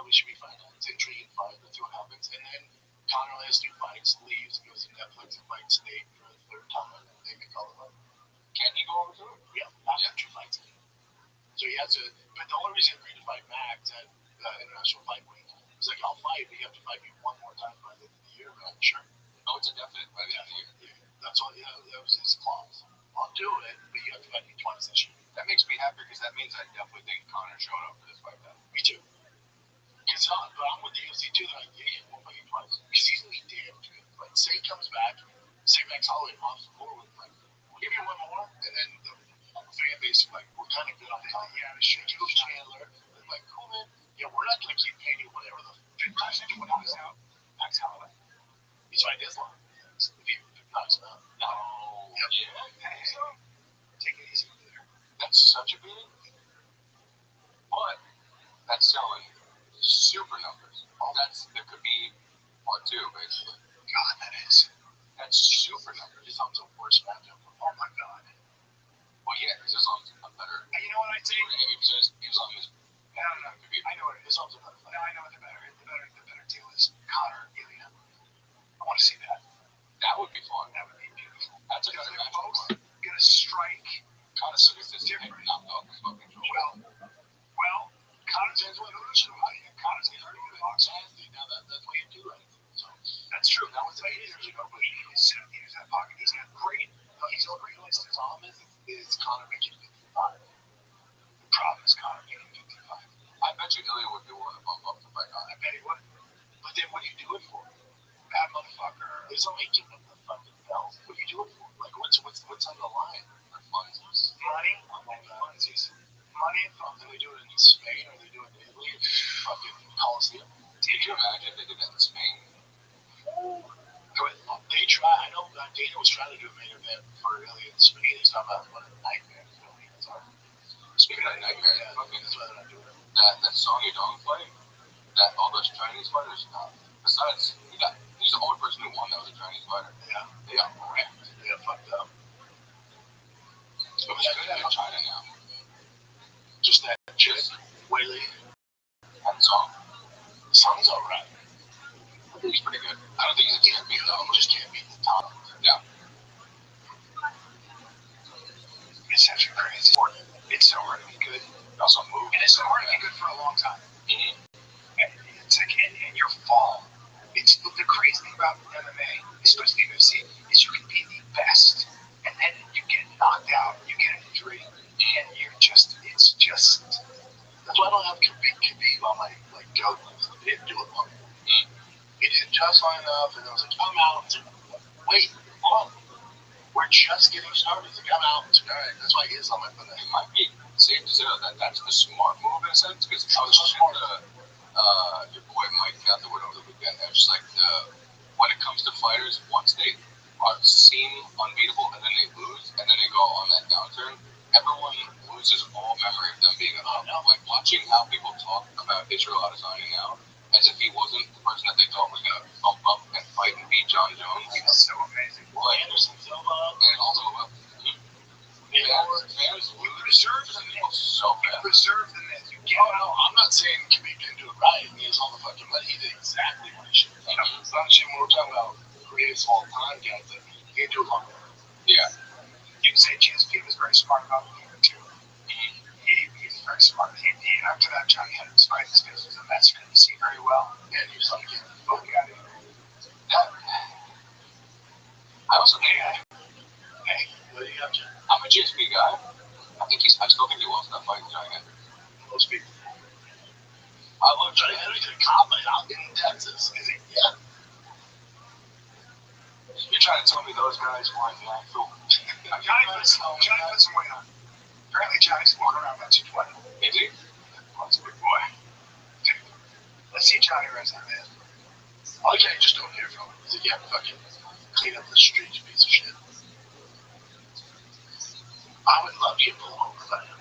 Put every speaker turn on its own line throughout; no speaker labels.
we should be fighting. It's an intriguing fight. Let's see what happens. And then Conor only has 2 fights, leaves, goes to Netflix and fights Nate for the 3rd time. They make all the money. Can he go over to it? Yeah, after 2 fights. So he has to. But the only reason he agreed to fight Max at International Fight Week was like, I'll fight, but you have to fight me 1 more time by the end of the year. Man, sure. Oh, it's a definite by the end of the year. Yeah. That's all. Yeah, that was his clause. I'll do it, but you have to fight me twice this year. That makes me happy because that means I definitely think Conor showed up for this fight. Now. Me too. Because but I'm with the UFC too. That yeah, we'll fight you twice because he's gonna be damn good. Like, say he comes back, say Max Holloway pops forward, like we'll give you 1 more, and then the fan base like we're kind of good on that. Yeah, sure. You go Chandler, and like cool man. Yeah, we're not gonna keep paying you whatever the when I was out. Max Holloway. He's fighting Islam. If he knocks him out. No. Yep. Yeah. So take it easy over there. That's such a beating. But that's selling super numbers. That could be part 2, basically. God, that is. That's super numbers. Islam's the worst matchup. Oh my God. Well, yeah, because Islam's a better. You know what I think? Islam is. I don't know. I know what it is. Islam's a better. No, I know what the better deal is. Conor, Ilya. I want to see that. That would be fun. That would be beautiful. That's a better match. Both gonna strike. Conor is different. Not fucking well, Conor's going to lose. Conor's going to hurt you. Now that's what you do, right? So that's true. That was 8 years ago, but he was 70 years in that pocket. He's got great. He's overrealized. The problem is Conor making 55. The problem is Conor making 55. I bet you Ilya would be willing to bump up to fight Conor. I bet he would. But then what do you do it for? Bad motherfucker. There's only giving him the fucking belt. What do you do it for? Like, what's on the line? Funsies. Money? Funsies. Money and fun. Do they do it in Spain or they do it in Italy? Fucking Coliseum. Did you imagine if they did that in Spain? They try. I know Dana was trying to do a main event for Italy in Spain. He's talking about what a nightmare. Speaking of nightmare, yeah, that's why they're not doing it. That Song Yadong fight, that all those Chinese fighters, besides, he's the only person who won that was a Chinese fighter. Yeah. They got wrecked. They got fucked up. So it's good in China now. Just that chick, Whaley, and Song. Song's alright. I think he's pretty good. I don't think he's a champion though. He just can't beat the top. Yeah. It's actually crazy. It's so hard to be good. It also moves. And it's so hard to be good for a long time. Mm-hmm. And it's like, and your fall. It's the crazy thing about MMA, especially UFC, is you can be the best, and then you get knocked out, you get an injury, and it's just. That's why I don't have Khabib on my go list. He didn't do it long. He did just long enough, and it was like, I'm out. It's like, wait, hold on. We're just getting started. It's like, I'm out. It's like, all right, that's why he is on my list. It might be safe to say that that's the smart move in a sense, because I was just smart. Your boy Mike Catherwood over the weekend. And just like when it comes to fighters, once they seem unbeatable and then they lose and then they go on that downturn, everyone loses all memory of them being up. Like watching how people talk about Israel Adesanya now, as if he wasn't the person that they thought was gonna bump up and fight and beat John Jones. He was so amazing. Well, Anderson Silva and also fans preserve the myth. So bad. Preserve the myth. I'm not saying Khabib didn't do it right. He has all the fucking money. He did exactly what he should have done. It's not shit when we're talking about greatest of all time guys that he didn't do it long. Yeah. You can say GSP was very smart about it too. He's very smart. After that, Johnny had his fight. His face was a mess. Couldn't see very well. And he was like, oh, we got it. I also think, hey, what do you got, John? I'm a GSP guy. I still think he lost that fight to Johnny Hendricks. Most people. I love Johnny Hendricks in combat out in Texas. Is he? Yeah. You're trying to tell me those guys weren't natural? Johnny put some weight on. Apparently, Johnny's walking around about 220. Is he? Oh, that's a big boy. Let's see Johnny rise on that. Okay, just don't hear from him. He's like, yeah, fucking clean up the streets, you piece of shit. I would love to get pulled over by him.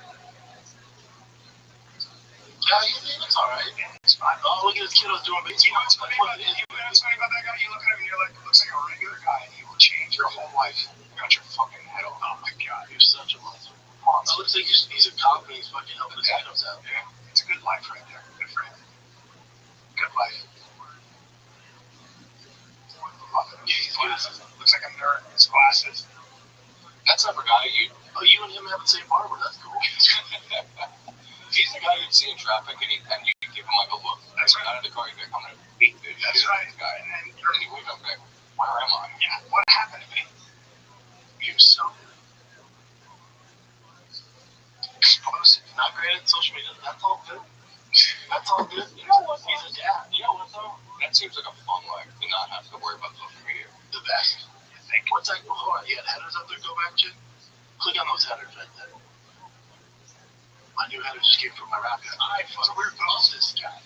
Yeah, you think it's alright. It's fine. Oh, look at this kid I was doing, but you know what's funny about that? What's funny about that guy? You look at him and you're like, looks like a regular guy, and he will change your whole life. You got your fucking head on. Oh my god, you're such a monster. It looks like he's a cop and he's fucking helping his items out. Yeah, it's a good life right there. Good for him. red light. Yeah, he's glasses. Looks like a nerd in his glasses. That's not a guy you and him have the same barber. That's cool. He's the guy you'd see in traffic, and you give him like a look. That's right. Out of the car, you'd be like, I'm gonna beat this. That's right. Guy. And then you wake up like, where am I? Yeah. What happened to me? You're so explosive. Not great at social media. That's all good. That's all good. You know what? He's a dad. You know what though? That seems like a fun life to not have to worry about social media. The best. You think? What's that? Hold on. You got headers up there. Go back to. Click on those headers right there. My new header just came from my Rabbi. So we're boss this guy.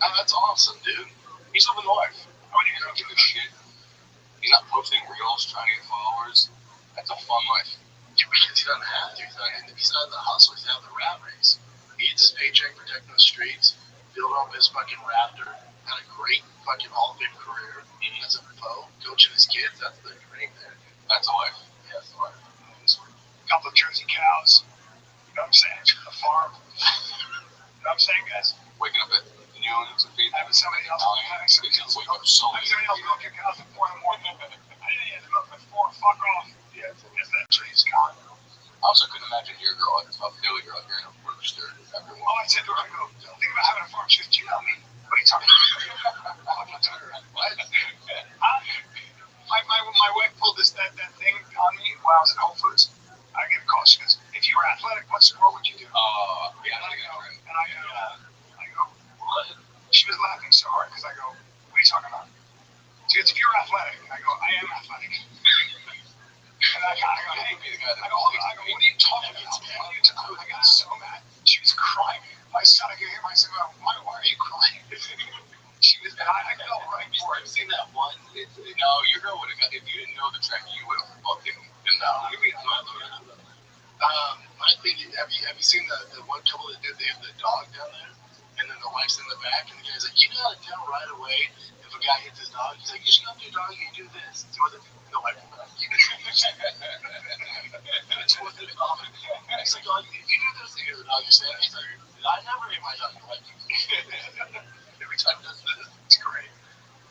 Oh, that's awesome, dude. He's living life. I mean, you're not giving a shit. He's not posting reels, trying to get followers. That's a fun life. Yeah, because he doesn't have to. He's not in the hustle. He's not in the rat race. He gets his paycheck protecting the streets, built up his fucking Raptor, had a great fucking all-big career as a pro, coaching his kids. That's the dream there. That's a life. Yeah, that's a life. A couple of Jersey cows. You know what I'm saying? A farm. You know what I'm saying, guys? Waking up at noon to feed. Having somebody else wake up so late. Having somebody else milk your cows at 4 in the morning. I didn't have to milk at 4. Fuck off. Yeah, it's that tree's gone. I also couldn't imagine your girl, a Philly girl, hearing a rooster every morning. All I said to her, I go, think about having a farm. She goes, do you know me? What are you talking about? I'm not talking about what? My wife pulled that thing on me while I was at Whole Foods. I get a call. She goes, if you were athletic, what sport would you do? Yeah, and I go, what? She was laughing so hard because I go, what are you talking about? She goes, if you're athletic, I go, I am athletic. And I go, hey, hold on. I go, what are you talking about? I got so mad. She was crying. My son, I could hear my son go, why are you crying? She was, and I fell right for it. I've seen that one. No, your girl would have got, if you didn't know the track, you would have fucking, I think, have you seen the one couple that did, they have the dog down there, and then the wife's in the back, and the guy's like, you know how to tell right away if a guy hits his dog? He's like, you should go up to your dog and you do this. Do it. The wife in the back. It's with the dog. He's like, oh, if you do this, you hear the dog. You say, he's like, I never hit my dog. Every time he does this, it's great.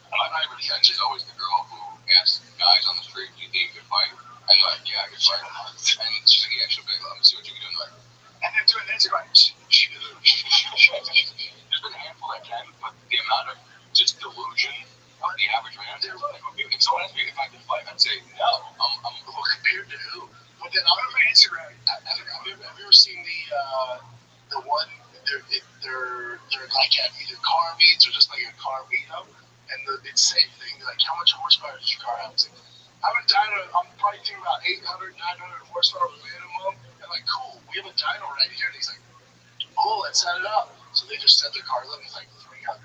My favorite catch is always the girl who asks guys on the street, do you think you could fight? And they're like, yeah, I could fight. And she's like, yeah, she'll be like, let me see what you can do. Like, and they're doing this, going, there's been a handful that can, but the amount of just delusion of the average man, if someone asked me if I could fight, I'd say, no, I'm compared to who? But then on my Instagram, have you ever seen the one, they're like at either car meets or just like a car meetup? And it's the same thing. Like, how much horsepower does your car have? It's like, I'm probably thinking about 800, 900 horsepower minimum. And like, cool, we have a dyno right here. And he's like, cool, let's set it up. So they just set their car limit like 300.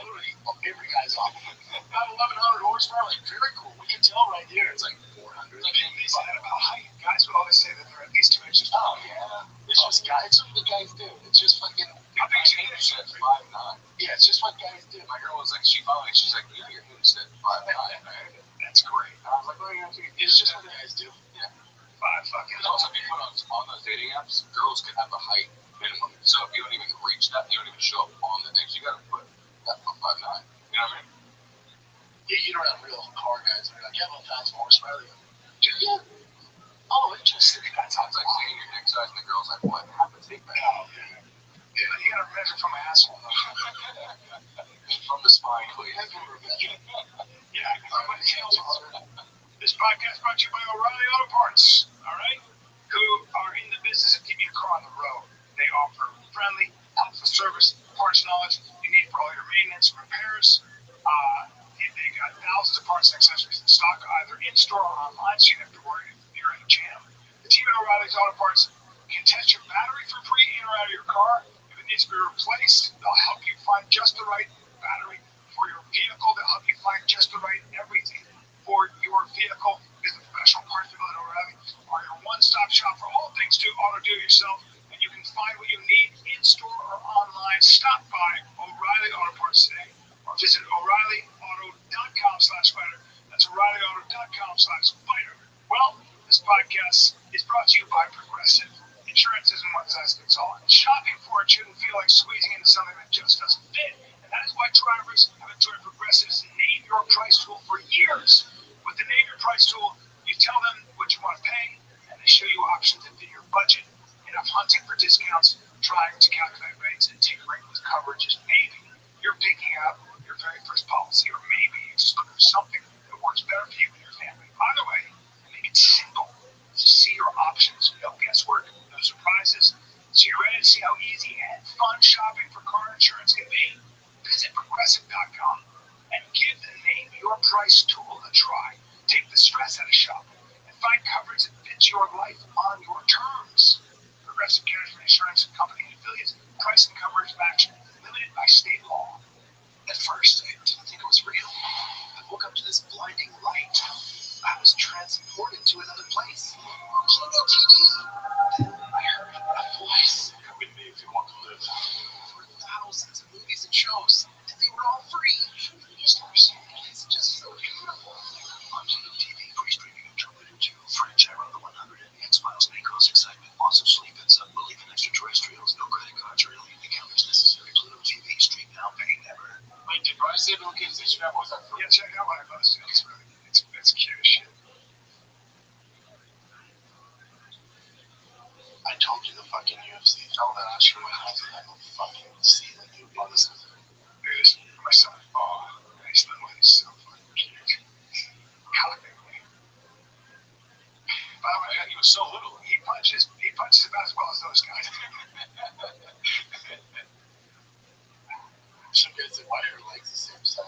Literally, every guy's off. About 1100 horsepower. Like, very cool. We can tell right here. It's like 400. Like, they said about height. Guys would always say that they're at least 2 inches. Oh, yeah. It's just guys. It's what the guys do. It's just fucking. How big is your head? 5'9". Yeah, it's just what guys do. My girl was like, she's like, yeah, your head said 5'9". That's great. I was like, well, it's just what the guys do. Yeah. 5 fucking. And also, if you put on those dating apps, girls can have a height minimum. So if you don't even reach that, you don't even show up on the things. You gotta put that for 5'9". You know what I mean? Yeah, you don't have real car guys. They're like, yeah, about 1,000 horsepower. Do you? Oh, interesting. That's how it's like saying your dick size, and the girl's like, what? How to take that? Oh, yeah. Yeah, you gotta measure from my asshole, though. From the spine, please. Yeah, my tails are. This podcast brought to you by O'Reilly Auto Parts, all right? Who are in the business of keeping your car on the road. They offer friendly, helpful service, parts knowledge you need for all your maintenance and repairs. They got thousands of parts and accessories in stock, either in-store or online, so you don't have to worry if you're in a jam. The team at O'Reilly's Auto Parts can test your battery for free in or out of your car. If it needs to be replaced, they'll help you find just the right battery for your vehicle. They'll help you find just the right everything for your vehicle. Because the professional parts people at O'Reilly are your one-stop shop for all things to auto do yourself. And you can find what you need in-store or online. Stop by O'Reilly Auto Parts today or visit O'ReillyAuto.com/fighter. That's O'ReillyAuto.com/fighter. Well, this podcast is brought to you by Progressive. Insurance isn't one size fits all. Shopping for it shouldn't feel like squeezing into something that just doesn't fit. And that is Select drivers have enjoyed Progressive's Name Your Price tool for years. With the Name Your Price tool, you tell them what you want to pay, and they show you options that fit your budget. Enough hunting for discounts, trying to calculate rates, and tinkering with coverages. Maybe you're picking up your very first policy, or maybe you're just looking for something that works better for you and your family. Either way, make it simple to see your options. No guesswork, no surprises. So you're ready to see how easy and fun shopping for car insurance can be? Visit Progressive.com and give the Name Your Price tool a try. Take the stress out of shopping and find coverage that fits your life on your terms. Progressive Casualty Insurance Company and affiliates. Price and coverage match limited by state law. At first, I didn't think it was real. I woke up to this blinding light. I was transported to another place. Pluto TV. I heard a voice. Come with me if you want to live. There were thousands of movies and shows, and they were all free. It's just so beautiful. On Pluto TV, free streaming of Terminator 2, French Era, The 100, and the X-Files, Necros, excitement, loss of sleep, and some belief in extraterrestrials. No credit cards or alien encounters necessary. Pluto TV, stream now, pay never. Wait, did Bryce say little kids this year? Was that free? Yeah, check out my post. It's cute as shit. I told you the fucking UFC. Tell that Ashram has to fucking see the new bugs. Dude, my son. Oh, nice little one. He's so fucking cute. How big? By the way, he was so little. He punches about as well as those guys. Some guys say, why are your legs the same size?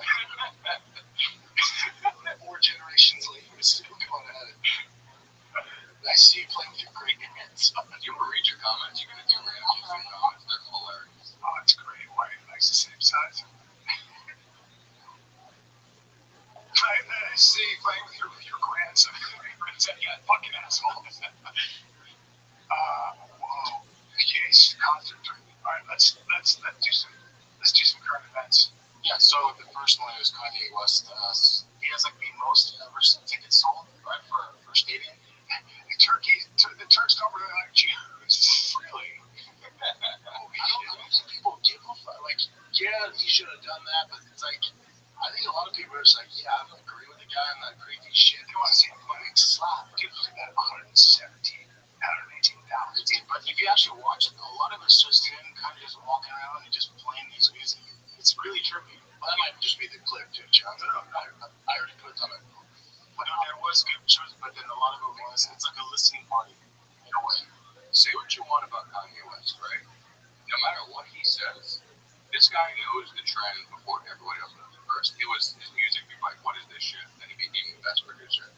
4 generations later, we're still going at it. I see you playing with your great hands. You ever read your comments? You're going to do random comments. They're hilarious. Oh, it's great. Why are your legs the same size? I see you playing with your grandson. Yeah, fucking asshole. Whoa. Yes, concert. All right, let's do some current events. Yeah, so the first one is Kanye West. He has like the most ever tickets sold, right, for stadium. The Turks don't really like Jews. Really? I don't think people give a fuck. Like, yeah, he should have done that, but it's like, I think a lot of people are just like, yeah, I don't agree with the guy on that crazy shit. They want to see him fucking slap. Dude, look at that 118,000. But if you actually watch it, a lot of it's just him kind of just walking around and just playing his music. It's really trippy. Well, that might just be the clip, too, John. I already put it on it. But there was good shows, but then a lot of it was, it's like a listening party in a way. Say what you want about Kanye West, right? No matter what he says, this guy knows the trend before everybody else knows it. First, it was his music. People were like, what is this shit? Then he became the best producer.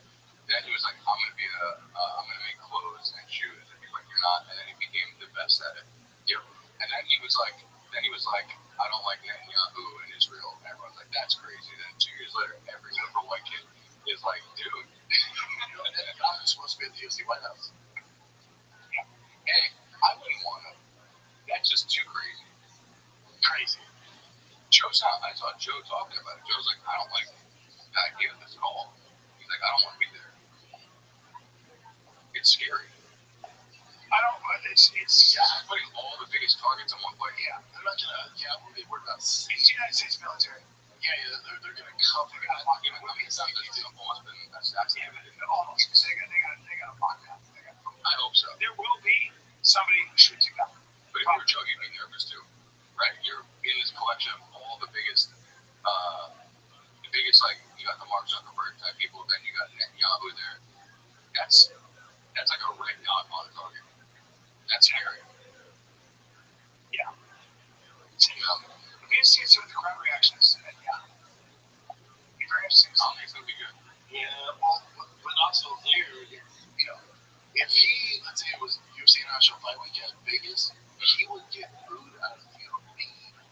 Then he was like, I'm gonna make clothes and shoes. And people were like, you're not. And then he became the best at it. Yep. And then he was like, I don't like Netanyahu in Israel. And everyone's like, that's crazy. Then 2 years later, every liberal white kid is like, dude. And then I'm supposed to be at the UFC White House. Yeah. Hey, I wouldn't want to. That's just too crazy. Crazy. I saw Joe talking about it. Joe's like, I don't like the idea of this call. He's like, I don't want to be there. It's scary. I don't. It's putting all the biggest targets on one plate. Yeah, they're not gonna. Yeah, what are they worried about? It's the United States military. Yeah, they're gonna come. They're gonna lock in. It's not that simple. It's been assassinated. Almost. They got lock down. I hope so. There will be somebody who shoots a gun. But if you're Joe, you'd be nervous too, right? You're in this collection of all the biggest like you got the Mark Zuckerberg type people, then you got Netanyahu there. That's like a red dot on a target. That's scary. Yeah. We're see some of the crowd reactions. Yeah. Be very interesting. I think it's gonna be good. Yeah. Well, but also there, you know, if he, let's say it was UFC National Fight Weekend in Vegas, he would get booed out of the arena.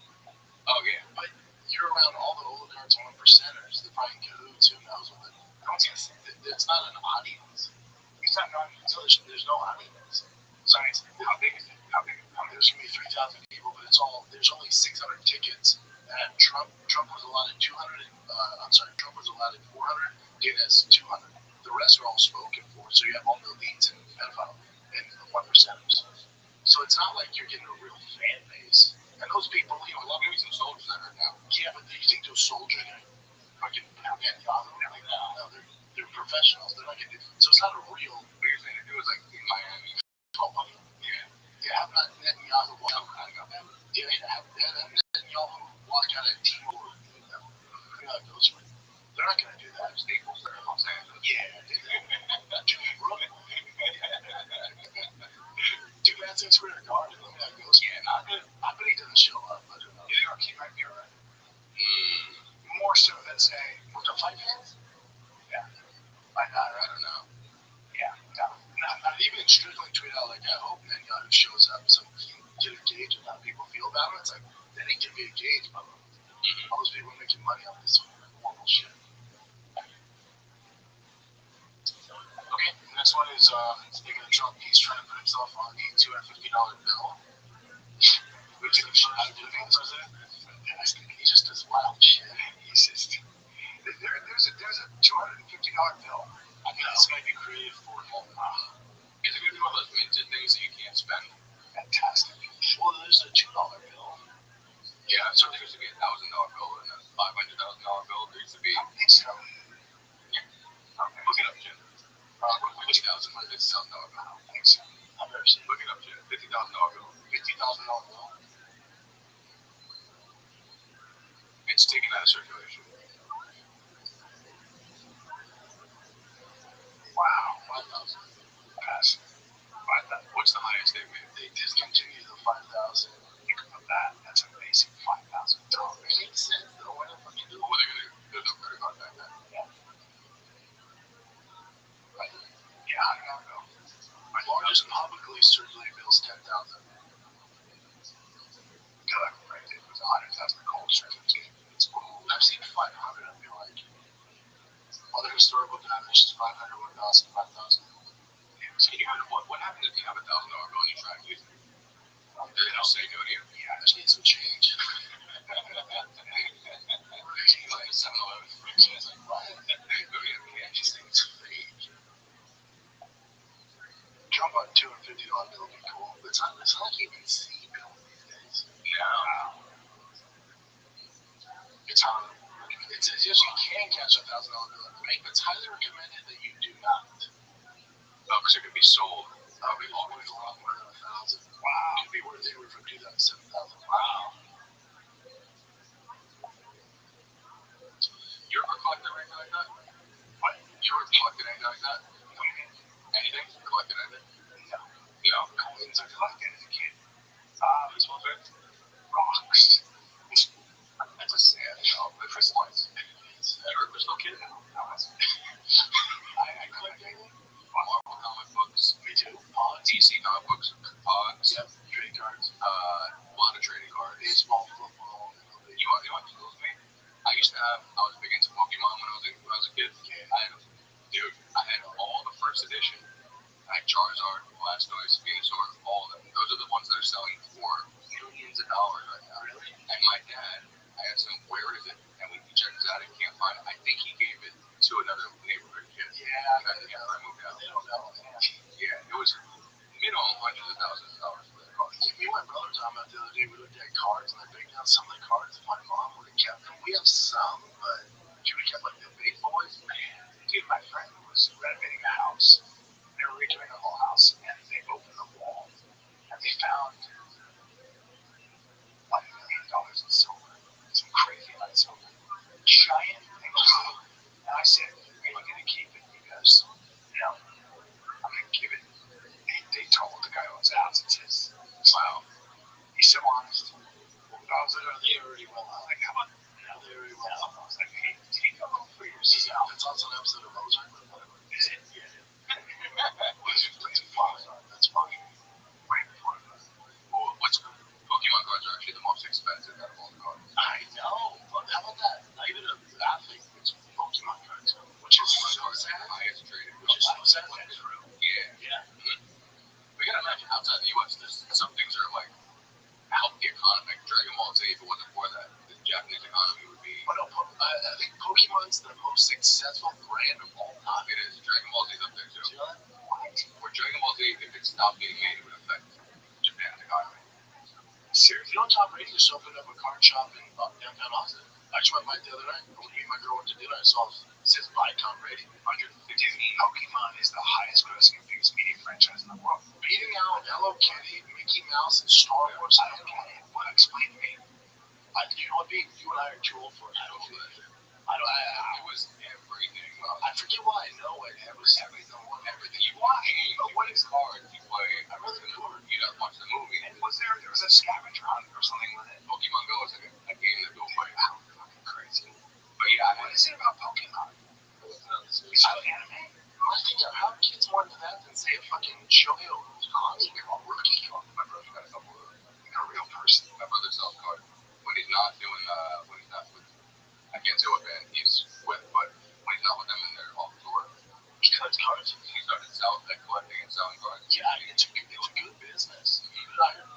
Oh yeah. But you're around all the oligarchs, 1%ers, the probably cahoots, who knows what it is. It's not an audience. It's not an audience. So there's no audience. So how big is it? There's going to be 3,000 people, but there's only 600 tickets. And Trump was allotted 200. Trump was allotted 400. Dana's 200. The rest are all spoken for. So you have all the elites and pedophile and the 1%ers. So it's not like you're getting a real fan base. And those people, you know, maybe some soldiers that are now. Yeah, but do you think those soldiers are going to fucking get Yahoo? No, they're professionals. They're not going to do. So it's not a real. What you're saying to do is like in Miami. Yeah, have not Netanyahu walk out. Yeah, have Netanyahu walk out at Timor. You know how it goes. They're not going to do that. Staples there, I'm saying. Yeah, Dude, that's in Twitter Garden. Let me know how it goes. Yeah, not good. I bet he doesn't show up. I don't know. New York, he might be alright. More so than say, with the fight fans? Yeah. I don't know. Yeah, no. Not even strictly tweet out like, I hope Netanyahu shows up so you can get a gauge of how people feel about it. It's like, that ain't gonna be a gauge, but all those people making money off this horrible shit. Okay, the next one is speaking of Trump, he's trying to put himself on the $250 bill. Which is how to do the president. He just does wild shit. He's just there's a $250 bill. I mean, it's going to be created for home. Is it going to be one of those minted things that you can't spend? Fantastic. Well, there's a $2 bill. Yeah, so there used to be a $1,000 bill and a $500,000 bill. There used to be. I think so. Yeah. Okay. Look it up, Jim. $50,000 is $1,000 bill. I think so. I've never seen it. Look it up, Jim. $50,000 bill. $50,000 bill. It's taken out of circulation. Wow, 5,000. Pass. 5,000. What's the highest they've made? They discontinued the 5,000. Think about that. That's amazing. $5,000. Makes sense, though. What the fuck you do? What are they going to do? There's no credit card back then. Yeah. Right. Yeah, I don't know. My largest publicly circulated bill is 10,000. Good. Right. It was 100,000 cold circulation. It's cool. I've seen 500. I feel like. Other historical denominations, 500, 1,000, 5,000. So what happens if you have $1,000 bill and you try to use it? They don't say no to you. Yeah, I just need some change. Like a 7-Eleven. It's like, what? Go get a cash. These things fake. Jump on $250 bill would be cool. It's not like you can see bill these days. No. It's hard. It's just you can catch $1,000 bill at the bank, but it's highly recommended that you do not. Oh, because it could be sold. Probably always a lot more than 1,000. Wow. It could be worth anywhere from 2,000 to 7,000. Wow. You ever collected anything like that? What? You ever collected anything like that? No. Anything? Collected anything? No. No. Coins are collected as a kid. This one's it? Rocks. That's a sad show. The crystal lights. You were a crystal kid? No, I wasn't. I collected anything. Marvel comic books. Me too. DC comic books. Pogs. Yep. Trading cards. A lot of trading cards. Baseball, football. You want to know with me? I used to have. I was big into Pokemon when I was a kid. Yeah. I had all the first edition. I had Charizard, Blastoise, Venusaur, all of them. Those are the ones that are selling for millions of dollars right now. Really? And my dad, I asked him, where is it? And we checked it out and can't find it. I think he gave it to another neighborhood kid. Yeah. I moved out. They don't know. Yeah, it was minimum hundreds of thousands of dollars for the cards. Yeah, me and my brother talking about the other day, we looked at cards and I picked out some of the cards my mom would have kept them. We have some, but she would have kept like the big boys. Man, dude, my friend was renovating a house. They were redoing the whole house and they opened the wall and they found $1 million in silver. Some crazy amount of silver. Giant things. And I said, we're going to keep it because, I'm going to give it. They told the guy who owns the house, it's his. Wow. He's so honest. I was like, they already well. I'm like, how about they already well? I was like, hey, take a look for yourself. It's also an episode of Ozark, but whatever. Is it? Yeah. That's funny. Way before that. Well, Pokemon cards are actually the most expensive out of all the cards. I know, but how about that? Not even an athlete gets Pokemon cards, which is so sad. Highest traded. Which is so sad. That's true. Yeah. Yeah. Mm-hmm. We gotta imagine outside the U.S., there's some things that are like help the economy. Dragon Ball Z, if it wasn't for that, the Japanese economy would be. But no, I think Pokemon's the most successful brand of all time. It is. Dragon Ball Z is up there too. What? Where Dragon Ball Z, if it stopped being made, it would affect Japan's economy. Seriously, you know Tom Brady just opened up a card shop in downtown Austin. I just went by the other night. When me and my girl went to dinner, I saw it says by Tom Brady. 150. Pokemon is the highest grossing and biggest media franchise in the world. Beating out Hello Kitty, Mickey Mouse, and Star Wars. I don't get it. What? Explain to me. You know what, Pete? You and I are too old for it. I don't feel it. It was everything. I forget why I know it. It was everything. Why? But what is cards you play? I really could. You know, watch the movie. And there was a scavenger hunt or something with it? Pokemon Go is a game that people play. Wow, fucking crazy. But yeah, what is it about Pokemon? It's so anime. I think how kids more into that than say a fucking Shohei Ohtani or rookie card. My brother got a couple of them. Like a real person. My brother sells cards when he's not doing when he's not with. I can't say what band he's with, but when he's not with them and they're off tour, he collects cards. He started collecting and selling cards. Yeah, it's a good business.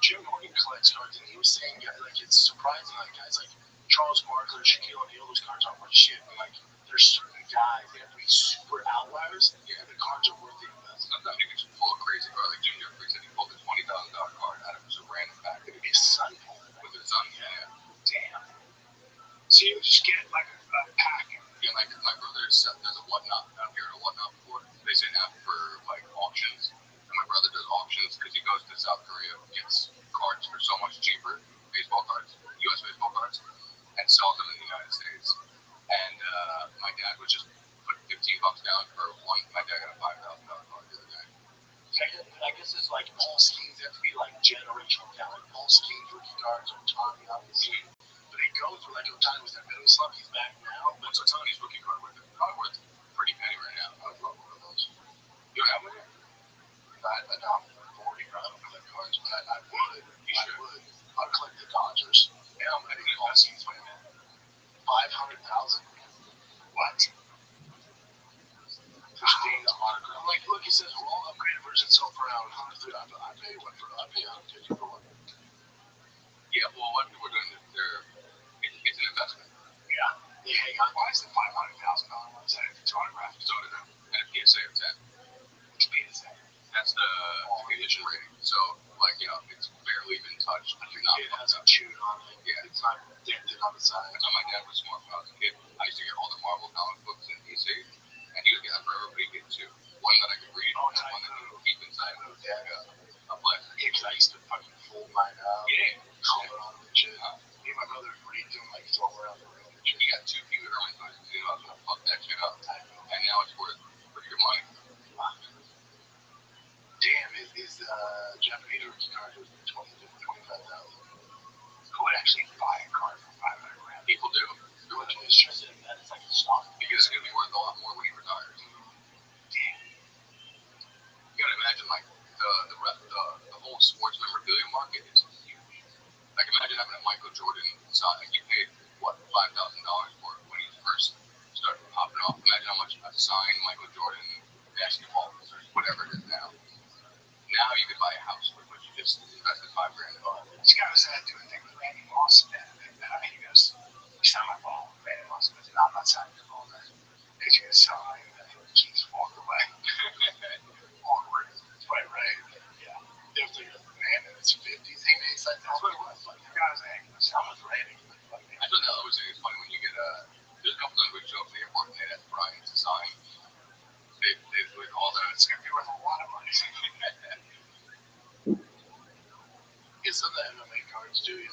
Jim Morgan collects cards, and he was saying like it's surprising, like guys like Charles Barkley, Shaquille O'Neal, those cards aren't worth shit. And like there's certain guys they have to be super outliers. Yeah, the cards are worth the investment. Sometimes you can just pull a crazy card, like Jim Jeffrey said he pulled a $20,000 card out of just a random pack. His son pulled it with his son. Yeah. Damn. So you just get like a pack. Yeah, like my brother does a whatnot out here, a whatnot before. They send out for like auctions. And my brother does auctions because he goes to South Korea, gets cards for so much cheaper, baseball cards, U.S. baseball cards, and sells them in the United States. And my dad would just put $15 down for one. My dad got a $5,000 card the other day. I guess it's like Paul Skeens. They have to be like generational talent. Paul Skeens rookie cards, Otani, obviously. But it goes through like Otani was that middle slump. He's back now. What's Otani's rookie card worth? Probably worth pretty penny right now. I would love one of those. You don't have one yet? I don't. 40 grand for the cards, but I would. I would. I'd collect the Dodgers. Yeah, I think Paul Skeens went in 500,000. What? Pristine autograph. I'm like, look, it says raw upgraded version sell for around 100. I pay one for. I pay 150 for one. Yeah, well, what people are doing is it's an investment. Yeah. They hang on. Why is the $500,000 one set if it's autographed? So did and a PSA of 10. Which PSA? That's the condition rating. So, like, you know, it's barely been touched. It hasn't chewed on it. Yeah, it's not dented on the side. That's how my dad was smart when I was a kid. I used to get all the Marvel comic books in DC, and he would get that for everybody to get two. One that I could read, and one that I could keep inside of a plastic. Yeah, because I used to fucking fold mine out. Yeah. Color on them and shit. Me and my brother read them like it's all around the room. He got 2 Peter Herman books. You know, I was gonna fuck that shit up. And now it's worth pretty good money. Damn, is the Japanese rookie card was 25,000. Who would actually buy a card for 500 grand? People do. It's just that it's like a stock. Because it's gonna be worth a lot more when he retires. Damn. You gotta imagine like the whole sports memorabilia market is huge. Like imagine having a Michael Jordan sign. Like you paid what $5,000 for it when he first started popping off. Imagine how much a signed Michael Jordan basketball or whatever it is now. Now you could buy a house for what you just invested $5 grand. This guy was doing things with Randy Moss, and he goes, "It's not my ball." Randy Moss goes, "No, I'm not signing the ball, man. Because you're gonna sell it." And he keeps walking away. Awkward. Right. Yeah. Definitely a man in his 50s. He makes like that's what it was. Like, you guys ain't someone's Randy. I thought that always is funny when you get there's a couple times we show up to the airport and they have Brian to sign. They with all that. It's gonna be worth a lot of money. Get some of the MMA cards, do you?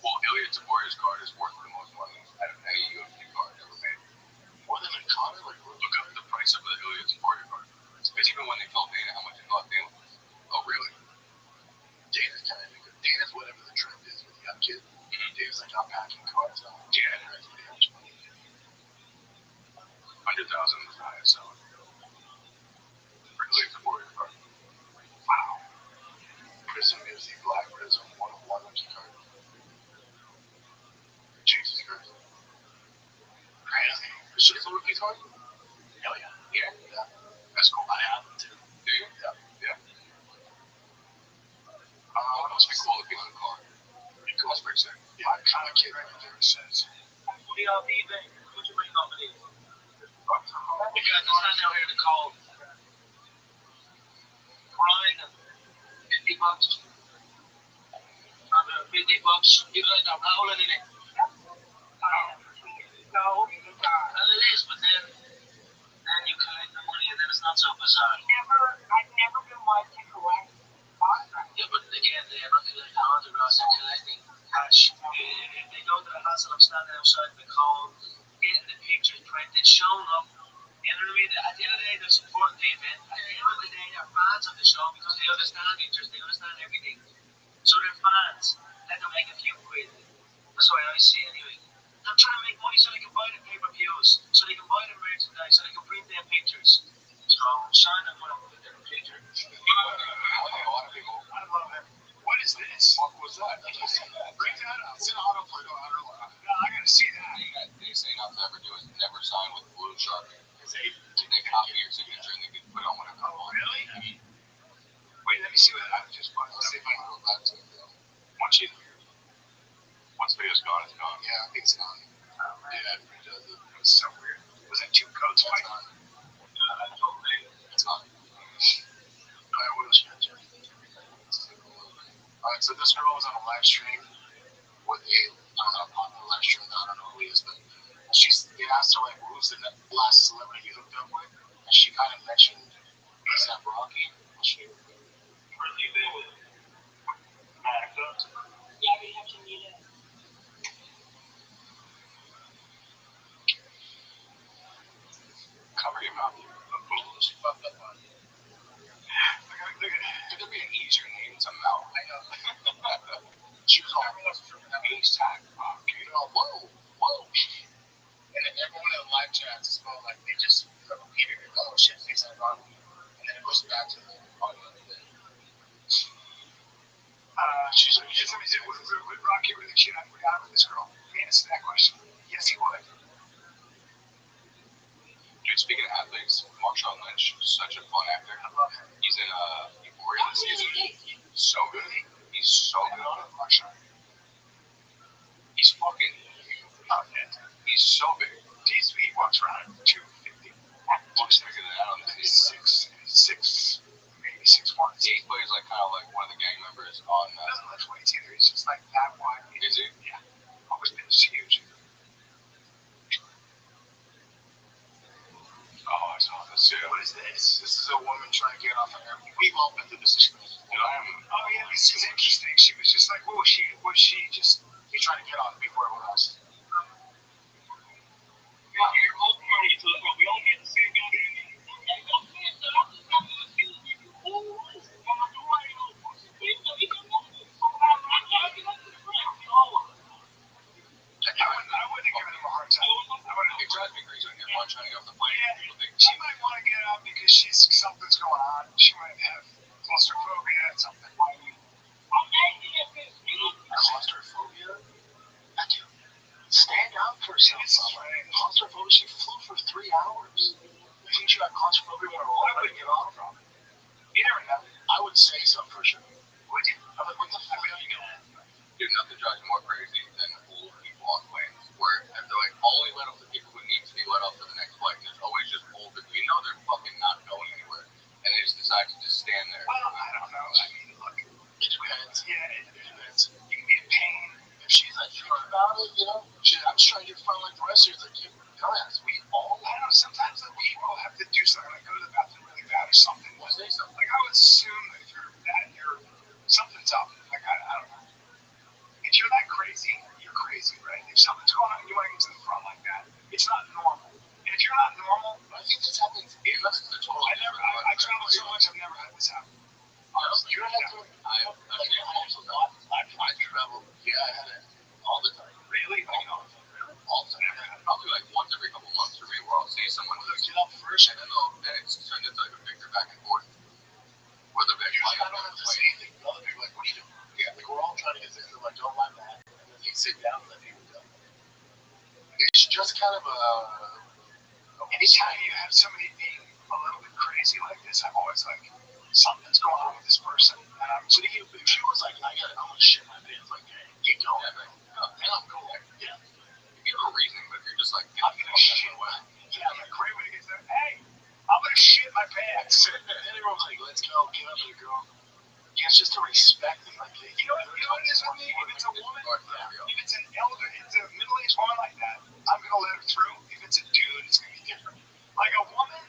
Well, Ilya Taborya's card is worth the most money out of any UFC card ever made. More than a Conor? Like, look up the price of the Ilya Taborya card. It's even when they told Dana how much it cost, Dana was, oh, really? Dana's kind of good. Dana's whatever the trend is with young kids. Mm-hmm. Dana's like, I'm packing cards out. Yeah. That's how much money you get. 100,000 is the highest seller. For Ilya Taborya's card. Wow. Prism gives the Black Prism 1-of-1 rookie card. Jesus Christ. Crazy. Is this a rookie card? Hell yeah. Yeah. That's cool. I have them too. Do you? Yeah. It must be cool to be on the card. Pretty cool. That's pretty sick. Yeah, I'm kind of kidding. It says. What do y'all need? What's your company? We got this sign down here to call. Brian, $50. $50. You could have Raúl in it. No, well, it is, but then you collect the money, and then it's not so bizarre. I've never been one to collect autographs. Yeah, but again, they're not collecting autographs; they're collecting cash. They go to the hassle of standing outside in the cold, getting the pictures printed, showing up. You know what I mean? At the end of the day, they're supporting the event. At the end of the day, they're fans of the show because they understand interest, they understand everything. So they're fans. Let them make a few quid. That's the way I see it anyway. They're trying to make money so they can buy the pay-per-views, so they can buy the merchandise, so they can print their pictures. So sign up for their picture. A lot of people. I love it. What is this? What was that? Bring that up. It's an autoplay. No, I gotta see that. They say not to ever do is never sign with Blue Shark. Because they copy your signature and they can put on whatever. Oh, really? I mean, wait, let me see what I just bought. Let's see if I can go back to it. Once video's gone, it's gone. Yeah, I think it's gone. Yeah, it does. It was so weird. Was it two coats fighting? It's on. I will share it. Alright, so this girl was on a live stream with a popular live stream that I don't know who he is, but they asked her like, who's the last celebrity you hooked up with? And she kind of mentioned ASAP Rocky. She really did with actor. Yeah, we have to meet it. Cover your mouth. She fucked up on you. Look at it. Could there be an easier name to mouth? I know. She was all age tag. You know, whoa. And then everyone in the live chats is all like, they just repeated it. Oh shit, things like wrong. And then it goes back to the audio. She's like, yes, let me say, would Rocky really cheat on with this girl? Let me answer that question. Yes, he would. Dude, speaking of athletes, Marshawn Lynch is such a fun actor. I love him. He's in Euphoria this season. So good. He's so good. Marshawn. He's fucking huge. He's so big. He walks around 250. Looks bigger than that on the season. Six, maybe 6'1". He plays like kind of like one of the gang members on. He doesn't lift weights either. He's just like that wide. Is he? Yeah. Always been huge. Oh, I saw this too. What is this? This is a woman trying to get off of her. We've all been through this experience. Oh yeah, this is interesting. She was just like, what was she just trying to get off before it was us? We all get the same goddamn. I wouldn't have given him a hard time. It drives me crazy when you're trying to get off the plane. Yeah, she might want to get out because something's going on. She might have claustrophobia and something. Claustrophobia? Stand up for something. Claustrophobia? She flew for 3 hours. You think she got claustrophobia when I wouldn't get off from it? You never know. I would say so for sure. Would you? I'm like, what the fuck are you doing? Dude, nothing drives me more crazy than old people on planes where they're like, only let off the people who need to be let off for the next flight. And there's always just old people. You know they're fucking not going anywhere. And they just decide to just stand there. Well, I don't know. I mean, look, it depends. Yeah, it depends. You can be in pain. If she's like sure about it, you know, I'm just trying to get fun like the rest of you. Like, guys, we all, I don't know, sometimes like, we all have to do something, like go to the bathroom really bad or something. Say something. Like, I would assume that if you're that, something's up. Like, I don't know. If you're that crazy, you're crazy, right? If something's going on, you want to get to the front like that. It's not normal. And if you're not normal, I think this happens. I travel so much, I've never had this happen. You don't have to. I travel. Yeah, I had it all the time. Really? All the time. Probably like once every couple months for me, where I'll see someone get up first, and then it's turned into like a picture back and forth. Where the big I don't have to say anything. The other people are like, what are you doing? Yeah, like we're all trying to get this. They're like, don't mind that. And then they sit down and let people go. It's just kind of a. Anytime you have somebody being a little bit crazy like this, I'm always like, something's going on with this person. So if she was like, I'm gonna shit my pants, like, hey, you don't. And I'm cool. Yeah. You give a reasoning, but if you're just like, I'm gonna shit my pants. Yeah, a great way to get there. Hey, I'm gonna shit my pants. And everyone's like, let's go, get up here, girl. You it's just a respect thing. Like, you know what it is with me? If it's a woman, if it's an elder, if it's a middle-aged woman like that, I'm gonna let her through. If it's a dude, it's gonna be different. Like a woman,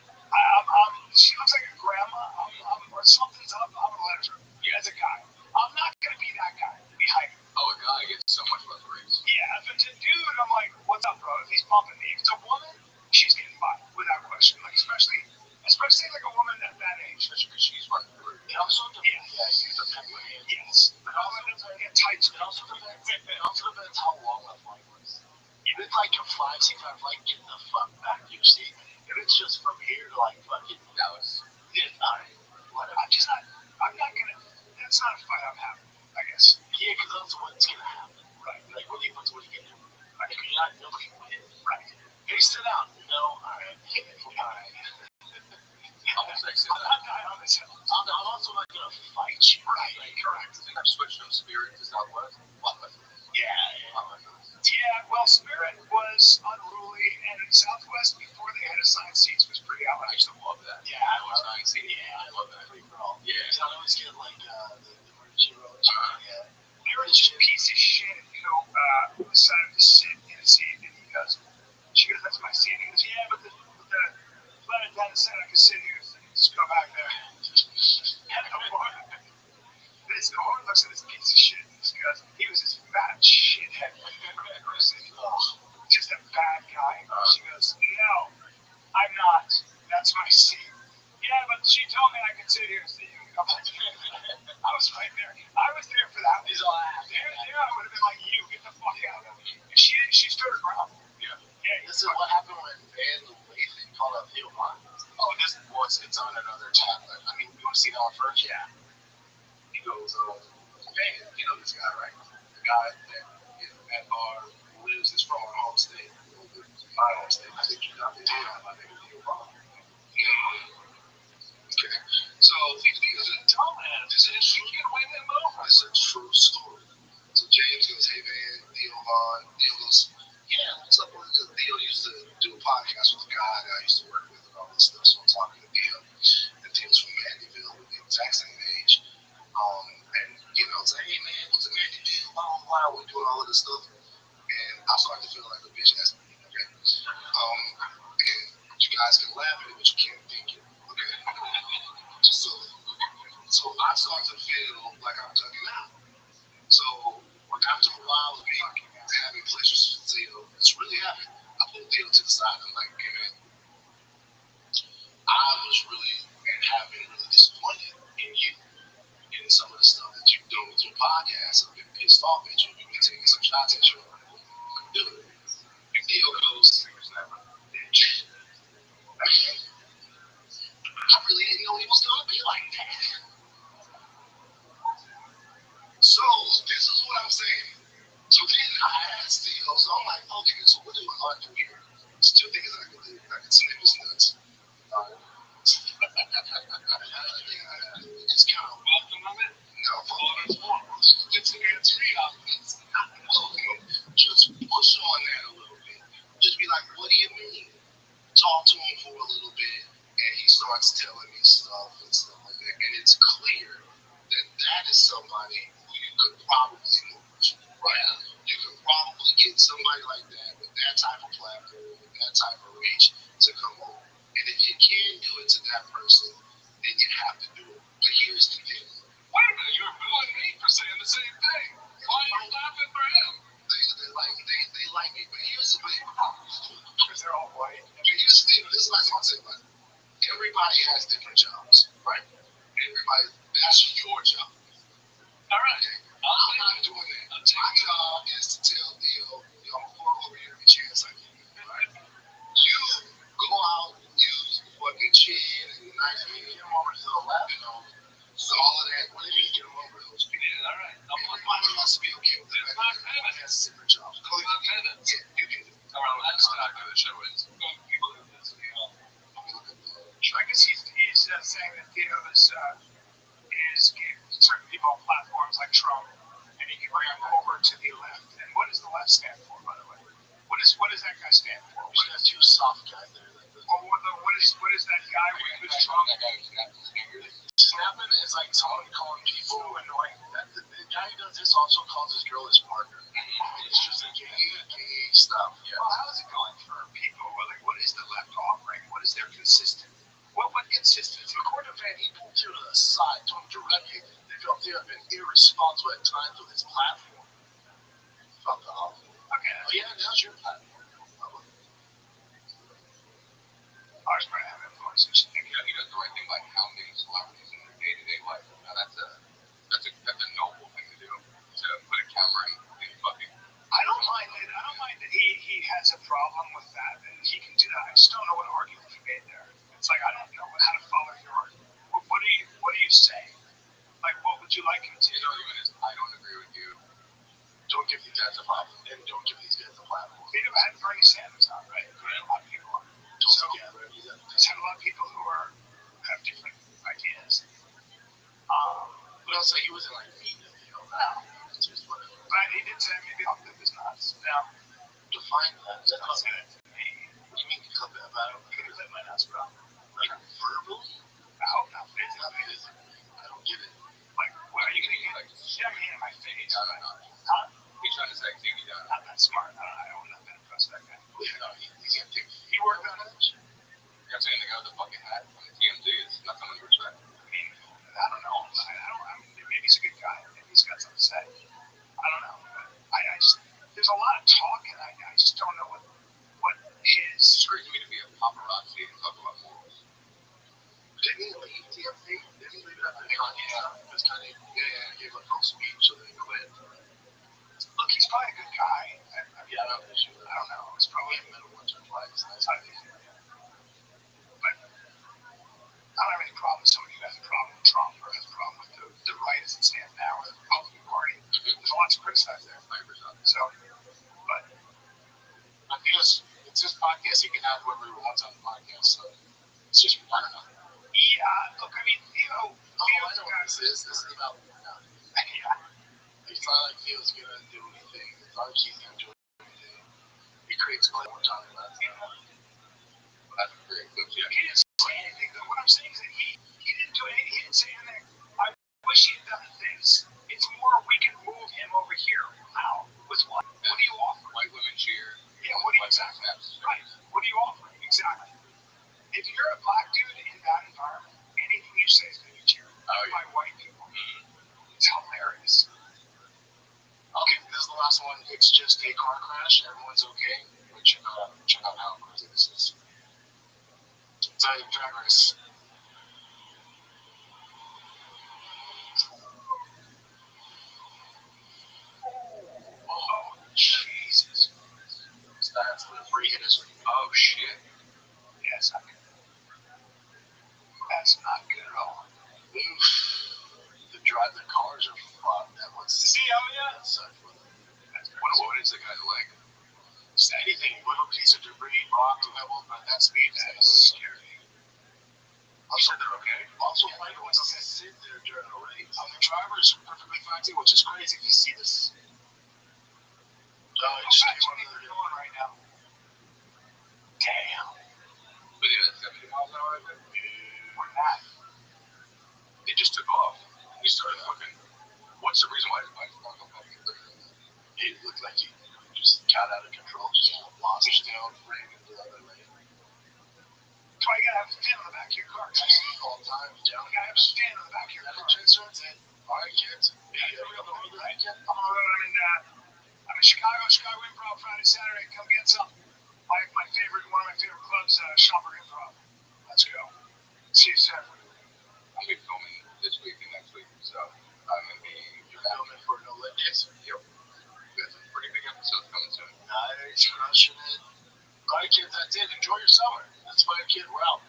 she looks like a grandma, or something's up, I'm gonna let her through. Yeah, as a guy, I'm not gonna be that guy behind her. Oh, a guy gets so much less grace. Yeah, if it's a dude, I'm like, what's up, bro? If he's pumping me. If it's a woman, she's getting by without question. Like especially like a woman at that age. Especially because she's running through. It also depends. Yeah, she's a pet with hands. Yes. But also depends. Tight. It also depends how long the flight was. If it's like a 5-6 hour flight, get the fuck back to your seat. If it's just from here to like fucking Dallas, it's not. Whatever. I'm not gonna. That's not a fight I'm having. I guess. Yeah, because that's what's gonna happen. Right. Like, what are you gonna do? Right. You're not nobody win. Right. Hey, sit down. No, alright. Alright. I'm gonna say sit down. I'm not on this hill. I'm also not gonna fight you. Right. Correct. I think I've switched from Spirit to Southwest. Yeah, well, Spirit was unruly, and Southwest, before they had assigned seats, was pretty out. I used to love that. Yeah, I was assigned seats. Yeah, I love that. Yeah. Because I always get, like, the emergency rows. Yeah. There was just a piece of shit who decided to sit in a seat, and she goes, that's my seat. He goes, yeah, but the flight attendant said I could sit here, so just go back there. And the horn looks at this piece of shit, and he was this fat shithead person. Just a bad guy. She goes, no, I'm not. That's my seat. Yeah, but she told me I could sit here so you can come back. I was right there. I was there for that. There I would have been like, you, get the fuck out of me. And she stood her ground. Yeah. This is what happened when Van Lathan called up Theo Vaughn. Oh, it's on another tablet. I mean, you want to see that one first? Yeah. He goes, man, you know this guy, right? The guy that is at our lives is from our home state. My home state. I think you got the deal. My name is Theo Vaughn. Okay. So he was a dumbass. Is it true? You win that move? It's a true story. So James goes, hey man, Theo Vaughn. Theo goes, yeah, what's up? Theo used to do a podcast with a guy that I used to work with and all this stuff. So I'm talking to Theo. And Theo's from Mandyville, with the exact same age. And say, hey man, what's the Mandyville? Why are we doing all of this stuff? And I started to feel like a bitch ass. Okay. And you guys can laugh at it, but you can't think it. Okay. So I start to feel like I'm tugging out. So after a while of me having pleasures with Theo, it's really happened. I pulled Theo to the side. I'm like, hey man, I was really and have been really disappointed in you and some of the stuff that you've done with your podcast. I've been pissed off at you. You've been taking some shots at you. Dude, and Theo goes, bitch. I really didn't know he was gonna be like that. So this is what I'm saying. So then I asked Theo, so I'm like, okay, so what do I do here? There's two things I can do. I can snip his nuts. Another thing I can do is kind of welcome him in. No, it's three options. Okay, just push on that a little bit. Just be like, what do you mean? Talk to him for a little bit, and he starts telling me stuff and stuff like that. And it's clear that is somebody who you could probably move, right? You could probably get somebody like that with that type of platform, with that type of reach to come over. And if you can do it to that person, then you have to do it. But here's the thing. Wait a minute, you're booing me for saying the same thing. Why are you laughing for him? They like me, but here's the thing. Because they're all white. I mean, here's the thing. This is what I want to say about it. Everybody has different jobs, right? That's your job. All right. Okay. I'm not doing that. My job is to tell Theo, I'm going to pour over here every chance I get. Right? You go out and use the fucking chin and the knife and get him over to the left and all of that. What do you mean get him over those people? Yeah, all right. Everybody has to be okay with that. Everybody has different jobs. Go ahead. Yeah, you can. All right, let's start with the show. People who listen to him. I guess he's saying that Theo is giving certain people on platforms like Trump, and he can bring them over to the left. And what does the left stand for, by the way? What does that guy stand for? What are two soft guys there? What is that guy with Trump? That guy who's got his fingers. snapping is like someone calling people annoying. The guy who does this also calls his girl his partner. It's just a gay stuff. Yeah. Well, how is it going for people? Like, what is the left offering? What is their consistency? What consistency? According to Van, he pulled you to the side, told him directly they felt they have been irresponsible at times with his platform. Felt awful. Okay. Oh, yeah, now's your platform. Ours might have influences. He does the right thing by hounding celebrities in their day-to-day life. Now, that's a noble thing to do. To put a camera in fucking. I don't mind it. I don't mind that he has a problem with that, and he can do that. I just don't know what argument he made there. It's like I don't know how to follow your argument. What do you say? Like, what would you like him to? His argument is, I don't agree with you. Don't give these guys a platform, and don't give these guys a platform. They never had Bernie Sanders on, right? Right. A lot of people on. So, there's had a lot of people who have different ideas. But also, he wasn't like mean to me. No. It's just whatever. But he did say maybe I'll flip his nuts. Now, define that. Don't say that to me. What do you mean clip it about? Could you clip my nuts, bro? Like verbally? I hope not physically. I don't get it. Like, what are you gonna get? Like, shove me in my face. No. Huh? He's trying to say, take me down. Not that smart. I'm not that impressed with that guy. No, he's gonna take. He worked on it. You know what I'm saying? The guy with the fucking hat on the TMZ is not someone you respect. I mean, I don't know. Maybe he's a good guy. Maybe he's got something to say. I don't know. I just, there's a lot of talk, and I just don't know what his. It's great for me to be a paparazzi and talk about morals. Didn't he leave TMZ? Didn't he leave it after Kanye stuff? Because Kanye gave a full speech, so then he quit. Look, he's probably a good guy. I don't know. He's probably in the middle once or twice. That's how I think. But I don't have any problem with somebody who has a problem with Trump or has a problem with the right as it stands now or the Republican Party. There's a lot to criticize there. 100%. So, but I guess it's his podcast. He can have whoever he wants on the podcast. So it's just, I don't know. Yeah, look, I mean, I know what this is. This is about, yeah. It's not like Theo's going to do anything. It's not like he's going to do anything. He creates clip we're talking about. But that's a great clip. Yeah. He didn't say anything, though. What I'm saying is that he didn't do anything. He didn't say anything. I wish he had done this. It's more we can move him over here. How? With what? What do you offer? White women cheer. Yeah, what do you exactly? Right. What do you offer? Exactly. If you're a black dude in that environment, anything you say is going to be cheered by white people. It's hilarious. Okay, this is the last one. It's just a car crash. Everyone's okay. But check out how crazy this is. It's a drag race. Oh, Jesus. That's the free hitters. Oh, shit. Yeah, it's not good. That's not good at all. Oof. The cars are fucked. That one's. See, oh, yeah. That sucked for them. What is the guy's leg? Just anything, little piece of debris, rock, pebble, but that speed is scary. I'm sure they're okay. Also, white ones sit there during a race. The driver's perfectly fine too, which is crazy if you see this. It's they're going right now. Damn. But yeah, that's 70 miles an hour right there. Or not. They just took off. He started looking. What's the reason why his bike's not going It looked like he just got out of control, just lost his down, ran into the other lane. That's why you gotta have a stand on the back of your car, guys. All the time, down. You gotta have a stand on the back of your car. That's it. All right, kids. Yeah, you're on the road, right? I'm on the road. I'm in Chicago Improv Friday, Saturday. Come get some. One of my favorite clubs, Shopper Improv. Let's go. See you soon. I'll be filming this week and next week, so I'm gonna be filming for No Lit Days. Yep. Got some pretty big episodes coming soon. Nice, crushing it. All right, kids, that's it. Enjoy your summer. That's my kid. We're out.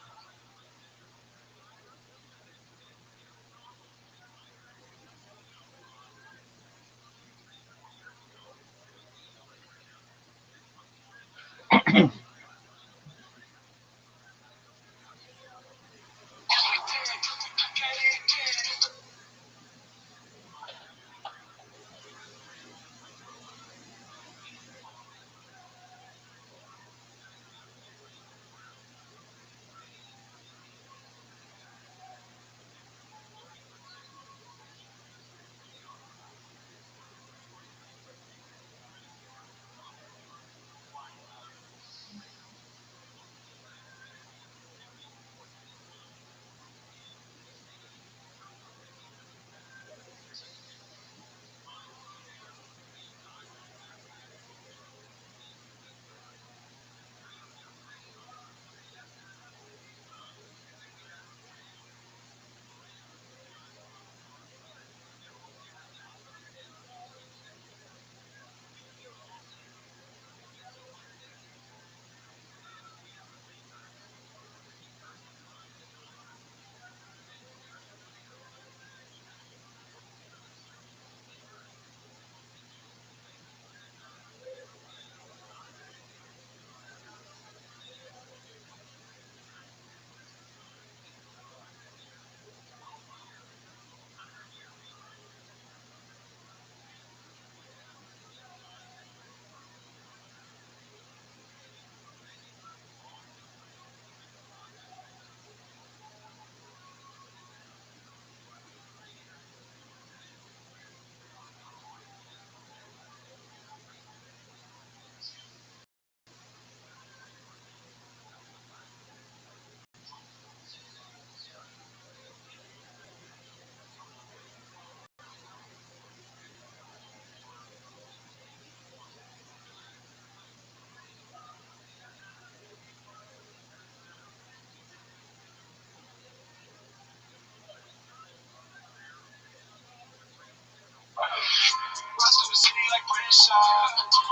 Rest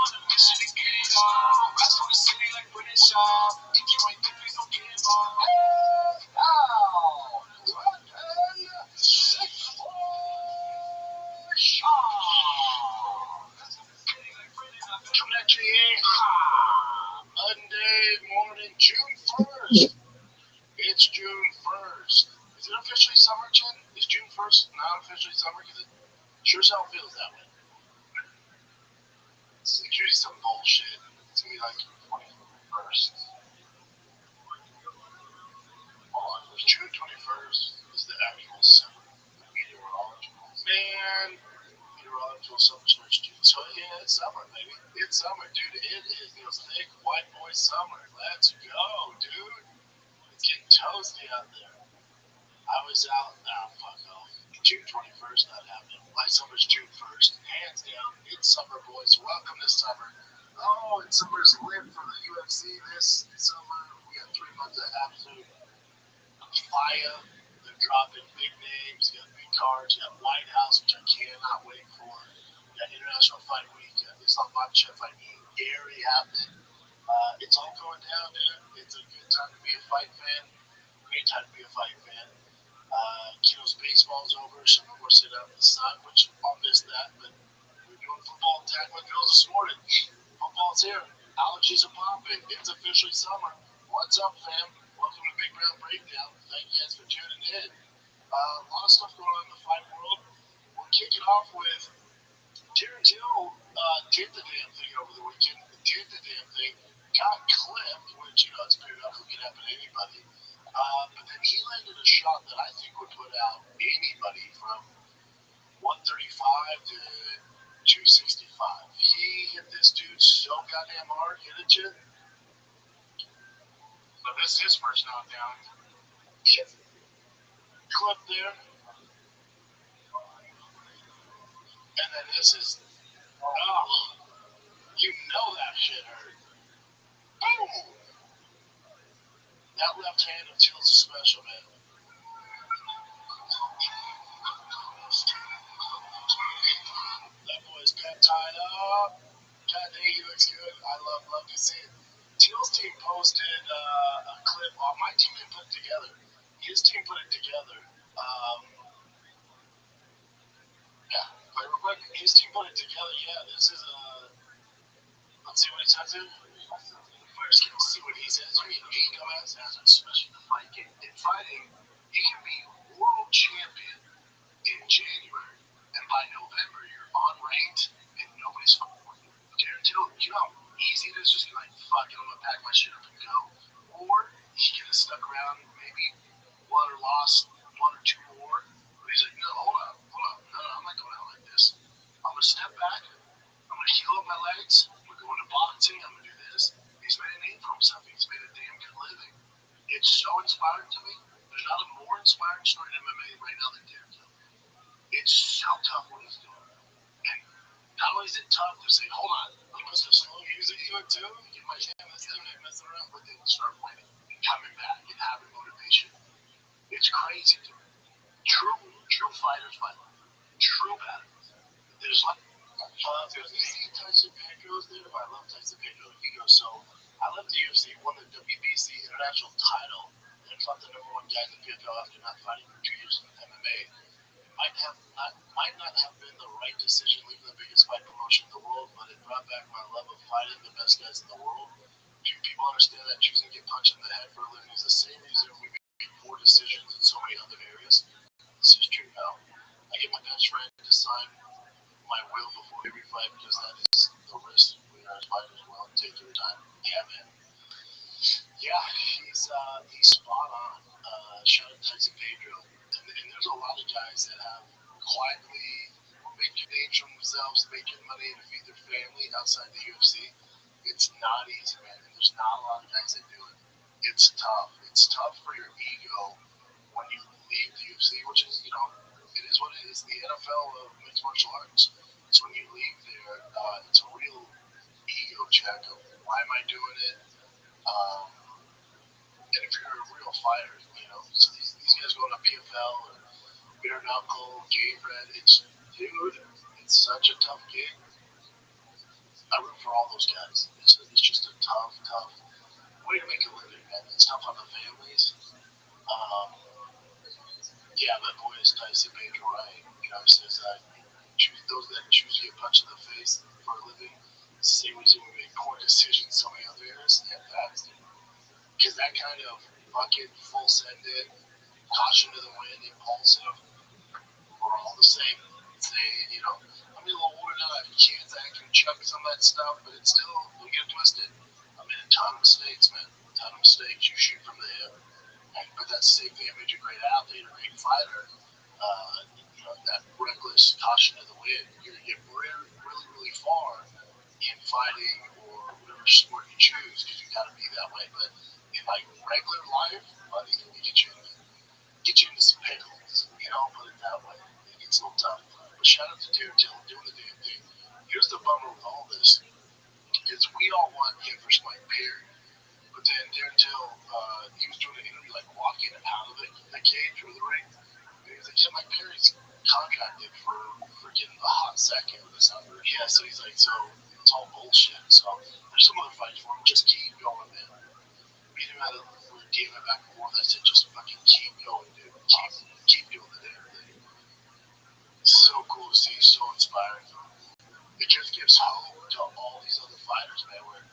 for the city like British. If you ain't thick, please don't give up. Coming at you here, Monday morning, June 1st. It's June 1st. Is it officially summer, Chen? Is June 1st not officially summer? Because it sure as hell feels that way. It's usually some bullshit. It's going to be like 21st. Hold on. June 21st is the actual summer. Meteorological. Man, meteorological summer starts June. So yeah, it's summer, baby. It's summer, dude. It is those thick white boy summer. Let's go, dude. It's getting toasty out there. I was out, fuck off. June 21st, not happening. My summer's June 1st. Hands down, it's summer, boys. Welcome to summer. Oh, and summer's lit for the UFC this summer. We got 3 months of absolute fire. They're dropping big names. You got big cards. You got White House, which I cannot wait for. You got International Fight Week. You got Islam Makhachev fight Gary happening. It's all going down, dude. It's a good time to be a fight fan. Great time to be a fight fan. Kiddo's baseball's over, so no more sit out in the sun, which I'll miss that, but we're doing football and tackling drills this morning. Football's here. Allergies are popping. It's officially summer. What's up, fam? Welcome to Big Brown Breakdown. Thank you guys for tuning in. A lot of stuff going on in the fight world. We'll kick it off with Darren Till did the damn thing over the weekend. Did the damn thing. Got clipped, which, it's pretty enough. It can happen to anybody. But then he landed a shot that I think would put out anybody from 135 to 265. He hit this dude so goddamn hard. Hit it, Jim? So this is his first knockdown. Hit clip there. And then this is, you know that shit hurt. Boom! That left hand of Till's a special, man. That boy's peptide up. God dang, he looks good. I love to see it. Till's team posted a clip. My team didn't put it together. His team put it together. Play real quick. His team put it together. Yeah, this is let's see what he says here. First, let's see what he says. I mean, he dumbass has a special fight game. In fighting, you can be world champion in January, and by November, you're unranked, and nobody's fucking with you. Darren Till, you know how easy it is just to be like, fuck it, I'm gonna pack my shit up and go. Or he could have stuck around, maybe won or lost 1 or 2 more. But he's like, no, hold up. No, I'm not going out like this. I'm gonna step back. I'm gonna heal up my legs. I'm gonna go into boxing. I'm gonna do this. He's made a name for himself. He's made a damn good living. It's so inspiring to me. There's not a more inspiring story in MMA right now than Darren Till. It's so tough what he's doing. And not only is it tough to say, hold on, I must have slow music to it too. Get my hand this thing and messing around, but then start winning and coming back and having motivation. It's crazy to me. True fighters fight. True battles. There's like Tyson Pedro's there. I love Tyson Pedro. He goes, so I left the UFC, won the WBC international title, and fought the #1 guy in the PFL after not fighting for 2 years in MMA. Might not have been the right decision leaving the biggest fight promotion in the world, but it brought back my love of fighting the best guys in the world. Few people understand that choosing to get punched in the head for a living is the same reason we make poor decisions in so many other areas. This is true now. I get my best friend to sign my will before every fight because that is the risk we are as fighters will take your time. Yeah, man. Yeah, he's spot on. Shout out to Tyson Pedro. And there's a lot of guys that have quietly made names for themselves, make good money, and feed their family outside the UFC. It's not easy, man. And there's not a lot of guys that do it. It's tough. It's tough for your ego when you leave the UFC, which is, it is what it is. The NFL of mixed martial arts. So when you leave there, it's a real ego check of why am I doing it? And if you're a real fighter, so these guys going to PFL or bare knuckle, game red, it's such a tough game. I root for all those guys. It's just a tough, tough way to make a living, man. It's tough on the families. Um, yeah, my boy is Tyson Pedro Ryan. You know, he says that choose those that choose to get punched in the face for a living. Same reason we make poor decisions so many other areas, and that's because that kind of bucket, full send it, caution to the wind, impulsive, we're all the same. They, you know, I'm a little older now. I have kids. I can chuck some of that stuff, but it's still, don't get it twisted. I made a ton of mistakes, man. A ton of mistakes. You shoot from the hip. But that's the same thing. I made you a great athlete, a great fighter. You know, that reckless caution of the wind. You're going to get really, really, really far in fighting or whatever sport you choose because you got to be that way. But in like regular life, buddy, you get you into some pickles. You know, put it that way. It gets a little tough. But shout out to Derek Till doing the damn thing. Here's the bummer with all this is we all want him for Mike Perry. But then Darren Till, he was doing an interview like walking out of the cage or the ring. And he was like, yeah, Mike Perry's contracted for getting the hot second with this number. Yeah, so he's like, so it's all bullshit. So there's some other fights for him. Just keep going, man. Me and him had a weird game back and forth. I said, just fucking keep going, dude. Keep doing the damn thing. It's so cool to see, so inspiring. It just gives hope to all these other fighters, man, where,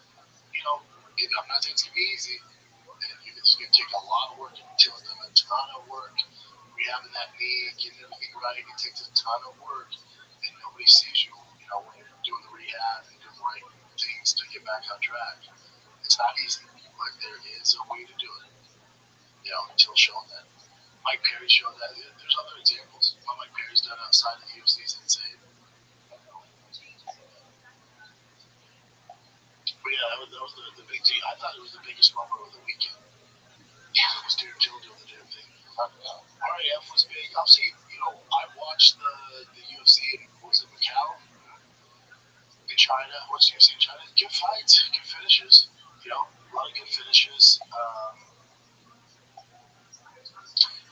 you know, I'm not saying it's going to be easy. And it's going to take a lot of work. Until it's done a ton of work. Rehabbing that knee, getting everything right, it takes a ton of work. And nobody sees you, you know, when you're doing the rehab and doing the right things to get back on track. It's not easy, but there is a way to do it. You know, until showing that. Mike Perry showed that. There's other examples. What Mike Perry's done outside of the UFC is insane. But yeah, that was the big thing. I thought it was the biggest moment of the weekend. Yeah, it was Derek Till doing the damn thing. RAF was big. Obviously, you know, I watched the UFC in, what was it, Macau? In China. What's the UFC in China? Good fights, good finishes. You know, a lot of good finishes.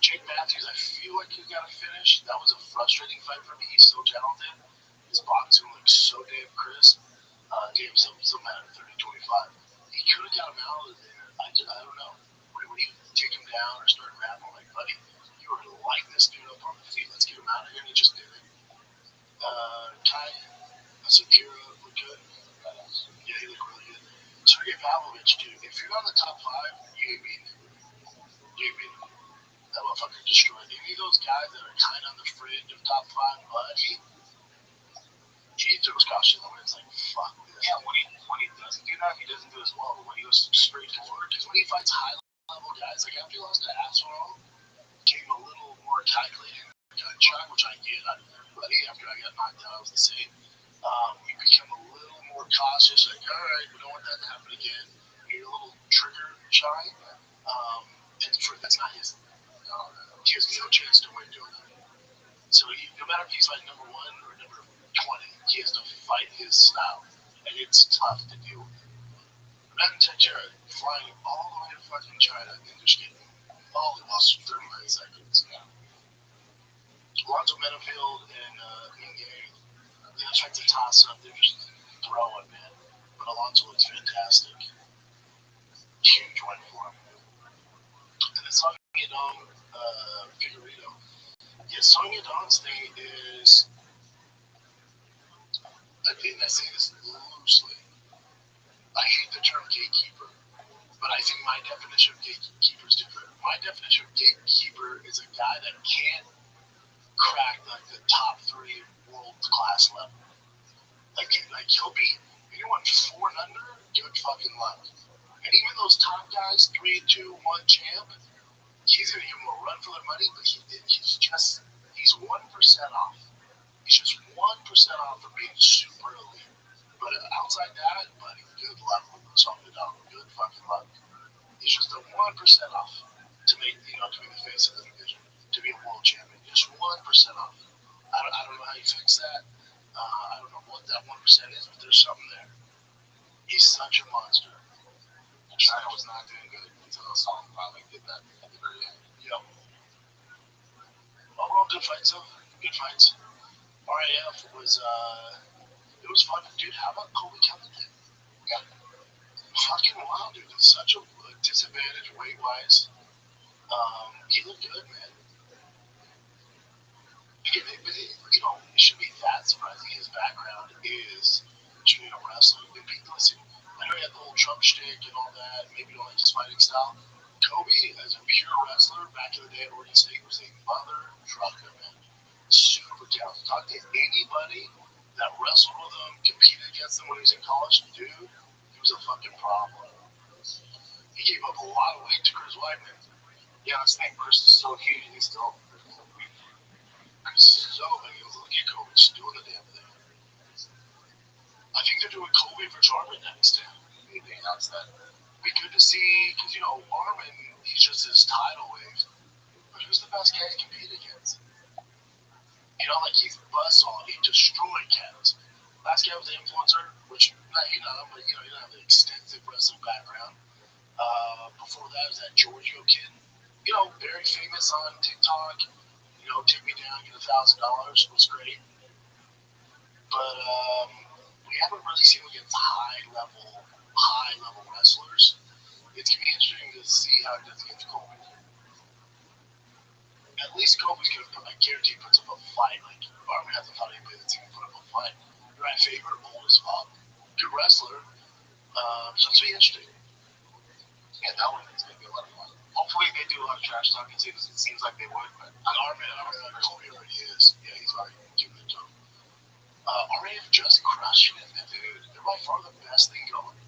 Jake Matthews, I feel like he got a finish. That was a frustrating fight for me. He's so talented. His boxing looks so damn crisp. Gave him some out of 30-25. He could have got him out of there. I don't know. When you take him down or start grabbing him, like, buddy, you were lighting this dude up on the feet. Let's get him out of here. And he just did it. Kai Sakura looked good. Yeah, he looked really good. Sergey Pavlovich, dude, if you're on the top five, you ain't beating it. You ain't beating it. That motherfucker destroyed. Any of those guys that are kind of on the fringe of top five, but he throws caution when it's like, fuck this. Yeah, when he doesn't do that, he doesn't do as well. But when he goes straight forward, because when he fights high level guys, like after he lost to Aswell, came a little more calculated gunshot, which I get. But after I got knocked out, I was the same. You become a little more cautious, like, all right, we don't want that to happen again. You're a little trigger shy. And for that's not his. He has no chance to win doing that. So no matter if he's like number 1 or number 20, he has to fight his style, and it's tough to do. Matt Teixeira flying all the way to fucking China and just getting lost for 39 seconds. Yeah. Alonzo Menafield and Mingay, they tried to toss up. They're just throwing, man. But Alonzo looks fantastic. Huge win for him. And then Song Yadong, Figueredo. Yeah, Song Yadong's thing is, again, I say this loosely. I hate the term gatekeeper, but I think my definition of gatekeeper is different. My definition of gatekeeper is a guy that can't crack like the top 3 world class level. Like he'll be anyone 4 and under, good fucking luck. And even those top guys, 3-2-1 champ, he's gonna give them a run for their money, but he's 1% off. He's just 1% off from being super elite. But outside that, buddy, good luck with something down. Good fucking luck. He's just a 1% off to make to be the face of the division, to be a world champion. Just 1% off. I don't know how you fix that. I don't know what that 1% is, but there's something there. He's such a monster. China was not doing good until Song finally did that at the very end. Yep. Overall, good fights though. Good fights. RAF was it was fun. Dude, how about Colby Covington? Yeah. Fucking wild, dude. It's such a disadvantage weight-wise. He looked good, man. Again, it should be that surprising. His background is being a wrestler. Listen, I know he had the whole Trump shtick and all that. Maybe you don't like his fighting style. Kobe, as a pure wrestler, back in the day at Oregon State, was a mother trucker, man. Super talented. Talk to anybody that wrestled with him, competed against him when he was in college. Dude, he was a fucking problem. He gave up a lot of weight to Chris Weidman.
Yeah, I was saying Chris is so huge and he's still
So many look at Kobe just doing the damn thing. I think they're doing Kobe for Jarman next.
they announced that.
Be good to see, because, Armin, he's just his tidal wave. But who's the best guy to compete against? He's buzzsaw. He destroyed cats. Last guy was an influencer, which, but he didn't have an extensive wrestling background. Before that was that Giorgio kid. Very famous on TikTok. Take me down, get $1,000 was great. But we haven't really seen him against high level wrestlers. It's gonna be interesting to see how it does against Kobe. At least Kobe's gonna put, I guarantee, puts up a fight. Like Armin hasn't fought anybody that's even put up a fight. My favorite, old as fuck, good wrestler. So it's gonna be interesting.
Yeah, that one is gonna be a lot of fun. Hopefully they do a lot of trash talking too, because it seems like they would. But
Armin, Kobe already is. Yeah, he's already giving it to him. RAF just crushing it, man, dude. They're by far the best thing going.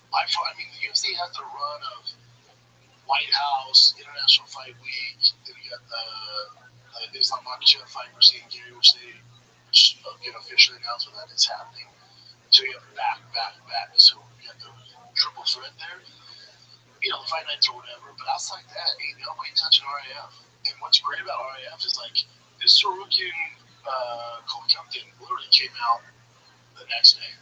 By far, the UFC has the run of White House, International Fight Week. Then you got the Islam Makhachev fight we're seeing Gary, which they officially announced when that is happening. So you have back. So you got the triple threat there. The fight nights or whatever. But outside that, ain't nobody touching RAF. And what's great about RAF is this Sarukian Colby Covington literally came out the next day.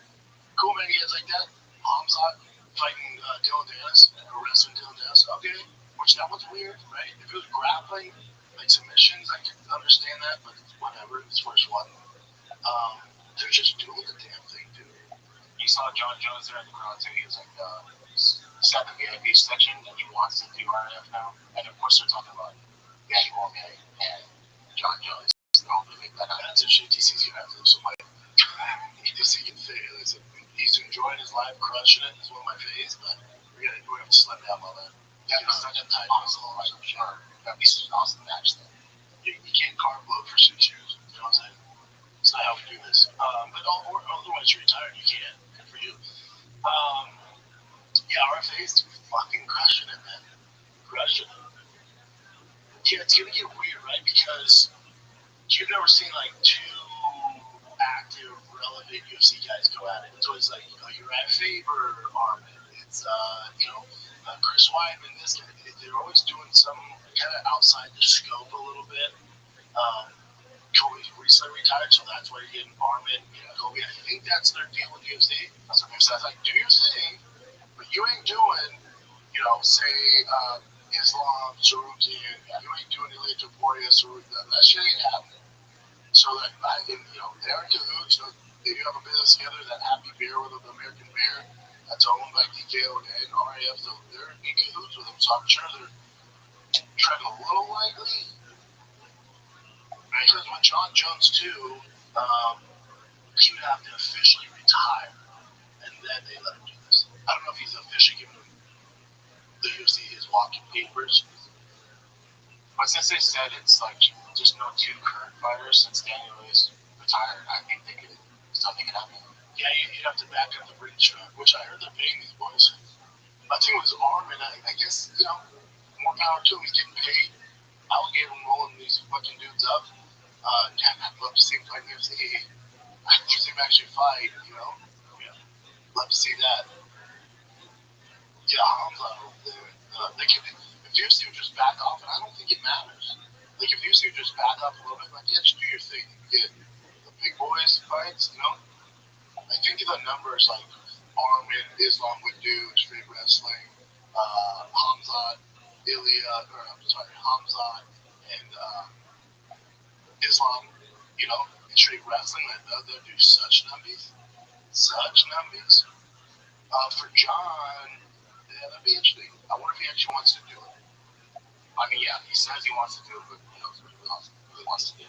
Cool, man, you guys like that? Hamzat fighting Dylan Dennis, or wrestling Dylan Dennis. Okay, which that was weird, right? If it was grappling, like submissions, I could understand that, but whatever, it's first one. They're just doing the damn thing, dude.
you saw John Jones there in the crowd too. He was like, set the VIP section, and he wants to do RF now. And of course, they're talking about Danny Cormier and John Jones.
That's a shit. DC's gonna have to lose some weight. DC can fail. He's enjoying his life, crushing it. He's one of my faves, but we're gonna have to slim down on that.
Yeah, it's such a tight muscle. I'm sure that'd be such an awesome match. Then
you can't carb load for 6 years. You know what I'm saying? It's not how we do this. But otherwise, you're retired. You can't. Good for you. RFA's fucking crushing it, man. Crushing it. Yeah, it's gonna get weird, right? Because you've never seen two active, relevant UFC guys go at it. It's always you're at Faber, Armin. It's Chris Weidman. This guy. They're always doing some kind of outside the scope a little bit. Kobe's recently retired, so that's why you're getting Armin. Kobe. I think that's their deal with UFC. That's what they said. Do your thing, but you ain't doing, say Islam, Sarukian. You ain't doing Ilya Topuria, Sarukian. That shit ain't happening. So they're in cahoots. They do have a business together, that Happy Bear with the American Bear, that's owned by DKO and RAF. So they're in cahoots with them. So I'm sure they're treading a little lightly. Because with John Jones too, he would have to officially retire, and then they let him do this. I don't know if he's officially given the UFC his walking papers.
But since they said it's just no two current fighters since Daniel is retired, I think they could something could happen.
Yeah, you'd have to back up the British strap, which I heard they're paying these boys. I think it was Armin. I guess more power to him. He's getting paid. Alligator rolling these fucking dudes up. I'd love to see him fight in the UFC. I'd love to see him actually fight. Yeah, love to see that. Yeah, Hamza over there. If UFC would just back off, and I don't think it matters. If UFC would just back off a little bit, just do your thing. Get the big boys fights, I think the numbers Armin, Islam would do, street wrestling, Hamza, Hamza, and Islam, in street wrestling, they'll do such numbies. Such numbers. For John, yeah, that'd be interesting. I wonder if he actually wants to do it.
I mean, yeah, he says he wants to do it, but he knows what he really wants to do.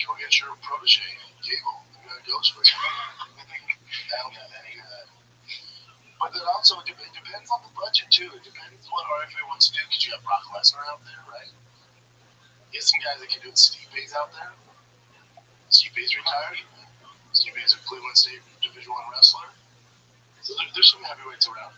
Go get your protege, Gable. You got a ghost for you. I don't have any of that. But then also, it depends on the budget, too. It depends what RFA wants to do, because you have Brock Lesnar out there, right? You have some guys that can do it. Stipe's out there. Stipe's retired. Stipe's a Cleveland State Division I wrestler. So there's some heavyweights around.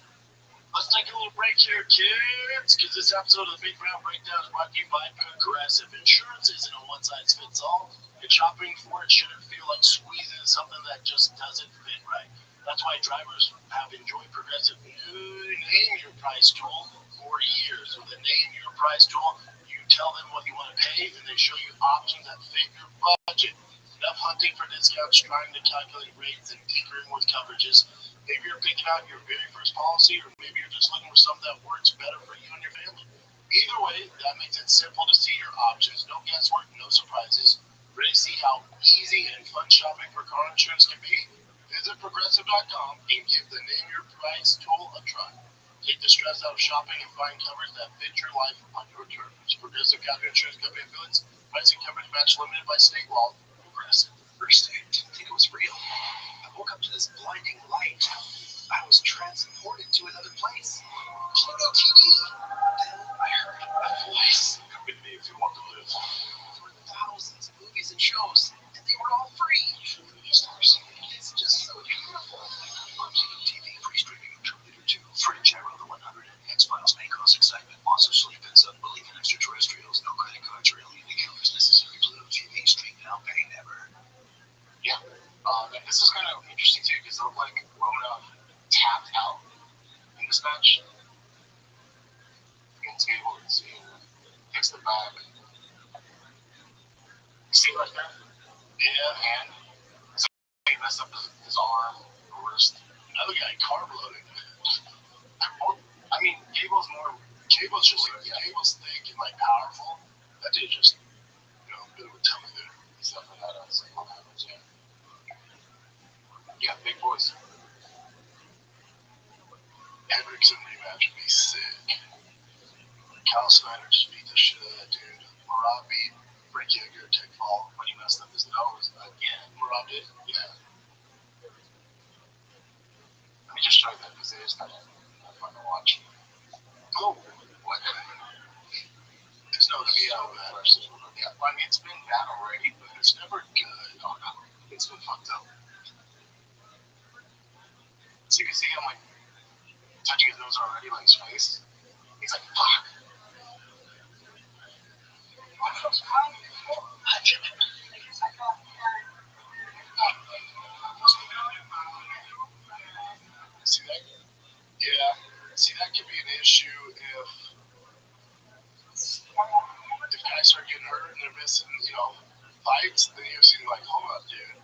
Let's take a little break here, kids, because this episode of the Big Brown Breakdown is brought to you by Progressive. Insurance isn't a one-size-fits-all, and shopping for it shouldn't feel like squeezing something that just doesn't fit right. That's why drivers have enjoyed Progressive new Name Your Price tool for years. With the Name Your Price tool, you tell them what you want to pay, and they show you options that fit your budget. Enough hunting for discounts, trying to calculate rates, and tinkering with coverages. Maybe you're picking out your very first policy, or maybe you're just looking for something that works better for you and your family. Either way, that makes it simple to see your options. No guesswork, no surprises. Ready to see how easy and fun shopping for car insurance can be? Visit Progressive.com and give the Name Your Price tool a try. Take the stress out of shopping and find coverage that fits your life on your terms. Progressive Casualty Insurance Company affiliates. Pricing coverage match limited by state law. Progressive.
First, I didn't think it was real. I woke up to this blinding light. I was transported to another place. Pluto TV. Then I heard a voice.
Come with me if you want to live.
There were thousands of movies and shows, and they were all free. It's just so beautiful. On Pluto TV, free streaming of Terminator 2, Fringe, Arrow the 100, and X-Files may cause excitement. Also sleep and unbelief in extraterrestrials. No credit cards or illegal cameras necessary. Pluto TV, stream now, pay never.
Yeah. This is kind of interesting too, because it looked like Roman tapped out in this match. Against Gable, takes the back. See right there?
Yeah.
And he messed up his arm, or wrist.
Another guy carb loading.
I mean, Gable's
just Gable's thick and like powerful. That dude just, a bit of a tummy there.
He's definitely got a single habit, yeah. Yeah, big boys.
Hendrickson rematch would be sick. Kyle Snyder just beat the shit out of that dude. Marab beat Frank Yeager at Tech Fall
when he messed up his nose again.
Marab did?
Yeah. Let me just try that because it is kind of fun to watch.
Oh,
what?
It's no video bad.
Yeah, well, I mean, it's been bad already, but
it's never good.
Oh, no. It's been fucked up. So you can see him, like, touching his nose already, like his face. He's like, fuck.
See that? Yeah. See, that could be an issue if guys start getting hurt and they're missing, fights. Then you've seen like, hold up, dude.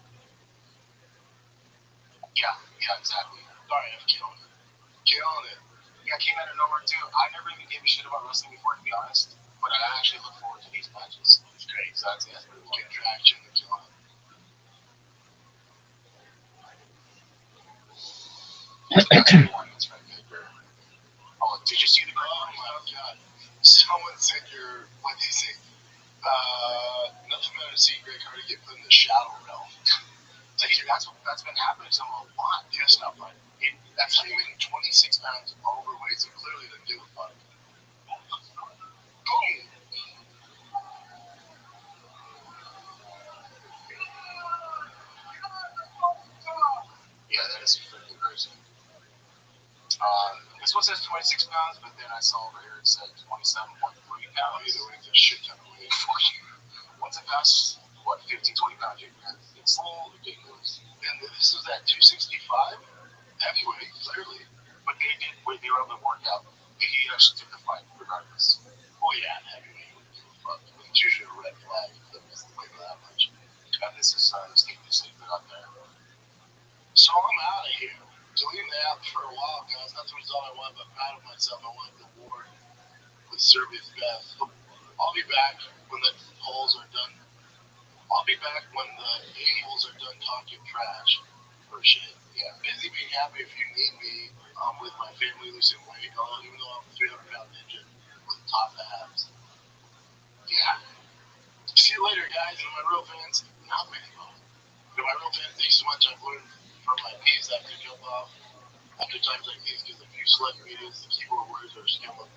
Yeah, exactly.
RF killing it.
Yeah, came out of nowhere too. I never even gave a shit about wrestling before, to be honest. But I actually look forward to these matches.
It's great.
Exactly. That's pretty cool.
Good traction and killing it.
It's right there. Oh, did you see the
Oh my god. Someone said what did he say? Nothing better to see Greg Hardy get put in the shadow realm.
Like, that's been happening to him a lot.
Yeah, it's not fun. That's him in 26 pounds overweight, so clearly didn't do it fun. Boom!
Yeah, that is freaking crazy. This one says 26 pounds, but then I saw over here it said 27.3 pounds.
Either way, it's a shit ton of weight.
Once it passes, 15, 20 pounds, it's a little ridiculous.
And this was at 265? Heavyweight, clearly.
But they were able to work out. He actually took the fight, regardless.
Oh yeah, heavyweight. It's usually a red flag if it doesn't weigh that much.
And this is Steve put out there.
So I'm out of here. Deleting the app for a while, guys. That's the result I wanted, but proud of myself. I wanted the war with Serbia's best. I'll be back when the polls are done. I'll be back when the a-holes are done talking trash for shit.
Yeah, busy being happy if you need me. With my family losing weight, even though I'm a 300-pound ninja with top abs. Yeah. See you later, guys. And my real fans, not many. To my real fans, thanks so much. I've learned from my piece that I have to jump off after times like these because a few select meetings, the keyboard words are still.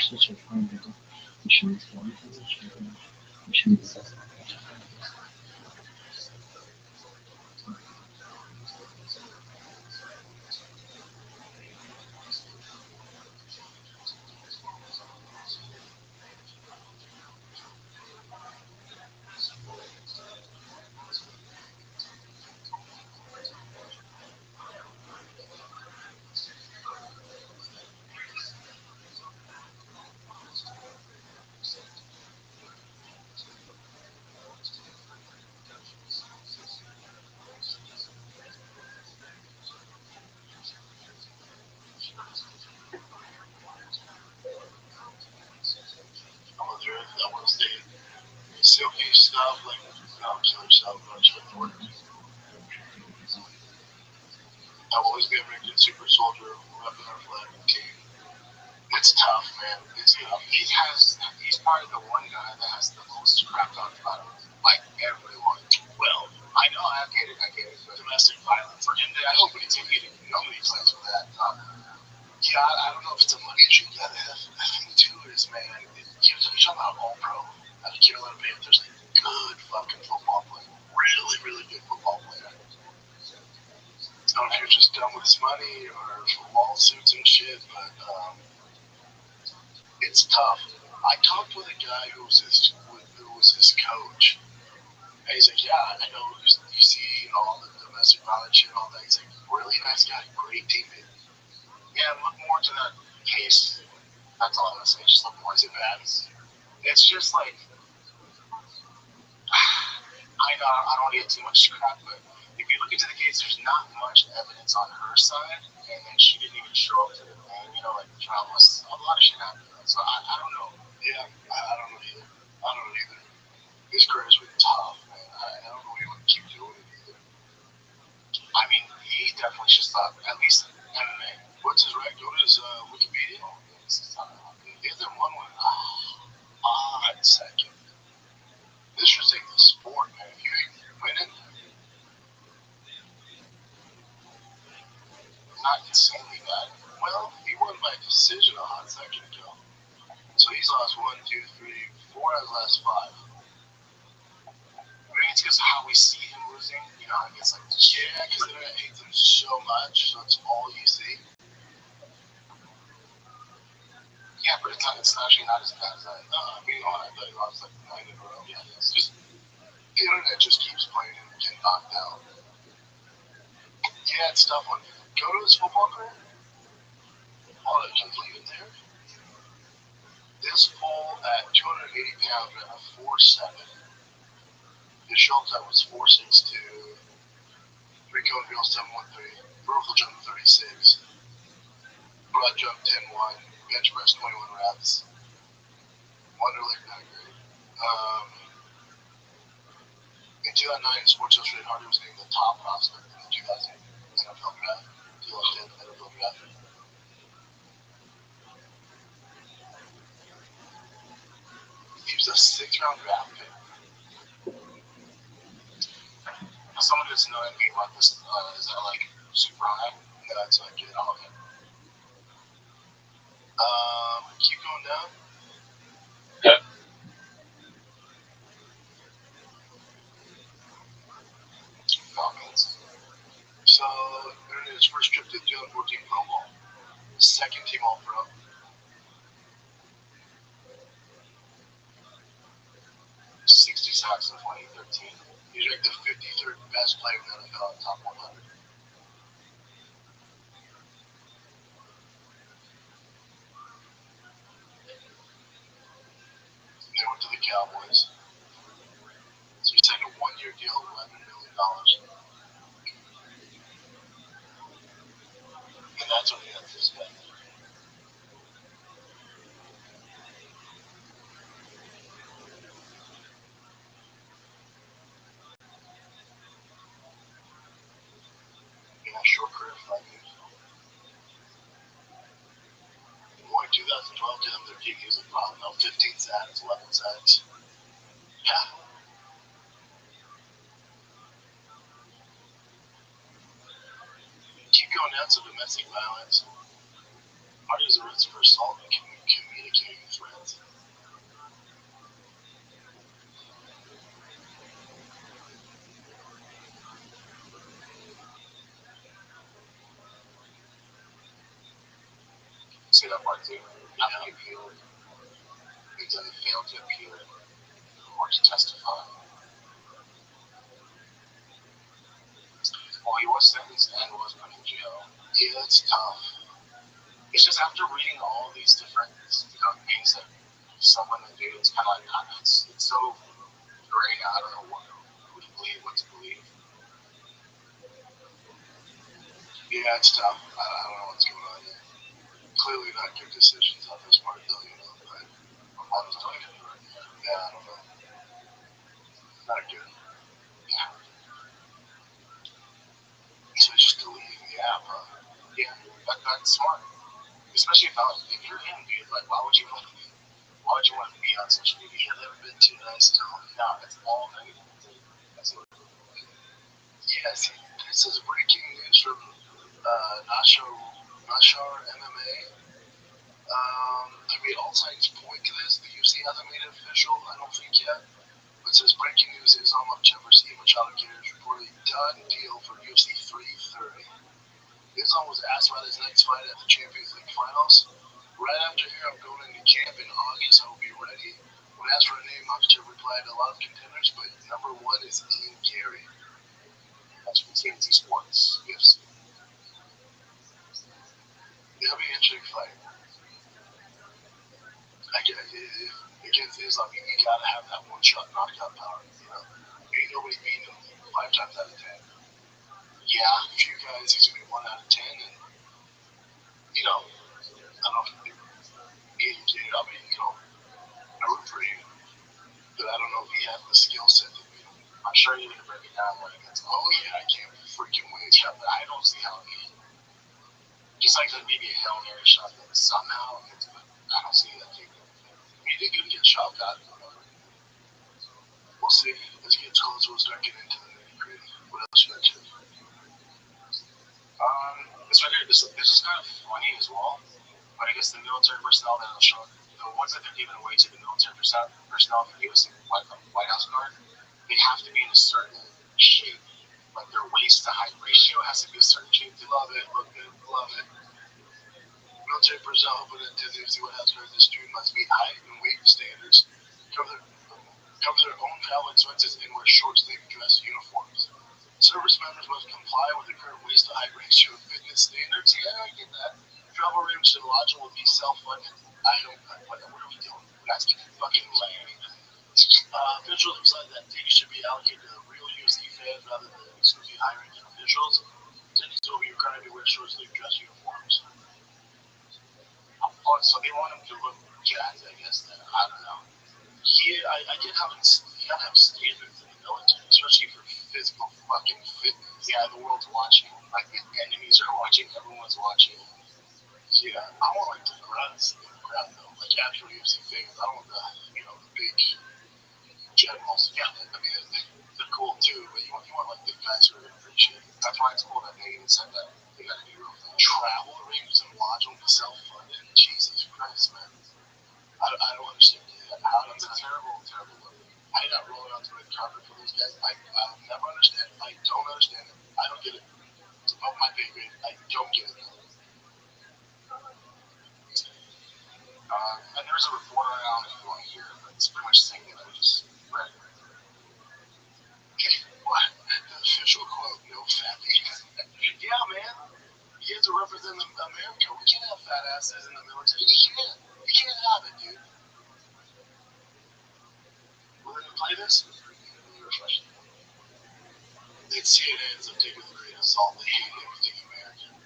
such a fine because we should be one we should be the best.
I want to stay silky stuff, like kill yourself, I've always been a good super soldier, repping our flag and team. It's tough, man. It's tough. He's probably the one guy that has the most crap on about him. Like everyone. Well, I know, I get it. But domestic violence for him, I hope he's getting nobody plays for that. Yeah, I don't know if it's a money issue. Yeah, the thing too is, man, you're talking about all pro out of Carolina Panthers, like good fucking football player, really, really good football player. I don't know if you're just done with his money or for lawsuits and shit, but it's tough. I talked with a guy who was his coach, and he's like, "Yeah, I know you see all the domestic violence shit and all that." He's like, "Really nice guy, great teammate." Yeah, look more into that case. That's all I'm gonna say. Just look more into that. It's just like, I know I don't want to get too much crap, but if you look into the case, there's not much evidence on her side, and then she didn't even show up to the thing. You know, like trauma, a lot of shit happened. So I don't know. Yeah, I don't know either. This career's been tough, man. I don't know what he would keep doing it either. I mean, he definitely should stop at least MMA. What's his rank? Go to his Wikipedia. He hasn't won one. Odd second. This should take the sport, man. If you ain't winning, not insanely bad. Well, he won by decision a hot second ago. So he's lost 1, 2, 3, 4 out of the last 5. I mean, it's because of how we see him losing. You know, I guess like, yeah, because the internet hates him so much, so it's all you see. Yeah, but it's actually not as bad as I thought. I mean, I thought he lost like 9 in a row. Yeah, it's just the internet just keeps playing him and getting knocked out. Yeah, it's tough one. Go to his football career. Oh, they completed there. This pull at 280 pounds ran a 4.7. His shoulder time was 4.62. 3 cone wheel 7.13. Vertical jump 36. Broad jump 10.1. Bench press 21 reps. Wonder leg not great. In 2009, Sports Illustrated Hardy was named the top prospect in the 2000 NFL draft. 2010 NFL draft. He was a 6th-round draft pick. Now, someone who doesn't know anything about this, is that like super high? No, it's like get all of it. Keep going down.
Yeah.
Falcons. So, earned his first trip to the 2014 Pro Bowl. 2nd team All Pro. 60 sacks in 2013. He's ranked the 53rd best player in the NFL in the top 100. They went to the Cowboys. So he signed a 1-year deal, $11 million. And that's what he had to spend. Yeah, short career, 5 years. Boy, 2012 to them, their team, he was like, wow, no, 15 sacks, 11 sacks. Yeah. Keep going down to domestic violence. Hardy was arrested for assault and communicating
say that part too. Nothing appealed. They didn't fail to appeal or to testify. Well, he was sentenced and was put in jail. Yeah, it's tough. It's just after reading all these different things that someone would do, it's kind of like, it's so gray. I don't know who to believe, what to believe. Yeah, it's tough. I don't know what's going on here. Clearly not good decisions on this part, though, but I was doing it right. Yeah, I don't know. Not good. Yeah. So just deleting the app, huh? Yeah, that's smart. Especially if you're him, dude, like, why would you want to be on social media?
Yeah, they've been too nice to him.
No, it's all negative. That's what. Yes, this is breaking news from Nashar MMA. I mean, all signs point to this. The UFC hasn't made it official, I don't think yet. But it says breaking news: Islam Jefferson Machado is reportedly done deal for UFC 330. Islam was asked about his next fight at the Champions League finals. Right after here, I'm going into camp in August. I will be ready. When asked for a name, Makhachev replied, "A lot of contenders, but number one is Ian Gary." That's from TNT Sports. UFC. It'll be an interesting fight. Against Islam, you gotta have that one-shot knockout power. Ain't nobody beating him 5 times out of 10. Yeah, a few guys, he's gonna be 1 out of 10, and I don't know if Ian Gary, I root for him, but I don't know if he has the skill set to beat him. I'm sure you're gonna break it down when it gets. Oh yeah, I can't freaking wait. But I don't see how he. Just like maybe a Hail Mary shot that somehow, I don't see that taking. He did good against Shavkat. We'll see. As it gets closer, we'll start getting into the nitty-gritty. What else you got, Jim? This right here, this is kind of funny as well. But I guess the military personnel that will show, the ones that they're giving away to the military personnel for the U.S. White House Guard, they have to be in a certain shape. Like their waist to height ratio has to be a certain shape. They love it, look good, love it. Military personnel who put into the UFC White House Guard, the student must meet height and weight standards, cover their own travel expenses, and wear short-sleeve dress uniforms. Service members must comply with the current waist to height ratio and fitness standards. Yeah, I get that. Travel rooms and lodging will be self-funded. What are we doing? That's fucking lame.
Officials decided that tickets should be allocated to real UFC fans rather than exclusively high-ranking officials. Attendees will be required to wear short-sleeve dress uniforms.
Oh, so they want them to look jacked, I guess. Then I don't know.
Yeah, I get how you gotta have standards in the military, especially for physical fucking fitness.
Yeah, the world's watching. Like the enemies are watching. Everyone's watching. Yeah, I want like the grunts in the crowd though, like actual UFC fans. I don't want the big generals. Yeah, I mean they're cool too, but you want like the guys who are gonna appreciate it. That's why it's cool that they even said that they gotta do real things. Travel arrangements and lodging will be self-funded. Jesus Christ, man. I don't understand that. It's a terrible look. I did not roll out the red carpet for these guys. I'll never understand. I don't understand it. I don't get it. It's above my pay grade. I don't get it. And there's a reporter, I don't know if you want to hear it, but it's pretty much the same thing that I just read. Okay, what? The official quote, no fatty.
Yeah, man. You have to represent America. We can't have fat asses in the military.
You can't have it, dude.
We're going to play this?
It's CNN's a particular great assault. They hate everything American.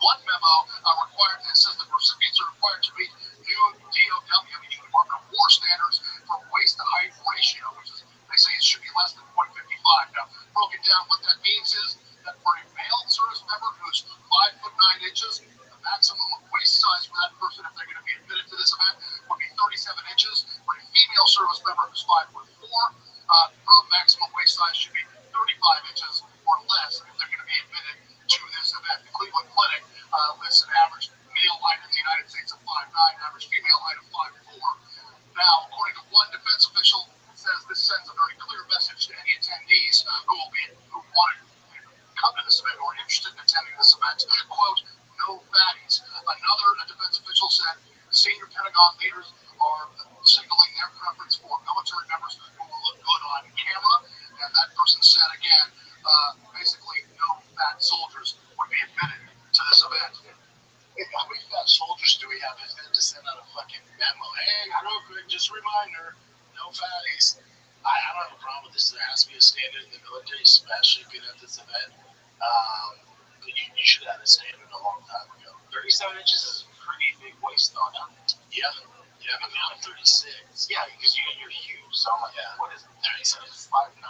One memo required that says the recipients are required to meet new DOW, meaning Department of War standards for waist to height ratio, which is, they say it should be less than 0.55. Now, broken down, what that means is that for a male service member who's 5'9" the maximum waist size for that person, if they're going to be admitted to this event, would be 37 inches. For a female service member who's 5'4", her maximum waist size should be 35 inches or less if they're going to be admitted to this event. The Cleveland Clinic lists an average male height in the United States of 5'9", average female height of 5'4". Now, according to one defense official, it says this sends a very clear message to any attendees who want to come to this event or are interested in attending this event. Quote, no
no fatties. Another defense official said senior Pentagon leaders are signaling their preference for military members who will look good on camera. And that person said again, basically, no fat soldiers would be admitted to this event. Hey, how many fat soldiers do we have? Is going to send out a fucking memo? Hey, real quick, just a reminder, no fatties.
I don't have a problem with this. There has to be a standard in the military, especially being at this event. But you should have a standard a long time ago.
37 inches is a pretty big waist, though, no?
Yeah. Yeah, I mean, I'm 36.
Yeah, because you're huge. So I'm like,
Yeah.
what is it?
37
It's 5'9".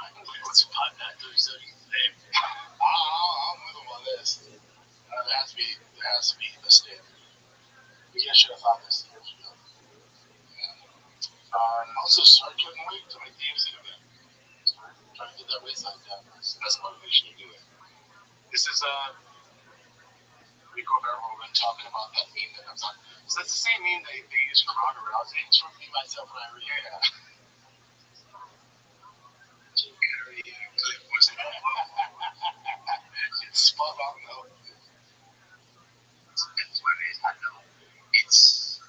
What's 5'9", 37?
I'm with them on this.
There has to be a standard.
We should have thought this years ago. Also, I couldn't wait to make the UFC event.
Trying to get that waist size down. That's motivation to do it.
This is Rico Verbo been talking about that meme that comes on. So that's the same meme they use for Ronda Rousey.
It's from me, myself, and I really.
Yeah.
Jim Carrey, Cliff was it?
It's spot on though.
It's what it is. I know. It's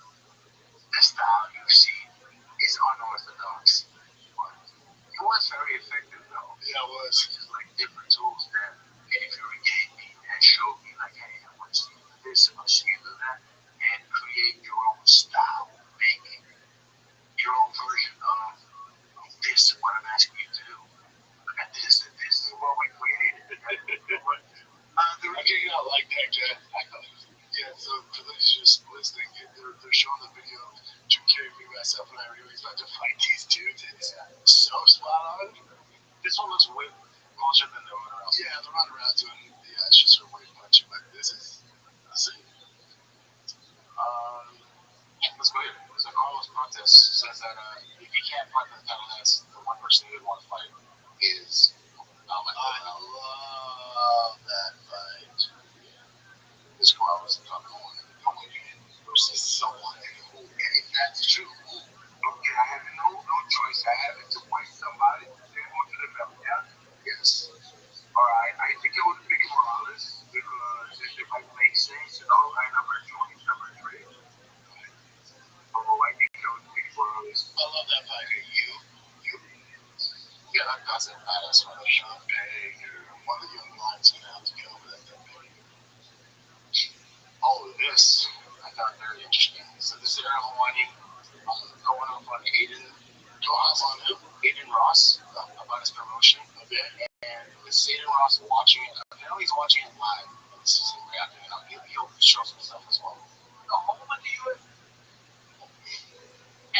the style you see is unorthodox. But it was very effective, though.
Yeah, it was.
Just like different tools that Eddie Fury gave me that showed me, like, hey, I want to see this, I want to see you do that, and create your own style. Make your own version of this, what I'm asking you to do. Look at this, and this is what we created.
I did not like that, Jack. Yeah, so for those just listening, they're showing the video of Jim Carrey, me, myself, and I really about to fight these dudes. It's so spot on.
This one looks way closer than the one else.
Yeah, the run around to him, yeah, it's just a way punch, but this is insane.
Let's go here. So Carlos Pontes says that if he can't fight for the title, that's the one person he would want to fight is
I love that fight.
this Carlos versus someone. And if that's true, okay, I have no choice. I have to fight somebody. They go to the belt, yeah? Yes. All right. I think I would pick Morales because if I make sense, I number 2, he's number 3. Oh, I think I would pick Morales.
I love that fight.
Yeah, that's a badass fight.
Sean Payne or one of the young lions gonna have to get over that thing.
Oh, this I found very interesting. So this is Aaron Hawani going off on Aiden Ross about his promotion.
Okay.
And with Aiden Ross watching it, apparently he's watching it live. This isn't reacting. He'll show some stuff as well. The home of the UFC.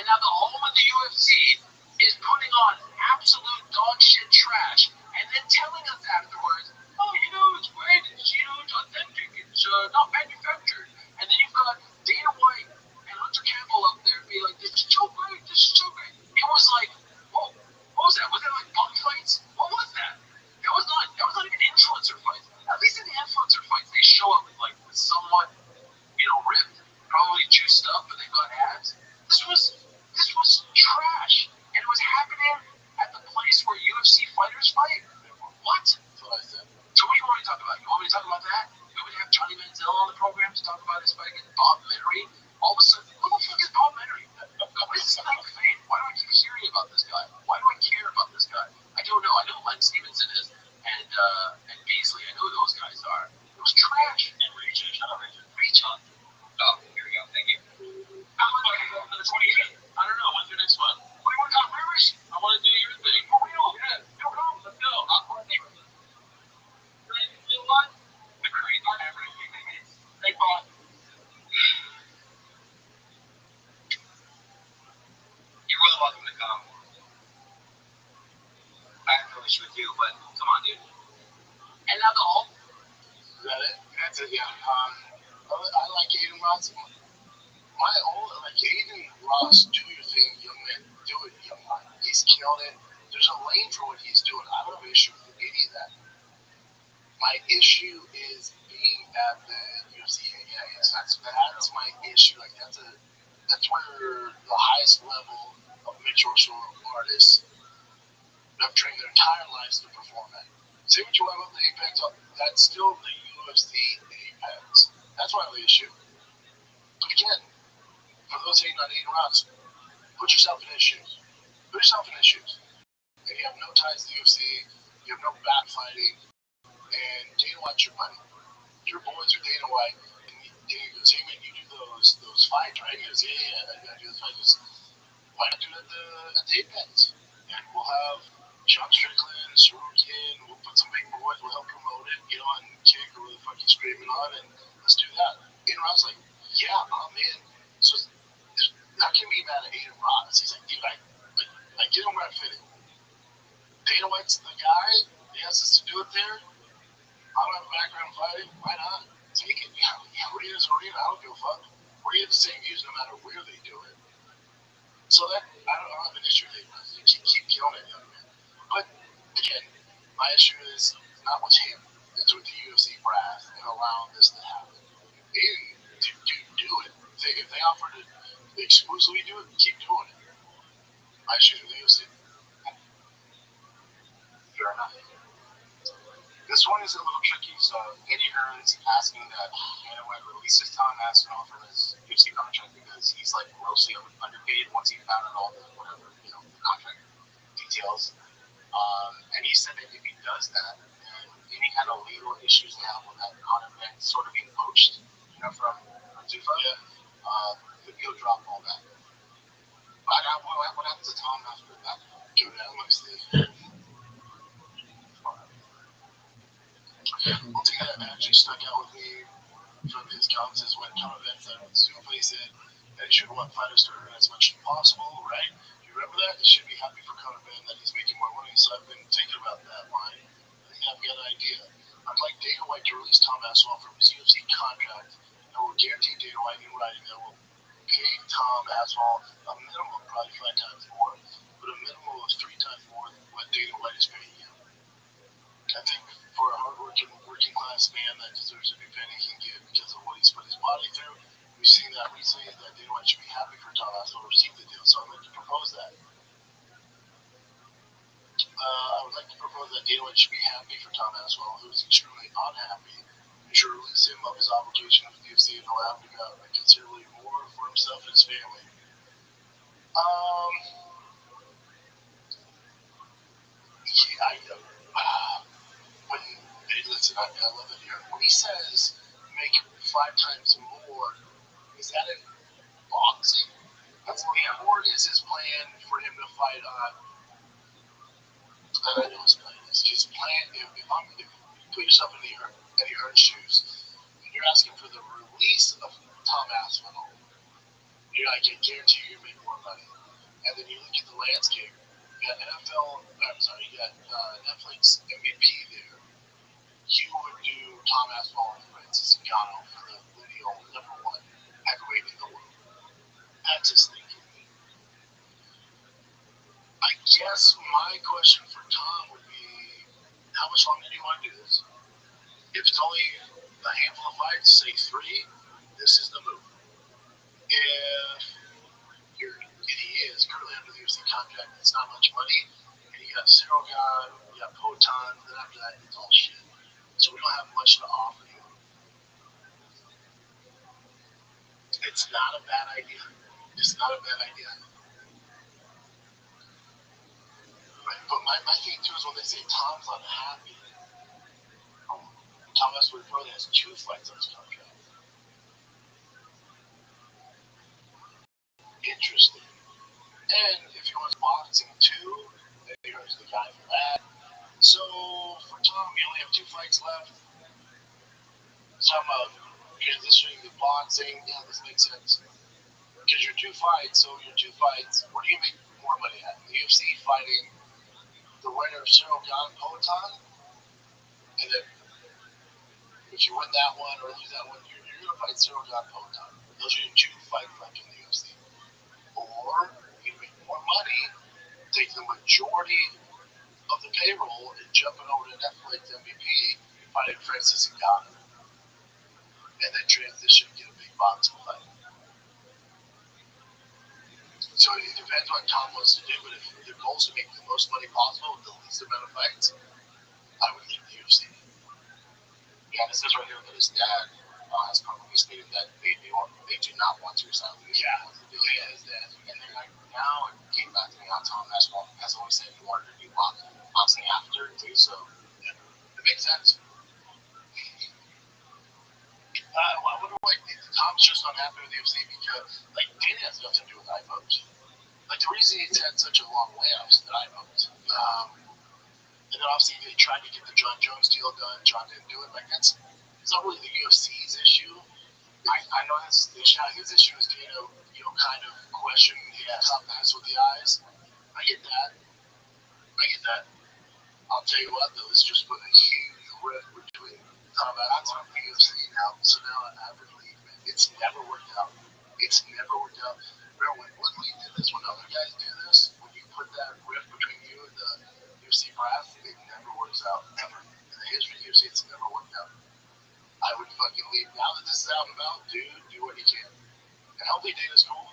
And now the home of the UFC is putting on absolute dog shit trash and then telling us afterwards, oh, it's great, it's authentic, it's not manufactured. And then you've got Dana White and Hunter Campbell up there being like, this is so great, this is so great. It was like, whoa, what was that? Was that like bum fights? What was that? That was not even influencer fights. At least in the influencer fights, they show up like somewhat, ripped, probably juiced up, but they got abs. This was trash. And it was happening at the place where UFC fighters fight. What?
That's what I said.
So what do you want me to talk about? You want me to talk about that? You want me to have Johnny Manziel on the program to talk about his fight against Bob Menery? All of a sudden, who the fuck is Bob Menery? What is this thing fame? Why do I keep hearing about this guy? Why do I care about this guy? I don't know. I know Len Stevenson is, and Beasley. I know who those guys are. It was trash.
And Rachel, shut up, Rachel.
Rachel.
Oh, here we go. Thank you.
How much are you going for the 28th?
I don't know. When's your next one?
What do you want to talk Rivers?
I want to do your thing.
For real? Yeah. No problem. Let's go. I'll coordinate with you. You know what? The creed on everything. They bought. You're really welcome to come. I have no issue with you, but come on, dude. And now the whole.
Is that it?
That's it, yeah. I like Aiden Ross. Aiden Ross, do your thing, young man. Do it, young man. He's killing it. There's a lane for what he's doing. I don't have an issue with any of that. My issue is being at the UFC. Yeah, that's my issue. Like that's where the highest level of mixed martial artists have trained their entire lives to perform at. Say what you want about the Apex, that's still the UFC Apex. That's why the issue. But again, for those hating on Aiden Ross, put yourself in his shoes. Put yourself in his shoes. And you have no ties to the UFC, you have no backfighting, and Dana White's your buddy. Your boys are Dana White, and Dana goes, hey man, you do those fights, right? He goes, yeah, I do those fights. Why not do it at the Apex? And we'll have Sean Strickland, Sorokin, we'll put some big boys, we'll help promote it, and kick or whatever the fuck he's screaming on, and let's do that. Aiden Ross like, yeah, I'm in. So how can we be mad at Aiden Ross? He's like, dude, I get him where I fit in. Dana White's the guy, he asks us to do it there. I don't have a background fighting, why not? Take it. Yeah, arena's arena, I don't give a fuck. We're in the same views no matter where they do it. So that I don't have an issue with it. Keep killing it, young man. But again, my issue is not with him. It's with the UFC brass and allowing this to happen. They do it. If they offer to exclusively do it, keep doing it. My issue with the UFC.
Fair enough. This one is a little tricky. So Eddie Hearn's asking that Dana White releases Tom Aspinall from his UFC contract because he's like grossly underpaid once he found out all the whatever the contract details. And he said that if he does that, then any kind of legal issues they have with that Conor Ben sort of being poached, from Zuffa, he'll drop all that. What happens to Tom after that?
Go down, let me see. One thing that actually stuck out with me from his comments is when Conor Ben said with Zuffa, he said that he should want fighters to earn as much as possible, right? You remember that? He should be happy for Conor Ben that he's making more money. So I've been thinking about that line. I think I've got an idea. I'd like Dana White to release Tom Aspinall from his UFC contract and will guarantee Dana White in writing that will pay Tom Aspinall a minimum, probably 5 times more, but a minimum of 3 times more than what Dana White is paying him. I think for a hardworking, working class man that deserves every penny he can get because of what he's put his body through, we've seen that recently that Dana White should be happy for Tom Aspinall to receive the deal. So I'd like to propose that. I would like to propose that Dana White should be happy for Tom Aspinall, who is extremely unhappy, and should release him of his obligation with the UFC and allow him to go out and considerably more for himself and his family. Listen, I love it here. When he says make 5 times more, is that in boxing? Or is his plan for him to fight on? I know his plan is. His plan, if you put yourself in Eddie Hearn's shoes, and you're asking for the release of Tom Aspinall, you're like, I guarantee you're going to make more money. And then you look at the landscape, you got Netflix MVP there. You would do Tom Aspinall and Francis Ngannou for the lineal #1 heavyweight in the world. That's his thinking. I guess my question for Tom would be, how much longer do you want to do this? If it's only a handful of fights, say 3, this is the move. If he is currently under the UFC contract, it's not much money, and you got Serogan, you got Potan, then after that, it's all shit. So we don't have much to offer you. It's not a bad idea. It's not a bad idea. Right? But my thing too is when they say Tom's unhappy, Tom Aspinall probably has 2 fights on his contract. Interesting. And if he wants boxing too, then here's the guy for that. So for Tom, we only have 2 fights left. Talking about transitioning to boxing, yeah, this makes sense. Because your 2 fights, where do you make more money at? The UFC fighting the winner of Serogan Potan, and then if you win that one or lose that one, you're going to fight Serogan Potan. Those are your 2 fights left in the UFC. Or you make more money, take the majority of the payroll and jumping over to Netflix MVP, fighting Francis Ngannou, and then transition and get a big boxing fight. So it depends what Tom wants to do, but if the goal is to make the most money possible with the least amount of fights, I would leave the UFC.
Yeah, it says right here that his dad
has publicly stated that they do not want to resign.
Yeah, is that.
And then like now it came back to me how Tom Aspinall has always said he wanted to do boxing after too. So it makes sense.
I wonder why Tom's just unhappy with the UFC because like Dana has nothing to do with iPubs. Like the reason he's had such a long layoffs that iPubs. And then obviously they tried to get the John Jones deal done. John didn't do it. Like it's not really the UFC's issue.
I know his issue.
His issue is Dana, kind of questioning the toughness with the eyes. I get that. I'll tell you what though, this just put a huge rift between Tom Aspinall and the UFC now. So now an average league, it's never worked out. Remember when Woodley did this, when other guys do this, when you put that rift between you and the UFC brass, it never works out. Ever. In the history of the UFC, it's never worked out. I would fucking leave. Now that this is out and about, dude, do what you can. And hopefully Dana's cool.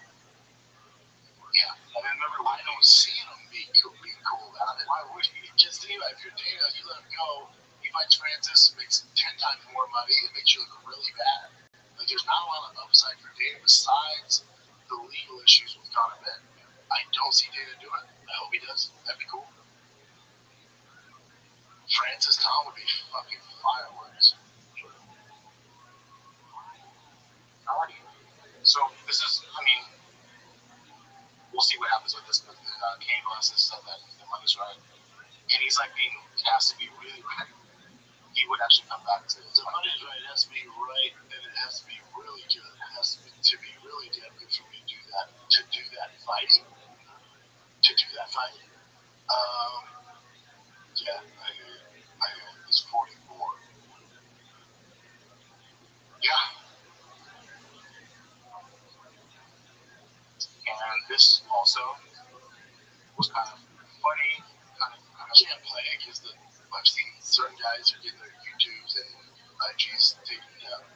Yeah.
And then remember, I don't see him being cool about it. Why would he? Just think about it. If you're Dana, you let him go, he fights Francis, makes 10 times more money, it makes you look really bad. Like, there's not a lot of upside for Dana besides the legal issues with Conor Ben. I don't see Dana do it. I hope he does. That'd be cool. Francis Tom would be fucking fireworks.
Alrighty. So this is, we'll see what happens with this. But Kane Boston said that the money's right, and he's like it has to be really right. He would actually come back to
the money's right. It has to be right, and it has to be really good. It has to be really damn good for me to do that. To do that fighting. Yeah, I hear you. He's 44.
Yeah. And this also was kind of funny.
I can't play it because I've seen certain guys are getting their YouTubes and IGs taken down.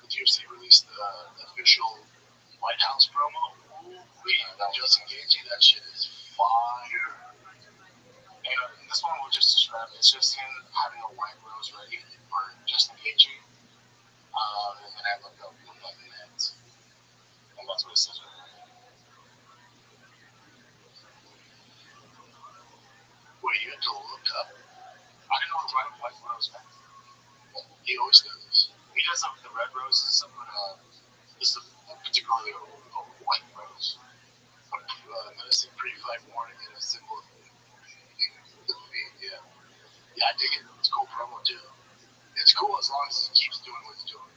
The UFC released the official White House promo. Justin Gaethje, that shit is fire.
And this one we'll just describe. It's just him having a white rose ready for Justin Gaethje. And then I looked up what that meant, and that's what it says right there.
Wait, you have to look up?
I didn't know what white rose meant.
He always does this.
He does the red roses, but this is particularly a white rose.
Medicine pre-fight warning and a symbol of defeat. Yeah. Yeah, I dig it. It's a cool promo too. It's cool as long as he keeps doing what he's doing.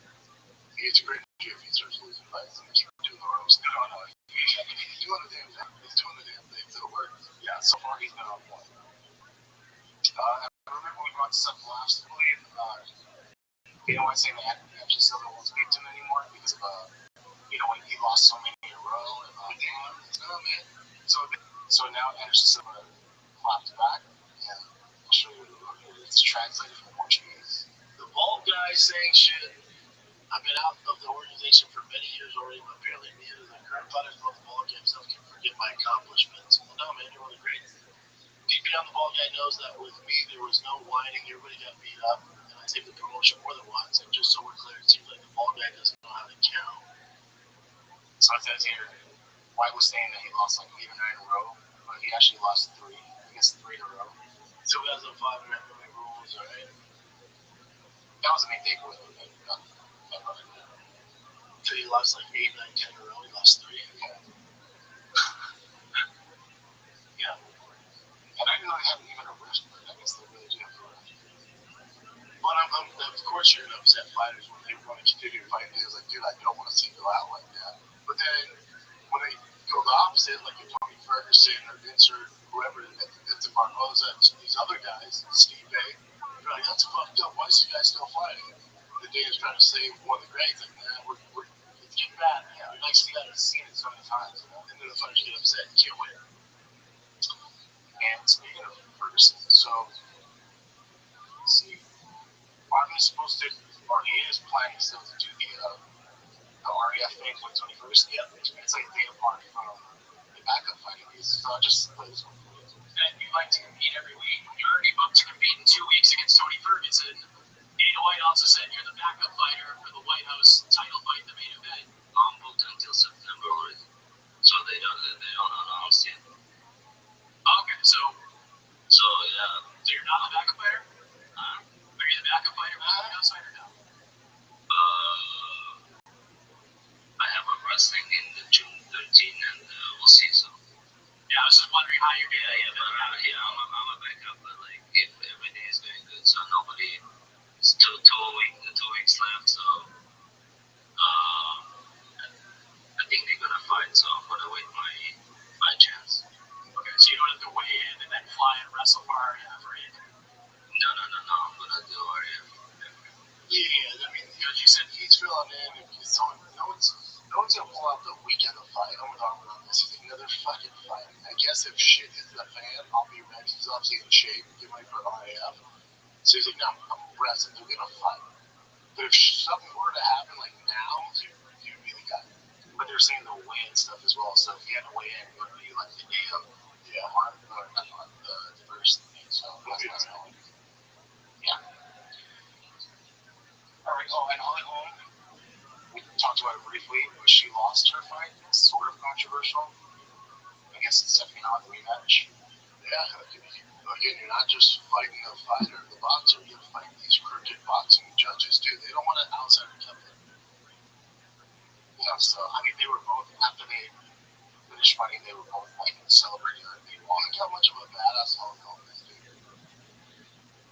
It's great if he starts losing fights and keep doing the ropes. No. He's doing the damn thing. He's doing the damn thing, so it works.
Yeah, so far he's been on point. I remember we brought this up last week. White saying that Anderson Silva won't speak to him anymore because of when he lost so many in a row.
Man.
So now Anderson Silva clapped back, and I'll show you it's translated from Portuguese.
The bald guy saying shit. I've been out of the organization for many years already, but apparently neither the current fighters nor the ball game stuff can forget my accomplishments. Well, no, man, you're one of the greats. Deep down, the ball guy knows that with me, there was no whining. Everybody got beat up, and I saved the promotion more than once. And just so we're clear, it seems like the ball guy doesn't know how to count.
So it says here, White was saying that he lost like 8 or 9 in a row, but he actually lost 3. I guess 3 in a row.
2005 MMA rules, right?
That was a main takeaway.
So he lost like 8, 9, 10 in a row. He lost 3.
Yeah. Yeah. And I didn't know they haven't even a wrist, but I guess they really do have a wrist.
But of course you're going to upset fighters when they want to continue to fight. It's like, dude, I don't want to see you go out like that. But then when they go the opposite, like if Tony Ferguson or Vince or whoever, it's a Barboza and these other guys, Steve Bay, you're like, that's fucked up. Why is this guy still fighting? The day is trying to save one of the greats. Like, nah, it's getting bad. Yeah, we like to see that. I've seen it so many times. And then the fighters get upset. You can't win.
And speaking of Ferguson, so let's see, Marvin's supposed to, or he is planning still to do the REF thing with Tony Ferguson.
Yeah,
it's like a day apart from the backup fighting. So I'll just play this one for you.
And you'd like to compete every week. You're already booked to compete in 2 weeks against Tony Ferguson. In
Dana White also said you're the backup fighter for the White House title fight, the main event.
I'm booked until September already, so they don't announce yet.
Okay, so
yeah.
So you're not the backup fighter?
Huh?
Are you the backup fighter for the White House fighter now?
I have a wrestling in the June 13th, and we'll see. So.
Yeah, I was just wondering how you're
Yeah, I'm a backup, but like if everything is going good, so nobody. It's two weeks left, so I think they're gonna fight. So I'm gonna wait my chance.
Okay, so you don't have to weigh in and then fly and wrestle for RF, right?
No. I'm gonna do RF.
Yeah, I mean, because you said he's filling in, and no one's gonna pull out the weekend of fight. I'm with Armin on this. He's another fucking fight. I guess if shit hits the fan, I'll be ready. He's obviously in shape, get ready for RAF. So he's like, no, I'm resting. They're gonna fight. But if something were to happen like now, you'd be the guy. But they're saying they'll weigh in stuff as well. So if he had to weigh in, it would be like the day of the first thing. So that's not yeah. All right. Oh, and Holly Holm, we talked about it briefly, but she lost her fight. It's sort of controversial. I guess it's definitely not a rematch. Yeah, again, you're not just fighting the fighter, the boxer. You're fighting these crooked boxing judges too. They don't want an outsider coming in. So I mean, they were both after they finished fighting, they were both like celebrating that they won. Look how much of a badass Holly Holm is, dude.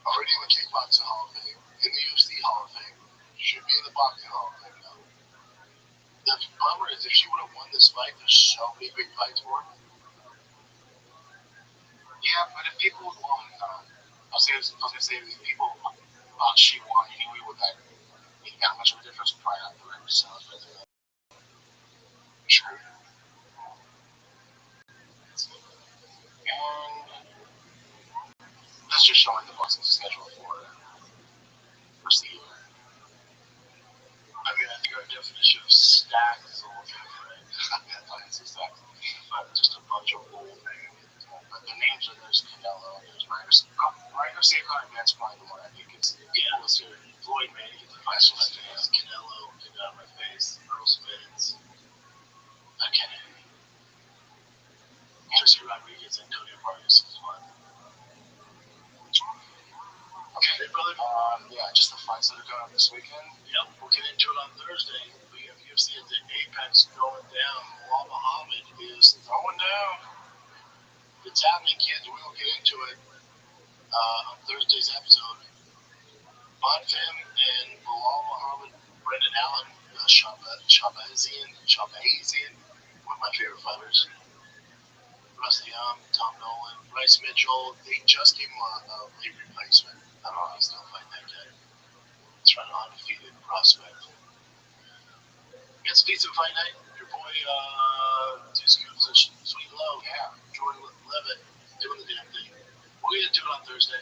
Already in the kickboxing Hall of Fame, in the UFC Hall of Fame, should be in the boxing Hall of Fame now. The bummer is if she would have won this fight, there's so many big fights for her. Yeah, but if people would want, I was gonna say if people thought she won, anyway, would that make that much of a difference? Probably not the record sales, but sure. And that's just showing the boxing schedule for rest of the year. I mean, I think our definition of stack is a little different. It's a stack, but just a bunch of old names. But the names are there's Canelo, there's Ryder Saquon, that's probably the one I think it's Floyd Mayweather gets the fight with Canelo, get out of my face, Earl Spence. Okay. Jesse Rodriguez and Tony Vargas is fun. Okay, brother. Yeah, just the fights that are coming up this weekend.
Yep, we'll get into it on Thursday. We have UFC at the Apex going down. Bilal Muhammad is going down. It's happening, kids. We will get into it on Thursday's episode. Bonfim and Bilal Muhammad, Brendan Allen, Shabazian, one of my favorite fighters. Rusty Young, Tom Nolan, Bryce Mitchell. They just gave him a late replacement. I don't know if he's still fighting that guy. He's trying to undefeated prospect. It's a decent fight night. Your boy, Two Scoops of Sweet Low. Yeah, Jordan Levitt doing the damn thing. We'll get into it on Thursday.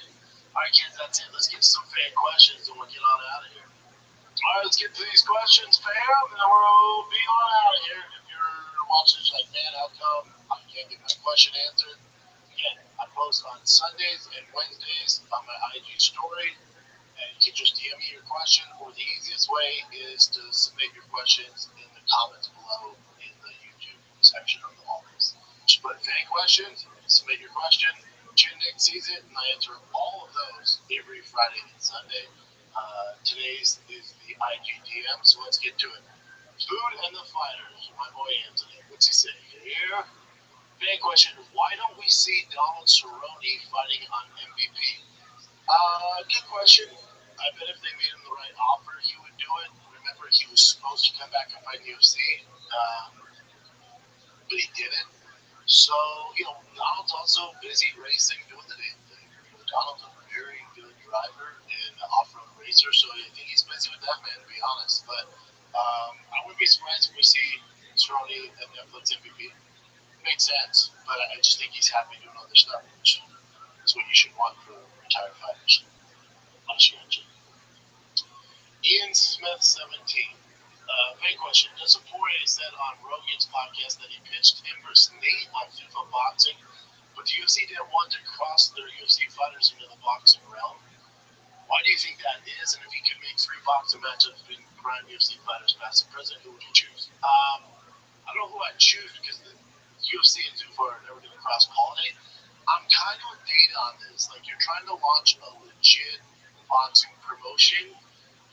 All right, kids, that's it. Let's get some fan questions and we'll get on out of here. All right, let's get to these questions, fam, and then we'll be on out of here. If you're watching this, like, man, how come I can't get my question answered? Again, I post on Sundays and Wednesdays on my IG story, and you can just DM me your question, or the easiest way is to submit your questions in the comments below in the YouTube section of the office. Just put fan questions, submit your question. Chindick sees it, and I answer all of those every Friday and Sunday. Today's is the IG DM, so let's get to it. Food and the Fighters, my boy Anthony. What's he say here? Fan question: why don't we see Donald Cerrone fighting on MVP? Good question. I bet if they made him the right offer, he would do it. Remember, he was supposed to come back and fight in UFC, but he didn't. So, Donald's also busy racing, doing the damn thing. Donald's a very good driver and off-road racer, so I think he's busy with that, man, to be honest. But I wouldn't be surprised if we see Cerrone at Netflix MVP. Makes sense, but I just think he's happy doing other stuff, which is what you should want for retired fighters. Ian Smith 17. Main question: does Poirier said on Rogan's podcast that he pitched him versus Nate on FIFA boxing, but the UFC didn't want to cross their UFC fighters into the boxing realm? Why do you think that is? And if you could make 3 boxing matchups between prime UFC fighters past the present, who would you choose? I don't know who I'd choose because the UFC and Zufar are never going to cross pollinate. I'm kind of with data on this. Like, you're trying to launch a legit boxing promotion.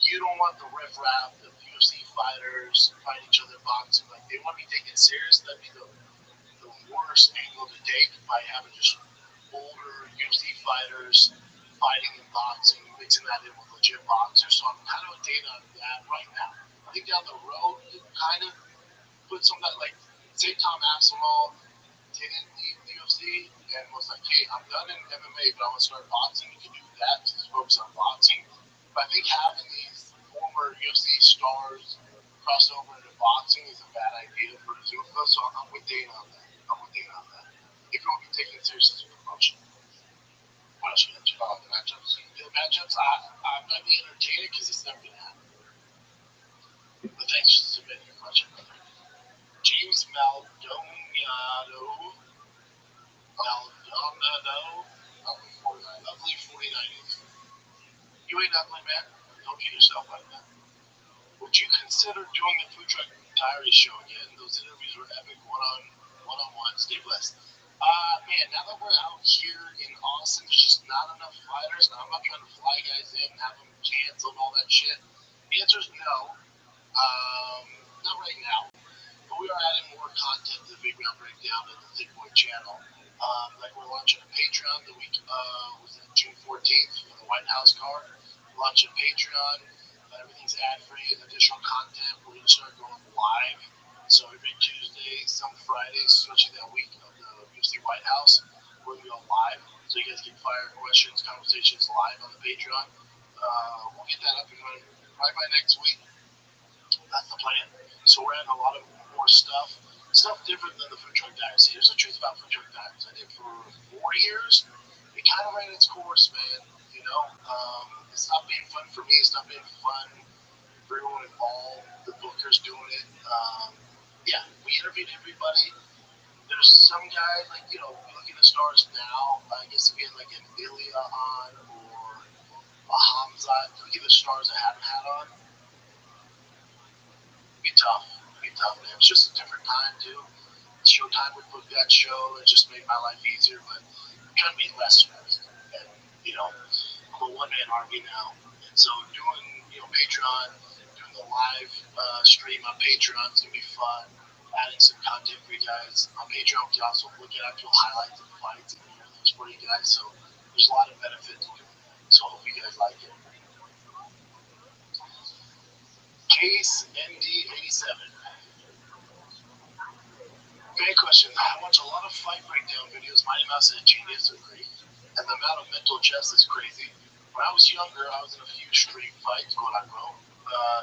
You don't want the riffraff of UFC fighters fighting each other in boxing. Like, they want to be taken serious. That'd be the worst angle to take by having just older UFC fighters fighting in boxing, mixing that in with legit boxers. So I'm kind of with data on that right now. I think down the road, you kind of put some of that, like, say Tom Aspinall didn't leave the UFC and was like, hey, I'm done in MMA, but I want to start boxing. You can do that, just focus on boxing. But I think having these former UFC stars cross over into boxing is a bad idea for Zuffa, so I'm with Dana on that. If you want to be taken seriously as a promotion. What else you got? The matchups? The matchups, I'm not being entertained because it's never going to happen. But thanks for submitting your question, brother. James Maldonado. Lovely 49ers. You ain't ugly, man. Don't get yourself like that. Would you consider doing a food truck diary show again? Those interviews were epic, one-on-one. Stay blessed. Man, now that we're out here in Austin, there's just not enough fighters, and I'm not trying to fly guys in, have them cancel and all that shit. The answer is no. Not right now. But we are adding more content to the Big Round Breakdown and the Thick Boy channel. Like we're launching a Patreon the week, was it June 14th for the White House card. We're launching a Patreon. Everything's ad-free, additional content. We're going to start going live. So every Tuesday, some Fridays, especially that week of the UFC White House, we're going to go live. So you guys can fire questions, conversations live on the Patreon. We'll get that up and running right by next week. That's the plan. So we're adding a lot of more stuff different than the food truck diaries. Here's the truth about food truck diaries. I did for 4 years. It kind of ran its course, man. You know, it stopped being fun for me. It stopped being fun for everyone involved. The bookers doing it. Yeah, we interviewed everybody. There's some guy, like, you know, looking at stars now. I guess if we had like an Ilya on or a Hamza, look at the stars I haven't had on. Be tough, man. It's just a different time too. Showtime would book that show. It just made my life easier, but I'm trying to be less stressed. And you know, I'm a one-man army now, and so doing, you know, Patreon, doing the live stream on Patreon is gonna be fun. Adding some content for you guys on Patreon. We can also look at actual highlights of the fights and hear those for you guys. So there's a lot of benefit to doing that. So I hope you guys like it. Case ND87. Great question. I watch a lot of fight breakdown videos. Mighty Mouse is a genius, agree. And the amount of mental chess is crazy. When I was younger, I was in a few street fights, quote unquote,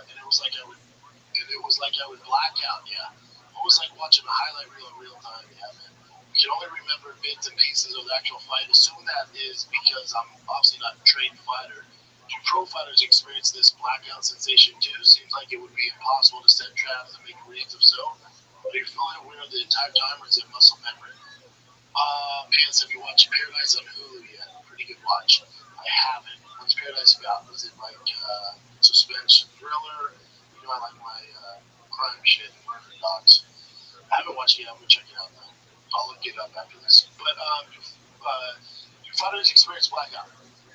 and it was like I would black out. Yeah, almost like watching a highlight reel in real time. Yeah, man. You can only remember bits and pieces of the actual fight. Assume that is because I'm obviously not a trained fighter. Do pro fighters experience this blackout sensation too? Seems like it would be impossible to set traps and make reads if so. Are you fully aware of the entire time, or is it muscle memory? Pants, have you watched Paradise on Hulu yet? Pretty good watch. I haven't. What's Paradise about? Was it like suspense thriller? You know, I like my crime shit, murder docs. I haven't watched it yet. I'm gonna check it out though. I'll look it up after this. But do fighters experience blackout?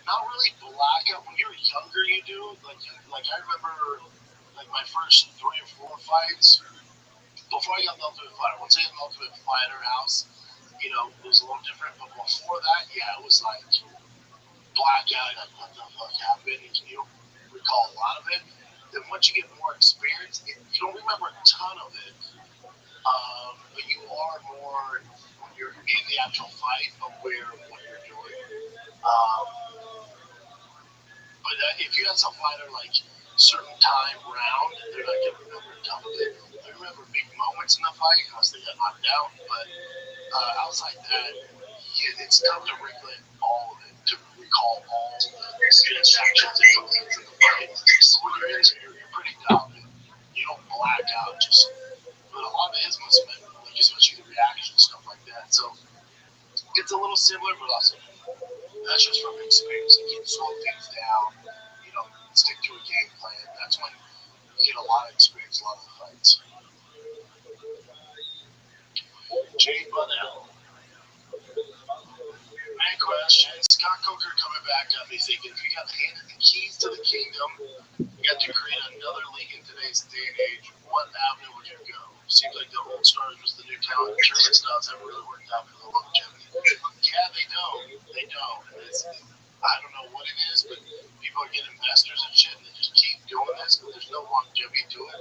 Not really blackout. When you're younger, you do. Like I remember, like my first 3 or 4 fights. Before I got the Ultimate Fighter, once I got the Ultimate Fighter house, you know, it was a little different. But before that, yeah, it was like blackout. Like, what the fuck happened? And you don't recall a lot of it. Then once you get more experience, you don't remember a ton of it. But you are more, when you're in the actual fight, aware of what you're doing. But if you have some fighter like certain time round, they're not gonna remember a ton of it. They remember big moments in the fight unless they got knocked out. But outside that, yeah, it's tough to regulate all of it, to recall all the transactions and the things in the fight. So when you're in there, you're pretty dialed in. You don't black out just. But a lot of it is muscle memory, like especially the reaction stuff like that. So it's a little similar, but also that's just from experience. You can slow things down. You
stick to a game plan. That's when you get a lot of experience, a lot of the fights.
Jay Bunnell. Man question. Scott Coker coming back up. He's thinking, if you got handed the keys to the kingdom, you got to create another league in today's day and age, what avenue would you go? Seems like the old stars was the new talent. Tournament styles haven't really worked out for the longevity. Yeah, they don't. They don't. I don't know what it is, but people are getting investors and shit, and they just keep doing this, but there's no longevity to it.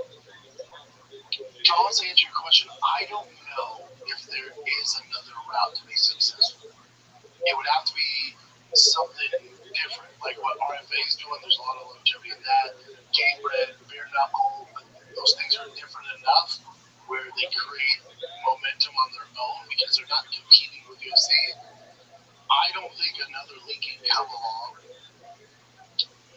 To honestly answer your question, I don't know if there is another route to be successful. It would have to be something different, like what RFA is doing. There's a lot of longevity in that. Game bred, beer knuckle, those things are different enough where they create momentum on their own because they're not competing with UFC. I don't think another league can come along.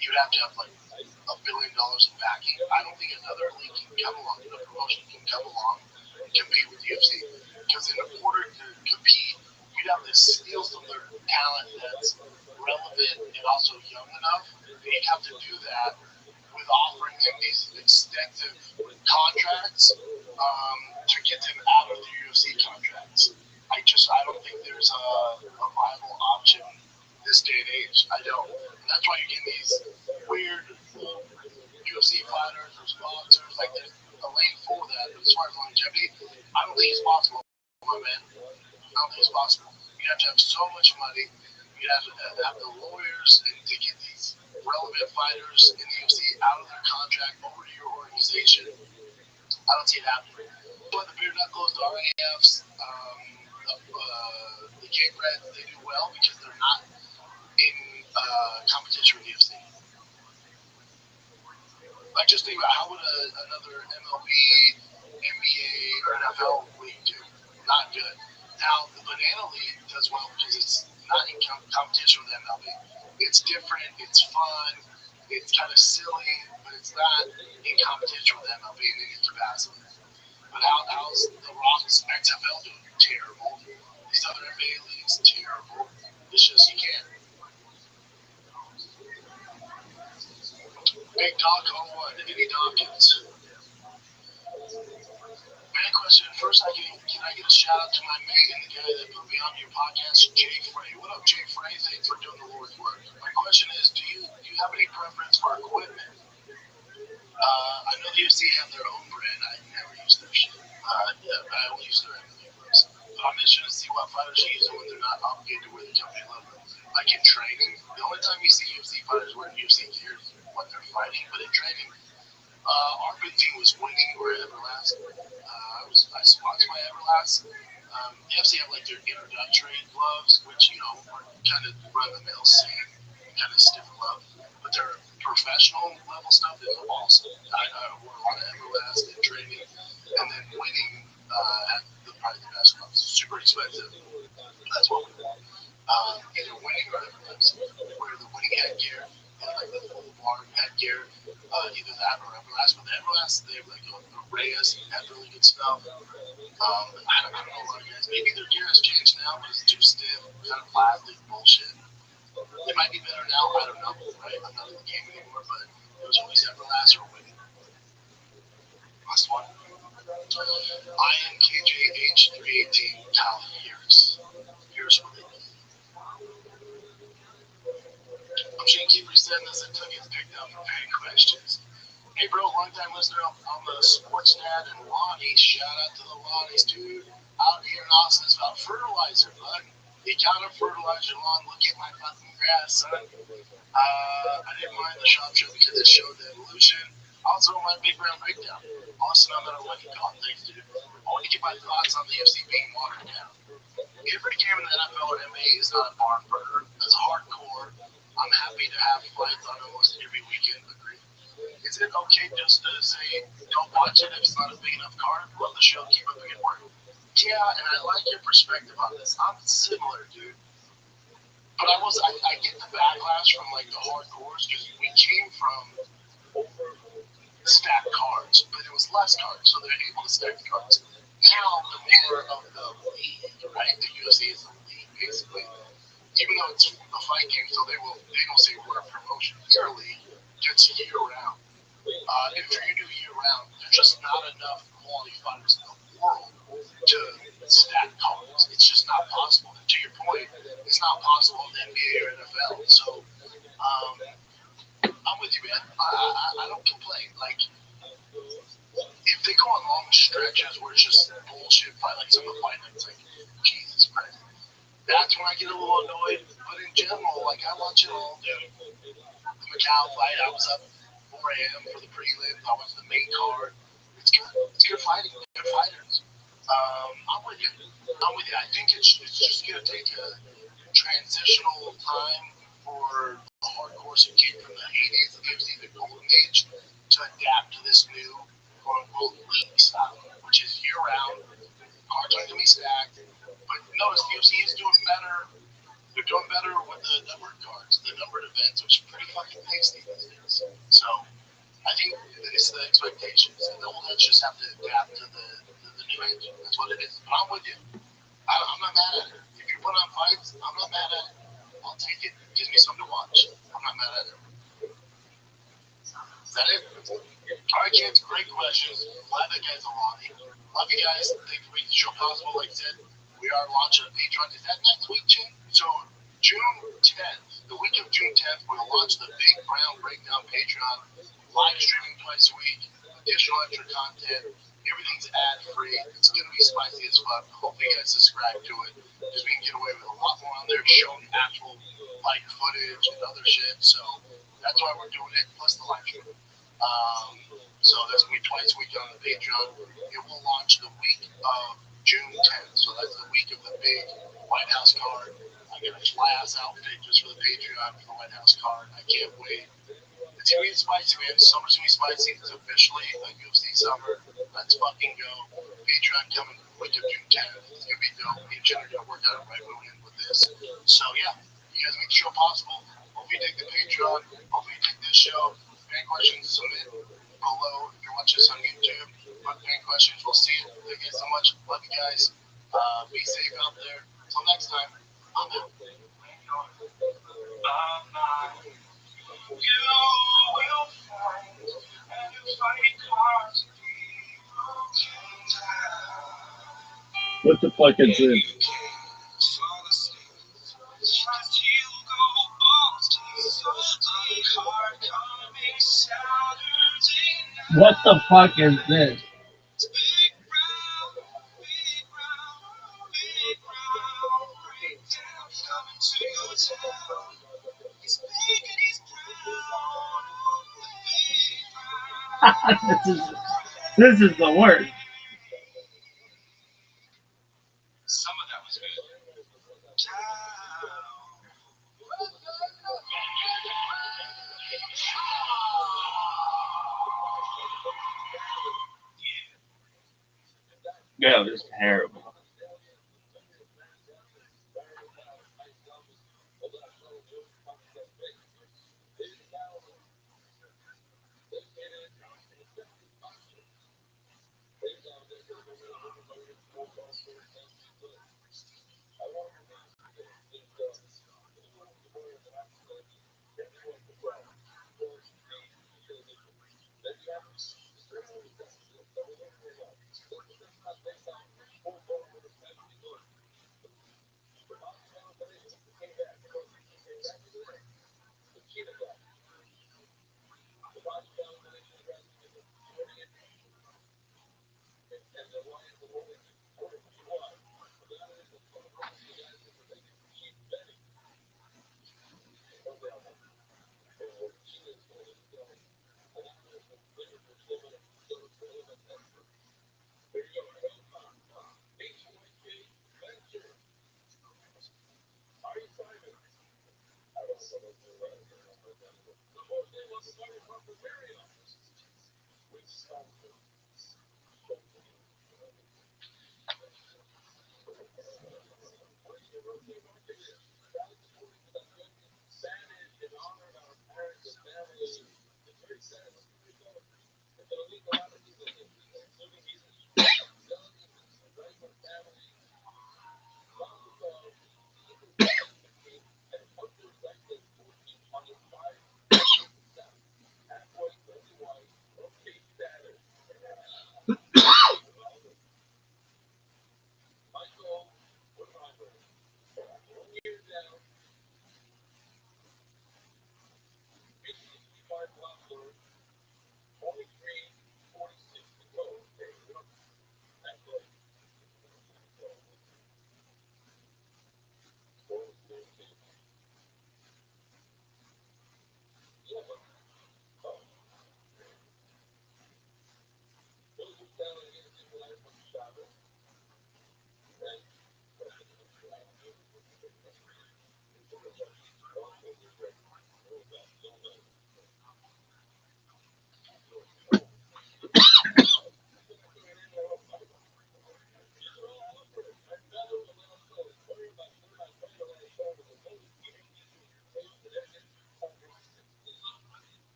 You'd have to have like $1 billion in backing. I don't think another league can come along, a promotion can come along and compete with UFC. Because in order to compete, you'd have to steal some of their talent that's relevant and also young enough. And you'd have to do that with offering them these extensive contracts to get them out of the UFC contracts. I don't think there's a viable option this day and age. I don't. And that's why you're getting these weird UFC fighters or sponsors. Like there's a lane for that. But as far as longevity, I don't think it's possible, my man. I don't think it's possible. You have to have so much money. You have to have the lawyers and to get these relevant fighters in the UFC out of their contract over to your organization. I don't see it happening. But the beer knuckles, the RAFs, the game bred, they do well because they're not in competition with the UFC. Like just think about how would another MLB, NBA, or NFL league do? Not good. Now the Banana League does well because it's not in competition with MLB. It's different. It's fun. It's kind of silly, but it's not in competition with MLB in any capacity. But how's the Rothschild'S XFL doing? Terrible. These other NBA leagues, terrible. It's just you can't. Big Doc on one, Eddie Dawkins. Man, question. First, can I get a shout out to my mate and the guy that put me on your podcast, Jay Frey. What up, Jay Frey? Thanks for doing the Lord's work. My question is, do you have any preference for equipment? I know the UFC have their own brand. I never use their shit. I only use their MMA gloves. But I'm interested to see what fighters use when they're not obligated to wear the company logo. Like in training, the only time you see UFC fighters wearing UFC gear is when they're fighting. But in training, our big thing was winning or Everlast. I sponsored my Everlast. They actually have like their introductory gloves, which are kind of run the mill, same kind of stiff glove, but their professional level stuff is awesome. I wore a lot of Everlast in training, and then winning had probably the best gloves. Super expensive. That's what we want. Either winning or Everlast. Wear the winning headgear and like the full bar headgear. Either that or Everlast. But the Everlast, they have like the Reyes had really good stuff. I don't know a lot of guys. Maybe their gear has changed now, but it's too stiff, kind of plastic bullshit. It might be better now. I don't know. Right? I'm not in the game anymore, but it was always Everlast or winning. Last one. I am KJH318 Kyle Harris. Here's what it is. I'm sure you keep resending this until it gets picked up for fan questions. Hey, bro, long-time listener on the Sportsnet and Lonnie. Shout out to the Lonnies, dude. Out here in Austin, it's about fertilizer, bud. You gotta fertilize your lawn. Look at my fucking grass, son. I didn't mind the shop show because it showed the evolution. Also, my big round breakdown. Austin, no matter what you call it. Thanks, dude. I want to get my thoughts on the UFC being watered down. Every game in the NFL or MMA is not a barn burner. As a hardcore, I'm happy to have fights on almost every weekend. Agree. Is it okay just to say, don't watch it if it's not a big enough card? Love the show, keep up the good work. Yeah, and I like your perspective on this. I'm similar, dude. But I get the backlash from like the hardcores because we came from stacked cards, but it was less cards, so they're able to stack the cards. Now the more of the league, right? The UFC is a league basically. Even though it's a fight game, so they don't say we're a promotion. You're a league. It's year round. If you're going to do year round, there's just not enough quality fighters in the world to stack cards. It's just not possible. And to your point, it's not possible in the NBA or NFL. So I'm with you, man. I don't complain. Like, if they go on long stretches where it's just bullshit fight, like some of the fight nights, like, Jesus Christ, that's when I get a little annoyed. But in general, like, I watch it all. The Macau fight, I was up 4 a.m. for the prelims. I watched the main card. It's good. It's good fighting. Good fighters. I'm with you. I think it's just going to take a transitional time for the hardcore kid from the 80s, the 50s, the golden age, to adapt to this new quote-unquote league style, which is year-round. Cards are going to be stacked. But notice the UFC is doing better. They're doing better with the numbered cards, the numbered events, which are pretty fucking tasty these days. So I think it's the expectations, and the old heads just have to adapt to the new age. That's what it is. But I'm with you. I'm not mad at it. If you put on fights, I'm not mad at it. I'll take it. It gives me something to watch. I'm not mad at it. Is that it? All right, kids. Great questions. Glad that guys are on. Love you guys. Thank you for making the show possible. Like I said, we are launching a Patreon. Is that next week, Jim? So June 10th, the week of June 10th, we'll launch the Big Brown Breakdown Patreon. Live streaming twice a week. Additional extra content. Everything's ad-free. It's going to be spicy as fuck. Hopefully you guys subscribe to it, because we can get away with a lot more on there, showing actual like footage and other shit. So that's why we're doing it, plus the live stream. So that's going to be twice a week on the Patreon. It will launch the week of June 10th. So that's the week of the big White House card. I got a class outfit just for the Patreon for the White House card. I can't wait. It's going to be spicy, man. Summer's going to be spicy. It's officially a UFC summer. Let's fucking go. Patreon coming week of June 10th. It's going to be dope. Me and Jen are going to work out a right way in with this. So, yeah, you guys make the show possible. Hope you dig the Patreon. Hope you dig this show. Any questions, submit below. If you're watching this on YouTube, put any questions. We'll see you. Thank you so much. Love you guys. Be safe out there. Until next time, I'm out. You will find and you fight hard to be broken down.
What the fuck is this? What the fuck is this? This is the worst.
Some of that was good.
Yeah, it was terrible.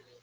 Because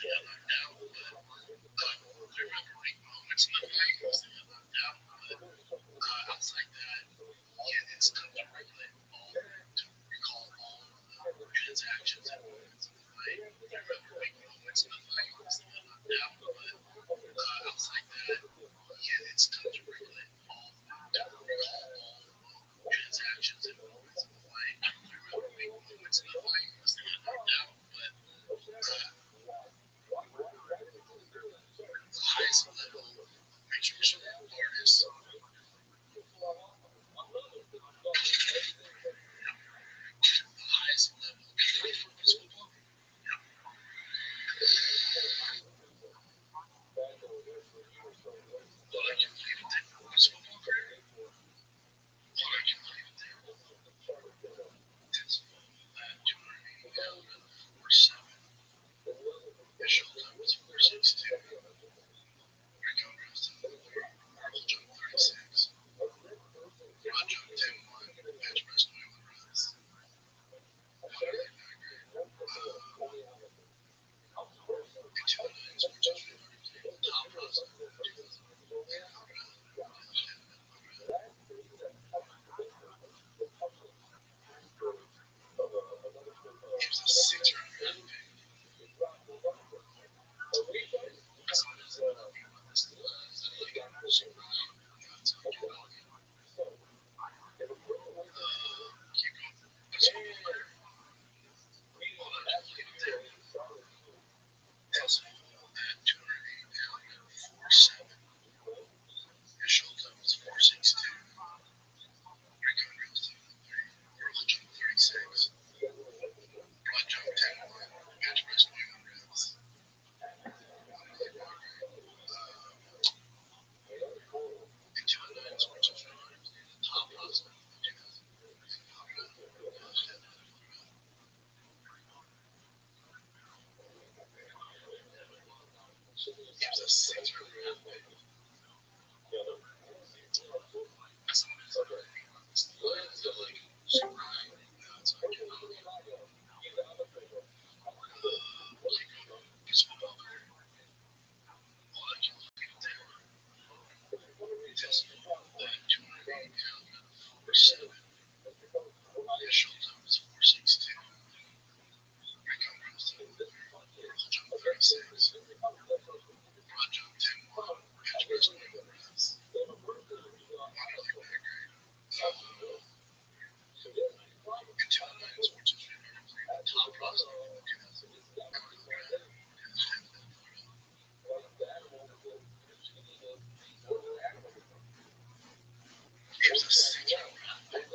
they got knocked out, but there were great moments in the fight because they got knocked out. But outside that, yeah, it's tough to regulate all to recall all of the transactions and moments in the fight. fight. I'd rather make moments in the fight because they got knocked out. But outside that, yeah, it's tough to regulate all transactions and moments in the fight. I'd rather make moments in the fight because they got knocked out. But the highest level mixed martial artist, the highest level focus football. What I can believe in that focus football career. What I can believe in that is that 280 pound 4'7". His shoulder time was 4'6". Recon rest of the Marvel jump 36. Rod jump 10-1. Bench press 21 reps. Finally back into the nines, which is top rows. He was a 6-round draft pick. Someone doesn't know about this. Is that like Super Ryan? That's like keep going. This football player. All that I believe in that. Tells me that 280 pound 4'7". His shoulder time was 4'6". Recon drills 30. Early jump 36. Broad jump 10-1. Bench press 21 reps. Into the nines, which is top rows. He was a 6-round draft pick. Someone doesn't know anything about this. Is that like Super Ryan? That's like his football career. All I can believe in that. Tells me that 280 pound 4'7". His shoulder time was 4'6". Recon drills 30. Early jump 36. Broad jump 10-1. Bench press 21 reps. Not really that great. Into the nines, which is top prospect. He was a 6-round draft pick.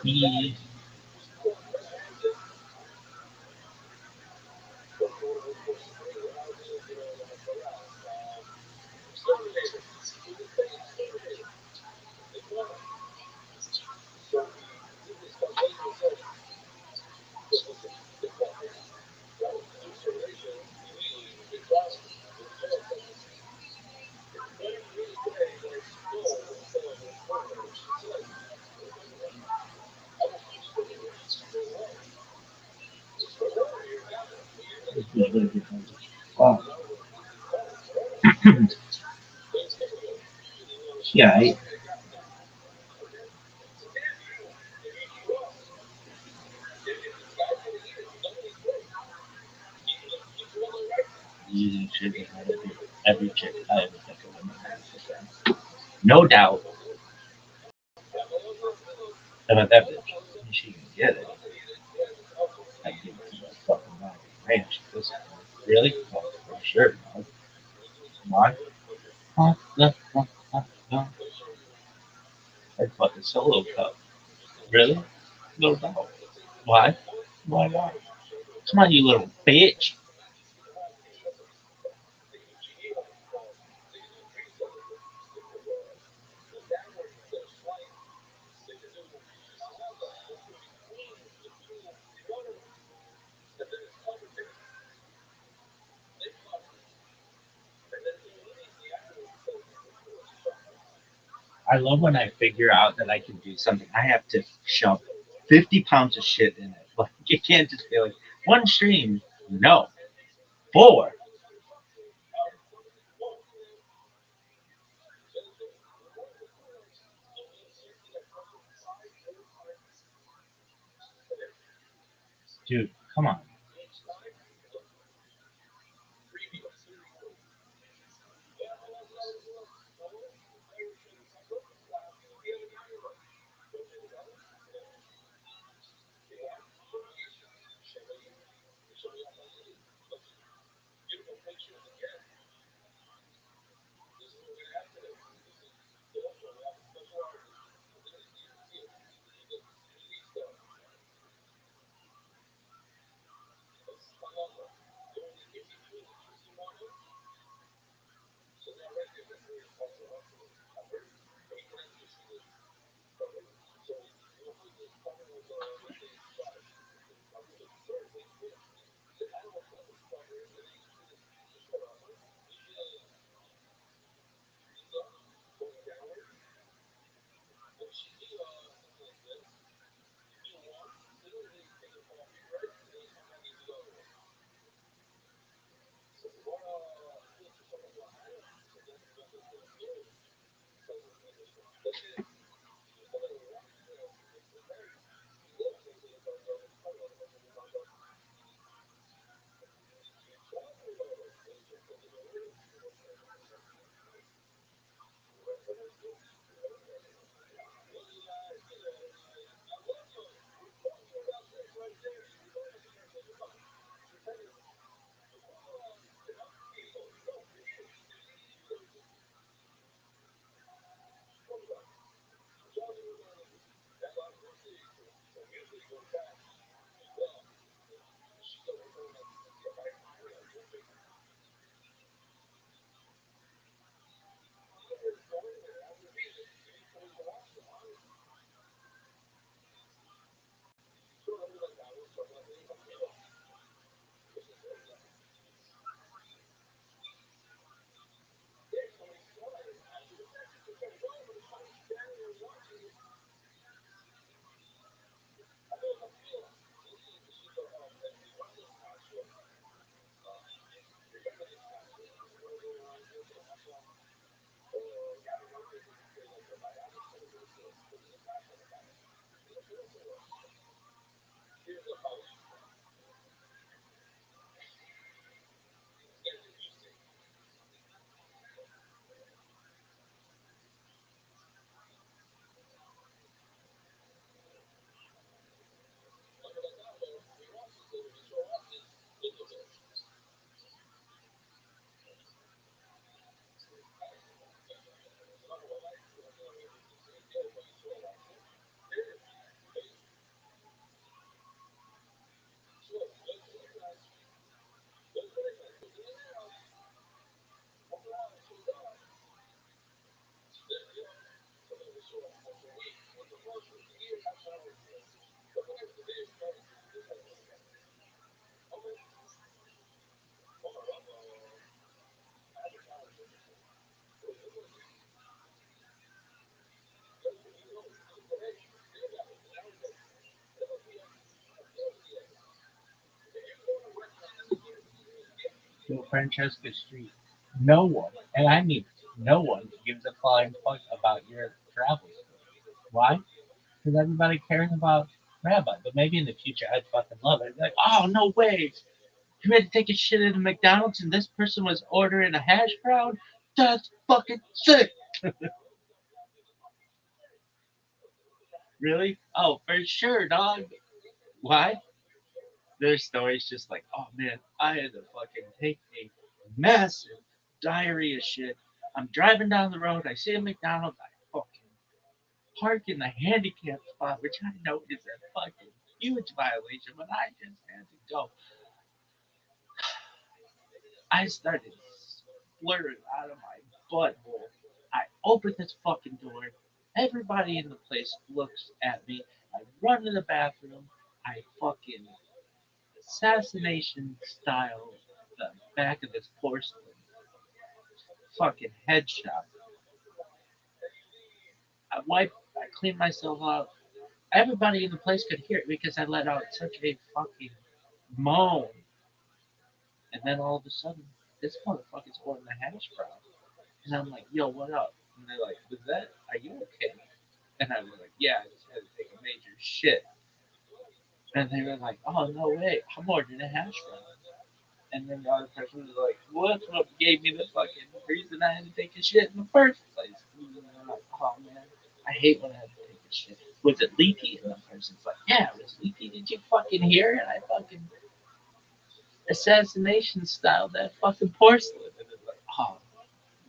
He,
Oh,
yeah, using shit that I do every chick I ever think of in my life. No doubt about that bitch. She can get it. I give it to her fucking body. Man, she does it. Really? Oh, for sure. No. Why? I'd fuck a solo cup. Really? No doubt. Why? Why not? Come on, you little bitch. I love when I figure out that I can do something. I have to shove 50 pounds of shit in it. Like, you can't just be like, one stream. No. Four. Dude, come on. to Francesca Street. No one, and I mean no one, gives a flying fuck about your travel story. Why? Because everybody cares about Rabbi. But maybe in the future I'd fucking love it. Like, oh, no way. You had to take a shit at a McDonald's and this person was ordering a hash brown? That's fucking sick. Really? Oh, for sure, dog. Why? Their story's just like, oh man, I had to fucking take a massive diarrhea shit. I'm driving down the road, I see a McDonald's, I fucking park in the handicap spot, which I know is a fucking huge violation, but I just had to go. I started splurting out of my butthole. I open this fucking door. Everybody in the place looks at me. I run to the bathroom. I fucking assassination style the back of this porcelain fucking headshot. I cleaned myself up. Everybody in the place could hear it because I let out such a fucking moan. And then all of a sudden, this motherfucker's ordering a hash brown. And I'm like, yo, what up? And they're like, was that, are you okay? And I was like, yeah, I just had to take a major shit. And they were like, oh, no way, I'm ordering a hash brown. And then the other person was like, well, that's what gave me the fucking reason I had to take a shit in the first place. And I'm like, oh, man, I hate when I have to take a shit. Was it leaky? And the person's like, yeah, it was leaky. Did you fucking hear it? I fucking assassination style that fucking porcelain. And it's like, oh,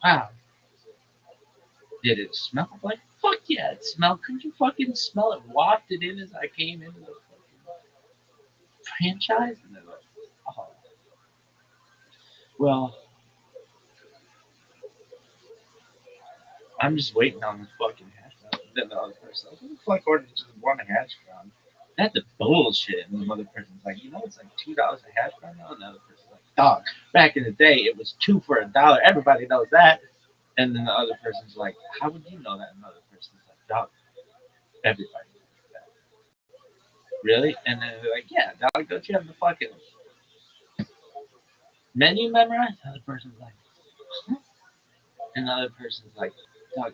wow. Did it smell? I'm like, fuck yeah, it smelled. Couldn't you fucking smell it wafted in as I came into the fucking franchise? And they're like, oh, well, I'm just waiting on the fucking hash brown. Then the other person's like, who the fuck ordered just one hash brown? That's the bullshit. And the other person's like, you know, it's like $2 a hash brown now. And the other person's like, dog, back in the day, it was two for $1. Everybody knows that. And then the other person's like, how would you know that? And the other person's like, dog, everybody knows that. Really? And then they're like, yeah, dog, don't you have the fucking menu memorized? The other person's like, huh? And the other person's like, dog,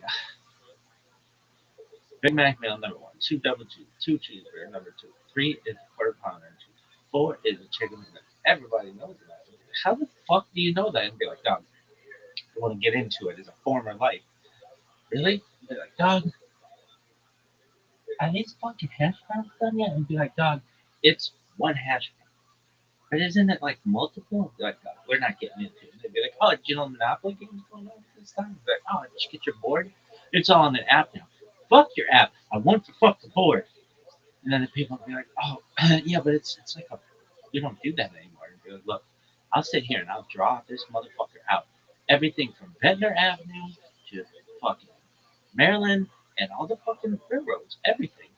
Big Mac meal number one, two double cheese, two cheeseburger number two, three is a quarter pounder, four is a chicken McNugget. Everybody knows that. How the fuck do you know that? And be like, dog, I want to get into it as a former life. Really? And be like, dog, are these fucking hash browns done yet? And be like, dog, it's one hash brown. But isn't it like multiple? Be like, dog, we're not getting into it. And they'd be like, oh, did you know Monopoly game's going on this time? Be like, oh, did you get your board? It's all on the app now. Fuck your app. I want to fuck the board. And then the people will be like, oh, yeah, but it's like we don't do that anymore. And be like, look, I'll sit here and I'll draw this motherfucker out. Everything from Ventnor Avenue to fucking Maryland and all the fucking railroads, everything.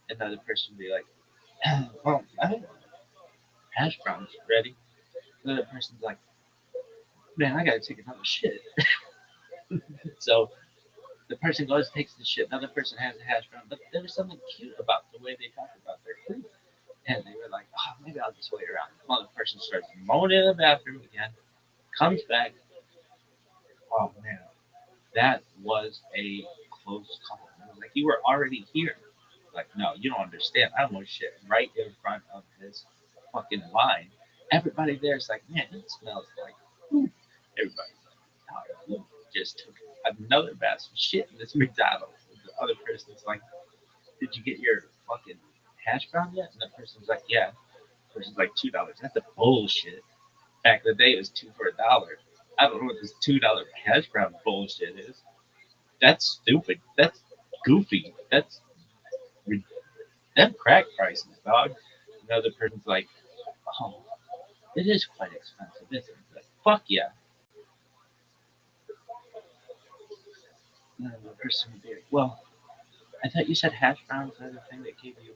And the other person will be like, well, I don't know. Hash browns ready. The other person's like, man, I gotta take another shit. So the person goes, takes the shit. Another person has a hash brown, but there was something cute about the way they talked about their food. And they were like, oh, maybe I'll just wait around. The other person starts moaning in the bathroom again, comes back. Oh, man, that was a close call. I was like, you were already here. Like, no, you don't understand. I don't know shit. Right in front of this fucking line. Everybody there's like, man, it smells like food. Everybody's like, oh, you just took another batch of shit in this McDonald's. And the other person's like, did you get your fucking hash brown yet? And the person's like, yeah. The person's like, $2. That's a bullshit. Back in the day, it was two for $1. I don't know what this $2 hash brown bullshit is. That's stupid. That's goofy. That's them crack prices, dog. Another person's like, oh, it is quite expensive, isn't it? Like, fuck yeah. And then the person would be like, well, I thought you said hash browns are the thing that gave you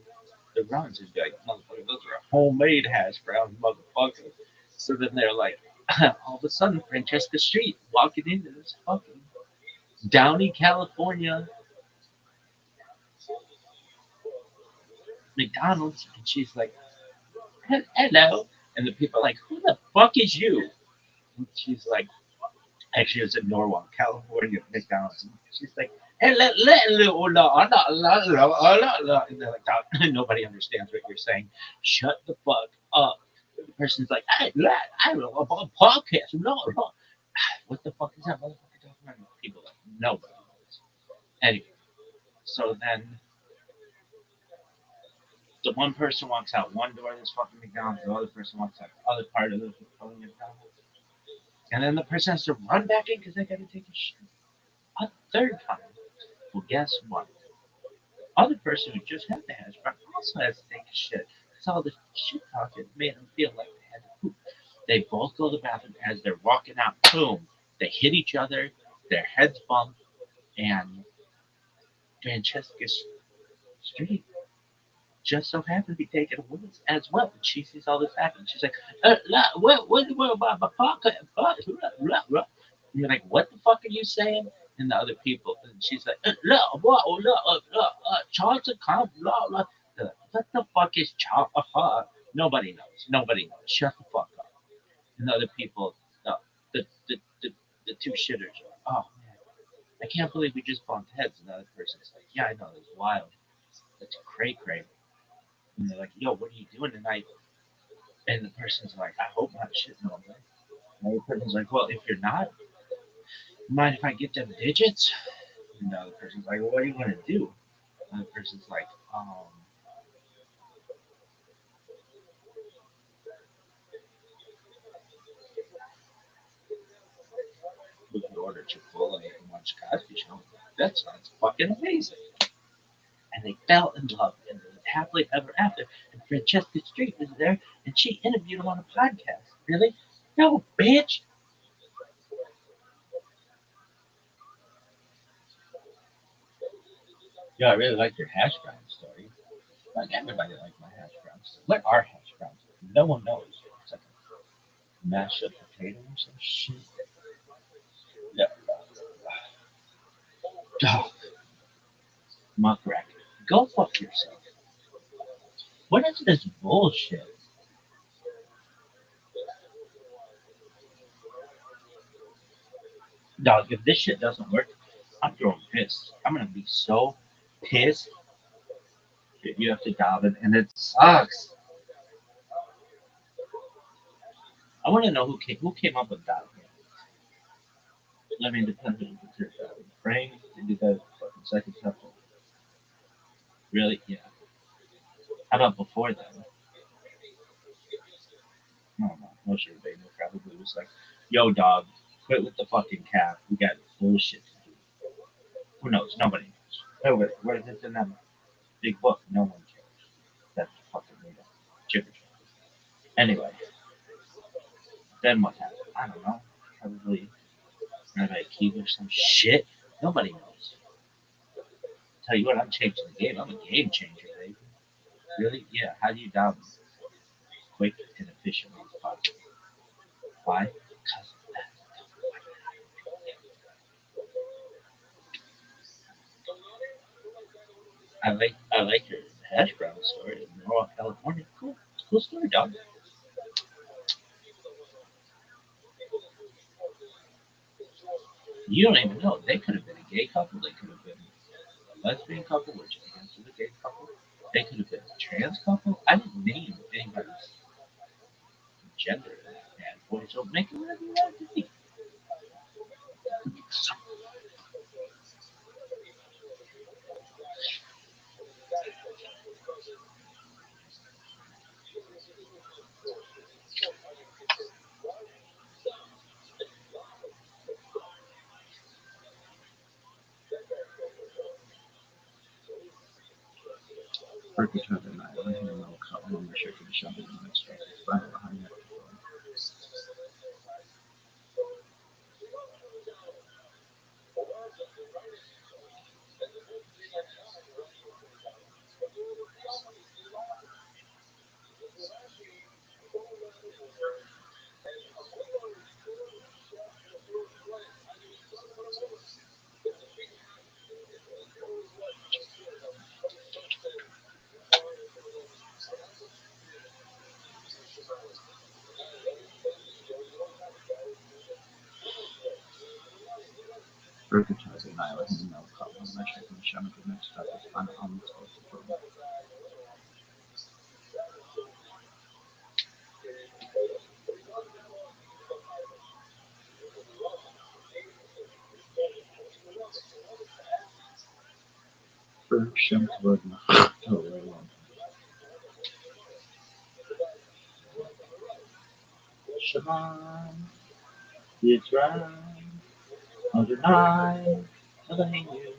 the runs. And be like, motherfucker, those are homemade hash browns, motherfucker. So then they're like, all of a sudden, Francesca Street walking into this fucking Downey, California McDonald's, and she's like, hello, And the people are like, who the fuck is you? And she's like, actually, it was in Norwalk, California, McDonald's. And she's like, and they're like, nobody understands what you're saying. Shut the fuck up. The person's like, I don't know about podcast. No, no. What the fuck is that motherfucker talking about? People like, nobody knows. Anyway, so then the one person walks out one door of this fucking McDonald's, the other person walks out the other part of the fucking McDonald's. And then the person has to run back in because they gotta take a shit. A third time. Well, guess what? Other person who just had the hash brown also has to take a shit. Because all the shit talking made them feel like they had to poop. They both go to the bathroom as they're walking out. Boom. They hit each other. Their heads bump. And Francesca Street just so happened to be taking a witness as well. And she sees all this happen. She's like, what about my pocket? And you're like, what the fuck are you saying? And the other people, and she's like, Charles, come, blah, blah. They're like, what the fuck is Charles? Nobody knows. Nobody knows. Shut the fuck up. And the other people, the, the, the, the two shitters are like, oh man, I can't believe we just bumped heads. And the other person's like, yeah, I know, it's wild. It's cray cray. And they're like, yo, what are you doing tonight? And the person's like, I hope not shitting all day. And the person's like, well, if you're not, mind if I get them digits? And the other person's like, well, what are you going to do? And the person's like, we could order Chipotle and watch Cosby Show. That sounds fucking amazing. And they fell in love and lived happily ever after. And Francesca Street was there and she interviewed him on a podcast. Really? No, bitch. Yeah, I really like your hash brown story. Like everybody liked my hash browns. What are hash browns? No one knows. It's like a mashed up potato or some shit. Yeah. Oh, muckrack. Go fuck yourself. What is this bullshit? Dog, if this shit doesn't work, I'm throwing piss. I'm gonna be so pissed that you have to dial it, and it sucks. I want to know who came up with that. I mean, depending on the Frank, they did that fucking second couple. Really? Yeah. How about before that? I don't know. Most of the baby probably was like, yo, dog, quit with the fucking cap. We got bullshit to do. Who knows? Nobody knows. Oh, wait, where is it in that big book? No one cares. That's fucking made up. Gibberish. Anyway, then what happened? I don't know. Probably Rabbi Akiva or some shit. Nobody knows. Tell you what, I'm changing the game. I'm a game changer, baby. Really? Yeah. How do you down quick and efficiently as possible? Why? Because I like your hash brown story in Norwalk, California. Cool. Cool story, dog. You don't even know. They could have been a gay couple. They could have been a lesbian couple, which I guess is a gay couple. They could have been a trans couple. I didn't name anybody's gender in that bad boy, so make it whatever you want it to be. Perfect other night. I don't even know how long I should finish up in the next one. I don't know how yet.
Urkutizing nihilism, no problem. Measuring the shaman to next step is fun on the total. Urkshamsvudna. Shaman, Yitzran, Adonai, Eloheinu,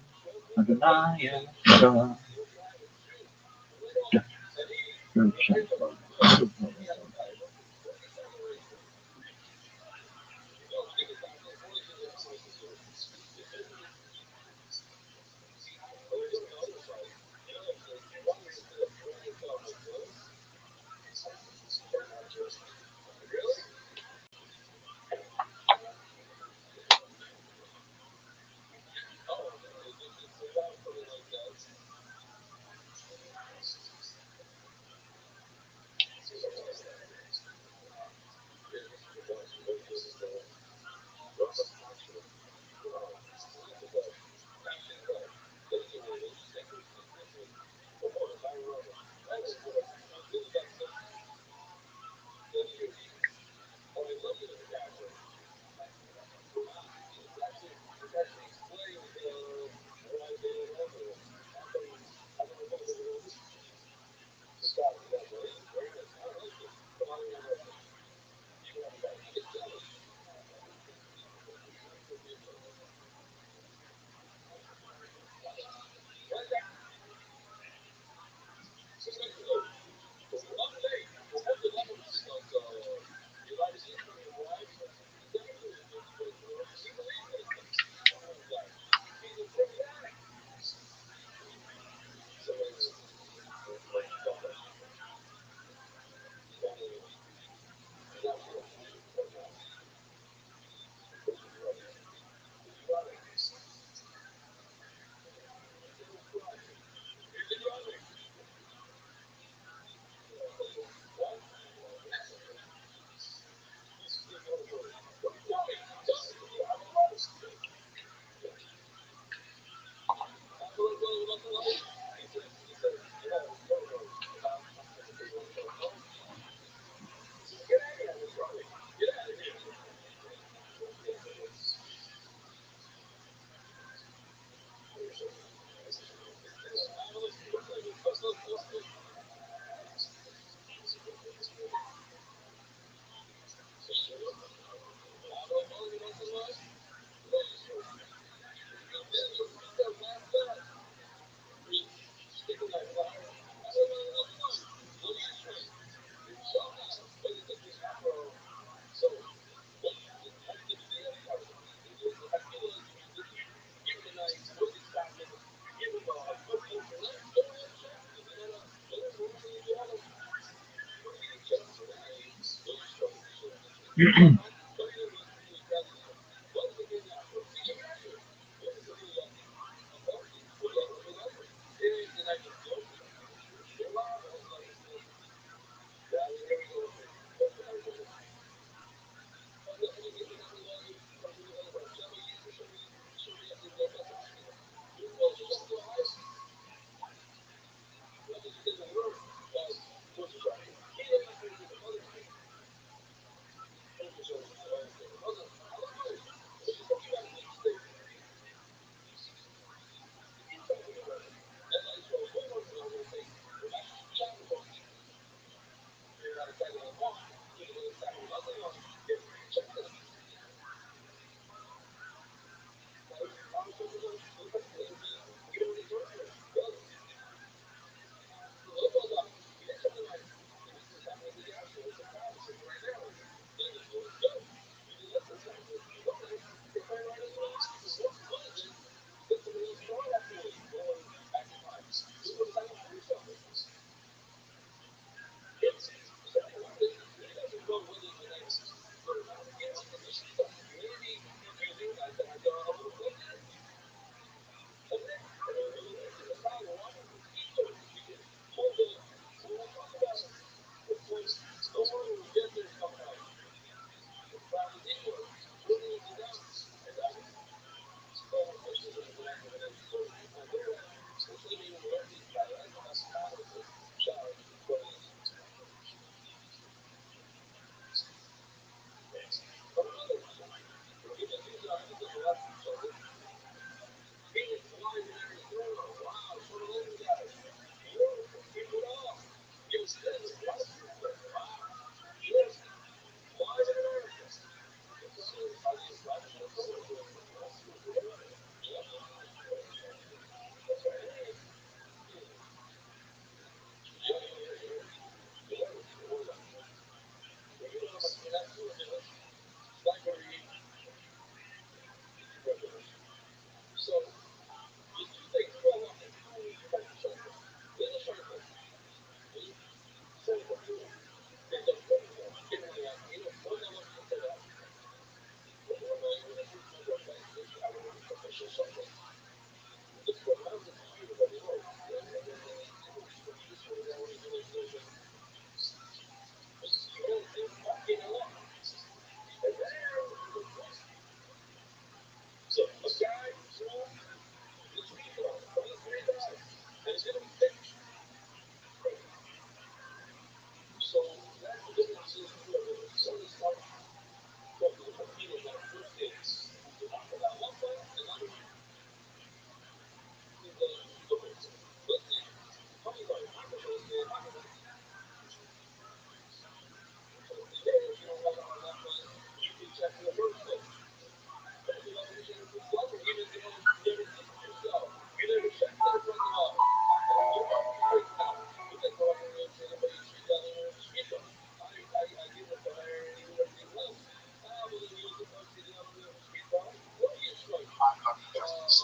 Adonai, Shoah. Urkshamsvudna.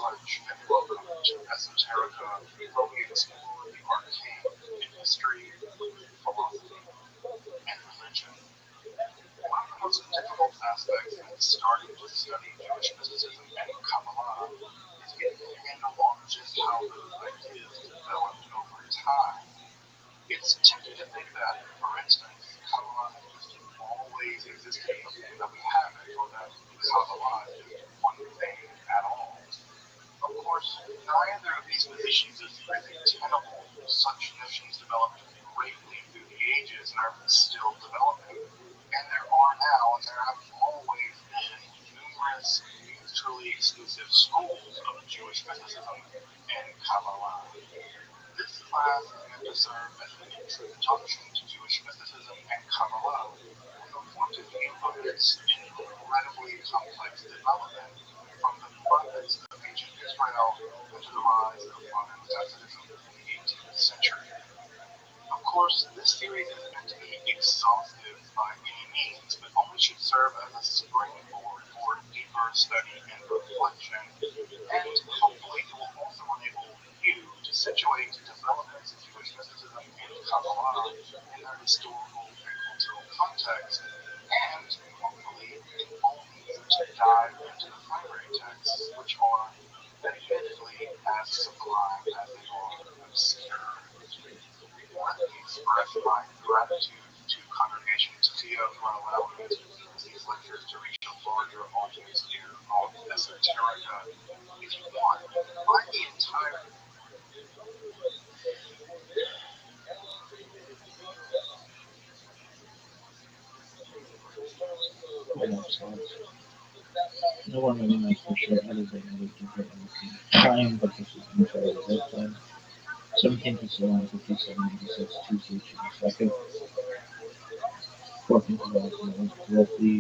Sledge, and welcome to Esoterica, where we explore the arcane in history, philosophy, and religion. One of the most difficult aspects in starting to study Jewish mysticism and Kabbalah is getting a handle on just how those ideas developed over time. It's tempting to think that, for instance, Kabbalah has just always existed, that we haven't, or that Kabbalah is just one thing at all. Of course, neither of these positions is really tenable. Such notions developed greatly through the ages and are still developing. And there are now, and there have always been, numerous mutually exclusive schools of Jewish mysticism and Kabbalah. This class is meant to serve as an introduction to Jewish mysticism and Kabbalah from the point of view of its incredibly complex development from the prophets of ancient Israel to the rise of modern Hasidism in the 18th century. Of course, this series isn't meant to be exhaustive by any means, but only should serve as a springboard for deeper study and reflection, and hopefully it will also enable you to situate developments of Jewish mysticism and Kabbalah in their historical and cultural context, and hopefully enable you to dive into the primary texts, which are admittedly as sublime as they are obscure. Let me express my gratitude to Congregation Sophia for allowing me to use these lectures to reach a larger audience here on Esoterica. If you want, find the entire
No one really knows for sure how to say everything. Trying, but this is entirely their plan. 17th of July, 5786, Tuesday, June 2nd. 14th of August, roughly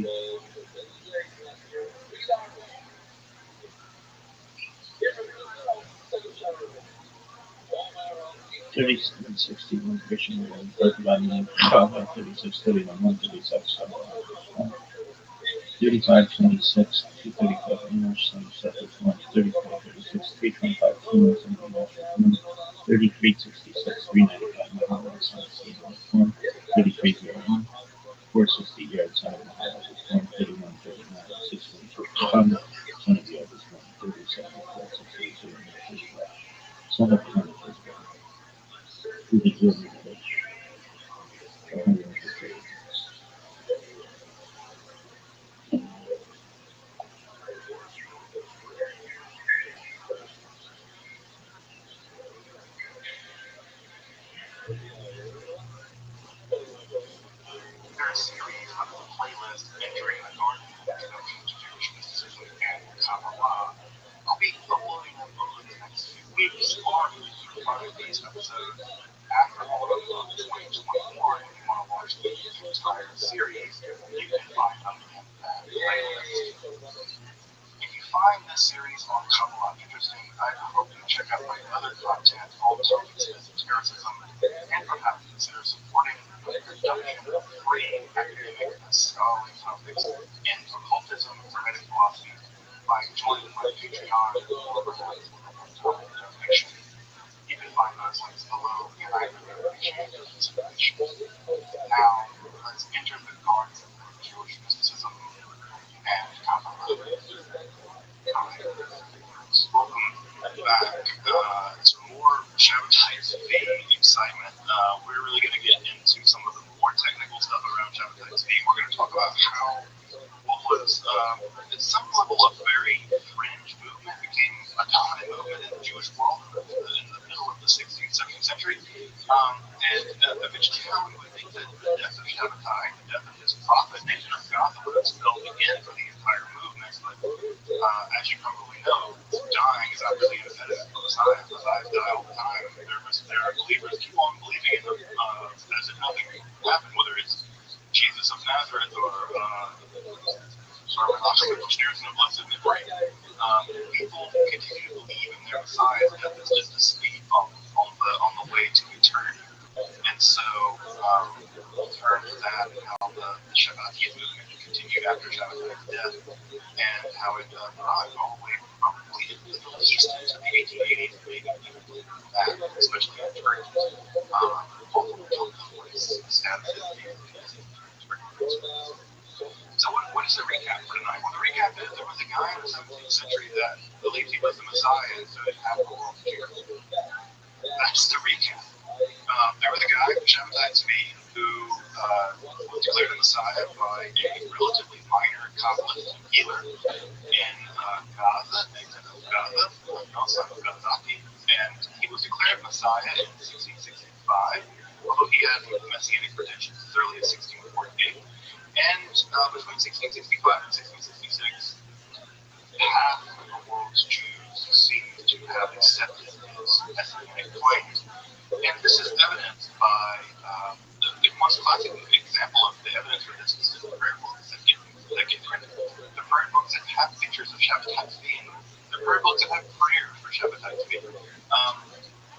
3761 Christian War, 39, 36, 31, 136, 3526, 235 English, 77, 34, 36, 325 English, 3366, 395 Muhammad, 17, 3301, 460 yards, 7 Muhammad, 31, 39, 612, Muhammad, son of the others, 37, 462, 35, son of Muhammad, who the Jordan Village, 150.
their series under the playlist Entering the Garden, Introduction to Jewish Mysticism and Kabbalah. I'll be uploading them over the next few weeks, or you can find these episodes after autumn of 2024 if you want to watch the entire series. You can find them in that playlist. If you find this series on Kabbalah interesting, I hope you check out my other content on topics of esotericism, and perhaps consider supporting the production of free academic and scholarly topics in occultism, hermetic philosophy by joining my Patreon or perhaps with a one-time donation. You can find those links below, and I really appreciate your consideration. Now, let's enter the garden of Jewish mysticism and Kabbalah. Welcome back to more Shabbatized V excitement. We're really going to get into some of the more technical stuff around Shabbatized V. We're going to talk about how what was at some level a very fringe movement became a dominant movement in the Jewish world in the middle of the 16th, 17th century. And eventually how we would think that the death of Shabbatai, the death of his prophet, Nathan of God, would have spelled the end for the entire movement. But as you probably know, dying is not really a metaphysical science. The science die all the time. There are believers keep on believing in them as if nothing happened, whether it's Jesus of Nazareth or Rothschild'S and blessed memory. People continue to believe in their Messiah's death as just a speed bump on the way to eternity. And so we'll turn to that and how the Shabbatite movement continued after Shabbatai's death, and how it thrived all the way probably at least into the 1880s, maybe even that, especially in church. Both of them don't know what his status is. So what is the recap for tonight? Well, the recap is there was a guy in the 17th century that believed he was the Messiah and so it happened the world here. That's the recap. There was a guy, Shabbatai Tzvi, who was declared the Messiah by a relatively minor Kabbalist healer in Gaza, named Gaza, son of Gazaki, and he was declared Messiah in 1665, although he had messianic credentials as early as 1648. And between 1665 and 1666, half of the world's Jews seem to have accepted his messianic claims. And this is evidenced by the most classic example of the evidence for this is the prayer books that get printed. The prayer books that have pictures of Shabbatai Tzvi in them. The prayer books that have prayers for Shabbatai Tzvi.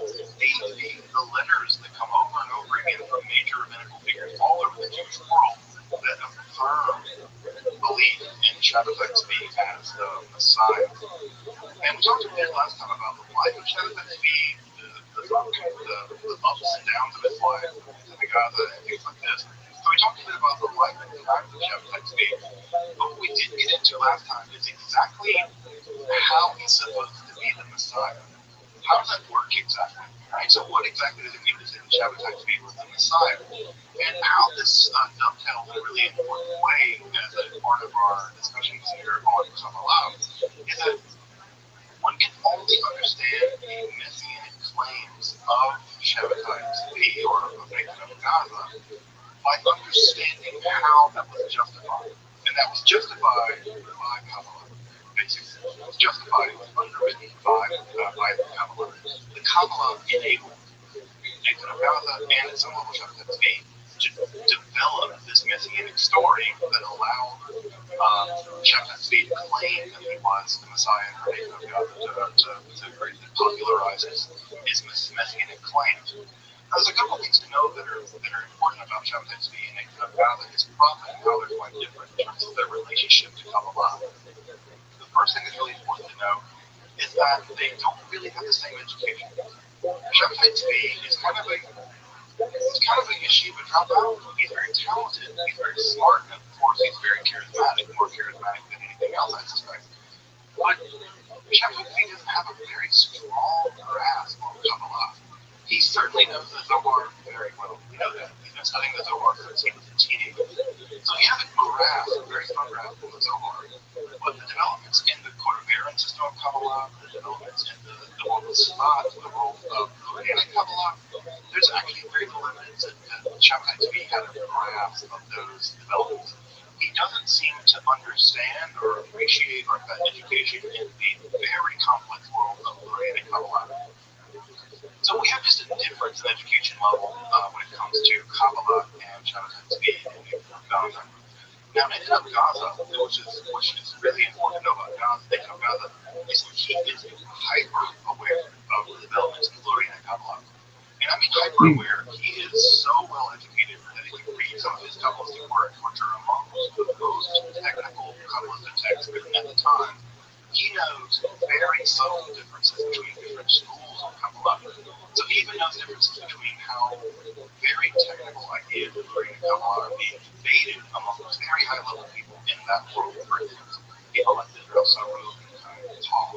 The letters that come over and over again from major rabbinical figures all over the Jewish world that affirm belief in Shabbatai Tzvi as the Messiah. And we talked a bit last time about the life of Shabbatai Tzvi, the ups and downs of his life, the Gaza, and things like this. So we talked a bit about the life and times of Shabbatai Tzvi. But what we didn't get into last time is exactly how he's supposed to be the Messiah. How does that work exactly? Right? So what exactly does it mean to say that Shabbatai Tzvi was the Messiah? And how this dovetails in a really important way as a part of our discussions here on Kabbalah is that one can only understand the messianic claims of Shabbatai Tzvi or of Nathan of Gaza by understanding how that was justified. And that was justified by Kabbalah. Basically, it was justified, it was underwritten by the Kabbalah. The Kabbalah enabled Nathan of Gaza and at some level Shabbatai Tzvi to develop this messianic story that allowed Shabbatai Tzvi to claim that he was the Messiah and Nathan of Gaza to greatly popularize his messianic claims. There's a couple things to know that are important about Shabbatai Tzvi and Nathan of Gaza, his prophet, and how they're quite different in terms of their relationship to Kabbalah. The first thing that's really important to know is that they don't really have the same education. Shabbatai Tzvi is kind of a yeshiva dropout. He's very talented, he's very smart, and of course he's very charismatic, more charismatic than anything else, I suspect. But Shabbatai Tzvi doesn't have a very strong grasp on Kabbalah. He certainly knows the Zohar very well. We know that. He's been studying the Zohar since he was a teenager. So he has a very strong grasp on the Zohar. But the developments in the Kodoveran system of Kabbalah, the developments in the world of Shabbat, the world of Organic Kabbalah, there's actually very little evidence that Shabbatai Tzvi had a grasp of those developments. He doesn't seem to understand or appreciate or have education in the very complex world of Organic Kabbalah. So we have just a difference in education level when it comes to Kabbalah and Shabbatai Tzvi and Nathan of Gaza. Now, Nathan of Gaza, which is really important to know about Gaza, Nathan of Gaza, is he is hyper aware of the developments in Florian and Kabbalah. And I mean hyper aware. He is so well educated that if you read some of his Kabbalistic works, which are among the most technical Kabbalistic texts written at the time, he knows very subtle differences between different schools of Kabbalah. So he even knows differences between how very technical ideas of Florian and Kabbalah are being debated among very high-level people in that world. For instance, people like Israel Saru and Tom.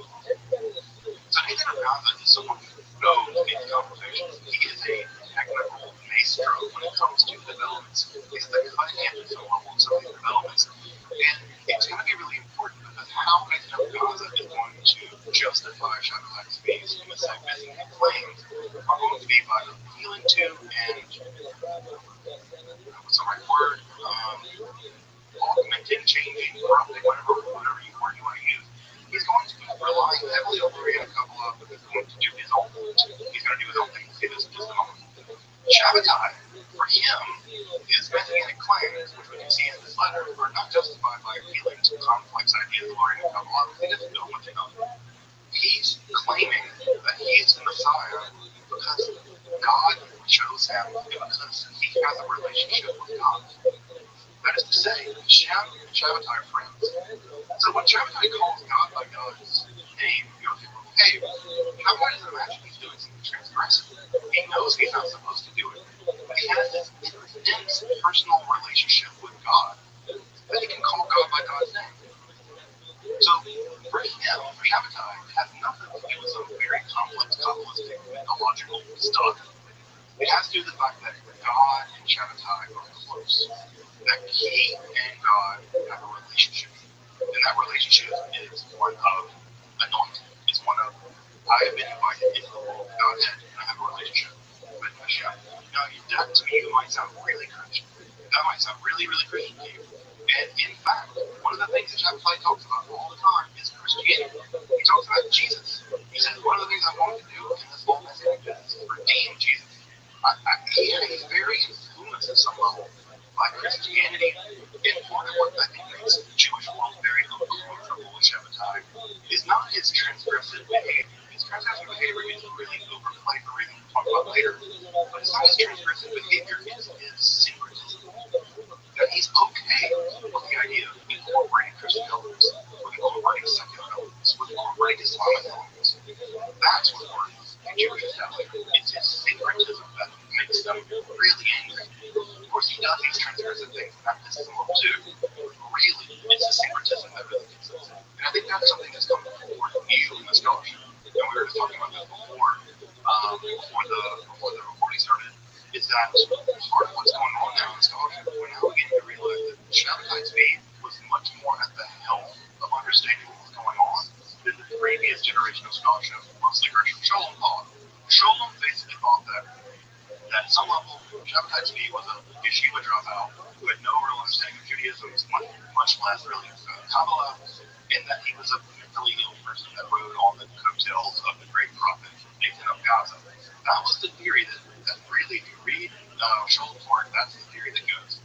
So Nathan of Gaza is someone who knows these conversations. He is a technical maestro when it comes to developments. He's the cutting edge of some level of some of these developments. And it's going to be really important because how Nathan of Gaza is going to justify Shabbatai Tzvi's messianic claims are going to be by appealing to and what's the right word? Augmenting, changing, corrupting, whatever word you want to use. He's going to be relying heavily on Florian Kabbalah because he's going to do his own thing. He's going to do his own thing. See this in just a moment. Shabbatai, for him, his messianic claims, which we can see in this letter, are not justified by appealing to complex ideas of Florian Kabbalah. He doesn't know what they know. He's claiming that he's the Messiah because God chose him because he has a relationship with God. That is to say, Shem and Shabbatai are friends. So when Shabbatai calls God by God's name, you go, hey, how might you imagine he's doing something transgressive? He knows he's not supposed to do it. But he has this intense personal relationship with God that he can call God by God's name. So for him, Shabbatai has nothing to do with some very complex, Kabbalistic, mythological stuff. It has to do with the fact that God and Shabbatai are close. That he and God have a relationship. And that relationship is one of anointing. It's one of, I have been invited into the world of Godhead, and I have a relationship with Hashem. Now, that to me might sound really Christian. That might sound really, really Christian to you. And in fact, one of the things that Shabbatai talks about all the time is Christianity. He talks about Jesus. He says, one of the things I'm going to do in this whole messianic business is redeem Jesus. He's very influenced at some level by Christianity. And part of what I think makes the Jewish world very uncomfortable with Shabbatai is not his transgressive behavior. His transgressive behavior is really overplayed for reasons we'll talk about later. But it's not his transgressive behavior, it's his syncretism. That he's okay with the idea of incorporating Christian elements, with incorporating secular elements, with incorporating Islamic elements. That's what works in Jewish establishment. It's his syncretism that makes them really angry. Of course, he does these transgressive things, and that pisses them off too. Really, it's the syncretism that really gets us. And I think that's something that's come forward new in the scholarship. And we were just talking about this before the recording started, is that part of what's going on now in scholarship, we're now beginning to realize that Shabbatai's faith was much more at the helm of understanding what was going on than the previous generation of scholarship, mostly Gershom Scholem, thought. Scholem basically thought that at some level, Shabbatai's faith was a yeshiva dropout who had no real understanding of Judaism, much less really Kabbalah, and that he was a mentally ill person that rode on the coattails of the great prophet Nathan of Gaza. That was the theory that really, if you read Scholem's work, that's the theory that goes.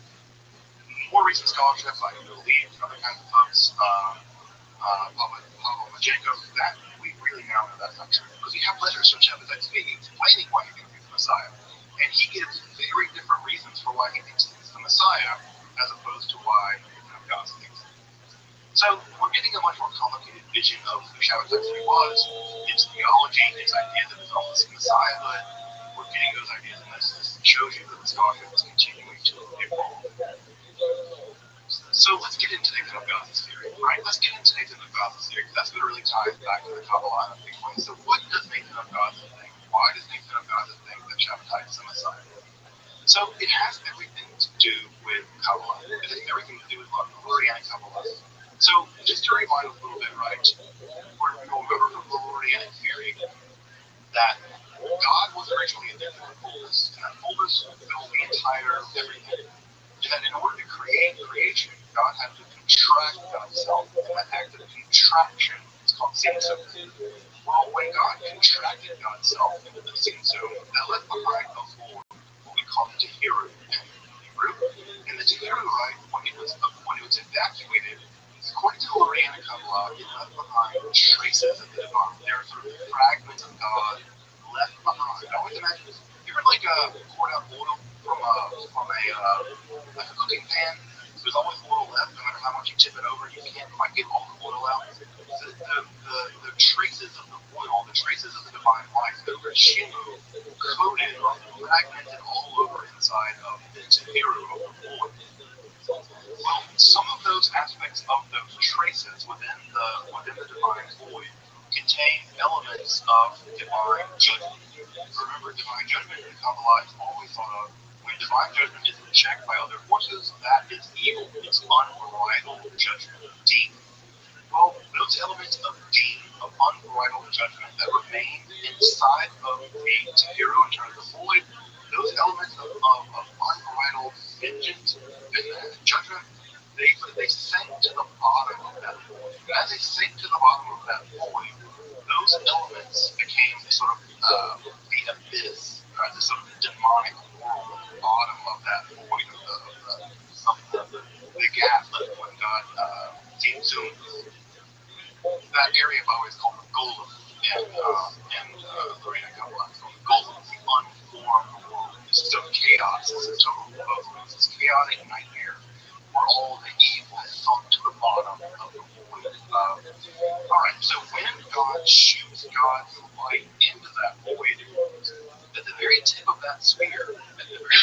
More recent scholarship, like Bill Lee and other kinds of folks, Pavel Majenko, that we really now know that's not true. Because we have letters from Shabbatai's faith explaining why he thinks he's the Messiah. And he gives very different reasons for why he thinks he's the Messiah, as opposed to why Nathan of Gaza thinks. So we're getting a much more complicated vision of who Shabbatai was, its theology, its idea that it's almost Messiahhood. We're getting those ideas, and this shows you that the scholarship is continuing to evolve. So let's get into Nathan of Gaza's theory, right? Let's get into Nathan of Gaza's theory, because that's what really ties back to the Kabbalah thing. So what does Nathan of Gaza think? Why does Nathan of Gaza think that Shabbatai is the Messiah? So it has everything to do with Kabbalah. It has everything to do with Lordianic Kabbalah. So just to rewind a little bit, right, we'll remember from the Lordianic theory that God was originally a different fullness, and that fullness filled the entire everything. And that in order to create creation, God had to contract God's self, and that act of contraction is called Tzimtzum. Well, when God contracted God's self into the Tzimtzum, that left behind a void, what we call the Tehiru in Hebrew. And the Tehiru, right, when it was evacuated, according to the Lordianic Kabbalah, it left behind traces of the divine. There are sort of fragments of God left behind. I always imagine this. You ever poured out oil from a cooking pan? There's always oil left, no matter how much you tip it over. You can't quite get all the oil out. The traces of the oil, the traces of the divine life, the Shimu, coated or fragmented all over inside of the Tehiru of the void. Well, some of those aspects of those traces within the divine void contain elements of divine judgment. Remember, divine judgment in Kabbalah is always thought of when divine judgment is checked by other forces. That is evil. It's unbridled judgment, deep. Well, those elements of deep, of unbridled judgment that remain inside of the Tehiru in terms of the void, those elements of unbridled vengeance and judgment, they sank to the bottom of that void. And as they sank to the bottom of that void, those elements became sort of the abyss, right? The sort of demonic world at the bottom of that void of the gap left when God zoomed. That area I've always called the golem, and Lorena Kabbalah is called the golem. It's the unformed world. This is chaos. This is total woe. This is chaotic nightmare where all the evil has sunk to the bottom of the void. Alright, so when God shoots God's light into that void, at the very tip of that sphere, at the very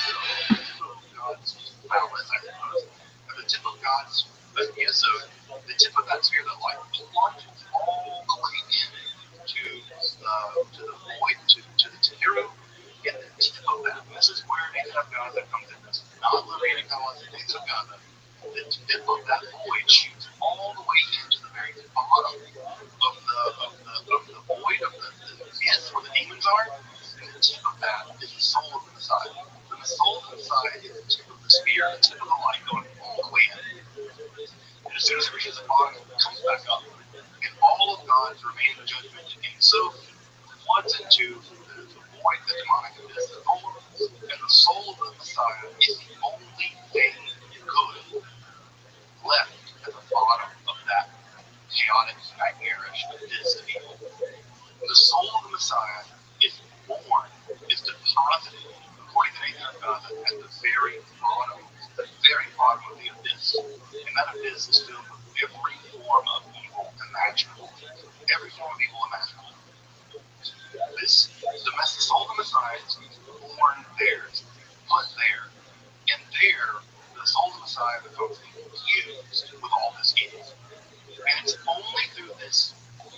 tip of God's phallus, I suppose, at the tip of God's yesod, the tip of that sphere, the light plunges all the way in to the void, to the Tehillim, and the tip of that, and this is where Nathan of Gaza comes in. This is not limiting God, Nathan of Gaza. The tip of that void shoots all the way into the very bottom of the void of the pit where the demons are, and the tip of that is the soul of the Messiah. And the soul of the Messiah is the tip of the sphere, the tip of the light going all the way in. And as soon as it reaches the bottom, it comes back up. And all of God's remaining judgment and so floods into the void, the demonic abyss, the Olam, and the soul of the Messiah is the only thing good left at the bottom of that chaotic, nightmarish abyss of evil. The soul of the Messiah is born, is deposited, according to Nathan of Gaza, at the very bottom of the abyss. And that abyss is filled with every form of evil imaginable. Every form of evil imaginable. The soul of the Messiah is born there, is put there. And there, the soul of the Messiah becomes infused with all this evil. And it's only through this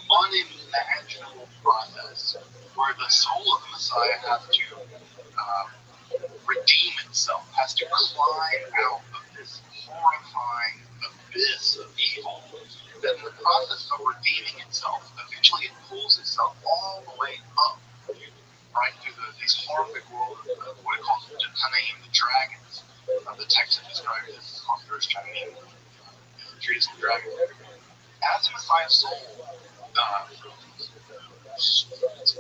unimaginable process where the soul of the Messiah has to redeem itself, has to climb out of this horrifying abyss of evil, that in the process of redeeming itself, eventually it pulls itself all the way up, right through these horrific world of what it calls the Tanaim, the dragons. The text that describes this is called the Tanaim, the treatise of the dragon. As the Messiah's soul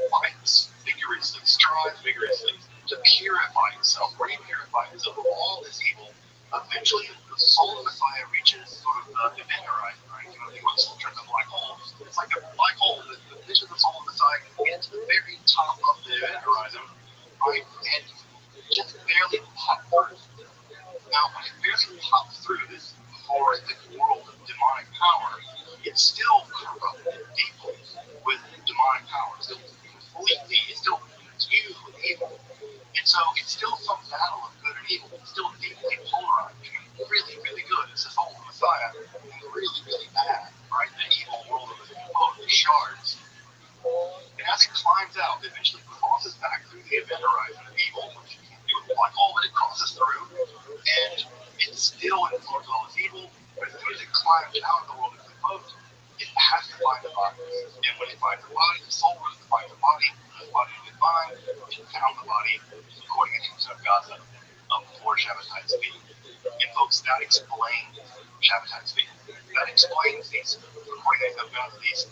fights vigorously, strives vigorously to purify itself, re-purify itself of all this evil, eventually the soul of the Messiah reaches sort of the event horizon, right? You know, he wants to turn the black hole. It's like a black hole. The vision of the soul of the Messiah can get to the very top of the event horizon, right? And just barely pop through. Now, when it barely pops through this horrific world of demonic power, it's still corrupted deeply with demonic power. It's still completely, it's still infused with evil. And so it's still some battle of good and evil. It's still deeply polarized. Really, really good. It's the soul of the Messiah. And really, really bad, right? The evil world of the shards. And as it climbs out, it eventually crosses back through the event horizon of evil, which you can't do with a black hole, but it crosses through. And it's still influenced with all this evil. But as soon as it climbs out of the world of the clothes, it has to find the body. And when it finds the body, the soul runs to find the body. The body is divine. It found the body, according to Nathan of Gaza, before Shabbatai's feet. And folks, that explains Shabbatai's feet. That explains these, according to Nathan of Gaza, these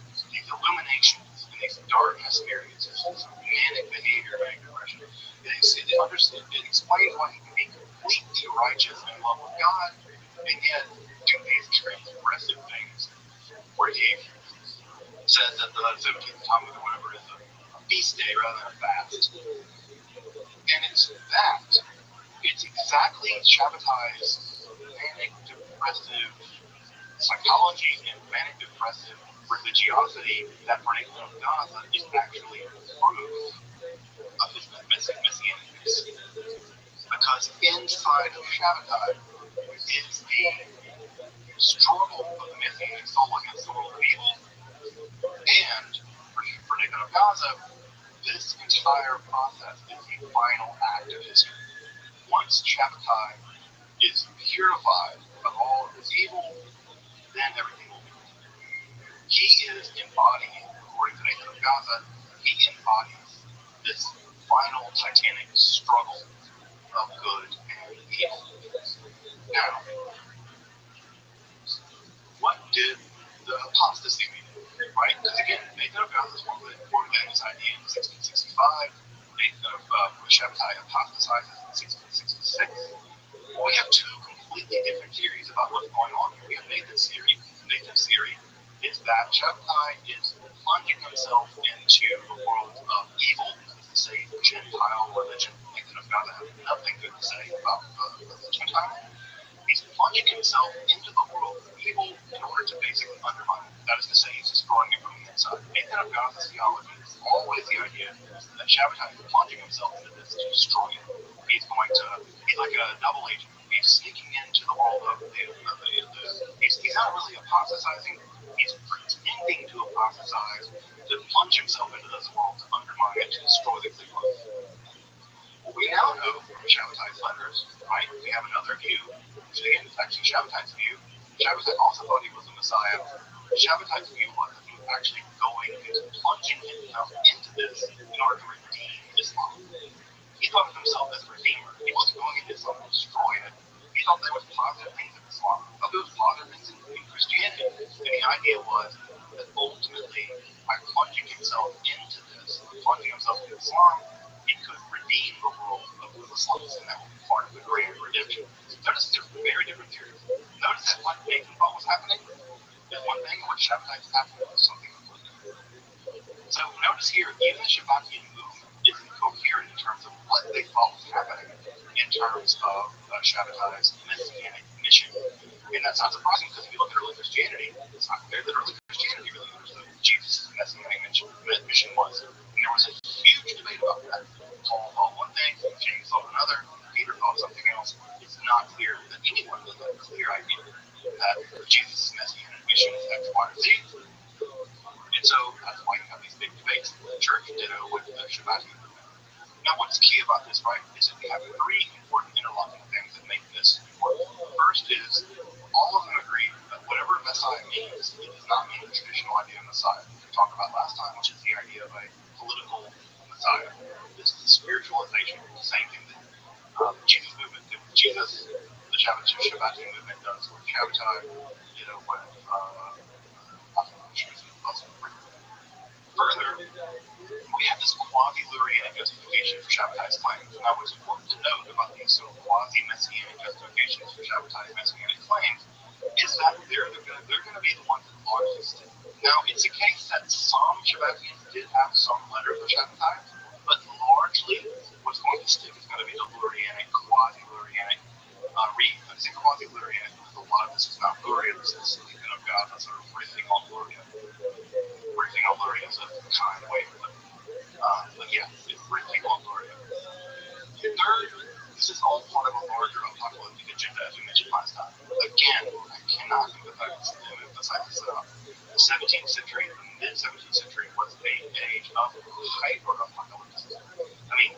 illuminations and these dark experiences, this manic behavior, manic depression. It explains why he can be completely righteous and in love with God, and yet do these transgressive things, where he says that the 17th Talmud or whatever is a feast day rather than a fast. And it's exactly Shabbatai's manic depressive psychology and manic depressive religiosity that for Nathan of Gaza is actually proof of his messianicness. Because inside of Shabbatai is the struggle of the messianic soul against the world of evil. And for Nathan of Gaza, this entire process is the final act of history. Once Shabbatai is purified of all of his evil, then everything will be. He is embodying, according to Nathan of Gaza, he embodies this final titanic struggle of good and evil. Now, what did the apostasy mean? Right? Because again, Nathan of Gaza formulated this idea in 1665. Nathan of Shabbatai apostatizes in 1666. Well, we have two completely different theories about what's going on here. We have Nathan's theory. Nathan's theory is that Shabbatai is plunging himself into the world of evil, to say Gentile religion. Nathan of Gaza has nothing good to say about the Gentile. He's plunging himself into the world of evil in order to basically basically undermine it. That is to say, he's destroying it from the inside. Nathan of God's theology is always the idea that Shabbatai is plunging himself into this to destroy it. He's like a double agent. He's sneaking into the world of he's not really apostatizing. He's pretending to apostatize, to plunge himself into this world, to undermine it, to destroy the clear life. What we now know from Shabbatai's letters, right? We have another view, which again is actually Shabbatai's view. Shabbatai also thought he was the Messiah. Shabbatai's view was that he was actually plunging himself into this in order to redeem Islam. He thought of himself as a redeemer. He wasn't going into Islam to destroy it. He thought there was positive things in Islam. He thought there was positive things in Christianity. And the idea was that ultimately, by plunging himself into this, plunging himself into Islam, he could redeem the world of the Muslims, and that would be part of the greater redemption. Notice they're very different theories. Notice that what Nathan thought was happening is one thing, and what Shabbatai is happening is something completely different. So notice here, even the Shabbatian movement isn't coherent in terms of what they thought was happening in terms of Shabbatai's messianic mission. And that's not surprising because if you look at early Christianity, it's not clear that early Christianity really understood what Jesus' messianic mission was. And there was a huge debate about that. Paul thought one thing, James thought another, Peter thought something else. It's not clear that anyone really had a clear idea that Jesus' messianic mission is X, Y, or Z. And so that's why you have these big debates in the church, ditto with the Shabbatian movement. Now, what's key about this, right, is that we have three important interlocking things that make this important. First is all of them agree that whatever Messiah means, it does not mean the traditional idea of Messiah we talked about last time, which is the idea of a political Messiah. This is the spiritualization, the same thing that Jesus movement did with Jesus, the Shabbatian movement does with Shabbatai, with further, we have this quasi-Lurianic justification for Shabbatai's claims. Now, what's important to note about these sort of quasi-messianic justifications for Shabbatai's messianic claims is that they're going to be the ones that largely stick. Now, it's a case that some Shabbatians did have some letters of Shabbatai, but largely what's going to stick is going to be the Lurianic, quasi-Lurianic read. I say quasi-Lurianic because a lot of this is not Luria, this is the Sleeping of God, that's sort of riffing on Luria. Riffing on Luria is a kind way of putting it. But yeah, it's riffing on Luria. Third, this is all part of a larger apocalyptic agenda, as we mentioned last time. Again, I cannot emphasize this enough. The 17th century, the mid-17th century, was an age of hyper-apocalypticism. I mean,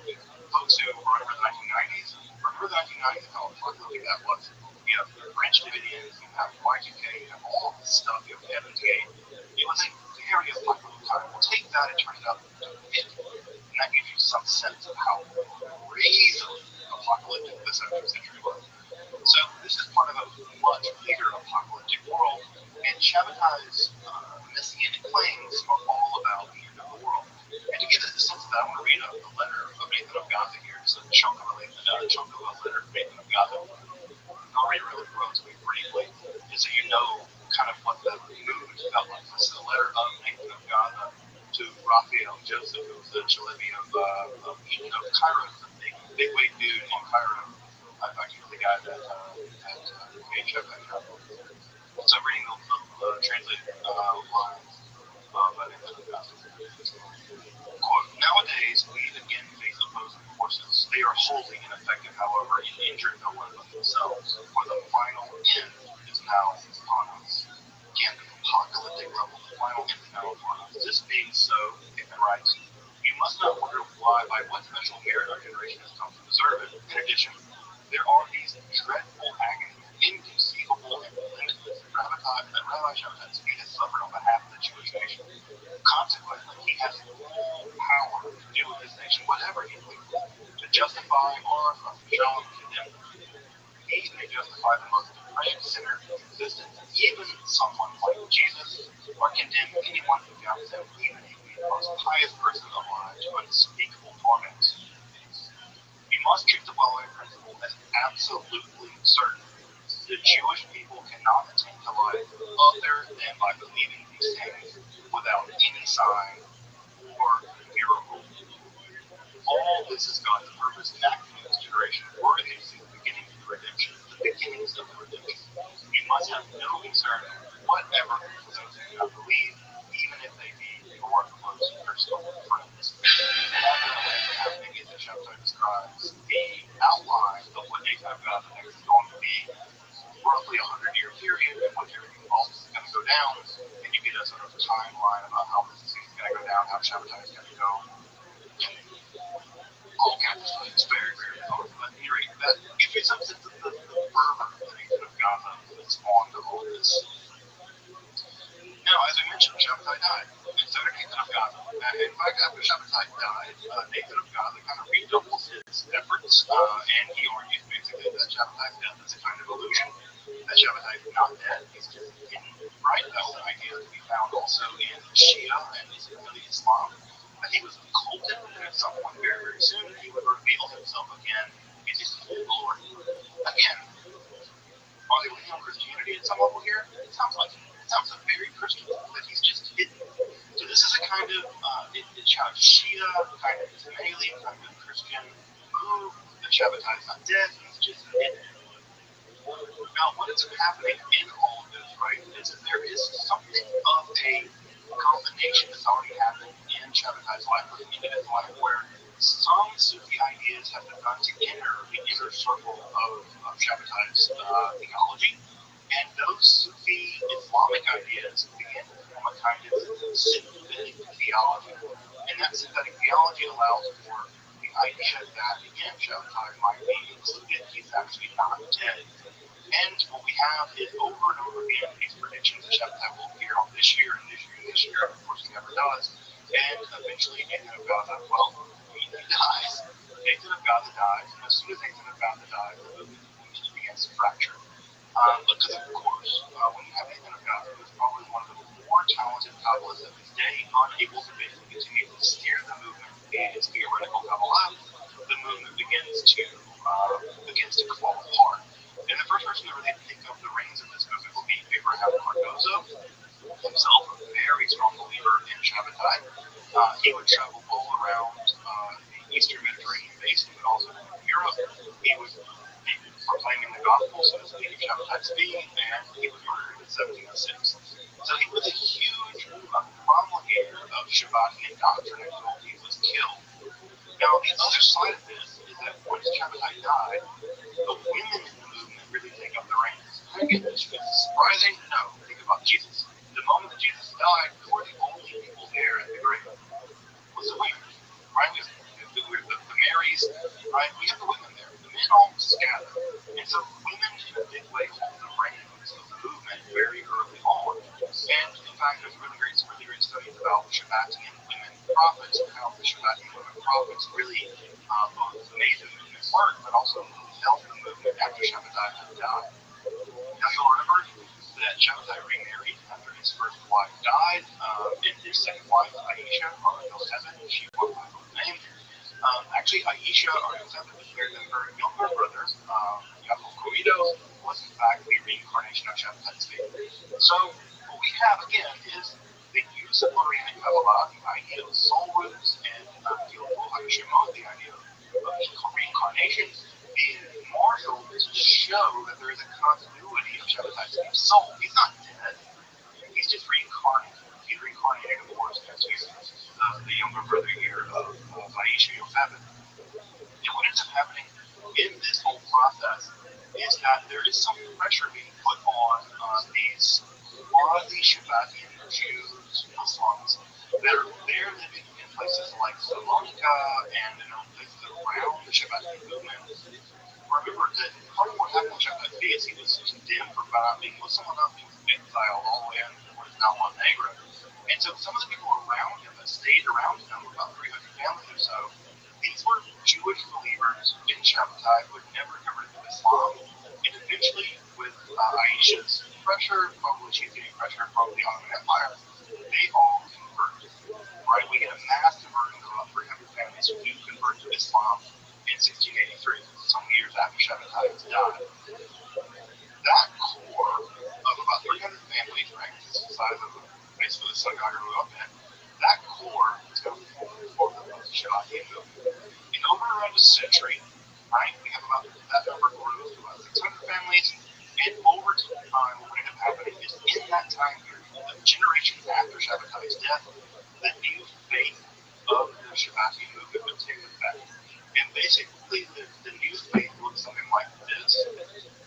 folks who remember the 1990s, and how apocalyptic that was. You have French Davidians, you have Y2K, you have all of this stuff, you have Heaven's Gate. It was a very apocalyptic time. We'll take that and turn it up to 50. And that gives you some sense of how crazily apocalyptic the 17th century was. So this is part of a much bigger apocalyptic world, and Shabbatai's messianic claims are all about the end of the world. And to get a sense of that, I want to read a letter of Nathan of Gaza here, just a chunk of a letter of Nathan of Gaza. I'll read it relatively briefly, just so you know kind of what the mood felt like. This is a letter of Nathan of Gaza to Raphael Joseph, who was the Chalebi of Cairo, the big weight dude in Cairo. I thought he was the guy that made Shabbatai. So I'm reading the translated lines of Nathan of Gaza. Quote, nowadays, we again face opposing forces. They are wholly ineffective, however, in injuring no one but themselves, for the final end is now upon us. Again, the apocalyptic level, the final end is now upon us. This being so, Nathan writes, you must not wonder why, by what special merit our generation has come to deserve it. In addition, there are these dreadful agonies, inconceivable and limitless, that Rabbi Shabbatai's feet has suffered on behalf of the Jewish nation. Consequently, he has full power to do with his nation whatever he pleases, to justify or shall condemn. He may justify the most depraved sinner in existence, even someone like Jesus, or condemn anyone who doubts him, even if he is the most pious person alive, to unspeakable torments. We must treat the following principle as absolutely certain. The Jewish people cannot attain to life other than by believing these things without any sign or miracle. All this is God's purpose in acting in this generation, worthy to see the beginnings of the redemption. The beginnings of the redemption. We must have no concern whatever for those who do not believe, even if they be your close personal friends. And after that ends up happening is that Shabbatai describes the outline of what a kind of God the next is going to be, roughly 100-year period in which everything else is going to go down, and you get a sort of timeline about how this is going to go down, how Shabbatai is going to go, all kinds of stuff. It's very, very powerful. But at any rate, that gives you some sense of the fervor that Nathan of Gaza has spawned all this. Now, as I mentioned, Shabbatai died, and so did Nathan of Gaza. In fact, after Shabbatai died, Nathan of Gaza kind of redoubles his efforts, and he argues basically that Shabbatai's death is a kind of illusion, that Shabbatai is not dead, he's just hidden. Right? That was an idea to be found also in Shia and specifically Islam, that he was occulted, and at some point very, very soon he would reveal himself again in his full glory. Again, are they leaning on Christianity at some level here? It sounds like it. It sounds very Christian, that he's just hidden. So this is a kind of Shia, kind of Ismaili, kind of Christian move. That Shabbatai is not dead, he's just hidden. Now, what is happening in all of this, right, is that there is something of a combination that's already happened in Shabbatai's life, or in his life, where some Sufi ideas have begun to enter the inner circle of Shabbatai's theology, and those Sufi Islamic ideas begin to form a kind of synthetic theology. And that synthetic theology allows for the idea that, again, Shabbatai might be included, he's actually not dead. And what we have is over and over again these predictions that Shabbatai will appear on this year and this year and this year, and of course he never does. And eventually Nathan of Gaza, well, he dies. Nathan of Gaza dies, and as soon as Nathan of Gaza dies, the movement just begins to fracture. Because of course, when you have Nathan of Gaza, who's probably one of the more talented Kabbalists of his day, unable to basically continue to steer the movement in its theoretical Kabbalah, the movement begins to fall apart. And the first person to really pick up the reins of this movement will be Abraham Cardozo, himself a very strong believer in Shabbatai. He would travel all around the Eastern Mediterranean basin, but also in Europe. He would be proclaiming the gospel, so to speak, of Shabbatai's being, and he was murdered in 1706. So he was a huge promulgator of Shabbatian doctrine until he was killed. Now, the other side of this is that once Shabbatai died, the women in the movement really take up the reins. Again, is this surprising? No. Think about Jesus. The moment that Jesus died, who were the only people there at the grave? Was the women, right? We have the Marys, right? We have the women there. The men all scatter. And so women in a big way hold the reins of the movement very early on. And in fact, there's really great studies about Shabbatian women prophets and how the Shabbatian women prophets really both made the movement work, but also held the movement after Shabbatai had died. Now you'll remember that Shabbatai remarried after his first wife died, and his second wife, Aisha, or Yosefet, she went by her name. Actually, Aisha, or Yosefet, was married to her younger brother, Yaakov Koido, was in fact the reincarnation of Shabbatai's faith. So what we have, again, is the use of Lorraine Kabbalah, the idea of soul roots, and the idea of reincarnation, being marshaled to show that there is a continuity of Shabbatai's soul. He's not dead. He's just reincarnated. He's reincarnated, of course, into the younger brother here of Aisha Yosefet. And what ends up happening in this whole process is that there is some pressure being put on these quasi-Shabbatian Jews, Muslims, that are there living in places like Salonika and places around the Shabbatian movement. Remember that part of what happened with Shabbatai is he was condemned for not being Muslim enough. He was exiled all the way into what is now Montenegro. And so some of the people around him that stayed around him, about 300 families or so, these were Jewish believers in Shabbatai who had never converted to Islam. And eventually, with Aisha's pressure, probably she's getting pressure from the Ottoman Empire, they all converted. Right? We get a mass conversion of about 300 families who do convert to Islam in 1683, some years after Shabbatai has died. That core of about 300 families, right? This is the size of basically the synagogue I grew up in. That core is going to form the Shabbatian movement. And over around a century, right, we have about that number grows to about 600 families. And over time, what ended up happening is in that time period, the generations after Shabbatai's death, the new faith of the Shabbati movement would take effect. And basically, the new faith looks something like this.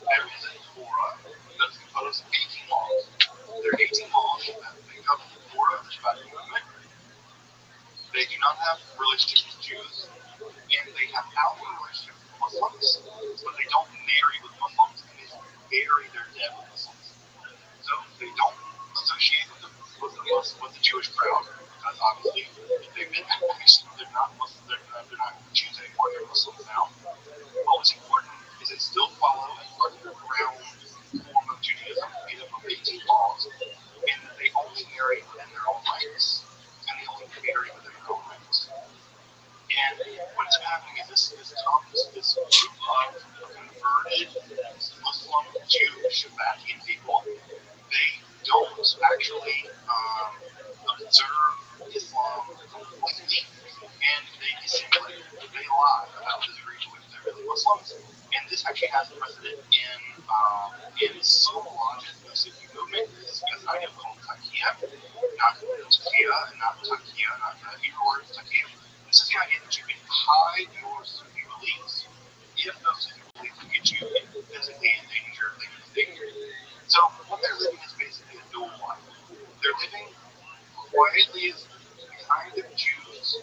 There is a Torah that's composed of 18 laws. There are 18 laws that make up the Torah of the Shabbati movement. They do not have relationships with Jews, and they have outward relationships with Muslims, but they don't marry with Muslims, and they don't bury their dead with Muslims. So they don't associate with the Jewish crowd, because obviously they've been they're not Muslims, they're not Jews anymore, they're Muslims now. But what's important is they still follow an underground form of Judaism made up of 18 laws, and that they only marry within their own rights, and they only marry within their own rights. And what's happening is this group of converted Muslim, Jew, Shabbatian people, they don't actually observe Islam completely, and they dissimulate, they lie about the degree to which they're really Muslims. And this actually has precedent in Somalology, the Sufi movement. This is an idea called taqiyya, not taqiyya, and not taqiyya, not the Hebrew word taqiyya. This is the idea that you can hide your Sufi beliefs if those Sufi beliefs can get you physically in danger, they can be dangerous. So what they're living is basically a dual life. They're living quietly as kind of Jews,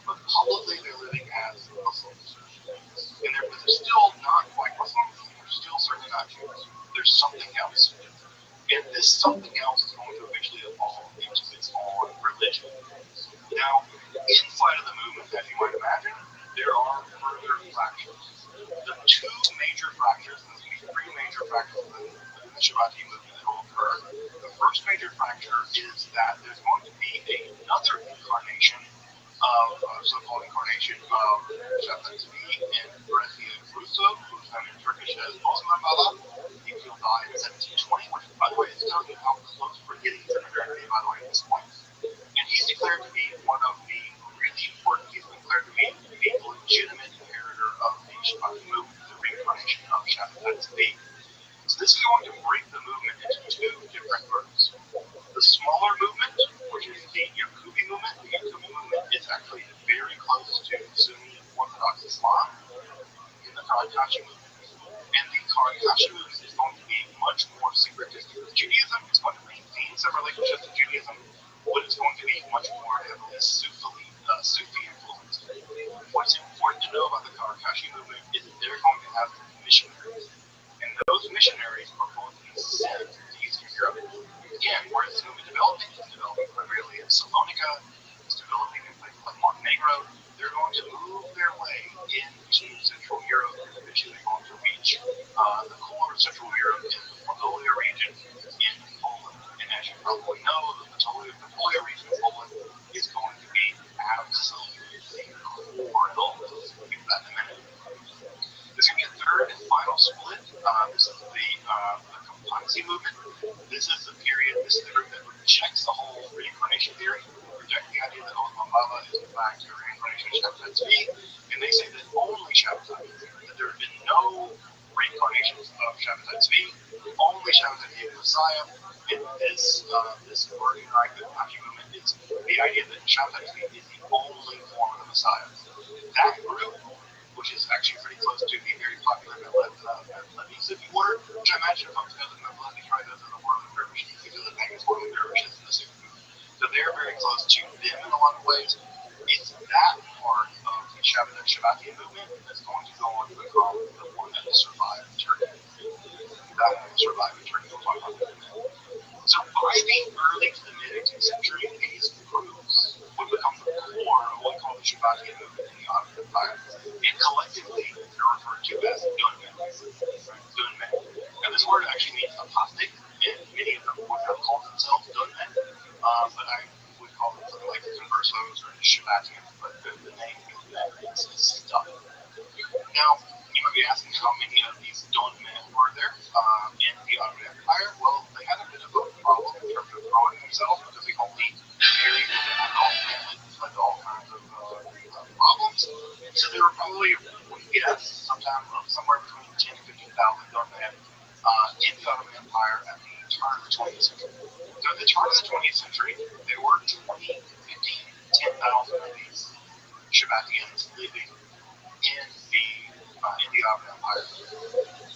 but publicly they're living as Muslims. And they're still not quite Muslims, they're still certainly not Jews. There's something else. And this something else is going to eventually evolve into its own religion. Now, inside of the movement, as you might imagine, there are further fractures. The two major fractures, and there's going to be three major fractures within the Shabbati movement that will occur. The first major fracture is that there's going to be another incarnation of, so-called incarnation of Shabbat Tzvi and Berethia Russo, who's known in Turkish as Osman Baba. He will die in 1720, which, by the way, is telling you how close we're getting to modernity, by the way, at this point. And he's declared to be one of the really important, he's declared to be the legitimate inheritor of the Shabbati movement, the reincarnation of Shabbat Tzvi. So this is going to break the movement into two different groups. The smaller movement, which is the Yaqubi movement. The Yaqubi movement is actually very close to Sunni Orthodox Islam in the Karakashi movement. And the Karakashi movement is going to be much more syncretistic with Judaism. It's going to maintain some relationships with Judaism, but it's going to be much more heavily Sufi influenced. What's important to know about the Karakashi movement is that they're going to have missionaries. And those missionaries are going to be sent to Eastern Europe. Again, where it's going to be developing, it's developing primarily in Salonika, it's developing in places like Montenegro. They're going to move their way into Central Europe, and eventually they're going to reach the core of Central Europe in the Podolia region in Poland. And as you probably know, the Podolia region of Poland is going to be absolutely the core element. We'll get to that in a minute. There's going to be a third and final split. This is the Companzi movement. This is the group that rejects the whole reincarnation theory, rejects the idea that Osman Baba is in fact a reincarnation of Shabbat Tzvi, and they say that only Shabbat Tzvi, that there have been no reincarnations of Shabbat Tzvi, only Shabbat Tzvi is the Messiah, and this organized Companzi movement is the idea that Shabbat Tzvi is the only form of the Messiah. That group, which is actually pretty close to the very popular Lebanese Sufi order, which I imagine folks know that Lebanese right those are the Whirling Dervishes, these are the famous Whirling Dervishes in the Sufi movement. So they're very close to them in a lot of ways. It's that part of the Shabbatian movement that's going to go on to become the one that will survive eternity. That one will survive eternity. We'll talk about that in a minute. So by the early to the mid-18th century, these groups would become the core of what we call the Shabbatian movement in the Ottoman Empire. And collectively, they're referred to as gunmen. Gunmen. Now this word actually means apostate, and many of them would not call themselves gunmen, but I would call them something like the conversos or the Shabbatians, but the name gunmen is stuck. Now, you might be asking how many of these gunmen were there in the Ottoman Empire. Well, they had a bit of a problem in terms of growing themselves because they only married within their own family, which led to all kinds of problems. So there were probably, we guess, somewhere between 10 and 15,000 gunmen in the Ottoman Empire at the turn of the 20th century. start of the 20th century, there were 10,000 of these Shabbatians living in the Ottoman Empire.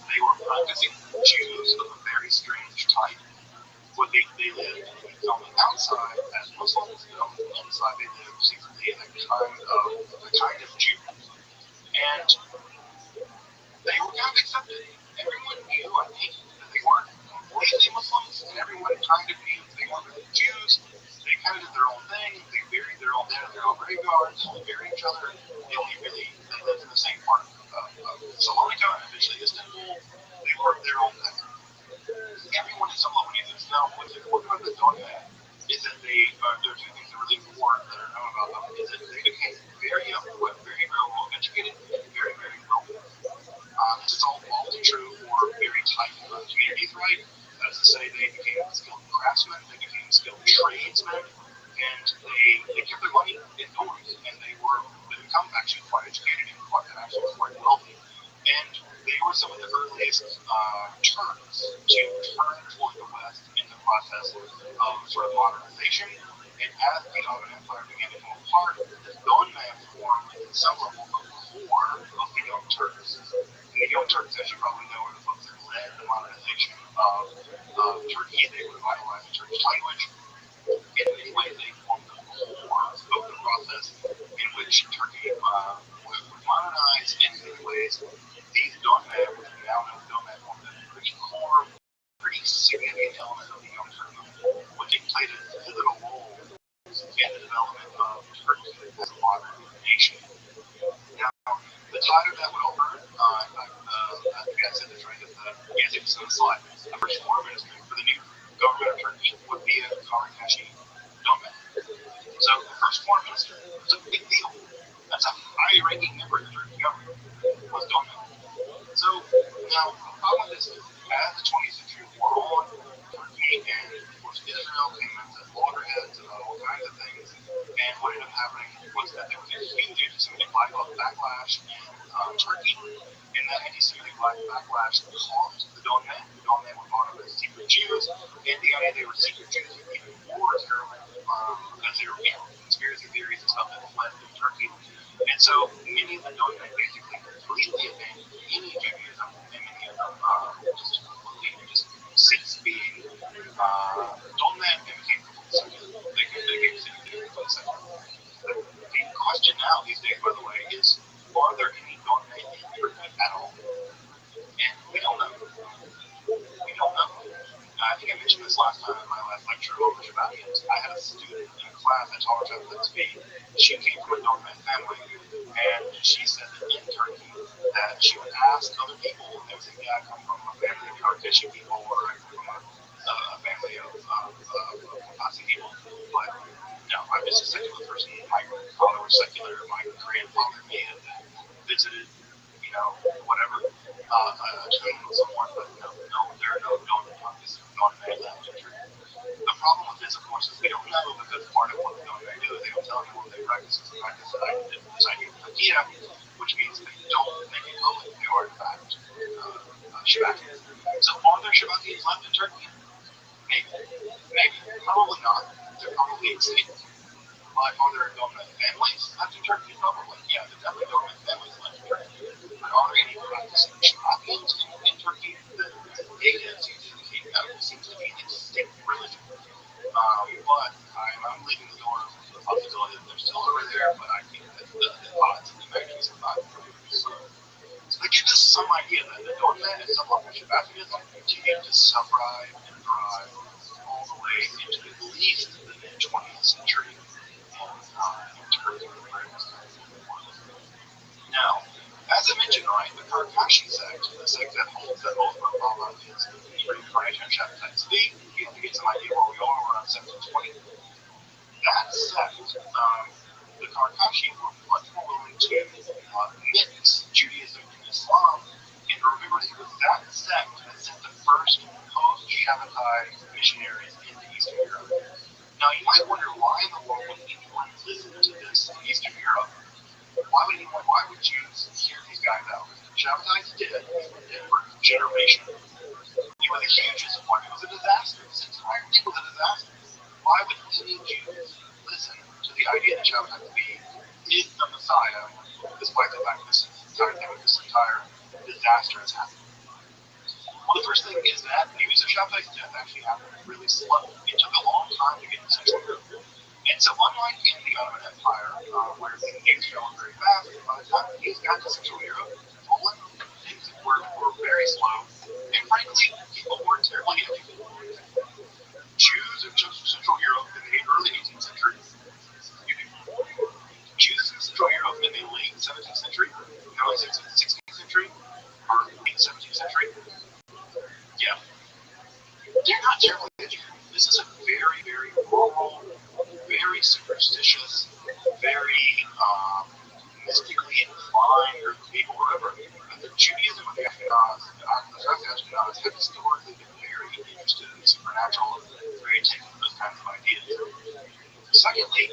They were practicing Jews of a very strange type. They lived on the outside as Muslims, and on the inside they lived secretly in a kind of Jew. And they were kind of accepted. Everyone knew, I think, that they weren't completely Muslims, and everyone kind of knew that they weren't really Jews. They kind of did their own thing. They buried their own dead in their own graveyards. They buried each other. They lived in the same part of Salonika and eventually Istanbul. They were their own thing. Everyone in Salonika knew this. Now, what's important about the Donman is that there are two things that are really important that are known about them, is that they became very well educated and very, very wealthy. This is all often true for very tight communities, right? That is to say, they became skilled craftsmen, they became skilled tradesmen, and they kept their money indoors, and they become actually quite educated and actually quite wealthy. And they were some of the earliest Turks to turn toward the West in the process of sort of modernization. And as the Ottoman Empire began to fall apart, the Donman formed some level of core of the Young Turks. And the Young Turks, as you probably know, are the folks that led the modernization of Turkey. They revitalized the Turkish language. In many ways, they formed the core of the process in which Turkey was modernized. In many ways, these Donman, which we now know Donman, formed a pretty core, pretty significant element of the Young Turk movement, which played a pivotal role in the development of Turkey as a modern nation. Now, the tide of that would all turn. I think I said this right at the slide. The first foreign minister for the new government of Turkey would be a Karakashi Donman. So the first foreign minister was a big deal. That's a high-ranking member of the Turkish government, was Donman. So now the problem with this is, as the 20th century wore on, Turkey and of course Israel came into loggerheads about all kinds of things, and what ended up happening was that there was a huge anti-Semitic backlash in Turkey, and that anti-Semitic backlash caused the Donman. The Donman were thought of as secret Jews, and the idea they were secret Jews was even more terrible, because there were conspiracy theories and stuff that fled through Turkey. And so many of the Donman basically completely abandoned any Judaism, and many of them just ceased being Donman and became secular. They became secular. The question now these days, by the way, is, are there any Donman in Turkey at all? And we don't know. I think I mentioned this last time in my last lecture on Shabbatians. I had a student in a class at Rothschild'S. She came from a Donman family, and she said that in Turkey, that she would ask other people, and they would say, yeah, I come from a family of Karakashi people, or I come from a family of Kapasi people, but no, I'm just a secular person. My father was secular, my grandfather may have visited, whatever, a tomb of someone, but no, there are no Donman practices on mainland Turkey. The problem with this, of course, is we don't know, because part of what the Donman do is they don't tell you what they practice. They practice the idea of Fakia, which means they don't make it public. They are, in fact, Shabbatians. So are there Shabbatians left in Turkey? Maybe. Probably not. They're probably extinct. But are there Donman families left in Turkey? Probably. Yeah, there's definitely Donman families left in Turkey. But are there any practicing Shabbatians in Turkey? The data seems to indicate that it seems to be an extinct religion. But I'm leaving the door open to the possibility that they're still over there, but I think that the odds and the magnitudes are not very slim. So that gives us some idea that the Donman and somewhat of Shabbatianism continued to thrive and thrive all the way into at least the mid-20th century in Turkey. Now, as I mentioned, right, the Karakashi sect, the sect that holds that ultimate Baba is the reincarnation of Shabbatites. You get some idea where we are around 1720. That sect, the Karakashi, were much more willing to mix Judaism and Islam. And remember, it was that sect that sent the first post-Shabbatai missionaries into Eastern Europe. Now, you might wonder, why in the world would anyone listen to this in Eastern Europe? Why would Jews hear these guys out? Shabbatites did. They were dead for generations. It was a huge disappointment. It was a disaster. This entire thing was a disaster. Why would any Jews listen to the idea that Shabbatai Tzvi is the Messiah, despite the fact that this entire disaster has happened? Well, the first thing is that news of Shabbatai's death actually happened really slow. It took a long time to get to Central Europe. And so unlike in the Ottoman Empire, where things were going very fast, by the time things got to Central Europe, Poland, things were very slow. And frankly, people weren't terribly educated. Jews in Central Europe in the early 18th century, Jews in Central Europe in the late 17th century, early 16th century, or late 17th century, yeah, they're not terribly educated. This is a very, very rural, very superstitious, very mystically inclined group of people. Remember, Judaism and the Ashkenaz have historically been very interested in the supernatural, very taken those kinds of ideas. Secondly,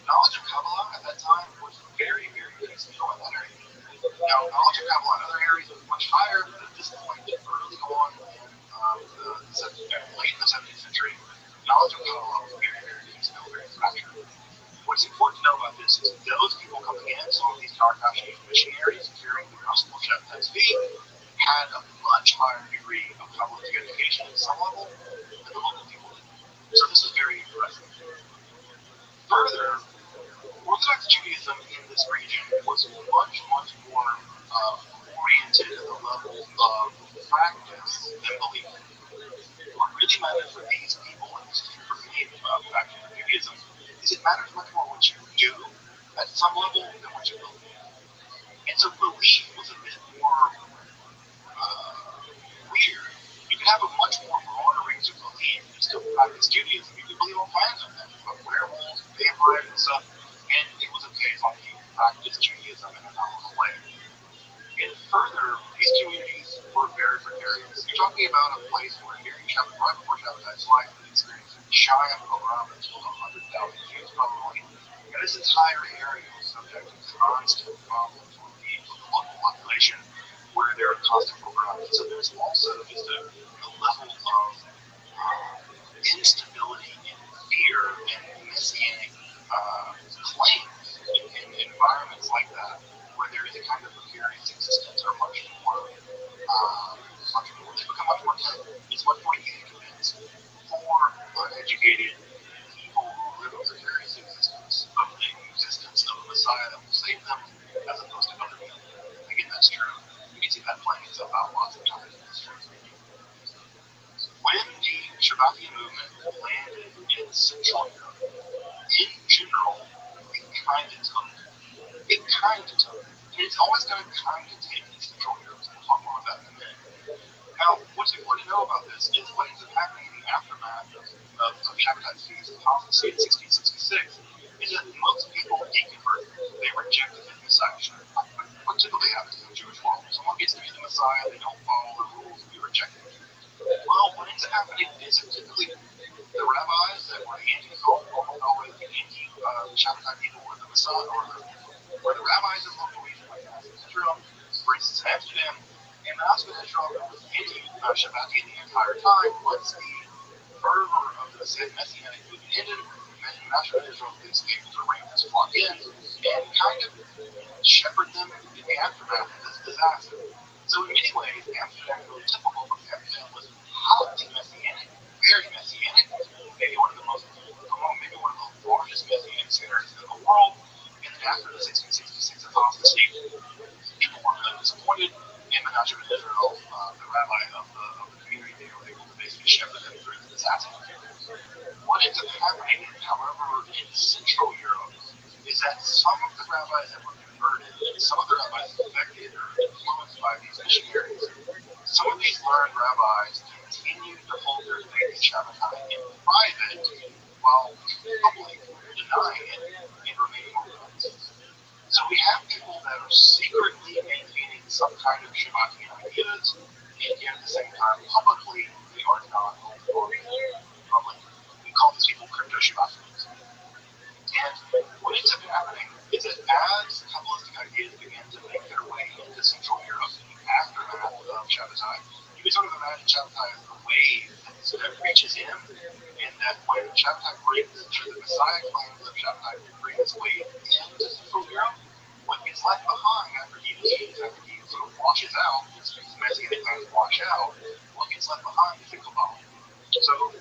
knowledge of Kabbalah at that time was very, very minuscule in that area. Now, knowledge of Kabbalah in other areas was much higher, but at this point, early on in late in the 17th century, knowledge of Kabbalah was very, very minuscule, very fractured. What's important to know about this is those people coming in, some of these Tarakashi missionaries carrying the gospel of Shabbatai Tzvi, had a much higher degree of Kabbalistic education at some level than the local people did. So this is very impressive. Further, Orthodox Judaism in this region was much, much more oriented at the level of practice than belief. What really matters for these people, and this is true for many factions of Judaism, is it matters much more what you do at some level than what you believe. And so belief was a bit more weird. You could have a much more broader range of belief and still practice Judaism. You could believe all kinds of things, about werewolves, vampires, and stuff, and it was okay as long as you practiced Judaism in a nominal way. And further, these communities were very precarious. You're talking about a place where here you have right before Shabbatai's life that experienced shy of a pogrom that killed 100,000 Jews probably. And this entire area was subject to constant problems with the local population where there are constant pogroms. So there's also just a level of instability and fear and messianic claims in environments like that, where there is a kind of precarious existence, are much more, they become much more tenable. It's much more easy to convince poor, uneducated people who live a precarious existence of the existence of a Messiah that will save them, as opposed to other people. Again, that's true. You can see that playing itself out lots of times in history. When the Shabbatai movement landed in Central Europe, in general, it kind of took. And it's always going to kind of take in Central Europe, so we'll talk more about that in a minute. Now, what's important to know about this is what ends up happening in the aftermath of Shabbatai Tzvi's apostasy in 1666 is that most people deconverted. They rejected the Messiah. What typically happens in the Jewish world? Someone gets to be the Messiah, they don't follow the rules, and we reject it. Well, what ends up happening is that typically the rabbis that were almost always the anti-Shabbatai people were the Messiah, or the rabbis in local regions like Israel, for instance, in Amsterdam, and the Osman Israel that was anti-Shabbatai the entire time. Once the fervor of the Messianic movement ended, and Osman Israel was able to rein this flock in and kind of shepherd them in the aftermath of this disaster. So in many ways, Amsterdam was really typical because Amsterdam was highly messianic, very messianic, maybe one of the largest messianic centers in the world. And then after the 1666 apostasy, people were really disappointed, and Menachem ben Israel, the rabbi of the community, they were able to basically shepherd them through the disaster. What ends up happening, however, in Central Europe, is that some of the rabbis that were converted, and some of the rabbis affected or influenced by these missionaries, some of these learned rabbis continued to hold their faith in Shabbatai in private, while publicly denying it and remaining orthodox. So we have people that are secretly maintaining some kind of Shabbatian ideas, and yet at the same time, publicly, they are not public. We call these people crypto-Shabbatians. And what ends up happening is that as Kabbalistic ideas begin to make their way into Central Europe in the aftermath of Shabbatai, you can sort of imagine Shabbatai as a wave that reaches in and that when Shabbatai brings, the Messiah claims that Shabbatai brings weight into Central Europe, what gets left behind after he leaves, after he sort of washes out, his Messianic claims wash out, what gets left behind is the Kabbalah. So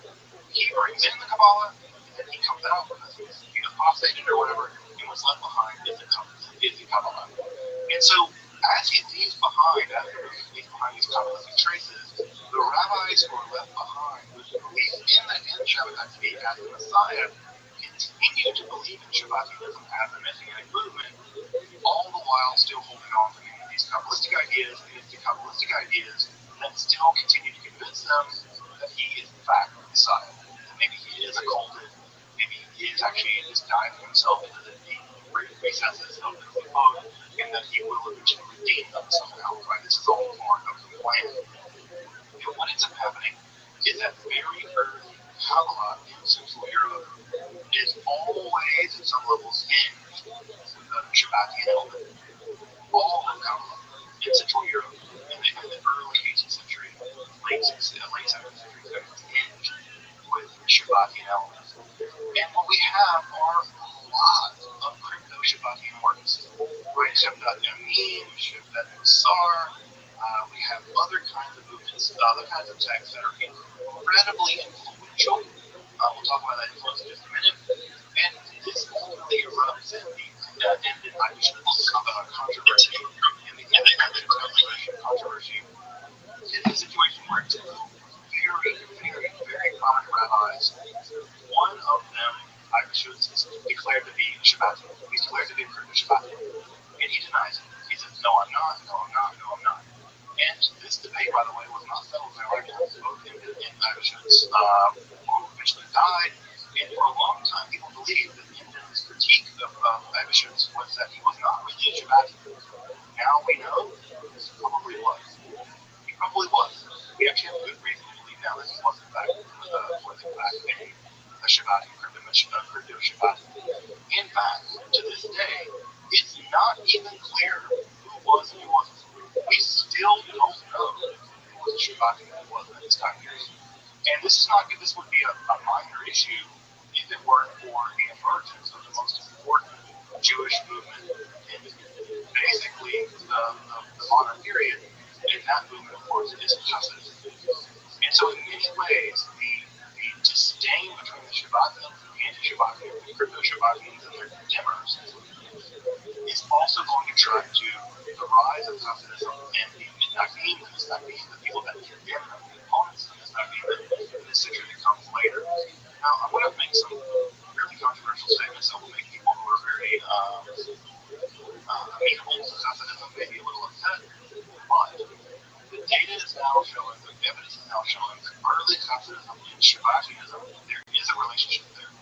he brings in the Kabbalah, and then he comes out because he's apostated or whatever, and what's left behind is the Kabbalah. And so as he leaves behind, after he leaves behind these Kabbalistic traces, the rabbis who are left behind with belief in Shabbatai to be as the Messiah continue to believe in Shabbatism as a Messianic movement, all the while still holding on to many of these Kabbalistic ideas, and it's the Kabbalistic ideas that still continue to convince them that he is in fact the Messiah, that maybe he is occulted, maybe he is actually just diving himself into the deep recesses of the code, and that he will eventually redeem them somehow, right? This is all part of the plan. And what ends up happening is that very early Kabbalah in Central Europe is always at some levels hinged with the Shabbatian element. All of Kabbalah in Central Europe in the early 18th century, late 17th century is hinged with Shabbatian elements. And what we have are a lot of crypto-Shabbatian works, right? Shabbat Yamim, Shabbat Musar. We have other kinds of movements, other kinds of texts that are incredibly influential. We'll talk about that influence in just a minute. And this ultimately erupts in the controversy, in the controversy, in the situation where two very prominent rabbis, one of them, Rothschild'S, is declared to be Shabbatian. He's declared to be a Shabbatian. And he denies it. He says, no, I'm not, no, I'm not, no, I'm not. And this debate, by the way, was not settled by arguments. Both him and Rothschild'S eventually died. And for a long time, people believed that his critique of Rothschild'S was that he was not really a Shabbatian. Now we know this probably was. He probably was. We actually have good reason to believe now that he was, in fact, a Shabbatian, crypto Shabbatian. In fact, to this day, it's not even clear who was and who wasn't. We still don't know who was a Shabbatian and who wasn't at this time period. And this would be a minor issue if it weren't for the emergence of the most important Jewish movement in basically the modern period. And that movement, of course, is Hasidism. And so in many ways, the disdain between the Shabbatians and the anti-Shabbatians, the crypto-Shabbatians and their condemners, is also going to try to the rise of Hasidism and the Nagim, the people that condemn them, the opponents of this Nagim in this century that comes later. Now, I'm going to make some really controversial statements that will make people who are very amenable to Hasidism maybe a little upset, but the data is now showing, the evidence is now showing that early Hasidism and Shabbatianism, there is a relationship there.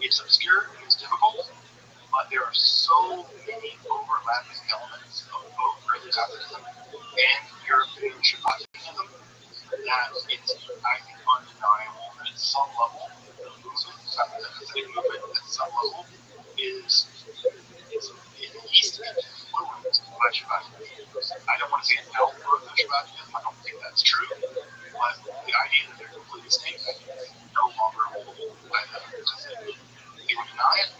It's obscure, it's difficult, but there are so many overlapping elements of both early Hasidism and European Shabbatianism that it's, I think, undeniable that at some level, the movement, the Hasidic movement, at some level, is at least influenced by Shabbatianism. I don't want to say an outgrowth of Shabbatianism, I don't think that's true, but the idea that they're completely distinct is no longer holdable by the Hasidic movement. They would deny it,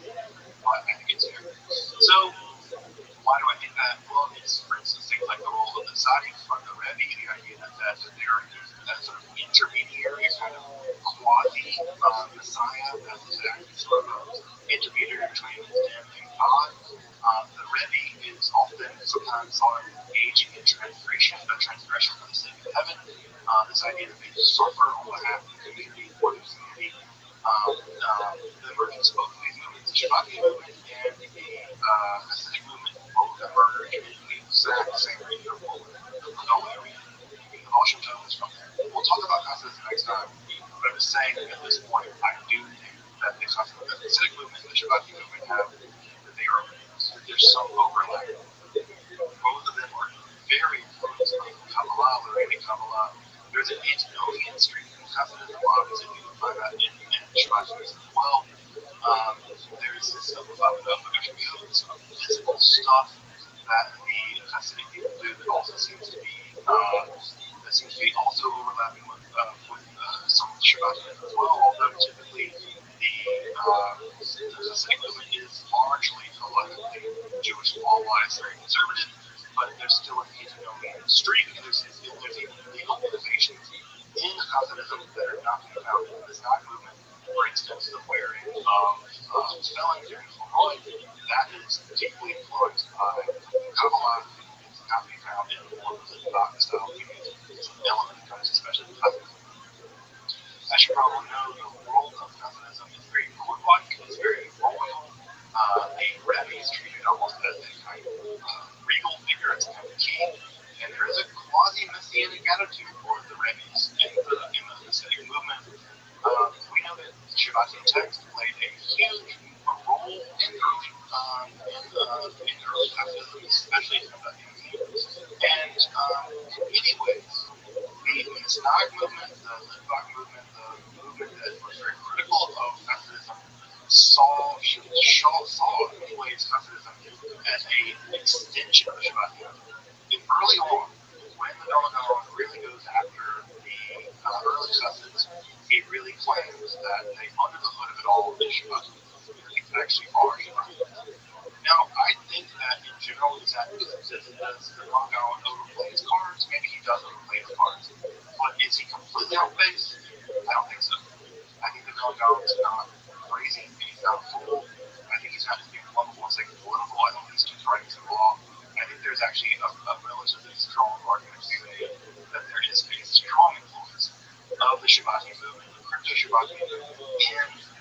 but I think it's there. So, why do I think that? Well, it's, for instance, things like the role of the Tzaddik from the Rabbi, the idea that they're that sort of intermediary, kind of quasi-Messiah, that is actually sort of intermediary between them and God. The Rabbi is often sometimes thought of engaging in transgression for the sake of heaven. This idea that they suffer on behalf of the community, for the community. The emergence of both of these movements, the Shabbatian movement and the Hasidic movement, both emerge in the exact same region of Poland, the Brno area. The Rothschild'S is from there. We'll talk about Hasidism next time, but I'm just saying that at this point, I do think that the Hasidic movement and the Shabbatian movement have, that there's some overlap. Both of them are very influenced by Kabbalah, the Rabbinic Kabbalah. There's an antinomian streak in Hasidism, obviously you can find that in Shabbatianism as well. There's this stuff about some physical stuff that the Hasidic people do that also seems to be also overlapping with some Shabbat as well, although typically the Hasidic movement is largely collectively Jewish law-wise, very conservative, but there's still an antinomian streak, and there's even legal innovations in Hasidism that are not being found in the Zionist movement. For instance, the wearing of felons during Freud, that is deeply influenced by Kabbalah. It's not being found in more Orthodox style Judaism. It's an element that comes especially with Hasidism. As you probably know, the world of Hasidism is very glorified, it's very royal. The Rabbi is treated almost as a kind of regal figure, as a kind of king, and there is a quasi-messianic attitude toward the Rabbis in the Hasidic movement. We know that Shabbatin text played a huge role in early Hasidism, especially in the and in many ways, the Messianic movement, the Litvak movement, the movement that was very critical of Hasidism, saw in many ways Hasidism as an extension of Shabbatism. Early on, when the Gaon really goes after the early Hasids, he really claims that under the hood of it all is Shabbatism. It's actually our Shabbatism. Now, I think that in general, does the Gaon overplay his cards? Maybe he does overplay his cards. But is he completely out base? I don't think so. I think the Gaon is not crazy. He's not a fool. I think he's not just being political for the sake of political. I don't think he's just writing some law. I think there's actually a relatively strong argument to be made that there is a strong influence of the Shabbatin movement, the crypto-Shabbatin movement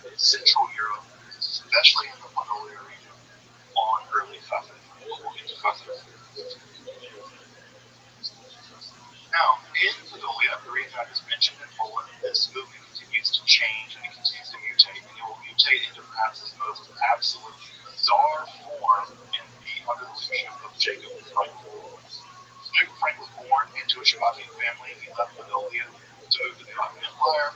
in Central Europe, especially in the Podolia region, on early Hasidism, or into Hasidism. Now, in Podolia, the region I just mentioned in Poland, this movement continues to change and it continues to mutate, and it will mutate into perhaps its most absolute bizarre form under the leadership of Jacob Frank. Jacob Frank was born into a Shabbatin family. He left Podolia to move to the Ottoman Empire.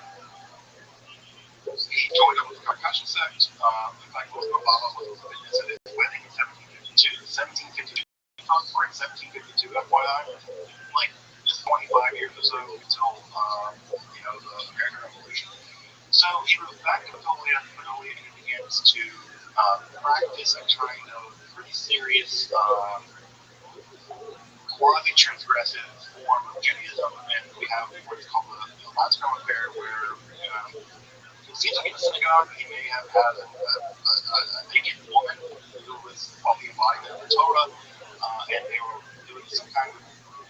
He joined up with the Karkashin sect. In fact, Osman Baba was a witness at his wedding in 1752. For 1752, FYI. Like, just 25 years or so until, the American Revolution. So he moved back to Podolia, and he begins to practice a kind of pretty serious, quasi-transgressive form of Judaism, and we have what is called the Latin affair, where it seems like in the synagogue he may have had a naked woman who was called the embodiment of the Torah, and they were doing some kind of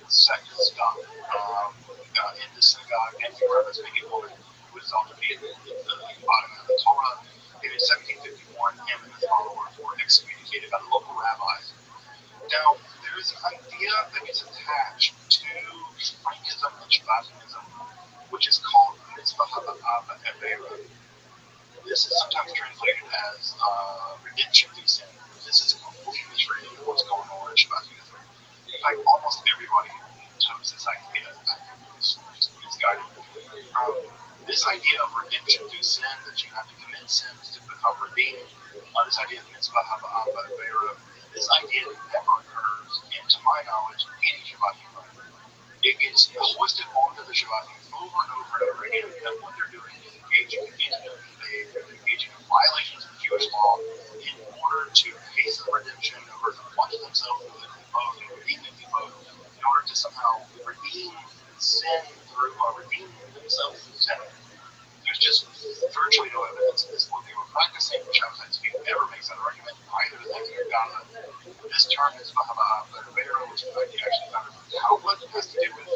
sex stuff in the synagogue, and he were this naked woman who was thought to be the embodiment of the Torah. And in 1751, him and his followers were excommunicated by the local rabbis. Now, there is an idea that gets attached to Frankism and Shabbatinism, which is called mitzvah ha'ava evera. This is sometimes translated as redemption through sin. This is a complete misreading of what's going on in Shabbatinism. In fact, almost everybody toes this idea. It's misguided. This idea of redemption through sin, that you have to commit sins to become redeemed, this idea of mitzvah ha'ava evera, this idea never occurs, and to my knowledge, in any Shabbatin movement. It gets hoisted onto the Shabbatins over and over and over again, and what they're doing is engaging in antinomian behavior, engaging in violations of Jewish law in order to hasten redemption, or to punish themselves with the code, and redeem the code, in order to somehow redeem sin through, or redeem themselves through sin. There's just virtually no evidence of this. What they were practicing, which I was never makes that argument, either the Gaza. This term is Mahava Vera, which is actually found in the Talmud. It has to do with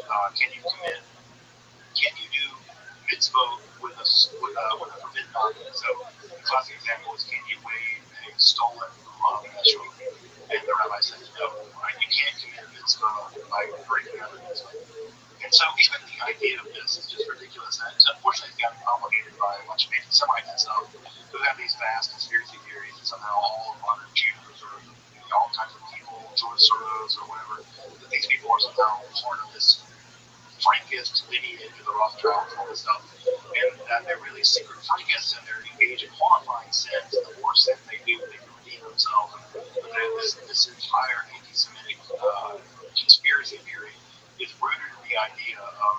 can you do mitzvah with a forbidden object? So the classic example is, can you wave a stolen Yeshua? And the rabbi says no, right? You can't commit a mitzvah by breaking out of mitzvah. And so even the idea of this is just ridiculous. And unfortunately, it's gotten promulgated by a bunch of anti-Semites and stuff who have these vast conspiracy theories that somehow all modern Jews or all kinds of people, George Soros or whatever, that these people are somehow part of this Frankist lineage of the Rothschild'S and all this stuff, and that they're really secret Frankists and they're engaged in qualifying sins, and the more sin they do, they can redeem themselves. But this entire anti-Semitic conspiracy theory is rooted in the idea of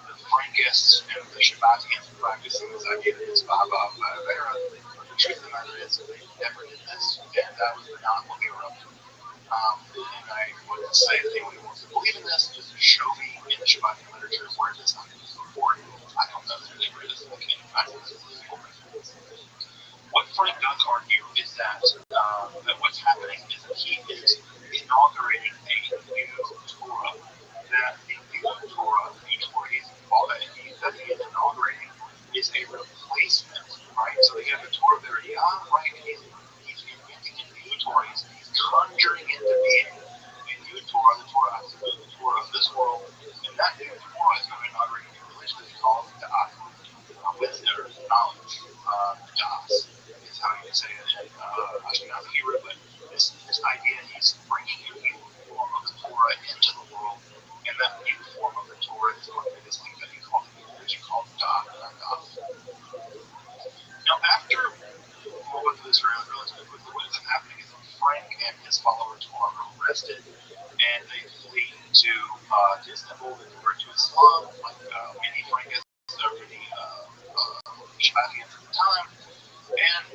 the Frankists and the Shabbatians practicing this idea that it's Baba Vera, but the truth of the matter is they never did this, and that was not what they were up to. And I would say that anyone who wants to believe in this, just show me in the Shabbatian literature where this happened before. I don't know that it ever is. I can't imagine this is a single reference. What Frank does argue is that what's happening is that he is inaugurating a new Torah. That the new Torah, the new Torah that he is inaugurating is a replacement, right? So you have the Torah there, right? And he's inventing a new Torah. He's conjuring into being a new Torah, the Torah of this world. And that new Torah is going to inaugurate a new religion that he calls Da'at, wisdom, knowledge, Das. Is how you say it in Ashkenazi Hebrew, but this idea he's bringing a new form of the Torah into the world, and that new form of the Torah is going to be this thing that he called God. Now, after all of this relatively quickly, what ends up happening is that Frank and his followers are arrested, and they flee to Istanbul. They convert to Islam, like many Frankists or many Shabbatians at the time, and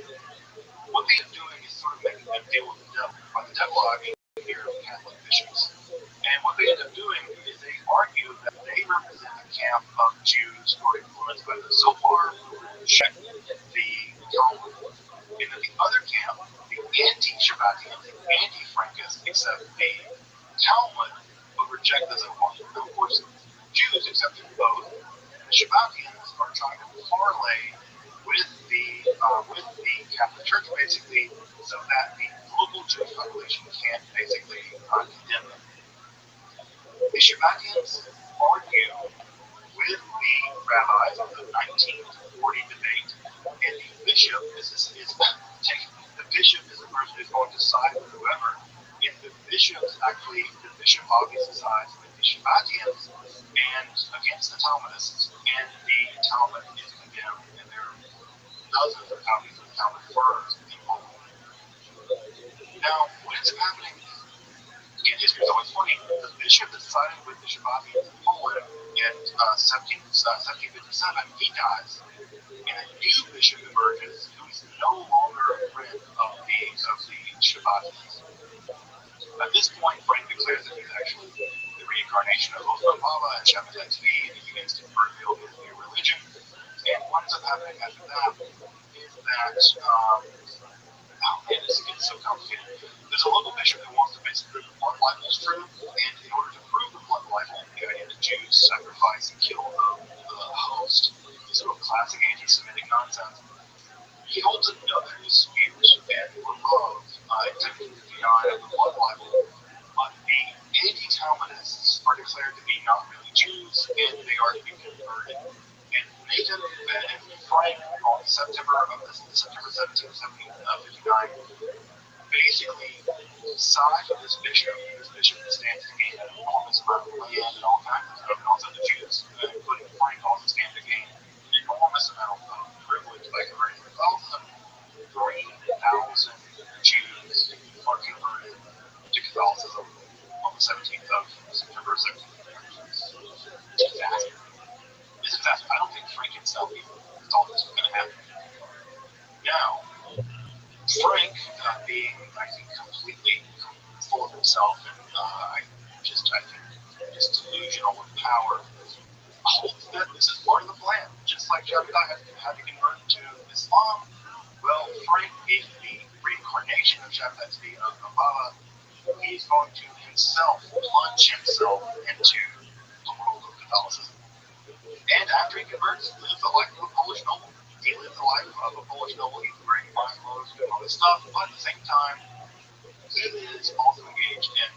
what they are doing is sort of making them deal with the devil, by the devil I mean here Catholic bishops. And what they end up doing is they argue that they represent a camp of Jews who are influenced by the Zohar, check the Talmud, and that the other camp, the anti-Shabbatian, the anti-Frankists, accept the Talmud, but reject the Zohar. Now, of course, Jews accepted both, and the Shabbatians are trying to parlay with the Catholic Church, basically, so that the local Jewish population can't basically condemn them. The Shabbatians argue with the rabbis of the 1940 debate, and the bishop the bishop is the person who's going to side with whoever. And the bishop obviously sides with the Shabbatians and against the Talmudists, and the Talmud is condemned, and there are dozens of copies of the Talmud burned in Poland. Now, what ends up happening in history is always funny. The bishop is siding with the Shabbatians in Poland in 1757. He dies, and a new bishop emerges who is no longer a friend of the Shabbatians. At this point, Frank declares that he's actually the reincarnation of Osman Baba and Shabbatai Tzvi, and he begins to reveal his new religion. And what ends up happening after that is that, this gets so complicated. There's a local bishop who wants to basically prove the blood libel is true, and in order to prove the blood libel, the idea that Jews sacrifice and kill the host, is sort of classic anti-Semitic nonsense. He holds another dispute and above in 1759 of the blood libel, but the anti-Talmudists are declared to be not really Jews, and they are to be converted. And Nathan and Frank on September 1759 basically side with this bishop. This bishop stands to gain an enormous amount of land and all kinds of stuff, and also the Jews, including Frank, also stand to gain an enormous amount of privilege by converting Catholicism. 3,000 Jews are converted to Catholicism on the 17th of September 1759. It's fast. This is fast. I don't think Frank himself even thought this was going to happen. Now, Frank, being, I think, completely full of himself and I think just delusional with power, holds that this is part of the plan. Just like Shabbatai had to convert to Islam, well, Frank being the reincarnation of Shabbatai Tzvi of Baba, he's going to plunge himself into the world of Catholicism. And after he converts, he lives the life of a Polish noble. He lives the life of a Polish noble. He's wearing fine clothes, doing all this stuff, but at the same time, he is also engaged in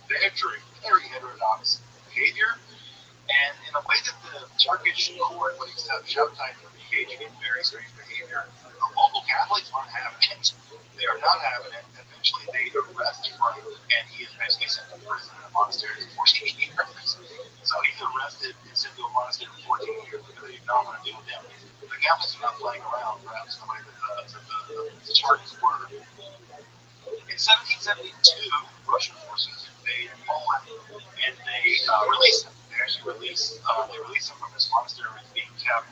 very heterodox behavior. And in a way that the Turkish court would accept Shabbatai for engaging in very strange behavior, the local Catholics aren't having it. They are not having it. Eventually, they arrest Frank, and he is basically sent to prison in a monastery for 14 years. So he's arrested and sent to a monastery for 14 years because they don't want to deal with him. The Catholics are not playing around, perhaps the way that the Turks were. In 1772, Russian forces invade Poland, and they release him. They actually release him from this monastery where he's being kept,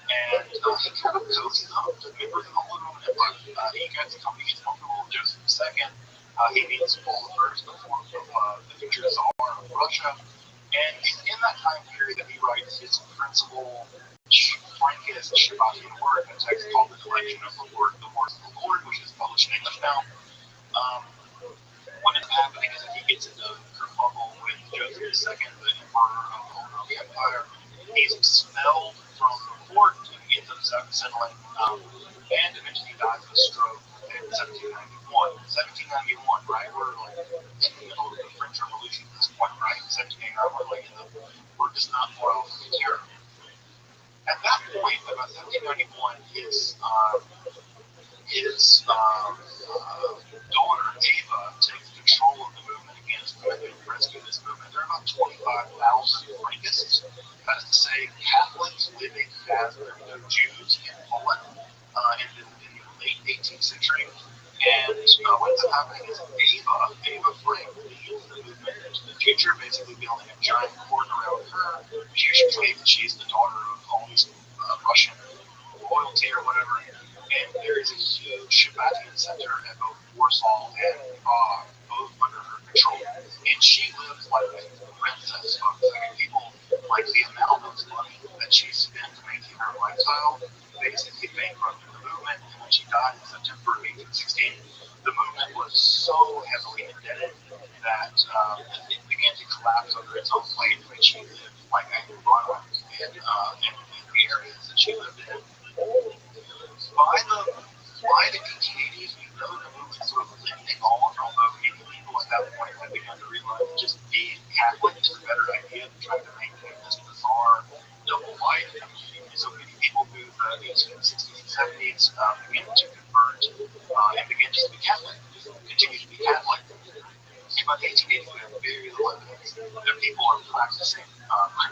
And he kind of cozies up to members of the Holy Roman Empire. He gets comfortable with Joseph II. He meets Paul I, the future Tsar of Russia. And it's in that time period that he writes his principal Frankist Shabbatean work, a text called The Collection of the Words of the Lord, which is published in English now. What is happening is that he gets into kerfuffle with Joseph II, the emperor of the Holy Roman Empire. He's expelled from the court and he ends up settling, and eventually he dies of a stroke in 1791. 1791, right? We're like in the middle of the French Revolution at this point, right? 1789, we're just not far off the era. At that point, about 1791, his daughter Ava takes control of the movement against the rescue this movement. There are about 25,000 Frankists, that is to say, Catholics living as Jews in Poland in the late 18th century. And what ends up happening is Ava Frank leads the movement into the future, basically building a giant court around her. She claims that she's the daughter of all these Russian royalty or whatever. And there is a huge Shabbatean center at both Warsaw and Prague, both under her control. And she lives like a princess. People like the amount of money that she spent to maintain her lifestyle basically bankrupted the movement. And when she died in September of 1816, the movement was so heavily indebted that it began to collapse under its own weight when she lived like a monarch in the areas that she lived in. By the 1880s, we know the movement sort of lifting on, although people at that point had begun to realize that just being Catholic is a better idea than trying to maintain this bizarre double life. So many people who the 1860s and 70s began to convert and began to be Catholic, continue to be Catholic. And by the 1880s, we have very little evidence that people are practicing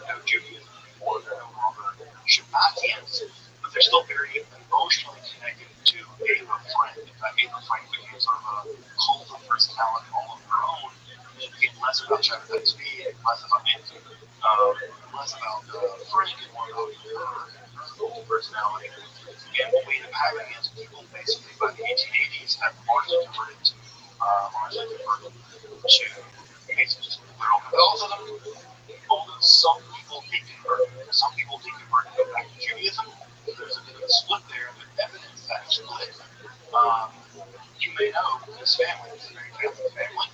crypto-Judaism or they're no longer Shabbatians, but they're still very emotionally connected to Ava Frank. In fact, Ava Frank became sort of a cult of personality all of her own. It became less about Shabbatai Tzvi and less about Frank and more about her cult of personality. And what we end up having is people basically by the 1880s have largely converted to basically just clear all Catholicism. Although some people deconvert. Some people deconvert and go back to Judaism. There's a bit of a split there, but evidence that split. You may know this family is a very Catholic family.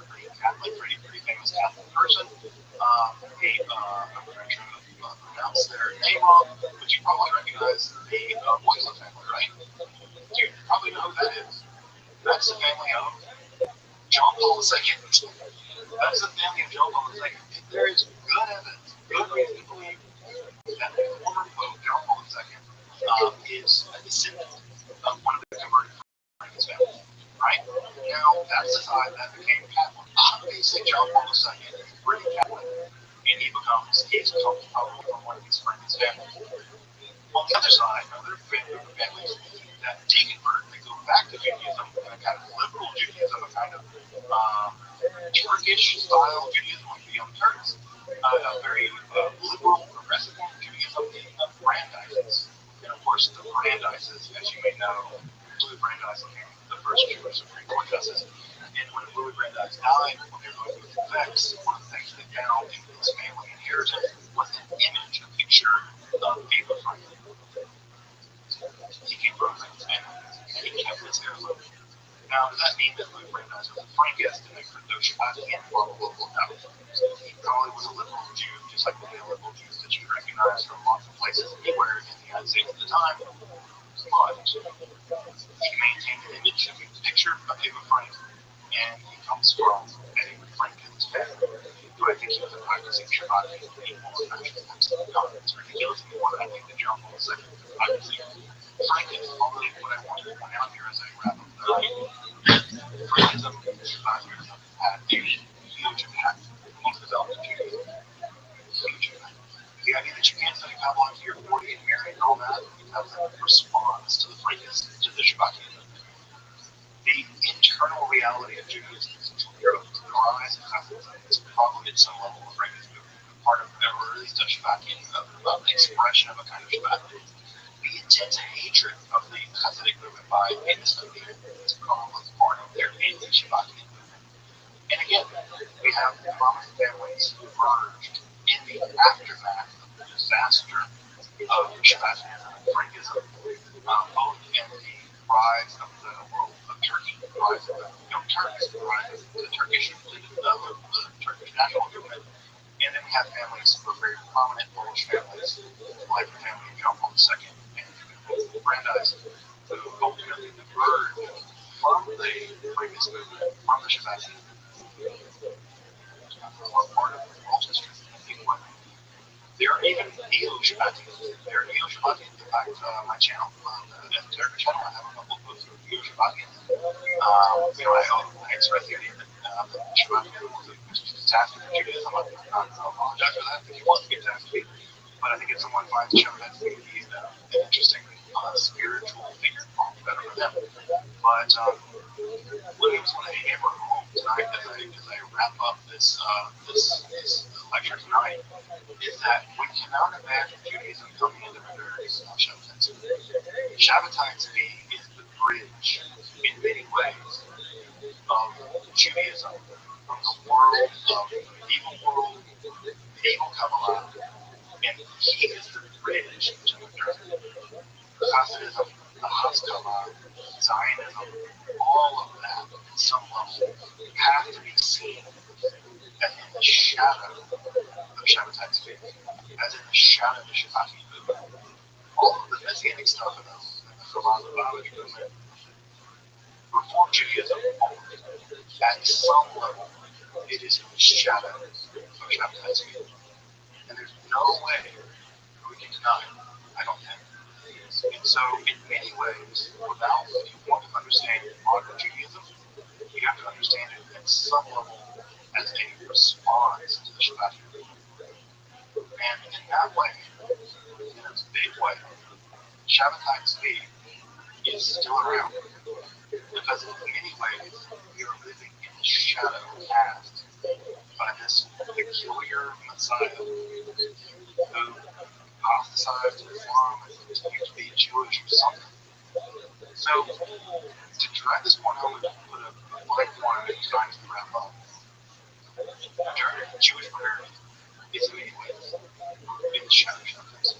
Pretty Catholic, pretty famous Catholic person. I'm trying to pronounce their name wrong, but you probably recognize the Boylan family, right? You probably know who that is. That's the family of John Paul II. That's the family of John Paul II. There is good evidence, good reason to believe that the former Pope, John Paul II, is a descendant of one of the converted Frankish families. Right? Now, that's the side that became Catholic. Obviously, John Paul II is pretty Catholic, and he's become probably from one of these Frankish families. On the other side, other families that deconvert, they go back to Judaism, and a kind of liberal Judaism, a kind of Turkish style Judaism, like the Young Turks, a very liberal, progressive form of Judaism, the Brandeis. And of course, the Brandeis, as you may know, Louis Brandeis became the first Jewish Supreme Court justice. And when Louis Brandeis died, when they were going through his effects, one of the things they found in his family inheritance was an image, a picture of Ava Frank. He came from his family, and he kept his heirloom. Now, does that mean that Louis Brandeis was a Frankist and a crypto Shabbatian? Well, no. He probably was a liberal Jew, just like the liberal Jews that you recognize from lots of places anywhere in the United States at the time. But he maintained an image, a picture of Ava Frank, and he comes from a Frankist family. Do I think he was a practicing Shabbat? No, it's ridiculous more than I think that John Paul II was practicing Frankist. Although what I want to point out here as I wrap up the Frankism and Shabbatism had a huge impact on the development of Judaism. Huge impact. The idea that you can't study Kabbalah until you're 40 and married and all that has a response to the Frankists, to the Shabbatism. The internal reality of Judaism is to the rise of Catholicism is probably at some level of Frankism. part of, or at least a Shabbakian, of the expression of a kind of Shabbat, the intense hatred of the Hasidic movement by industry was part of their anti-Shabbakian movement. And again, we have prominent families who emerged in the aftermath of the disaster of Shabbatism and Frankism, both in the rise of the world of Turkey, the rise of the Young Turks, the rise of the Turkish national movement, and then we have families who are very prominent Polish families, like the family of John Paul II and the Brandeis, who ultimately emerged from the Frankist movement, from the Shabbatism, were part of the world history. There are even neo-Shabbatians. There are neo-Shabbatians. In fact, my channel, the Esoterica channel, I have a couple of books of neo-Shabbatians. I express the idea that Shabbatianism was a task of Judaism. I apologize for that if you want to get tasked to me. But I think if someone finds Shabbat to be an interesting spiritual figure, better for them. But what I just want to hammer home tonight as I wrap up this lecture tonight is that we cannot imagine Judaism coming into modernity without Shabbatai Tzvi. Shabbatai Tzvi is the bridge, in many ways, of Judaism from the world of medieval Kabbalah, and he is the bridge to modernity. Hasidism, the Haskalah, Zionism, all of that, at some level, have to be seen as in the shadow of Shabbatai Tzvi, as in the shadow of the Shabbati movement. All of the Messianic stuff in the Chabad movement, Reform Judaism, at some level, it is in the shadow of Shabbatai Tzvi. And there's no way we can deny it, I don't think. And so, in many ways, if you want to understand modern Judaism, you have to understand it at some level as a response to the Shabbat. And in that way, in a big way, Shabbatai Tzvi is still around. Because in many ways, we are living in the shadow cast by this peculiar Messiah who apostatized to Islam and continued to be Jewish or something. So, to drive this point home and put a fine point on it, trying to wrap up, Jewish modernity is in many ways in the shadow of Shabbat.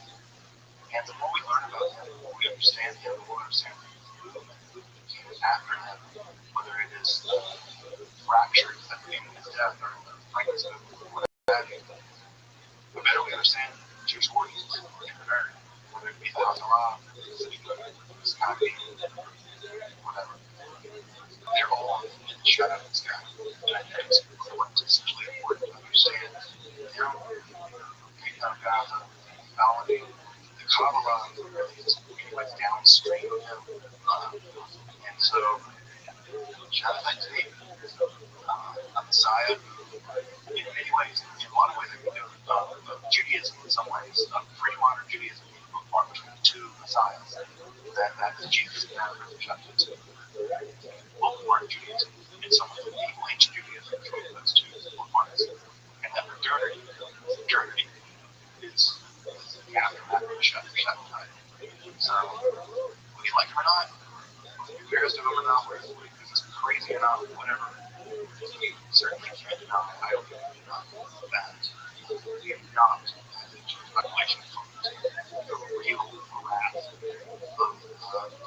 And the more we learn about him, the more we understand him, the more we understand the movement that came after him, whether it is the fractures that came in his death or the Frankist movement or whatever, the better we understand Jewish origins in modernity, whether it be the Haskalah, the Hasidic movement, the Scapi, whatever. They're all in the shadow of the sky. And I think it's essentially important to understand him, King of Gaza, validating the Kabbalah really is what's downstream of him. And so, Shabbatai Tzvi, a Messiah, in many ways, in a lot of ways, I think of Judaism in some ways, pre-modern Judaism, apart between the two Messiahs. That is Jesus and Nazareth, Shabbatai Tzvi. Both modern Judaism and some of the medieval ancient Judaism between those two parts. And that modernity is the aftermath of Shabbatai. So, whether you like it or not, whether you're embarrassed of it or not, whether it's crazy or not, whatever, you certainly can't deny, I don't think you can deny that we have not had a Jewish population from the real wrath of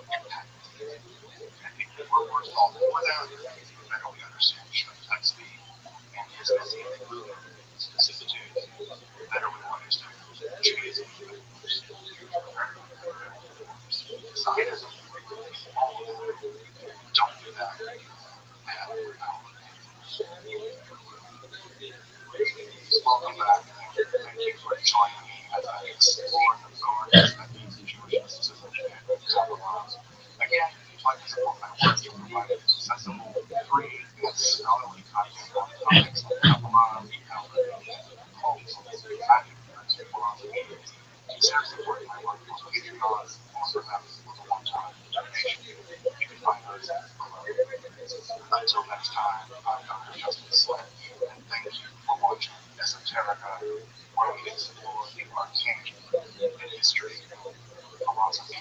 impact. I think that we're worse off for that, the better we understand Shabbatai Tzvi and his Messianic movement, his vicissitudes, the better we will understand Judaism, Zionism, all of that. Don't do that. Welcome back. Thank you for joining me as I explore the thorns that lead to Jewish mysticism and Kabbalah. Again, if you'd like to support my work, you can provide accessible, free, and scholarly content on topics like Kabbalah, cults, magic, and philosophy. Consider supporting my work on Patreon, or perhaps with a one-time donation. You can find those below. Until next time, I'm Dr. Justin Sledge, and thank you for watching Esoterica one of these more arcane in history, philosophy,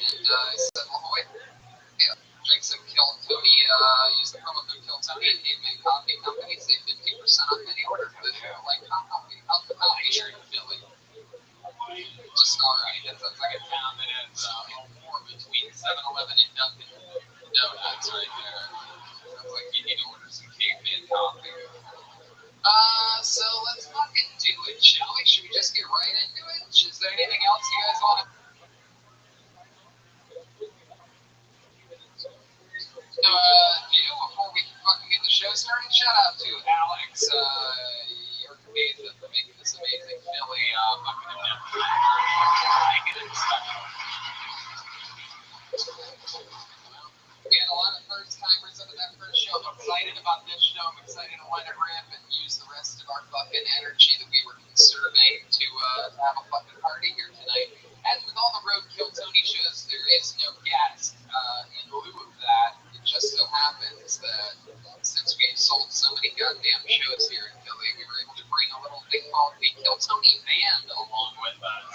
and
order for the show. Like, how's the coffee here in Philly? Just alright. That sounds like a town that has a war between 7-Eleven and Dunkin' Donuts right there. Sounds like you need to order some caveman coffee. So let's fucking do it, shall we? Should we just get right into it? Is there anything else you guys want to do before we fucking get the show started? Shout out to Alex, Yorkabeza for making this amazing Philly fucking event. We had a lot of first timers up at that first show. I'm excited about this show. I'm excited to let it rip and use the rest of our fucking energy that we were conserving to have a fucking party here tonight. As with all the Roadkill Tony shows, there is no guest. In lieu of that, it just so happens that since we sold so many goddamn shows here in Philly, we were able to bring a little thing called the Kill Tony Band along with us.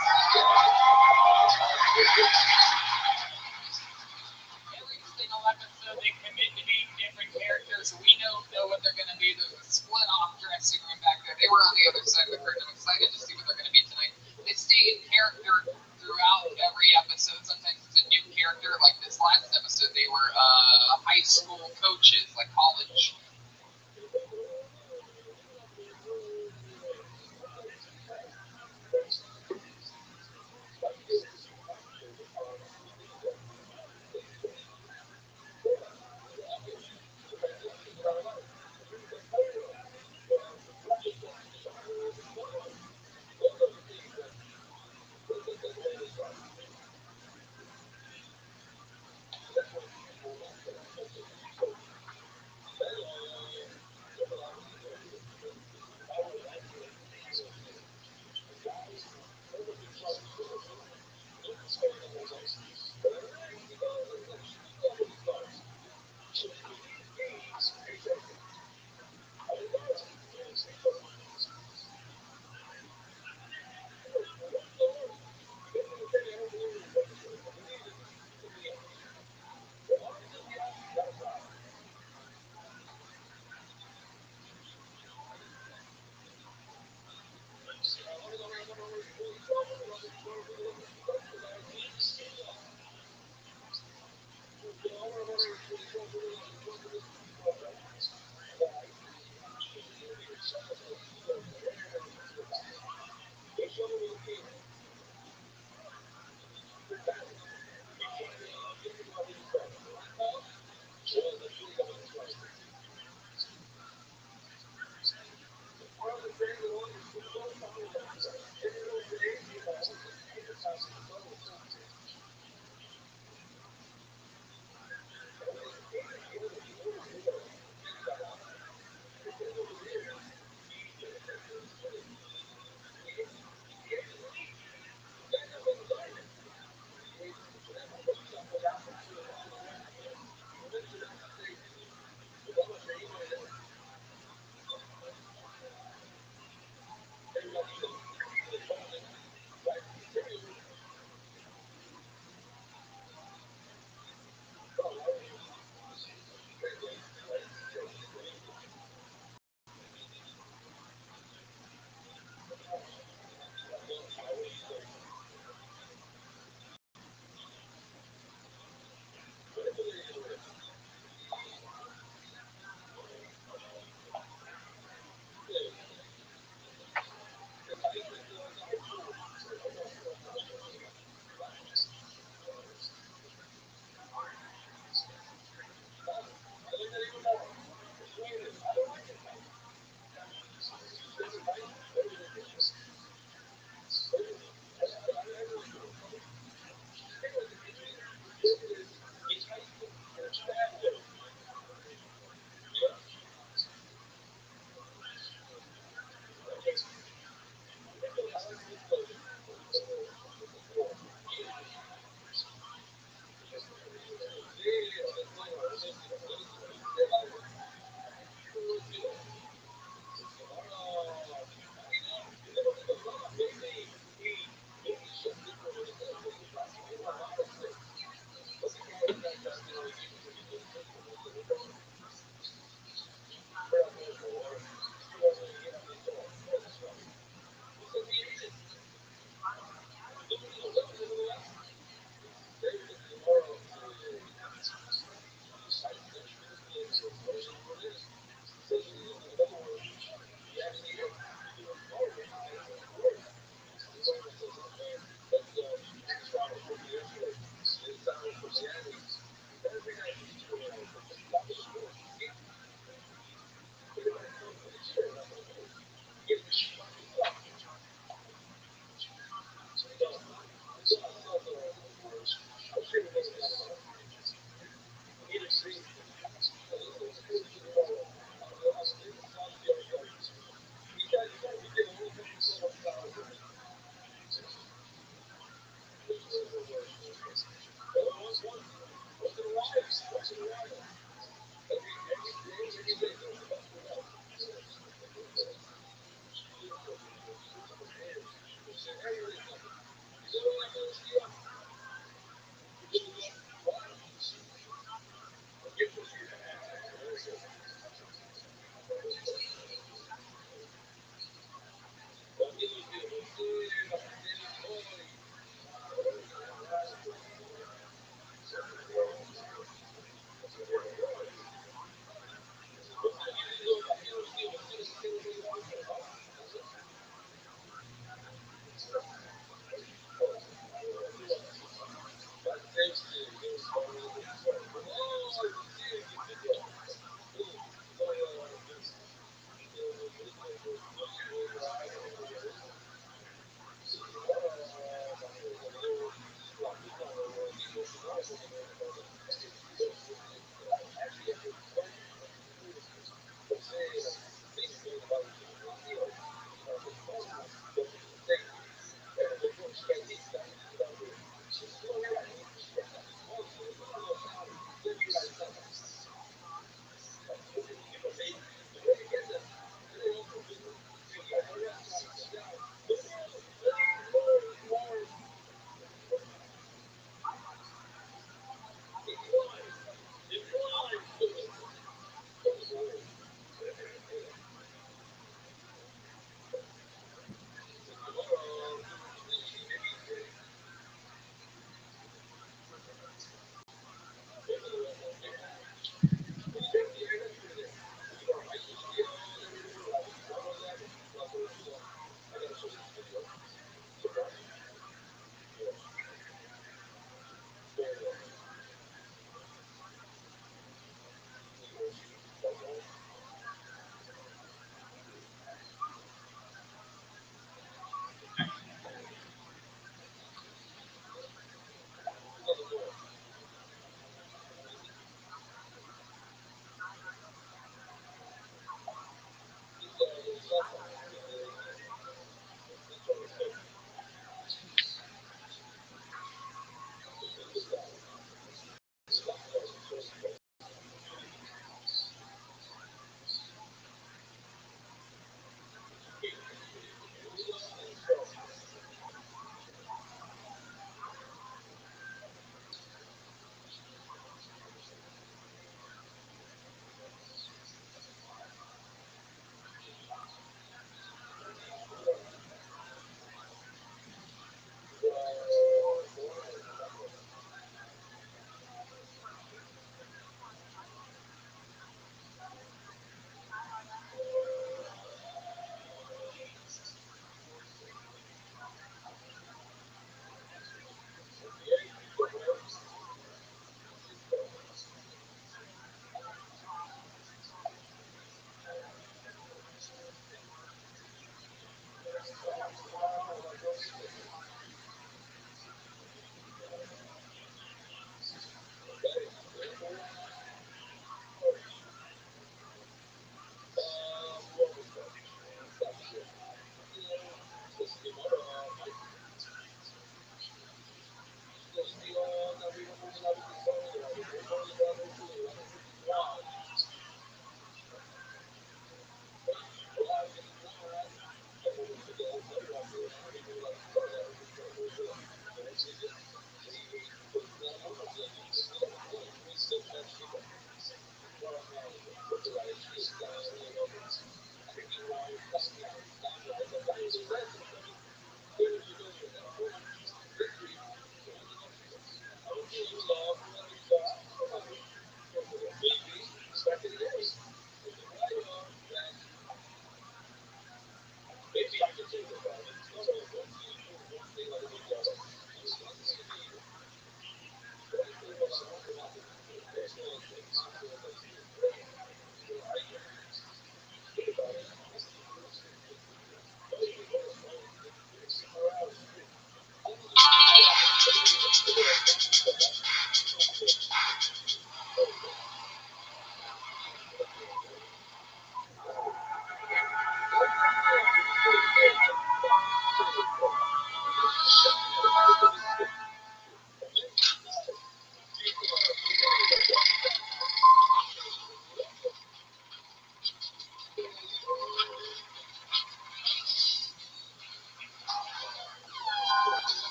Every single episode they commit to being different characters. We don't know what they're going to be. There's a split off dressing room back there. They were on the other side of the curtain. I'm excited to see what they're going to be tonight. They stay in character throughout every episode. Sometimes it's a new character. Like this last episode, they were high school coaches, like college.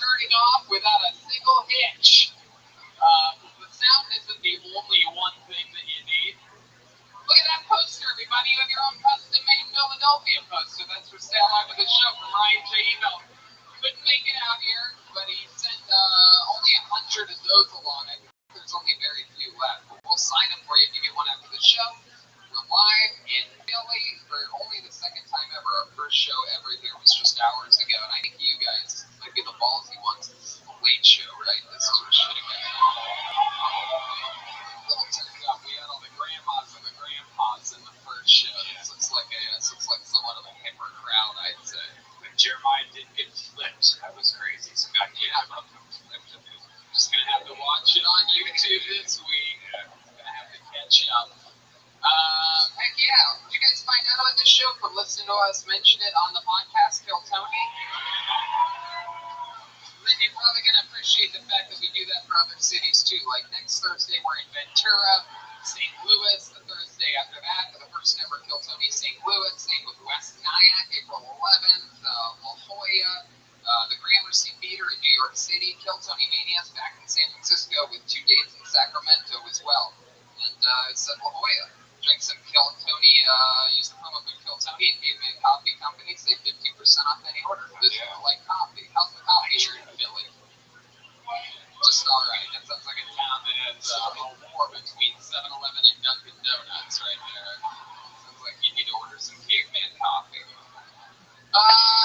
starting off without a single hitch. The sound isn't the only one thing that you need. Look at that poster, everybody. You have your own custom-made Philadelphia poster. That's for sale after the show from Ryan J. Email. Couldn't make it out here, but he sent only 100 of those along. I think there's only very few left. But we'll sign them for you if you get one after the show. We're live in Philly for only the second time ever. Our first show ever here was just hours ago. And I think you guys might be the ballsy ones. This is the late show, right? This is what should have been. Little turned up. We had all the grandmas and the grandpas in the first show. This looks like somewhat of a hipper crowd, I'd say.
When Jeremiah didn't get flipped, that was crazy. So got to get him up.
Just gonna have to watch it on YouTube this week. Gonna have to catch up. Heck yeah. Did you guys find out about this show from listening to us mention it on the podcast, Kill Tony? Then you're probably going to appreciate the fact that we do that for other cities too. Like next Thursday, we're in Ventura, St. Louis. The Thursday after that, for the first ever Kill Tony St. Louis. Same with West Nyack, April 11th, La Jolla, the Gramercy Theater in New York City. Kill Tony Mania's back in San Francisco with 2 dates in Sacramento as well. And it's at La Jolla. Drink some Kill Tony, use the promo code Kill Tony and Caveman Coffee Company, save 15% off any order. This is like coffee. How's the coffee here in Philly? Just alright. That sounds like a town that has a war between 7-Eleven and Dunkin' Donuts right there. Sounds like you need to order some Caveman Coffee.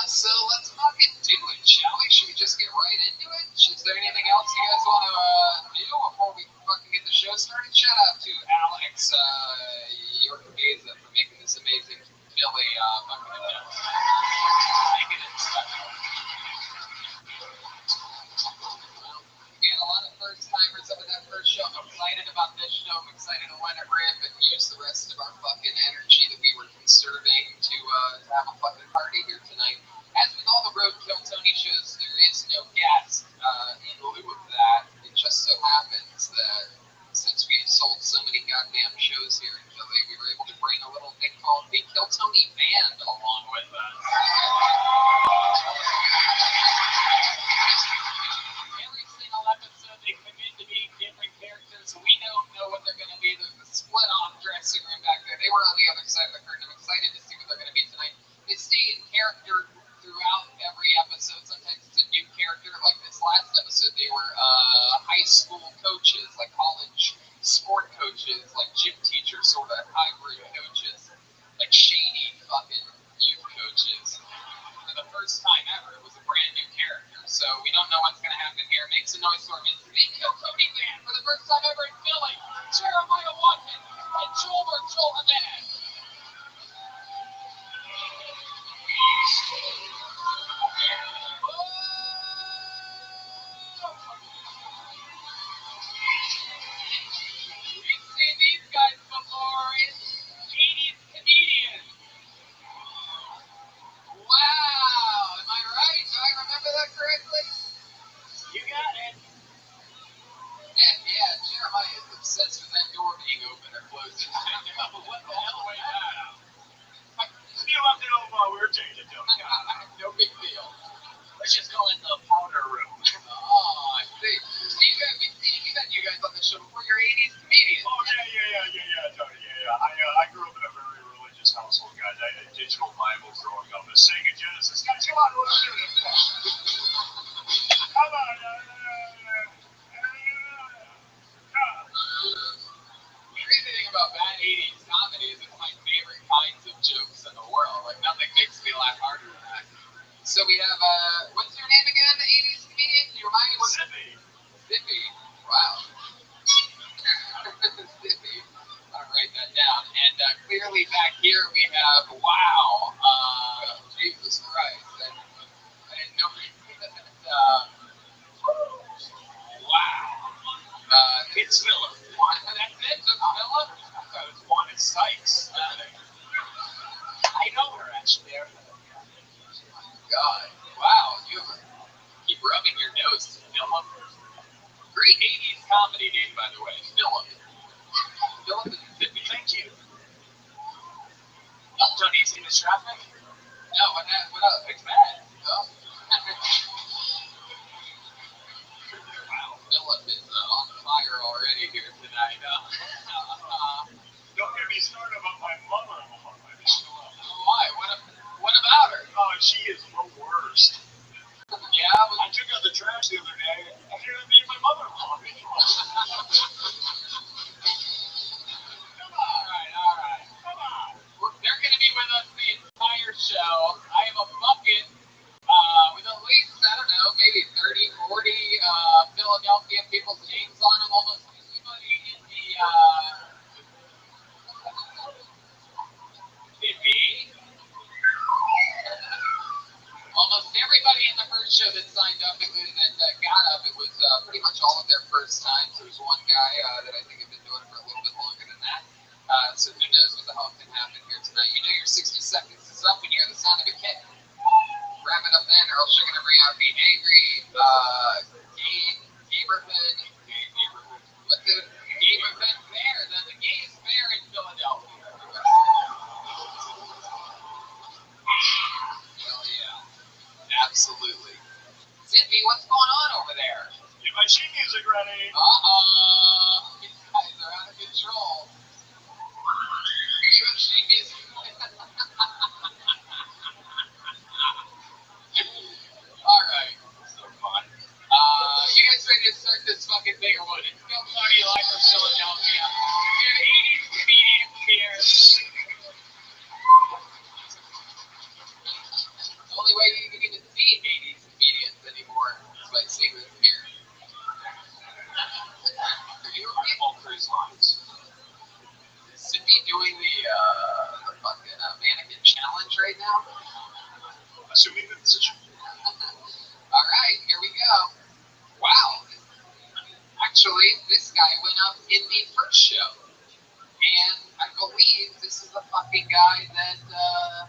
So let's fucking do it, shall we? Should we just get right into it? Is there anything else you guys want to do before we fucking get the show started? Shout out to Alex Yorkabeza for making this amazing Philly fucking event. Making it special. Well, we had a lot of first-timers up at that first show. I'm excited about this show. I'm excited to let it rip and use the rest of our fucking energy that we were conserving to have a fucking party here tonight. As with all the Road Kill Tony shows, there is no guest in lieu of that. It just so happens that since we sold so many goddamn shows here in Philly, we were able to bring a little thing called the Kill Tony Band along with us. Every single episode, they commit to being different characters. We don't know what they're going to be. There's a split-off dressing room back there. They were on the other side of the curtain. I'm excited to see what they're going to be tonight. They stay in character throughout every episode. Sometimes it's a new character. Like this last episode, they were high school coaches, like college sport coaches, like gym teachers, sort of hybrid coaches, like shady fucking youth coaches. For the first time ever, it was a brand new character. So we don't know what's going to happen here. Make some noise for him. It's the Kill Tony Band for the first time ever in Philly. Jeremiah Watkins and Joel Jimenez. We've seen these guys before. It's 80s comedians. Wow, am I right? Do I remember that correctly? You got it. Yeah, Jeremiah is obsessed with that door being open or closed. What the hell was that?
You left it open while we were changing to
No big deal.
Let's just go in the powder room.
Oh, I see. We've had you guys on the show before. You're 80s comedians.
Oh, yeah, Tony. Yeah. I grew up in a very religious household, guys. I had a digital Bible growing up, a Sega Genesis. Guys, come on, let's do this. Come on.
Crazy thing about bad 80s comedy is it's my favorite kinds of jokes in the world. Like, nothing makes me laugh harder than that. So we have, what's your name again, the 80s comedian? Do you remind me? Zippy. Wow. Zippy. I'll write that down. And clearly back here we have, wow, Jesus Christ. And nobody, wow.
It's Philip.
That's it? Just Philip?
I thought it was Juana Sykes. I know her, actually.
God. Wow. You keep rubbing your nose, Philip. Great 80s comedy name, by the way. Philip. Philip and Zippy.
Thank you. Tony, you see the traffic?
No, what else? It's bad. No?
ready here tonight,
Don't get me started about my mother-in-law.
Why? What about her?
Oh, she is the worst.
Yeah,
I took out the trash the other day. I figured it'd be my mother-in-law.
All right.
Come on.
They're going to be with us the entire show. I have a bucket with at least, I don't know, maybe 30, 40 Philadelphia people's names on them. Almost everybody in the almost everybody in the first show that signed up, including that got up, it was pretty much all of their first times. There was one guy that I think had been doing it for a little bit longer than that. So who knows what the hell can happen here tonight. You know your 60 seconds is up when you hear the sound of a kick. Wrap it up then, or else you're going to bring out the angry neighborhood. What's the neighborhood fair? The gayest fair in Philadelphia. Hell yeah. Absolutely. Zippy, what's going on over there?
Get my sheet music ready.
Uh-oh. These guys are out of control. You have sheet music. All right. So fun. You guys ready to start this fucking thing or what? It's still Party Live from Philadelphia. We're 80s comedians here. The only way you can even see 80s comedians anymore is by seeing them here. Are you
All cruise lines.
Is Zippy doing the fucking mannequin challenge right now?
Assuming that this is
All right, here we go. Wow. Actually, this guy went up in the first show. And I believe this is the fucking guy that,
that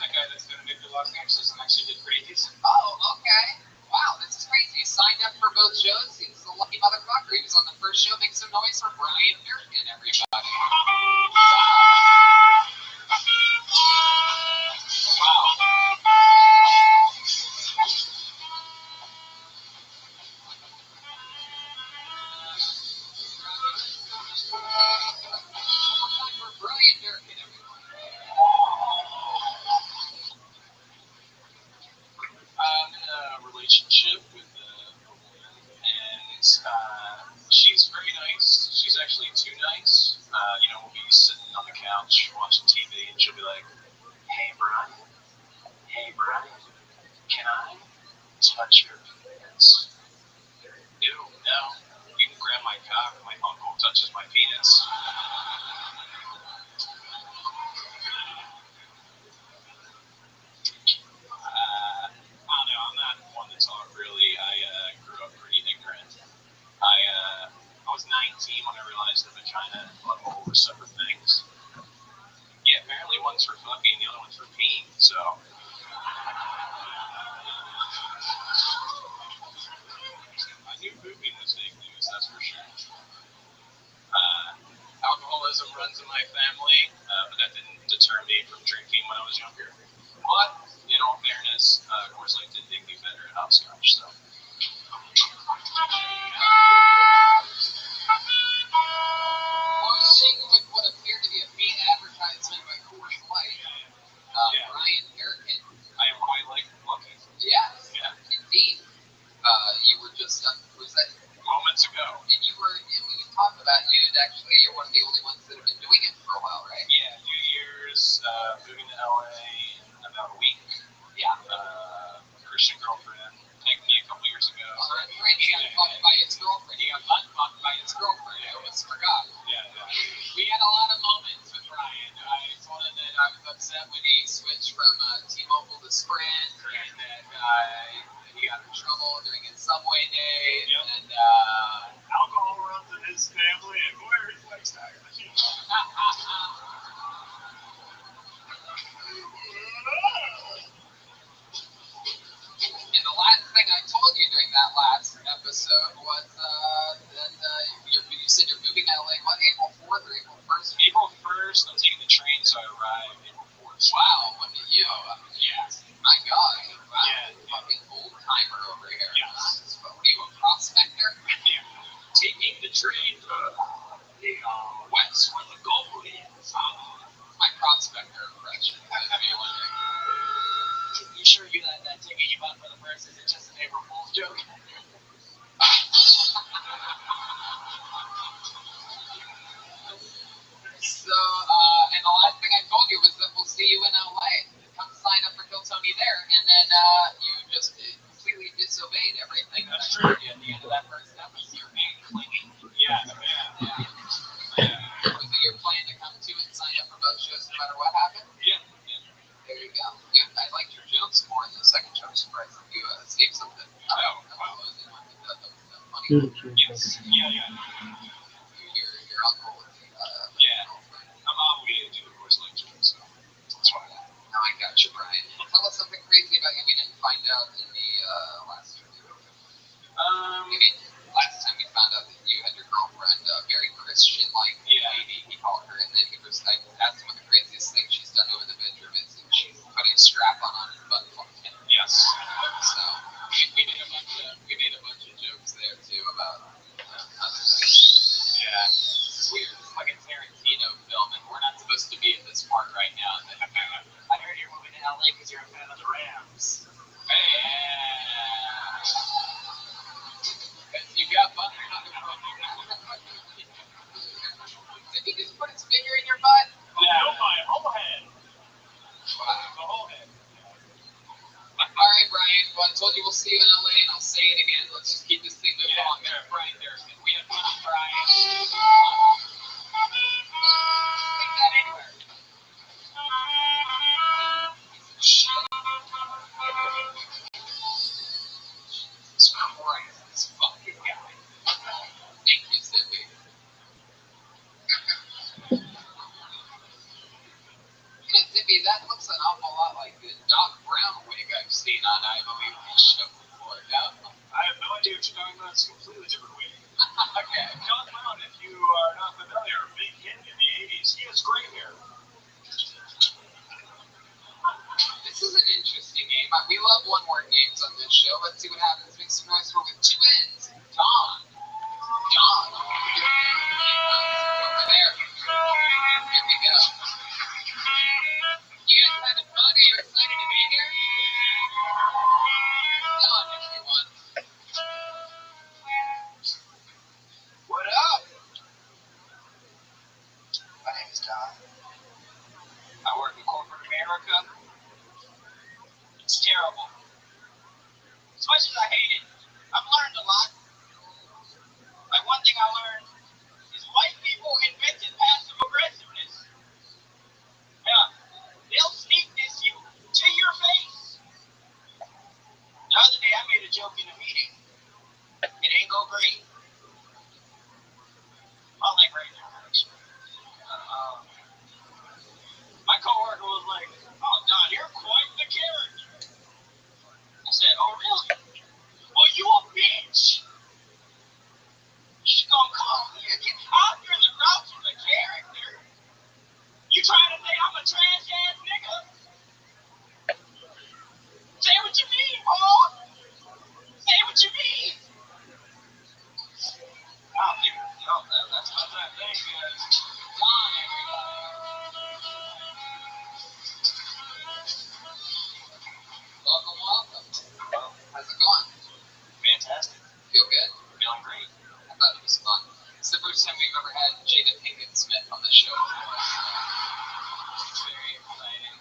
guy that's going to make the Los Angeles and actually did pretty decent.
oh, okay. Wow, this is crazy. He signed up for both shows. He's a lucky motherfucker. He was on the first show. Make some noise for Brian Durkin, everybody. Wow. For Brian Durkin, everybody.
I'm in a relationship with a woman, and she's very nice. She's actually too nice. We'll be sitting on the couch watching TV, and she'll be like, "Hey, Brian. Hey, Brian. Can I touch your penis?" Ew, no. You can grab my cock. My uncle touches my penis. I don't know. I'm not one to talk really. I grew up pretty ignorant. I was 19 when I realized that vagina and butthole were separate things. Yeah, apparently one's for fucking, the other one's for peeing. So. I knew pooping was fake news, that's for sure. Alcoholism runs in my family, but that didn't deter me from drinking when I was younger. But, in all fairness, of course, I did think me better at hopscotch, so.
With what appeared to be a paid advertisement by Coors Light, Brian Durkin.
I am quite lucky.
Yes,
Yeah.
indeed. You were just, was that
Moments ago.
And you were, and when you talked about you're one of the only ones that have been doing it for a while, right?
Yeah, 2 years, moving to LA in about a week.
Yeah.
Christian girlfriend tagged me a couple years ago.
Oh, that's right. He got fucked by his girlfriend. He got butt-fucked by his girlfriend. I almost forgot.
Yeah.
We had a lot of moments with Brian. I told him that I was upset when he switched from T-Mobile to Sprint, and that he got in trouble during his subway day.
Yep.
And
Alcohol runs in his family, and where he likes tires.
And the last thing I told you during that last episode was that you said you're moving to LA, what, April 4th or April 1st?
April 1st, I'm taking the train, so I arrive April 4th.
Wow, look at you.
Yes.
My God. Wow,
Yeah.
fucking old timer over here.
Yes.
What are you, a prospector?
Yeah.
Taking the train.
true.
Yeah, the end of that first step is your main clinging.
Yeah.
Was it your plan to come to and sign up for both shows no matter what happened?
Yeah.
There you go. Good. I liked your jokes more in the second show. I'm surprised that you saved something.
Oh,
wow. Funny.
Yes. Yeah.
Your uncle was
Yeah. I'm obligated to, of course, like jokes, so that's why.
Now I got you, Brian. Tell us something crazy about you we didn't find out in the last interview. Maybe last time we found out that you had your girlfriend, very Christian-like lady, he called her, and then I asked him what the craziest thing she's done over the bedroom is, and she's put a strap-on on his butt fucked him.
Yes.
So we made a bunch of jokes there too about other things.
Yeah.
It's weird. It's like a Tarantino film, and we're not supposed to be in this part right now.
I heard you're moving to LA because you're a fan of the Rams.
You got butt. Did he just put his finger in your butt?
Yeah. No, my whole head.
Wow.
The whole head.
All right, Brian. Well, I told you we'll see you in LA, and I'll say it again. Let's just keep this thing moving along.
Sure.
Brian Durkin. We have fun, Brian. Take that anywhere. Jesus Christ, this fucking guy. Thank you, Zippy. Zippy, that looks an awful lot like the Doc Brown wig I've seen on, I believe, the show before. No?
I have no idea what you're talking about. It's a completely different way.
Okay.
Doc Brown, if you are not familiar, big hit in the 80s. He has gray hair.
This is an interesting game. We love one-word names on this show. Let's see what happens. Make some noise for with two N's. Don. Over there. Here we go. You guys having fun? Are you excited to be here? Don, everyone. What up?
My name is Don.
I work in corporate America.
It's terrible. As much as I hate it, I've learned a lot. Like, one thing I learned is white people invented passive aggressiveness. Yeah, they'll sneak diss you to your face. The other day, I made a joke in a meeting. It ain't go great. Not like right now, actually. My coworker was like, "Oh, Don, you're quite the character." I said, "Oh, really? Well, you a bitch." She's gonna call me again. After the route from the character, you trying to say I'm a trash ass nigga? Say what you mean, Paul. Say what you mean. Oh, that's my time. Thanks, guys. Don,
Welcome. Well, how's it going?
Fantastic.
Feel good?
Feeling great.
I thought it was fun. It's the first time we've ever had Jada Pinkett Smith on the show.
It's very exciting.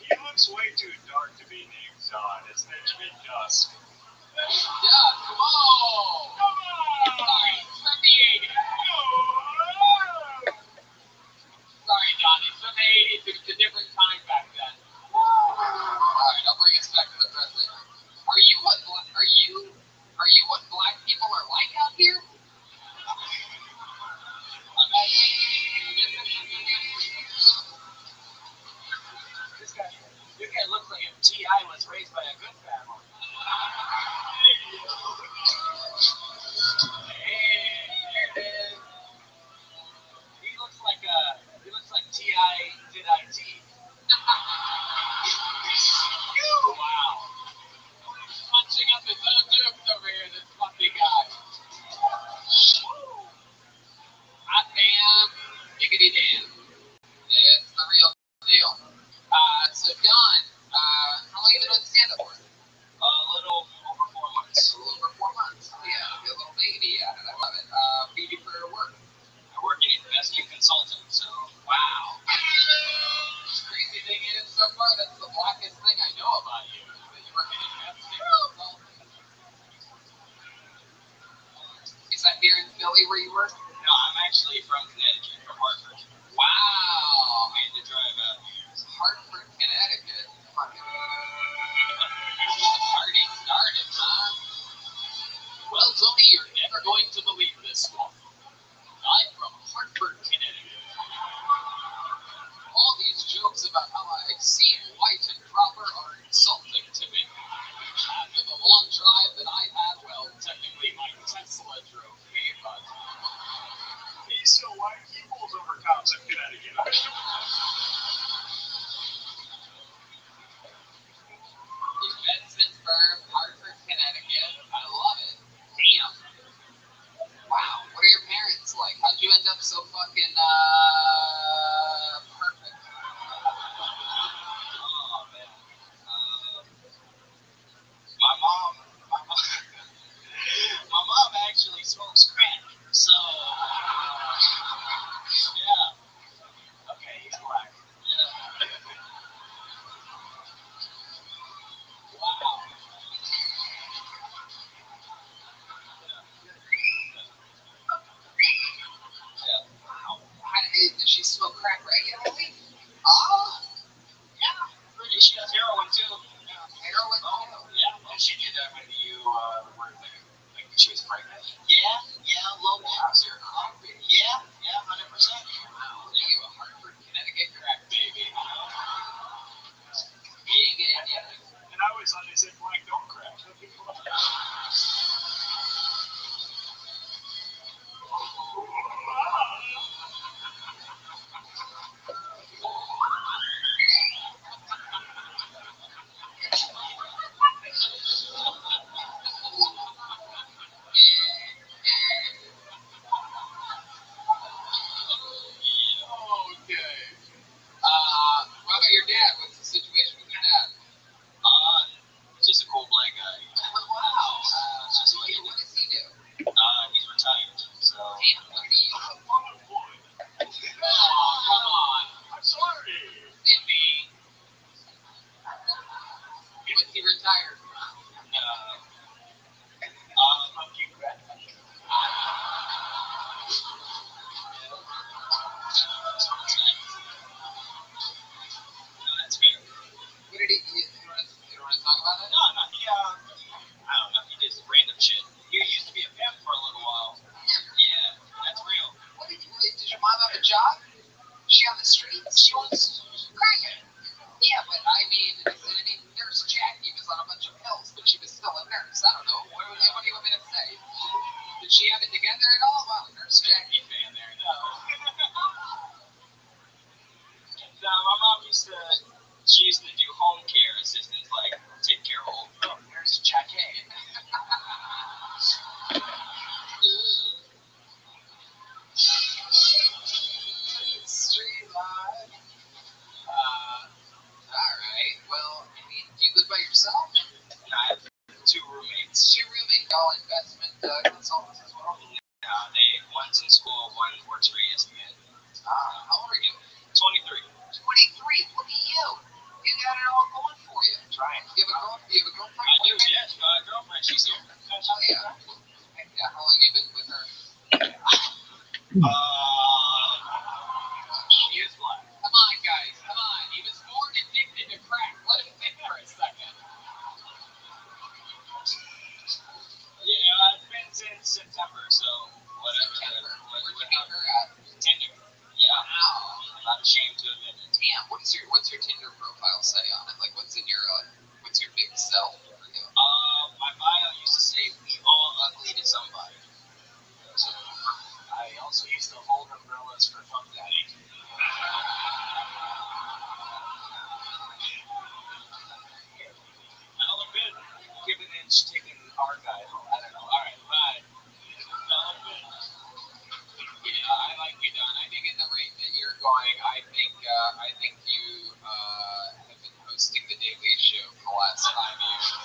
He looks way too dark to be named Don, isn't it? Mid-dusk.
Yeah, come on! Sorry, from the 80s. Sorry, Don, it's from the 80s. It was a different time back then. Alright, I'll bring us back to the present. Are you what black people are like out here?
This guy looks like if T.I. was raised by a good family. He looks like T.I. did IT. Wow.
Punching up his own jokes over here, this fucking guy. Hot damn, diggity damn. It's the real deal. So Don, how long have you been doing stand-up for?
A little over 4 months.
A little over 4 months. Yeah, be a little baby at it. I love it. What do you do for work?
I work in investing consulting, so
Wow. Crazy thing is, so far, that's the blackest thing I know about you. That you work in investing consulting. Philly where you were?
No, I'm actually from Connecticut, from Hartford.
Wow.
I had to drive out here.
Hartford, Connecticut. Fucking party started, huh?
Well, Tony, you're never going to believe this one. I'm from Hartford, Connecticut.
All these jokes about how I seem white and proper are insulting to me.
After the long drive that I had, well, technically my Tesla drove me, but...
He's so white, he pulls over cops in Connecticut.
Bensonsburg, Hartford, Connecticut. I love it. Damn. Wow. What are your parents like? How'd you end up so fucking, perfect?
Oh, man. My mom actually smokes crack, so... Yeah. Okay, he's black. Yeah. Wow.
Does she smoke crack regularly? Oh,
Yeah, pretty. She does heroin too.
heroin.
Yeah.
Did she do that when you were like she was pregnant?
Yeah, low
How's your coffee?
Yeah, 100%.
Wow, are you a Hartford, Connecticut crack baby? Being
And I always thought they said black don't crack.
okay. What about your dad? What's the situation with your dad?
Just a cool black guy.
Wow. What does he do?
He's retired, so...
Damn, what do you?
Unemployed.
Oh, come on.
I'm sorry.
Timmy. What's he retired from?
Smoking crack.
That's fair.
What did he do? You want to talk about it?
No, he, I don't know, he did random shit. He used to be a pimp for a little while. Yeah, that's real.
What did your mom have a job? She on the streets? She was crackhead. Yeah, but I mean, Nurse Jackie was on a bunch of pills, but she was still a nurse. I don't know. What do you want me to say? Did she have it together at all? Wow, Nurse Jackie fan there.
No. No, my mom she used to do home care assistance, like take care of old people.
Nurse Jackie. Street life. Alright. Well, I mean, do you live by yourself?
And I have 2 roommates.
Two roommates, all investment consultants as well.
One's in school, one works for ESPN.
How old are you?
23.
23. Look at you. You got it all going for you.
Trying.
You have a girlfriend?
I do, yes. My girlfriend, she's here.
Oh, yeah. Yeah, how long have you been with her?
She is black.
Come on, guys. Come on. He was born addicted to crack. Let him think for a second.
Yeah, it's been since September, so whatever.
September. Where'd you
What
meet her at?
Tinder. Yeah.
Wow.
I'm not ashamed to admit it.
Damn. What's your Tinder profile say on it? Like, what's your big self?
My bio used to say, we all ugly to somebody. So,
I also used to hold umbrellas for Fuck Daddy.
I'll admit, give an inch, taking our guy home. I don't know. All right, bye.
Yeah, I like you, Don. I think at the rate that you're going, I think you have been hosting the Daily Show for the last 5 years.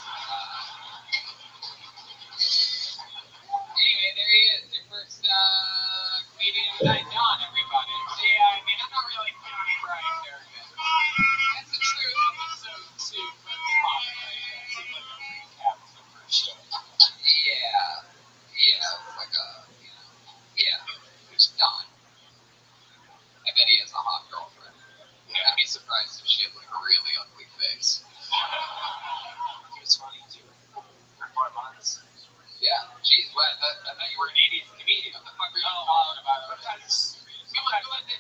4 months.
Yeah, geez, what? I thought you were an 80s comedian. What the fuck are you talking about?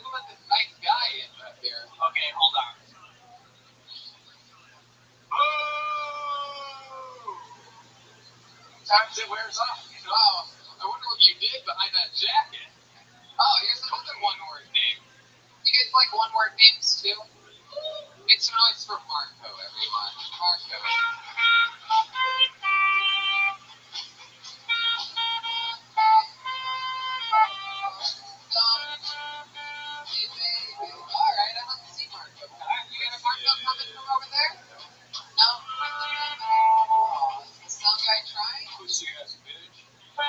Who let this nice guy in up here?
Okay, hold on.
Sometimes it wears off. Wow, I wonder what you did behind that jacket. Oh, here's another one-word name. You guys like one-word names too? Make some noise for Marco, everyone. Marco. Alright, I'd like to see Marco. You got a Marco coming from over there? No? Some guy trying?
Pussy ass bitch.
Wow.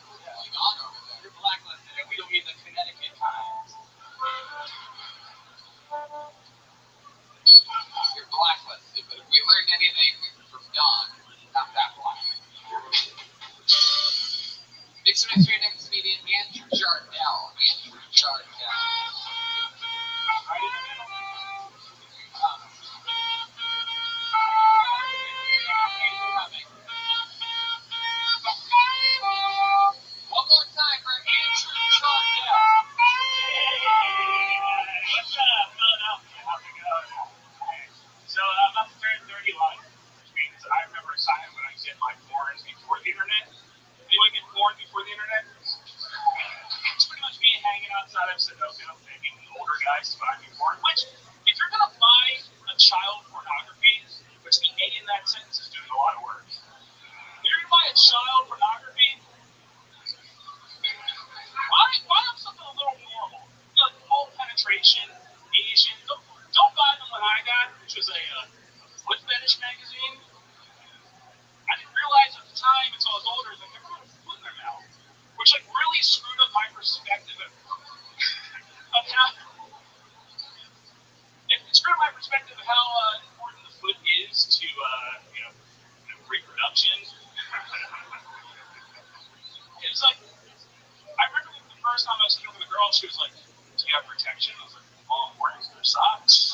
What's going on over there?
You're blacklisted and we don't mean the Connecticut Times.
You're blacklisted, but if we learned anything from Don, not that black. Make some noise for your next comedian, Andrew Jardell. Andrew Jardell.
Right in the middle.
One more time for Andrew Jardell.
What's up, Philadelphia? How's it going? So I'm about to turn 31, which means I remember a time when I get my porn before the internet. Anyone get porn before the internet? It's pretty much me hanging outside of Sunoco, begging older guys to buy me porn. Which, if you're gonna buy a child pornography, which the A in that sentence is doing a lot of work. If you're gonna buy a child pornography, why not something a little normal? You know, like full penetration, Asian. Don't buy them what I got, which was a foot fetish magazine. I didn't realize at the time until I was older that they're putting foot in their mouth, which like really screwed up my perspective of how. It screwed my perspective of how important the foot is to reproduction. It was like I remember the first time I was looking with a girl, she was like, "Do you have protection?" I was like, "Well, I'm wearing their socks."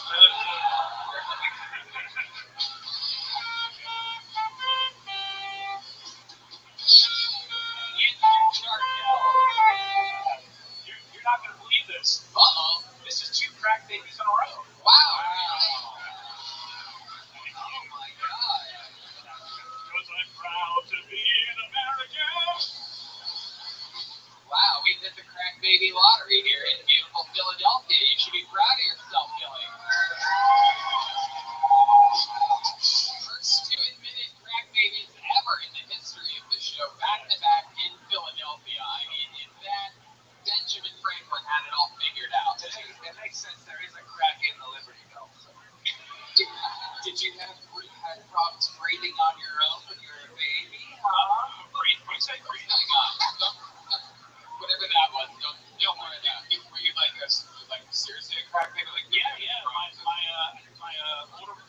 You're not going to believe this.
Uh-oh.
This is 2 crack babies in a row.
Wow. Oh my god.
Because I'm proud to be an American.
Wow, we hit the crack baby lottery here in beautiful Philadelphia. You should be proud of yourself, Billy. First 2 admitted crack babies ever in the history of the show, back to back in Philadelphia. I mean, if that Benjamin Franklin had it all figured out.
It makes sense. There is a crack in the Liberty Bell. So.
Did you have problems breathing on your own when you were a baby?
Breathe. What do you say? Breathe.
Hang on. Whatever that was, don't worry about it. Were you like seriously a crack baby? Like,
Yeah. My older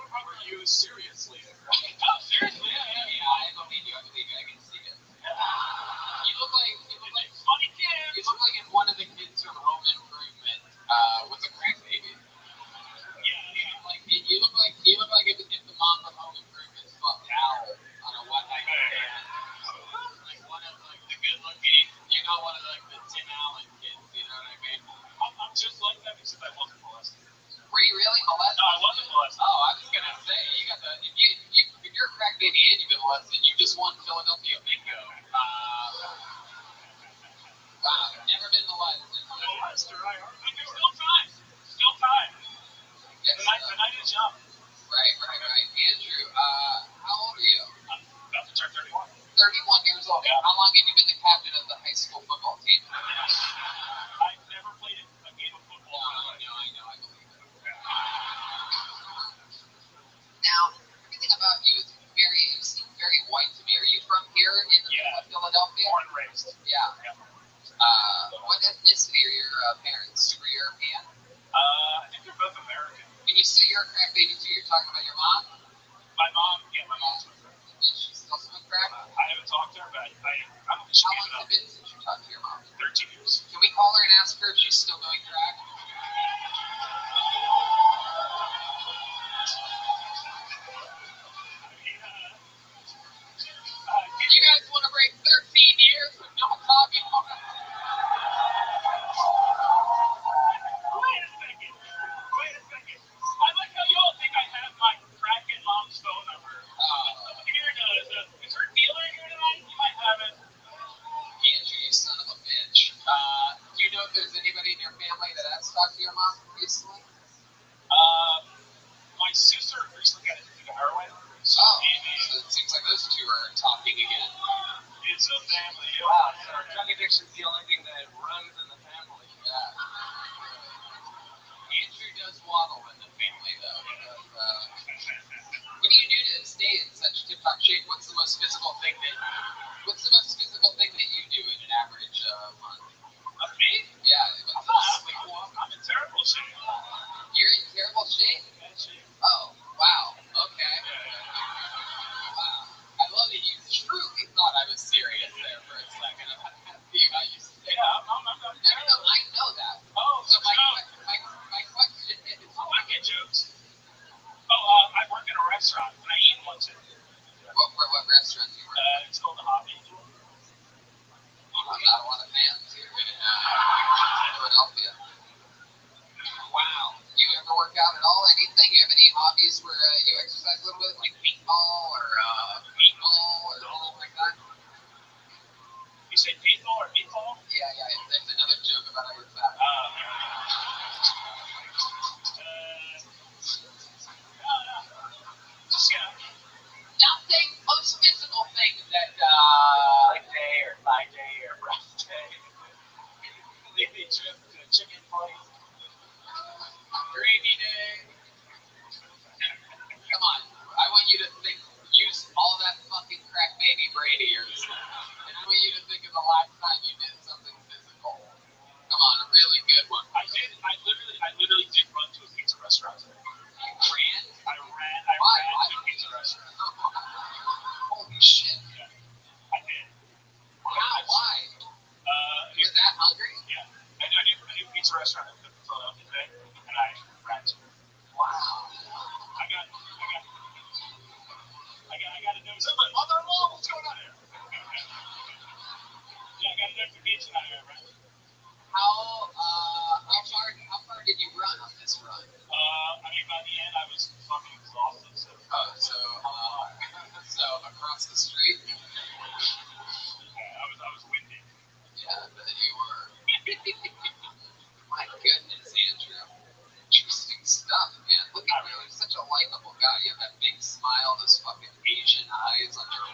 brother
you seriously a crack baby?
Oh, seriously?
Yeah, I believe you. I can see it. You look like
funny kids.
you look like if one of the kids from Home Improvement was a crack baby.
Yeah.
Like you look like if the mom from Home Improvement fucked Al on a one-night stand. Like one of like the good-looking, one of like the Tim Allen kids. You know what I mean?
I'm just like that except I wasn't molested.
Were you really molested?
No, I wasn't molested.
Oh, I was gonna say you got the if you're a crack baby and you've been molested, you just won Philadelphia bingo. Wow, never been molested.
Molester, right? Still time. Still time.
Yes,
The night is young.
Right. Andrew, how old are you?
I'm about to turn 31.
31 years old.
Yeah.
How long have you been the captain of the high school football team?
I've never played a game of football.
I know, I believe it. Now, everything about you seem very white to me. Are you from here in Philadelphia?
Born and raised.
Yeah. What ethnicity are your parents? Super European?
I think they're both American.
When you say you're a crack baby too, you're talking about your mom?
My mom's with her.
Is she still smoke crack?
I haven't talked to her, but I don't think she
How
gave it
long has
up.
it been since you talked to your mom?
13 years.
Can we call her and ask her if she's still doing crack? seems like those two are talking again.
It's a family.
Wow, so drug addiction's the only thing that runs in the family. Yeah. Andrew does waddle in the family, though. What do you do to stay in such tip-top shape? What's the most physical thing that you do in an average month?
Of me?
Yeah.
I'm in terrible shape.
You're in terrible shape?
Bad shape.
Oh, wow. Okay. Wow. I love that you truly thought I was serious there for a second. I'm happy about you saying
Yeah, I'm
no, I know that.
Oh,
So my question is...
Oh, I get jokes. I work in a restaurant and I eat once a day.
What restaurant do you work at?
It's called the Hobby.
I'm not one of fans here in Philadelphia. Wow. Do you ever work out at all? Anything? You have any hobbies where you exercise a little bit, like paintball or anything like that?
You say paintball or meatball?
Yeah. It's another joke about how you're fat. Nothing most physical thing that leg day or thigh day or breast day.
Maybe trip to a chicken place.
Gravy day. Come on. I want you to use all that fucking crack baby brain of yours. And I want you to think of the last time you did something physical. Come on, a really good one.
I literally did run to a pizza restaurant today.
You ran?
I ran to a pizza restaurant.
Holy shit.
Yeah, I did.
Wow, why? You were that hungry?
Yeah. I knew a pizza restaurant in Philadelphia today, and I ran to it.
Wow.
I got a notice. I'm like, mother-in-law, what's going on here? Yeah, I got a notification on here, right?
How far did you run on this run?
By the end, I was fucking exhausted.
So across the street?
Yeah, I was winded.
Yeah, I bet you were. My goodness, Andrew. Interesting stuff, man. Look at you. You're such a likable guy. You have that big smile, those fucking Asian eyes on your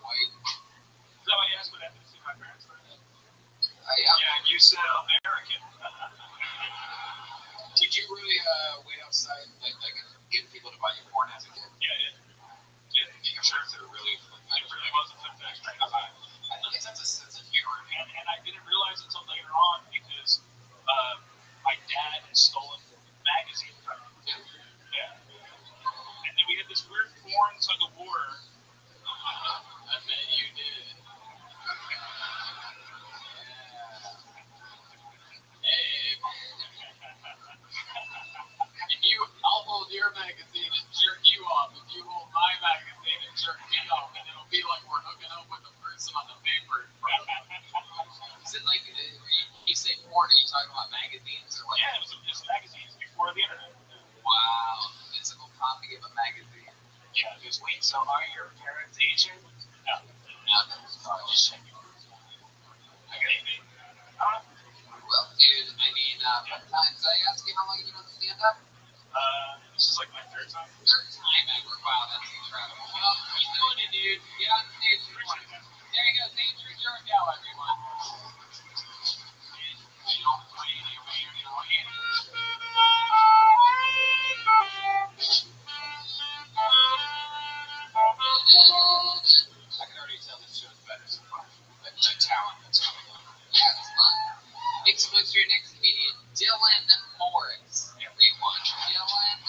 white.
Is that why you asked what happened to see my parents?
Yeah.
Yeah, you said American.
Did you really wait outside, like get people to buy you porn as a kid?
Yeah, I did.
Yeah, your parents are really.
It really wasn't the best.
I think it's a sense of humor.
And I didn't realize until later on because my dad had stolen magazine from me. Yeah. And then we had this weird porn tug of war.
I bet you did. Hey. I'll hold your magazine and jerk you off. If you hold my magazine and jerk me off, and it'll be like we're hooking up with the person on the paper. Is it like, you say porn, are you talking about magazines or what?
Yeah, it was magazines before the internet.
Wow, physical copy of a magazine.
Yeah, just wait, so are your parents Asian? No.
No, just checking.
Maybe.
Well, dude, sometimes I ask you how long you've been on stand-up?
This is like my third time.
Third time ever. Wow, that's incredible. Well, keep doing it, dude. Get on stage. There he goes, Andrew Jordan, everyone. You don't play anyway, you know, I can already tell this show's better so far. The talent that's coming up. Yeah, it's fun. Make some notes for your next comedian, Dylan Morris. Everyone, Dylan.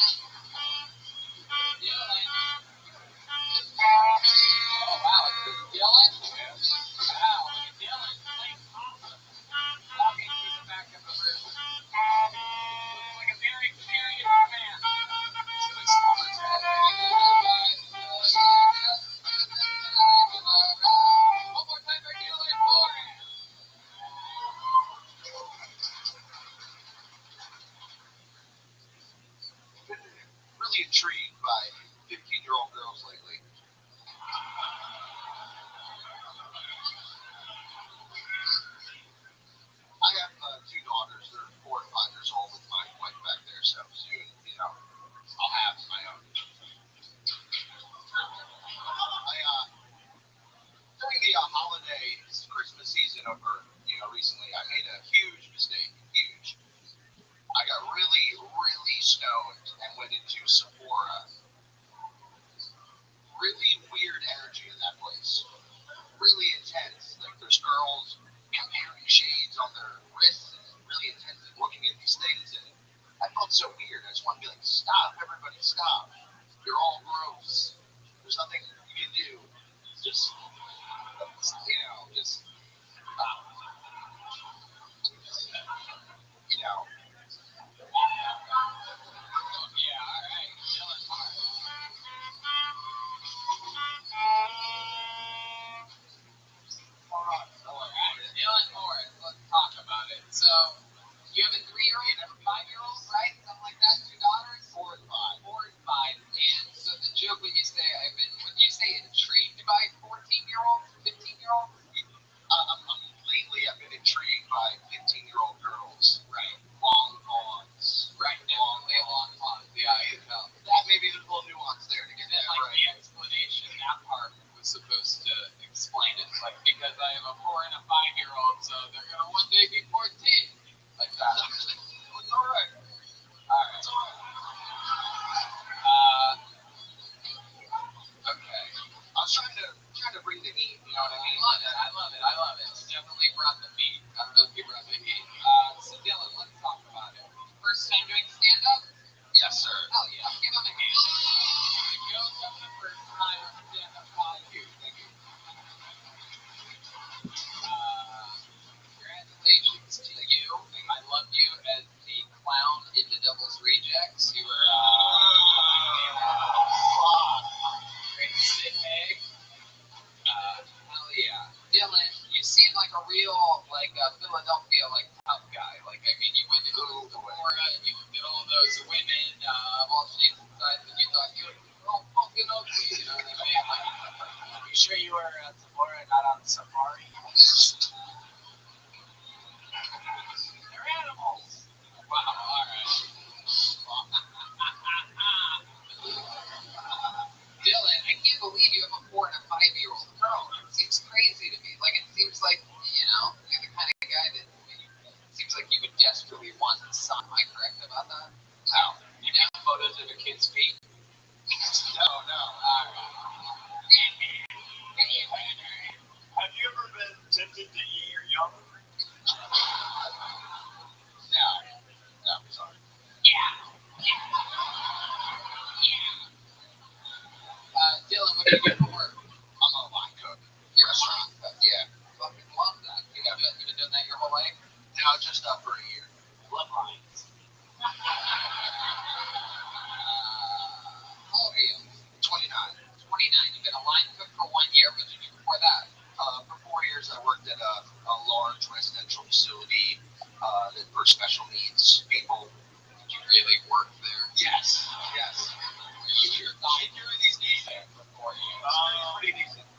recently, I made a huge mistake. Huge. I got really, really stoned and went into Sephora. Really weird energy in that place. Really intense. Like there's girls comparing shades on their wrists and really intense and looking at these things, and I felt so weird. I just want to be like, stop, everybody, stop. You're all gross. There's nothing you can do. Just stop.
Yeah, all right. Dylan Hart. All right, Dylan Morris. Let's talk about it. So, you have a 3-year-old and a 5-year-old, right? Something like that. 2 daughters. 4 and 5. 4 and 5. And so the joke when you say intrigued by 14-year-olds, 15-year-olds.
Lately, I've been intrigued by 15-year-old girls.
Right.
Long lawns.
Right. Definitely long lawns. Yeah, I can tell.
That maybe there's a little nuance there to get
And then,
that
like,
right.
the explanation, that part was supposed to explain it. Like, because I have a 4 and a 5-year-old, so they're going to one day be 14. Like that.
It's all right.
All right.
It's all right.
Okay.
I was trying to bring the heat, you know what I mean?
I love it. You definitely brought the meat. I don't know if you brought the heat. So Dylan, let's talk about it. First time doing stand-up?
Yes, sir.
Hell yeah. Give him a hand. If you don't come the first time on stand-up, thank you. Congratulations to you. I loved you as the clown in the Devil's Rejects. You were great to sit egg. Hell yeah. Dylan, you seem like a real, Philadelphia, tough guy. I mean, you went to Sephora and you looked at all those women, all shapes and sizes, and you thought you were all fucking ugly, you know what I mean? You sure you were at Sephora and not on safari? They're animals. Wow, alright. Dylan, I can't believe you have a 4 and a 5-year-old girl. It seems crazy to me. It seems like, you're the kind of guy that seems like you would desperately want a son. Am I correct about that? No. You have photos of a kid's feet?
No.
Alright.
Have you ever been tempted to eat your young?
No, sorry.
Yeah. Dylan, what do you do for work?
I'm a line cook.
Restaurant cook? Yeah. Fucking love that. You've been doing that your whole life?
No, just for a year.
Love lines. How old are you?
29.
29. You've been a line cook for 1 year. What did you do before that?
For 4 years, I worked at a large residential facility for special needs people.
Did you really work there?
Yes.
You're not doing these days for 4 years.
Pretty decent.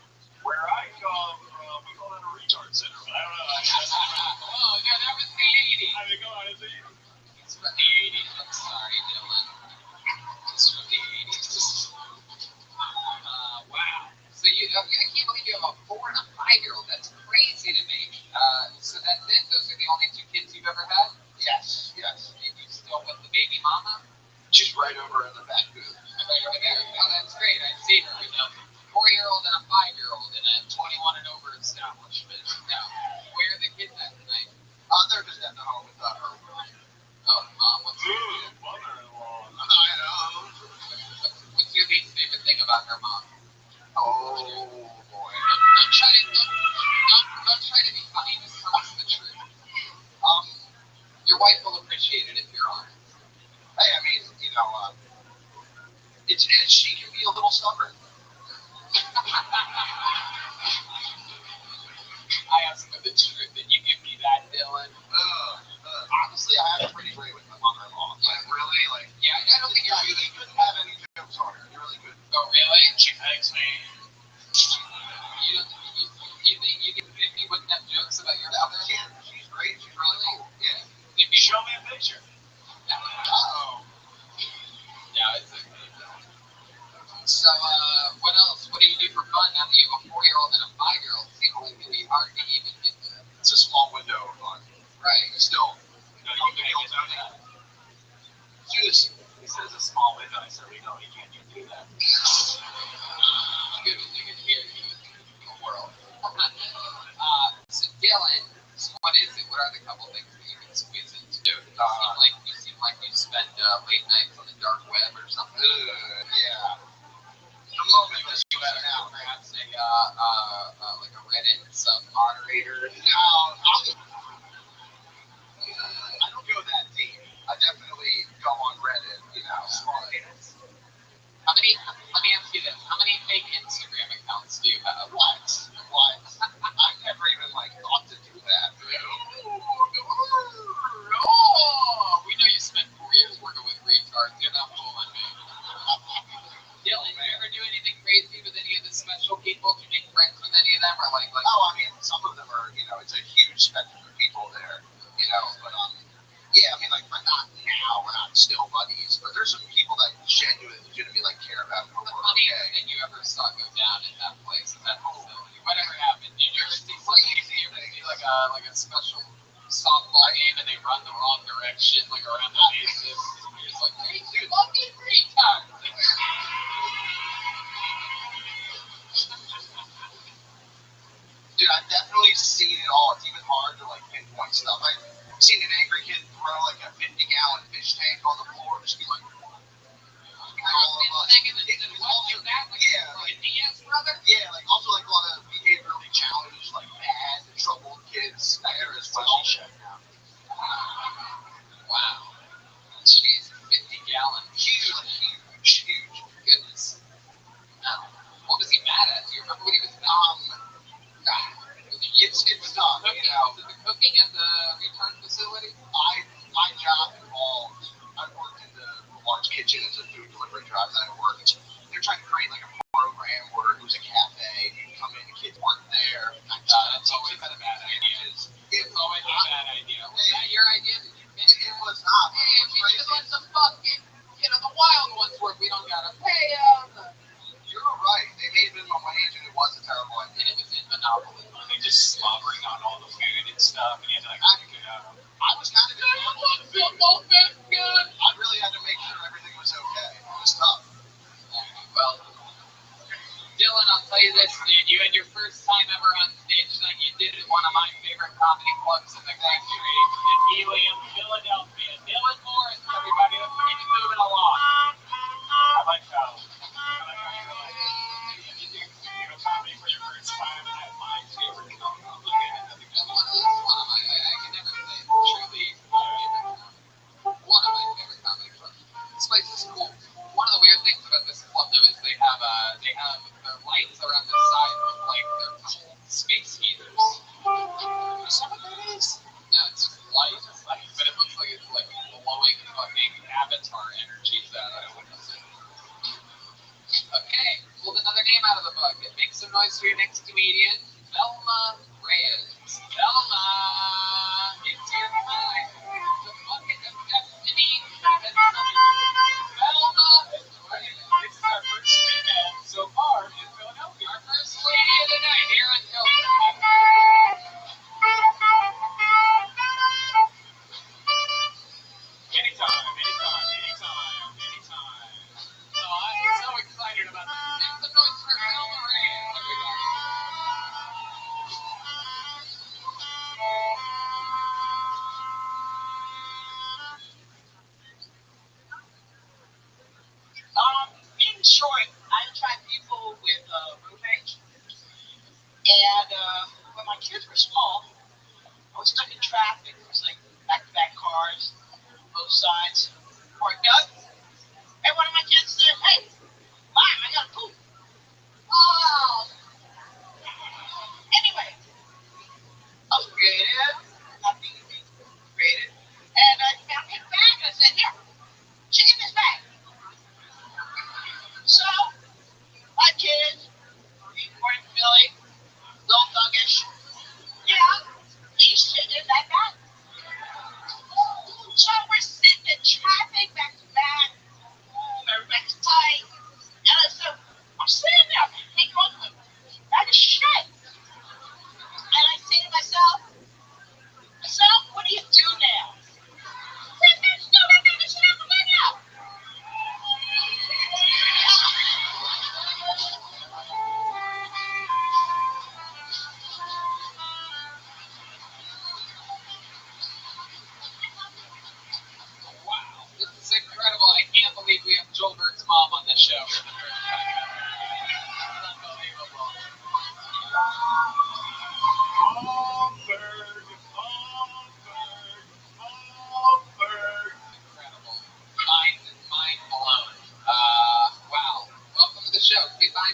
Where I come from, we call that a retard center, but I don't know.
Oh, yeah, that was the 80s.
I mean, come on, it's
It's from the 80s. I'm sorry, Dylan. It's from the 80s. Wow. So I can't believe you have a 4 and a 5-year-old. That's crazy to me. So that's it? Those are the only 2 kids you've ever had?
Yes.
And you still with the baby mama?
She's right over in the back booth.
Right over there. Oh, that's great. I see her. 4-year-old and a 5-year-old in a 21 and over establishment. Now, where are the kids at tonight?
They're just at the home with her.
Oh, mom, what's
mother-in-law.
I know.
what's your least favorite thing about her mom?
Oh, boy.
Don't try to be funny. Just tell us the truth. Your wife will appreciate it if you're honest.
Hey, I mean, she can be a little stubborn.
I ask her the truth, and you give me that, Dylan.
Honestly, I have it pretty great with my mother-in-law. Really,
Yeah, I don't think you're
really couldn't have any jokes on her. You really couldn't.
Oh, really?
She begs me.
You think you wouldn't have jokes about your mother?
She's great. She's really cool. Yeah.
If you show me a picture.
Uh-oh.
Yeah, it's okay. So, what else? What do you do for fun now that you have a 4-year-old and a 5-year-old? It's going to be hard to even get to small window on.
Right.
Still,
No, you can't get through that.
Judas.
He says a small window. I said, we know he can't get through that.
Good thing in here, the world. So Dylan, what is it? What are the couple things that you can squeeze into? You seem like you spend late nights on the dark web or something.
Yeah. The moment this you better now.
Perhaps like a Reddit sub moderator.
No, I don't go that deep. I definitely go on Reddit, small hands.
Let me ask you this. How many fake Instagram accounts do you have?
What? I've never even thought to do that.
Oh, we know you spent 4 years working with retards. You're not fooling me. Dylan, do you ever do anything crazy with any of the special people? Do you make friends with any of them? Or
Oh, I mean, some of them are, it's a huge spectrum of people there, but yeah, I mean, we're not now, we're not still buddies, but there's some people that legitimately care about me.
What's the funniest thing you ever saw go down at that place, at that facility? Whatever happened? Did you ever see like a special softball game and they run the wrong direction, around the bases? And you're just like, hey, you fucking retard!
Dude, I've definitely seen it all. It's even hard to pinpoint stuff. I've seen an angry kid throw a 50-gallon fish tank on the floor, just be like, yeah, also a lot of behaviorally challenged, bad, troubled kids there as well.
Wow. Jeez, 50-gallon.
Huge.
Goodness. What was he mad at? Do you remember what he was mad
It's tough,
Was it the cooking at the return facility?
My job involved, I worked in the large kitchen as a food delivery driver that I worked. They're trying to create a program where it was a cafe, you come in, the kids work there.
That's always a bad idea. Was that your idea?
It was not.
Hey, we just let the fucking, the wild ones work. We don't gotta pay them.
You're right. They made minimum wage, and it was a terrible idea.
And it was in Monopoly.
They just slobbering on all the food and stuff, and you had to pick it up.
I was kind of
good.
I really had to make sure everything was okay. It was tough.
Well, Dylan, I'll tell you this, dude. You had your first time ever on stage tonight. You did it at one of my favorite comedy clubs in the country, in Helium, Philadelphia. Dylan Morris, everybody. Let's keep it moving along.
I like how you do comedy for your first time, and that's my favorite comedy.
I can never say truly one of my favorite comedy clubs. This place is cool. One of the weird things about this club, though, is they have their lights are on the side of their cold space heaters. Is that what that is? No, it's just light, but it looks like it's blowing fucking avatar energies out of it. Okay, pulled another name out of the bucket. Make some noise for your next comedian, Velma Reyes. Velma, it's your time. The bucket of destiny has summoned. Velma Reyes.
This is our first female so far in Philadelphia.
Our first lady of the night here on Tilton.
Anytime.
Oh, I'm so excited about this. Make some noise for Velma Reyes, everybody.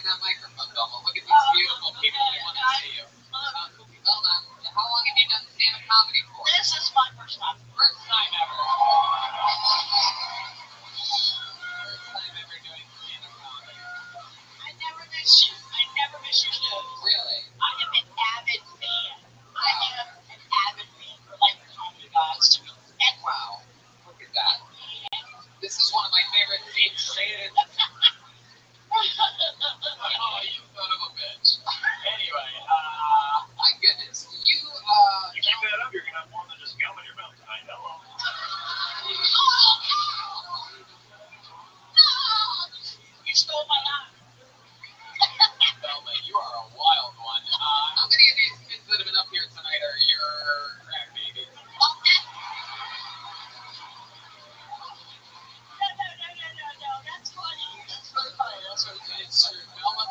that microphone, Velma. Look at these beautiful people. They want to see you. Velma, how long have you done stand-up comedy for?
This is my first time.
First time ever. First time ever doing stand-up comedy.
I never miss you. I never miss your shows.
Really?
I am an avid fan. I am an avid fan for like the comedy gods to me. And
Wow. Look at that. This is one of my favorite scenes. Say it. Oh, you son of a bitch. Anyway, my goodness. You
keep that up, you're gonna have more than just gum in your mouth tonight. Hello. You stole my line.
Velma, you are a wild one. How many of these kids that have been up here tonight are your crack babies?
No. That's funny.
That's really funny. That's really funny. It's true. Velma,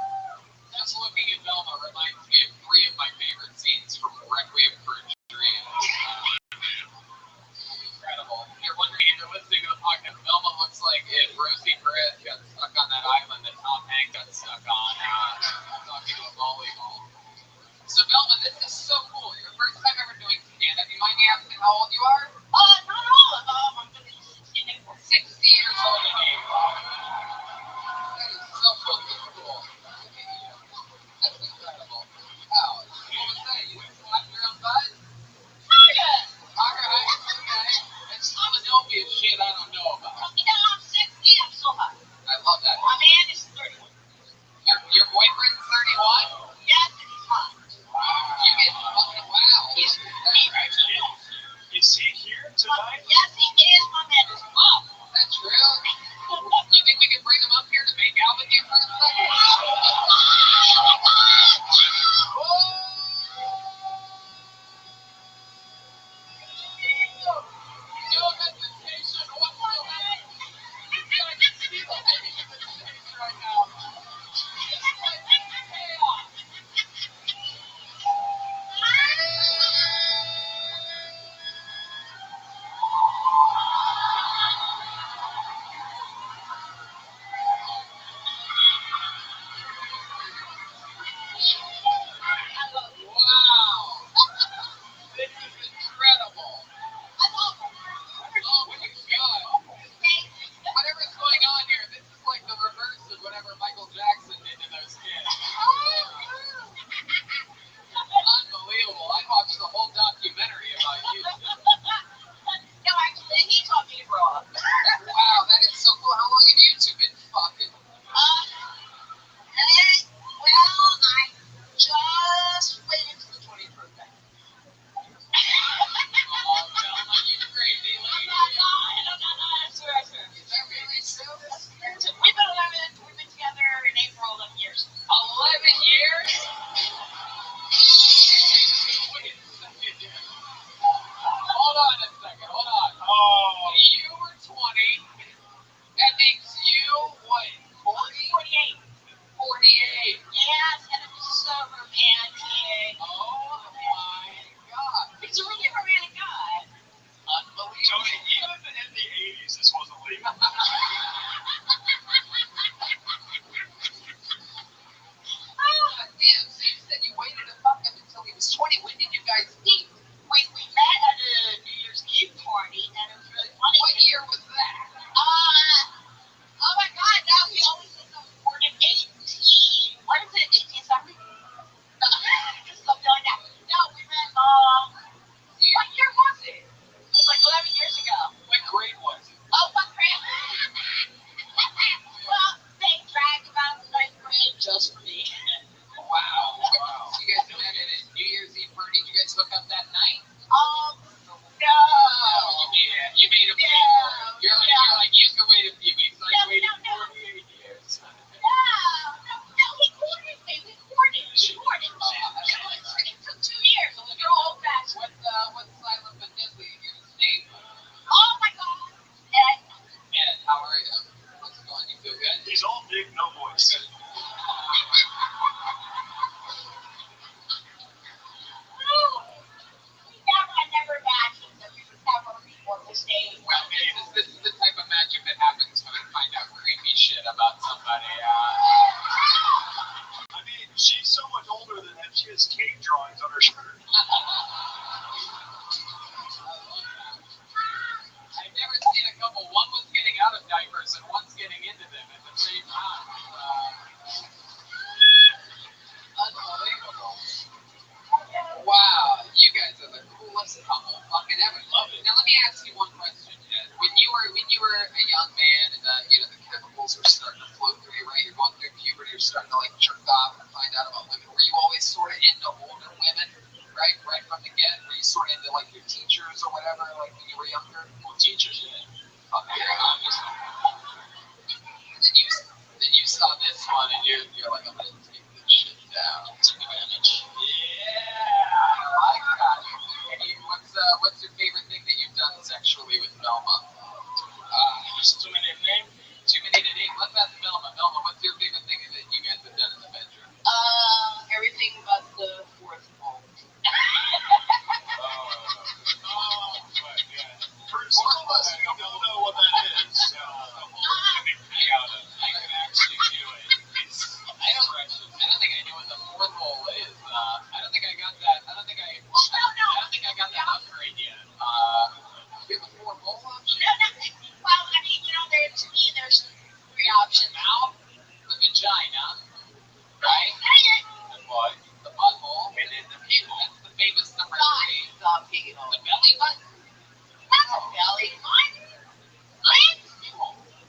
his cave drawings on her shirt.
I've never seen a couple. One was getting out of diapers and one's getting into them at the same time. Unbelievable. Wow, you guys are the coolest couple fucking ever. Love it. Now let me ask you one question, Ed. When you were a young man and the chemicals were starting to flow through you, right? You're going through puberty, you're starting to like jerk off and find out about women. Were you always sort of into older women, right? Right from the get? Were you sort of into like your teachers or whatever, like when you were younger?
Well, teachers, yeah.
Okay, obviously. And then you saw this one and you're like, I'm gonna take this shit down.
Took advantage.
Yeah, I like that. And what's your favorite thing that you've done sexually with Velma?
Is it too many to name?
Too many to name. Let's ask Velma. Velma, what's your favorite thing that you guys have done in the bedroom?
Everything but the fourth bowl.
For some of us who don't know what that is, I can actually do it.
I don't think I know what the fourth bowl is. I don't think I got that. I don't think I got that upgrade yet. You have a fourth bowl option?
Well, I mean, to me, there's three options.
Mouth, the vagina, right?
The what?
The butthole, and then the pig. That's the famous number 3.
The pig.
The belly button.
That's a belly. What?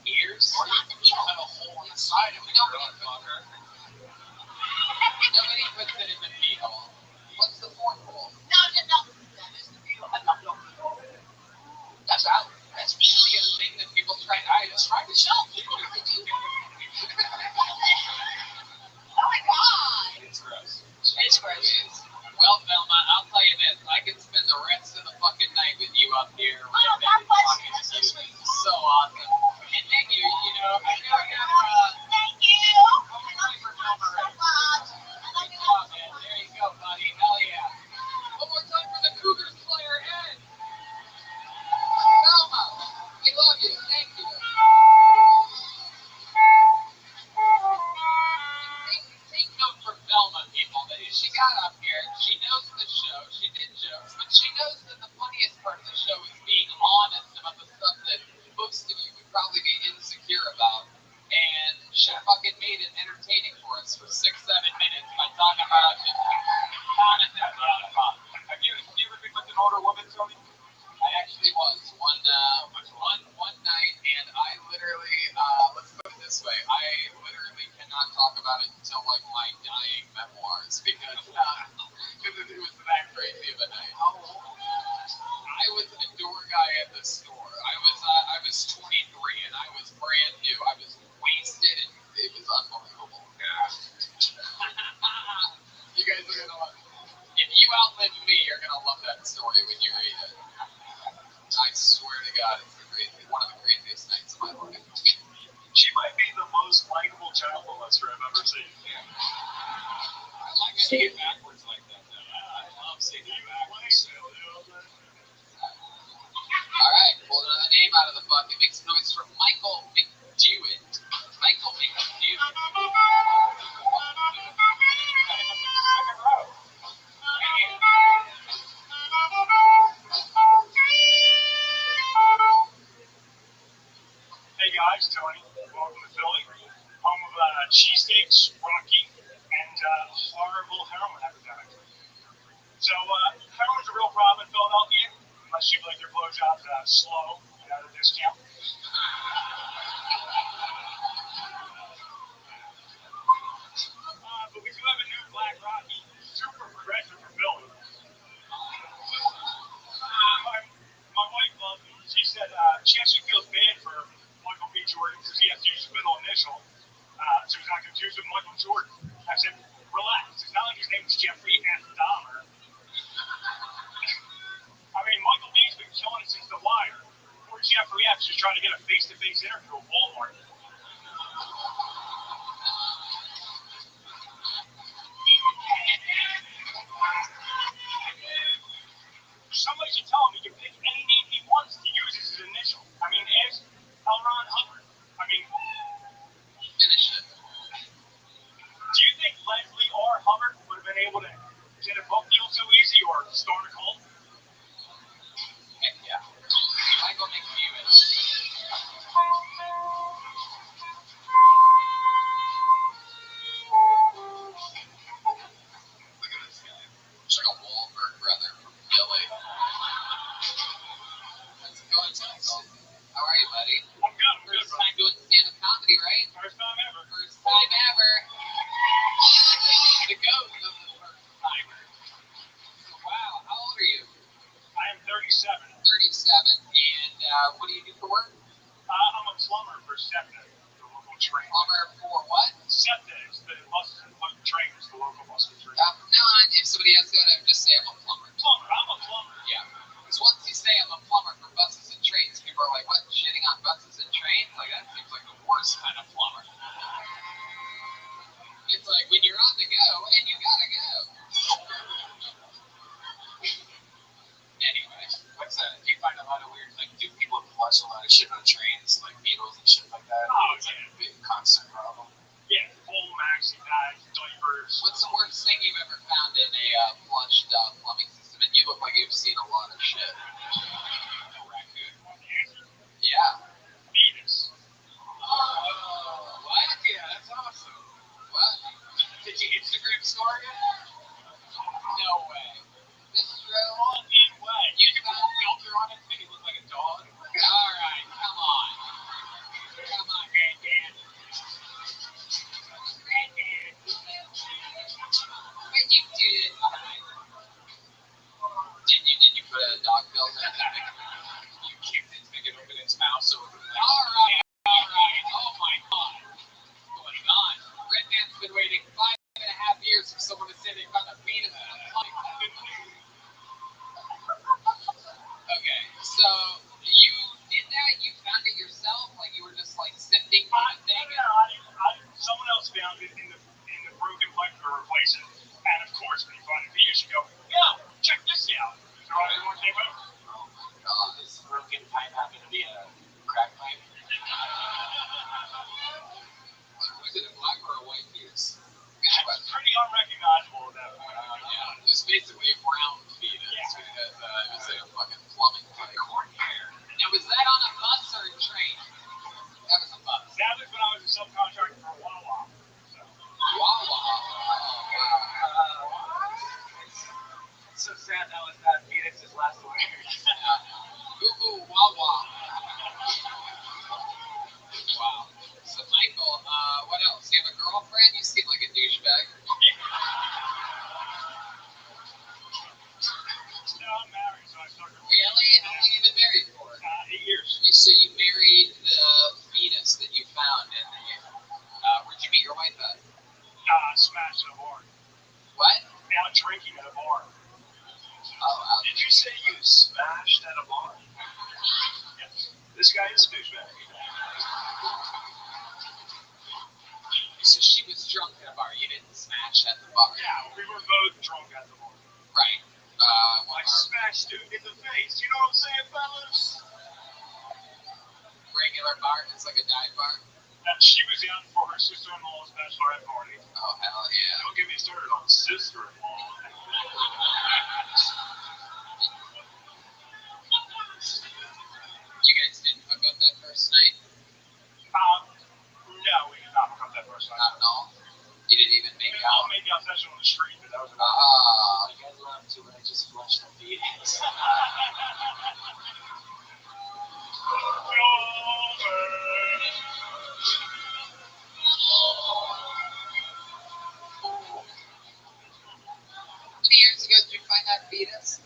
Ears.
Well, not the
You
people.
have a hole in the side of it. Nobody puts it in the pee hole. What's the fourth hole?
No. That is the people. No.
That's out. That's really a thing that people try. I tried to show people to do.
Oh my God.
It's gross.
It's gross.
Well, Velma, I'll tell you this. I could spend the rest of the fucking night with you up here.
Oh, God bless you. That's so sweet.
So awesome. And thank you. I know I got
Thank you.
I'm ready for Velma.
So much. I love you.
Oh, man. There you go, buddy. Hell yeah. One more time for the Cougars player, Ed. Velma, we love you. Thank you. Take note from Velma, people. That she got up here. She knows the show. She did jokes. But she knows that the funniest part of the show is being honest about the stuff that most of you would probably be insecure about. And she fucking made it entertaining for us for 6-7 minutes by talking about just honest and fun.
Have you ever been with an older woman, Tony?
I actually was one night, and I literally, let's put it this way, I literally cannot talk about it until like my dying memoirs because it was that crazy of a night. I was a door guy at the store. I was 23 and I was brand new. I was wasted and it was unbelievable. You guys are gonna love it. If you outlive me, you're gonna love that story when you read it. I swear to God, it's one of the craziest nights of my life.
She might be the most likable child molester I've ever seen.
I like seeing it backwards like that, though. I love seeing it backwards. All right, pull another name out of the bucket. Make some noise for Michael McDewitt. Michael McDewitt.
Hey guys, Tony. Welcome to Philly, home of cheesesteaks, Rocky, and horrible heroin epidemic. So, heroin's a real problem in Philadelphia, unless you like your blowjobs slow and at a discount. But we do have a new Black Rocky, super progressive for Philly. My wife loves me. She said she actually feels bad for Michael B. Jordan because he has to use his middle initial, so he's not confused with Michael Jordan. I said, relax. It's not like his name is Jeffrey F. Dahmer. I mean, Michael B's been killing it since The Wire. Poor Jeffrey F's just trying to get a face-to-face interview at Walmart. Somebody should tell him he can pick any name he wants to use as his initial. I mean, ask L. Ron Hubbard. I mean,
Finish it.
do you think Leslie R. Hubbard would have been
able to get a book deal so easy or start a cult?
Heck yeah. I go make viewers. Look at this guy. It's like a Wahlberg brother from Philly. How's it going, Tyson? How are you, buddy?
I'm good.
First time doing stand-up comedy, right?
First time ever.
First time ever. The goat of the first timer. So, wow, how old are you?
I am 37.
37. And what do you do for work?
I'm a plumber for SEPTA, the local train.
Plumber for what?
SEPTA is the buses and trains, the local buses and trains.
No, if somebody asks that, I would just say I'm a plumber.
Plumber, I'm a plumber.
Yeah. Because once you say I'm a plumber for buses and trains, people are like, what, shitting on buses and trains? Like, that seems like the worst kind of plumber. It's like when you're on the go, and you gotta go. Anyway, do you find a lot of weird, like, do people flush a lot of shit on trains, like needles and shit like that?
Oh,
It's like a big constant problem.
Yeah, full maxi bags, diapers.
What's the worst thing you've ever found in a flushed plumbing system? And you look like you've seen a lot of shit. A raccoon. Yeah.
Venus.
What? Yeah, that's awesome. What? Did you Instagram story it? No way. This is real?
Fucking way.
You can put a filter on it to make it look like a dog? Alright, come on. Come on, Granddad. Granddad. What you did? Did you put a dog filter in it? You kicked it to make it open its mouth so it would... Alright. Oh my god. What's going on? Red Man's been waiting 5.5 years for someone to say they found a penis in a plumbing system. Okay, so you did that? You found it yourself? Like you were just like sifting through the thing?
Someone else found it in the broken pipe to replace it. And of course, when you find a Venus, you go, yo, check this out. Is there only one thing about it?
Oh my god, this broken pipe happened to be a crack pipe? Was it a black or a white Venus?
It's pretty unrecognizable at that point.
Yeah, it's basically a brown Venus because it was like a fucking plumbing pipe. Now, was that on a bus or a train? That was a bus.
That was when I was a subcontractor for Wawa.
Wawa.
It's so sad that was that Venus' last word.
Google Wawa. Wow. So, Michael, what else? You have a girlfriend? You seem like a douchebag.
No, I'm married, so I started.
Really? How long have you been married for?
8 years.
So you married the fetus that you found in the... where'd you meet your wife at?
Smashed at a bar.
What?
Out drinking at a bar.
Oh, wow.
Did you say you smashed at a bar? Yes. This guy is a douchebag.
So she was drunk at a bar. You didn't smash at the bar.
Yeah, we were both drunk at the bar.
Right.
I smashed dude in the face. You know what I'm saying, fellas?
Regular bar? It's like a dive bar?
She was out for her sister-in-law's bachelorette party.
Oh, hell yeah.
Don't get me started on sister-in-law.
You guys didn't hook up that first night?
No, we did not hook up that first night.
Not at all? You didn't even make out?
Maybe I session on the street, but that was about
you guys love to when I just flushed the fetus. How many years ago did you find that fetus?
12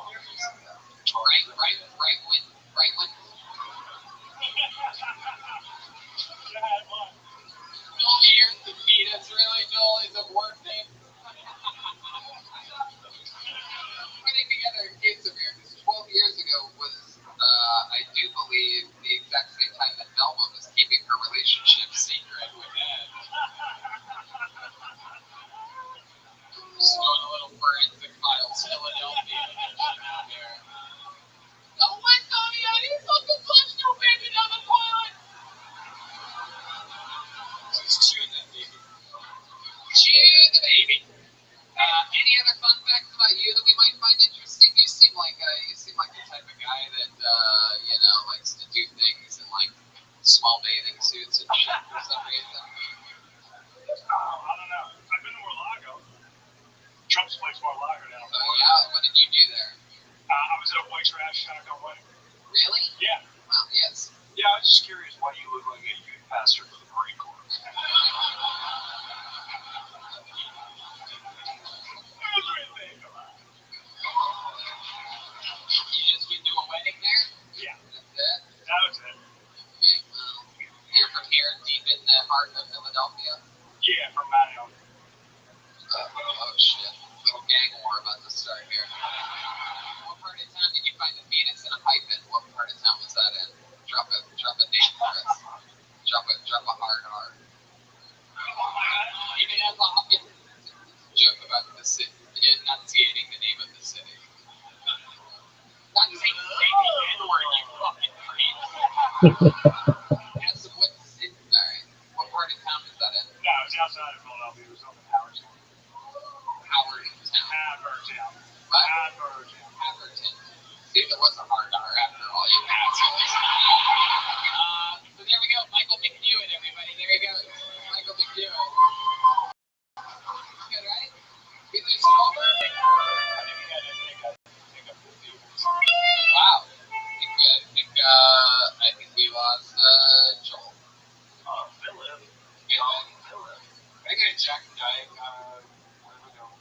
years ago.
Right when. Here's the fetus, really, Joel? Is it worth it? Putting together a case of here, because 12 years ago was, I do believe, the exact same time that Melba was keeping her relationship secret with Ed. Just doing a little forensic files, Philadelphia out there. Don't let Tony out, he fucking flushed your baby down the toilet! He's chewing that baby the baby. Any other fun facts about you that we might find interesting? You seem like the type of guy that likes to do things in like small bathing suits and shit for some reason.
I don't know. I've been to Mar-a-Lago. Trump's place Mar-a-Lago now.
Oh yeah, what did you do there?
I was at a white trash shotgun wedding.
Really?
Yeah.
Wow, yes.
Yeah, I was just curious why you look like a youth pastor for the Marine Corps.
You just went to a wedding there?
Yeah.
That's it?
That was it.
Okay, well, you're from here, deep in the heart of Philadelphia?
Yeah, from Manio.
Oh shit. Little gang war about to start here. What part of town did you find the penis in a pipe in? What part of town was that in? Drop a name for us. Drop a hard R. Even as a joke about the city, enunciating the name of the city. Not say the N-word, you fucking creep. Alright. What part of town was that in?
No, it was outside of Philadelphia. It was up in Howardtown.
Howardtown. What? Haverton. See, there was a hard R after all, you assholes. So there we go. Michael McDewitt, everybody. There he goes. Michael McDewitt. Good, right? We lose Culver? Wow. I think we lost Joel.
Philip.
Can I get a Jack and Diet,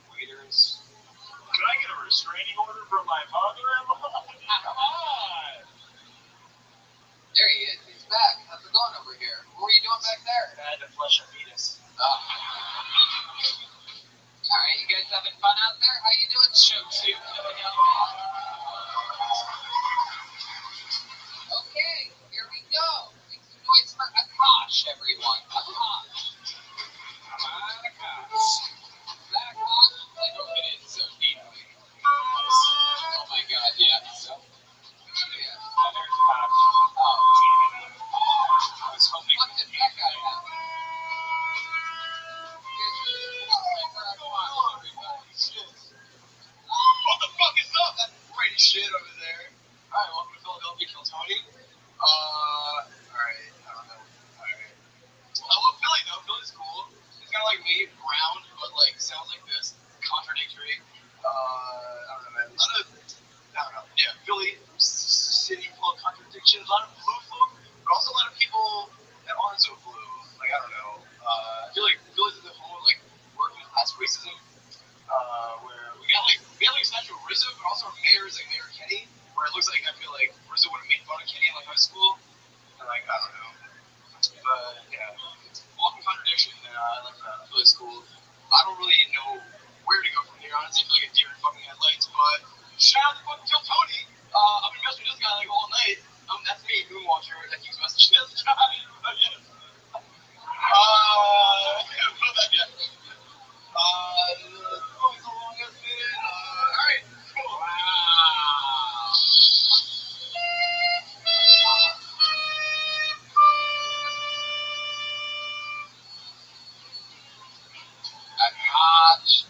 waiters?
Could I get a restraining order from my father-in-law? Come on!
There he is. He's back. How's it going over here? What were you doing back there?
I had to flush a penis.
Alright, you guys having fun out there? How you doing, show 2? Okay, here we go. Make some noise for Akash, everyone. Akash. Come on, Akash. Is that Akash? I hope it is so deeply. Oh my god, yeah. So, yeah.
There's Pops.
Oh.
I was hoping.
What did that guy have?
What the fuck is up? That pretty shit over there. Alright, welcome to Philadelphia, Kill Tony. Alright, I don't know. Alright. I love Philly though. Philly's cool. It's kind of like me, brown, but like sounds like this. Contradictory. I don't know, man. I don't know. Yeah, Philly, city full of contradictions. A lot of blue folk, but also a lot of people that aren't so blue. Like, I don't know. I feel like Philly's the whole, like, working class racism. Where we got like Central Rizzo, but also our mayor is like Mayor Kenny, where it looks like I feel like Rizzo would have made fun of Kenny in like high school. And like, I don't know. But yeah, walking contradiction, I like that. Philly's cool. I don't really know where to go from here, honestly. I feel like a deer in fucking headlights, but shout out to fucking Kill Tony. I've been messaging this guy like all night. That's me, Moonwatcher, that keeps messaging this guy. But yeah. Put that yet. Alright, cool. Wow.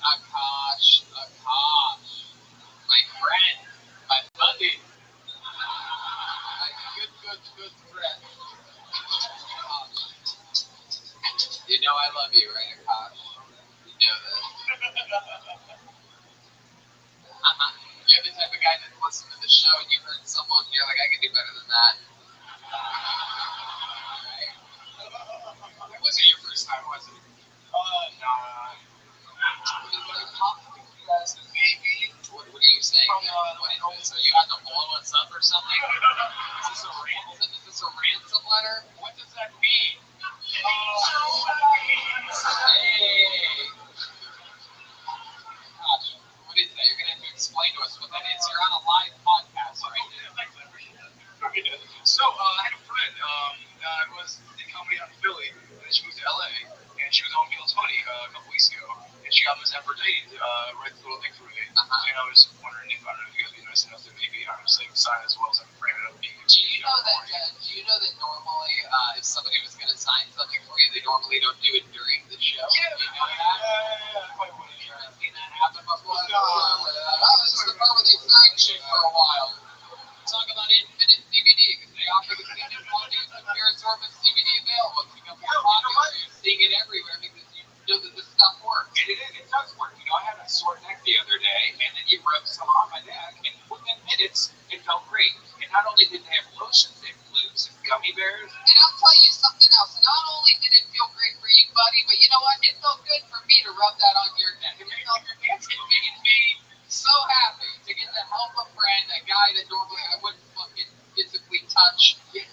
Akash. My friend. My buddy. My good friend. You know I love you, right, Akash? You know that. You're the type of guy that listens to the show and you heard someone and you're like, I can do better than that. Right? It wasn't your first time, was it? Nah. Maybe. What are you saying? So you had to blow us up or something? Is this a ransom letter? What does that mean? Hey. Gosh, what is that? You're going to have to explain to us what that is. You're on a live podcast right now. So, I had a friend that was in comedy out in Philly, and then she moved to LA, and she was on Kill Tony a couple weeks ago, and she got Miss Aphrodite write the little thing for me. And I was wondering if, I don't know if you guys would be nice enough to maybe, just like sign as well as I can frame it up. Do you know that normally, if somebody was going to sign something for you, they normally don't do it during the show? Yeah, you know that? Yeah.
That's the part where they sign shit for a while. Talk about infinite CBD, because they offer the cleanest quantities of pure assortment CBD available. You know, you're seeing it everywhere because you know that this stuff works.
And it does work. You know, I had a sore neck the other day, and then you rubbed some on my neck, and within minutes, it felt great. And not only did they have lotions, they have blues and gummy bears.
And I'll tell you something else. Not only did it feel great for you, buddy, but you know what? It felt good for me to rub that on your neck. It made me so happy to get to help a friend, a guy that normally I wouldn't fucking physically touch if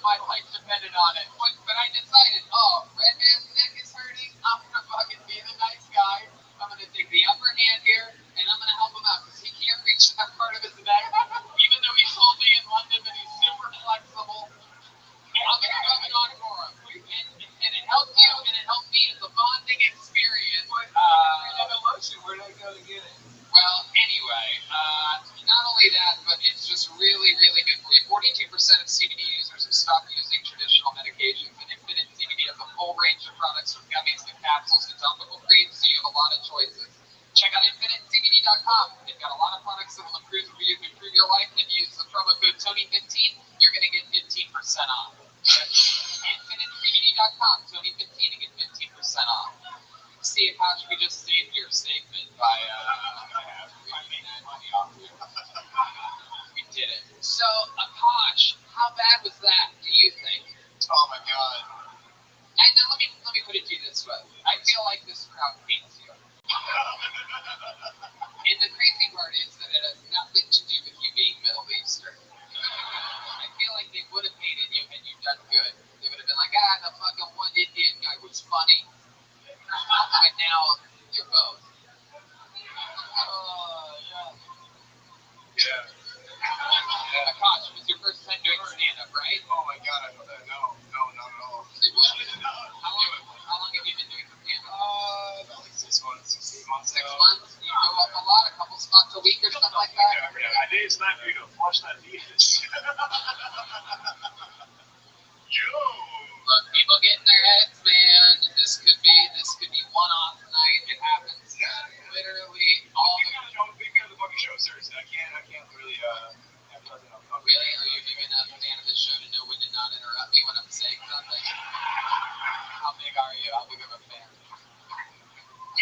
my life depended on it. But I decided, Red Man's neck is hurting. I'm gonna fucking be the nice guy. I'm gonna take the upper hand here, and I'm gonna help him out because he can't reach that part of his neck. Even though he told me in London that he's super flexible, I'm gonna rub it on for him. And it helped you, and it helped me. It's a bonding experience.
Lotion, where did I go to get it?
Well, anyway, not only that, but it's just really, really good for you. 42% of CBD users have stopped using traditional medications, and Infinite CBD has a full range of products from gummies to capsules to topical creams, so you have a lot of choices. Check out InfiniteCBD.com. They've got a lot of products that will improve your life, and if you use the promo code Tony15, you're going to get 15% off. InfiniteCBD.com, Tony15, to get 15% off. Steve, how should we just save your statement by making that money off you? We did it. So, Akash, how bad was that, do you think?
Oh my god.
And now let me put it to you this way. I feel like this crowd hates you. And the crazy part is that it has nothing to do with you being Middle Eastern. I feel like they would have hated you had you done good. They would have been like, the fucking one Indian guy was funny. And now you're both.
Yeah.
Akash, it was your first time doing stand-up, right?
Oh my god, I know that. No, not at all.
How long have you been doing stand-up?
About like 6 months, 6 months.
6 months? You go up a lot, a couple spots a week or something like that?
Yeah, I think it's time for you to flush that penis.
Look, people get in their heads, man. This could be one-off night. It happens. Literally all the.
Big fan of the fucking show, seriously. I can't really emphasize enough.
Really? Are you big enough fan of the show to know when to not interrupt me when I'm saying something? How big are you? How big of a fan?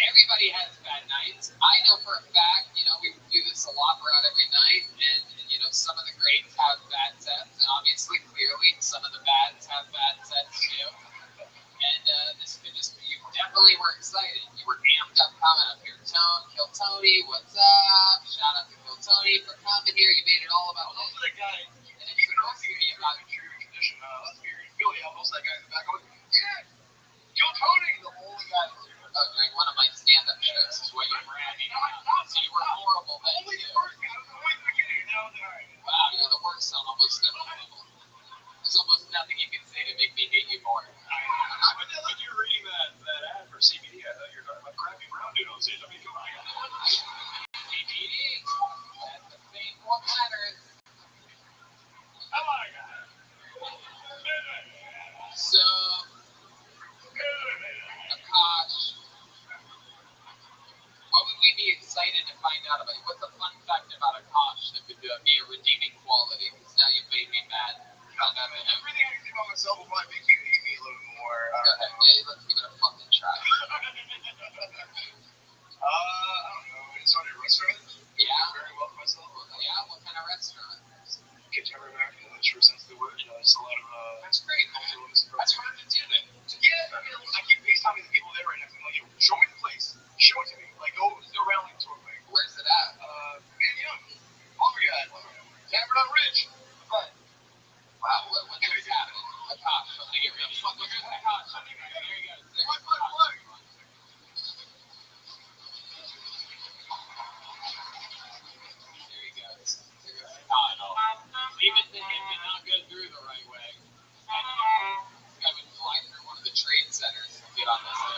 Everybody has bad nights. I know for a fact, we do this a lot. We're out every night, and some of the greats have bad sets, and obviously, clearly, some of the bads have bad sets too. And this could just be, you definitely were excited. You were amped up coming up here. Kill Tony, what's up? Shout out to Kill Tony for coming here. You made it all about
Most of the guys,
and introducing me about
the true tradition. Let's be here in Philly. Most of that guy in the back going, yeah, Kill Tony, the only guy that's here.
during one of my stand-up shows is what you're bragging about. So you were horrible then
Only
too.
the first guy. I was always the beginning. Now it's alright.
Wow, you're the worst on almost every level. There's almost nothing you can say to make me hate you more.
But then, like, you're reading that ad for CBD. I thought you were talking about crappy brown dude on stage. I mean, come on.
CBD. That's the same 4 letters.
Oh my god.
So, Akash, what would we be excited to find out about you? What's a fun fact about Akash that would be a redeeming quality? Because now you've made me mad.
Everything I think about myself will probably make you hate me a little bit more.
Go ahead, hey, let's give it a fucking try.
I don't know. I started a restaurant.
Yeah?
Very well for myself.
Yeah, what kind of restaurant?
Contemporary American in the true sense of the word. Just a lot of
That's great. That's hard to do then.
Yeah, I mean, I keep FaceTiming the people there right now. I'm like, yo, show me the place. Show it to me. Like, go around like tour like.
Where's it at?
Cameron Ridge. But
Wow, what's happening? Akash, I'm gonna get real. Fuck, look at Akash. There he goes.
Look.
There he goes. Leave it to him to not go through the right way. This guy would fly through one of the trade centers and get on this thing.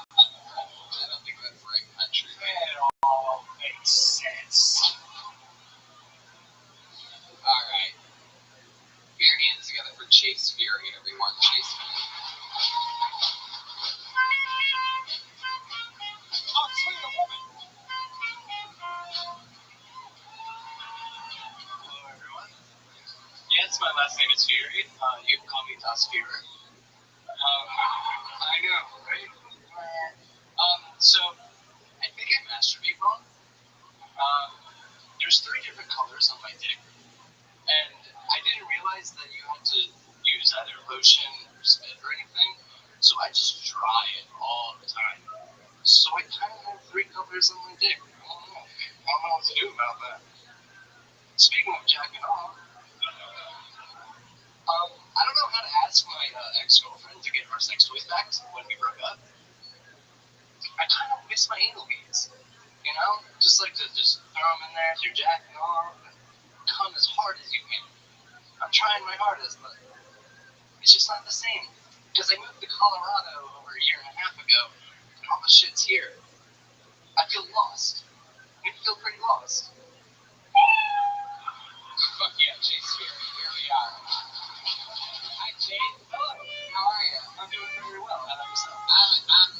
I don't think that's the right country.
It all makes sense.
Alright. Put your hands together for Chase Fury, everyone. Chase Fury.
my last name is Fury. You can call me Das Fury. I know, right? So I think I masturbate wrong. There's 3 different colors on my dick, and I didn't realize that you had to use either lotion or spit or anything. So I just dry it all the time. So I kind of have 3 colors on my dick. I don't know what to do about that. Speaking of jacking off, I don't know how to ask my ex-girlfriend to get our sex toys back when we broke up. I kind of miss my anal beads. You know, just like to just throw them in there as you're jacking off and come as hard as you can. I'm trying my hardest, but it's just not the same. Because I moved to Colorado over a year and a half ago, and all the shit's here. I feel lost. You feel pretty lost. Fuck yeah, Chase here. Here we are. Hi, Chase. Hello. How are you? I'm doing very well. How about yourself?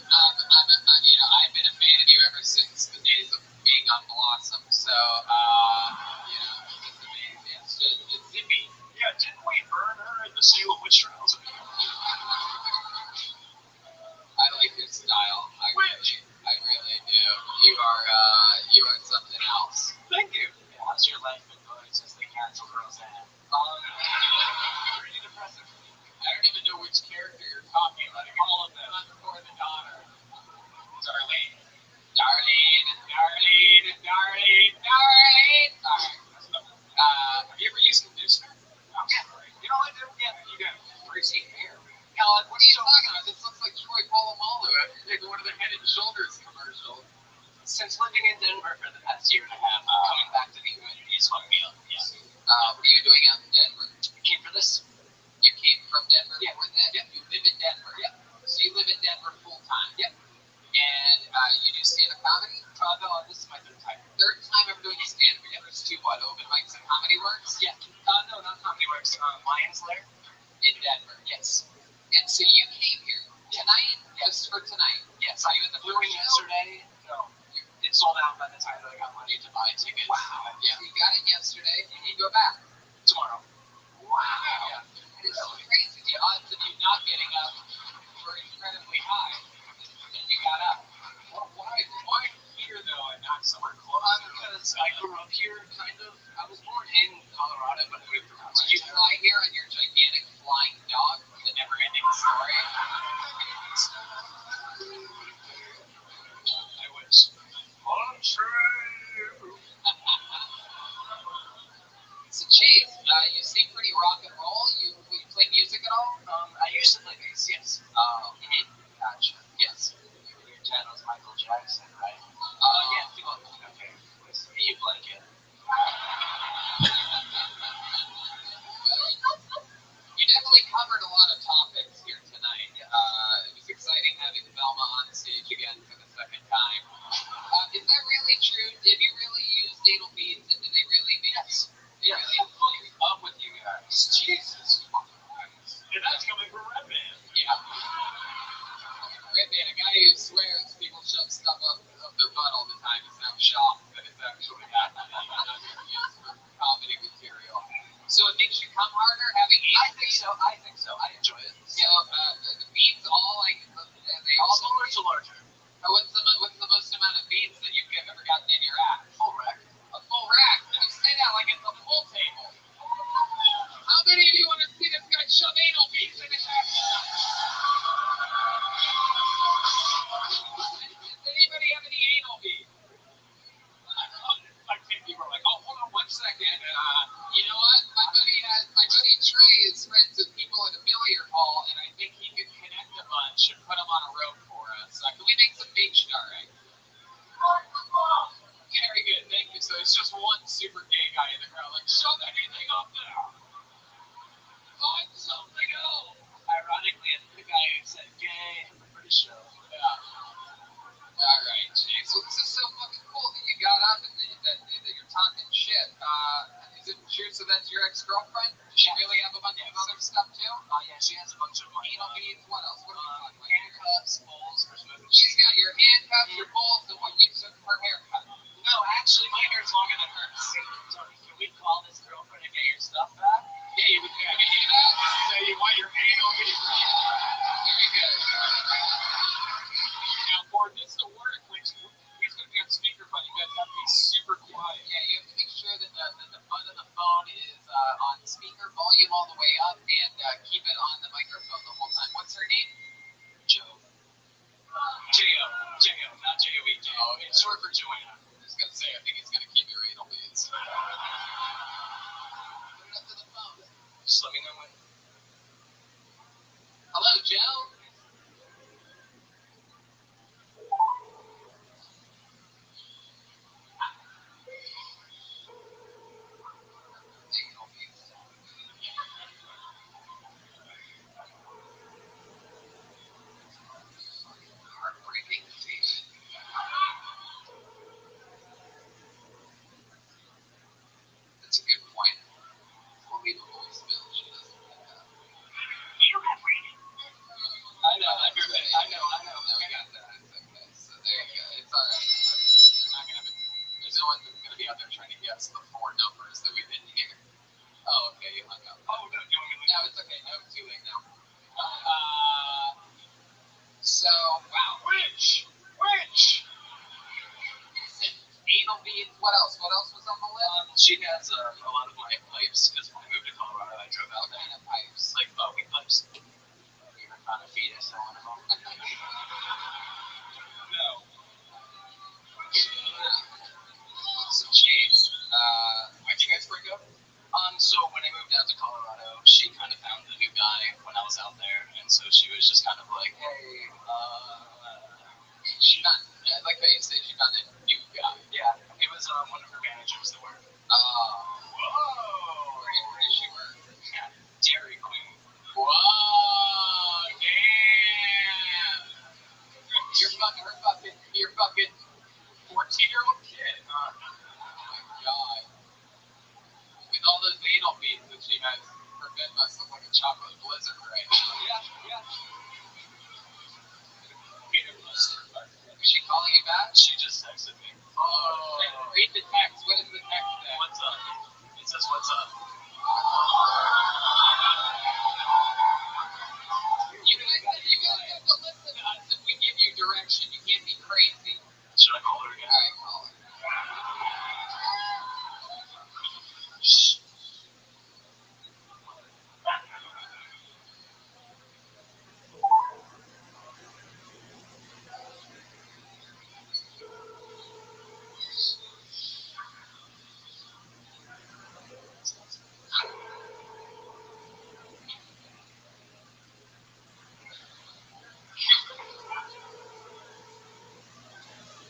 I've been a fan of you ever since the days of being on Blossom. So, it's amazing. It's zippy.
Yeah, didn't we burn her in the seal of witch trials?
I like your style. I really do. You are something else.
Thank you. Yeah, how's your life been going since they canceled Roseanne?
Pretty depressing. I don't even know which character you're talking about. All of them. Before the daughter. Darlene. Have you ever used conditioner?
Yeah. You know what, dude? Yeah, you got frizzy hair.
God, what are you talking about? This looks like Troy Polamalu after one of the Head and Shoulders commercials.
Since living in Denver for the past year and a half, coming back to the humidity is fucking me up. Yeah.
What are you doing out in Denver?
I came for this.
You came from Denver
Yeah.
before that?
Yeah.
You live in Denver?
Yeah.
So you live in Denver full time?
Yeah.
And you do stand-up comedy?
No, this is my 3rd time.
Third time I'm doing a stand-up. Yeah, there's 2 open mics and Comedy Works?
Yeah. No, not Comedy Works. Lions Lair.
In Denver.
Yes.
And so you came here tonight? Just for tonight?
Yes.
Saw you at the
Flew in
show?
yesterday. No. It sold out by the time that I got money to buy tickets.
Wow.
Yeah.
So you got it yesterday, and you go back
Tomorrow.
Wow.
Yeah.
It's so crazy. The odds of you not getting up were incredibly high. And you got up.
Well, why here though and not somewhere close? Because I grew up here, kind of. I was born in Colorado, but I moved around.
Did you fly here on your gigantic flying dog from the never-ending story?
I wish. Untrue.
So Chase, you seem pretty rock and roll. You play music at all?
I used to play bass, yes.
Gotcha.
Yes. Your dad was Michael Jackson, right? Yeah, people. Okay. Listen, you blanket.
You definitely covered a lot of topics here tonight. It was exciting having Velma on stage again for the 2nd time. Is that really true? Did you really use anal beads, and did they really make
Yes.
you?
Yes.
Really?
What is up with you guys? Jesus.
And that's coming from Red Band.
Yeah. Red Band, a guy who swears people shove stuff up their butt all the time, is now shocked that it's actually happening and under used for comedy material. So it makes you come harder having
I
anal
think
beads?
so. I think so. I enjoy it.
So the beads all they all
Smaller to larger.
What's the most amount of beads that you've ever gotten in your ass?
Full rack.
A full rack. You say that like it's a pool table. How many of you want to see this guy shove anal beads in his ass? Does anybody have any anal beads?
I think people are like, oh, hold on 1 second.
You know what? My buddy Trey is friends with people at a billiard hall, and I think he could connect a bunch and put them on a rope for us. Can we make some bait starring? Very good, thank you. So it's just one super gay guy in the crowd, like, shove anything up there. Find something else.
Ironically, it's the guy who said gay. I'm pretty sure.
Yeah. All right, Chase. Well, this is so fucking cool that you got up and that you're talking shit. Is it true? So that's your ex-girlfriend? Does she really have a bunch of other stuff too?
Yeah, she has a bunch of money.
Anal beads. What else? What are we talking about?
Handcuffs, bowls for smoking.
She's got your handcuffs, your balls, and what you took her haircut.
No, actually, my hair's longer than hers. So can we call this girlfriend and get your stuff back? Yeah, you so you want your anal beads. Very good. Now, for this to work, which he's going to be on speakerphone, you guys have to be super quiet.
Yeah, you have to make sure that the butt of the phone is on speaker, volume all the way up, and keep it on the microphone the whole time. What's her name?
Joe. J-O, not J-O-E, J-O. It's short for Joanna.
I was going to say, I think he's going to keep your anal beads. Put it up to the phone.
Just let me know when.
Hello, Joe? Anal beads. Heartbreaking. That's a good point. We'll leave a voicemail. She doesn't pick up.
I know.
No, we got that. It's okay. So there you go. It's all right. They're not gonna. There's no one going to be out there trying to guess the 4 numbers that we've been here. Oh, okay. You hung up.
Oh, no, you want me to
No, it's okay. No, it's too late now. So, wow.
Which?
Anal beads. What else? What else was on the list?
She has a lot of my pipes because when I moved to Colorado, I drove out
What
there.
kind of pipes?
Like weed pipes.
You ever found a fetus in one of them?
No.
So, Chase,
Why'd you guys break up? So when I moved out to Colorado, she kind of found a new guy when I was out there, and so she was just kind of like, hey,
she found, like they say, she found a new guy.
yeah, it was one of her managers that worked.
Whoa. Where did she work?
at Dairy Queen.
Whoa, damn. Your fucking 14-year-old kid, huh? Oh my god. With all those anal beads that she has, her bed must look like a chocolate blizzard right now.
Yeah. Peanut butter.
Is she calling you back?
She just texted me.
Oh. Read the text. What is the text say?
What's up? It says, what's up?
You guys have to listen to us if we give you direction. You can't be crazy.
Should I call her again?
Alright, call her.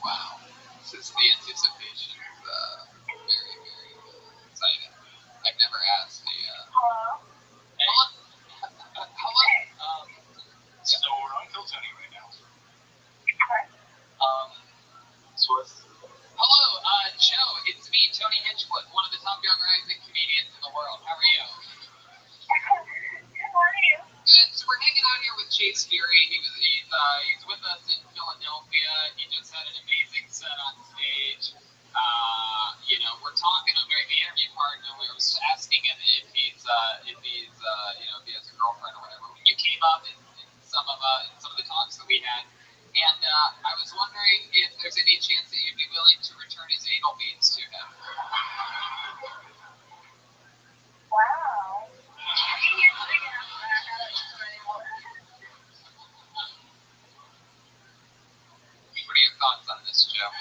Wow. This is the anticipation is very, very exciting. I've never asked the Hello?
So we're on Kill Tony right now. So what's...
Hello, Joe. It's me, Tony Hinchcliffe, one of the top young rising comedians in the world. How are you? Good. So we're hanging out here with Chase Fury. He's with us in Philadelphia. He just had an amazing set on stage. We're talking over the interview part, and we were asking him if he has a girlfriend or whatever. When you came up in some of the talks that we had, and I was wondering if there's any chance that you'd be willing to return his anal beads to him.
Wow.
What are your thoughts on this, Joe?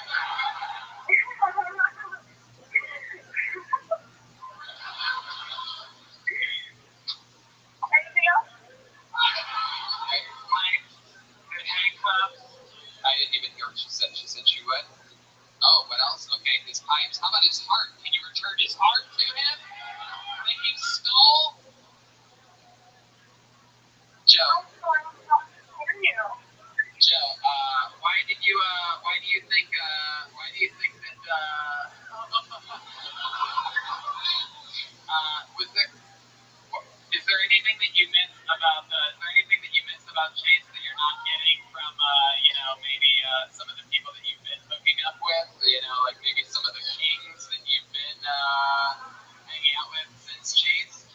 Anything else?
I didn't even hear what she said. She said she would. Oh, what else? Okay, his pipes. How about his heart? Can you return his heart to him? That he stole? Joe, Joe, why do you think that, is there anything that you missed about Chase that you're not getting from, maybe some of the people that you've been hooking up with, like maybe some of the kings that you've been hanging out with since Chase?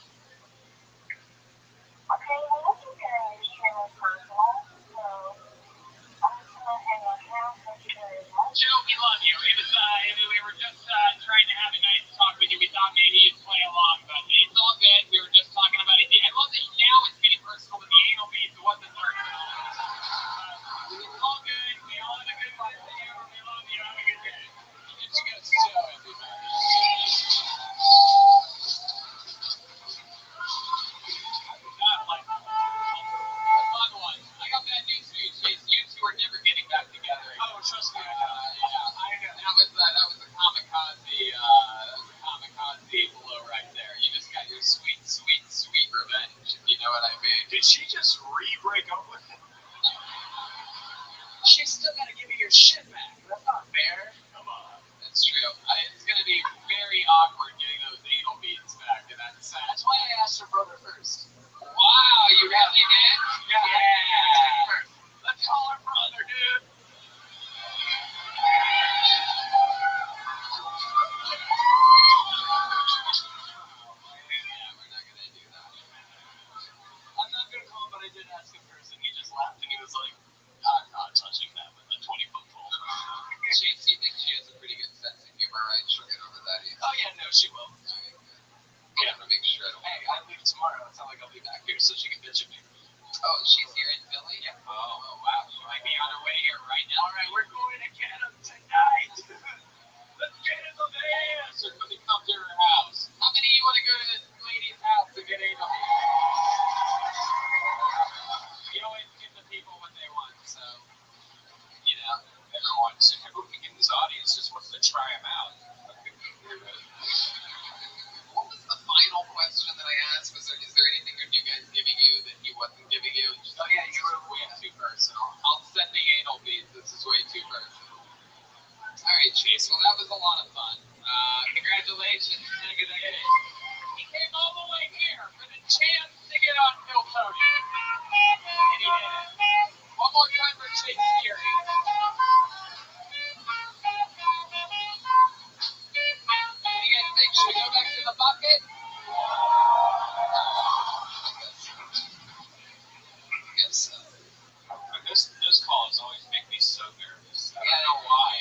Did she just re-break up with him?
She's still gotta give you your shit back. That's not fair.
Come on.
That's true. It's gonna be very awkward getting those anal beads back, and that's why I asked her brother first. Wow, you really did? Yeah. Let's call her brother, dude. Yeah, we're not gonna do that. I'm not gonna call him, but I did ask him first, and he just laughed, and he was like, I'm not touching that with a 20-foot pole. Chase, you think she has a pretty good sense of humor, right? She'll get over that easy. Oh, yeah, no, she will. Okay, good. Yeah, I'm gonna make sure. Hey, I leave tomorrow. It's not like I'll be back here, so she can bitch at me. Oh, she's here in Philly? Yep. Oh, wow. She might be on her way here right now. All right, we're going to get him tonight. Let's get in the van. So let me come to her house. How many of you want to go to this lady's house to get anal? You always give the people what they want, so, you know, everyone in this audience just wants to try them out. What was the final question that I asked? Is there anything that you guys giving you that he wasn't giving you? Just, oh yeah, you were way too personal. I'll send the anal beads. This is way too personal. All right, Chase. Well, that was a lot of fun. Congratulations. He came all the way here for the chance to get on Phil Pony. And he did it. One more time for Chase Fury. What do you guys think? Should we go back to the bucket? Yes.
This calls always make me so nervous.
I don't know why.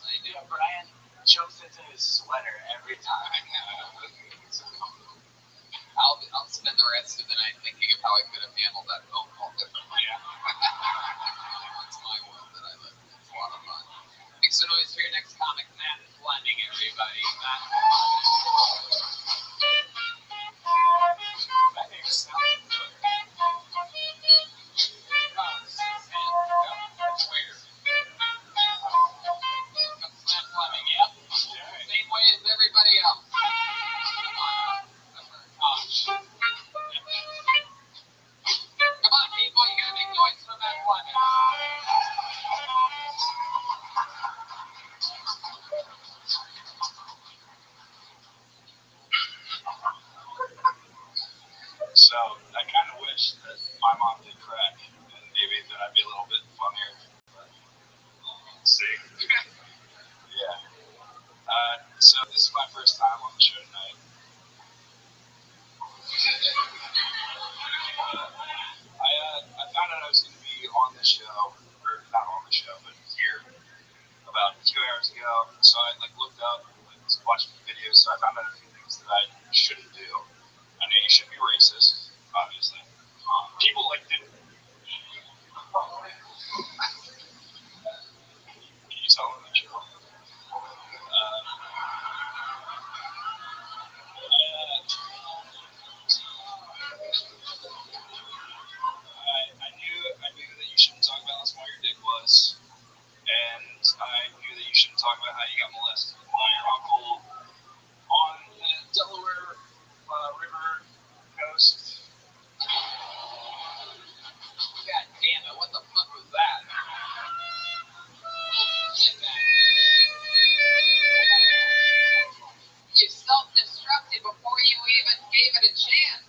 I do.
Yeah, Brian jumps into his sweater every time.
I'll spend the rest of the night thinking of how I could have handled that phone call differently.
Yeah.
That's my world that I live in. It's a lot of fun. Make some noise for your next comic, Matt Fleming, everybody. Matt.
That makes sense.
Same way as everybody else. Come on, people, you gotta make noise for that one.
So I kind of wish that my mom did crack, and maybe that I'd be a little bit funnier. See? Yeah. So this is my first time on the show tonight. I found out I was going to be on the show, or not on the show, but here about 2 hours ago. So I looked up, watched videos. So I found out a few things that I shouldn't do. I know you shouldn't be racist, obviously. People didn't. Can you tell them the truth? I knew that you shouldn't talk about how small your dick was, and I knew that you shouldn't talk about how you got molested by your uncle on the Delaware River coast.
God damn it, what the fuck was that? You self-destructed before you even gave it a chance.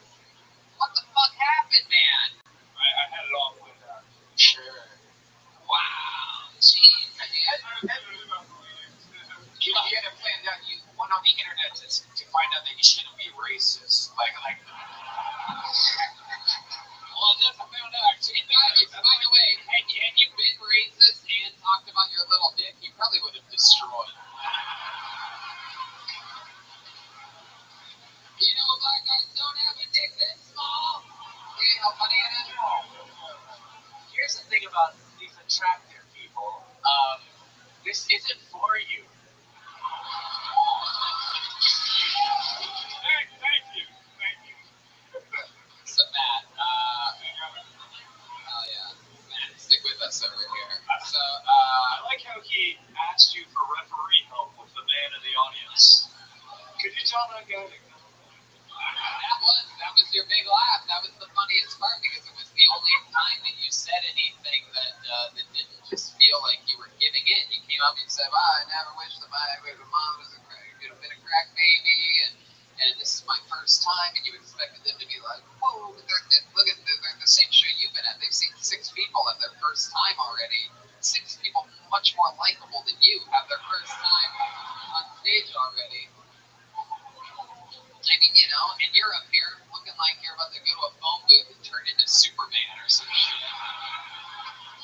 What the fuck happened, man?
I had it all planned out.
Sure. Wow. Jeez. You had it planned out. You went on the internet to find out that you shouldn't be racist. Well, I just found out. By the way, had you been racist and talked about your little dick, you probably would have destroyed. You know, black guys don't have a dick this small. See how funny it is?
Here's the thing about these attractive people. This isn't for you. Thank you.
So Matt, oh yeah, Matt, stick with us over here. So
I like how he asked you for referee help with the man in the audience. Could you tell that guy to go?
that was your big laugh. That was the funniest part because it was said, I never wish that my mom was been a crack baby, and this is my first time, and you expected them to be like, whoa, look at the same show you've been at. They've seen 6 people at their first time already. 6 people much more likable than you have their first time on stage already. I mean, and you're up here looking like you're about to go to a phone booth and turn into Superman or some shit.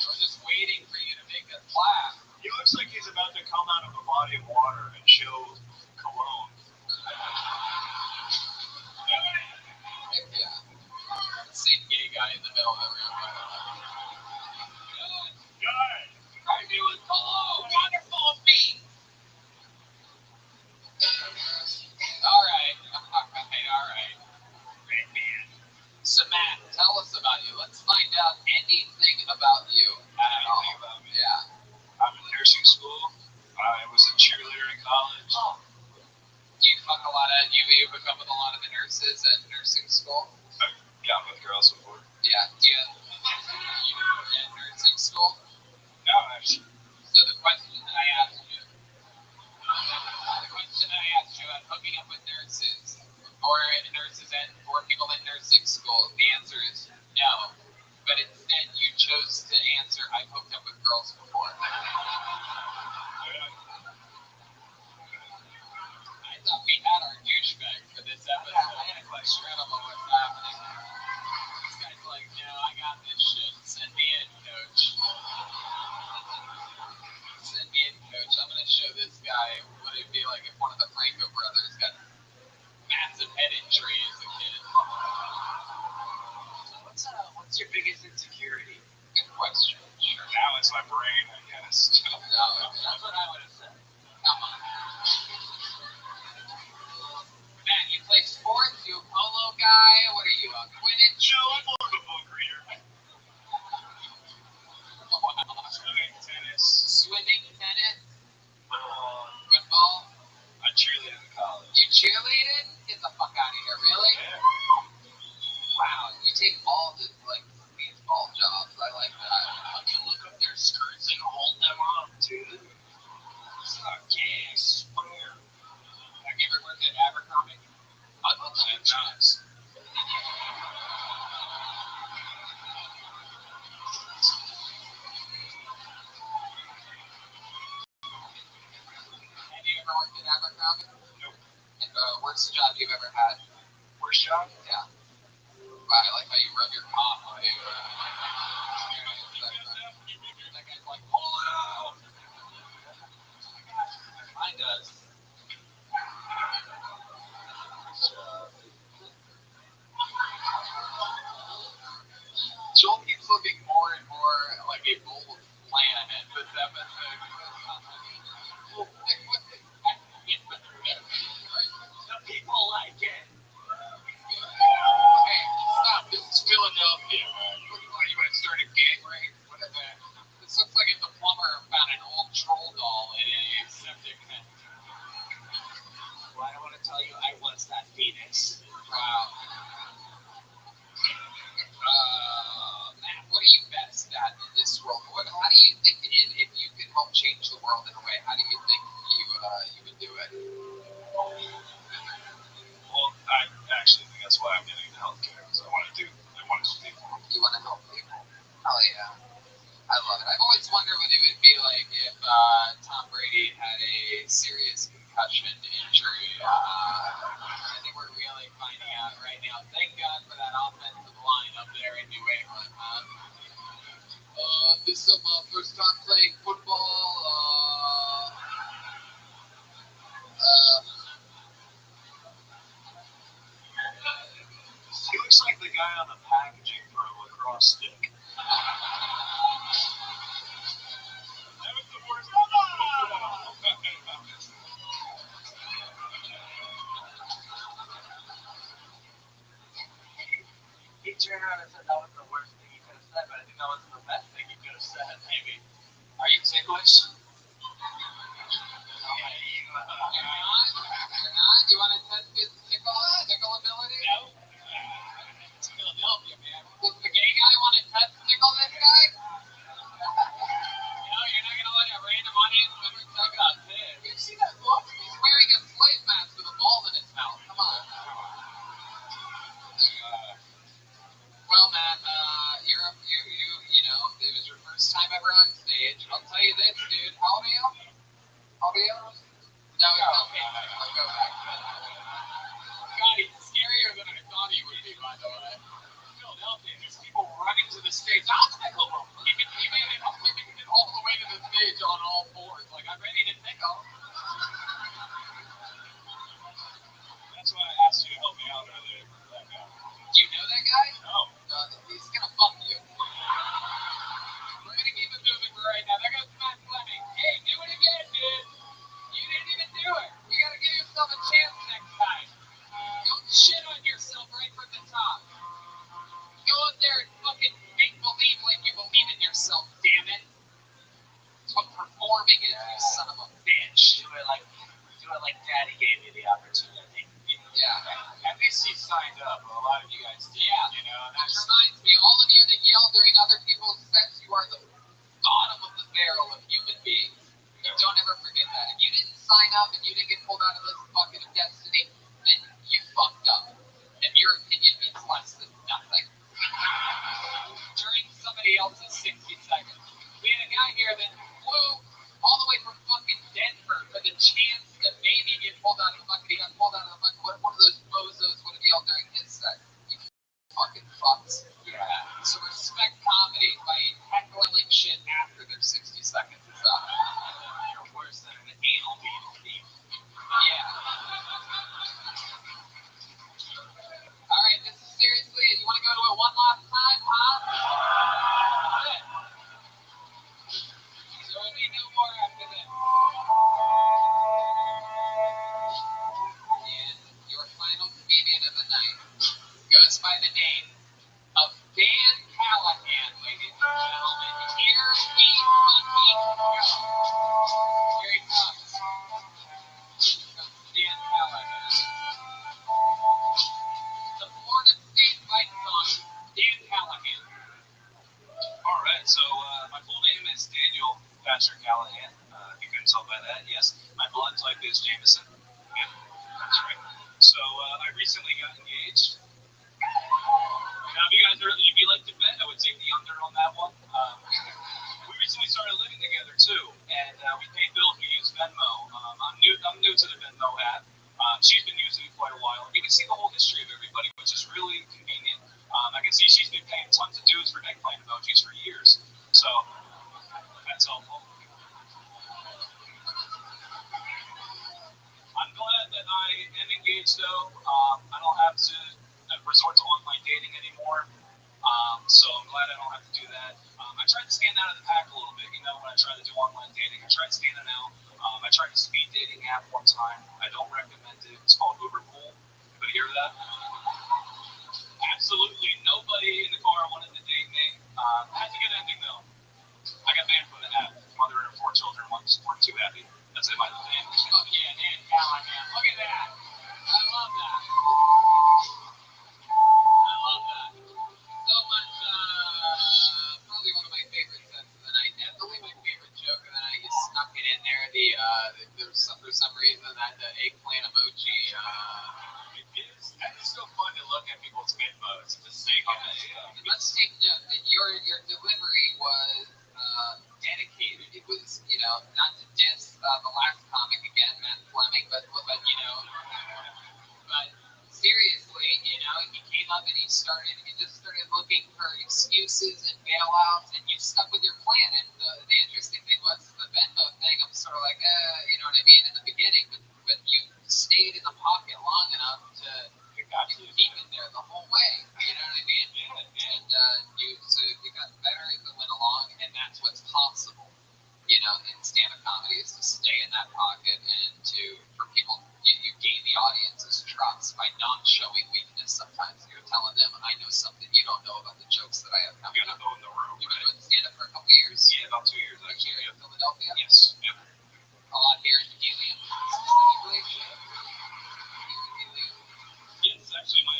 We're just waiting for you to make us laugh.
He looks like he's about to come out of a body of water and show cologne.
Yeah. The same gay guy in the middle of the room.
Guy!
I do it. Hello, wonderful me. All right. Great man. So Matt, tell us about you. Let's find out anything about you.
Anything about me?
Yeah.
I'm in nursing school. I was a cheerleader in college.
Do you fuck a lot of? You hook up with a lot of the nurses at nursing school?
I've gotten with girls before.
Yeah. Do you at nursing school?
No, actually.
So the question that I asked you, at hooking up with nurses or people in nursing school, the answer is no. But instead, you chose to answer, I've hooked up with girls before. I thought we had our douchebag for this episode. I had a question. I don't know what's happening. This guy's like, no, I got this shit. Send me in, coach. Send me in, coach. I'm going to show this guy what it'd be like if one of the Franco brothers got massive head injury as a kid. What's your biggest insecurity? Good question.
Sure, now it's my brain, I guess.
No, that's what I would have said. Come on. Matt, you play sports? You a polo guy? What are you, a Quidditch?
No, I'm more of a book reader.
Wow.
Swimming, tennis.
Swimming, tennis,
Football.
football.
I cheerleaded in college.
You cheerleaded? Get the fuck out of here, really?
Yeah.
Wow, you take all the, these ball jobs. I like that.
I can look up their skirts and hold them up, dude. It's not gay, I swear.
Have you ever worked at Abercrombie?
I'd love to have jobs.
Have you ever worked at Abercrombie?
Nope.
And, worst job you've ever had?
Worst job?
Yeah. Wow, I like how you rub your cock while you, that guy's like, pull it out! Mine does. Joel keeps looking more and more like a bold plan at this episode.
The people like it.
Hey, stop. This is Philadelphia. What, you want to start a gang rape? What is that? This looks like if the plumber found an old troll doll in a septic tank.
Well, I don't want to tell you I was that Phoenix.
Wow. Matt, what are you best at in this world? How do you think, if you could help change the world in a way, how do you think you would do it?
Well, I actually think that's why I'm getting into healthcare, because I want to help people.
You want to help people? Hell yeah. I love it. I've always wondered what it would be like if Tom Brady had a serious concussion injury. I think we're really finding out right now. Thank God for that offensive line up there in New England. This is my first time playing football.
He looks like the guy on the packaging for a lacrosse stick. That was the worst.
He turned around and said that was the worst thing you could have said, but I think that was the best thing you could have said, maybe. Are you ticklish? You're not? You want to test his tickle ability? No. It's Philadelphia, man. Does the gay guy want to tickle this guy? No, you're not going to let a random audience member tell sense, you are the bottom of the barrel of human beings. Don't ever forget that. If you didn't sign up and you didn't get pulled out of this bucket of destiny, then you fucked up. And your opinion means less than nothing. During somebody else's 60 seconds. We had a guy here that flew all the way from fucking Denver for the chance to maybe get pulled out of the bucket. He got pulled out of the bucket. What one of those bozos would have yelled during his set? You fucking fucks. Yeah. So respect comedy by heckling shit after their 60 seconds is up. You're worse than an anal beetle thief. Yeah. All right, this is seriously. You want to go to it one last time, huh? There will be no more after this. And your final comedian of the night goes by the name of Dan Callahan, ladies and gentlemen. Here we fucking go. Here he comes. Dan Callahan. The Florida State fight song, Dan Callahan.
All right, so my full name is Daniel Patrick Callahan. If you couldn't tell by that, yes. My blood type is Jameson. Yep, that's right. So I recently got engaged. Now, if you guys are, if you like to bet, I would take the under on that one. We recently started living together too, and we pay bills. We use Venmo. I'm new to the Venmo app. She's been using it quite a while. You can see the whole history of everybody, which is really convenient. I can see she's been paying tons of dues for eggplant emojis for years. So that's helpful. I'm glad that I am engaged though. I don't have to resort to online dating anymore. So I'm glad I don't have to do that. I tried to stand out of the pack a little bit, you know, when I tried to do online dating. I tried standing out. I tried the speed dating app one time. I don't recommend it. It's called Uber Pool. Anybody hear that? Absolutely nobody in the car wanted to date me. Had a good ending though. I got banned from the app. Mother and her 4 children weren't too happy. That's it, my thing.
Oh yeah, Dan Callahan. Look at that. I love that. I love that. So much, probably one of my favorite sets of the night. Definitely my favorite joke of the night. You snuck it in there. For some reason, that eggplant emoji.
It's so fun to look at people's Venmos and just say,
Let's take note that your delivery was dedicated. It was, you know, not to diss the last comic again, Matt Fleming, but seriously, you know, he came up and he just started looking for excuses and bailouts, and you stuck with your plan. And the interesting thing was the Venmo thing. I'm sort of like, you know what I mean, in the beginning, but you stayed in the pocket long enough to keep it there the whole way. You know what I mean? And you got better as it went along, and that's what's possible. You know, in stand-up comedy is to stay in that pocket and for people, you gain the audience's trust by not showing weakness. Sometimes you're telling them, I know something you don't know about the jokes that I have coming up.
in the room.
You've been doing stand-up for a couple years?
Yeah, about 2 years actually.
Here in Philadelphia?
Yes. Yep.
A lot here in Helium, specifically?
Yes, actually my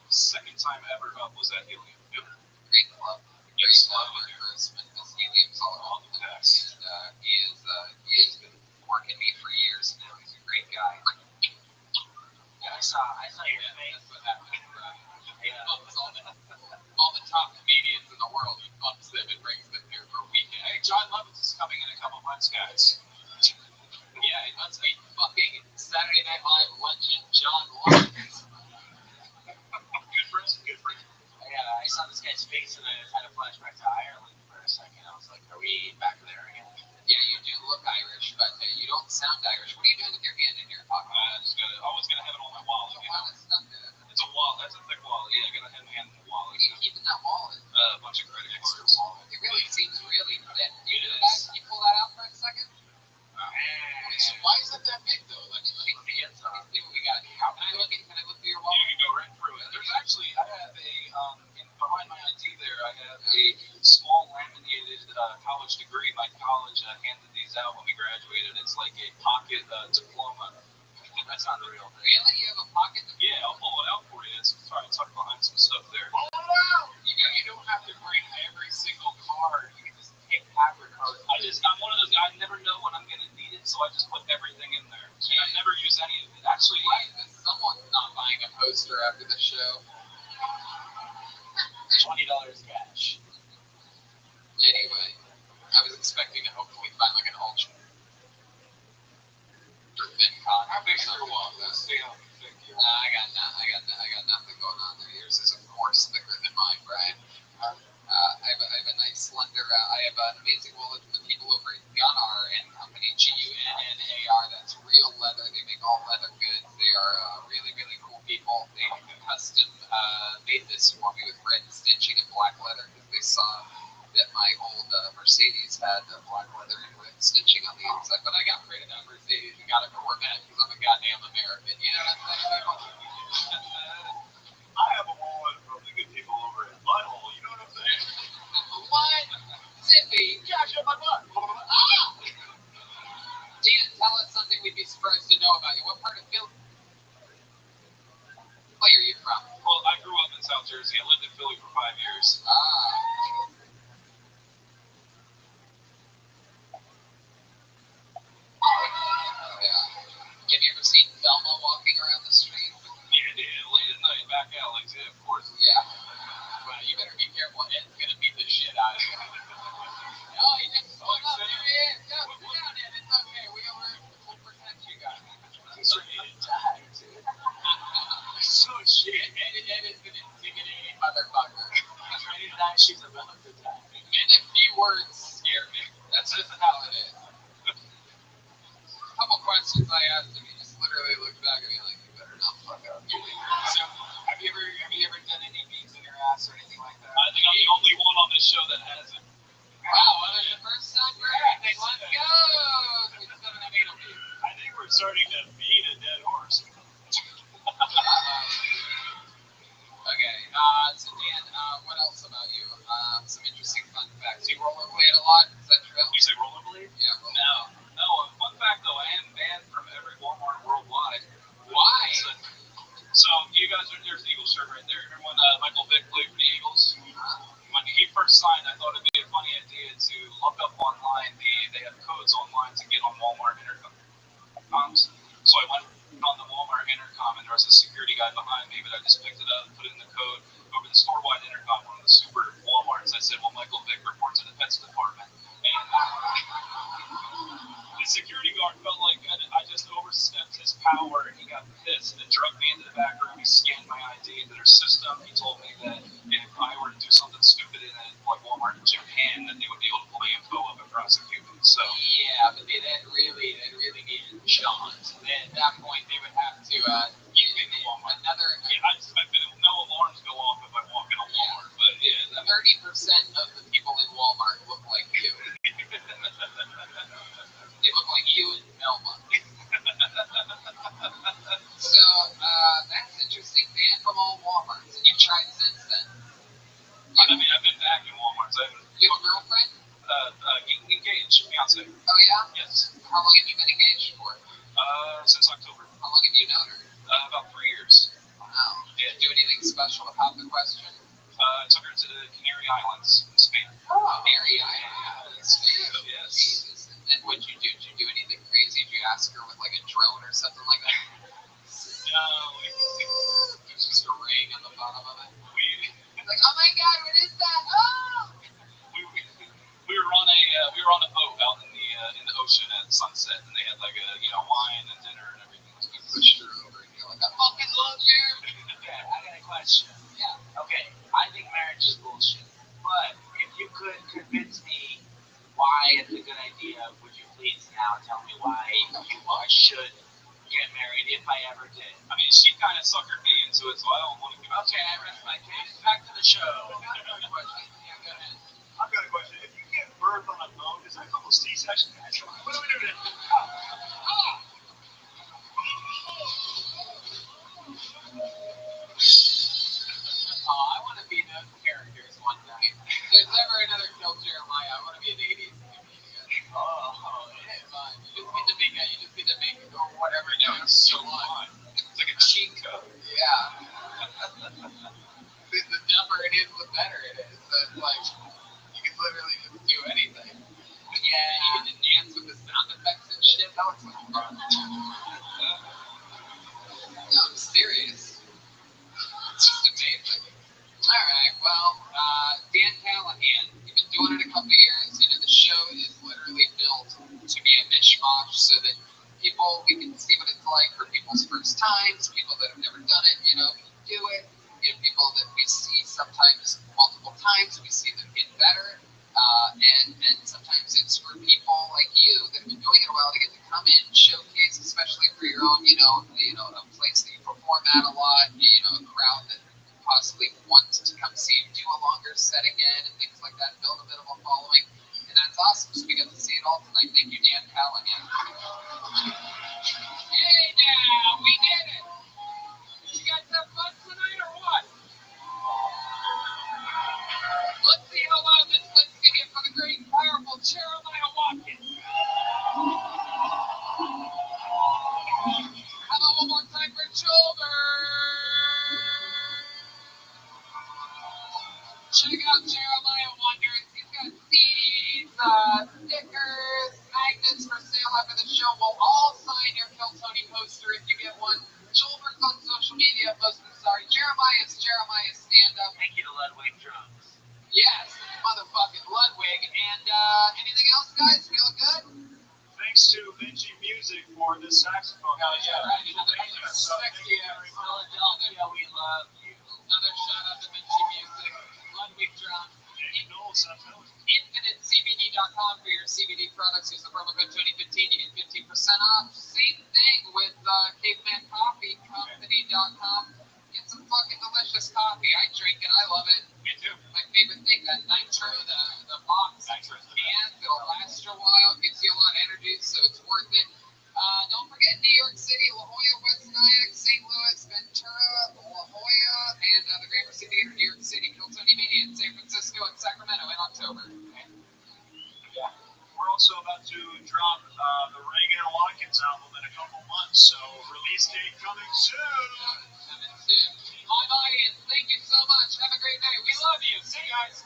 second time ever up was at Helium. Yep.
Great club.
Yes,
Great club for Memphis Helium's all around the place. And he has been working me for years now. He's a great guy. Yeah, I saw your face. That's what happens. He bumps all the top comedians in the world. He bumps them and brings them here for a weekend.
Hey, John Lovitz is coming in a couple months, guys.
Yeah, he must be fucking Saturday Night Live legend John Lovitz.
Good for him. Good for him.
I saw this guy's face and I had a flashback to Ireland for a second. I was like, are we back there again?
Yeah, you do look Irish, but you don't sound Irish. What are you doing with your hand in your pocket?
Always gonna have it on my wallet.
There's a lot of stuff there.
It's a wallet. That's a thick wallet. Yeah, I gotta have my hand in the wallet.
What are you keeping that wallet?
A bunch of credit cards.
It really seems really thick. You do that? Can you pull that out for a second? So why is it that big though? Let me see what we got. Can I look through your wallet?
You can go right through it. There's actually, I have behind my ID there, I have a small laminated college degree. My college handed these out when we graduated. It's like a pocket diploma. That's not the real thing.
Really? You have a pocket diploma?
Yeah, I'll pull it out for you. It's probably tucked behind some stuff there.
Pull it out! You don't have to bring every single card
so I just put everything in there. And I never use any of it. Actually,
Someone's not buying a poster after the show.
$20 cash.
Anyway, I was expecting to hopefully find like an ultra thin con.
How big's your wall? Let's see how thick your
No, I got nothing going on there. Yours is of course thicker than mine, Brian. I have a nice slender. I have an amazing wallet from the people over at Gunnar and Company, Gunnar. That's real leather. They make all leather goods. They are really, really cool people. They custom made this for me with red stitching and black leather because they saw that my old Mercedes had black leather and red stitching on the inside. But I got rid of that Mercedes and got a Corvette because I'm a goddamn American. You know what I'm saying?
I have a wallet from the good people over at Butthole. You know what I'm saying?
What? Zippy, Josh, on my butt. Ah! Dan, tell us something we'd be surprised to know about you. What part of Philly are you from?
Well, I grew up in South Jersey. I lived in Philly for 5 years.
Ah. Yeah. Have you ever seen Velma walking around the street?
Yeah, late at night, back alleys. Yeah, of course.
Yeah. Well, you better be careful. Ed's gonna beat the shit out of you. Oh, he just pulled up. There he is. Go, sit down, Ed. It's okay. We'll protect you guys.
He's ready to die, dude. So shit.
Ed is an intimidating motherfucker.
He's ready to die. She's about to die.
And a few words scare me. That's just how it is. A couple questions I asked him, he just literally looked back at me like, you better not fuck up.
So, have you ever done any beats in your ass or anything like that?
I think I'm the only one on this show that hasn't.
Wow, well, there's the first time for everything. Let's go! Sweet 7 and 8 of you.
I think we're starting to beat a dead horse.
Okay, so Dan, what else about you? Some interesting fun facts. You rollerblade a lot? Is that true?
You say rollerblade?
Yeah, rollerblade.
No. Fun fact though, I am banned from every Walmart worldwide.
Why?
So you guys are there's the Eagles shirt right there. Remember when Michael Vick played for the Eagles? When he first signed, I thought it'd be a funny idea to look up online. They have codes online to get on Walmart intercoms. So I went on the Walmart intercom, and there was a security guy behind me, but I just picked it up and put it in the code over the store-wide intercom, one of the super Walmarts. I said, well, Michael Vick reports to the pets department. And the security guard felt like I just overstepped his power, and he got pissed and drugged me into the back room. He scanned my ID into their system. He told me that if I were to do something stupid in like Walmart in Japan, that they would be able to pull my info up and prosecute me. So
yeah, but that really needed Sean. At that point, they would have to give me another.
Yeah, I've been no alarms go off if I walk in a Walmart, but yeah,
30% of the people in Walmart look like you. They look like you in Melba. So that's interesting. Banned from all Walmarts, and you've tried since then.
I mean, I've been back in Walmart.
You have a girlfriend?
Engaged, fiance.
Oh yeah.
Yes.
How long have you been engaged for?
Since October.
How long have you known her?
About 3 years.
Wow. Did you do anything special about the question?
I took her to the Canary Islands in Spain.
Oh, Canary Islands.
Yes.
Jesus. And then what'd you do? Did you do anything crazy? Did you ask her with like a drone or something like that?
No.
There's just a ring on the bottom of it.
We
Like, oh my God, what is that? Oh!
we were on a boat out in the ocean at sunset, and they had like a wine and dinner and everything.
We pushed her over, and you're like, I fucking love you.
Okay, I got a question.
Yeah.
Okay, I think marriage is bullshit. But if you could convince me why it's a good idea, would you please now tell me why I should get married if I ever did?
I mean, she kind of suckered me into it, so I don't want to give up.
Okay, I rest my case. Back to the show.
I got a question. Yeah, go ahead.
I've got a question. If you get birth on a boat, is that called a C-section? What do we do then?
Oh, I want to be those characters one night. If there's ever another Kill Jeremiah, I want to be an 80s comedian.
Oh,
Yeah, fun. You just get to make it or whatever you
It's so
you want.
fun. It's like a cheat code.
Yeah. The dumber it is, the better it is. So it's like, you can literally just do anything.
yeah.
You can dance with the sound effects and shit. That would times, people that have never done it, do it. People that we see sometimes multiple times, we see them get better. And sometimes it's for people like you that have been doing it a while to get to come in, showcase, especially for your own, a place that you perform at a lot, a crowd that possibly wants to come see you do a longer set again and things like that, build a bit of a following. And that's awesome. So we got to see it all tonight. Thank you, Dan Callahan. Hey now, we did it. You guys have fun tonight or what? Let's see how loud this place can get for the great, powerful Jeremiah Watkins. How about one more time for Childers? Check out Jeremiah Wonders. He's got CDs, stickers, magnets for sale after the show. We'll all sign your Kill Tony poster if you get one. Childers on social media, Jeremiah's stand-up.
Thank you to Ludwig Drums.
Yes, motherfucking Ludwig. And anything else, guys? Feeling good?
Thanks to Vinci Music for the saxophone.
Oh, yeah, right. Another sexy
Philadelphia, we love you.
Another shout out to Vinci Music, Ludwig Drums. InfiniteCBD.com for your CBD products. Use the promo code Tony15 to get 15% off. Same thing with Caveman Coffee Company.com. Get some fucking delicious coffee. I drink it. I love it.
Me too.
My favorite thing, that nitro, the box can, it'll last you a while, gives you a lot of energy, so it's worth it. Don't forget New York City, La Jolla, West Nyack, St. Louis, Ventura, La Jolla, and the Gramercy Theater, New York City, Kill Tony Mania in San Francisco and Sacramento in October.
Yeah. We're also about to drop the Reagan and Watkins album in a couple months, so release date coming soon.
Home audience, thank you so much. Have a great night. We love you. See you guys.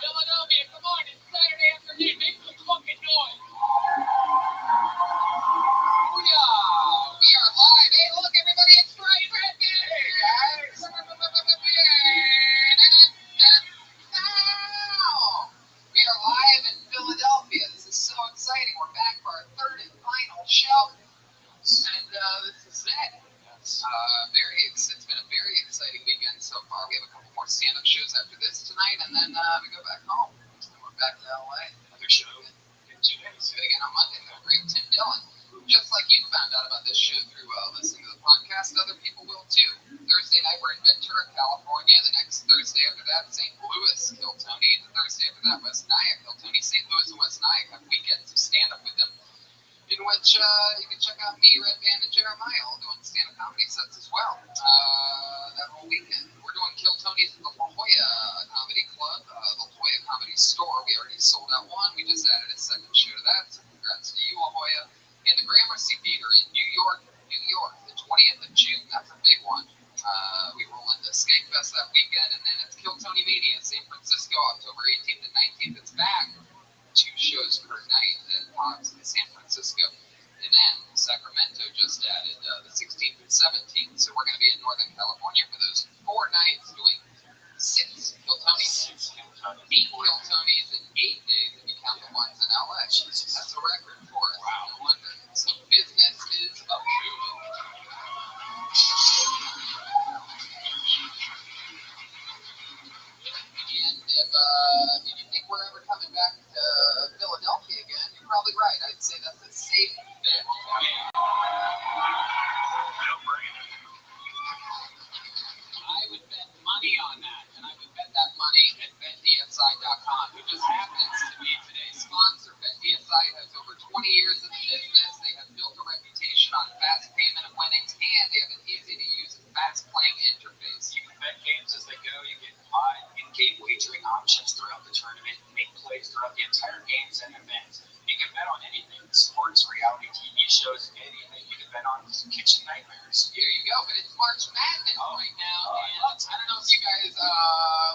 Philadelphia, come on, it's Saturday afternoon. Make some fucking noise. Booyah! We are live. Hey, look, everybody, it's Red Man. Hey, guys. We are live in Philadelphia. This is so exciting. We're back for our third and final show. And this is it. It's been a very exciting weekend so far. We have a couple more stand-up shows after this tonight, and then we go back home. And we're back to LA. Another show in 2 days. Do it again on Monday. The great Tim Dillon. Just like you found out about this show through listening to the podcast, other people will too. Thursday night we're in Ventura, California. The next Thursday after that, St. Louis, Kill Tony. The Thursday after that, West Nyack, Kill Tony. St. Louis and West Nyack have weekends of stand-up with them, in which you can check out me, Red Band, and Jeremiah all doing stand-up comedy sets as well. That whole weekend. We're doing Kill Tony's at the La Jolla Comedy Club, the La Jolla Comedy Store. We already sold out one. We just added a second show to that, so congrats to you, La Jolla. In the Gramercy Theater in New York, the 20th of June. That's a big one. We San Francisco, October 18th and 19th. It's back. 2 shows per night at Pops in San Francisco. And then Sacramento just added the 16th and 17th. So we're going to be in Northern California for those 4 nights doing 6 Hiltonies. 8 Hiltonies in 8 days if you count the ones in LA. That's a record for us. Wow. No wonder. So business is a boom. And if you think we're ever coming back to Philadelphia again, you're probably right. I'd say that's a safe bet. I would bet money on that, and I would bet that money at BetDSI.com, who just happens to be today's sponsor. BetDSI has over 20 years in the business. They have built a reputation on fast payment of winnings, and they have an easy-to-use and fast-playing interface. You can bet games as they go. You get live in-game wagering options throughout the tournament, make plays throughout the entire games and events. You can bet on anything, sports, reality TV shows, anything. You can bet on kitchen nightmares. Here you go, but it's March Madness right now, and I don't know if you guys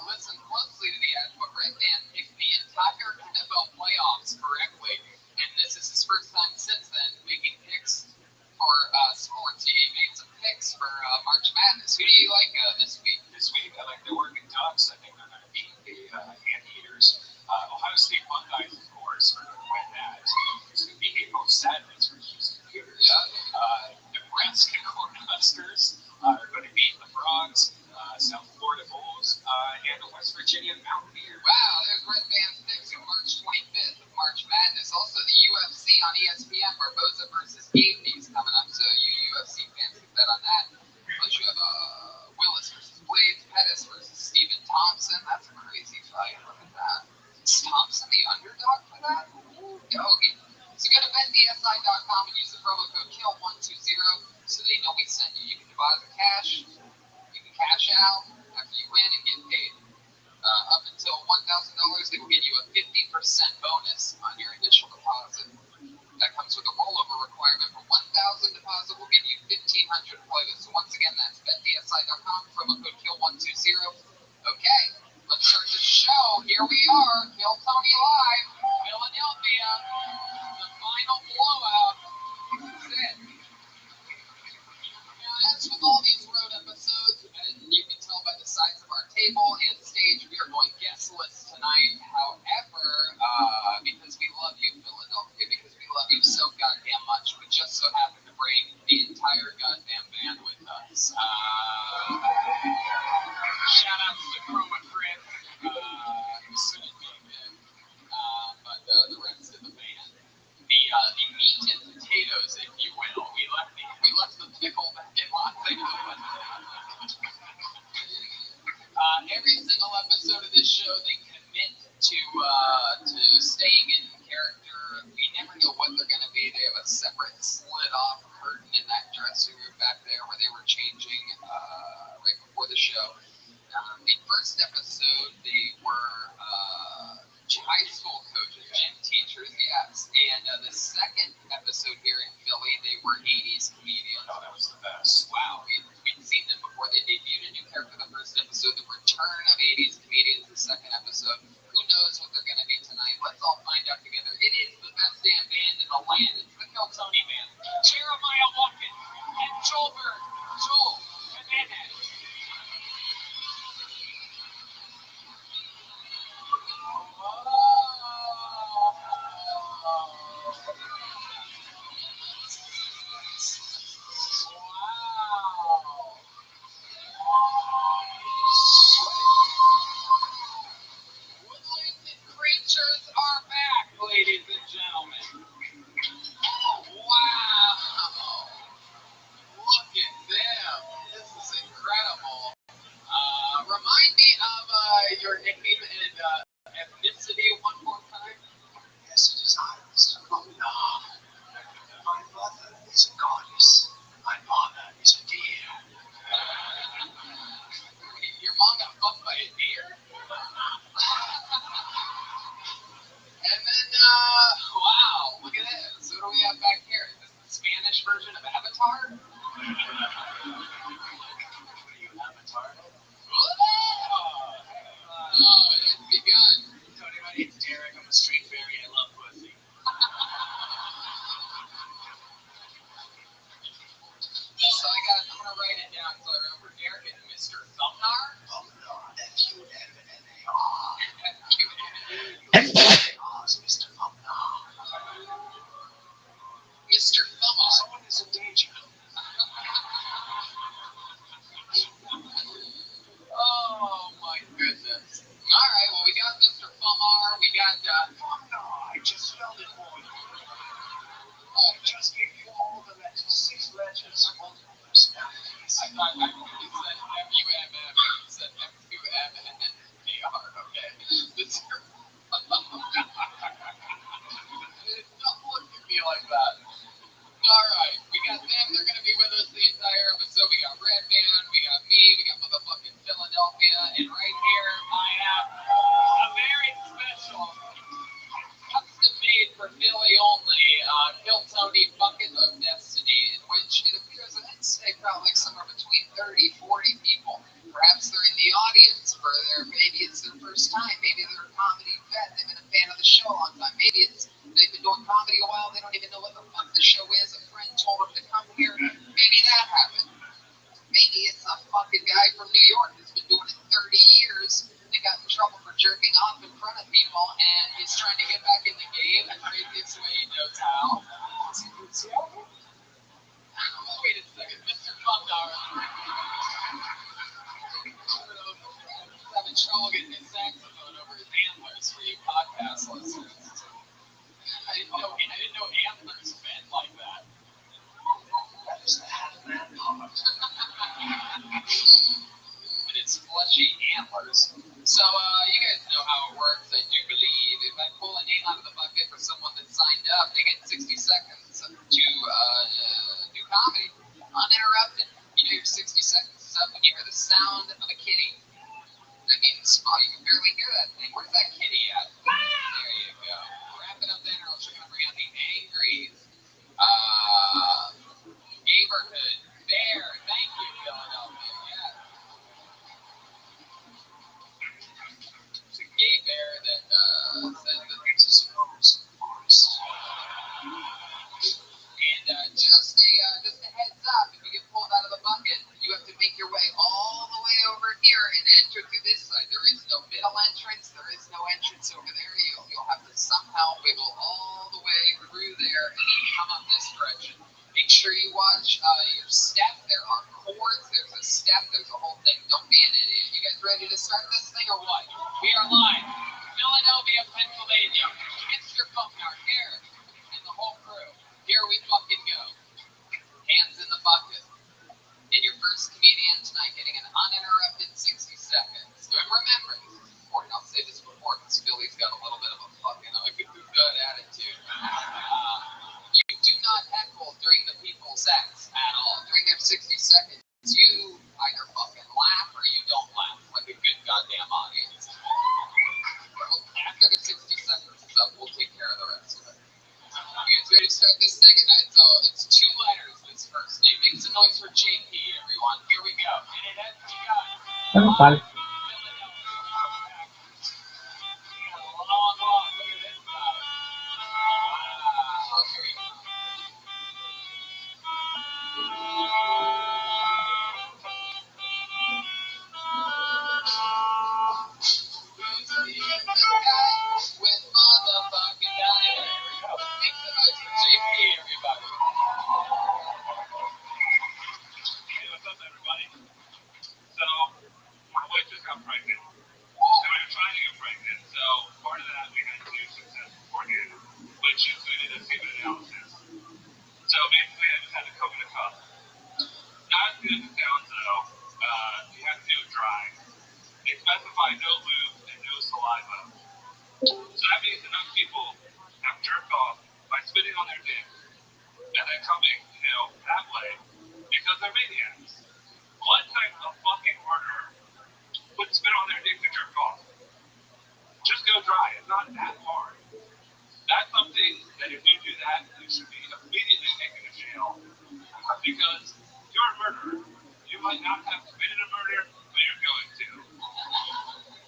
listen closely to the ads, but Red Dan picked the entire NFL playoffs correctly, and this is his first time since then making picks for sports. He made some picks for March Madness. Who do you like this week? This week, I like the Oregon Ducks. I think they're going to beat the Anteaters. Ohio State Buckeyes, of course, are going to win that. It's going to be April 7th for Houston Cougars. Nebraska Cornhuskers are going to beat the Frogs, South Florida Bulls, and the West Virginia Mountaineers. Wow, there's Red Band's picks on March 25th of March Madness. Also, the UFC on ESPN, Barboza versus Gaethje coming up, so you UFC fans can bet on that. Plus, you have Willis versus Blades, Pettis versus Stephen Thompson. That's a crazy fight. Look at that. Is Thompson the underdog for that? Yogi. So go to BetDSI.com and use the promo code KILL120 so they know we sent you. You can deposit cash, you can cash out after you win and get paid. Up until $1,000, they will give you a 50% bonus on your initial deposit. That comes with a rollover requirement for $1,000 deposit. Will give you $1,500 to play with. So once again, that's BetDSI.com, promo code KILL120. Okay, let's start the show. Here we are, Kill Tony Live, Philadelphia. The final blowout. That's it. Now, as with all these road episodes, and you can tell by the size of our table and stage, we are going guestless tonight. However, because we love you, Philadelphia, because we love you so goddamn much, we just so happen to bring the entire goddamn band with us. Shout out to the Chroma Crit, but the rest of the band. The meat and potatoes, if you will. We left the pickle back in Las Vegas. Every single episode of this show, they commit to staying in character. We never know what they're going to be. They have a separate slid-off curtain in that dressing room back there where they were changing right before the show. The first episode, they were high school coaches, gym teachers, yes. And the second episode here in Philly, they were 80s comedians. Oh, that was the best. Wow, we'd seen them before they debuted a new character the first episode. The return of 80s comedians the second episode. Who knows what they're going to be tonight? Let's all find out together. It is the best damn band in the land. It's the Kill Tony Band. Jeremiah Watkins and Joel Jimenez. Creatures are back, ladies and gentlemen. Wow. Look at them. This is incredible. Remind me of your nickname and ethnicity one more time.
Yes, it is I, Mr. Allah. My mother is a goddess. My father is a deer.
Your mom got fucked by a deer? And then, wow, look at this. What do we have back here? Is this the Spanish version of Avatar?
What are you, Avatar?
Oh, Begun.
Tony, my name's Derek. I'm a street fairy. I love pussy.
So I'm gonna write it down so I remember. Derek and Mr. Thumbnar?
Thumbnar. F-U-M-N-A-R. Mr. Thumbnar.
Mr. Thumbnar.
Someone is in danger.
Oh my goodness. Alright, well we got Mr. Thumbnar, we got
Thumbnar. I just spelled it for you. I just gave you all the letters. 6 letters.
I thought you said M-U-M-M. You said M-U-M-N-A-R. Okay. Mr. Don't look at me like that. Alright, we got them. They're going to be with us the entire episode. We got Redman, we got me, we got motherfucking Philadelphia, and right here I have a very special, custom-made for Philly only, Phil Tony Bucket of Destiny, in which it appears that I'd say probably somewhere between 30, 40 people. Perhaps they're in the audience, or maybe it's their first time, maybe they're a comedy vet, they've been a fan of the show a long time, maybe they've been doing comedy a while, they don't even know what the fuck the show is, a friend told them to come here, maybe that happened. Maybe it's a fucking guy from New York who's been doing it 30 years and got in trouble for jerking off in front of people, and he's trying to get back in the game the craziest way he knows how. Wait a second, Mr. Thumbnar. Having trouble getting his saxophone over his antlers for you podcast listeners. I didn't know antlers bent like that.
That is the hat man part.
With its fleshy antlers. So, you guys know how it works, I do believe. If I pull a name out of the bucket for someone that signed up, they get 60 seconds to do comedy. Uninterrupted. You know your 60 seconds is up when you hear the sound of a kitty. That means, oh, you can barely hear that thing. Where's that kitty at? There you go. Wrap it up then, or else you're going to bring out the angries. Neighborhood. Bear. Thank you, Philadelphia. Yeah. It's a gay bear that says that it's a forest. And just a heads up, if you get pulled out of the bucket, you have to make your way all the way over here and enter through this side. There is no middle entrance. There is no entrance over there. You'll have to somehow wiggle all the way through there and then come up this direction. Make sure you watch your step. There are chords. There's a step. There's a whole thing. Don't be an idiot. You guys ready to start this thing or what? We are live. Philadelphia, Pennsylvania. Mr. Thumbnar, Derek, and the whole crew. Here we fucking go. Hands in the bucket. And your first comedian tonight getting an uninterrupted 60 seconds. And remember, this is important. I'll say this before because Philly's got a little bit of a fucking good attitude. You do not heckle during the people's sets at all. During their 60 seconds, you either fucking laugh or you don't laugh like a good goddamn audience. After the 60 seconds is up, we'll take care of the rest of it. You guys ready to start this thing? It's 2 letters, this first name. Make some noise for JP, everyone. Here we go. And it has begun.
Fine.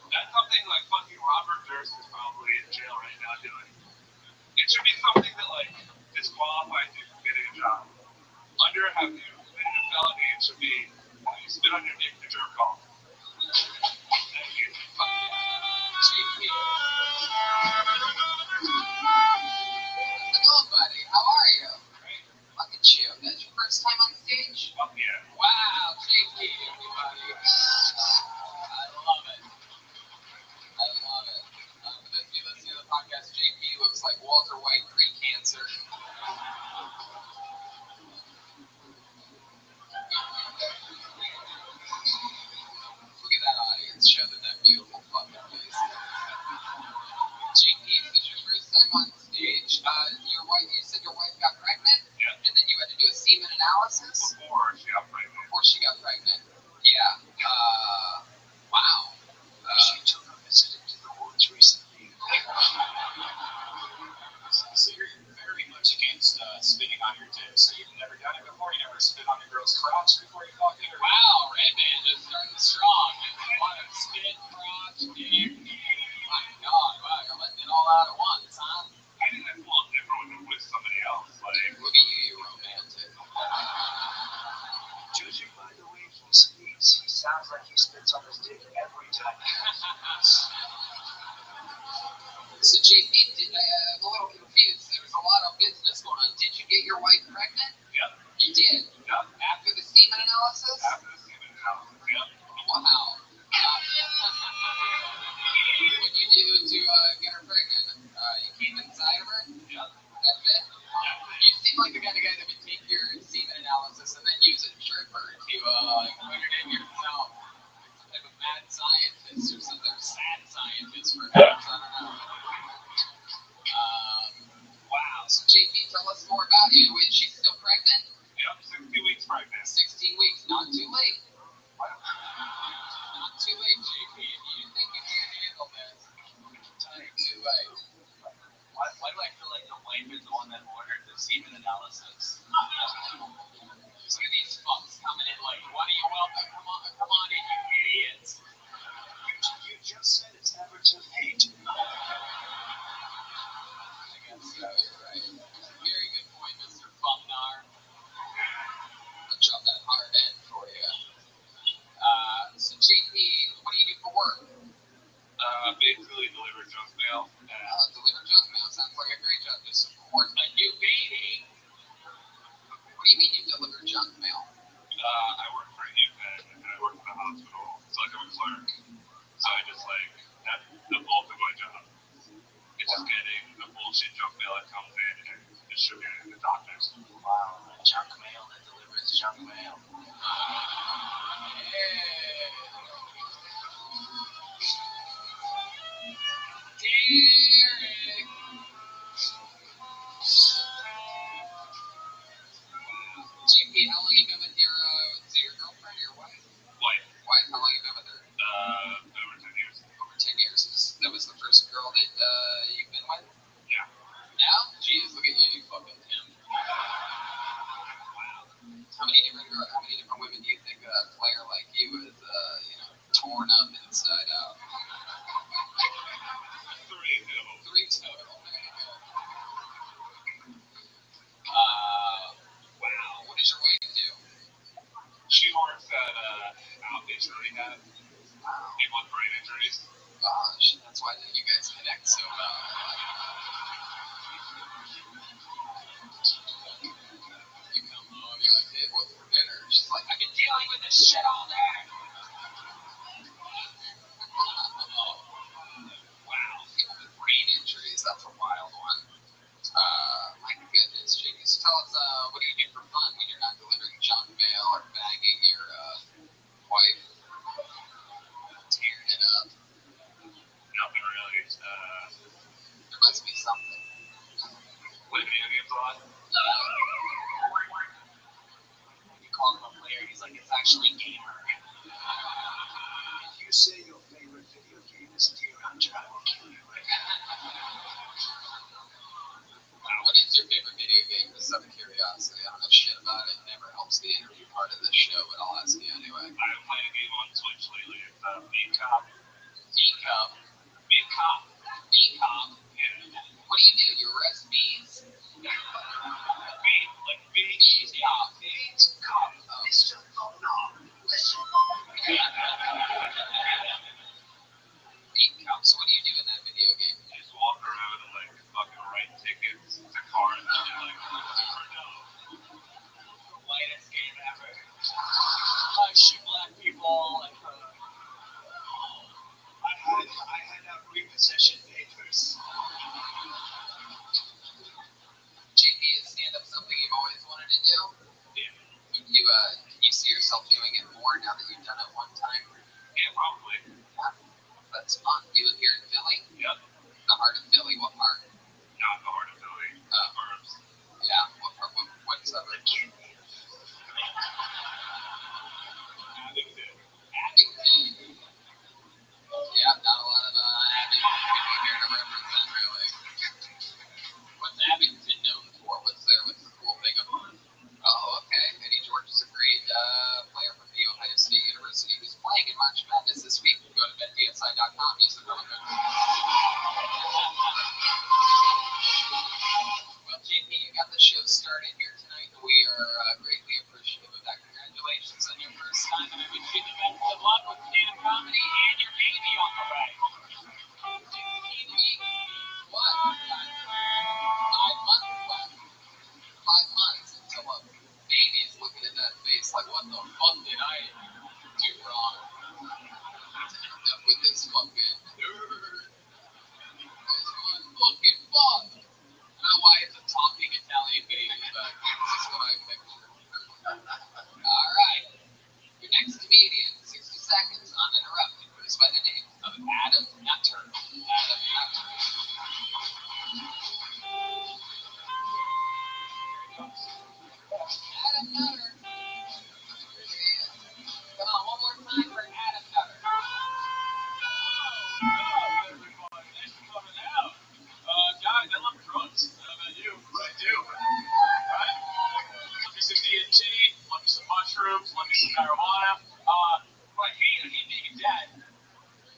That's something like fucking
Robert Durst is probably in jail right now doing. It should be something that like disqualifies you from getting a job. Under have you committed a felony? It should be have you spit on your dick to jerk off. Thank you.
Hello, buddy. How are you?
Great.
Look at you. That's your first time on stage?
Fuck yeah.
Wow, JP, everybody. I love it. I love it. For those of you listening to the podcast, JP looks like Walter White pre-cancer. Look at that audience. Show them that beautiful fucking face. JP, this is your first time on stage. Your wife, you said your wife got pregnant?
Yeah.
And then you had to do a semen analysis?
Before she got pregnant.
Before she got pregnant. Yeah. Wow.
She took a visit into the woods recently. So you're very much against spitting on your dick. So you've never done it before? You never spit on a girl's crotch before you fucked her?
Wow, Redman just starting strong. What a spit, crotch, dick. My God, wow, you're letting it all out at once, huh?
I think that's a little different when I'm with somebody else. Like,
Look at you, you romantic.
Judging by the way he speaks, he sounds like he spits on his dick every time.
So, JP, I'm a little confused. There was a lot of business going on. Did you get your wife pregnant?
yeah.
You did?
Yeah.
After the semen analysis?
After the semen analysis, yeah.
Wow. What did you do to get her pregnant? You came inside of her?
Yeah.
That's it? You seem like the kind of guy that would take your semen analysis and then use a stripper to put it in yourself. Some type of mad scientist or some type of sad scientist, perhaps. I don't know. Wow. So, JP, tell us more about you. Is she still pregnant?
Yep, 60 weeks pregnant.
16 weeks. Not too late. Not too late, JP. If you think you can handle this, not too late.
Why do I feel like the wife is the one that ordered the semen analysis?
Look at these fucks coming in like, what do you want? Come on in, you idiots.
You just said it's never too late.
I guess so, you're right. Very good point, Mr. Bumnar. I'll drop that hard end for you. So, JP, what do you do for work?
Basically deliver junk mail.
Deliver junk mail. Sounds like a great job to support a new baby. What do you mean you deliver junk mail?
I work for a UPenn and I work for the hospital, so like I'm a clerk. So I just like, that's the bulk of my job. It's just getting the bullshit junk mail that comes in and distributing it to doctors.
Wow, junk mail that delivers junk mail.
Derek! JP, how long have you been with your girlfriend or your wife?
Wife,
How long have you been with her?
over 10 years.
Over 10 years. That was the first girl that you've been with?
Yeah.
Now? Jeez, look at you fucking Tim. Wow. How many different women do you think a player like you is, torn up inside out?
3 total.
3 total. There you go. Wow. What does your wife do?
She works at outpatient rehab.
Wow.
People with brain injuries.
Gosh, that's why you guys connect so well. You come home, you're like, hey, what's for dinner? She's like, I've been dealing with this shit all day. Wow, people with brain injuries, that's a wild one. My goodness, JP. So tell us, what do you do for fun when you're not delivering junk mail or bagging your wife? Tearing it up.
Nothing really.
There must be something.
Play video games a lot.
You call him a player, he's like, it's actually gamer. If you say your favorite video game is Deer Hunter, I will kill you.
What is your favorite video game? Just out of curiosity. I don't know shit about it. It never helps the interview part of this show, but I'll ask you anyway.
I've been playing a game on Switch lately. It's Beat Cop.
Beat Cup.
Beat
cop. Bee cop? Yeah. What do? You arrest bees? Bee, like bees cop. Bees cop. Mr. Thumbknob, listen. Bee cop. So what do you do in that video game? You just walk around and like fucking write tickets to cars and shit like that. The whitest game ever. Shoot black people. Like, I had repossession papers. JP, is stand-up something you've always wanted to do? Yeah. Can you see yourself doing it more now that you've done it one time? Yeah, probably. Yeah. That's fun. You live here in Philly? Yep. The heart of Philly, what part? Not the heart of Philly. Burbs. Yeah, what part? What suburb? Abington. Abington. Yeah, not a lot of Abington people here to represent, really. What's Abington known for? What's the cool thing about it? Oh, okay. Eddie George is a great player from The Ohio State University who's playing in March Madness this week. Go to betdsi.com. Use the promo code. Well, JP, you got the show started here tonight. We are greatly appreciative of that. Congratulations on your first time, and I wish you the best of luck with stand-up comedy and your baby on the way. 15 weeks. What? 5 months left. 5 months until a baby's looking at that face like, what the fuck did I do wrong? Enough with this fucking nerd. This one fucking fuck. I don't know why it's a talking Italian baby, but this is what I picture. Alright. Your next comedian, 60 seconds, uninterrupted, goes by the name of Adam Nutter. Adam Nutter. Adam Nutter. Come on, one more time for Adam Nutter. Thanks for coming out. Guys, I love drugs. How about you? I do. Right? Love me some DMT, love me some mushrooms, love me some marijuana. What I hate being a dad.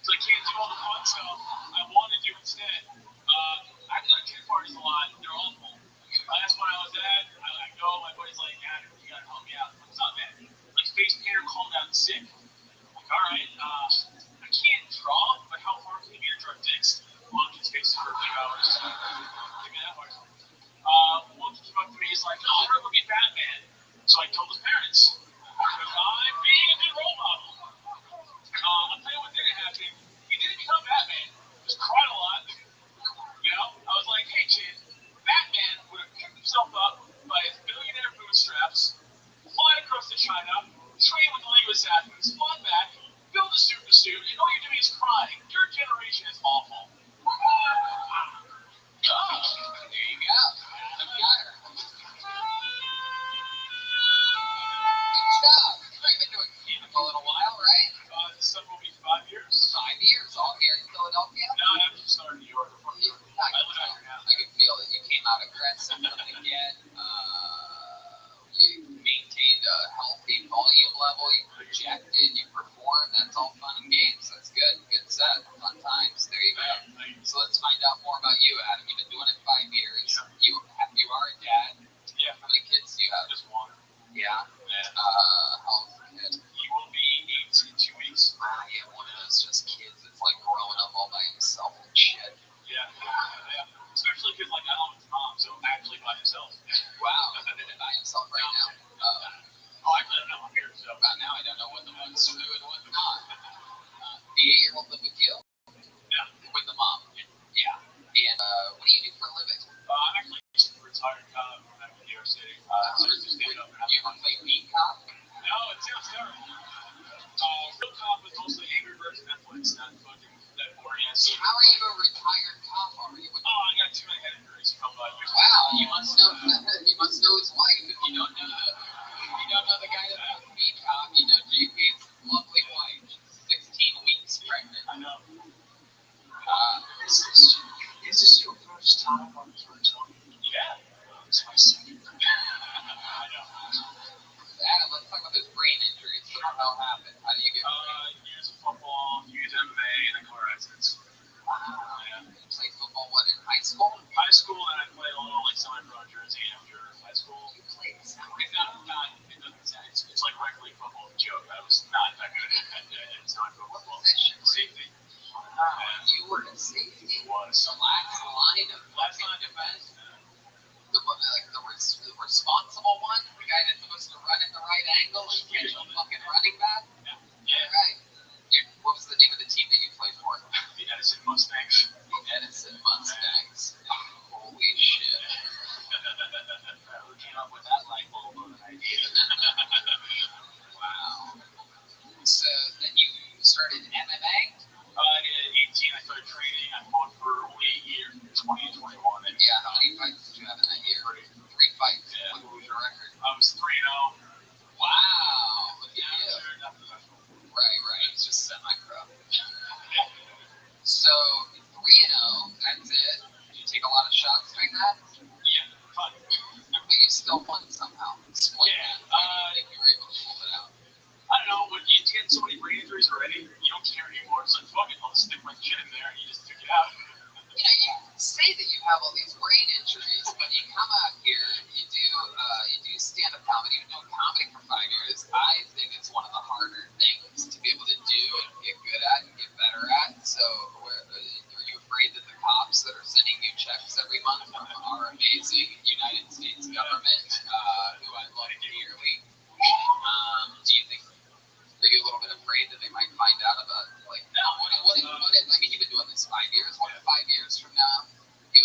So I can't do all the fun stuff I want to do instead. I go to kid parties a lot. They're awful. Last one I was at, I go, my buddy's like, Adam, you gotta help me out. What's up, man? Like, face painter called out sick. Like, alright, I can't draw, but how hard can you get a drug fixed? Well, his face for a few hours. Give me that hard. One came up to me, he's like, oh, I heard we'll be Batman. So I told his parents. Because I'm being a good role model. I'll tell you what didn't happen. He didn't become Batman. He just cried a lot. You know? I was like, hey, kid, Batman would have picked himself up by his billionaire bootstraps, fly across to China, train with the League of Assassins, fly back, build a super suit, and all you're doing is crying. Your generation is awful. There you go. Adam Nutter. Good stuff. You've been doing stand-up a little while, right? This summer will be 5 years. 5 years, all here in Philadelphia? No, I actually started in New York. I live out here now. I can feel it. You came out aggressive from the get. You maintained a healthy volume level. You projected. You performed. That's all fun and games. That's good. Good set. Fun times. There you go. So let's find out more about you, Adam. You've been doing it 5 years. Yeah. You are a dad. Yeah. How many kids do you have? Just one. Yeah. How old's the kid? He will be 8 in 2 weeks. Yeah, one of those just kids. It's like growing up all by himself and shit. Yeah. Especially because, like, I don't have his mom, so actually by himself. Wow. By himself right now? Actually, I don't know. I'm here, so. Now I don't know what the one's true and what's not. The 8-year-old live with you? Yeah. With the mom? Yeah. And what do you do for a living? I'm actually just a retired cop back in New York City. So just stand up and have fun. You ever play beat cop? No, it sounds terrible. Real cop was mostly Angry Birds Netflix, not fucking that boring ass. So how are you a retired cop? I got too many head injuries from years. Wow, you must know his wife if you don't know the guy that was beat cop. You know JP's lovely wife. She's 16 weeks pregnant. I know. Is this your first time on Rothschild'S? Yeah. It's my second. I know. Adam, let's talk about those brain injuries. What the hell happened? How do you get years of football, years of MMA, and then car accidents. Wow. entering that?
Yeah, fun.
But you still won somehow. Explain that. I think you were able to pull it out.
I don't know, but you get so many brain injuries already, you don't care anymore. It's like, fuck it, I'll stick my chin in there and you just took it out.
You know, you say that you have all these brain injuries, but you come out here, you do stand-up comedy, you've been doing comedy for 5 years. I think it's one of the harder things to be able to do and get good at and get better at. So, are you afraid that the cops that are sending you checks every month from our amazing United States government, who I love dearly, do you think? Are you a little bit afraid that they might find out about, like, no, I mean, you've been doing this 5 years. What if 5 years from now you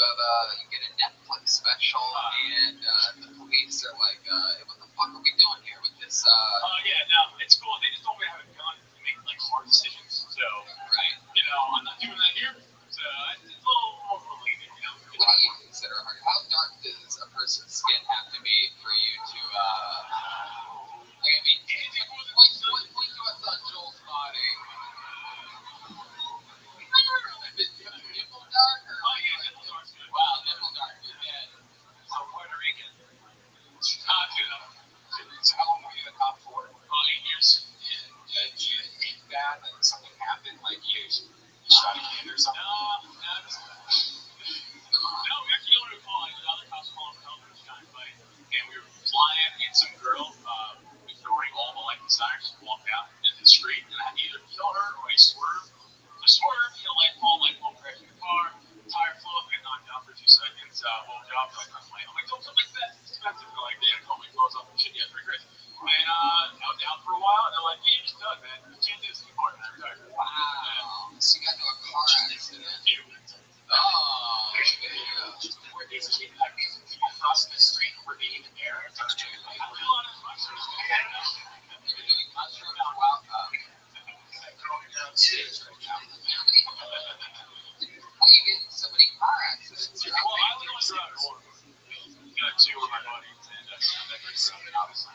get a Netflix special and the police are like, what the fuck are we doing here with this?
Yeah, no, it's cool. They just told me I have a gun to make, like, hard decisions. So,
Right.
you know, I'm not doing that here. So, it's a little more relieving, you know.
What do you consider hard? How dark does a person's skin have to be for you to, I mean, point to us on Joel's body. Nipple dark or?
Oh, yeah, nipple dark.
Wow, nipple dark, you're dead.
So, Puerto Rican.
So how long were you a cop for?
8 years.
And do you hate that something happened, like you shot a kid or something?
No, we actually don't recall. I was other cops calling for help at the time, but again, we were flying and some girl ignoring all the light signs, just walked out into the street, and I had to either kill her or I swerve. I swerve, you know, light bulb crashed in the car, tire flew up, I knocked out for 2 seconds, woke up, like, I'm like, don't something like that. It's expensive. They're like, they had to call my clothes off and shit. Yeah, pretty crazy. And I was down for a while, and they're like, yeah, you're just done, man. You can't do this anymore. And I retired.
Wow. So you got into a car accident. Oh,
Just where these people across the street were being in there. I was doing a lot of mushrooms.
you were doing mushrooms while
Growing down stage right now.
how do you get in so many car accidents?
Well, I was only driving one. Got 2 with my buddy, and that brings up an obviously.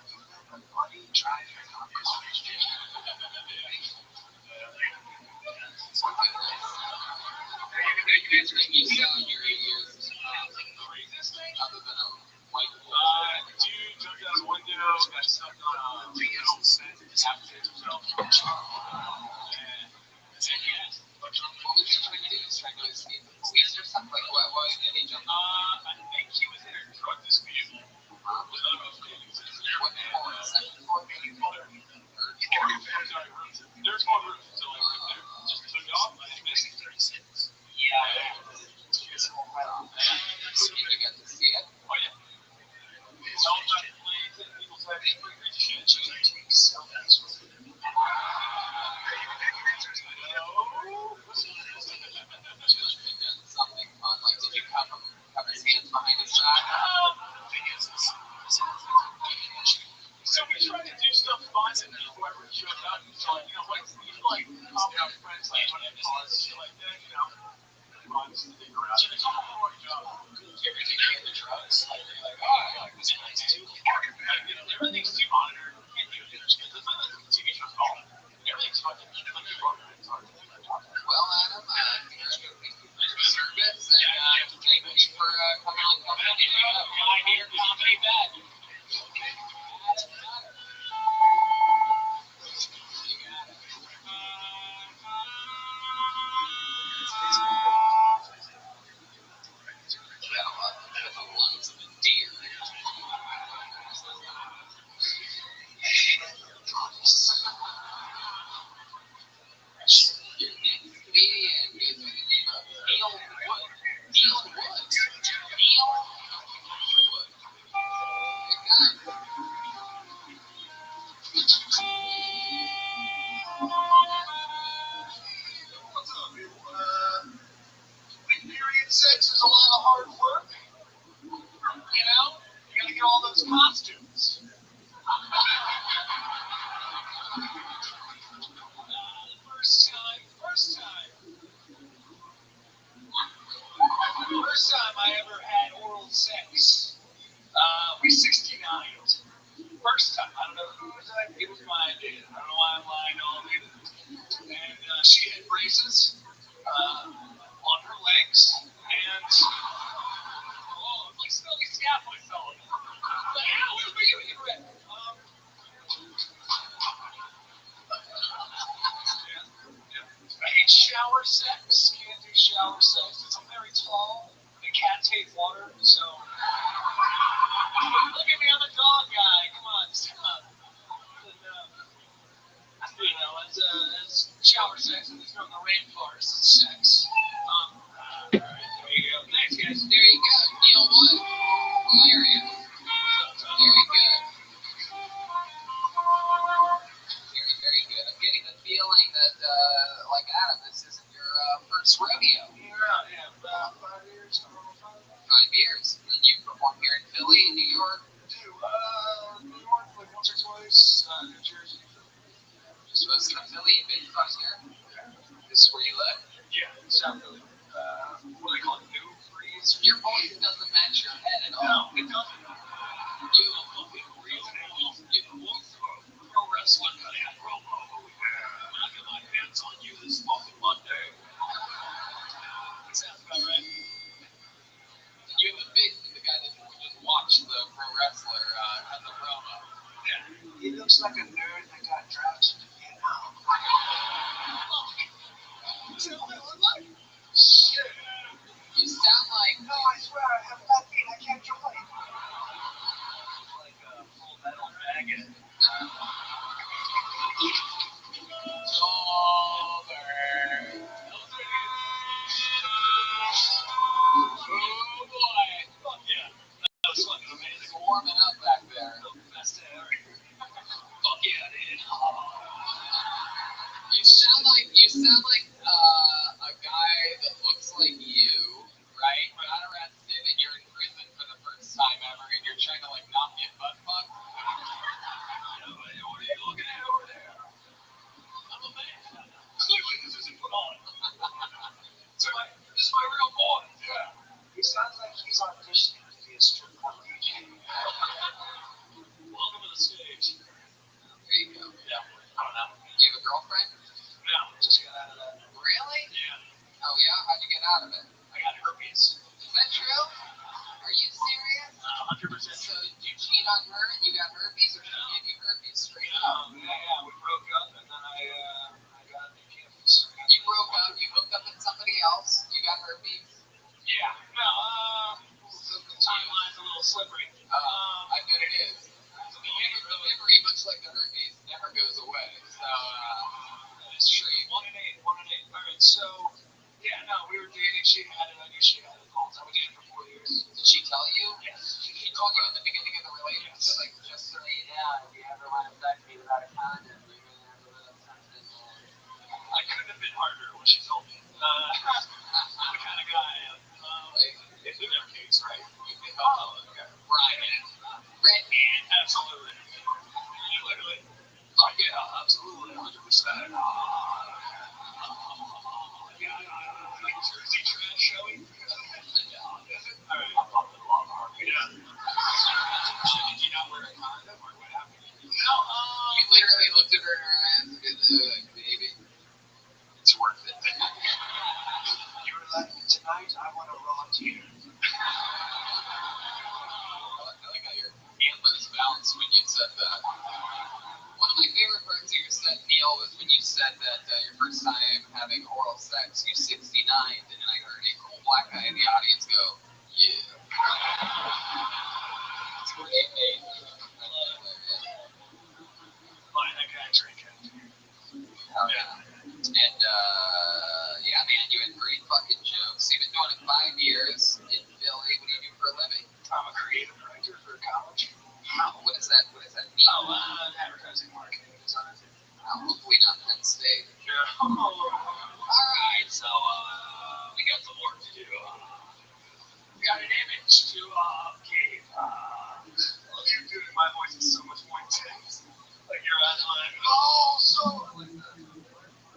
Buddy driving a car. You saw in your 8 years, other than a white
Dude jumped out the window, got stuck on a metal set, decapitated himself.
what was he trying to do? He was trying to escape the police or something? Like, why did he jump?
I think he was in a drug dispute with other students.
What floor? Second floor? Third floor?
There's more room, so like right there. Just took it off, I missed 36. Yeah.
So you got to see it?
Oh, yeah. All about the place, and people say, hey, pretty crazy shit.
Something fun. Like, did you have his hands behind his back?
So we tried to do stuff fun, and whoever showed up, so like, you know, like, pop out friends, like, when it cause shit like that, you know, fun to stick around. So it's all more job.
Everything in the drugs? Like, they're like,
This guy's too, you know, everything's too monitored. Can't do it. It's not like a TV show's called. Everything's fucking under program. It's hard to do that.
well, Adam, thank you for your service, and thank you for coming on Comedy.
I hear comedy bad.
The lungs of a deer. Your next comedian is with the name of Neil Wood. Neil Wood. Neil Wood. Good guy.
What's up, people? Period sex is a lot of hard work. You know? You gotta get all those costumes. First time I ever had oral sex. We 69. First time. I don't know who was that. It was my idea. I don't know why I'm lying all of it. And she had braces on her legs and
Hilarious. Very good. Very good. I'm getting the feeling that, like Adam, this isn't your first rodeo.
Yeah, about 5 years.
5 years. And you perform here in Philly, New York.
New York, like once or twice. New Jersey.
Just most of Philly, you've been across here. This is where you live.
Yeah, South Philly. What do they call it? New Breeze?
Your voice doesn't match your head at all.
No, it doesn't.
You have a fucking reason. You have a voice of a pro wrestler cut out promo. I'm not gonna my hands on you this fucking Monday. That sounds about right. You have a face of the guy that would just watch the pro wrestler cut the promo.
Yeah, he looks like a nerd that got drafted to Vietnam. Shit.
You sound like
No, I swear, I have fat feet. I can't jump. Like a full metal maggot.
Oh boy.
Fuck yeah. That was fucking amazing.
It's warming up back there.
Best ever.
Fuck yeah, dude. You sound like a guy that looks like you, right? Got arrested and you're in prison for the first time ever, and you're trying to like not get butt fucked.
What are you looking at over there?
I'm a man.
Clearly, this isn't put on.
This is my real boy.
Yeah. He sounds like he's auditioning to be a strip club DJ. Welcome to the stage.
There you go.
Yeah. I don't know.
You have a girlfriend?
No, just got out of that.
Really?
Yeah.
Oh yeah? How'd you get out of it?
I got herpes.
Is that true? Are you serious?
100%.
So did you cheat on her and you got herpes, or she gave you herpes straight up?
Yeah, we broke up and then I got herpes.
You broke up, you hooked up with somebody else, you got herpes?
Yeah. No, the timeline's a little slippery.
I bet it is. The memory, much like the herpes, never goes away. So,
It's true. 1 in 8. Alright, so, yeah, no, we were dating. She had it. I knew she had it the whole time. We dated for 4 years.
did she tell you?
Yes.
She told you at the beginning of the relationship, like, just so you know, if you ever want to touch me without a condom, you're going to have a little something.
I couldn't have been harder when she told me. The kind of guy I am. It's in their case, right? Okay.
Brian. Redman.
Absolutely. Literally. Oh, yeah, absolutely. 100%. Jersey trash showing? Alright. Yeah.
Did you not wear a condom, or what happened?
No,
You literally looked at her in her eyes and said, baby, it's worth it.
you were like, tonight I want to rock you.
I like how your antlers bounced when you said that. One of my favorite parts of your set, Neil, was when you said that your first time having oral sex, you 69'd, and I heard a cool black guy in the audience go, yeah. It's pretty amazing.
Fine, that guy drinking.
Oh, yeah. And, yeah, man, you had great fucking jokes. You've been doing it 5 years in Philly. What do you do for a living?
I'm a creative director for college.
Oh, what does that mean?
Advertising, marketing, design.
Hopefully not Penn State.
Yeah.
Alright, so, we got some work to do. We got an image to, keep.
You doing my voice is so much more intense. Like you're at like, oh, so.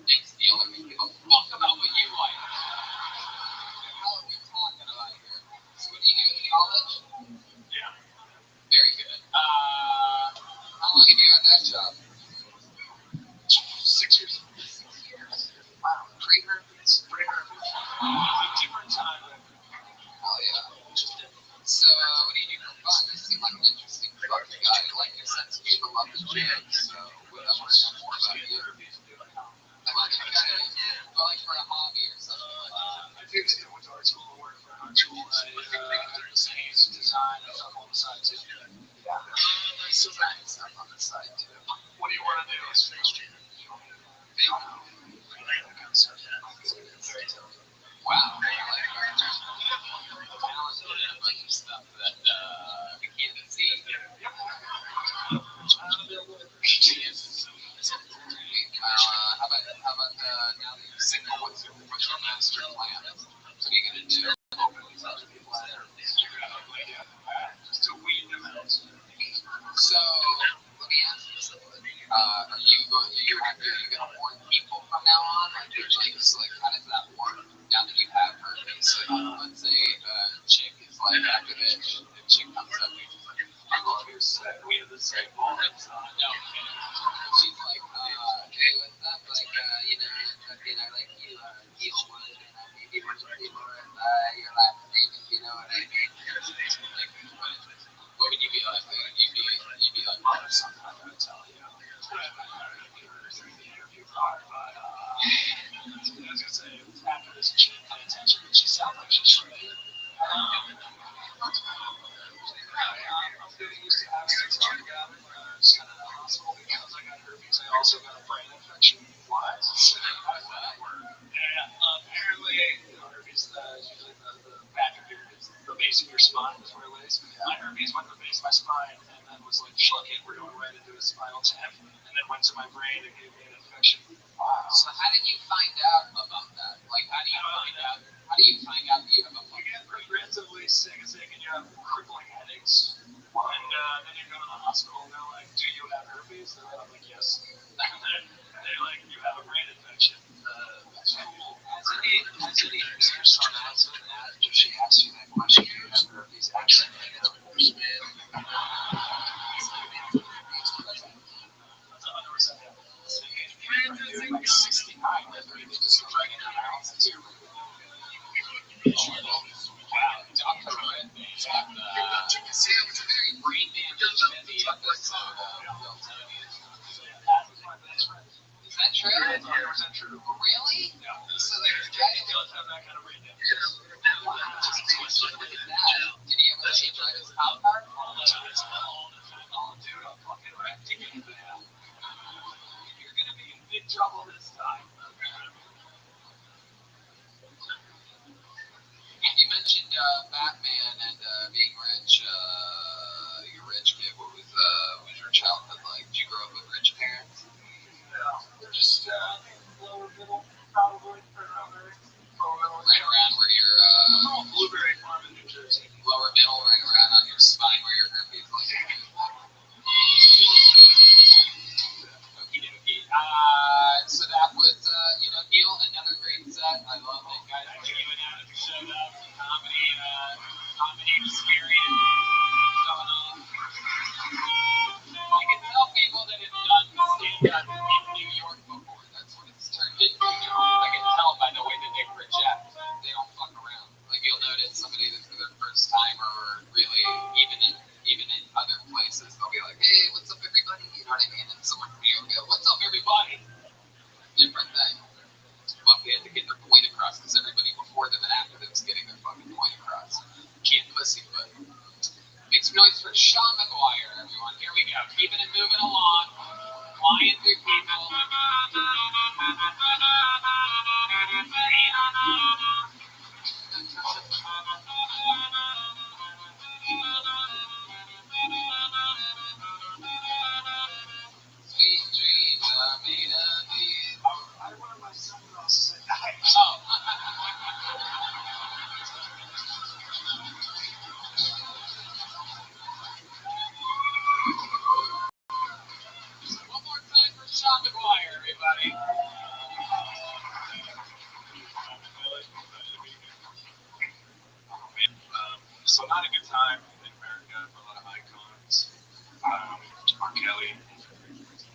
Thanks, Neil. I don't give a fuck about what you like. How are we talking about here? So what do you do in college?
Yeah.
Very good. How long have you got that job?
6 years.
6 years. Wow. Pre-herpes?
Pre-herpes. Different time.
Oh, yeah. So, what do you do for fun? You seem like an interesting fucking guy. I like your sense of humor, love the jokes. So, what I want to know more about you. I like for a hobby or something like that.
I did went to art school and worked for an art school. Paints, design, and stuff on the side too.
Yeah. Nice design stuff on the side, too.
What do you want to do? Is Fake Street. Very talented.
Wow. I like your stuff that, bitch. And chick comes up and she's like, I love your set. We have the same moments. No kidding. She's like, hey, what's up? Like, you know, I like you, Eelwood, and I maybe want to be more of your last name, if you know what I mean. Like, what would you be like? You'd be like, oh, something I'm gonna tell you. But I was gonna say, after this, she didn't pay attention, but she sounded like she should. I'm getting used to having to talk about it when I was in the hospital because I got herpes. I also got a brain infection. What? Yeah. Apparently, herpes is usually the back of the base of your spine is where it lays. My herpes went to the base of my spine and then was like fucking going right into a spinal tap and then went to my brain and gave me an infection. Wow. So how did you find out about that? Like, how do you find out that you have a fucking? You get progressively sick and you have crippling headaches. And then you go to the hospital and they're like, do you have herpes? And I'm like, yes. And then they're like, you have a brain infection. That's cool. Has any nurse on accident after she asks you that question, do you have herpes? Actually, nurse, man. That's 100% happens. They're like 69 with her. They just go right into the house and do wow, Dr. Red, it's a very brain damaged episode of that was my best friend. Is that true? That's 100% true. Really? Yeah. So there's a guy that does have that kind of brain damage. Wow. Look at that. Did he ever let you drive his cop car? All the time. Oh, dude, I'm fucking wrecked again. You're gonna be in big trouble this time. You mentioned Batman and being rich. You're a rich kid. What was your childhood like? Did you grow up with rich parents? Yeah, just lower middle, probably right around where your blueberry farm in New Jersey. Lower middle, right around on your spine where your herpes like. Okie dokie. So that was Neil, another great set. I love it, guys. We're giving out a shout out to comedy experience going on. I can tell people that have done stand-up in New York before. That's what it's turned into. I can tell by the way that they project. They don't fuck around. Like you'll notice somebody that's for their first time or really even in other places, they'll be like, hey, what's up, everybody? You know what I mean? And someone from New York will go, what's up, everybody? Different thing. But they had to get their point across because everybody before them and after them is getting their fucking point across. Can't pussyfoot. Make some noise for Sean McGuire, everyone. Here we go. Keeping it moving along. Flying through people. Sweet dreams are made of these. I wear my sunglasses at night. Oh. One more time for Sean McGuire, everybody. So not a good time in America for a lot of icons. R. Kelly,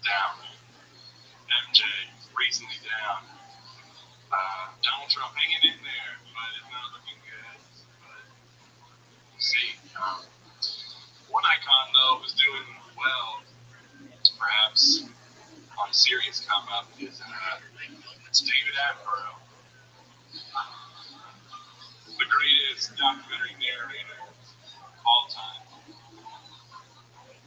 down. MJ, recently down. Donald Trump hanging in there, but it's not looking good. But we'll see. One icon, though, was doing well, perhaps on a serious come up, is it's David Attenborough. The greatest documentary narrator of all time.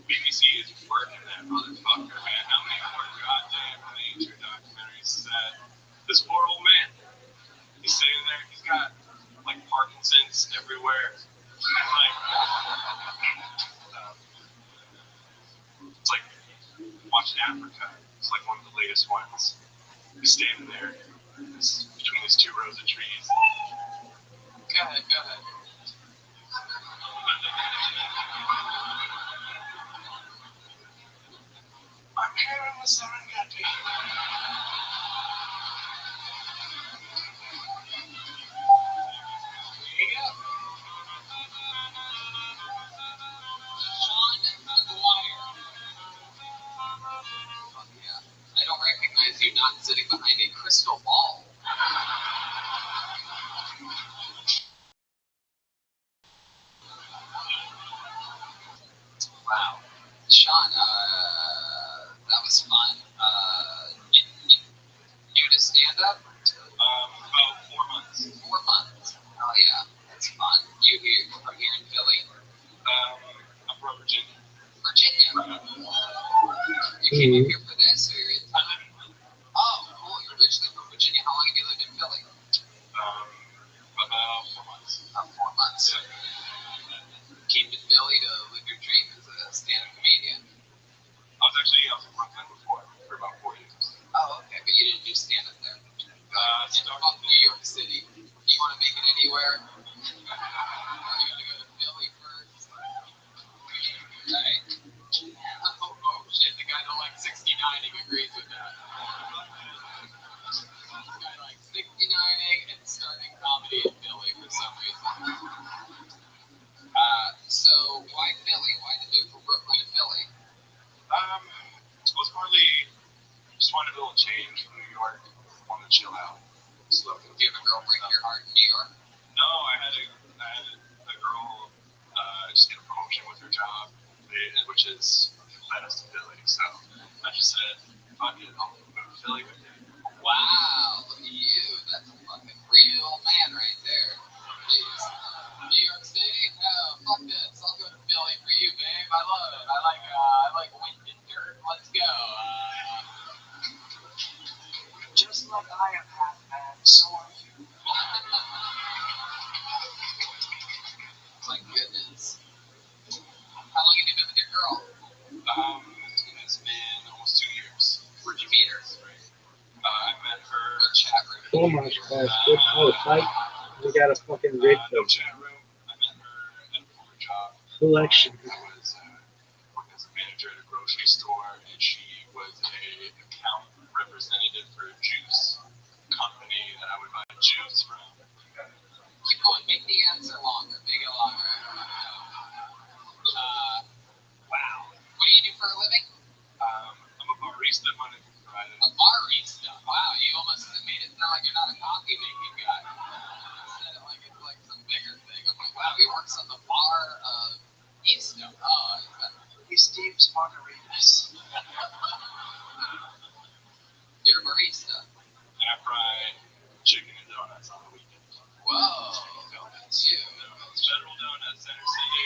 BBC is working that motherfucker, man. How many more goddamn nature documentaries is that? This poor old man. He's sitting there, he's got like Parkinson's everywhere. Like, it's like watching Africa. It's like one of the latest ones. He's standing there between these two rows of trees. Go ahead. I'm here in the Serengeti. There you go. came up here for this, or you're in town? Oh, cool. You're originally from Virginia. How long have you lived in Philly?
About 4 months.
4 months. Came to Philly to live your dream as a stand-up comedian.
I was in Brooklyn before for about 4 years.
Oh, okay. But you didn't do stand-up there. Fuck New York City. You want to make it anywhere? You're going to go to Philly first. Right? Oh, shit. The guy that likes 69ing agrees with that. This guy likes 69ing and starting comedy in Philly for some reason. So why Philly? Why the move from Brooklyn to Philly?
It was partly just wanted a little change from New York. Wanted to chill out. Slow.
Do you have a girl break your heart in New York?
No, I had a girl just get a promotion with her job, which is led us to Philly. So I just said, fuck it, I'll move to Philly with you.
Wow, look at you. That's a fucking real man right there. Jeez. New York City? Oh, fuck this. I'll go to Philly for you, babe. I love it. I like wind and dirt. Let's go.
Just like I am half man, so are you.
My goodness. How long have you been with your girl?
It's been almost 2 years.
Where'd you meet her?
I met her
What chat room?
So much fast. Oh, psych. We got a fucking great
no chat room. I met her at a former job.
collection.
I was working as a manager at a grocery store, and she was an account representative for a juice company that I would buy juice from.
Keep going. Make the answer longer. Make it longer. Wow. What do you do for a living?
I'm a barista Monday through Friday.
A barista. Wow, you almost made it sound like you're not a coffee making guy. You said it like it's like some bigger thing. I'm like, wow, he works on the bar of Easton. Oh,
He steams margaritas.
you're a barista.
And I fry chicken and donuts on the weekend.
Whoa. That's you.
Federal Donuts, Center City.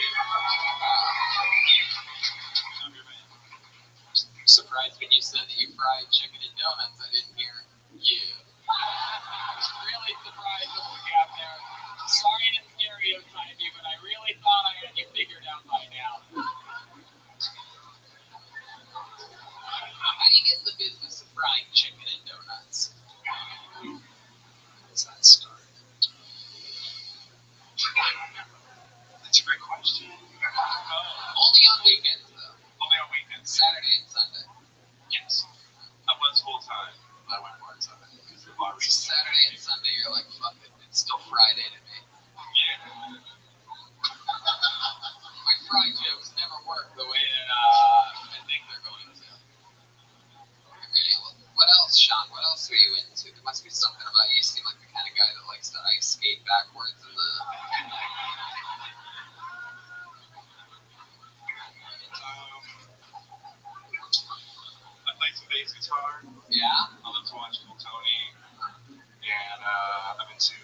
I'm your man.
I'm surprised when you said that you fried chicken and donuts, I didn't hear you. Really surprised what we got there. Sorry to stereotype you, but I really thought I had you figured out by now. How do you get in the business of frying chicken and donuts?
What's that start? That's a great question.
Only on weekends, though.
Only on weekends.
Saturday and Sunday.
Yes. I was full time. I went part time because the bar was
Saturday and Sunday, you're like, fuck it. It's still Friday to me.
Yeah.
My fry jokes never work the way that I think they're going to. What else, Sean? What else are you into? There must be something about you. You seem like the kind of guy that likes to ice skate backwards in the.
I play some bass guitar.
Yeah?
I love to watch Cool Tony. And I'm into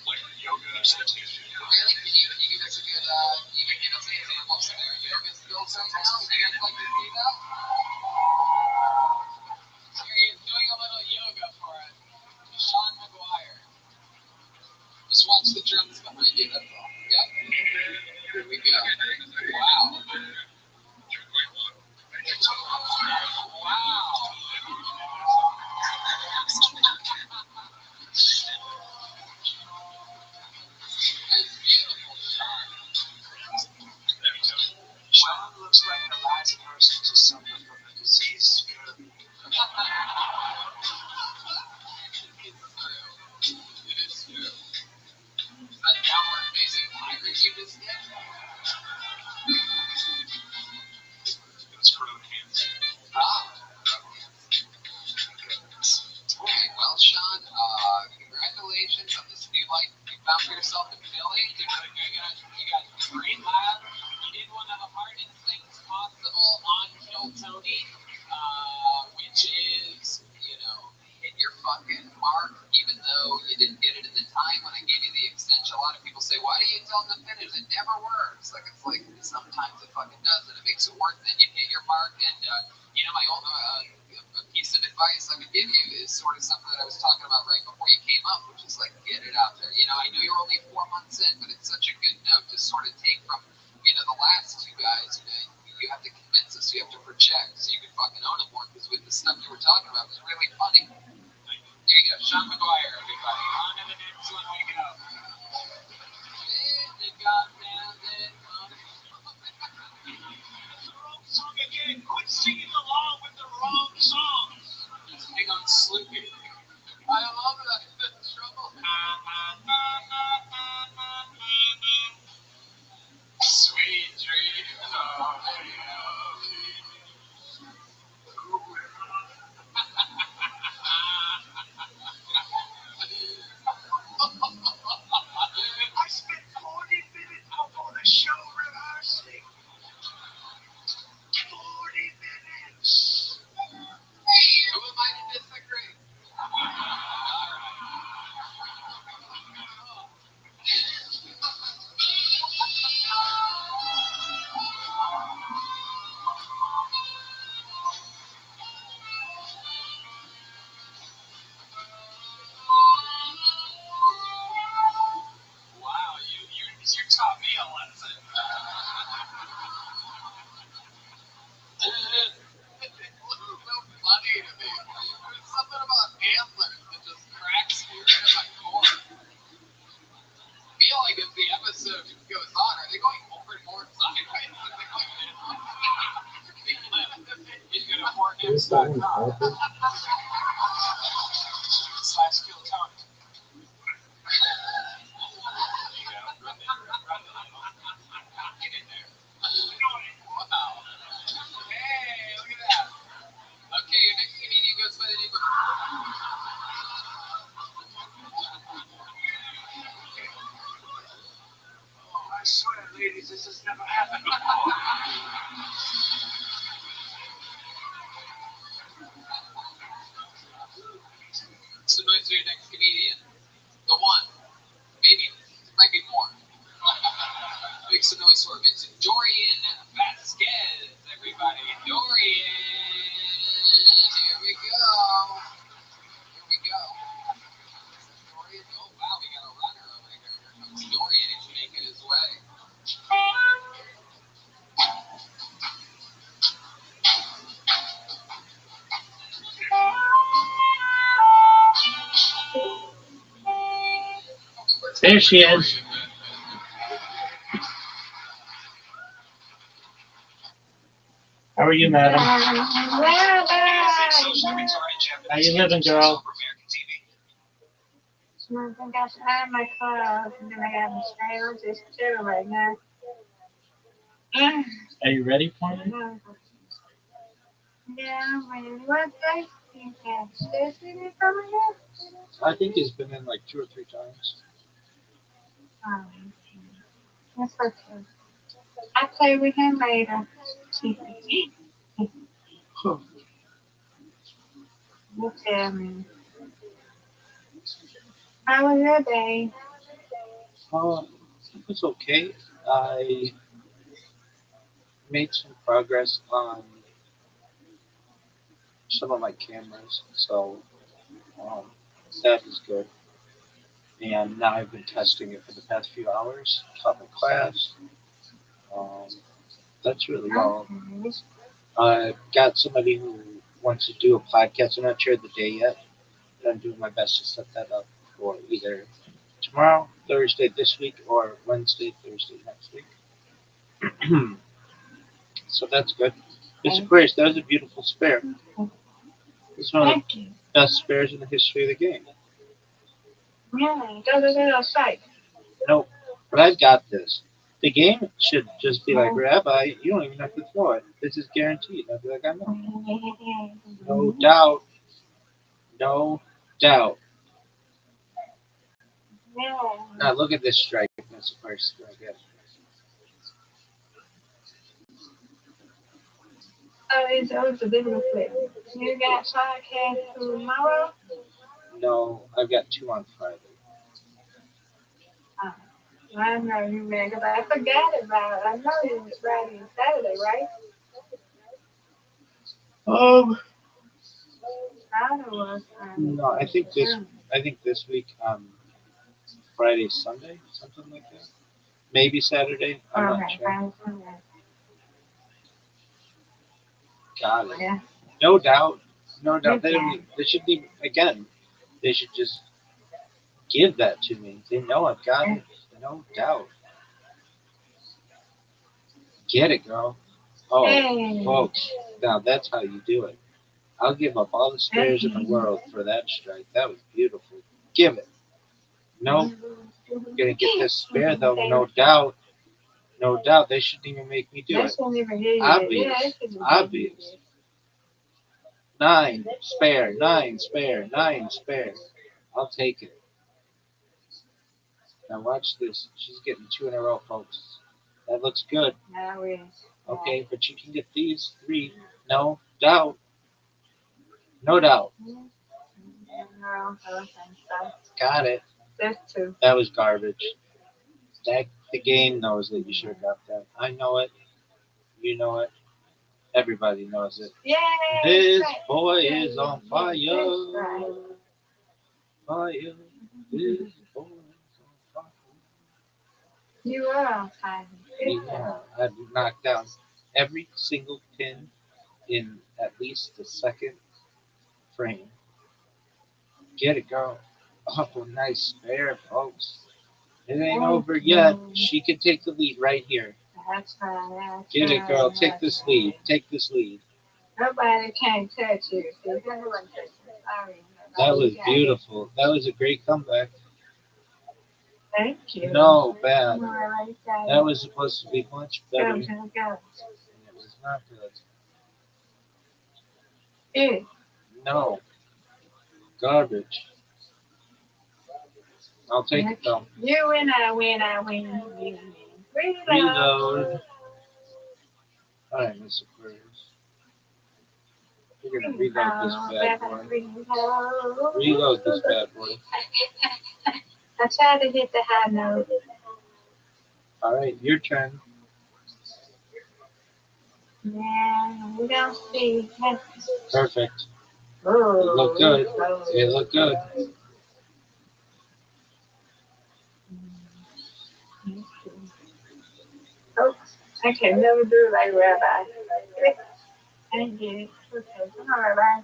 like yoga meditation.
Really? Can you give us a good, you can give us an example of some of your yoga skills right now? Would you guys like to see that? He's doing a little yoga for us. Sean McGuire. Just watch the drums behind you, that's all. Yep. Here we go. Wow. Wow. That's beautiful, Sean. makes it worth it. You hit your mark, and my old a piece of advice I would give you is sort of something that I was talking about right before you came up, which is like get it out there. I know you're only 4 months in, but it's such a good note to sort of take from the last two guys. You have to convince us, you have to project, so you can fucking own it more. Because with the stuff you were talking about, it was really funny. There you go, Sean McGuire, everybody. On to the next one we go. They got down there.
Wrong song again. Quit singing along with the wrong song.
Hang on, Sloopy. I love that. The trouble. Sweet dreams of
I spent 40 minutes before the show rehearsing. 40 minutes.
Who am I to disagree?
Wow, you taught me a lesson.
It was so funny to me. There's something about antlers that just cracks me right in my core. I feel like as the episode goes on, are they going more and more sideways?
He's gonna work slash kill Tony. Get in there.
Wow. Hey, look at that. Okay, your next comedian goes by the name of...
Oh, I swear, ladies, this has never happened before.
So noise for your next comedian. The one. Maybe. Might be more. Make some noise for him. It's Dorian Vasquez, everybody. Dorian. Here we go. Here we go. Dorian. Oh, wow, we got a runner over here. Here comes Dorian. He's making his way.
There she is. How are you, madam? How you living, girl?
I think I should have my clothes and then I got my scales just chill right now.
Are you ready for me?
Yeah, I'm ready. What day? You have Sissy coming up?
I think he's been in like 2 or 3 times.
Oh, that's okay. I'll play with him later. You tell me. How was your day?
It was okay. I made some progress on some of my cameras, so that is good. And now I've been testing it for the past few hours. Taught my class. Um, that's really all.
Okay.
I've got somebody who wants to do a podcast. I'm not sure of the day yet, but I'm doing my best to set that up for either tomorrow, Thursday this week, or Wednesday, Thursday next week. So that's good. Mr. Aquarius, that was a beautiful spare. It's one of the
Thank you.
best spares in the history of the game.
Really? Go to the little site.
No, but I've got this. The game should just be like, Rabbi, you don't even have to throw it. This is guaranteed. I'd be like, I know. No doubt. No doubt.
Yeah.
Now look at this strike, Mr. Aquarius.
Oh, it's always a different flip. You got podcast tomorrow?
No, I've got 2 on Friday.
I know you man, because I forgot about it. I know you was Friday and Saturday, right?
Um,
Friday was
no, I think this week, Friday, Sunday, something like that. Maybe Saturday. I'm not
okay,
sure.
Friday, Sunday.
Got it.
Yeah.
No doubt. No doubt.
Yeah.
They should be again. They should just give that to me. They know I've got it. No doubt. Get it, girl. Oh,
Hey.
folks. Now that's how you do it. I'll give up all the spares in the world for that strike. That was beautiful. Give it. No, gonna get this spare though. No doubt. No doubt. They shouldn't even make me do
They
it.
shouldn't even hear you.
Obvious.
Yeah, they shouldn't
Obvious.
hear you.
9 spare. 9 spare. 9 spare. I'll take it. Now watch this. She's getting 2 in a row, folks. That looks good.
Now we.
Okay, but you can get these 3. No doubt. No doubt.
No,
Got it.
there's 2.
That was garbage. That the game knows that you should have got that. I know it. You know it. Everybody knows it.
Yay!
This
right.
boy is on fire.
That's right.
Fire. This boy is on fire.
You are on time.
Yeah, I've knocked down every single pin in at least the second frame. Get it, girl. Oh, nice spare, folks. It ain't over yet. She can take the lead right here.
That's right.
Get it, girl. Take this lead. Take this lead.
Nobody can touch you. See, everyone touch you. Sorry.
That was beautiful. That was a great comeback.
Thank you.
No, bad. That was supposed to be much better.
Go,
And
go, go.
it was not good.
Hey,
No. Garbage. I'll take it though.
you win, I win, I win, you win.
Reload. Alright, Mr. Aquarius. We're gonna reload this bad boy. Reload this bad boy.
I tried to hit the high note.
Alright, your turn.
Yeah, we don't see.
Perfect.
Oh,
It looked good. It looked good.
Oh, I can never do it like Rabbi. Thank you. Okay, come on, Rabbi.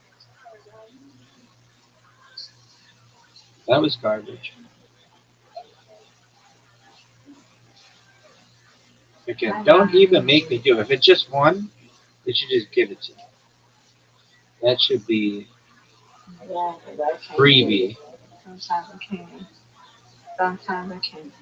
That was garbage. Okay, don't even make me do it. If it's just one, they should just give it to me. That should be
Yeah,
freebie.
sometimes I can. Sometimes I can.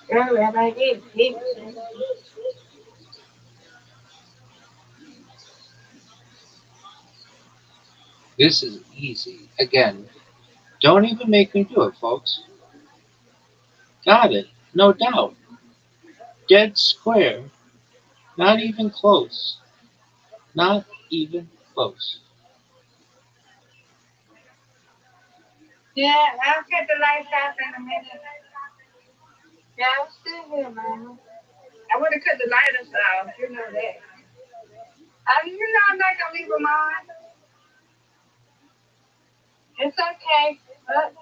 Girl, Rabbi, get.
This is easy. Again, don't even make me do it, folks. Got it. No doubt. Dead square. Not even close. Not even close.
Yeah, I'll get the lights out in a minute. Yeah, I'm still here, man. I would have cut the lighters off, you know that. You know I'm not gonna leave them on. It's okay. But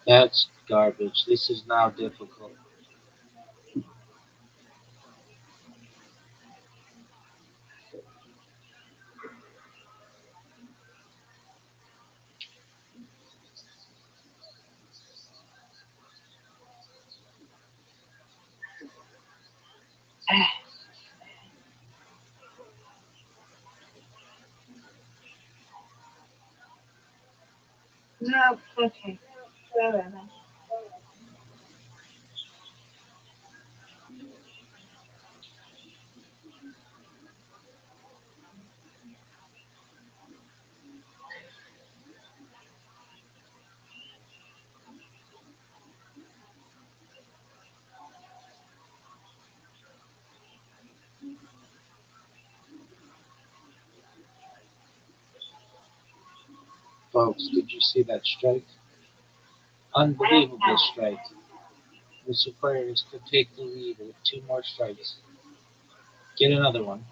That's garbage. This is now difficult.
no, okay. Whatever.
Folks, did you see that strike? Unbelievable strike. The Aquarius could take the lead with 2 more strikes. Get another one.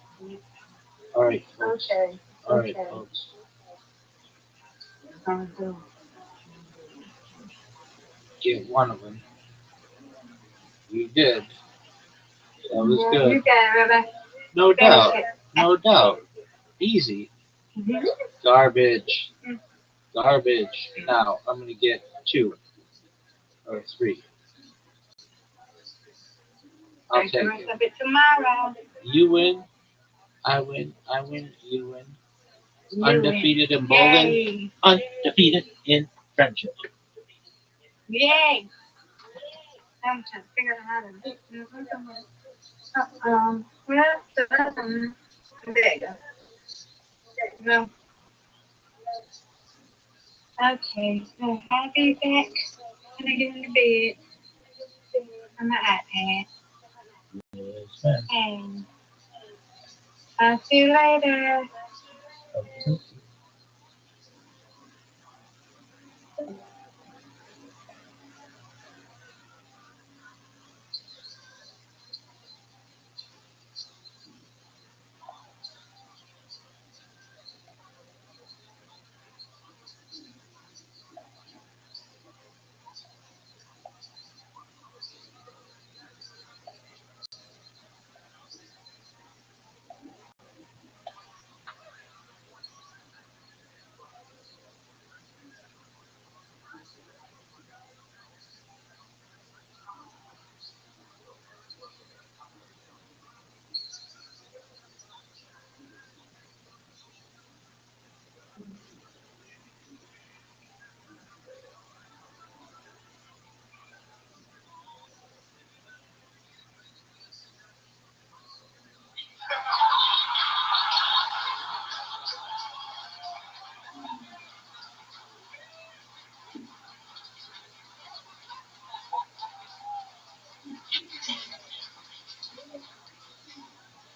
All right, folks.
Okay.
All right,
Okay.
folks. Get one of them. You did. That was
Yeah, you
good.
got it, Rabbi.
No doubt. No doubt. Easy.
Mhm.
Garbage. Garbage. Now I'm gonna get 2 or 3. I'll
Take
take
the rest
it.
of it tomorrow.
You win. I win. I win. You win.
You
Undefeated in
win.
bowling.
Yay.
Undefeated in friendship.
Yay. I'm trying to figure out how to do this. Well, the other one. There you go. No. Okay, so I'll be back when I get into bed on my iPad.
Yes, ma'am.
And I'll see you later.
Okay.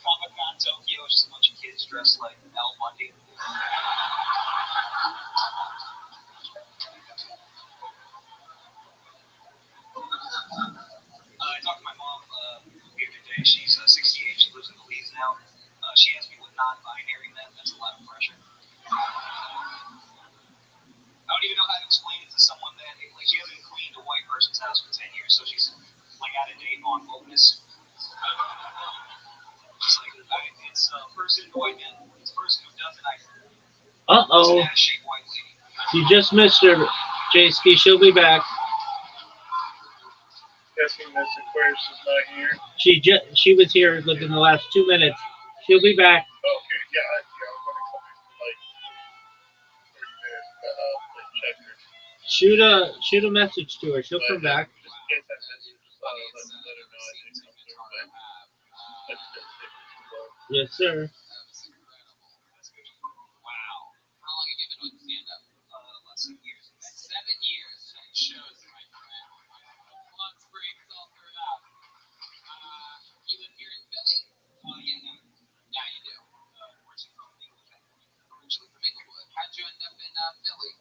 Comic-Con Tokyo is just a bunch of kids dressed like Al Bundy. I talked to my mom the other day. She's 68. She lives in Belize now. She asked me what non-binary meant. That's a lot of pressure. I don't even know how to explain it to someone that like she hasn't cleaned a white person's house for 10 years, so she's like out of date on wokeness. It's like it's a person who white man. It's a person who doesn't identify. It's
Uh-oh.
an out-of-shape white lady.
You just missed her, J-Ski. She'll be back.
Guessing this Aquarius is not here.
She was here within the last 2 minutes. She'll be back.
Okay, yeah, I'm gonna come in for like 30 minutes to check her.
Shoot a message to her. She'll come back.
Just in case I miss her, just let her know I did come through, but that's just it.
Yes, sir.
Wow. How long have you been with stand-up? Less than years. 7 years. It shows, my friend. Lunch breaks all throughout. You live here in Philly? Yeah, now. Now you do. Where's you from? England. Originally from Englewood. How'd you end up in Philly?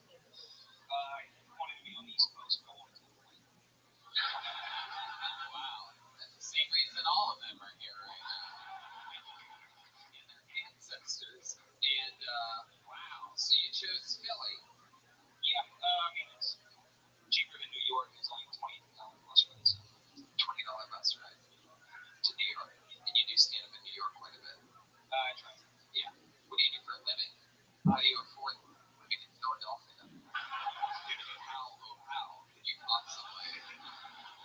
I wanted to be on the East Coast, but I wanted to live away. Wow. That's the same reason all of them are here right now. And their ancestors. And, wow. So you chose Philly? Yeah, I mean, it's cheaper than New York. It's only $20 bus ride. So. $20 bus ride to New York. And you do stand up in New York quite a bit. I try. Yeah. What do you do for a living? How do you afford living in Philadelphia? How could you possibly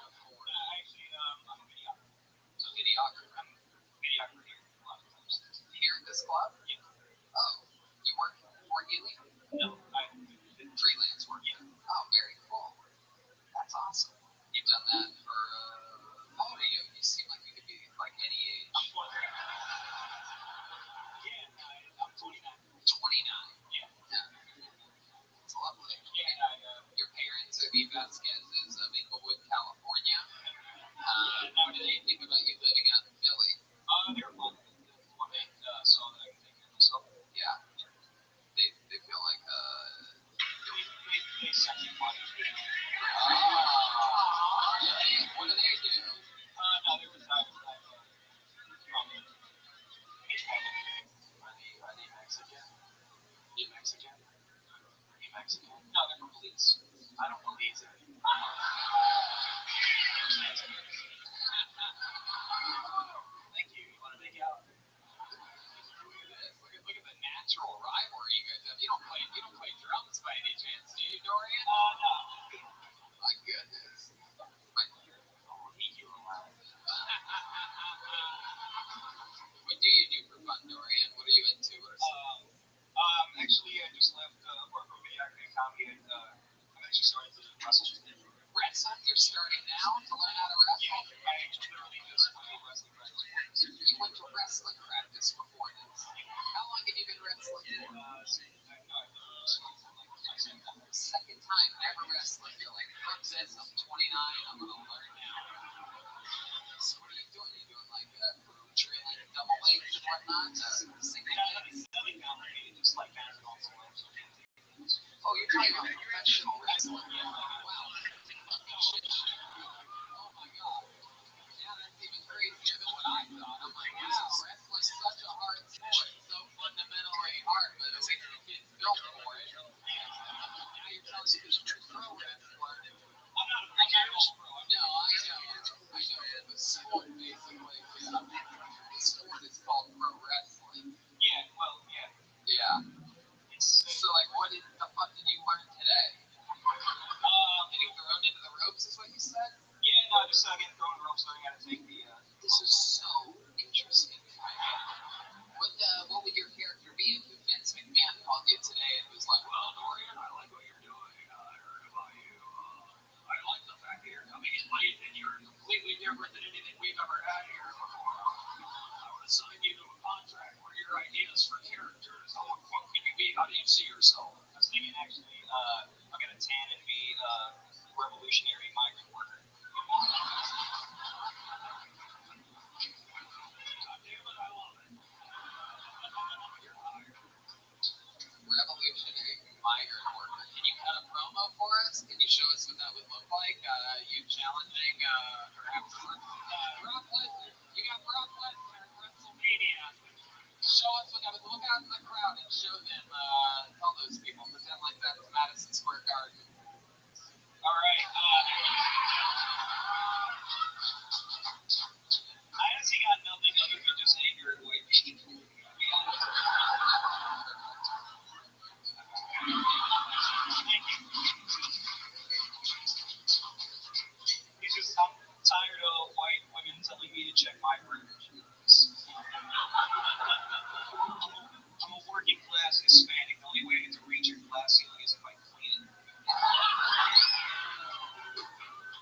afford? Actually, I'm a videographer. So videographer. I'm a videographer here a lot of times. Here at this club? Yeah. Oh, you work for Helium? No, I freelance work. Yeah. Oh, very cool. That's awesome. You've done that for how old are you? You seem like you could be like any age. I'm 29. Yeah, I'm 29. 29. Yeah. wrestling practice before this. How long have you been wrestling? Second time ever wrestling. You're like, fuck this, I'm 29, I'm gonna learn now. So what are you doing? Are you doing like double legs and whatnot? Single legs? Oh, you're talking about professional wrestling? Wow. Oh my god. Yeah, that's even crazier than what I thought. I'm like, wow, wrestling's such a hard sport. So fundamentally hard, but at least the kids built for it. Now you're telling me you're a pro wrestler. I'm not a pro. No, I know. The sport, basically. Yeah. The sport is called pro wrestling. Yeah, well, yeah. Yeah. So, like, what the fuck did you learn today? Getting thrown into the ropes is what you said? Yeah, no, just getting thrown in the ropes, learning how to take the... This is so interesting. What would your character be if Vince McMahon called you today and was like, well, Dorian, I like what you're doing. I heard about you. I like the fact that you're coming in late and you're completely different than anything we've ever had here before. I would assign you to a contract. What are your ideas for characters? How the fuck can you be? How do you see yourself? I was thinking, actually, I'll get a tan and be a revolutionary migrant worker. Revolutionary migrant worker. Can you cut a promo for us? Can you show us what that would look like? You challenging perhaps Brock Lesnar. You got Brock Lesnar at WrestleMania. Show us what that would look out in the crowd and show them, tell those people, pretend like that's Madison Square Garden. All right. I honestly got nothing other than just anger and white people. It's just, I'm tired of white women telling me to check my privileges. I'm a working class Hispanic. The only way I get to reach your glass ceiling is if I clean it.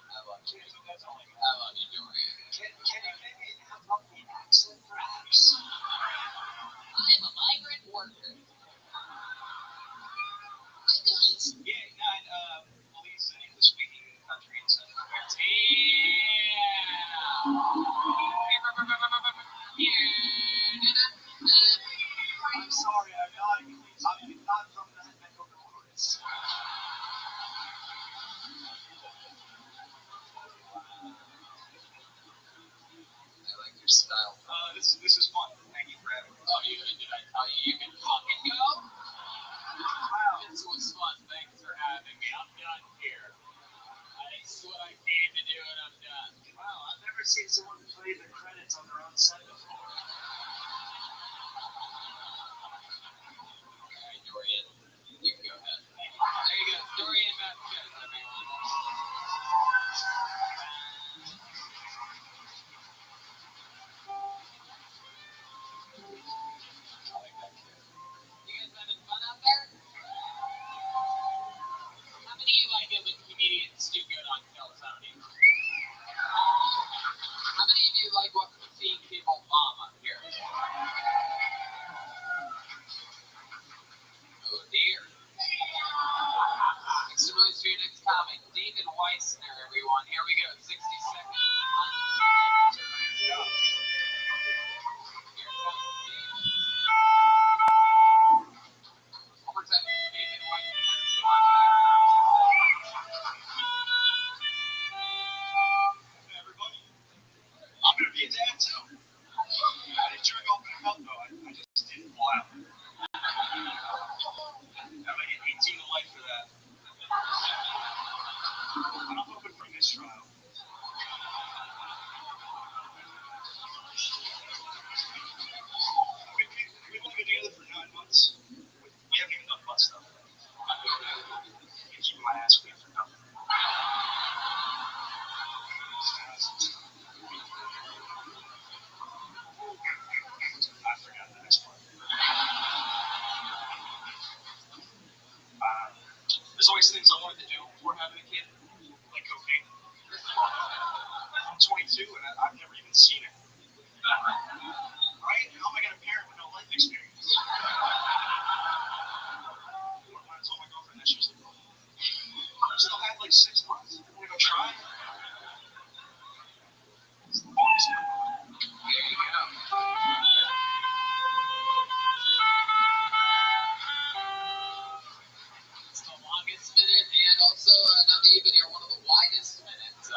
I love you. I love you, Dorian. Can you maybe have up the accent, perhaps? I am a migrant worker. Hi, guys. Yeah, and police in English-speaking countries. I'm sorry, I'm not from that neck of the woods. I like your style. This is fun. Thank you for having me. Oh, did I tell you can fucking go? Wow. This was fun. Thanks for having me. I'm done here. This is what I came to do, and I'm done. Wow, I've never seen someone play the credits on their own set before. Alright, Dorian, you can go ahead. There you go. Dorian, everyone. You guys having fun out there? How many of you like it when comedians do good on film, Tony? How many of you like seeing So now that you've been here, one of the widest minutes.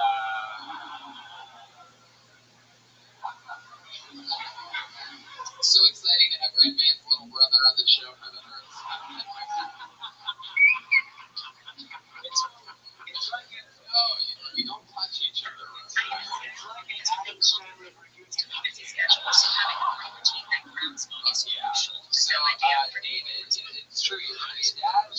So exciting to have Red Man's little brother on the show for the nerds. It's like you don't touch each other. It's like an Adam's family reunion. Yeah. So, David, it's true. You're going to be a dad.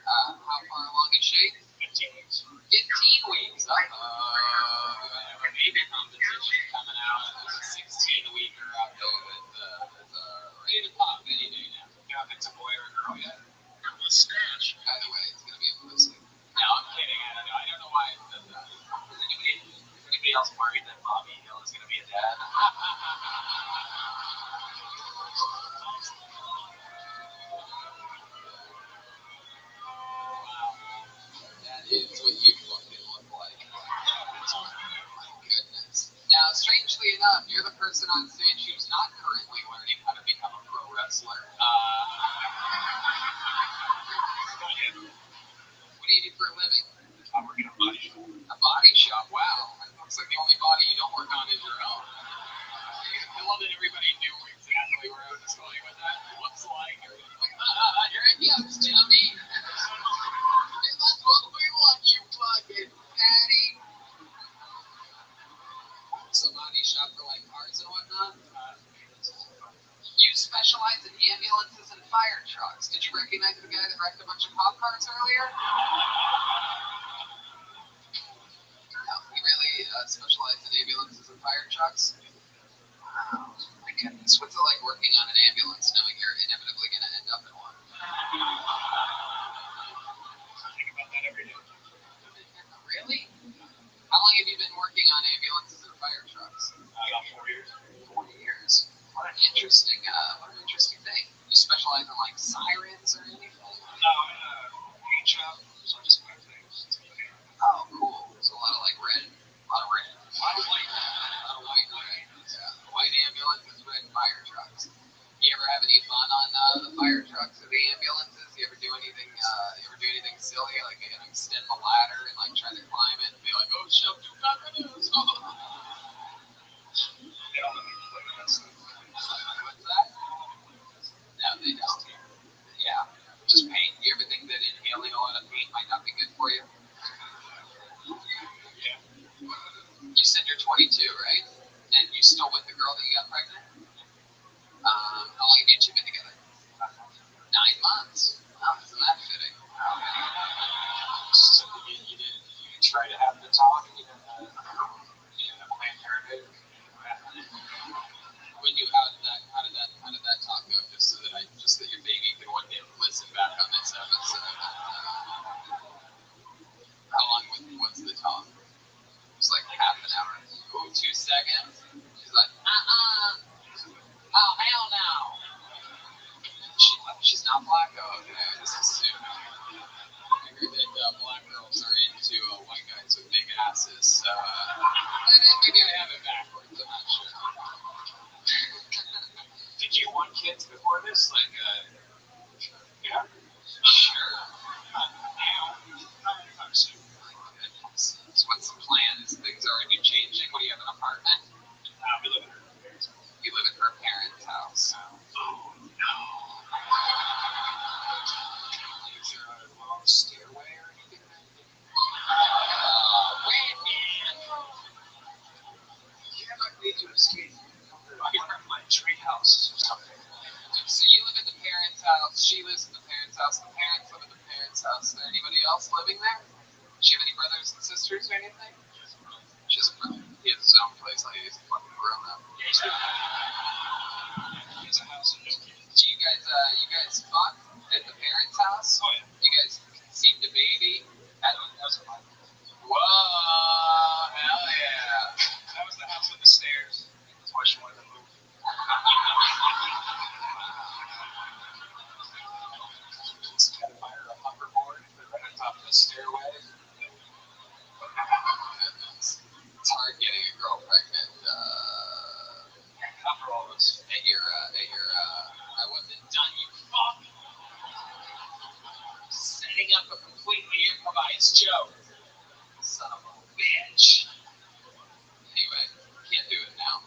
How far along is she? 15 weeks. 15 weeks. Her baby competition coming out. There's a 16-weeker out there that's ready to pop any day now. You know if it's a boy or a girl yet? Mustache. By the way, it's going to be a pussy. No, I'm kidding. I don't know why it does that. Is anybody else worried that Bobby Hill is going to be a dad? That is what you fucking look like. Oh my goodness. Now, strangely enough, you're the person on stage who's not currently learning how to become a pro wrestler. What do you do for a living? I work in a body shop. A body shop? Wow. That looks like the only body you don't work on is your own. I love that everybody knew exactly where I was going with that. It looks like you're like, here it comes, Jimmy. That's what we want, you fucking fatty. So body shop for like cars and whatnot? You specialize in ambulances and fire trucks. Did you recognize the guy that wrecked a bunch of cop cars earlier? No, he really specialized in ambulances and fire trucks. Wow, my goodness. What's it like working on an ambulance knowing you're inevitably going to end up in one? I think about that every day. Really? How long have you been working on ambulances and fire trucks? About 4 years. 4 years. What an interesting thing. You specialize in like sirens or anything? No, I'm in a paint shop, so I just paint things. Oh, cool. So a lot of like red, a lot of white, a lot of white and red. Yeah. White ambulances, red fire trucks. You ever have any fun on the fire trucks or the ambulances? You ever do anything? Silly, like extend the ladder and like try to climb it and be like, oh shit, you got rid of this. They don't let me play that stuff. What's that? No, they don't. Yeah, just paint. You ever think that inhaling a lot of paint might not be good for you? Yeah. You said you're 22, right? And you still with the girl that you got pregnant? How long have you two been together? 9 months. Wow, isn't that fitting? So you didn't try to have the talk? You didn't Planned Parenthood? How did that talk go? Just that your baby could one day listen back on this episode. How long was the talk? It was like half an hour. Oh, 2 seconds. She's like, oh hell no. She's not black. Oh, okay. This is soon. I heard that black girls are into white guys with big asses. Maybe I have it backwards. I'm not sure. Did you want kids before this? Like, yeah. Sure. Now. I'm soon. My goodness. So what's the plan? Is things already changing? What do you have, an apartment? We live at her parents' house. You live at her parents' house? Oh, no. Is there a long stairway or anything? Wait, man. You might need to escape. My tree house or something. So you live at the parents' house, she lives at the parents' house, the parents live at the parents' house. Is there anybody else living there? Does she have any brothers and sisters or anything? She has a brother. He has his own place, like he's a fucking grown up. He has a house and no kids. Do you guys fuck at the parents' house? Oh yeah. You guys conceived a baby? That was a lot. Whoa, hell yeah. That was the house with the stairs. That's why she wanted to move. Just had to buy her a hoverboard right on top of the stairway. It's hard getting a girl pregnant. Not for all of us. At your I wasn't done, you fuck. Setting up a completely improvised
It's Joe.
Son of a bitch. Anyway, can't do it now.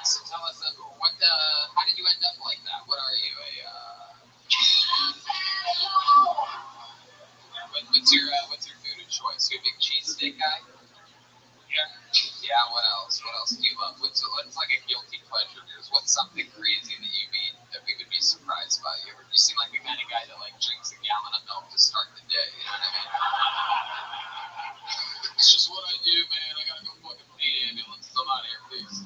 So tell us, how did you end up like that? What are you, what's your food of choice? You a big cheesesteak guy? Yeah, what else? What else do you love? What's like a guilty pleasure of yours? What's something crazy that you eat that we would be surprised by you? You seem like the kind of guy that like drinks a gallon of milk to start the day. You know what I mean?
It's just what I do, man. I gotta go fucking pay the ambulance. I'm out of here, please.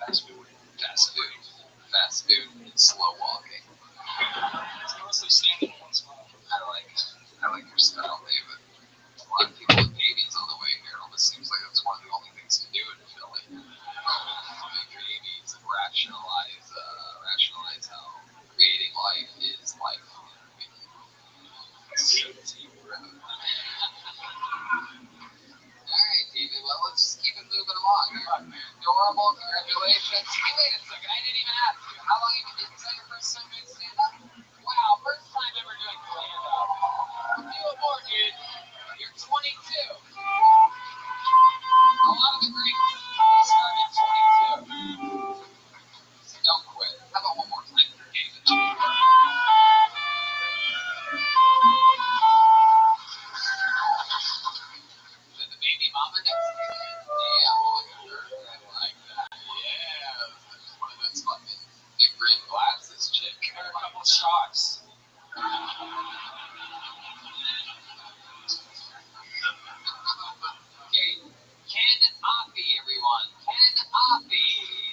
Fast food. Fast food. Fast food and slow walking.
It's mostly standing in one spot.
I like your style, David. A lot of people with babies on the way here. It almost seems like that's one of the only things to do in Philly. Make babies and rationalize how creating life is life. So deep, bro. Alright, David, well, let's just keep it moving along. You're adorable, congratulations. Hey, wait a second, I didn't even ask you. How long have you been? Is that your first time doing stand-up? Wow, first time ever doing stand-up. You a more, dude. You're 22. A lot of the greats started 22. So don't quit. How about one more time for David? Is the baby mama next to you? Yeah, look at her. I like that. Yeah, that's one of those fucking big red glasses chick.
Give her a couple shots.
Okay, Ken Offie, everyone. Ken Offie.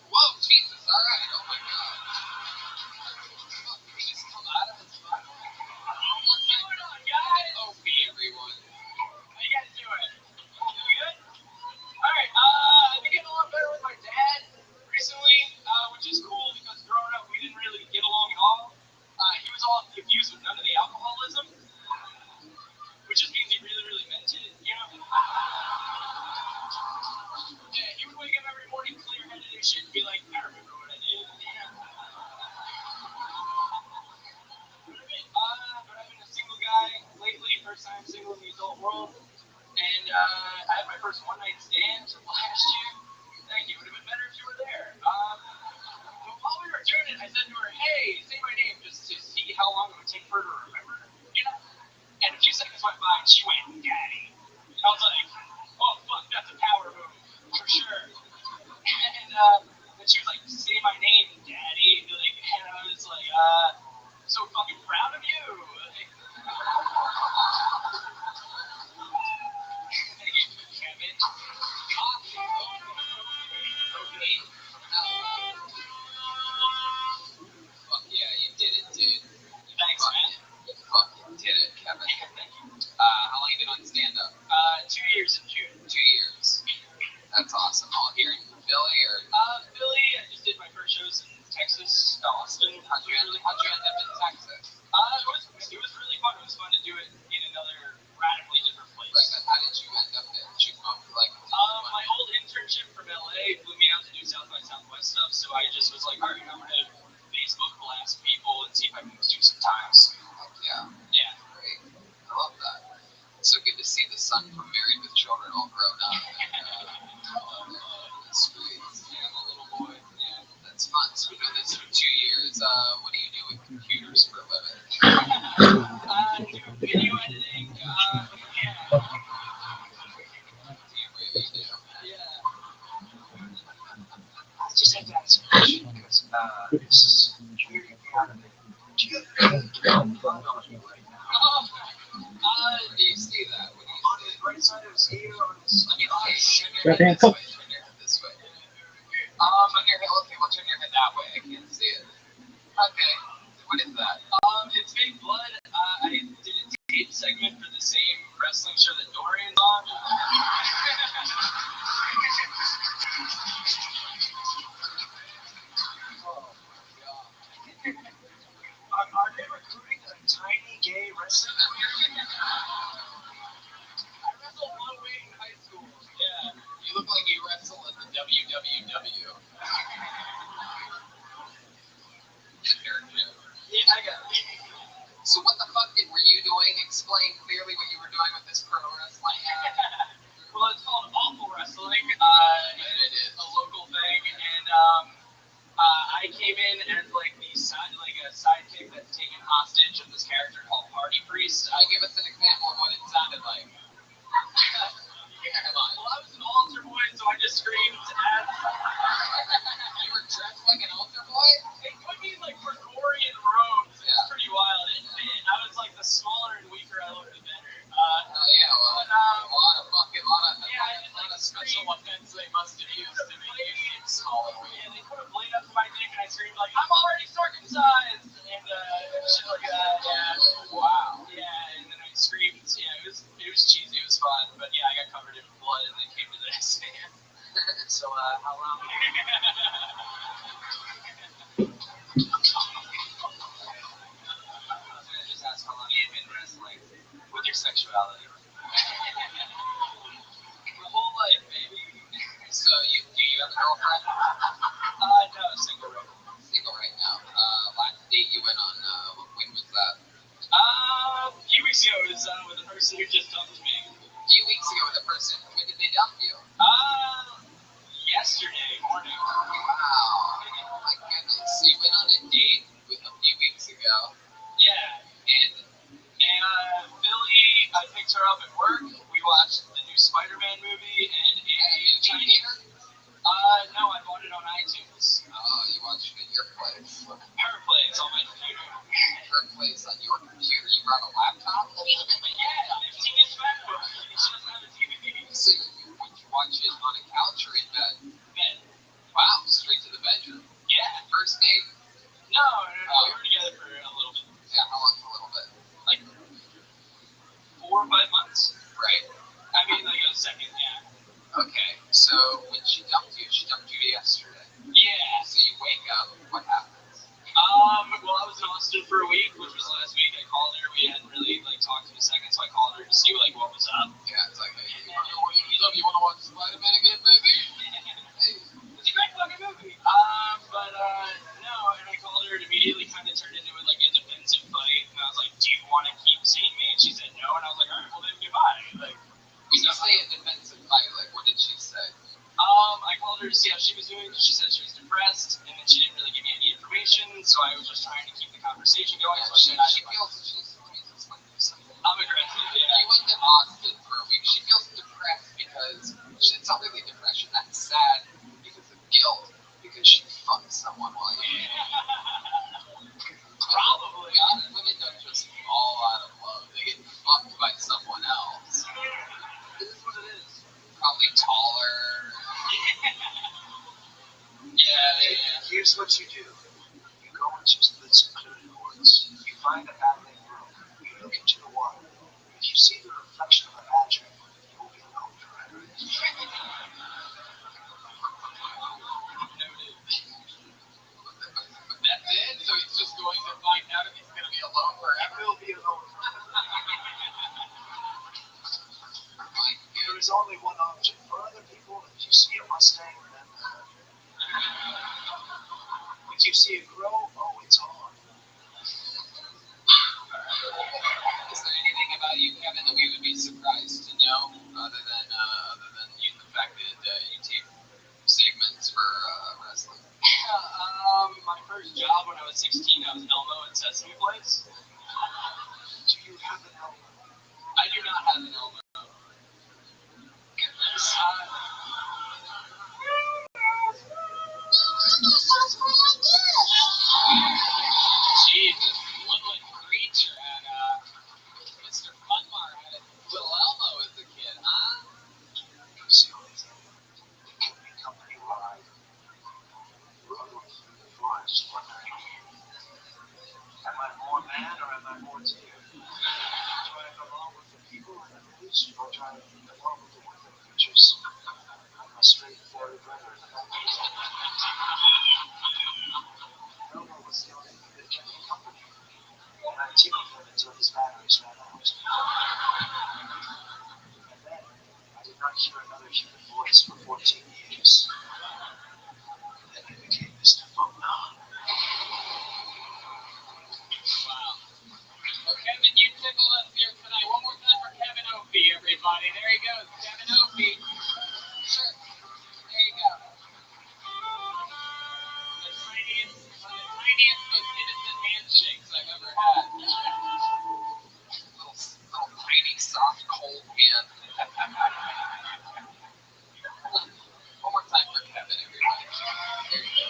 Whoa, Jesus, alright, oh my god. Just come out of his fucking. What's going on, guys? OP, everyone.
How you guys doing? Doing good? Alright, I've been getting a lot better with my dad recently, which is cool because growing up we didn't really get along at all. He was all confused with none of the alcoholism, which just means he really, really meant it, you know? Yeah, he would wake up every morning clear-headed and shit and be like, I remember what I did. Yeah. But I've been a single guy lately, first time single in the adult world. And I had my first one-night stand last year. Thank you. It would have been better if you were there. But while we were doing it, I said to her, hey, say my name just to see how long it would take for her to remember. You know? And a few seconds went by and she went, Daddy. I was like, oh, fuck, that's a power move. For sure. And then she was like, say my name, Daddy. And I was like, I'm so fucking proud of you. Like, thank you, Kevin.
Fuck yeah, you did it, dude.
Thanks, man.
You fucking did it, Kevin. How long have you been on stand-up?
2 years in June.
2 years. That's awesome. All here in Philly, or?
Philly, I just did my first shows in Texas, Austin.
How'd you end up in Texas?
It was really fun. It was fun to do it in another radically different place.
Right, but how did you end up there? Did you come up with
my old internship from LA flew me out to do South by Southwest stuff, so I just was like, all right, I'm gonna Facebook blast people and see if I can do some times.
Yeah.
Yeah.
Great. I love that. It's so good to see the son from Married with Children all grown up. Sweet. Yeah, the little boy. Yeah, that's fun. So we've been doing this for 2 years. What do you do with computers for a living?
I do video editing. Yeah.
I just have to ask a question because this is very important. Do you have any blood on you right now? Do you see that? What do you
On his right side of his ear, on his
Let me turn your
Right
head
hand
this
up.
way. Turn your head this way. On your head. Okay, we'll turn your head that way. I can't see it. Okay. What is that?
It's fake blood. I did a tape segment for the same wrestling show that Dorian's on. wrestling. I wrestled one weight in high school. Yeah.
You look like you wrestle at the WWW.
Yeah, I got it.
So what the fuck were you doing? Explain clearly what you were doing with this pro wrestling.
Well, it's called Awful Wrestling.
It is
a local thing, and I came in as like a sidekick that's taken hostage of this character called Party Priest.
Give us an example of what it sounded like. Come on.
Well, I was an altar boy, so I just screamed as.
You were dressed like an altar boy?
It could be like Gregorian robes. It's
Yeah.
pretty wild. I was like the smaller and weaker I looked, the better.
Yeah, well,
But,
a lot of
scream.
special offense they must have used to make you seem small and weak.
Yeah, they put a blade up to my dick and I screamed like, I'm already circumcised! And shit like that, yeah.
Wow.
Yeah, and then I screamed, yeah, it was cheesy, it was fun, but yeah, I got covered in blood and then came to this. So, how long? I was gonna just ask how long you've been wrestling with your sexuality. My whole life, baby.
So do you have a girlfriend?
No, single right now.
Single right now. Last date you went on, when was that?
A few weeks ago, it was with a person who just dumped me.
A few weeks ago with a person. When did they dump you?
Yesterday morning.
Wow. My goodness. So you went on a date with a few weeks ago.
Yeah.
And
Philly, I picked her up at work. We watched the new Spider-Man movie and a Chinese. No, I bought it on iTunes.
Oh, you watched it at your place.
Her place on my computer.
Her place on your computer. You brought a laptop?
Yeah, 15-inch MacBook. She doesn't have a TV.
So would you watch it on a couch or in bed?
Bed.
Wow, straight to the bedroom.
Yeah.
First date.
No. We were together for a little bit.
Yeah, how long's a little bit?
Like 4 or 5 months.
Right.
I mean, like a second, yeah.
Okay, so when she dumped you yesterday.
Yeah.
So you wake up, what happens?
Well, I was in Austin for a week, which was last week. I called her. We hadn't really talked in a second, so I called her to see what was up.
Yeah, it's like, hey, you want to watch Spider-Man again, baby? Hey.
It's a great fucking movie. No, and I called her. It immediately kind of turned into a defensive fight, and I was like, "Do you want to keep seeing me?" And she said no, and I was like, "All right, well then goodbye."
When you say a defensive fight, what did she say?
I called her to see how she was doing. She said she was depressed, and then she didn't really give me any information, so I was just trying to keep the conversation going.
Yeah,
So
she feels
I'm aggressive, yeah.
You went to Austin for a week. She feels depressed because it's not really depression. That's sad because of guilt, because she fucked someone while you
Probably.
Yeah, women don't just fall out of love. They get fucked by someone else.
This is what it is.
Probably taller.
Yeah.
Here's what you do. You go into some secluded woods. You find a babbling brook. You look into the water. If you see the reflection of a badger, you will be alone forever.
That's it? So he's just going to find out if he's going to be alone forever?
He'll be alone forever.
My
There
goodness.
is only one option. For other people, if you see a Mustang, then if you see it grow, oh, it's on.
Is there anything about you, Kevin, that we would be surprised to know, other than the fact that you take segments for wrestling?
My first job when I was 16, I was Elmo at Sesame Place.
Do you have an elbow?
I do not have an elbow.
Jesus, woodland creature had Mr. Funmar had a little Elmo as a kid, huh?
See what it is. Company wide. Rolling through the forest, wondering, am I more man or am I more deer? Do I belong with the people and the village, or do I belong with the woodland creatures? I'm a straight fairy brother in the mountains. Elmo was the only thing that kept me company. And I continue him until his batteries ran out. And then I did not hear another human voice for 14 years. Then I became Mr. Phone.
Wow. Well, Kevin, you tickled us here tonight. One more time for Kevin Opie, everybody. There he goes. Kevin Opie. Sure. There you go. The tiniest, most innocent handshakes I've ever had.
Little tiny, soft, cold hand. One more time for Kevin, everybody. There you go.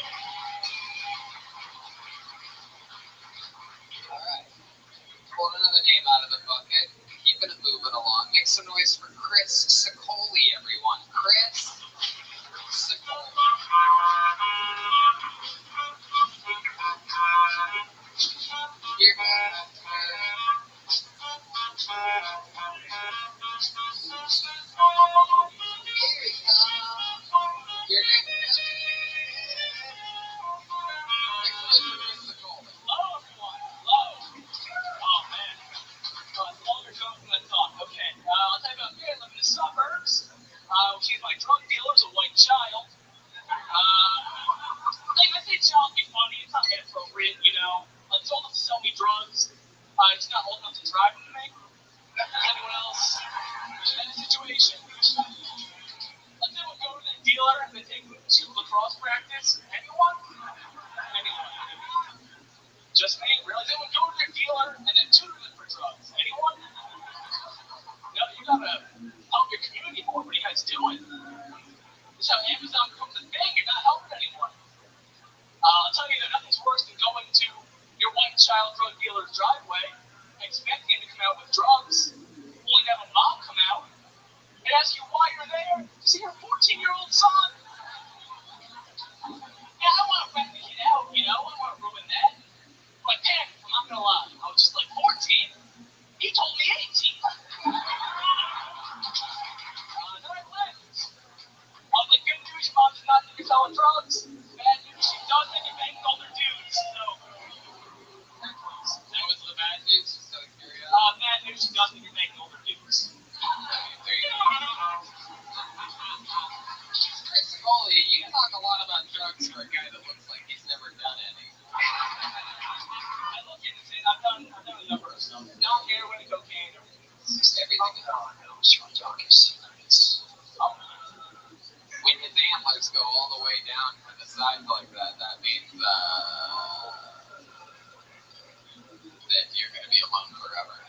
All right. Pulled another name out of the bucket. Keeping it moving along. Make some noise for Chris Sicoli, everyone. Chris Sicoli. Here.
Suburbs. She's my drug dealer's a white child. Like I say, child be funny. It's not inappropriate, you know. I told him to sell me drugs. He's not old enough to drive with me. Anyone else in that situation? Let's say we'll go to the dealer and then take him to lacrosse practice. Anyone? Anyone? Just me? Really? Then we'll go to the dealer and then tutor them for drugs. Anyone? No, you gotta help your community more. What are you guys doing? This is how Amazon becomes a thing. You're not helping anyone. I'll tell you that nothing's worse than going to your white child drug dealer's driveway, expecting him to come out with drugs, only to have a mom come out and ask you why you're there to see your 14-year-old son. Yeah, I want to rat the kid out, you know? I don't want to ruin that. But man, I'm not gonna lie. I was just like 14. He told me 18. Then I left. I was like, good news, your mom does not think you're selling drugs. Bad news, she does think you're banging older dudes. So,
That was the bad news, just out of curiosity.
bad news, she does think you're banging older dudes.
There you go. Chris Sicoli, you talk a lot about drugs for a guy that looks like he's never done any.
I look into it. I've done a number of stuff. Not heroin, cocaine,
Just everything.
God knows your darkest secrets.
When his antlers go all the way down to the side like that, that means that you're going to be alone forever.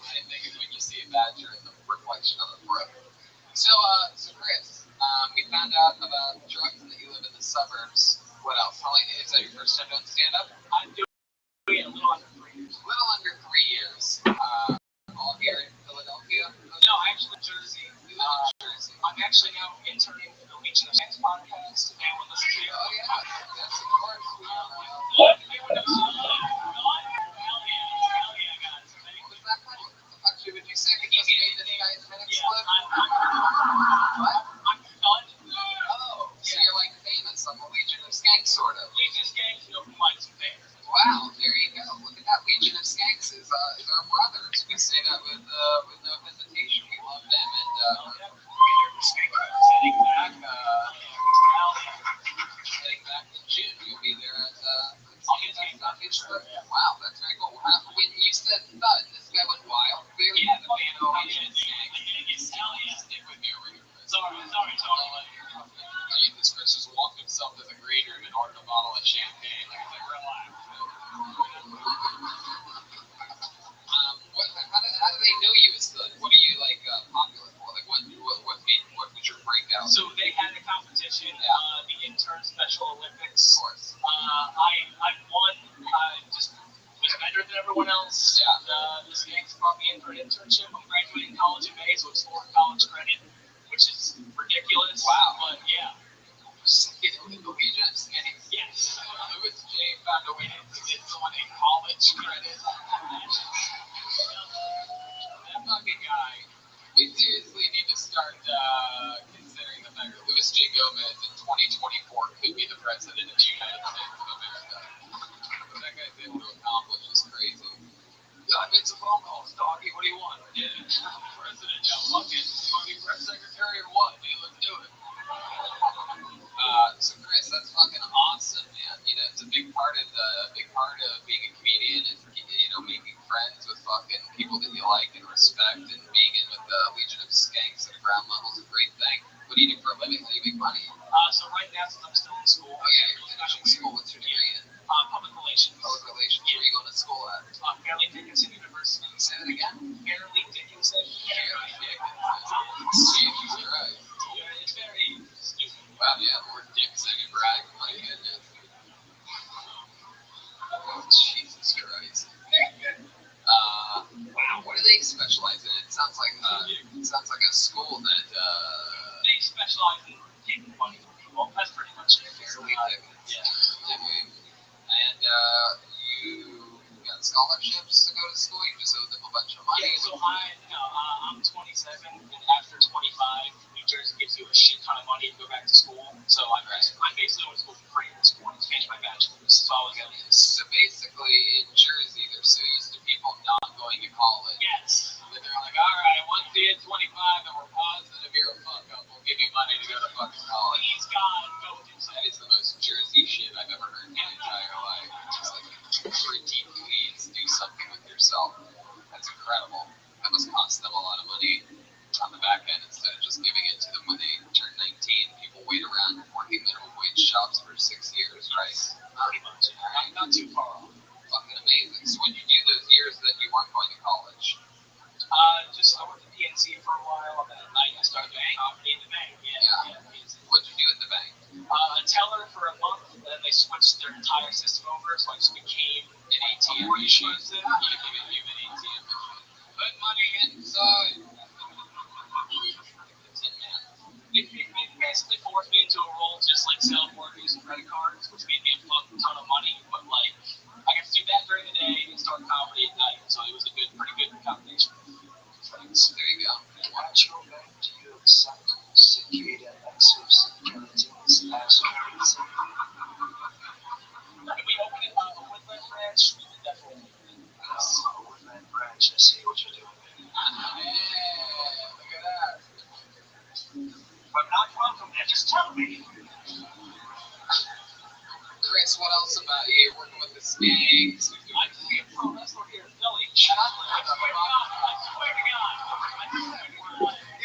Same thing as when you see a badger in the reflection of the brook. So Chris, we found out about drugs and that you live in the suburbs. What else? How long is that your first time doing stand-up?
I'm doing it a little under 3 years.
Little under 3 years. All here in Philadelphia?
No, actually, Jersey.
You live in Jersey.
I'm actually now interning for the Legion of Skanks podcast. Anyone listen to it?
Oh, yeah. Yes, of course.
What? Anyone else? Hell yeah, guys.
What was that from? Would you say we just made this guy's minutes
Yeah,
slip?
what? I'm done.
Oh, so you're like famous on the Legion of Skanks, sort of.
Legion of Skanks, no mics and fingers.
Wow, there you go. Look at that. Legion of Skanks is our brothers. We say that with no hesitation. We love them. And heading back in June, you'll be there at Wow, that's very cool. When you said thud, this guy went wild. Clearly,
Yeah,
the man of Legion of Skanks.
Stick
with me over here, Chris.
Sorry, Tom.
Jesus Chris just walked himself to the green room and ordered a bottle of champagne. Like, relax. How do they know you as the? What are you like popular for? Like, what was your breakout?
So they had a competition, the Intern Special Olympics.
Of course.
I won. Just was better than everyone else.
Yeah.
The Skanks brought me in for an internship. I'm graduating college in May, so it's for college credit, which is ridiculous.
Wow.
But yeah.
The Legion of Skanks.
Yes.
Louis J. found a way to get someone a college credit. That fucking guy. We seriously need to start considering the fact that Louis J. Gomez in 2024 could be the president of the United States of America. What that guy's able to accomplish
some phone calls, doggy. What do you want? Yeah, president. Yeah, fucking. You want to be press secretary or what? Dude, let's do it. So Chris, that's fucking awesome, man. You know, it's a big part of being a comedian is making friends with fucking people that you like and respect, and being in with the Legion of Skanks at a ground level is a great thing. What do you do for a living? How do you make money?
So right now, since I'm still in school.
Oh yeah, you're finishing school. What's your degree in?
Public relations.
Public relations. Where are you going to school at?
Fairleigh Dickinson University.
Say that again.
Fairleigh Dickinson.
Fairleigh Dickinson. Jesus Christ.
Yeah, it's very stupid.
Wow, yeah, the word Dickinson and brag. My goodness. Oh, Jesus Christ. Wow, what do they specialize in? It sounds like a school that
They specialize in taking money from people. That's pretty much it.
Fairleigh Dickinson.
Yeah.
And you got scholarships to go to school? You just owe them a bunch of money?
Yeah, so I'm 27, and after 25, New Jersey gives you a shit ton of money to go back to school. So I basically went to school for free in school to finish my bachelor's. So I was going to.
So basically, in Jersey, they're so used to people not going to college.
Yes.
That they're like, all right, once you hit 25 and we're positive you're a fuck up, we'll give you money to go to fucking college.
Please God, go do something.
That is the most Jersey shit I've ever heard in my entire life. It's like, pretty please do something with yourself. That's incredible. That must cost them a lot of money on the back end instead of just giving it to them when they turn 19. People wait around working minimum wage jobs for 6 years, right?
Pretty much. Not too far off.
Fucking amazing. So when you do those years that you weren't going to college?
I worked at PNC for a while, and then at night I started doing comedy in the bank. Yeah.
What'd you do at the bank?
Teller for a month, and then they switched their entire system over, so I just became
an ATM machine. You became a human ATM machine. Put money inside.
They basically forced me into a role to just like sell mortgages and credit cards, which made me a fuck ton of money. But like, I got to do that during the day and start comedy at night, so it was a pretty good combination.
So there you go.
At your bank, do you accept secured access securities as currency?
If we open it up a Woodland branch, we would definitely do it.
Woodland branch, I see what you're doing.
Yeah, look at that.
If I'm not welcome, then just tell me.
Chris, what else about you? You're working with the Skanks.
I can be a pro wrestler here in Philly. Shut up. I swear to God.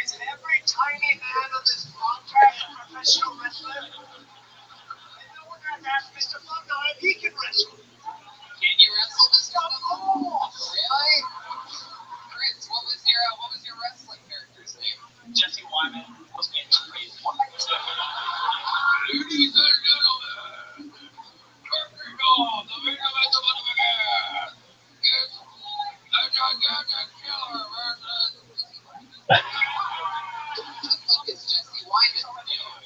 Is every tiny man on this podcast a professional wrestler? And no one has asked Mr. Funko if he can wrestle.
Can you wrestle, Mr. Funko? Really? Chris, what was your wrestling character's name?
Jesse Wyman was named Trade.
Ladies and gentlemen, here we go, the main event of the game. It's the gigantic killer versus. Who the fuck is Jesse Wyman?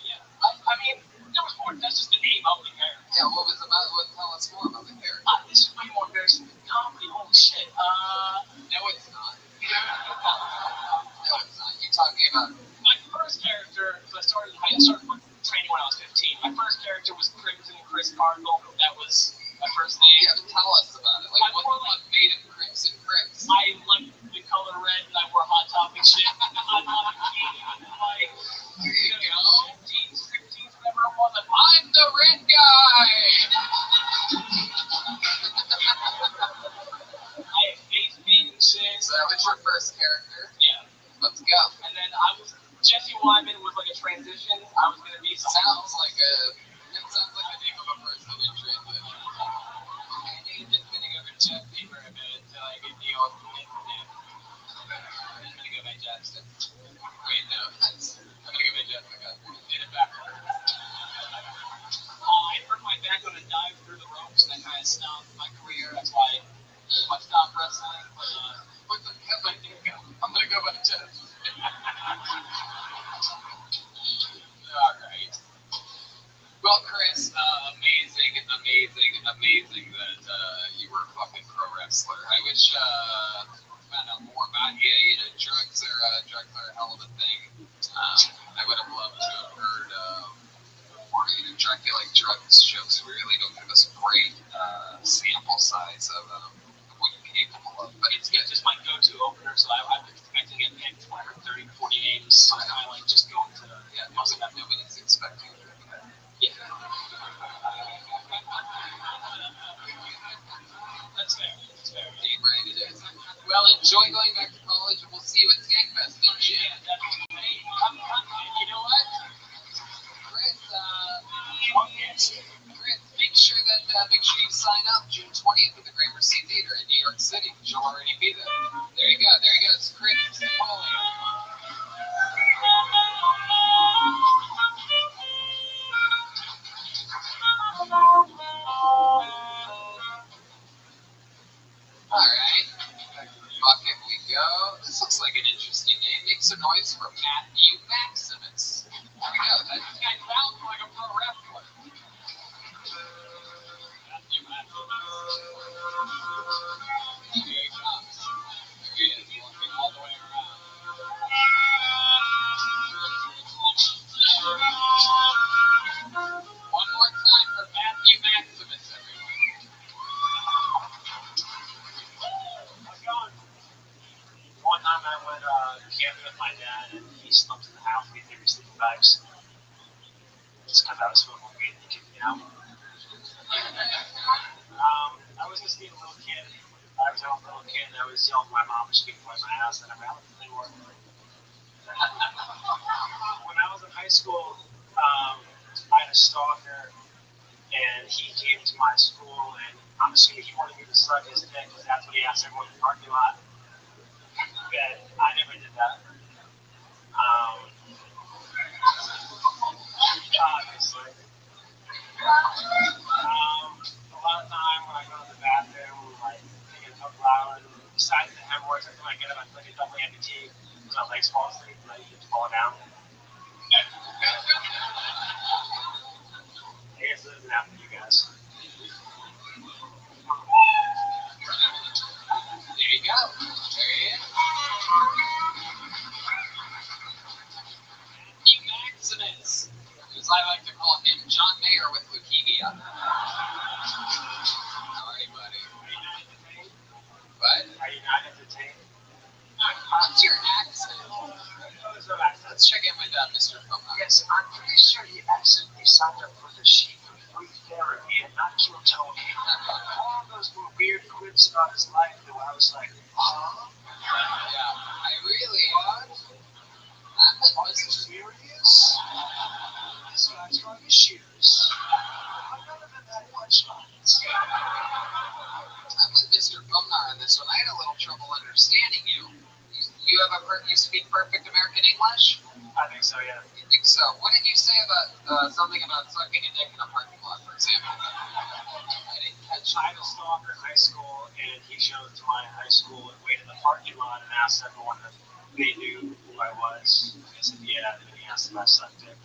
Yeah. I mean, there was more. That's just the name of the character.
Yeah, what was about? Tell us more about the character.
This is way more embarrassing than comedy. Holy shit.
No, it's not. No, it's not. You're talking about
my first character. So I started training when I was 15. My first character was Crimson Chris Cardinal. That was my first name.
Yeah, tell us about it. Like, what made him Crimson Chris?
I liked the color red, and I wore Hot Topic shit. Hot Topic jeans, like,
there you go.
jeans, 15s, whatever it was.
I'm the red guy.
I had face paint and shit.
So that was your first character?
Yeah.
Let's go.
And then Jesse Wyman was like a transition. I was going to be something
Sounds like the name of a person in transition.
I think I'm just going to go to Jesse for a bit until I get the old name. I'm going to go by Justin.
Wait, no. I'm going to go by Jessica. Did it backwards.
I hurt my back on a dive through the ropes, and that kind of stopped my career. That's why I stopped wrestling.
What the hell? I'm going to go by Jess. All right. Well, Chris, amazing that you were a fucking pro wrestler. I wish I found out more about you. You know, drugs are a hell of a thing. I would have loved to have heard more. You know, I feel like drugs shows really don't give us a great sample size of what you're capable But it's just my go-to opener, so I'm expecting it picked for 30 to 40 names. So I kind of like just going to most of that nobody's expecting. Yeah. That's fair. Damn right it is. Well, enjoy going back to college, and we'll see you at Skankfest in June. Yeah, definitely. Hey, come. You know what? Chris, make sure you sign up June 20th at the Gramercy Theater in New York City. You'll already be there. There you go. It's Chris Napoleon. Alright. Bucket we go. This looks like an interesting name. Make some noise for Matthew Maximus. There we go. That guy sounds like a pro wrestler. Matthew Maximus. Here he comes. There he is, walking all the way around. One more time for Matthew Maximus, everyone. How's it going? One time I went camping with my dad, and he slumped in the house and he threw his sleeping bags. Just because I was smoking weed and he kicked me out. I was just being a little kid. I was a little kid, and I was yelling at my mom and she came to my house, and I ran with the thing. When I was in high school, I had a stalker, and he came to my school, and I'm assuming he wanted me to suck his dick because that's what he asked everyone in the parking lot. But I never did that. Obviously. A lot of time when I go to the bathroom, like thinking so loud, and besides the hemorrhoids, every time I get up, I feel like a double amputee because my legs fall asleep and I just fall down. I guess it doesn't happen to you guys. There you go. There he is. Maximus, as I like to call him, John Mayer with leukemia. How are you, buddy? Are you not entertained? What? Are you not entertained? What's your accent? Let's check in with Mr. Pumba.
Yes, I'm pretty sure he accidentally signed up for the sheet for free therapy and not chemotherapy. All those were weird quips about his life that I was like, huh?
Yeah, I really was.
Oh, is this serious? This guy's got issues. None of them had punchlines.
I'm with Mr. Bumnar on this one. I had a little trouble understanding you. You speak perfect American English?
I think so, yeah.
You think so? What did you say about something about sucking a dick in a parking lot, for example? I didn't catch.
I had a stalker in high school, and he showed up to my high school and waited in the parking lot and asked everyone if they knew who I was. I said, yeah, and then he asked if I sucked dick.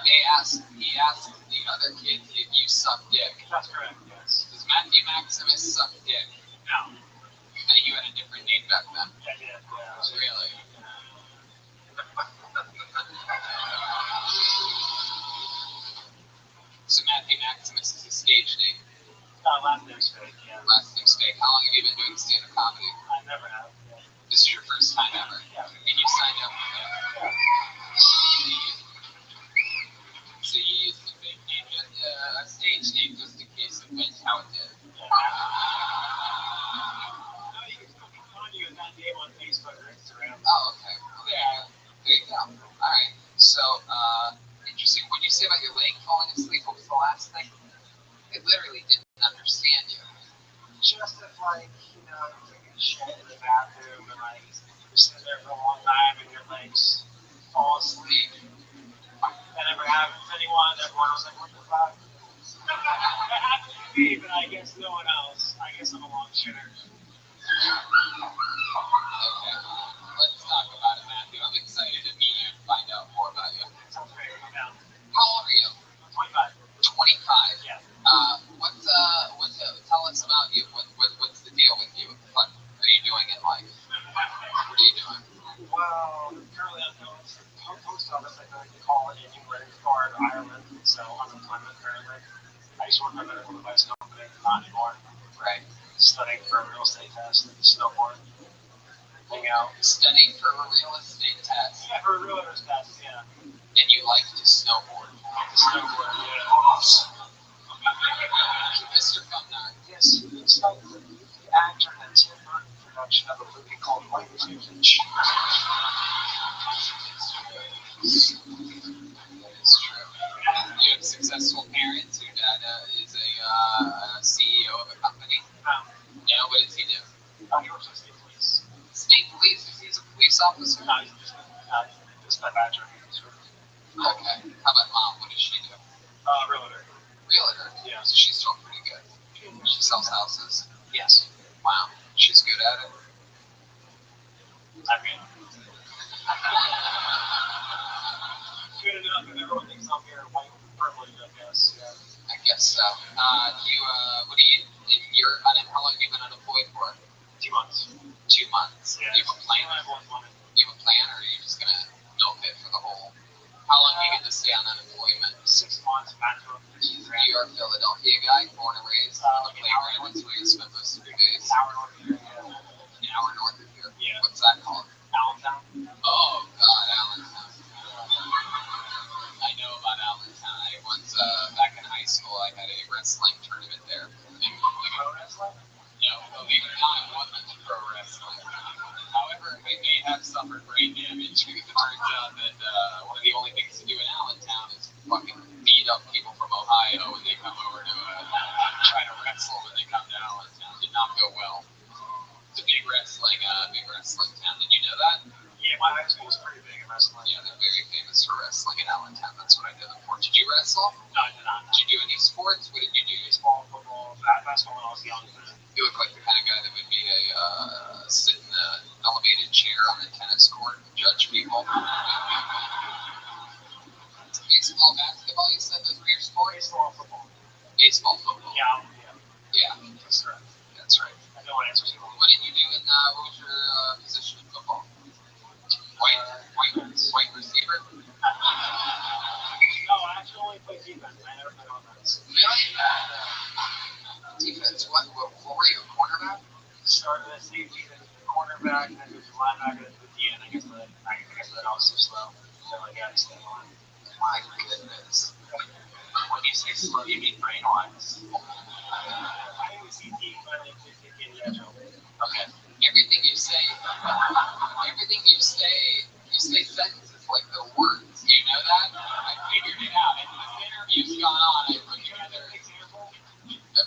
He asked the other kids if you suck dick.
That's correct, yes.
Does Matthew Maximus suck dick?
No.
You had a different name back then.
I did, yeah.
Really? So Matthew Maximus is a stage name.
Last name's fake, yeah.
Last name's fake. How long have you been doing stand-up comedy?
I never have. Yeah.
This is your first time ever?
Yeah.
And you signed up for it?
Yeah.
So you used a fake name, a stage name, just in case it went how it did.
Yeah. No, you can still find you with that name on Facebook or Instagram.
Oh, okay. Yeah. There you go. All right. So, interesting. What did you say about your leg falling asleep? What was the last thing? I literally didn't understand you.
Just if, like, you know, taking a shit in the bathroom and, like, you're sitting there for a long time and your legs fall asleep. That never happened to anyone. Everyone was like, what the fuck? That happened to me, but I guess no one else. I guess I'm a long shitter.
Okay. Let's talk about it, Matthew. I'm excited to meet you and find out more about you.
Sounds great. Come down.
How old are you?
25.
25.
Yeah.
Tell us about you. What's the deal with you? What are you doing in life? What are you doing?
Well, currently I'm going to the post office. I go to college in England or Ireland, so unemployment currently. I just work for a medical device company.
not anymore.
Right.
Studying for a real estate test and snowboard. Hang out.
Studying for a real estate test.
Yeah, for a realtor's test, yeah.
And you like to snowboard.
The snowboard, yeah.
Mr. Cumnar.
Yes, it's like the actor in the Tim Burton production of a movie called White Privilege.
That is true. You have successful parents. Your dad is a CEO of a company. Yeah, what does he do?
He works for state police.
State police? He's a police officer?
No, he's just my badger.
Okay. How about mom? What does she do?
Realtor.
Realtor?
Yeah.
So she's doing pretty good. She sells houses.
Yes.
Wow. She's good at it.
I mean, good enough if everyone thinks I'm here white privilege, I guess. Yeah.
I guess so. How long have you been unemployed for?
2 months.
2 months.
Yeah.
You have a plan?
I have one month.
You have a plan, or are you just gonna milk it for the whole? How long do you get to stay on unemployment?
6 months maximum.
You're a Philadelphia guy, born and raised.
Like an hour
What's where you spent most of your days?
Hour north of here. Yeah.
An hour north of here.
Yeah.
What's that called?
Allentown.
Oh God, Allentown. I know about Allentown. I once back in high school, I had a wrestling tournament there.
Pro wrestling?
No, believe it or not, it wasn't pro wrestling. However, I may have suffered brain damage because it turns out that one of the only things to do in Allentown is fucking beat up people from Ohio when they come over to try to wrestle when they come to Allentown. Did not go well. It's a big wrestling town. Did you know that?
Yeah, my high school was pretty big in wrestling.
Yeah, they're very famous for wrestling in Allentown. That's what I did before. Did you wrestle?
No, I did not.
Did you do any sports? What did you do?
Baseball, football, basketball when I was young.
You look like the kind of guy that would be sit in an elevated chair on a tennis court and judge people. Baseball, basketball, you said those were your sports?
Baseball, football.
Baseball, football.
Yeah.
Yeah.
That's correct.
That's right.
I know what answers you want.
What did you do in, what was your position in football? White receiver?
No, I actually only played defense. I never played offense.
Really? Defense, what were you, a cornerback?
Started as safety, then cornerback, then moved to linebacker, then to the DN. I guess that I was too slow. So like, yeah, I stayed on.
My goodness.
When you say slow, you mean brain-wise. I always see deep, but I think in the edge. Okay.
Everything you say sentences like the words. Do you know that? I figured it out. As this interview's gone on, I put together a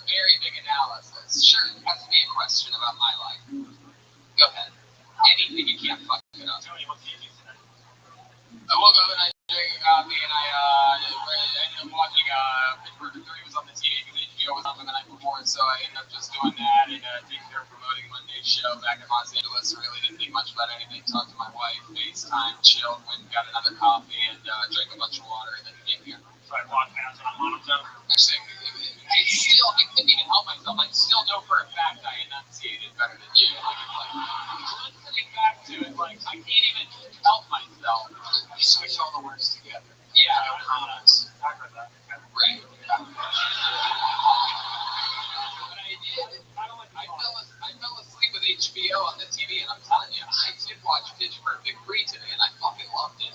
very big analysis. Sure, it has to be a question about my life. Go ahead. Anything, you can't fuck it up.
Tony, what do you do today?
I woke up and I drank a coffee and I ended up watching Pittsburgh 3 was on the TV because HBO was on the night before, so I ended up just doing that and taking care of promoting Monday's show back in Los Angeles. I really didn't think much about anything. Talked to my wife, FaceTime, chilled, went and got another coffee and drank a bunch of water and then came here.
So I podcast on monotone.
Actually, I couldn't even help myself. I still know for a fact I enunciated better than you. Listening back to it, like, I can't even help myself.
You switch all the words together.
Yeah.
No commas. I heard that.
Right. What I did, I fell asleep with HBO on the TV, and I'm telling you, I did watch Pitch Perfect 3 today, and I fucking loved it.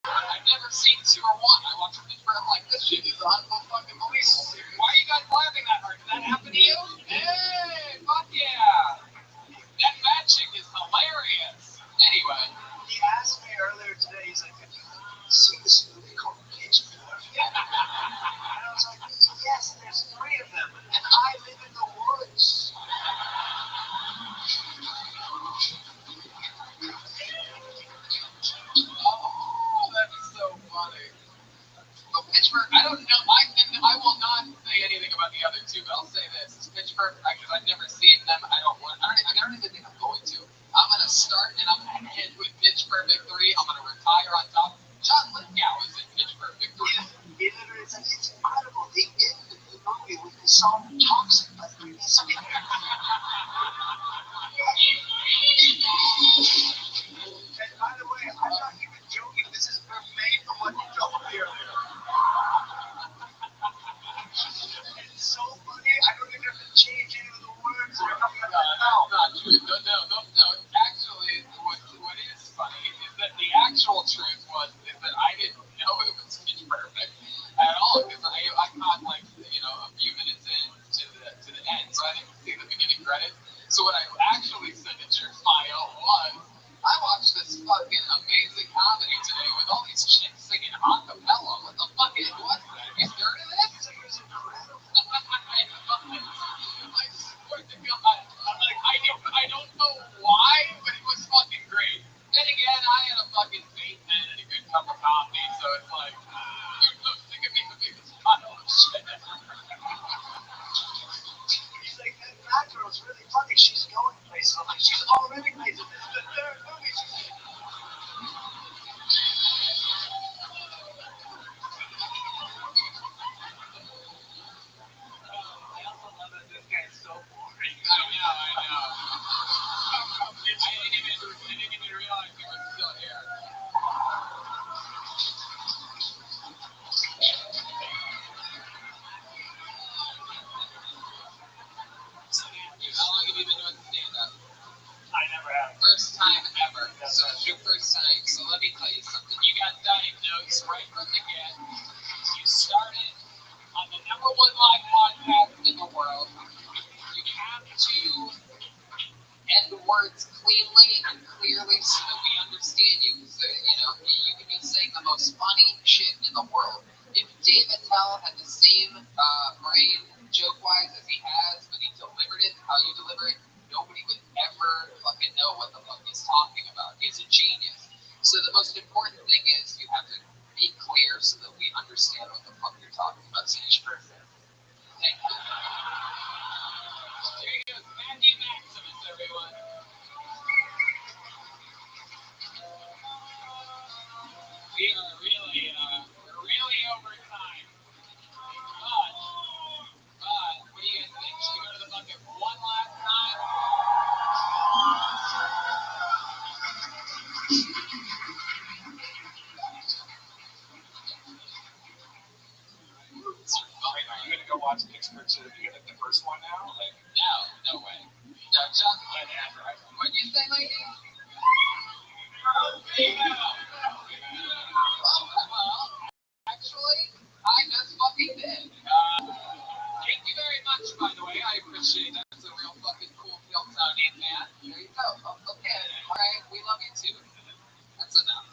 I've never seen 2 or 1. I watched Pitch Perfect, I'm like, this shit is unfucking believable. Why are you guys laughing that hard? Did that happen to you? Hey, fuck yeah. That fat chick is hilarious. Anyway.
He asked me earlier today, he's like, have you seen this movie called Pitch Perfect? And I was like, yes, there's 3 of them, and I live in the woods.
Oh, that is so funny. Well, Pitch Perfect, I don't know. I will not say anything about the other 2, but I'll say this: it's Pitch Perfect because I've never seen them. I don't even think I'm going to. I'm gonna start and I'm gonna end with Pitch Perfect 3. I'm gonna retire on top. John Lithgow is in Pitch Perfect 3.
It's incredible. They ended the movie with the song Toxic by Britney Spears. And by the way, I'm not even joking. This is verbatim from what you told me earlier. It's so funny. I don't even
clearly so that we understand you. So, you know, you can be saying the most funny shit in the world. If Dave Attell had the same brain joke-wise as he has, but he delivered it how you deliver it, nobody would ever fucking know what the fuck he's talking about. He's a genius. So the most important thing is you have to be clear so that we understand what the fuck you're talking about. So each person. Thank you. There he goes, Matthew Maximus, everyone. We are really, we're really over time. But, what do you guys think? Should we go to the bucket one last time?
Are you gonna go watch Pittsburgh to the first one now? Like,
No way. No, just what do you say, lady? Well, actually, I just fucking did. Thank you very much, by the way. I appreciate that. It's a real fucking cool field sounding man. There you go. Okay. All right. We love you too. That's enough.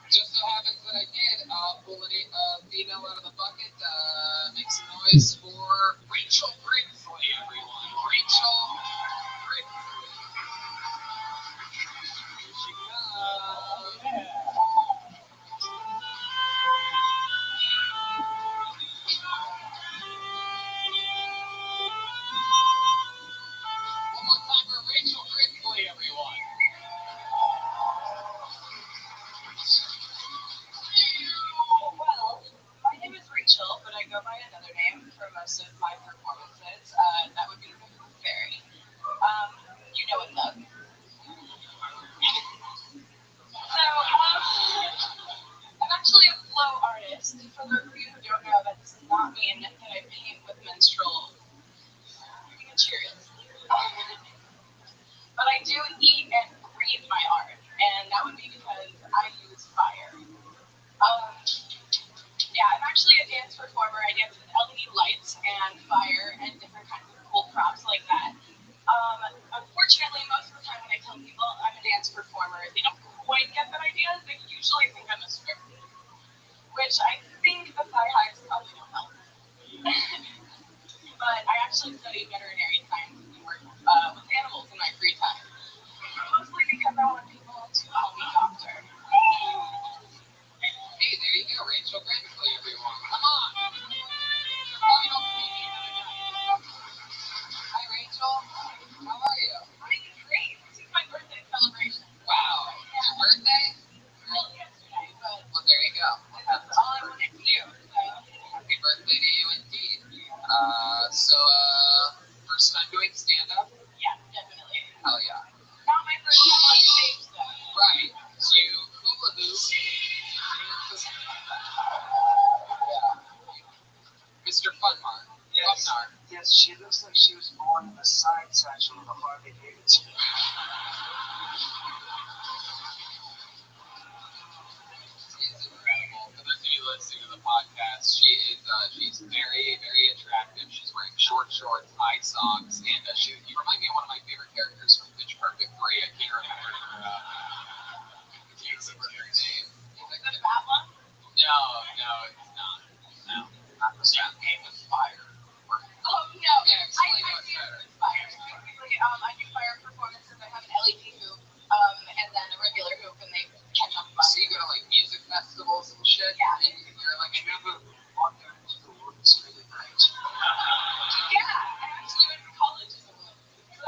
Just so happens that I did pull a female out of the bucket. Make some noise for Rachel Brinsley, everyone. Rachel Brinsley. Here she comes. One more time for Rachel Brinsley, everyone.
Well, my name is Rachel, but I go by another name for most of my performances. That would be Fairy. You know it, Doug. So, I'm actually a flow artist. For those of you who don't know, that does not mean that I paint with menstrual materials. But I do eat and breathe my art, and that would be because I use fire. Yeah, I'm actually a dance performer. I dance with LED lights and fire and different kinds of cool props like that. Unfortunately, most of the time when I tell people I'm a dance performer, they don't quite get that idea. They usually think I'm a stripper, which I think the thigh highs probably don't help. But I actually study veterinary science and work with animals in my free time. Mostly because I want people to call me doctor.
Hey, there you go, Rachel Brinsley, everyone. Come on. Oh, you don't see me. Hi, Rachel. How are you?
I'm great. This is my birthday celebration.
Wow. It's your birthday?
Well, yesterday, but
Well, there you go.
that's all I wanted to do. So,
Happy birthday to you indeed. First time doing stand-up?
yeah, definitely.
Hell yeah.
Not my first time on stage, though.
Right. So you hula hoop. Yeah. Mr. Funmar.
yes,
Funnar.
yes, she looks like she was born in the side satchel of a Harley Davidson.
She's incredible. For those of you listening to the podcast, she's very, very attractive. She's wearing short shorts, high socks, and you remind me of one of my favorite characters from Pitch Perfect 3. I can't remember her name.
Is it a bad one?
No, it's not. No, not the same. Game with fire.
Oh, no.
Yeah, explain
I
what's
do
better.
fire. Basically, I do fire performances. I have an LED hoop, and then a regular hoop, and they catch on fire.
So you go to like music festivals and shit?
Yeah.
And you're like,
Walk down to school, it's really bright.
Yeah, I actually went to college as a woman. So,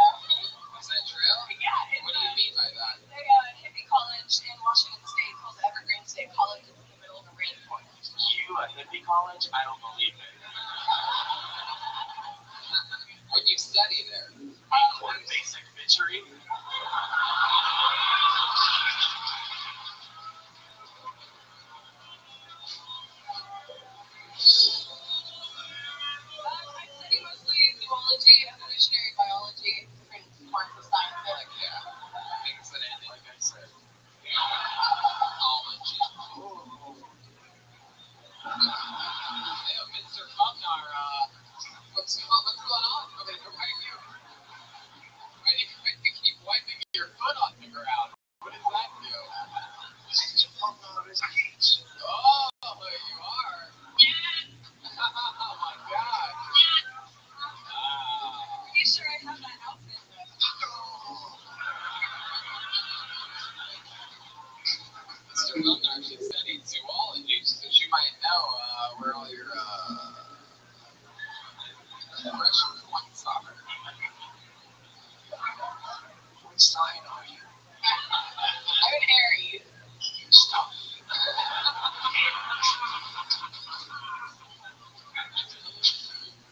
is that true?
yeah,
What do you mean by that?
It's a hippie college in Washington State called Evergreen State College. It's in the middle of a rainforest.
You, a hippie college? I don't believe it.
What do you study there?
One basic bitchery.
I study mostly zoology, evolutionary biology, different parts of science.
Like, yeah, things that end, like I said. Ecology. Yeah, Mr. Funnar, what's going on? Why do you keep
Mom actually studied zoology, so she might know where all your pressure points are.
What sign are you?
I'm an Aries.
Stop.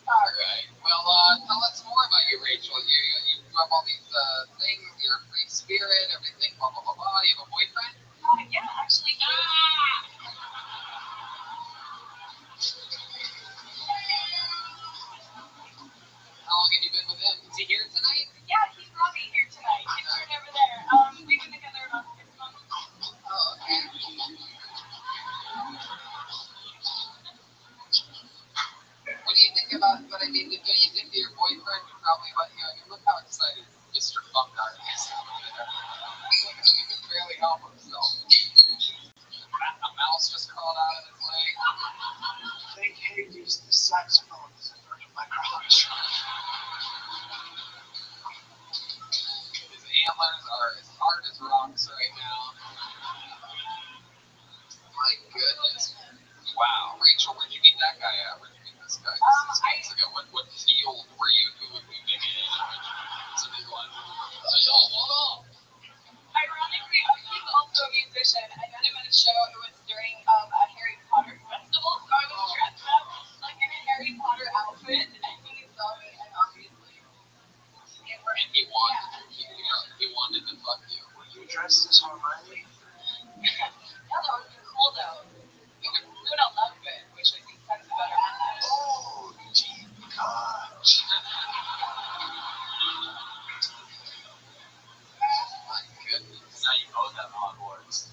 All right. Well, tell us more about you, Rachel. You have all these things. You're a free spirit. Everything. Blah blah blah blah. You have a boyfriend?
Yeah, actually.
How long have you been with him? Is he here tonight?
Yeah, he's Robbie here tonight. He's right over there. We've been together about 6 months.
Oh, okay. What do you think about? But I mean, don't you think that your boyfriend would probably let you? I mean, look how excited Mr. Bumgar is. He can barely help himself. A mouse just crawled out of his leg.
I think Hades, the saxophone, is in front of my crotch.
His antlers are as hard as rocks right now. My goodness. Wow. Rachel, where'd you meet that guy at? Where'd you meet this guy? 6 months ago. What field were you moving in? It's a big one. Yo, what up?
Ironically, he's also a musician. I met him at a show. It was during a Harry Potter festival, so I was dressed up like in a Harry Potter outfit, and he saw me, and obviously it worked.
And he wanted, he wanted to fuck you.
Were you dressed as Hermione?
Yeah, that would be cool though. You could ruin a love bit, which I think sends a better message.
Oh, deep cut.
My goodness. Now you owe them Hogwarts.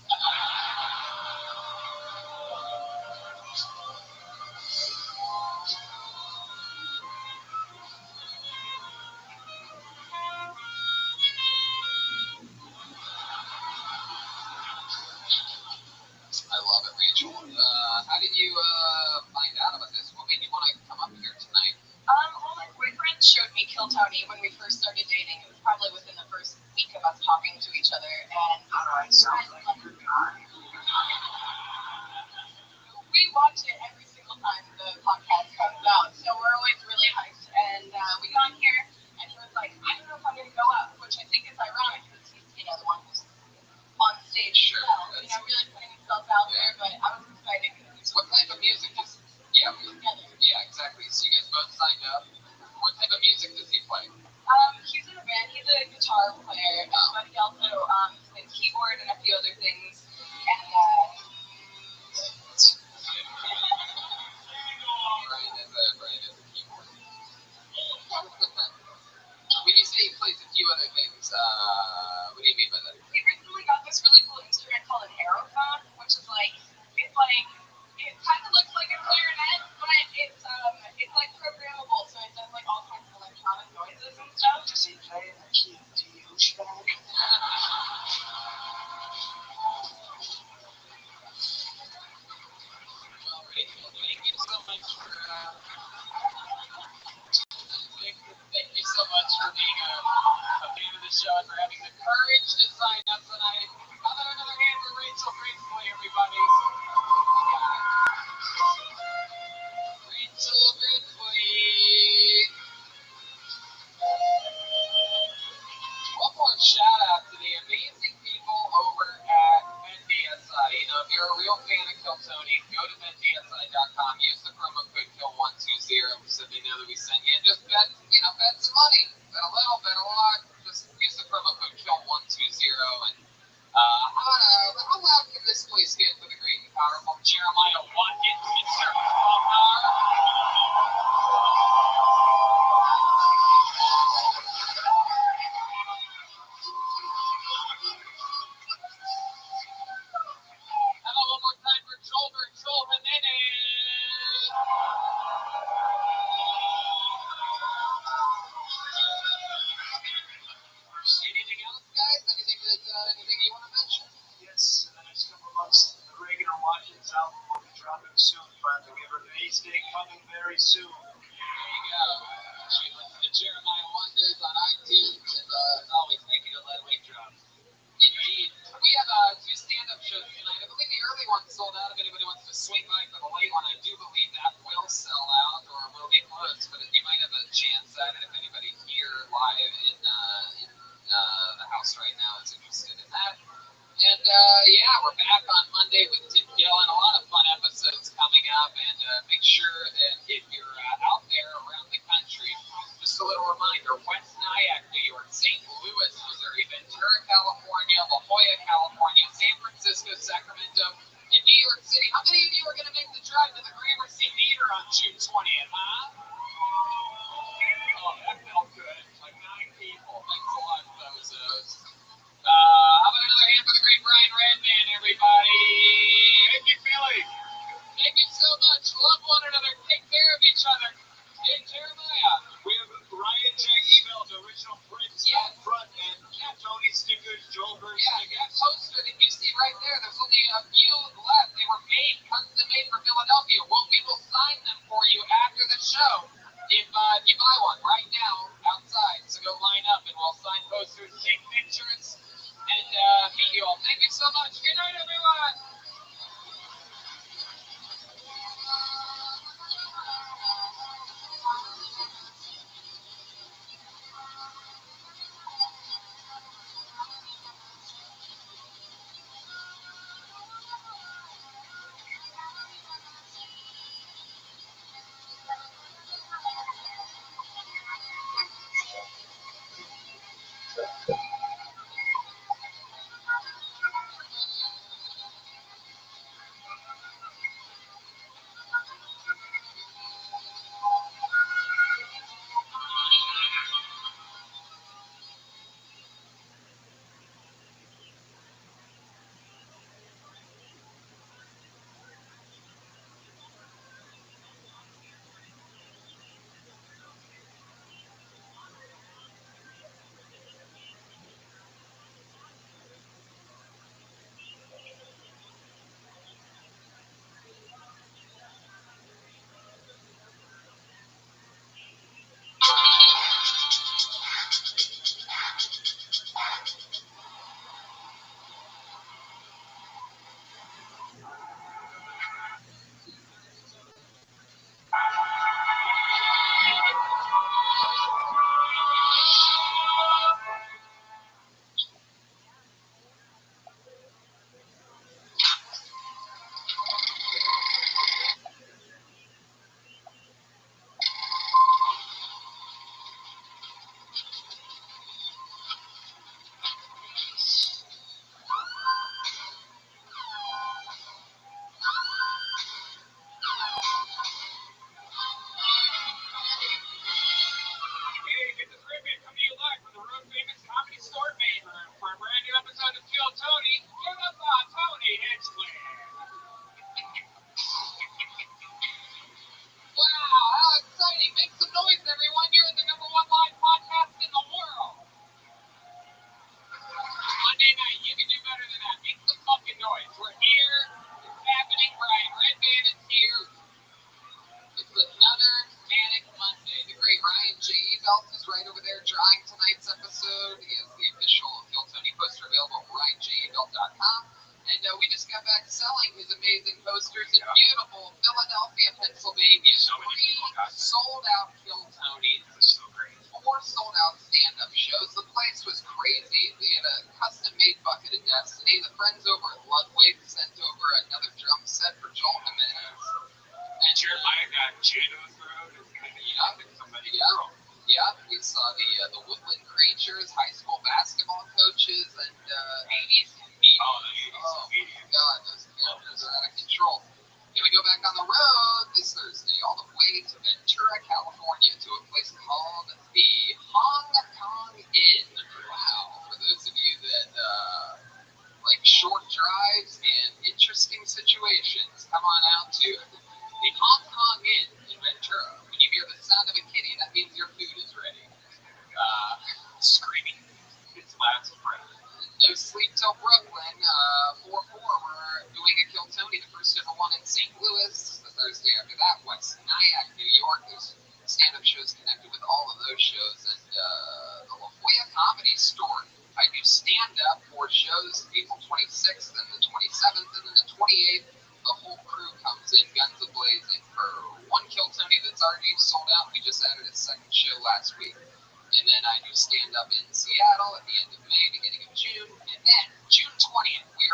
I love it, Rachel. How did you find out about this? What made you want to come up here tonight?
Well, my boyfriend showed me Kill Tony when we first started dating. It was probably within the first week of us talking to each other, and
Alright, sounds like a good guy.
we watch it every single time the podcast comes out, so we're always really hyped. And we got here, and he was like, "I don't know if I'm gonna go up," which I think is ironic because he's, the one who's on stage
Sure,
himself, really putting himself out there. But I was excited because he's
What type of music is? Yeah,
together.
yeah, exactly. So you guys both signed up. What type of music does he play?
He's in a band. He's a guitar player, but he also plays keyboard and a few other things. And
Brian is a keyboard. When you say he plays a few other things, what do you mean by that?
he recently got this really cool instrument called an aerophone, which is it kind of looks like a clarinet, but it's like programmable, so it does like all kinds of electronic noises and stuff.
Does he play in the key of D douchebag?
Well, Rachel, thank you so much for thank you so much for being a fan of the show and for having the courage to sign up tonight. How about another hand for Rachel Gratefully, everybody? Rachel Gratefully. One more shout out to the amazing people over at BendDSI. If you're a real fan of Kill Tony, go to BendDSI.com, use the promo code KILL120 so they know that we sent you. And just bet some money. Bet a little, bet a lot. Just use the promo code KILL120. And how loud can this place get for the great and powerful Jeremiah Watkins, Mr. Bumgar? How about one more time for Joel Jimenez? Anything else, guys? Anything you want to mention?
Yes, in the next couple of months, the regular Watkins album will be dropping soon. Finally, we have a release date coming very soon.
There you go. You listen to Jeremiah Wonders on iTunes, and always making a lightweight drop. Indeed. We have 2 stand-up shows tonight. I believe you
Yeah, we're back on Monday with Tim Gillen. A lot of fun episodes coming up, and make sure that if you're out there around the country, just a little reminder: West Nyack, New York, St. Louis, Missouri, Ventura, California, La Jolla, California, San Francisco, Sacramento, and New York City. How many of you are going to make the drive to the Gramercy Theater on June 20th, huh? Oh, that felt good. Like 9 people. Thanks a lot, bozos. How about another hand for the great Brian Redman, everybody? Thank you, Philly. Thank you so much. Love one another. Take care of each other. Hey, Jeremiah.
We have Ryan J. Evel's original prints out front and Tony stickers, Joel Berg.
Yeah, that poster that you see right there, there's only a few left. They were custom made for Philadelphia. Well, we will sign them for you after the show if you buy one right now outside. So go line up and we'll sign posters, take pictures, and meet you all. Thank you so much. Good night, everyone.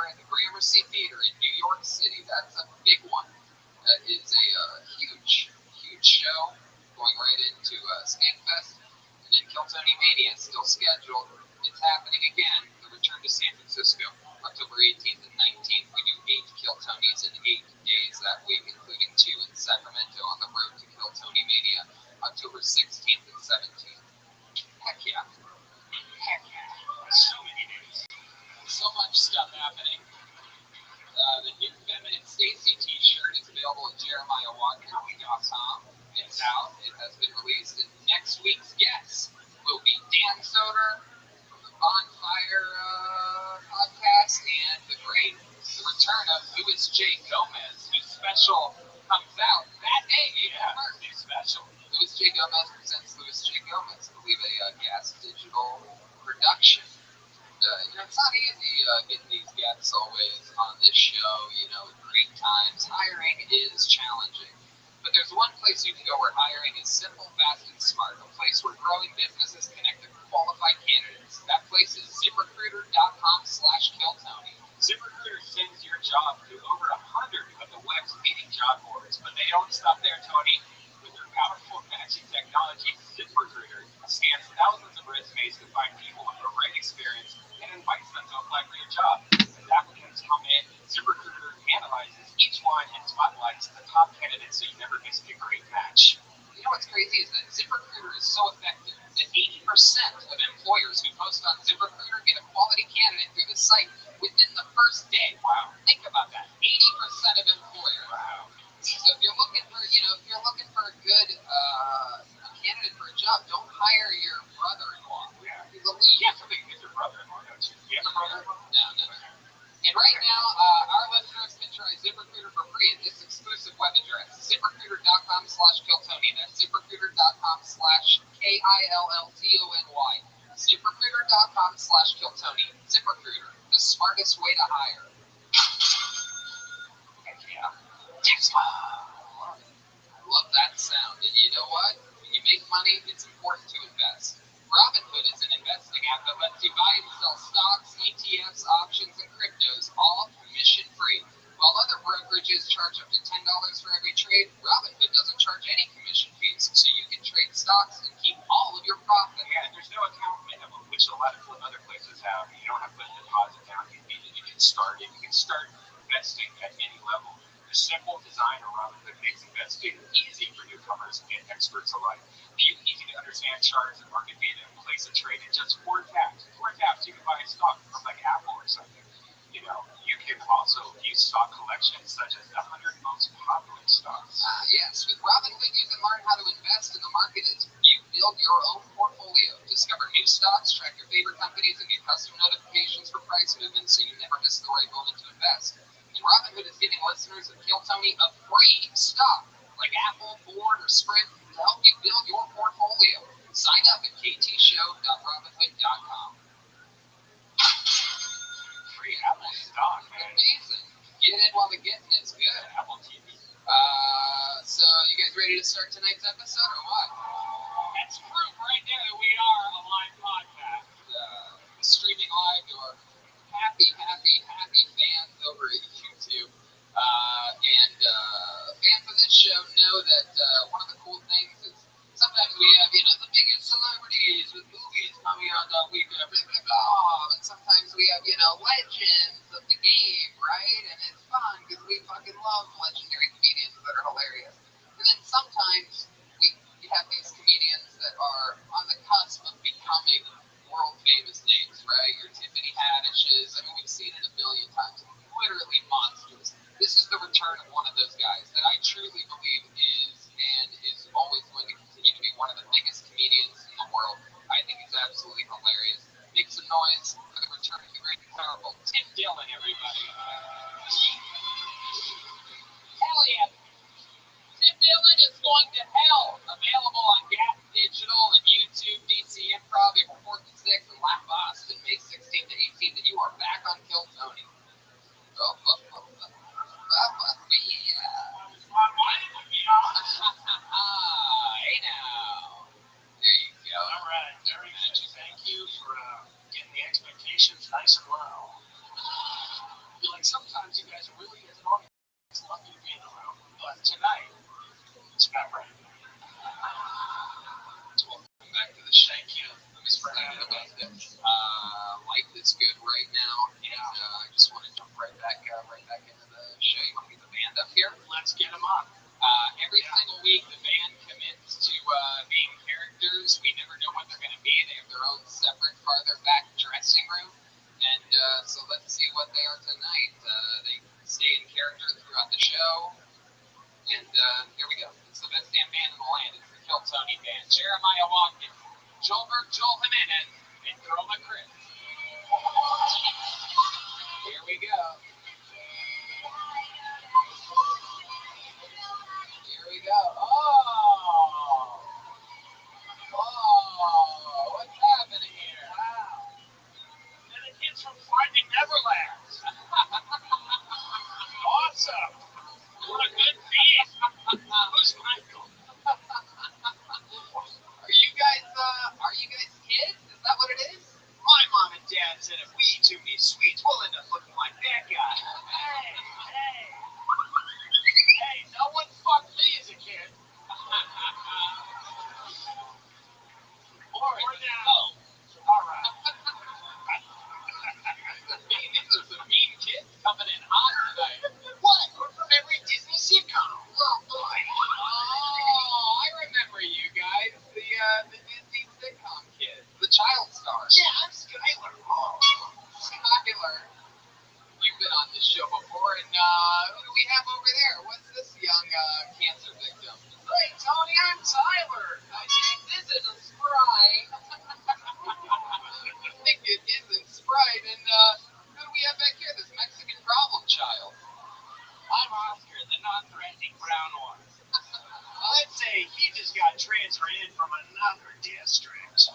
are at the Gramercy Theater in New York City, that's a big one. That is a huge show going right into Skankfest. And then Kiltony Mania is still scheduled. It's happening again. The return to San Francisco, October 18th and 19th. We do 8 Kiltonys in 8 days that week, including 2 in Sacramento on the road to Kiltony Mania, October 16th and 17th. Heck yeah. Heck yeah.
So many days.
So much stuff happening. The new Feminine Stacy t-shirt is available at JeremiahWalker.com. It's out. It has been released. And next week's guests will be Dan Soder from the Bonfire podcast and the return of Louis J. Gomez, whose special comes out that day. New special. Louis J. Gomez presents Louis J. Gomez. I believe a gas digital production. It's not easy getting these guests always on this show, great times. Hiring is challenging. But there's one place you can go where hiring is simple, fast, and smart. A place where growing businesses connect to qualified candidates. That place is ZipRecruiter.com/Kiltony.
ZipRecruiter sends your job to over 100 of the web's leading job boards. But they don't stop there, Tony. With their powerful matching technology, ZipRecruiter scans thousands of resumes to find people with the right experience and invites them to apply for your job. As applicants come in, ZipRecruiter analyzes each one and spotlights the top candidates so you never miss a great match.
You know what's crazy is that ZipRecruiter is so effective that 80% of employers who post on ZipRecruiter get a quality candidate through the site within the first day.
Wow.
Think about that. 80% of employers.
Wow.
So if you're looking for, a good candidate for a job, don't hire your brother-in-law.
Yeah.
He's a loser.
You have something against your brother-in-law, don't you? You have a brother-in-law?
No. And right now, our listeners can try ZipRecruiter for free at this exclusive web address, ZipRecruiter.com/Kiltony. That's ZipRecruiter.com/KILLTONY. ZipRecruiter.com/Kiltony. ZipRecruiter, the smartest way to hire.
Heck yeah.
I love that sound. And you know what? When you make money, it's important to invest. Robinhood is an investing app that lets you buy and sell stocks, ETFs, options, and cryptos, all commission-free. While other brokerages charge up to $10 for every trade, Robinhood doesn't charge any commission fees, so you can trade stocks and keep all of your profit.
Yeah, and there's no account minimum, which a lot of other places have. You don't have to put a deposit down. You can get started. You can start investing at any level. The simple design of Robinhood makes investing easy for newcomers and experts alike. Easy to understand charts and market data and place a trade in just 4 taps. 4 taps, you can buy a stock from like Apple or something. You can also view stock collections such as the 100 most popular stocks.
Yes, with Robinhood, you can learn how to invest in the market as you build your own portfolio. Discover new stocks, track your favorite companies, and get custom notifications for price movements so you never miss the right moment to invest. And Robinhood is giving listeners of Kiltony a free stock, like Apple, Ford, or Sprint, to help you build your portfolio. Sign up at ktshow.robinhood.com.
Free Apple stock, man.
Amazing. Get in while the getting is good.
Apple TV.
So you guys ready to start tonight's episode or what?
That's proof right there that we are a live podcast.
Streaming live to our happy fans over at YouTube. And fans of this show know that one of the cool things is sometimes we have, the biggest celebrities with movies coming out that week, blah, blah, blah. And sometimes we have, legends of the game, right? And it's fun because we fucking love legendary comedians that are hilarious. And then sometimes we have these comedians that are on the cusp of becoming world famous names, right? Your Tiffany Haddishes. I mean, we've seen it a million times. Literally monsters. This is the return of one of those guys that I truly believe is always going to continue to be one of the biggest comedians in the world. I think he's absolutely hilarious. Make some noise for the return of the great and powerful Tim Dillon, everybody. Hell yeah. Tim Dillon is going to hell. Available on Gap Digital and YouTube, DC Improv, April 4th and 6th, and Laugh Boston, May 16th to 18th, and you are back on Kiltony. Hey now. There you go.
All right, very good. Thank you for getting the expectations nice and low.
feel like sometimes you guys are really, as an audience, lucky to be in the room. But tonight, it's about right.
Welcome back to the show. Thank you. Let me start out about this. Life is good right now, and I just want to jump right back into the show. You want to get the band up here?
Let's get them on.
Every single week, the band commits to being characters. We never know what they're going to be. They have their own separate, farther back dressing room. And so let's see what they are tonight. They stay in character throughout the show. And here we go. It's the best damn band in the land. It's the Kill Tony Band. Jeremiah Watkins, Joel Jimenez, and Girl McCris. Here we go. Here we go. Oh, what's happening here?
Wow. And the kids from Finding Neverland. Awesome. What a good feed. Who's Michael?
Are you guys kids? Is that what it is?
My mom and dad said if we eat too many sweets, we'll end up looking like that guy. Hey, no one fucked me as a kid.
Or
now. All right.
These are some mean kids coming in hot tonight.
What? We're from every Disney sitcom. Oh, boy.
Oh, I remember you guys, the Disney sitcom kids, the child stars.
Yeah, I'm Skylar. Oh.
Skylar, you've been on this show before, and who do we have over there? What's this young cancer victim?
Hey, Tony, I'm Tyler.
I think this isn't Sprite. I think it isn't Sprite, and who do we have back here? This Mexican problem child.
I'm Oscar, the non-threatening brown one. I'd say he just got transferred in from another district.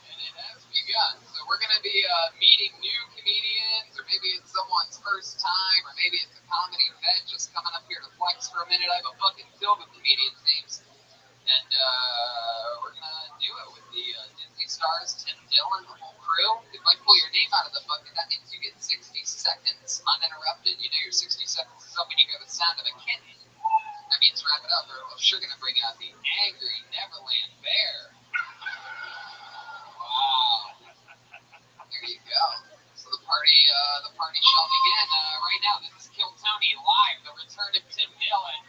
And it has begun. So we're going to be meeting new comedians, or maybe it's someone's first time, or maybe it's a comedy vet just coming up here to flex for a minute. I have a fucking filled with comedians' names. And we're going to do it with the Disney stars, Tim Dillon, the whole crew. If I pull your name out of the bucket, that means you get 60 seconds uninterrupted. You know your 60 seconds is up when you hear the sound of a kitten. That means wrap it up, or I'm sure going to bring out the angry Neverland bear. Wow. There you go. So the party shall begin right now. This is Kill Tony live, the return of Tim Dillon,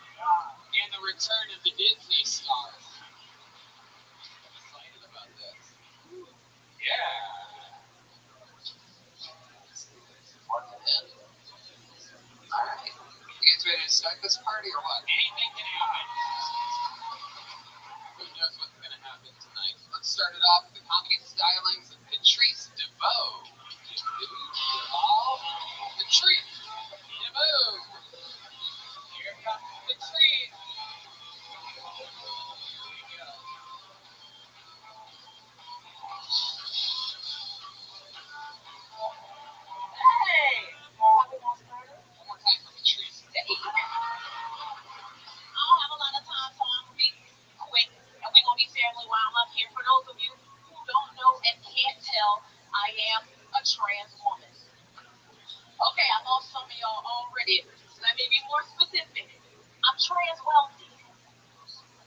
and the return of the Disney stars. I'm excited about this. Yeah. Alright. You guys ready to start this party or what?
Anything can happen.
Who knows what's going to happen tonight? Let's start it off with the comedy stylings of Patrice DeVoe. Patrice DeVoe. Here comes Patrice. Here we go.
Hey! One
One more time for Patrice. Hey.
I don't have a lot of time, so I'm gonna be quick, and we're gonna be family while I'm up here. For those of you who don't know and can't tell, I am a trans woman. Okay, I know some of y'all already. Let me be more specific. I'm trans wealthy.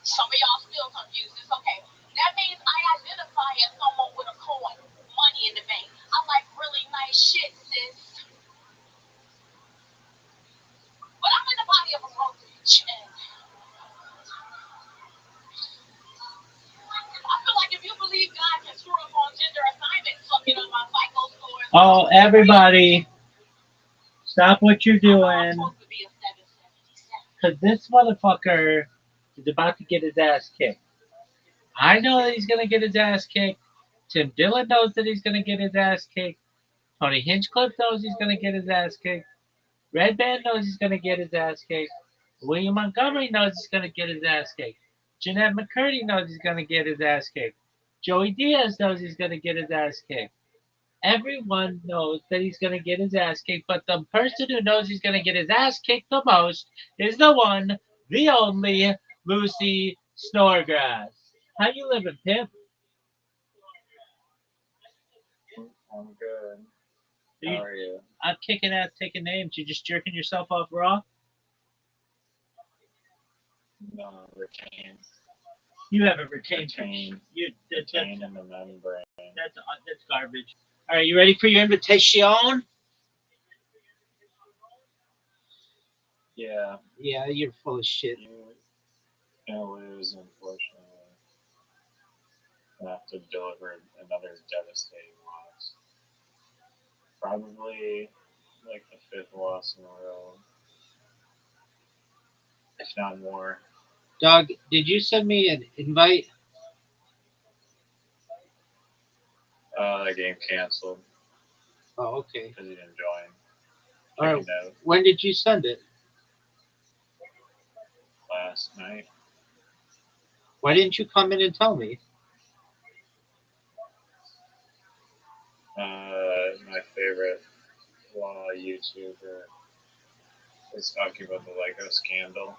Some of y'all still confused. It's okay. That means I identify as someone with a coin, money in the bank. I like really nice shit, sis. But I'm in the body of a broke bitch, and I feel like if you believe God can screw up on gender assignment, fucking up my FICO scores.
Oh, everybody, stop what you're doing.
Supposed to be a 777.
Because this motherfucker is about to get his ass kicked. I know that he's going to get his ass kicked. Tim Dillon knows that he's going to get his ass kicked. Tony Hinchcliffe knows he's going to get his ass kicked. Red Band knows he's going to get his ass kicked. William Montgomery knows he's going to get his ass kicked. Jeanette McCurdy knows he's going to get his ass kicked. Joey Diaz knows he's going to get his ass kicked. Everyone knows that he's going to get his ass kicked, but the person who knows he's going to get his ass kicked the most is the one, the only, Lucy Snorgrass. How you living, Pimp?
I'm good. How are you?
I'm kicking ass, taking names. You just jerking yourself off raw?
No, retained.
You haven't retained.
Retained.
That's
Retained in the membrane.
That's garbage. All right, you ready for your invitation?
Yeah.
Yeah, you're full of shit.
You're gonna lose, unfortunately. I have to deliver another devastating loss. Probably like the 5th loss in a row, if not more.
Doug, did you send me an invite?
The game canceled
Oh, okay.
because you didn't join.
All right.
Check it out
When did you send it?
last night.
Why didn't you come in and tell me?
My favorite law YouTuber is talking about the Lego scandal.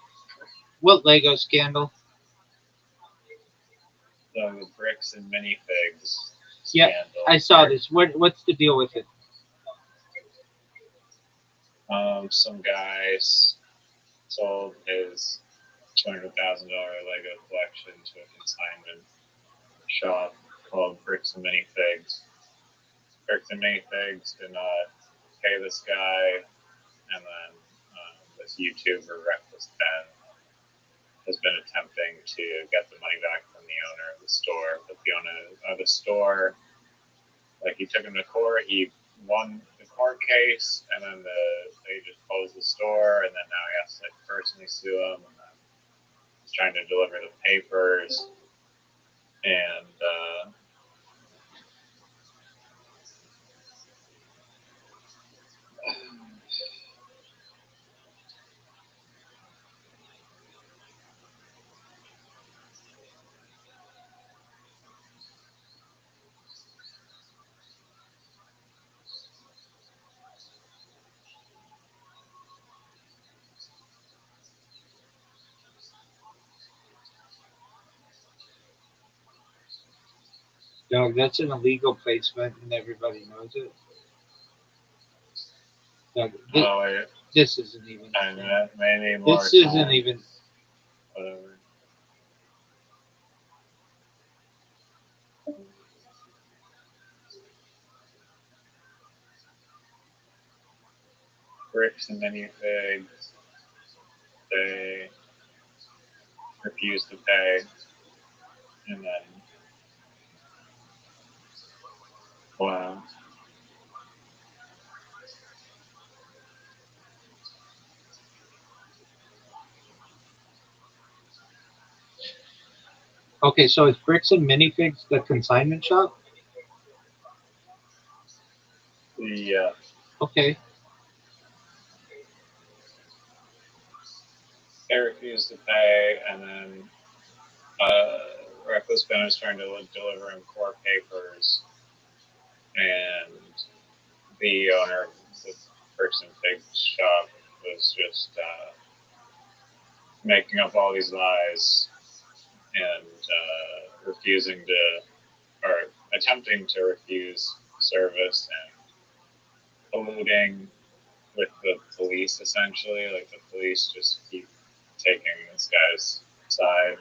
What Lego scandal?
The bricks and minifigs
Yeah,
scandal.
I saw this. What's the deal with it?
Some guys sold his $200,000 Lego collection to a consignment shop called Bricks and Minifigs. Bricks and Minifigs did not pay this guy, and then this YouTuber, Reckless Ben, has been attempting to get the money back from the owner of the store. But the owner of the store, like, he took him to court, he won the court case, and then they just closed the store, and then now he has to personally sue him, and then he's trying to deliver the papers, and
Doug, that's an illegal placement, and everybody knows it. Doug, this isn't even.
maybe more
This isn't even.
Whatever. Bricks and Minifigs, they refuse to pay, and then wow.
Okay, so it's Bricks and Minifigs, the consignment shop?
Yeah.
Okay.
They refuse to pay, and then Reckless Ben is trying to deliver him court papers, and the owner of the Bricks and Pig shop was just making up all these lies and refusing to, or attempting to refuse service and colluding with the police, essentially. Like, the police just keep taking this guy's side,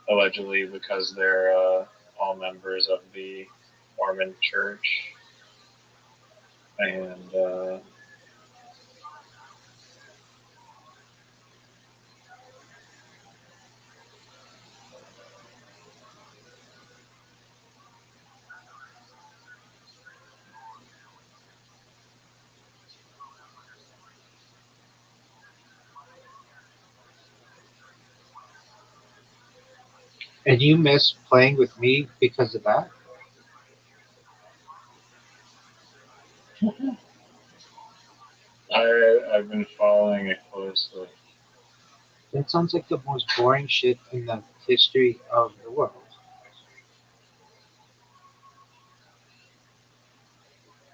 allegedly because they're all members of the Mormon church. And
And you miss playing with me because of that?
I've been following it closely.
That sounds like the most boring shit in the history of the world.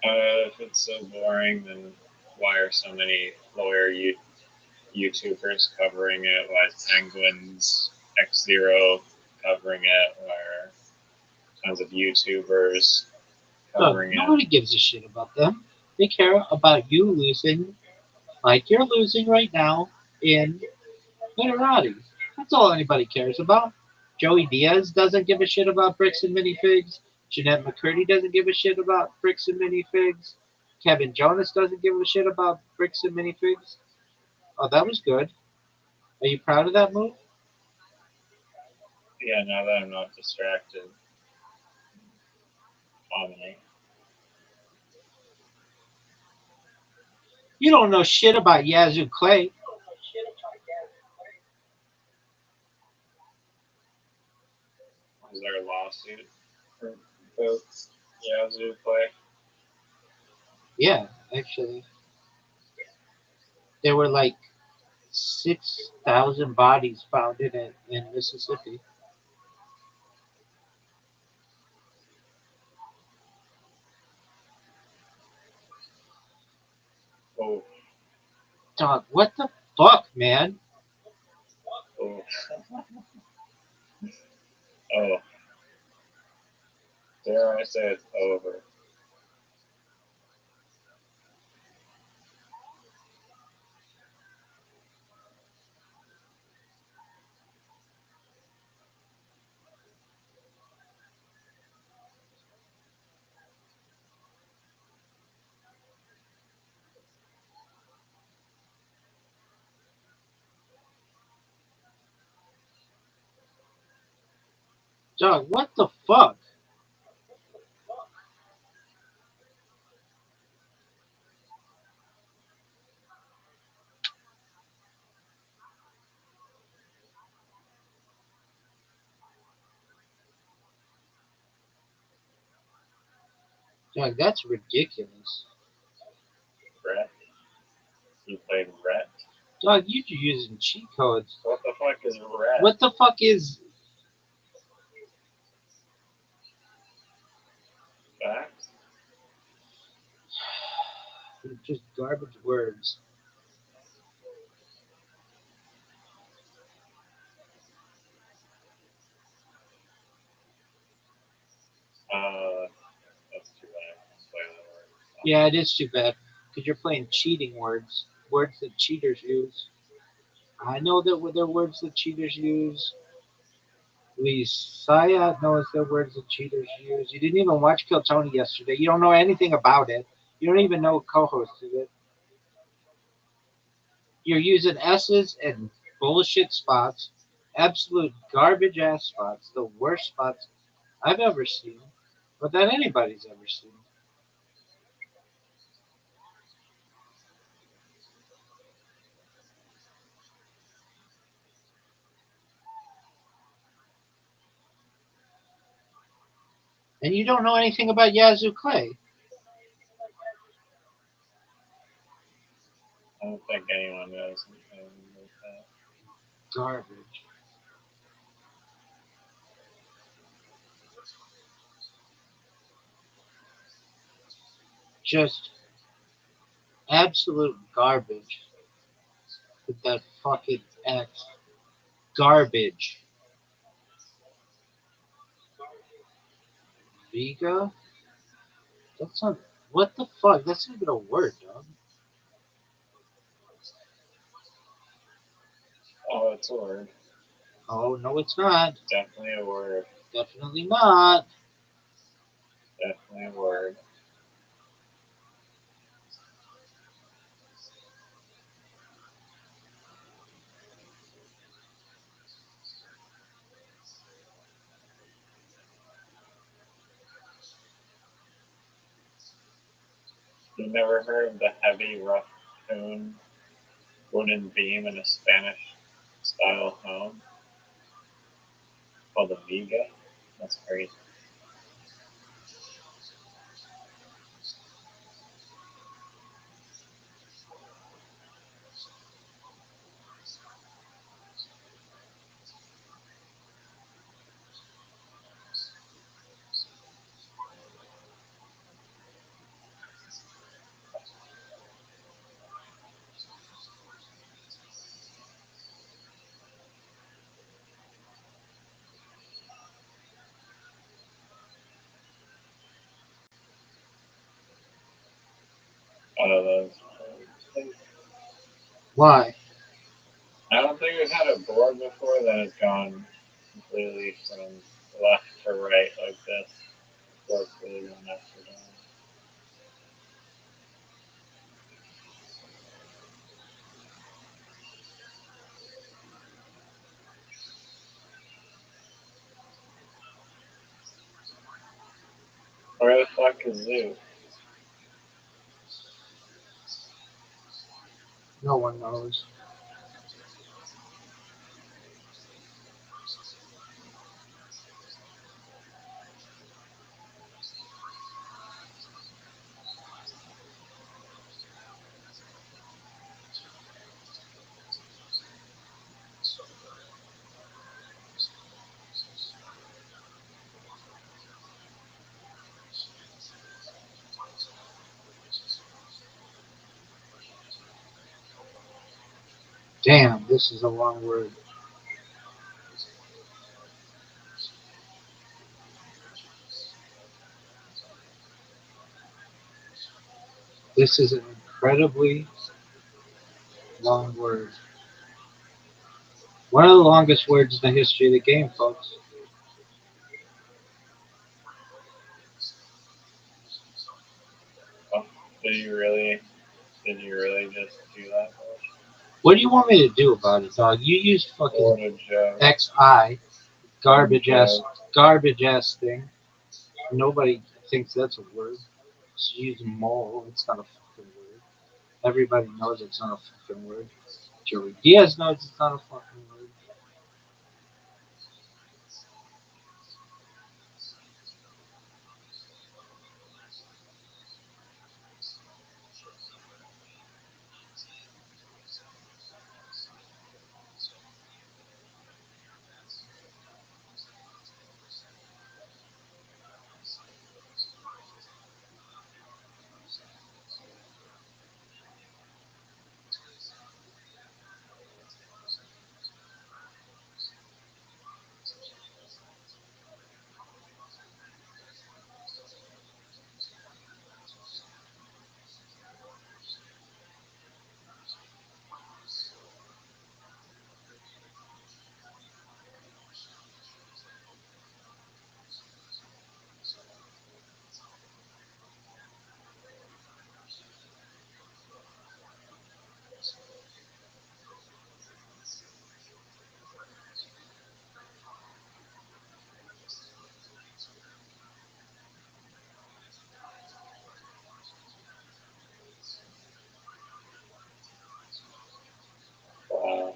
If it's so boring, then why are so many lawyer YouTubers covering it? Why is Penguins X0 covering it? Why are tons of YouTubers
Look,
covering it.
nobody gives a shit about them. They care about you losing, like you're losing right now in Literati. That's all anybody cares about. Joey Diaz doesn't give a shit about bricks and minifigs. Jeanette McCurdy doesn't give a shit about bricks and minifigs. Kevin Jonas doesn't give a shit about bricks and minifigs. Oh, that was good. Are you proud of that move?
Yeah, now that I'm not distracted. Finally.
You don't know shit about Yazoo Clay.
Is there a lawsuit for both Yazoo Clay?
Yeah, actually. There were like 6,000 bodies found in Mississippi.
Oh,
Dog, what the fuck, man?
oh, oh. Dare I say it's over?
Dog, what the fuck? Dog, that's ridiculous.
Brett? You played Brett?
Dog, you're using cheat codes.
What the fuck is Brett?
What the fuck is
Facts?
just garbage words?
That's too bad. Spoiler alert.
Yeah, it is too bad because you're playing cheating words, words that cheaters use. I know that they're words that cheaters use. Saya knows the words that cheaters use. You didn't even watch Kill Tony yesterday. You don't know anything about it. You don't even know who co-hosted it. You're using S's and bullshit spots, absolute garbage ass spots, the worst spots I've ever seen, or that anybody's ever seen. And you don't know anything about Yazoo Clay.
I don't think anyone knows anything like that.
Garbage. Just absolute garbage with that fucking X. Garbage. Vega? That's not. What the fuck? That's not even a word, dog.
Oh, it's a word.
Oh, no, it's not.
Definitely a word.
Definitely not.
Definitely a word. You never heard of the heavy, rough hewn wooden beam in a Spanish style home called a viga? That's crazy.
out of those.
Why?
I don't think we've had a board before that has gone completely from left to right like this. Board's really going up or down. Where the fuck is Zoo?
No one knows. Damn, this is a long word. This is an incredibly long word. One of the longest words in the history of the game, folks.
Oh, did you really just do that?
What do you want me to do about it, dog? You used
What
fucking
a joke.
XI, garbage ass thing. Nobody thinks that's a word. Just use mole. It's not a fucking word. Everybody knows it's not a fucking word. Joey Diaz knows it's not a fucking word.
Wow.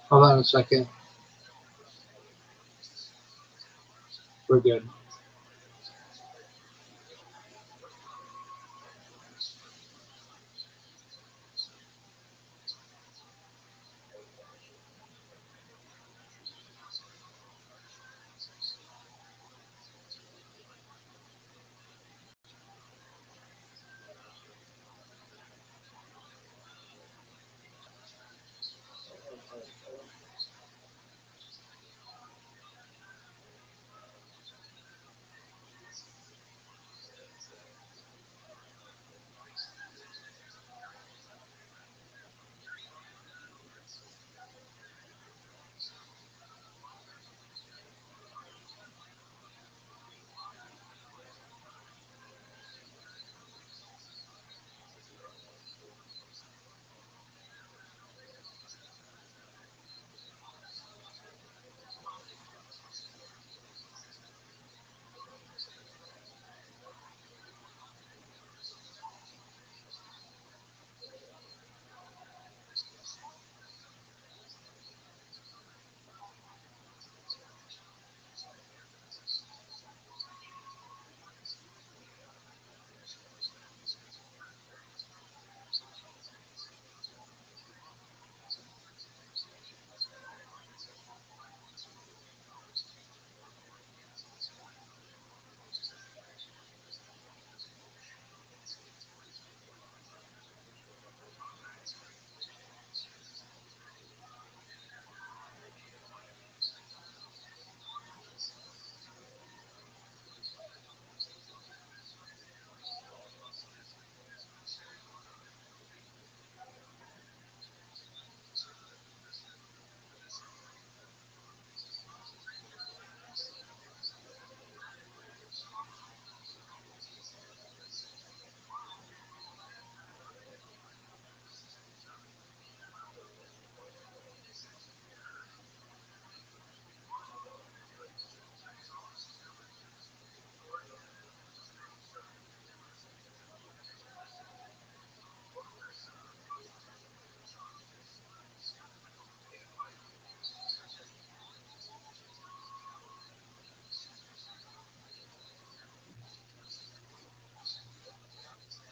Hold on a second. We're good.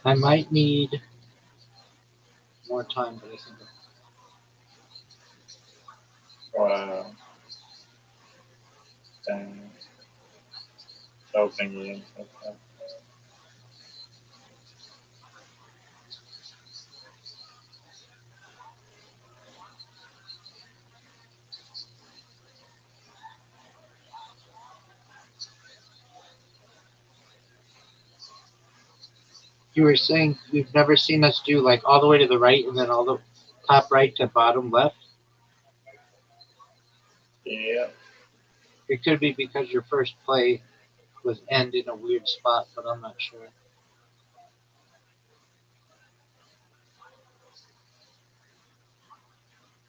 I might need more time, but I think
Wow. Dang. Hoping you didn't take that.
you were saying you've never seen us do like all the way to the right and then all the top right to bottom left.
Yeah.
It could be because your first play was end in a weird spot, but I'm not sure.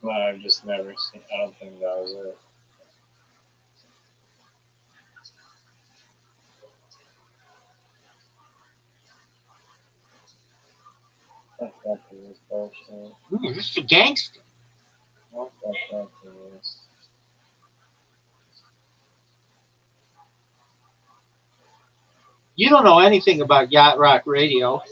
No, I've just never seen. I don't think that was it. What the fuck is this bullshit?
Mr. Gangster.
What the fuck is this?
You don't know anything about Yacht Rock Radio.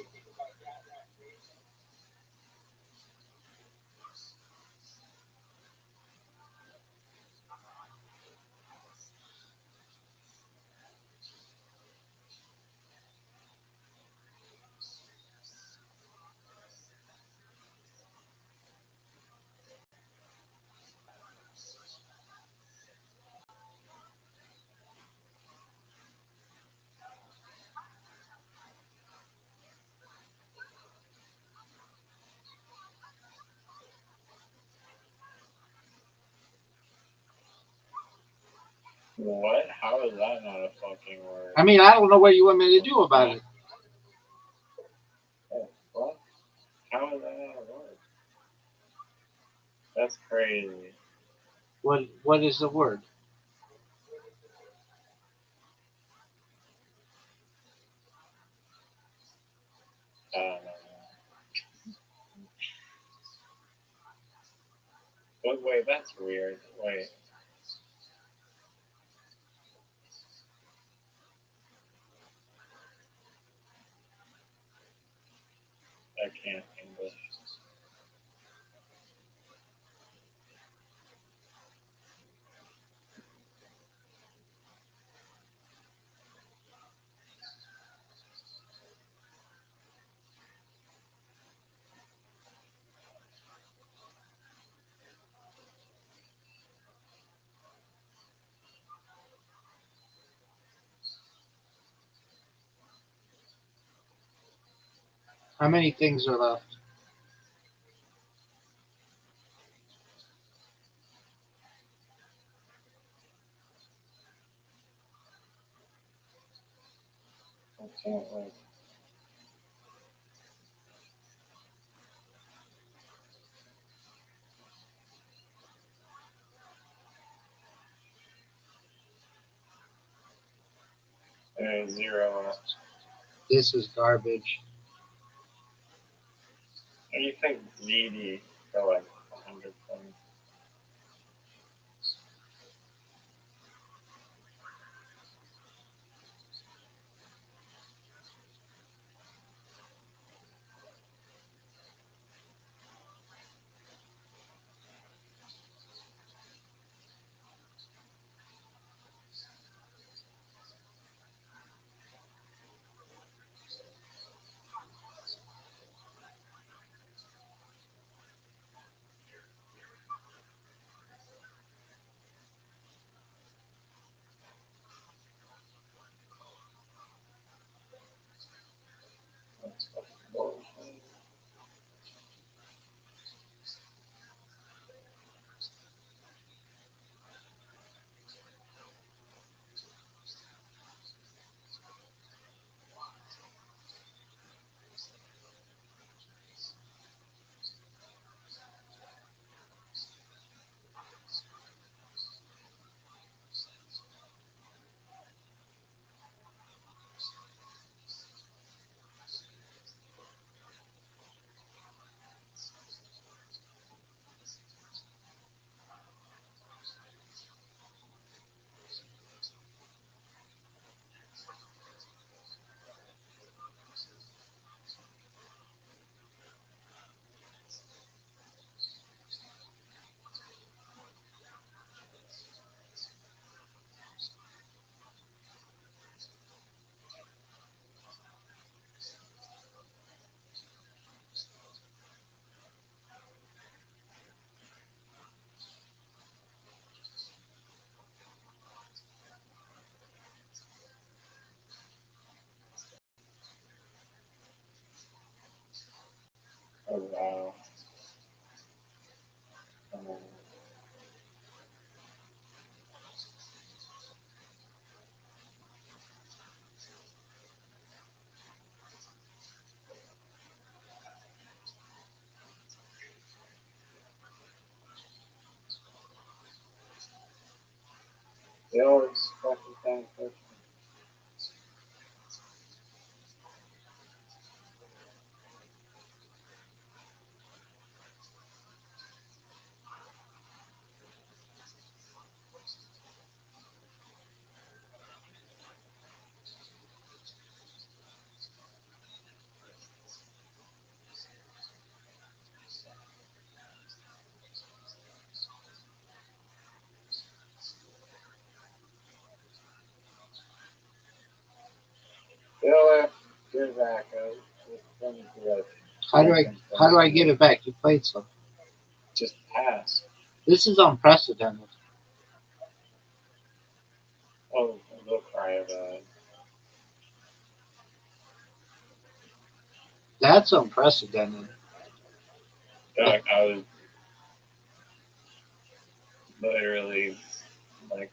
What? How is that not a fucking word?
I mean, I don't know what you want me to do about it.
Oh, what? How is that not a word? That's crazy.
What is the word?
I don't know. But wait, that's weird. Wait. I can't English.
How many things are left?
I can't wait. There's 0 left.
This is garbage.
What do you think ZD for like 100 points? They always fucking find touchdowns. They'll have to get back out.
How do I get it back? You played something.
Just pass.
This is unprecedented.
Oh, they'll cry about it.
That's unprecedented.
Like, I was literally like,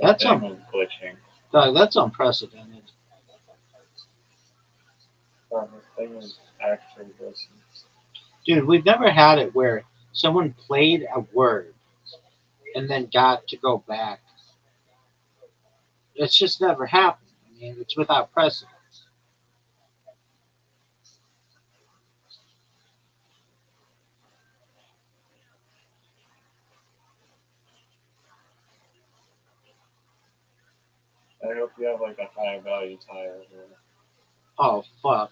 That's
thing was glitching.
Dog, that's unprecedented.
The thing was actually glitching.
Dude, we've never had it where someone played a word and then got to go back. It's just never happened. I mean, it's without precedent.
I hope you have like a high value tire here.
Oh, fuck.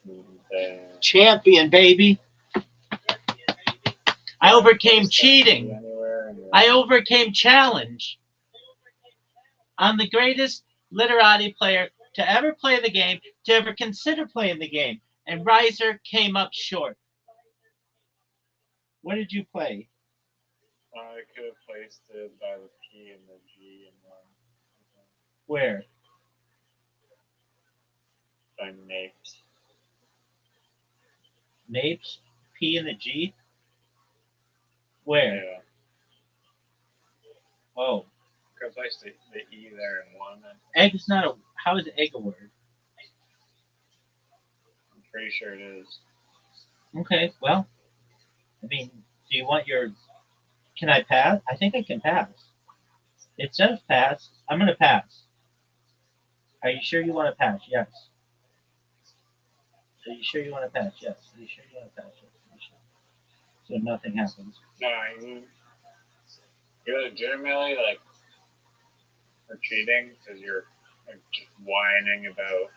Damn.
Champion, baby. I overcame cheating. I overcame challenge. I'm the greatest literati player to ever play the game, to ever consider playing the game. And Riser came up short. What did you play?
I could have placed it by the P and the G and one.
Where?
By Napes.
Napes? P and the G? Where?
Yeah.
Oh.
Could have placed the E there and one.
Egg is not a. How is egg a word?
I'm pretty sure it is.
Okay, well. I mean, do you want your. Can I pass? I think I can pass. It says pass. I'm going to pass. Are you sure you want to pass? Yes. Are you sure you want to pass? Yes. Are you sure you want to pass? Yes. Are you sure? So nothing happens.
No, you're legitimately like for cheating because you're like, just whining about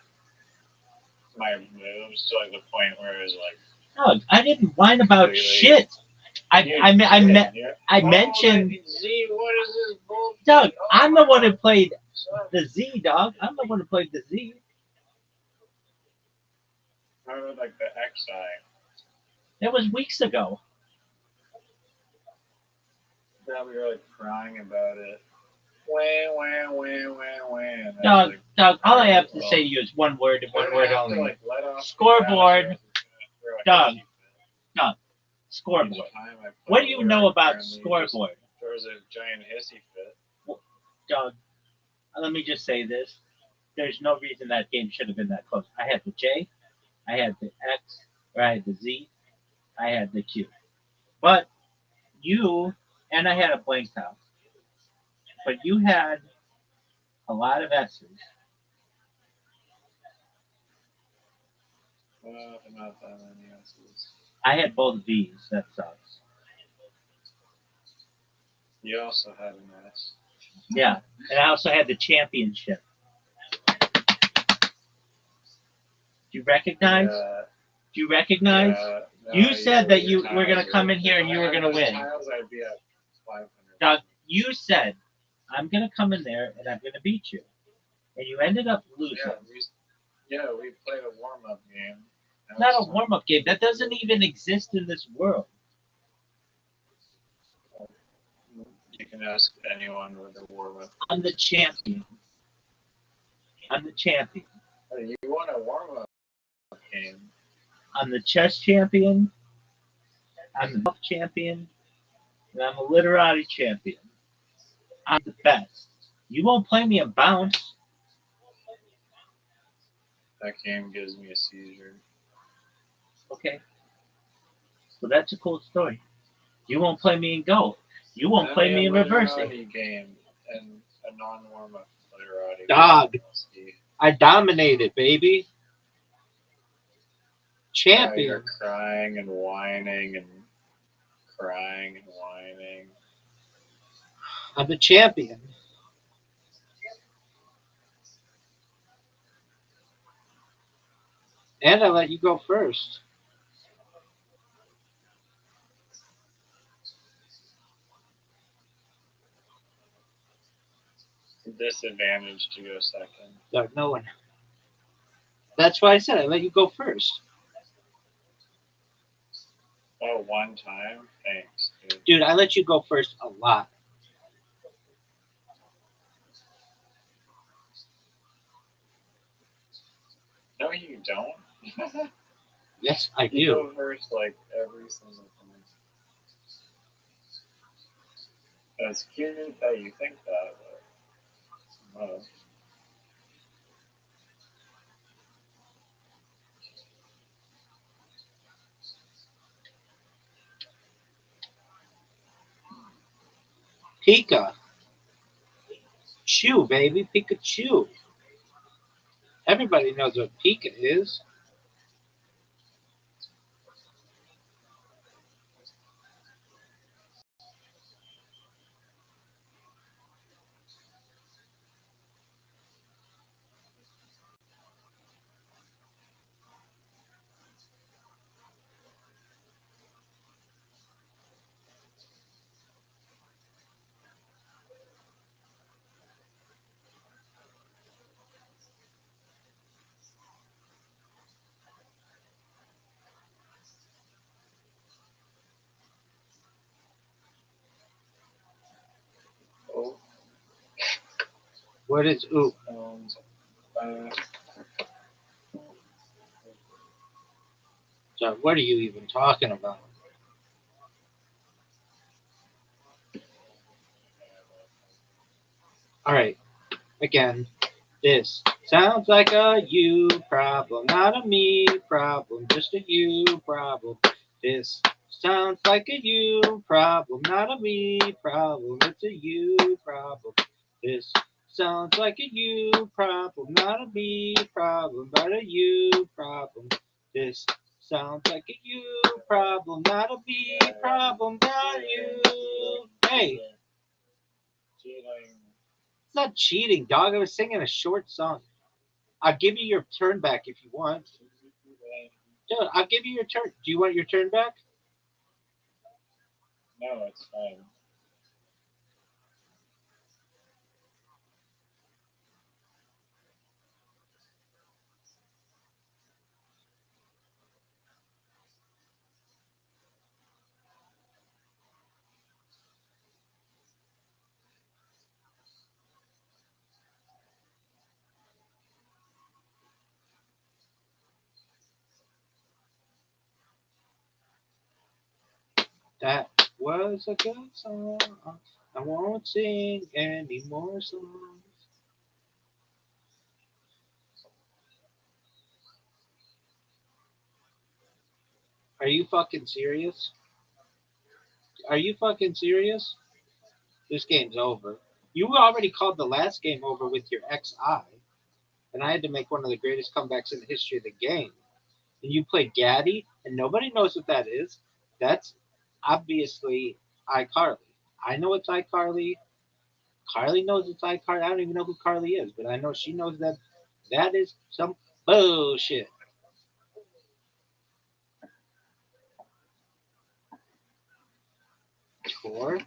my moves to like the point where it was like.
No, I didn't whine about
really,
shit. I mentioned.
Z, what is this bullshit?
Doug, I'm the one who played the Z, dog. I'm the one who played the Z.
How about like the XI?
That was weeks ago.
Yeah, we were like crying about it. Wah.
Doug, all I have to say to you is one word and one word only.
Like,
Scoreboard. Doug, scoreboard. What do you know about scoreboard?
There was a giant hissy fit.
Doug, let me just say this. There's no reason that game should have been that close. I had the J, I had the X, or I had the Z, I had the Q. But you, and I had a blank house, but you had a lot of S's.
Not that many S's.
I had both V's. That sucks.
You also had an S.
Yeah, and I also had the championship. Do you recognize? Do you recognize?
No,
you said that you were going to come in here and you were going to win.
I'd be at 500.
Doug, you said, I'm going to come in there and I'm going to beat you. And you ended up losing.
We played a warm-up game.
It's not a warm-up game. That doesn't even exist in this world.
You can ask anyone with a warm-up.
I'm the champion.
You won a warm-up game.
I'm the chess champion. I'm the golf champion. And I'm a literati champion. I'm the best. You won't play me a bounce.
That game gives me a seizure.
Okay. So that's a cool story. You won't play me in Go. You won't play me in reversing.
Game and a non-warm-up Literati.
Dog.
See,
I dominated, baby. Champion.
you're crying and whining and crying and whining.
I'm the champion. And I let you go first.
Disadvantage to go second.
No one. That's why I said I let you go first.
Oh, one time? Thanks, dude.
Dude, I let you go first a lot.
No, you don't.
Yes, I
You
do.
go first like every single time. It's cute that you think that, but no.
Pika. Chew, baby. Pikachu. Everybody knows what Pika is.
Oh,
What is ooh?
uh,
So what are you even talking about? All right. Again, this sounds like a you problem, not a me problem, just a you problem. This sounds like a you problem, not a me problem, it's a you problem. This sounds like a you problem, not a me problem, but a you problem. This sounds like a you problem, not a me problem, but you. Hey,
cheating.
it's not cheating, dog. I was singing a short song. I'll give you your turn back if you want. Dude, I'll give you your turn. Do you want your turn back?
No, it's fine.
That was a good song. I won't sing any more songs. Are you fucking serious? Are you fucking serious? This game's over. You already called the last game over with your XI, and I had to make one of the greatest comebacks in the history of the game. And you played Gaddy, and nobody knows what that is. That's obviously iCarly. I know it's iCarly. Carly knows it's iCarly. I don't even know who Carly is, but I know she knows that that is some bullshit. Tour?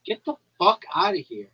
Get the fuck out of here.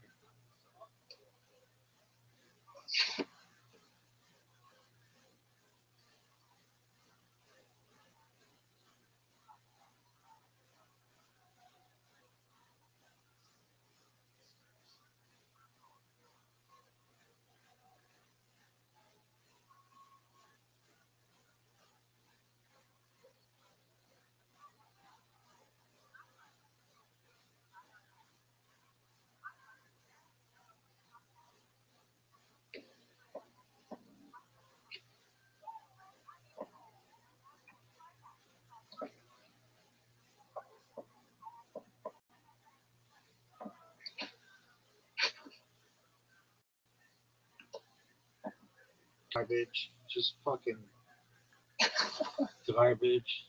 Garbage. Just fucking garbage.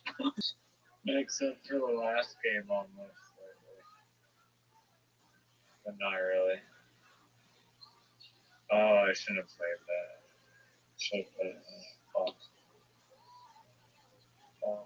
Except for the last game almost. But not really. Oh, I shouldn't have played that. Should have put it in the box. Oh.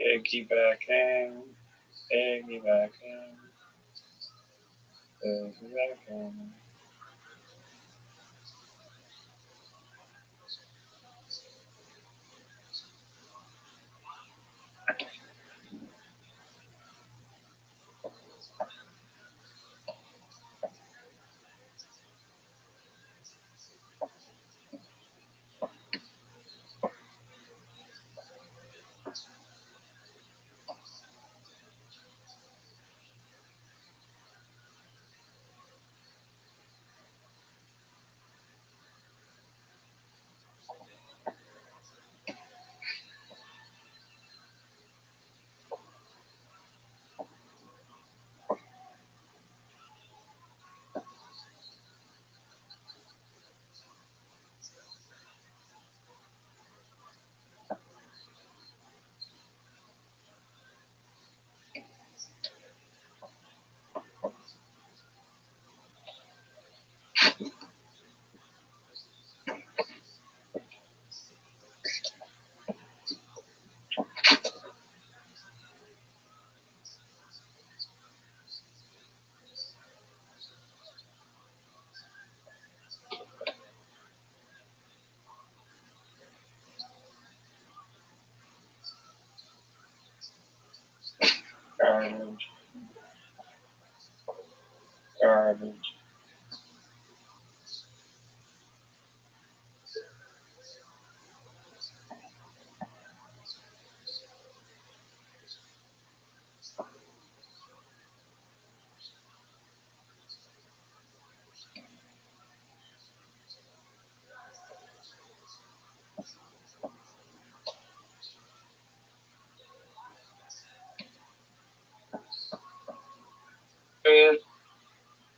Piggybacking. Piggybacking. Piggybacking. Garbage. Garbage.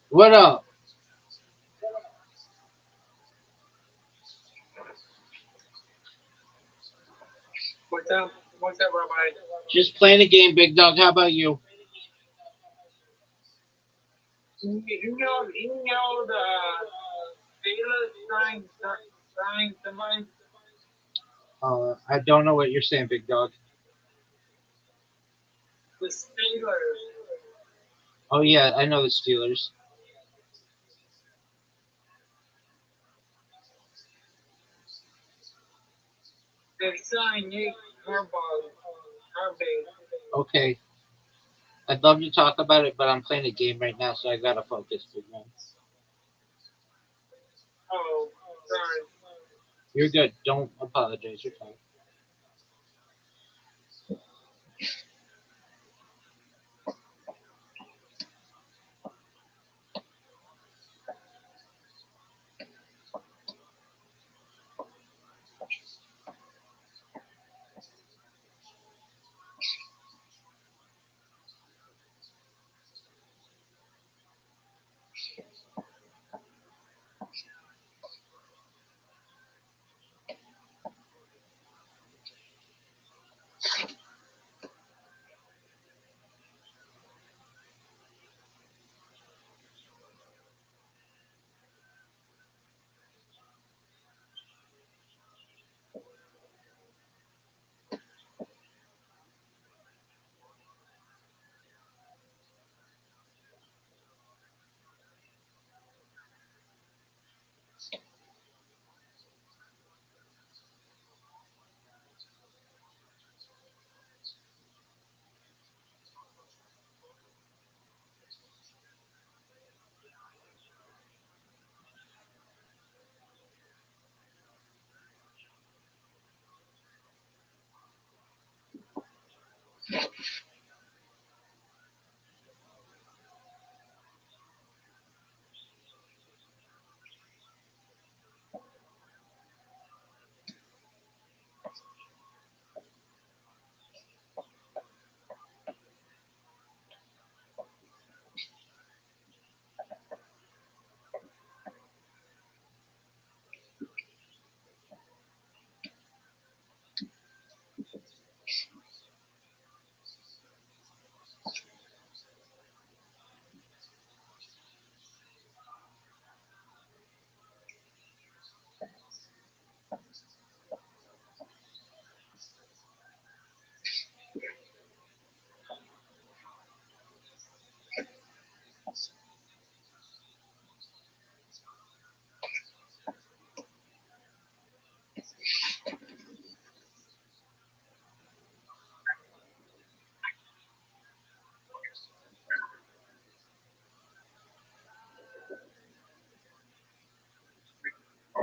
What up?
What's up, Rabbi?
Just playing a game, big dog. How about you?
You know the Steelers signed somebody.
I don't know what you're saying, big dog.
The Steelers.
Oh yeah, I know the Steelers.
They signed Nick Harbaugh.
Okay. I'd love to talk about it, but I'm playing a game right now, so I gotta focus, big man.
Oh, sorry.
You're good. Don't apologize. You're fine.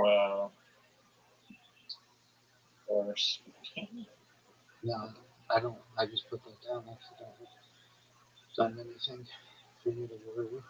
Well, worse.
No, I don't. I just put that down accidentally. Done anything for you to worry?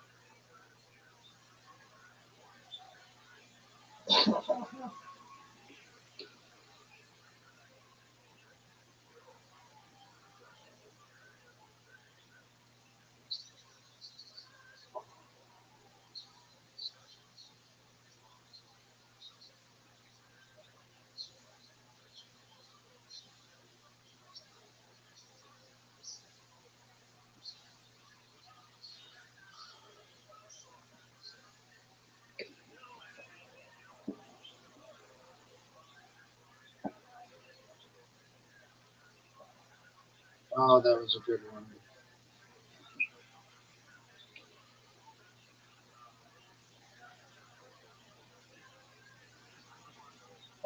Oh, that was a good one.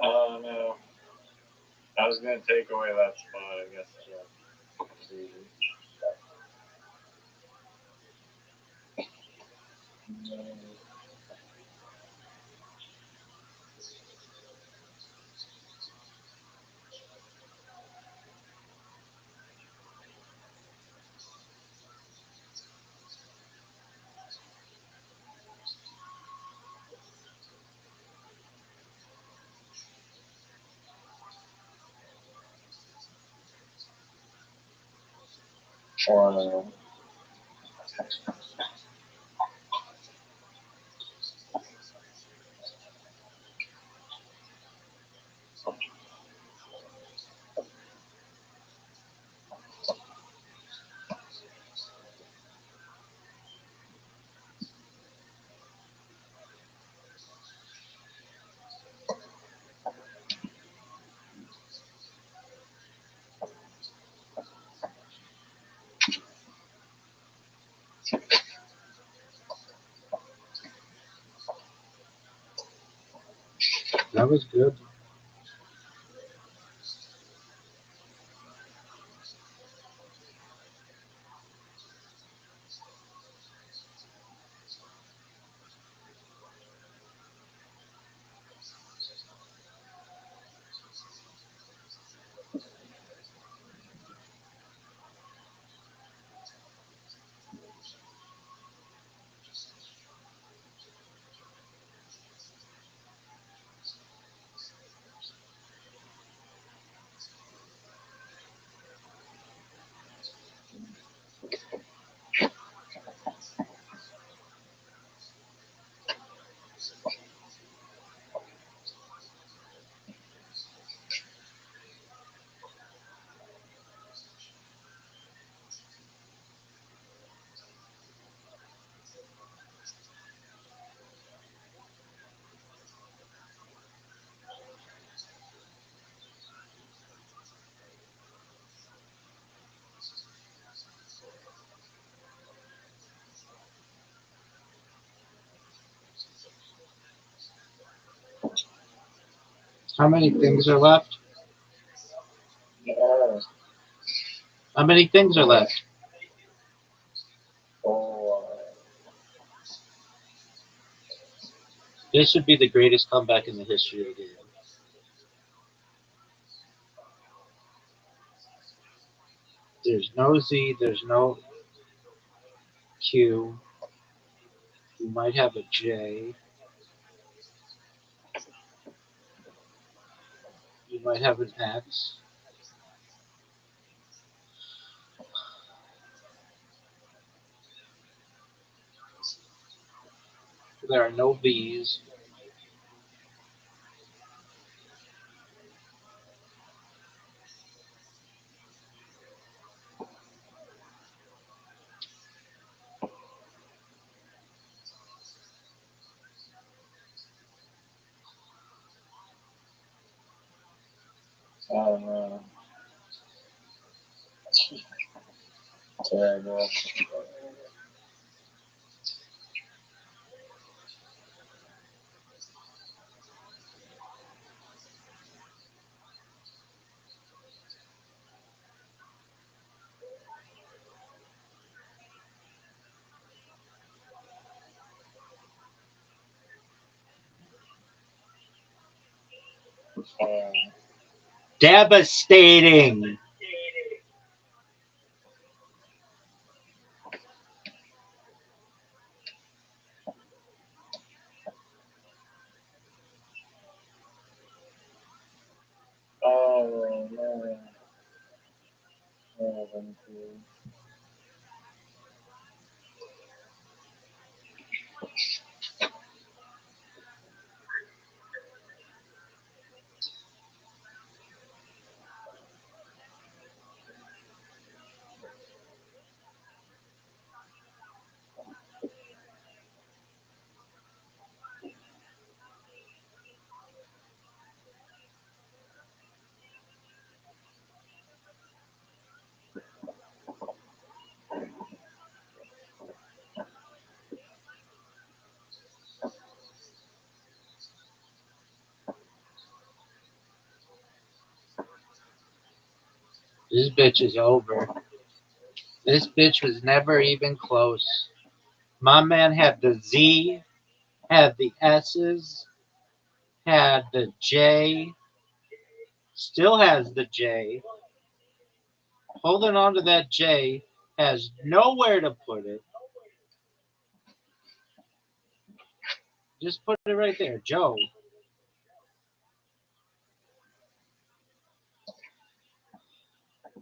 Oh no. I was gonna take away that spot, I guess. Or
That was good. How many things are left?
yeah.
How many things are left? This would be the greatest comeback in the history of the game. There's no Z, there's no Q. You might have a J. You might have an X. There are no V's.
No. Terrible.
Devastating.
Oh, no. Oh, thank you.
This bitch is over. This bitch was never even close. My man had the Z, had the S's, had the J, still has the J. Holding on to that J, has nowhere to put it. Just put it right there, Joe.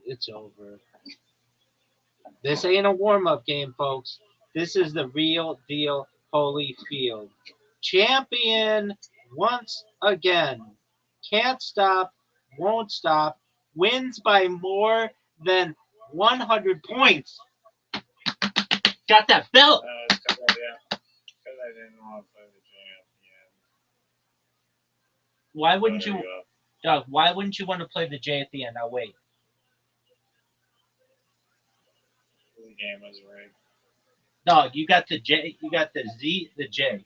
It's over. This ain't a warm-up game, folks. This is the real deal Holyfield. Champion once again. Can't stop, won't stop. Wins by more than 100 points. Got that belt.
It's because I didn't want to play the jam at the end.
Why wouldn't
There
you,
you go.
Doug? Why wouldn't you want to play the J at the end? I'll wait.
The game was rigged.
Dog, you got the J, you got the Z, the J.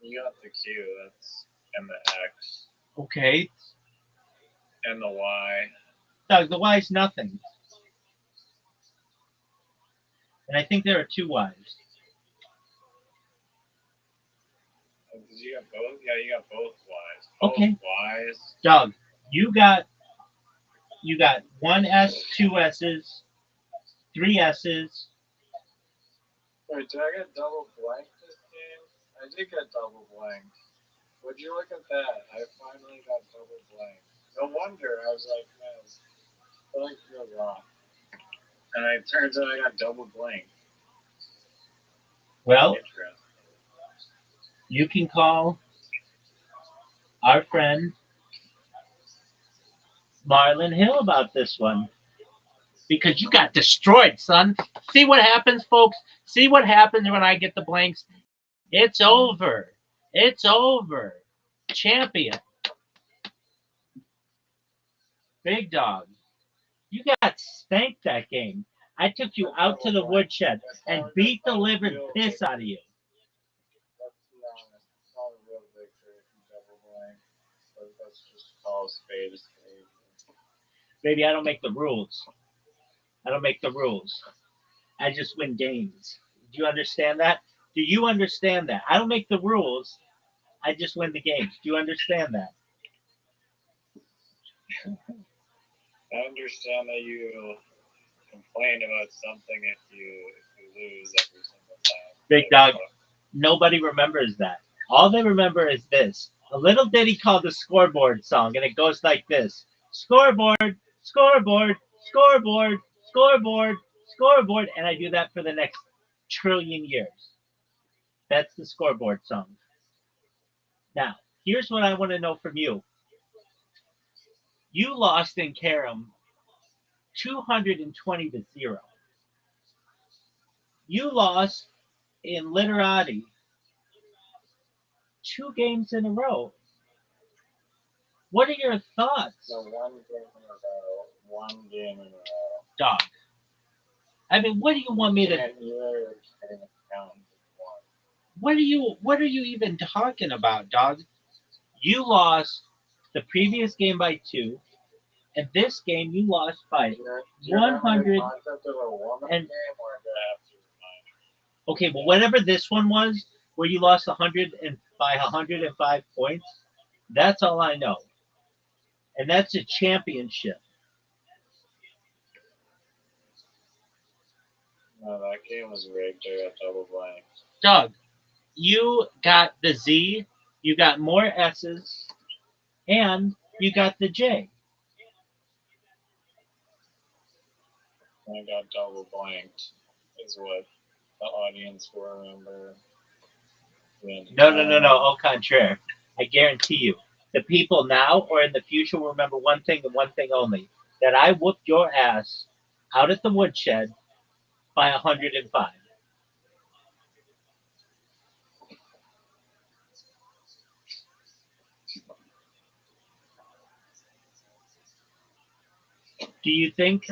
You got the Q, that's, and the X,
Okay.
and the Y.
Doug, the Y's nothing. And I think there are two Y's.
Did you got both? Yeah, you got both Ys. Both
Okay.
Ys.
Doug, you got one S, two S's, three S's.
Wait, did I get double blanked this game? I did get double blanked. Would you look at that? I finally got double blanked. No wonder. I was like, man, something feels wrong. And it turns out I got double blanked.
Well,
Interesting.
you can call our friend Marlon Hill about this one. Because you got destroyed, son. See what happens, folks? See what happens when I get the blanks? It's over. It's over. Champion. Big dog. You got spanked that game. I took you out to the woodshed and beat the living piss out of you.
Let's be honest. It's not a real victory if you double blank. So let's just call a spade a spade.
Baby, I don't make the rules. I don't make the rules. I just win games. Do you understand that? Do you understand that? I don't make the rules. I just win the games. Do you understand that?
I understand that you complain about something if you lose every single time.
Big dog. Nobody remembers that. All they remember is this. A little ditty called the Scoreboard song, and it goes like this. Scoreboard, scoreboard, scoreboard, scoreboard, scoreboard. And I do that for the next trillion years. That's the Scoreboard song. Now, here's what I want to know from you. You lost in Carom 220 to 0. You lost in Literati 2 games in a row. What are your thoughts?
So one game in a row. One game in a row.
Dog. I mean, what do you want me to?
And you're getting a count as one.
What are you even talking about, dog? You lost the previous game by 2, and this game you lost by
Do you remember
100.
the concept of a woman
and-
game, or do I have to remind you?
Okay, well, whatever this one was, where you lost 100 and by 105 points. That's all I know. And that's a championship.
No, that game was rigged. I got double blank.
Doug, you got the Z, you got more S's, and you got the J.
I got double blanked, is what the audience will remember.
No. Au contraire. I guarantee you. The people now or in the future will remember one thing and one thing only. That I whooped your ass out at the woodshed by 105. Do you think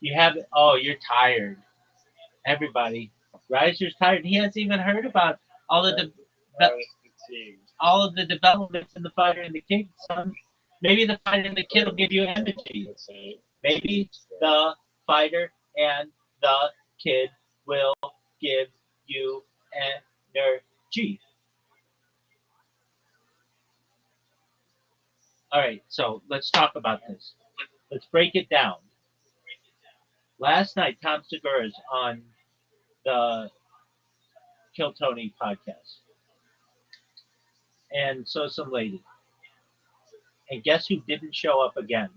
you have? Oh, you're tired. Everybody, Riser's tired. He hasn't even heard about all of all of the developments in the fighter and the kid. Son, maybe the fighter and the kid will give you energy. Maybe the fighter and the kid will give you energy. All right, so let's talk about this. Let's break it down. Last night, Tom Segura's on the Kill Tony podcast, and so some lady. And guess who didn't show up again?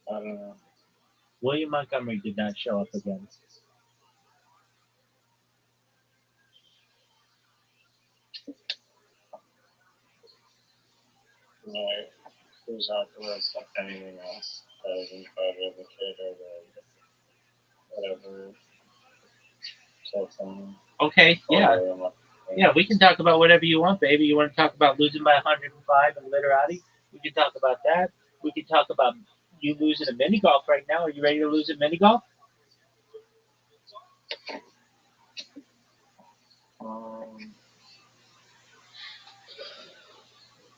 I don't know.
William Montgomery did not show up again.
No, who's afterwards anything else other than Fighter the Kid or the whatever.
Okay, yeah, we can talk about whatever you want, baby. You want to talk about losing by 105 and literati? We can talk about that. We can talk about you losing a mini golf right now. Are you ready to lose a mini golf?
I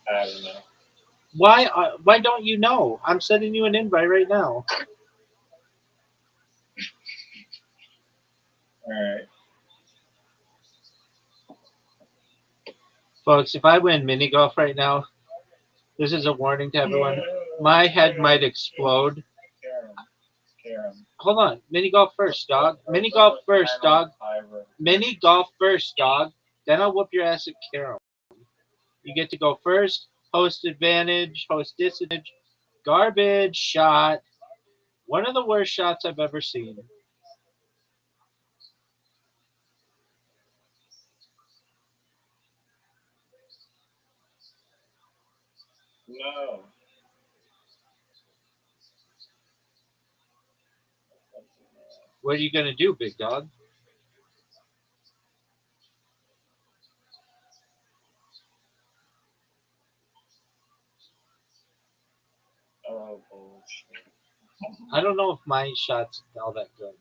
don't know.
Why don't you know? I'm sending you an invite right now.
Alright.
Folks, if I win mini golf right now, this is a warning to everyone. My head might explode.
Karen.
Hold on. Mini golf first, dog. Mini golf first, dog. Mini golf first, dog. Then I'll whoop your ass at Carol. You get to go first. Host advantage. Host disadvantage. Garbage shot. One of the worst shots I've ever seen.
No.
What are you going to do, big dog?
Oh, bullshit.
I don't know if my shot's all that good.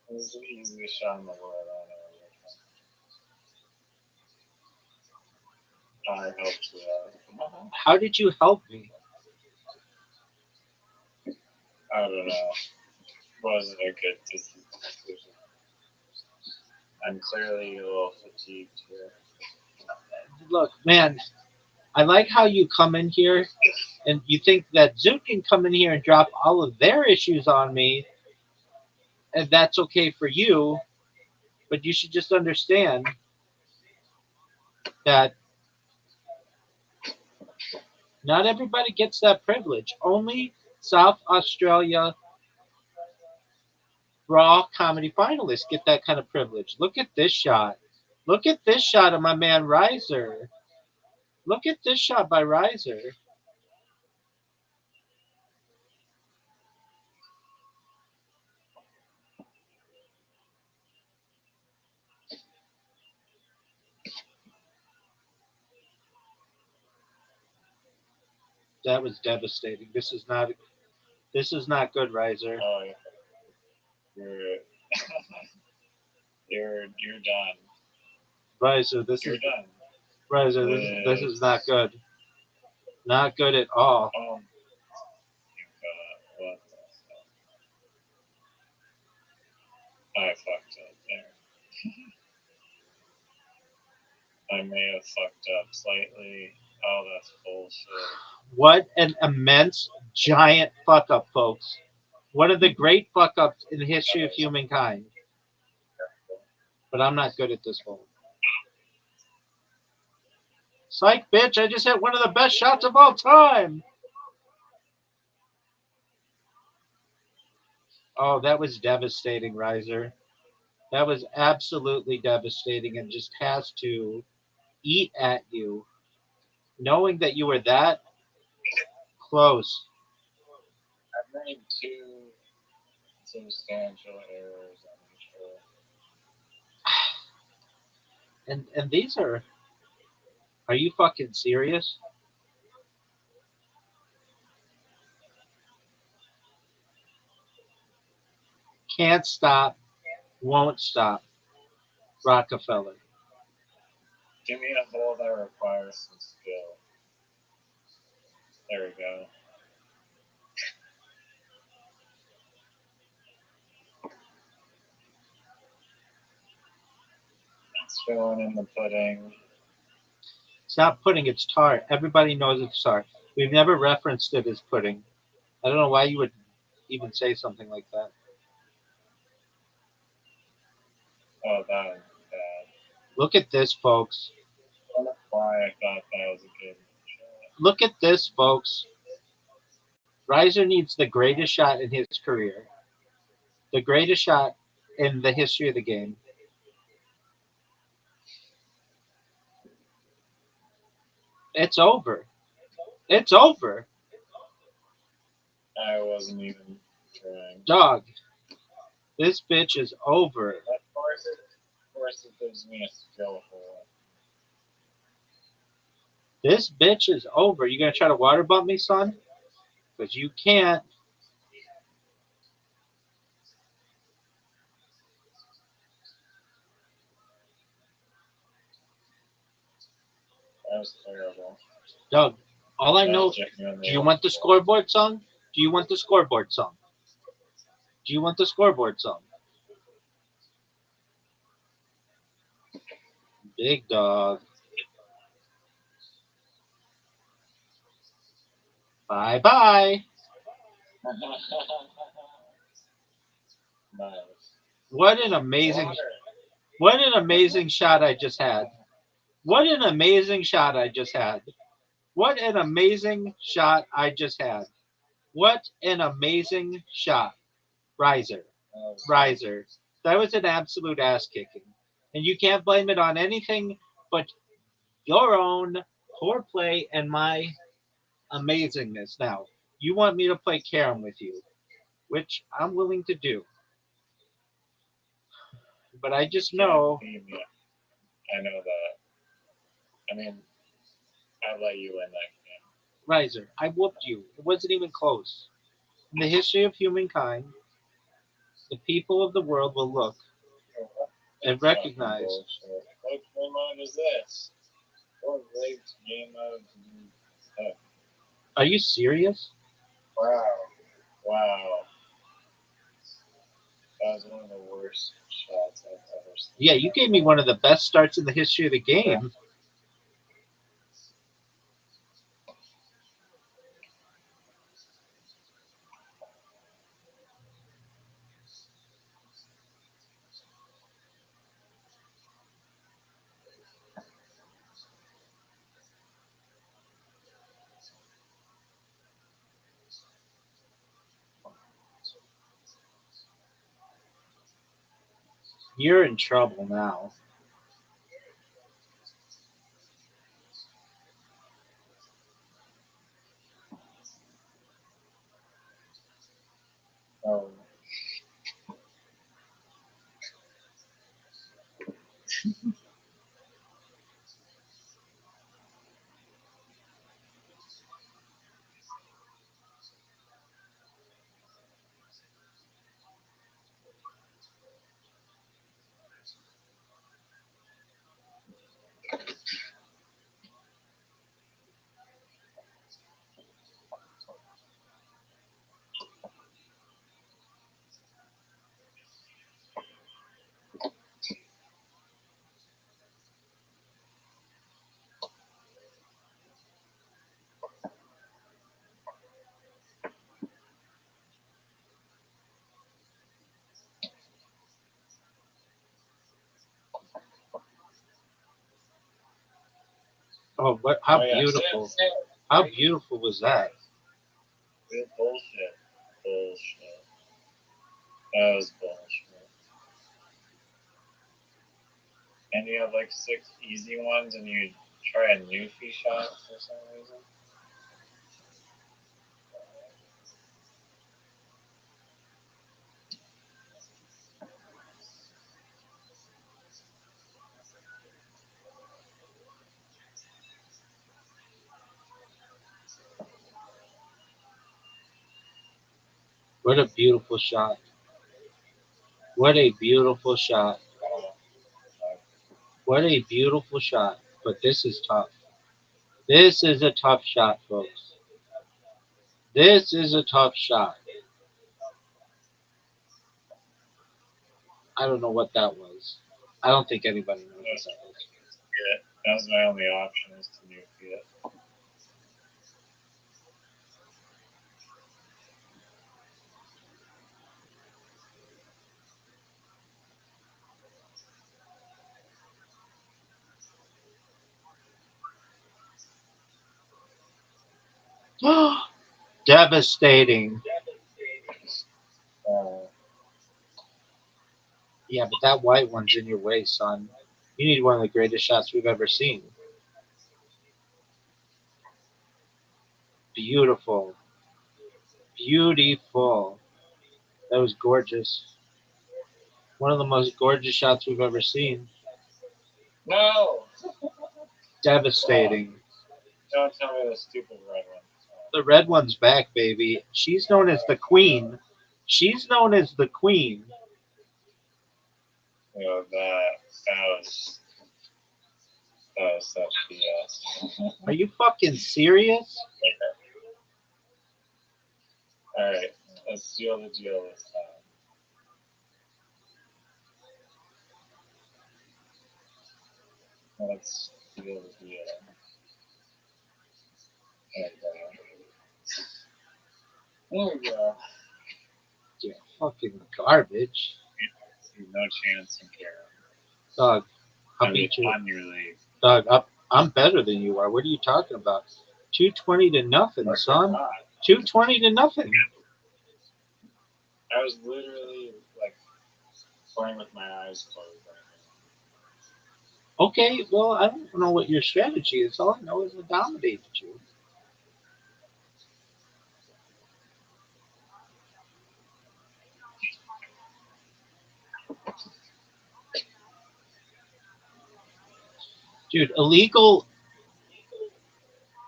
It was the easiest shot in the world. I helped you out.
How did you help me?
I don't know. Wasn't a good decision. I'm clearly a little fatigued here.
Look, man, I like how you come in here and you think that Zoot can come in here and drop all of their issues on me, and that's okay for you, but you should just understand that not everybody gets that privilege. Only South Australia Raw comedy finalists get that kind of privilege. Look at this shot. Look at this shot of my man Riser. Look at this shot by Riser. That was devastating. This is not good, Riser.
Oh, yeah. You're You're done.
Riser, this
You're
is
done.
Riser, this is not good. Not good at all.
Oh, what the fuck? I fucked up there. I may have fucked up slightly. Oh, that's bullshit.
What an immense, giant fuck up, folks. One of the great fuck ups in the history of humankind. But I'm not good at this one. Psych, bitch, I just hit one of the best shots of all time. Oh, that was devastating, Riser. That was absolutely devastating and just has to eat at you. Knowing that you were that close.
I made two substantial errors, I'm sure.
And these are you fucking serious? Can't stop, won't stop. Rockefeller.
Give me a hole that requires some skill. There we go. It's filling in the pudding.
It's not pudding, it's tart. Everybody knows it's tart. We've never referenced it as pudding. I don't know why you would even say something like that.
Oh, that was bad.
Look at this, folks.
I don't know why I thought that was a good shot.
Look at this, folks. Riser needs the greatest shot in his career. The greatest shot in the history of the game. It's over. It's over.
I wasn't even trying.
Dog. This bitch is over.
Of course it gives me a skill hole.
This bitch is over. You gonna try to water bump me, son? Because you can't.
That was terrible.
Doug, all I know.
Do
Do you want the scoreboard song? Do you want the scoreboard song? Do you want the scoreboard song? Big dog. Bye bye.
Nice.
What an amazing shot I just had. What an amazing shot I just had. What an amazing shot I just had. What an amazing shot. Riser. Riser. That was an absolute ass kicking. And you can't blame it on anything but your own poor play and my amazingness. Now, you want me to play carom with you, which I'm willing to do. But I just know.
I know that. I mean, I let you in that game.
Riser, I whooped you. It wasn't even close. In the history of humankind, the people of the world will look and recognize.
What game mode is this? What rigged game mode?
Are you serious?
Wow. Wow. That was one of the worst shots I've ever seen.
Yeah, you gave me one of the best starts in the history of the game. You're in trouble now.
Oh.
Oh, what? How
Oh, yeah,
beautiful!
sit, sit.
How beautiful was that?
Real bullshit. Bullshit. That was bullshit. And you have like 6 easy ones, and you try a newfie shot for some reason.
What a beautiful shot! What a beautiful shot!
Oh,
What a beautiful shot! But this is tough. This is a tough shot, folks. This is a tough shot. I don't know what that was. I don't think anybody knows what that was.
yeah, that was my only option is to newfie it.
Devastating.
Uh,
Yeah, but that white one's in your way, son. You need one of the greatest shots we've ever seen. Beautiful. Beautiful. That was gorgeous. One of the most gorgeous shots we've ever seen.
no!
Devastating.
Don't tell me the stupid red one.
The red one's back, baby. She's known as the queen. She's known as the queen.
You know, that was such BS.
Are you fucking serious?
Alright, let's seal the deal this time. Let's seal the deal. There we go.
Yeah, fucking garbage.
No chance in care.
Dog, I'll beat you.
On your league.
Dog, I'm better than you are. What are you talking about? 220 to nothing, son. 220 to nothing.
I was literally like playing with my eyes closed right
Okay, well, I don't know what your strategy is. All I know is I dominated you. Dude, illegal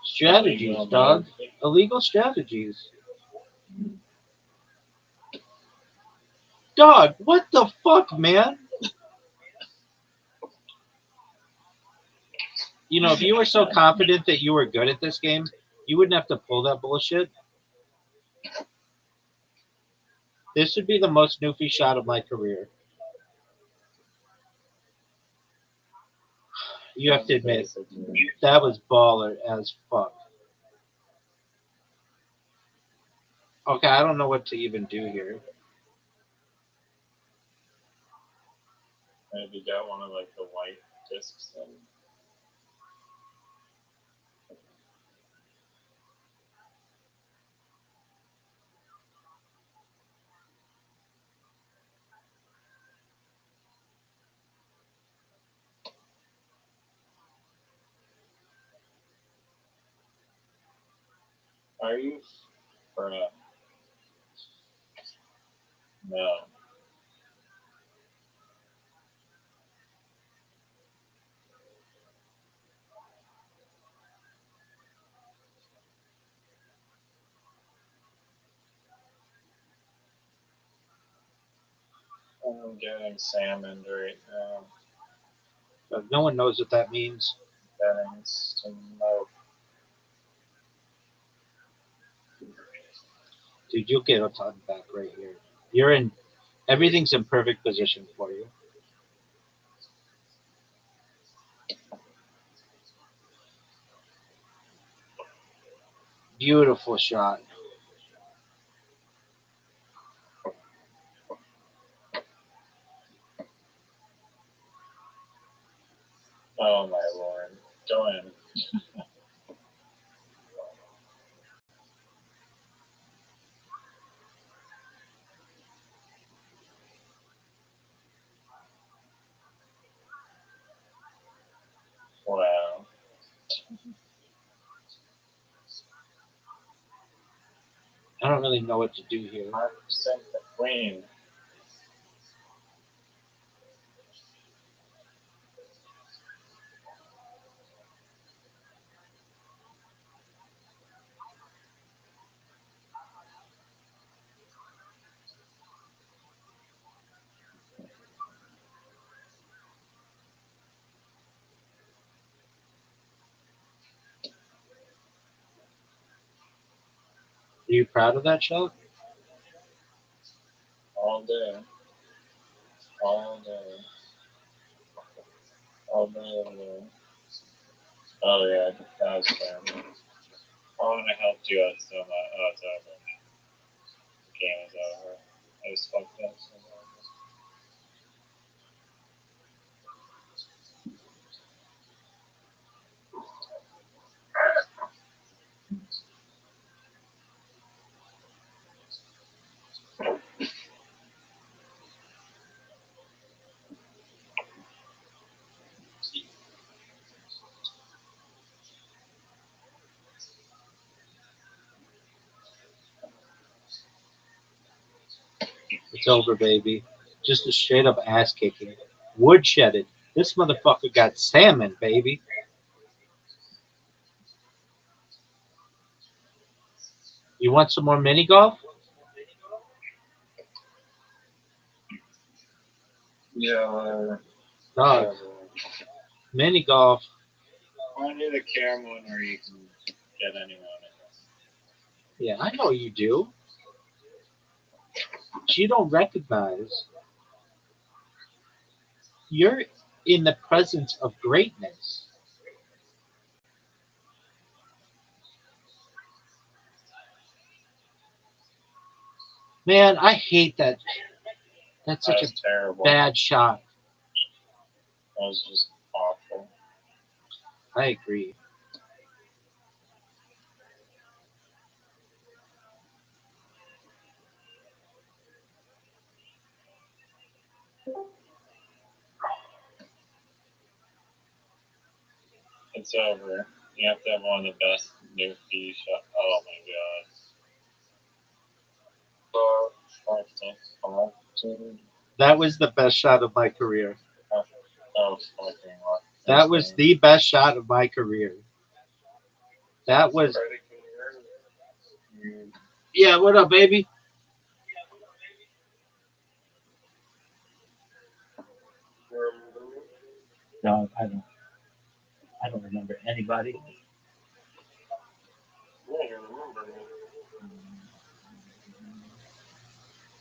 strategies, dog. Illegal strategies. Dog, what the fuck, man? You know, if you were so confident that you were good at this game, you wouldn't have to pull that bullshit. This would be the most newfie shot of my career. You have to admit, that was baller as fuck. Okay, I don't know what to even do here.
Maybe got one of like the white discs and are you for no. I'm getting salmon right now.
No one knows what that means.
Getting smoke.
Dude, you'll get a ton back right here. You're in, everything's in perfect position for you. Beautiful shot.
Oh my lord. Go in.
Wow.
I don't really know what to do here.
100% the queen.
Are you proud of that shot?
All day. All day. All day, all day. Oh, yeah, that was terrible. I want to help you out so much. Oh, it's over. The game is over. I was fucked up so much.
It's over, baby. Just a straight up ass kicking. Woodshedded. This motherfucker got salmon, baby. You want some more mini golf?
Yeah,
Dog. Mini golf.
I need a camera one where you can get anyone.
Yeah, I know you do. But you don't recognize. You're in the presence of greatness. Man, I hate that. That's
That
such
was
a
terrible.
bad shot.
That was just awful.
I agree.
It's over. You have to have one of the best new fee shots. Oh my god.
That was the best shot of my career.
That was fucking awesome.
That was the best shot of my career. That was. Yeah, what up, baby?
No, I don't remember anybody.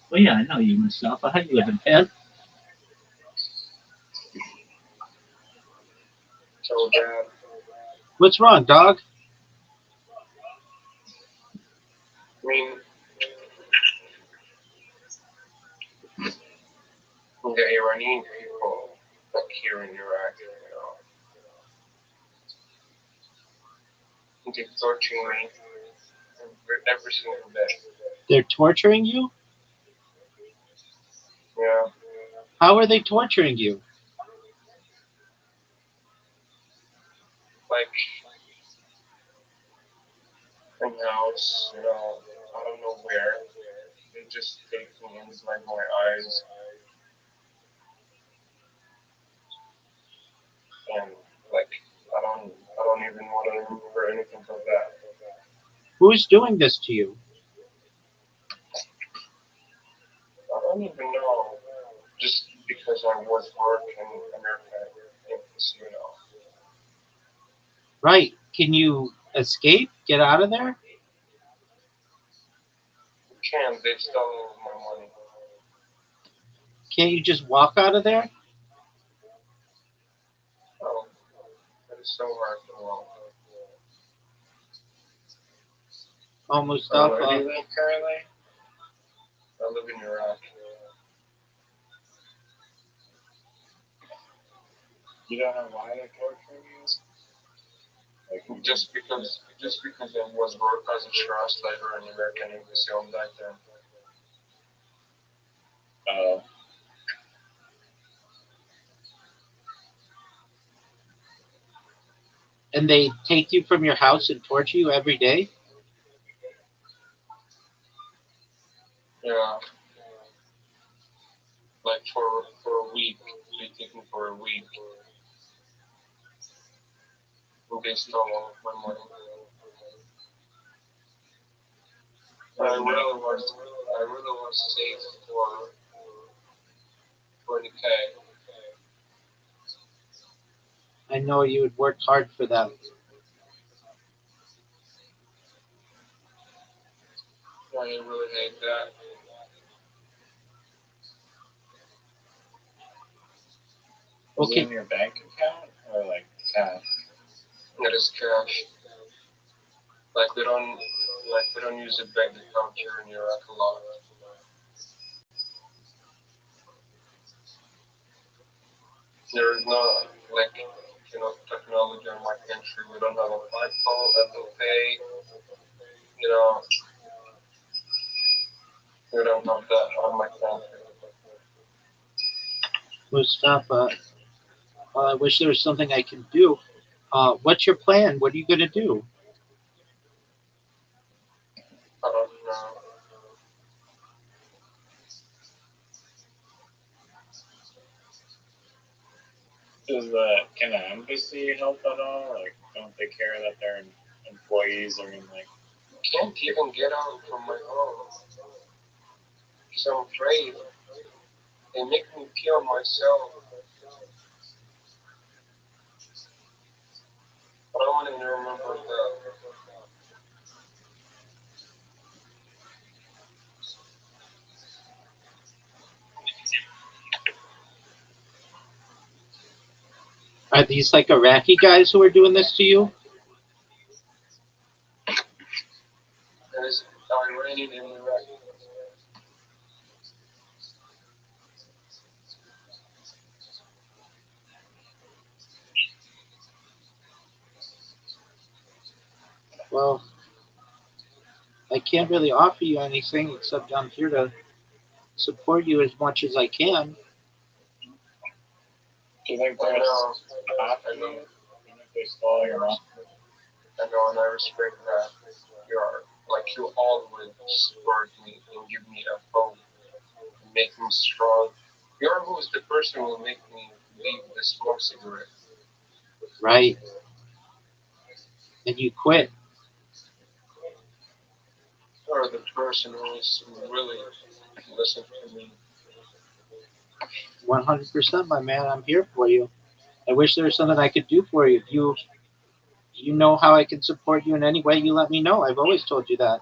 Well, yeah, I know you and stuff. How you living, man?
So bad.
What's wrong, dog?
I mean, the Iranian people, like here in Iraq, they torture me every single day.
They're torturing you?
Yeah,
How are they torturing you?
like in house, I don't know where. They just take me inside my eyes and like I don't even want to remember anything from that.
Who's doing this to you?
I don't even know. Just because I was work in America in casino.
Right. Can you escape? Get out of there?
Can they stole my money?
Can't you just walk out of there?
Oh, that is so hard to walk.
Oh, Mustafa.
Where do you live currently? I live in Iraq.
You don't know why they're torturing you?
Like,
Just because I was work as a translator in American Embassy on that time.
uh,
And they take you from your house and torture you every day?
Yeah, like for a week. They take me for a week. And they stole all of my money. I really was saved for 20K.
I know you would work hard for that.
I really hate that.
was it
Okay,
in your bank account or like cash?
It is cash. Like we don't use a bank account here in Iraq a lot. There is no like technology in my country. We don't have a PayPal, Apple Pay. You know, we don't have that on my country.
Mustafa, I wish there was something I can do. What's your plan? What are you going to do?
I don't know.
Can the embassy help at all? Like, don't they care that their employees are in like?
Can't even get out from my home. Because I'm afraid. They make me kill myself. But I want to remember that.
Are these like Iraqi guys who are doing this to you?
There's Iranian and Iraq.
Well, I can't really offer you anything except I'm here to support you as much as I can.
Do you think
I
they're
know.
stopping you? Do you think they stall your money?
I know, and I respect that. You always support me and give me a phone and make me strong. You're who's the person who will make me leave the smoke cigarette.
Right. And you quit.
You're the person who's really listen to me.
100%, my man. I'm here for you. I wish there was something I could do for you. If you know how I can support you in any way, you let me know. I've always told you that.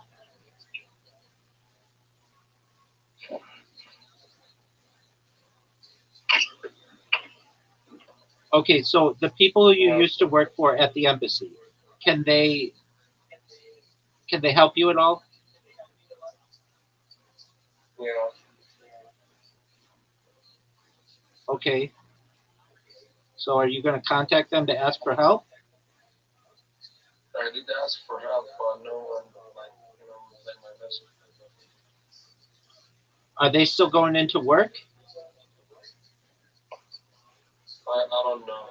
Okay, so the people you used to work for at the embassy, can they help you at all?
Yeah,
Okay. So are you going to contact them to ask for help?
I did ask for help, but no one played my message.
Are they still going into work?
I don't know.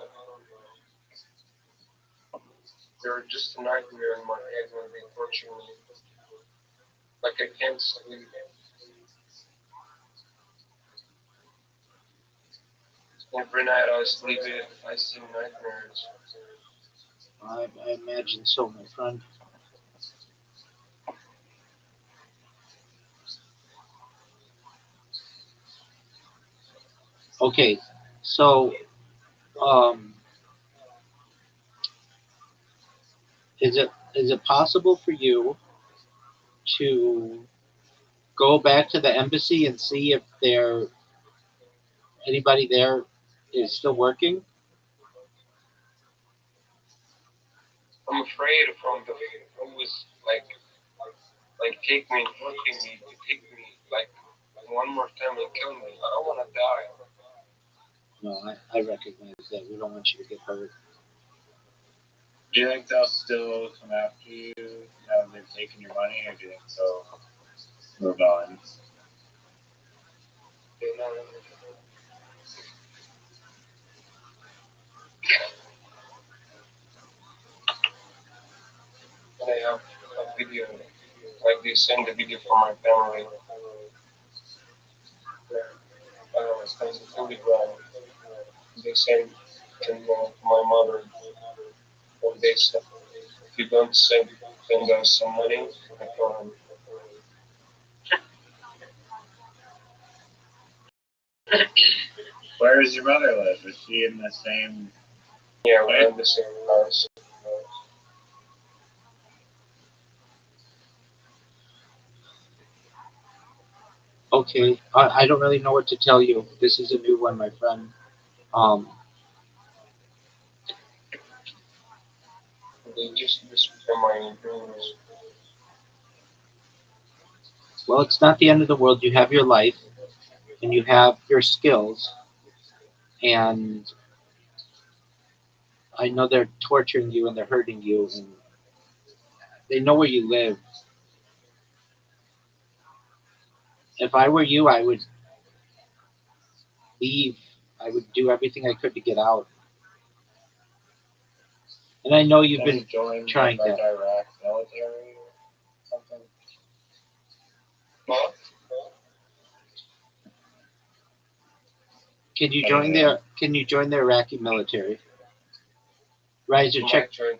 They're just a nightmare in my head when they torture me. Like I can't sleep. Every night I sleep in, I see nightmares.
I imagine so, my friend. Okay, so um, is it possible for you to go back to the embassy and see if anybody there is still working?
I'm afraid from the who's take me and torture me to take me one more time and kill me. I don't want to die.
No, I recognize that. We don't want you to get hurt.
Do you think they'll still come after you now that they've taken your money, or do you think they'll move on?
And I have a video, like they send the video for my family. It's a telegram. They send to my mother. And they said, if you don't send us some money, I told him,
Where does your mother live? Is she in the same?
yeah, we're in the same house.
Okay, I don't really know what to tell you. This is a new one, my friend.
They just whisper my dreams.
Well, it's not the end of the world. You have your life, and you have your skills, and I know they're torturing you and they're hurting you, and they know where you live. If I were you, I would leave. I would do everything I could to get out. And I know you've been trying
like
to.
Iraq military or something.
What?
Can you join their? Can you join the Iraqi military? Riser, check.
Join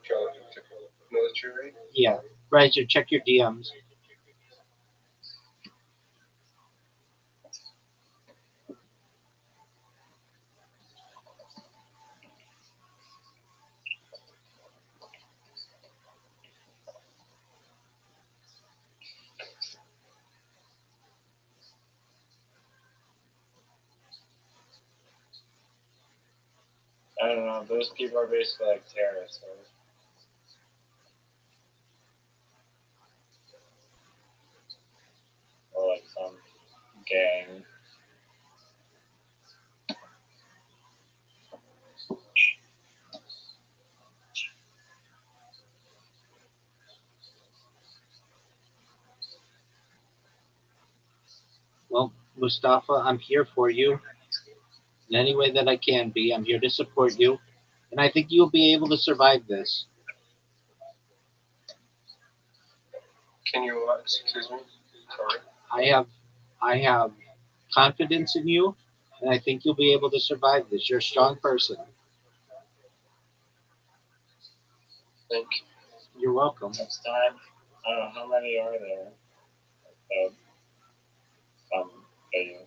military?
Yeah, Riser, check your DMs.
I don't know. Those people are basically like terrorists, right? Or like some gang.
Well, Mustafa, I'm here for you in any way that I can be. I'm here to support you, and I think you'll be able to survive this.
Can you, excuse me? Sorry.
I have confidence in you, and I think you'll be able to survive this. You're a strong person.
Thank you.
You're welcome.
Next time, I don't know how many are there. You.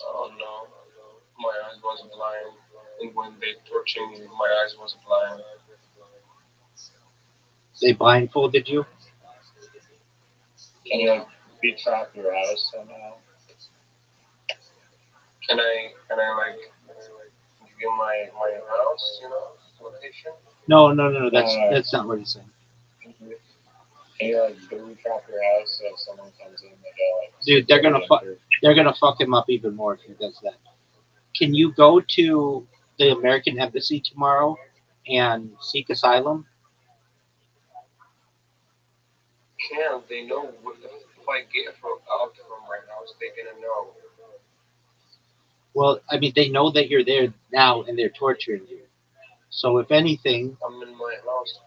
Oh no, my eyes was blind. And when they tortured me, my eyes was blind.
They blindfolded you?
Can you like beat trap your house somehow?
Can I like give you my house, location?
No. That's not what he's saying.
Can you like booby trap your house so if someone comes in, they go like.
Dude, they're gonna fuck him up even more if he does that. Can you go to the American embassy tomorrow and seek asylum?
Can they know if I get out from my house, they're gonna know.
Well, I mean, they know that you're there now and they're torturing you. So if anything,
I'm in my house.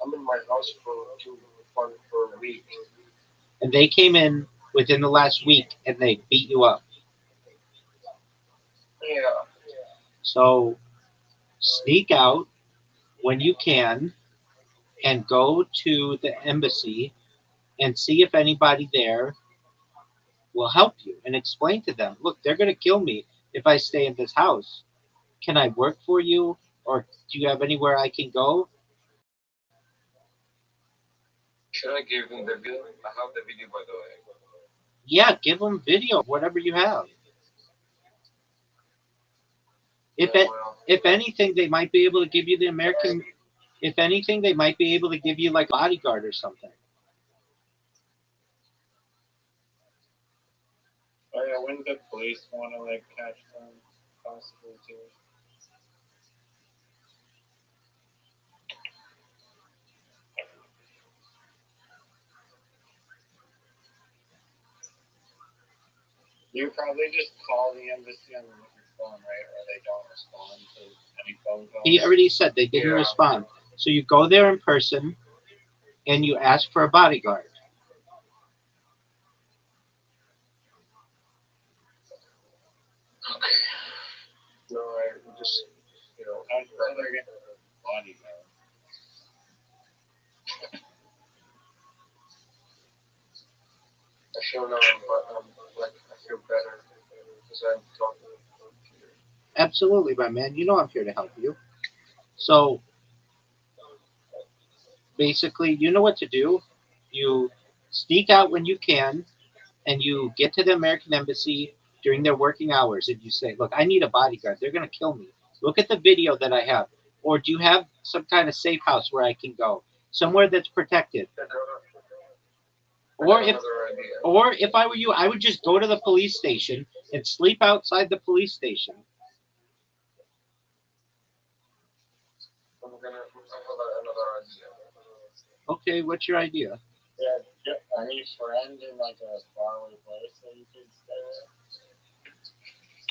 I'm in my house for a week.
and they came in within the last week and they beat you up.
Yeah.
So sneak out when you can and go to the embassy and see if anybody there will help you and explain to them, look, they're going to kill me if I stay in this house. Can I work for you? Or do you have anywhere I can go?
Should I give them the video? I have the video, by the way.
Yeah, give them video, whatever you have. If anything, they might be able to give you the American. If anything, they might be able to give you like a bodyguard or something.
Oh yeah, when the police want to like catch them, possibly too.
You probably just call the embassy on your phone, right? Or they don't respond to any phone calls.
He already said they didn't respond. So you go there in person and you ask for a bodyguard.
Okay. No, I just, I'd rather get a bodyguard. I feel now, but I feel better because I'm talking to you.
Absolutely, my man. You know I'm here to help you. So basically, you know what to do. You sneak out when you can, and you get to the American Embassy during their working hours, and you say, "Look, I need a bodyguard. They're going to kill me. Look at the video that I have. Or do you have some kind of safe house where I can go? Somewhere that's protected." Or if I were you, I would just go to the police station and sleep outside the police station.
I have another idea.
Okay, what's your idea?
Yeah, any friend in like a faraway place that you could stay at?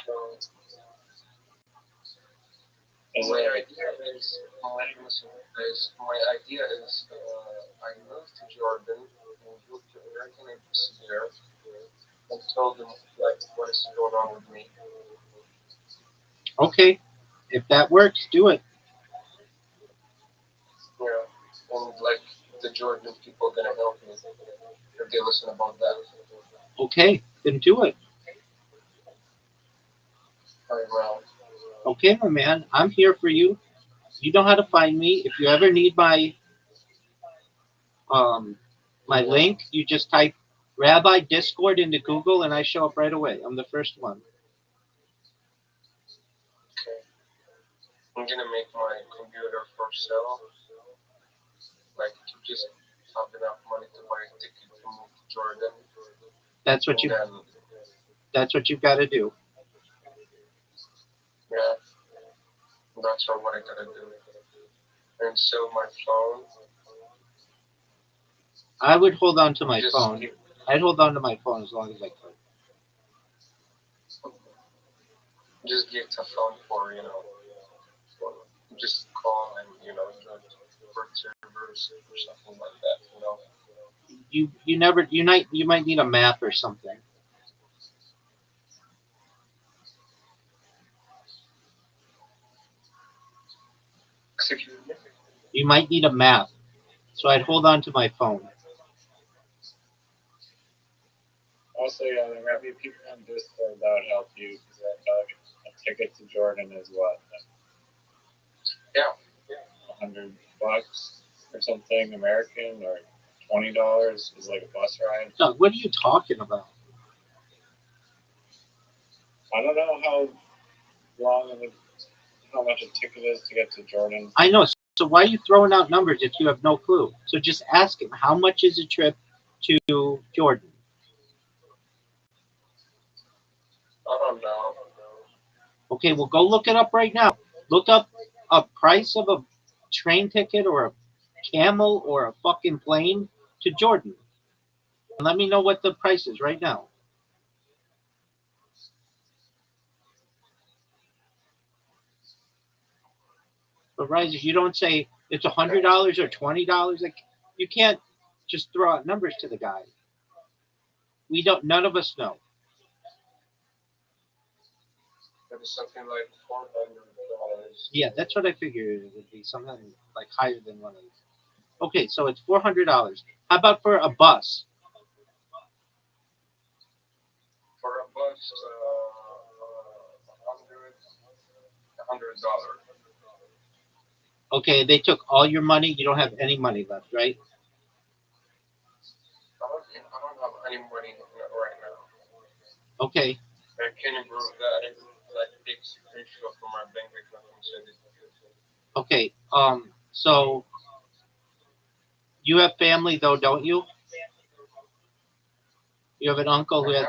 So, my idea is I moved to Jordan and moved to American Embassy there and told them like what is going on with me.
Okay, if that works, do it.
Yeah, and like the Jordan people are gonna help me if they listen about that.
Okay, then do it.
Very well.
Okay, my man, I'm here for you. You know how to find me. If you ever need um my link, you just type Rabbi Discord into Google, and I show up right away. I'm the first one.
Okay. I'm gonna make my computer for sale. Like to just have enough money to buy a ticket to move to Jordan.
That's what
And
you.
then,
That's what you've got to do.
yeah, that's what I gotta do. And sell my phone.
I would hold on to my
Just
phone. I'd hold on to my phone as long as I could.
Just get a phone for just call and for servers or something like that.
You might need a map or something.
Excuse me.
You might need a map. So I'd hold on to my phone.
Also, yeah, there might be people on Discord that would help you because a ticket to Jordan is what? Yeah. $100 or something American, or $20 is like a bus ride.
Doug, what are you talking about?
I don't know how much a ticket is to get to Jordan.
I know. So why are you throwing out numbers if you have no clue? So just ask him, how much is a trip to Jordan?
I don't know.
Okay, well, go look it up right now. Look up a price of a train ticket or a camel or a fucking plane to Jordan. And let me know what the price is right now. But Riser, you don't say it's $100 or $20. Like, you can't just throw out numbers to the guy. We don't. None of us know.
It is something like $400.
Yeah, that's what I figured it would be. Something like higher than one of these. Okay, so it's $400. How about for a bus?
For a bus, $100.
Okay, they took all your money. You don't have any money left, right?
I don't have any money right now.
Okay.
I can improve that. I like take screenshot from my bank account and send it.
Okay. So you have family though, don't you? You have an uncle who has.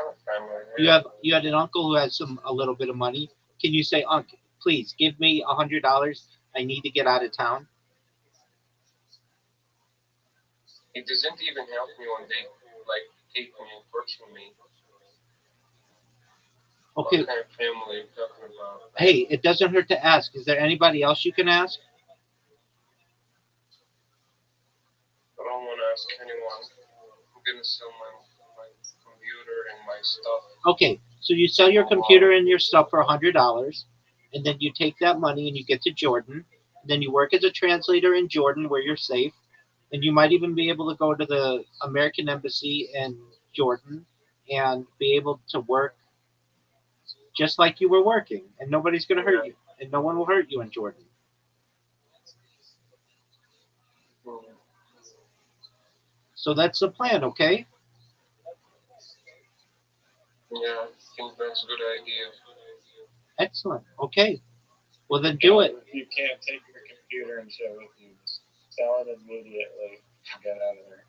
You had an uncle who has a little bit of money. Can you say, Uncle, please give me $100? I need to get out of town.
He doesn't even help me when they like take me and torture me.
Okay.
What kind of family are you talking about?
Hey, it doesn't hurt to ask. Is there anybody else you can ask?
I don't want to ask anyone. I'm gonna sell my computer and my stuff.
Okay, so you sell your computer and your stuff for $100, and then you take that money and you get to Jordan. Then you work as a translator in Jordan where you're safe, and you might even be able to go to the American Embassy in Jordan and be able to work just like you were working, and nobody's going to hurt you, and no one will hurt you in Jordan. So that's the plan, okay?
Yeah, I think that's a good idea.
Excellent. Okay. Well, then do it.
If you can't take your computer and shit with you, just sell it immediately and get out of there.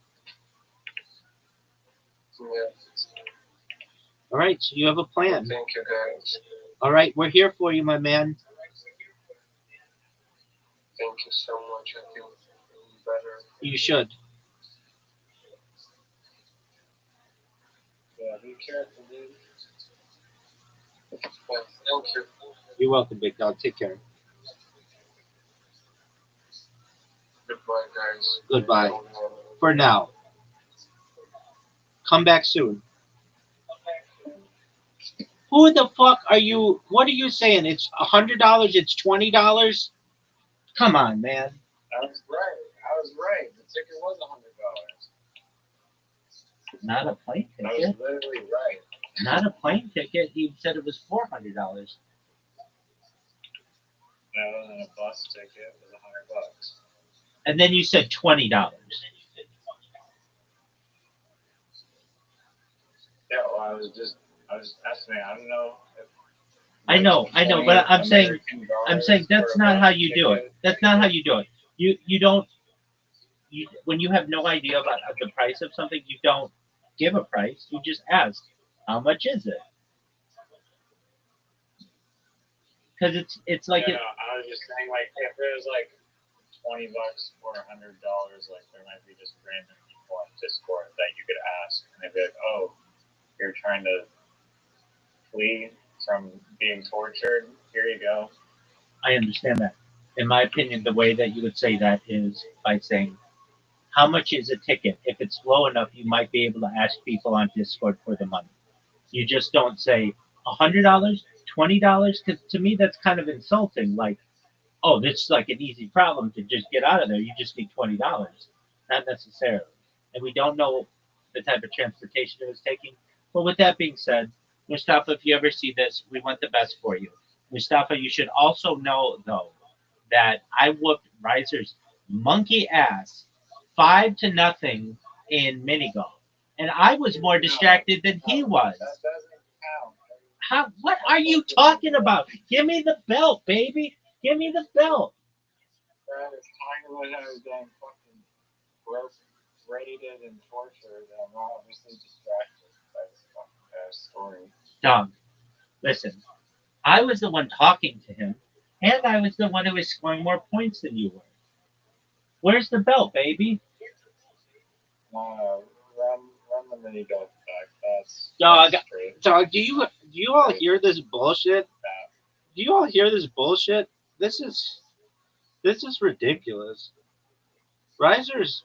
Yeah.
All right, so you have a plan.
Thank you, guys.
All right, we're here for you, my man.
Thank you so much. I feel better.
You should.
Yeah, be careful, dude.
Yeah, thank you.
You're welcome, big dog. Take care.
Goodbye, guys.
Goodbye. For now. Come back soon. Who the fuck are you? What are you saying? It's $100. It's $20. Come on, man.
I was right. The ticket was $100.
Not a plane
I was
ticket.
literally right.
Not a plane ticket. He said it was $400.
No, and a bus ticket was $100.
And then you said $20.
Yeah, well, I was estimating. I don't know.
I know, but I'm saying that's not how you do it. That's not how you do it. You don't. When you have no idea about the price of something, you don't give a price. You just ask, how much is it? Because it's like
No, I was just saying, like, if it was like $20 or $100, like there might be just random people on Discord that you could ask, and they'd be like, "Oh, you're trying to flee from being tortured? Here you go."
I understand that. In my opinion, the way that you would say that is by saying, how much is a ticket? If it's low enough, you might be able to ask people on Discord for the money. You just don't say $100, $20, because to me that's kind of insulting. Like, oh, this is like an easy problem to just get out of there. You just need $20. Not necessarily. And we don't know the type of transportation it was taking. But with that being said, Mustafa, if you ever see this, we want the best for you. Mustafa, you should also know, though, that I whooped Riser's monkey ass 5-0 in mini golf. And I was more distracted than he was.
That doesn't count.
How? What are you talking about? Give me the belt, baby. Give me the belt.
Brad is talking about how he's getting fucking raided and tortured, and I'm obviously distracted by this fucking story.
Dog, listen. I was the one talking to him, and I was the one who was scoring more points than you were. Where's the belt, baby?
Run the mini golf back. That's
Dog, do you all hear this bullshit? Do you all hear this bullshit? This is ridiculous. Risers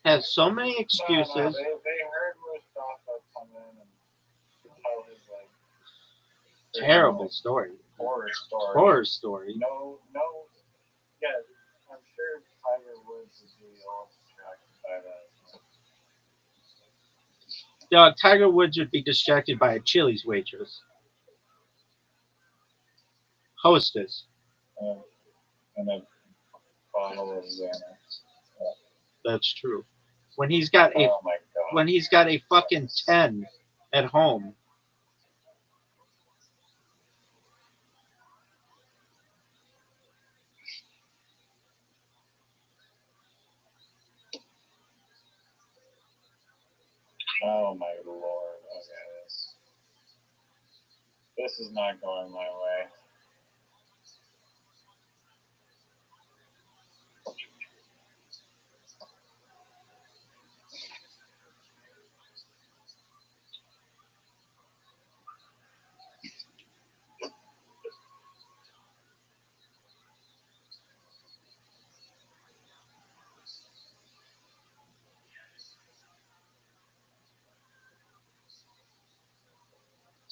have so many excuses.
No, they heard Mustafa come in and tell his like
terrible story.
Horror story. No. Yeah, I'm sure Tiger Woods would be all distracted by that.
Dog, Tiger Woods would be distracted by a Chili's waitress. Hostess.
And a bottle of Xanax.
That's true. When he's got a fucking 10 at home.
Oh my lord. Okay, this is not going my way.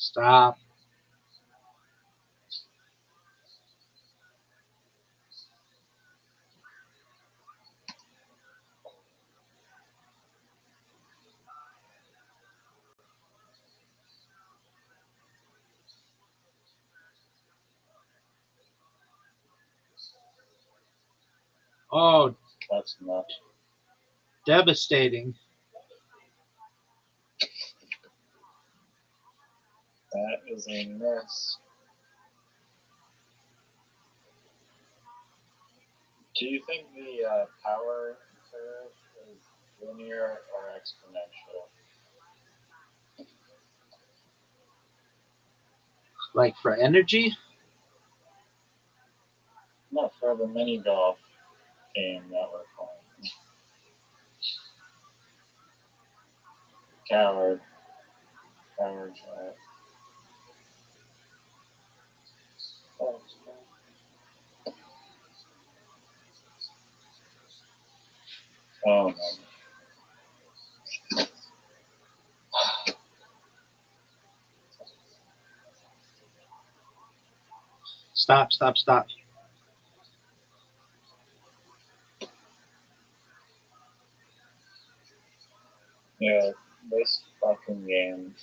Stop. Oh,
That's not.
devastating.
That is a mess. Do you think the power curve is linear or exponential?
Like for energy?
Not for the mini golf game that we're playing. Coward. Coward shot. Oh no.
Stop, stop, stop.
Yeah, this fucking game.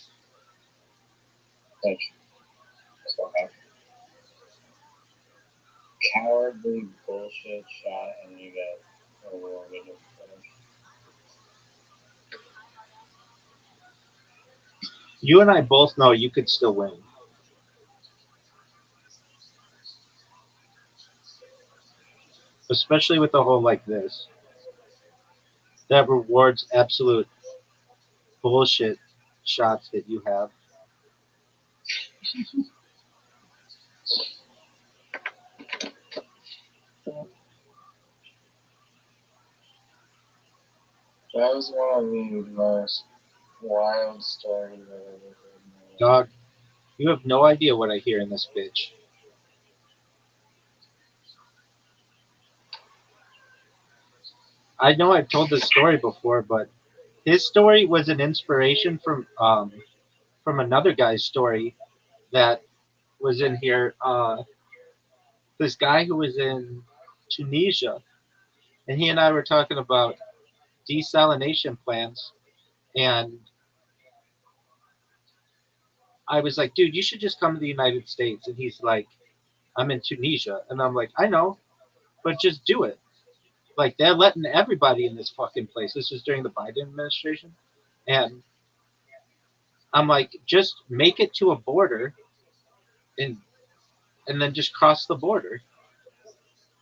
Such cowardly bullshit shot, and you get awarded a finish.
You and I both know you could still win. Especially with a hole like this. That rewards absolute bullshit shots that you have.
That was one of the most wild stories I've ever heard.
Dog, you have no idea what I hear in this bitch. I know I've told this story before, but his story was an inspiration from another guy's story that was in here. This guy who was in Tunisia, and he and I were talking about desalination plants, and I was like, dude, you should just come to the United States. And he's like, I'm in Tunisia. And I'm like, I know, but just do it. Like, they're letting everybody in this fucking place. This was during the Biden administration. And I'm like, just make it to a border and then just cross the border.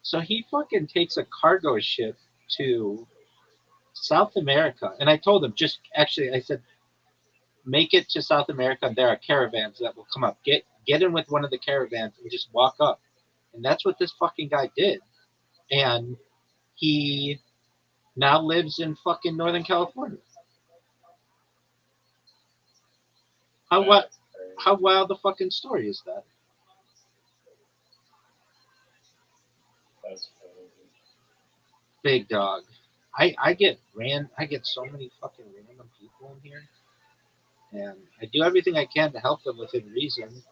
So he fucking takes a cargo ship to South America. And I told him, just actually, I said, make it to South America. There are caravans that will come up. Get in with one of the caravans and just walk up. And that's what this fucking guy did. And he now lives in fucking Northern California. How wild the fucking story is that?
That's crazy.
Big dog. I get so many fucking random people in here. And I do everything I can to help them within reason.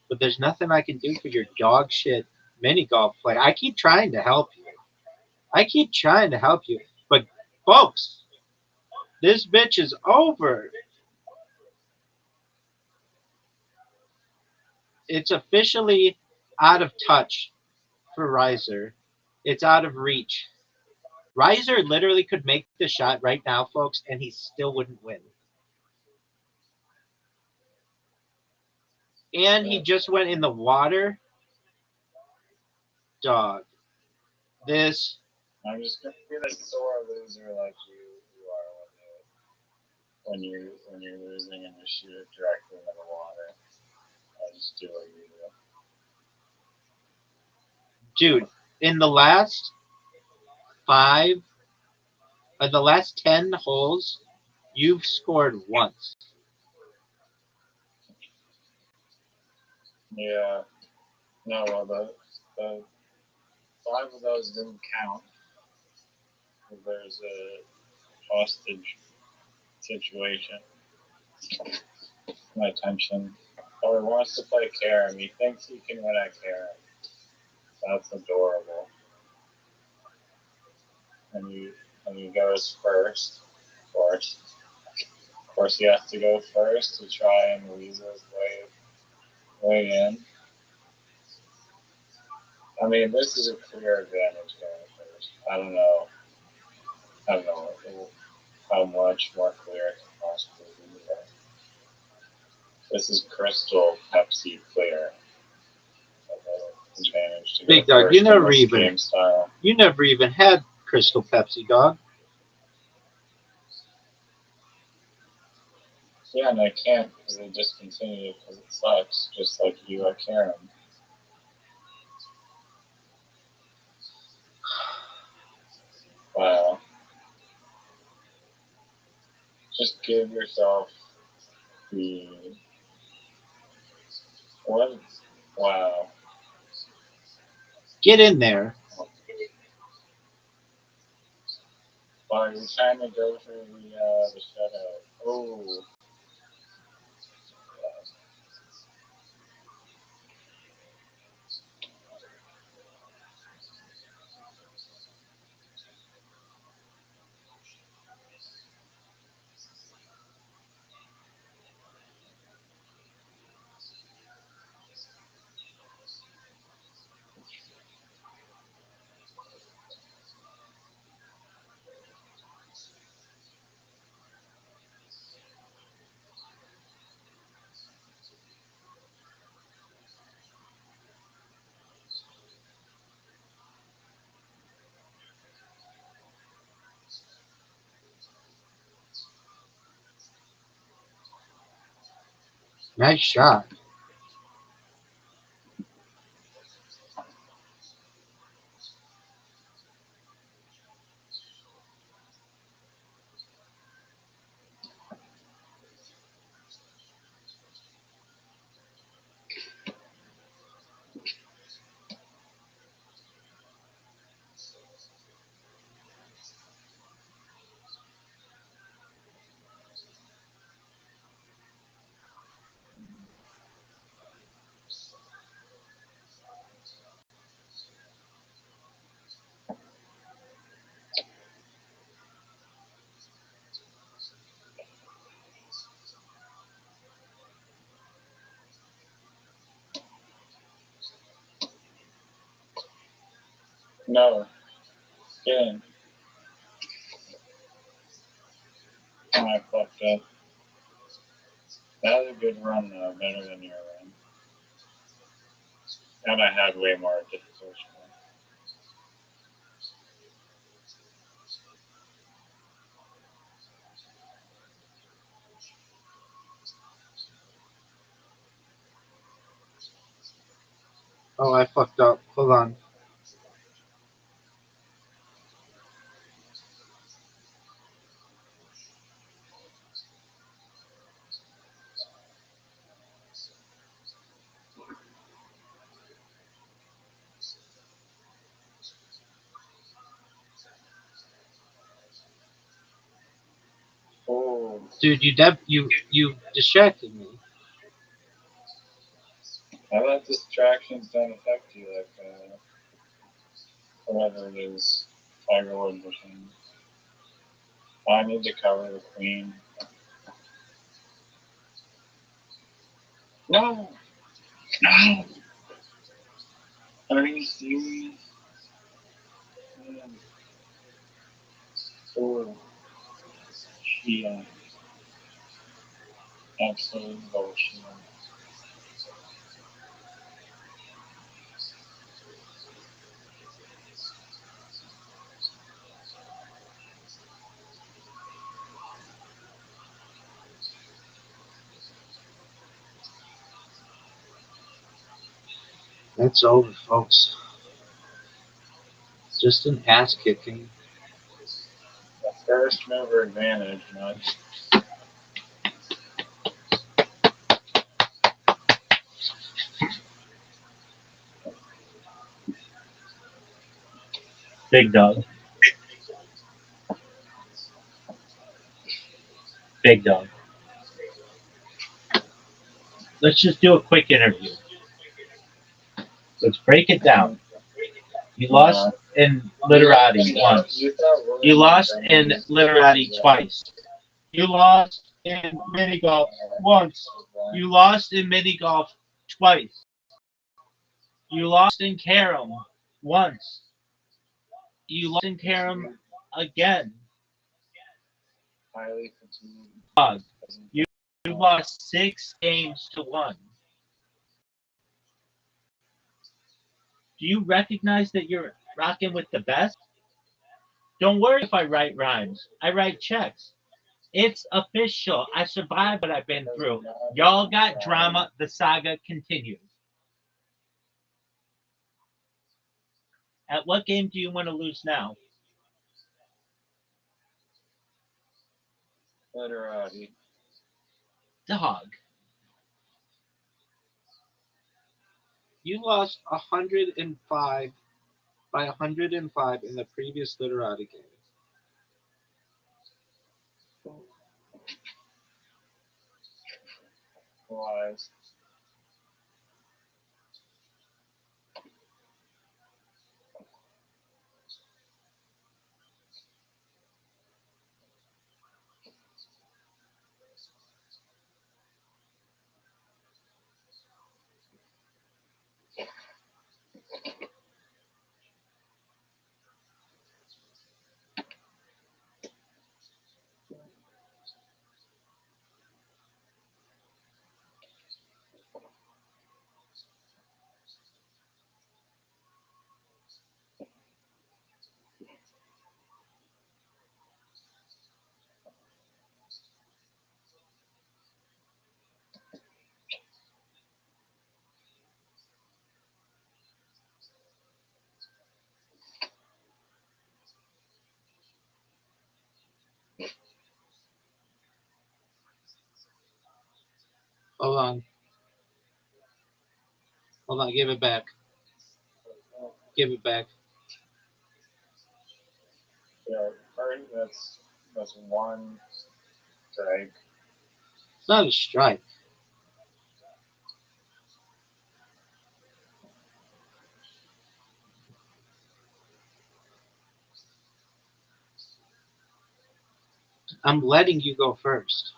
But there's nothing I can do for your dog shit mini golf play. I keep trying to help you. But folks, this bitch is over. It's officially out of touch for Riser. It's out of reach. Riser literally could make the shot right now, folks, and he still wouldn't win. And he just went in the water. Dog. This.
I'm just gonna be the sore loser like you are when you're losing and you shoot it directly into the water. I just do what you do.
Dude, in the last 10 holes, you've scored once.
Yeah. No, well, the 5 of those didn't count. There's a hostage situation. My attention.
Oh, he wants to play Carom. He thinks he can win at Carom. That's adorable. And he goes first, of course. Of course, he has to go first to try and weasel his way in. I mean, this is a clear advantage going first. I don't know how much more clear it can possibly be. But this is crystal Pepsi clear. Advantage to
Big
go
Dog,
first in this game style.
you never even had Crystal Pepsi, dog.
Yeah, and I can't because they discontinued it because it sucks, just like you at Carom. Wow. Just give yourself the... What? Wow.
Get in there.
Wow, you're trying to go for the shutout. Oh.
Nice shot.
No. Get in. Oh, I fucked up. That was a good run, though. Better than your run. And I had way more difficulty.
Oh, I fucked up. Hold on.
Oh.
Dude, you distracted me.
I let distractions don't affect you like whatever it is. Tiger Woods or something. I need to cover the queen. No! No! Are you serious? Oh. She, absolute bullshit.
That's over, folks. Just an ass kicking.
The first mover advantage, man.
Big Dog. Big Dog. let's just do a quick interview. Let's break it down. You lost in literati once. You lost in literati twice. You lost in mini golf once. You lost in mini golf twice. You lost in carom once. You lost in carom again.
Highly fatigued.
Dog. You lost 6 games to 1. Do you recognize that you're rocking with the best? Don't worry if I write rhymes. I write checks. It's official. I survived what I've been through. Y'all got drama. The saga continues. At what game do you want to lose now?
Literati.
Dog.
You lost 105 by 105 in the previous literati game.
Lies.
Hold on. Hold on. Give it back. Give it back.
Yeah, that's one strike.
It's not a strike. I'm letting you go first.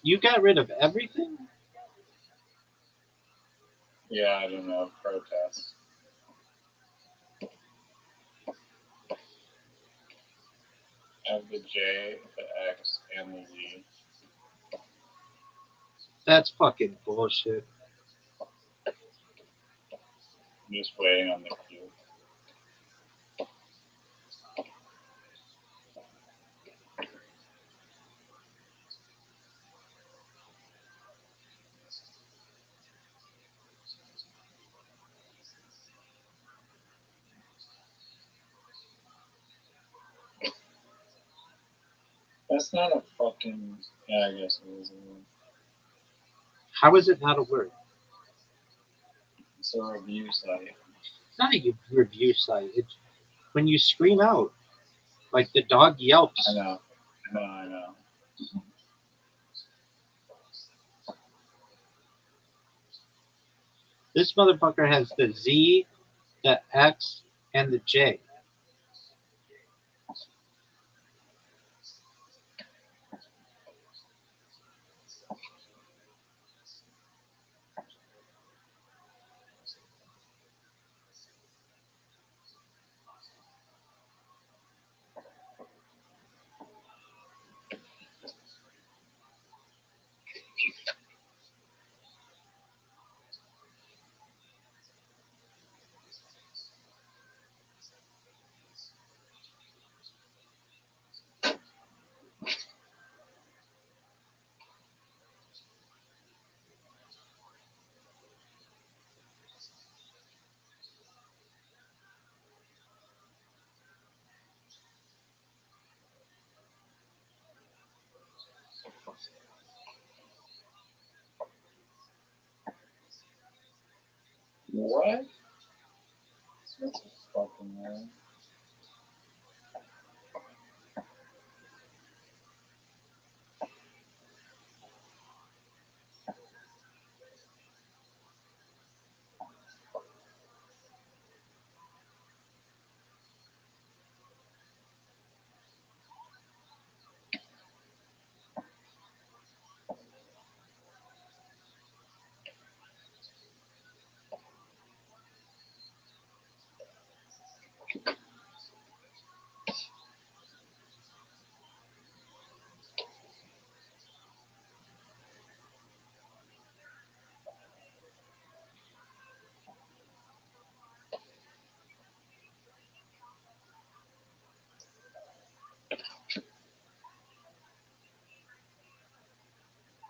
You got rid of everything?
Yeah, I don't know. Protest. I have the J, the X, and the Z.
That's fucking bullshit.
I'm just waiting on the cue. That's not a fucking. Yeah, I guess it is.
How is it not a word?
It's a review site.
It's not a review site. It's when you scream out, like the dog yelps.
I know. I know.
This motherfucker has the Z, the X, and the J.
What? That's a fucking word.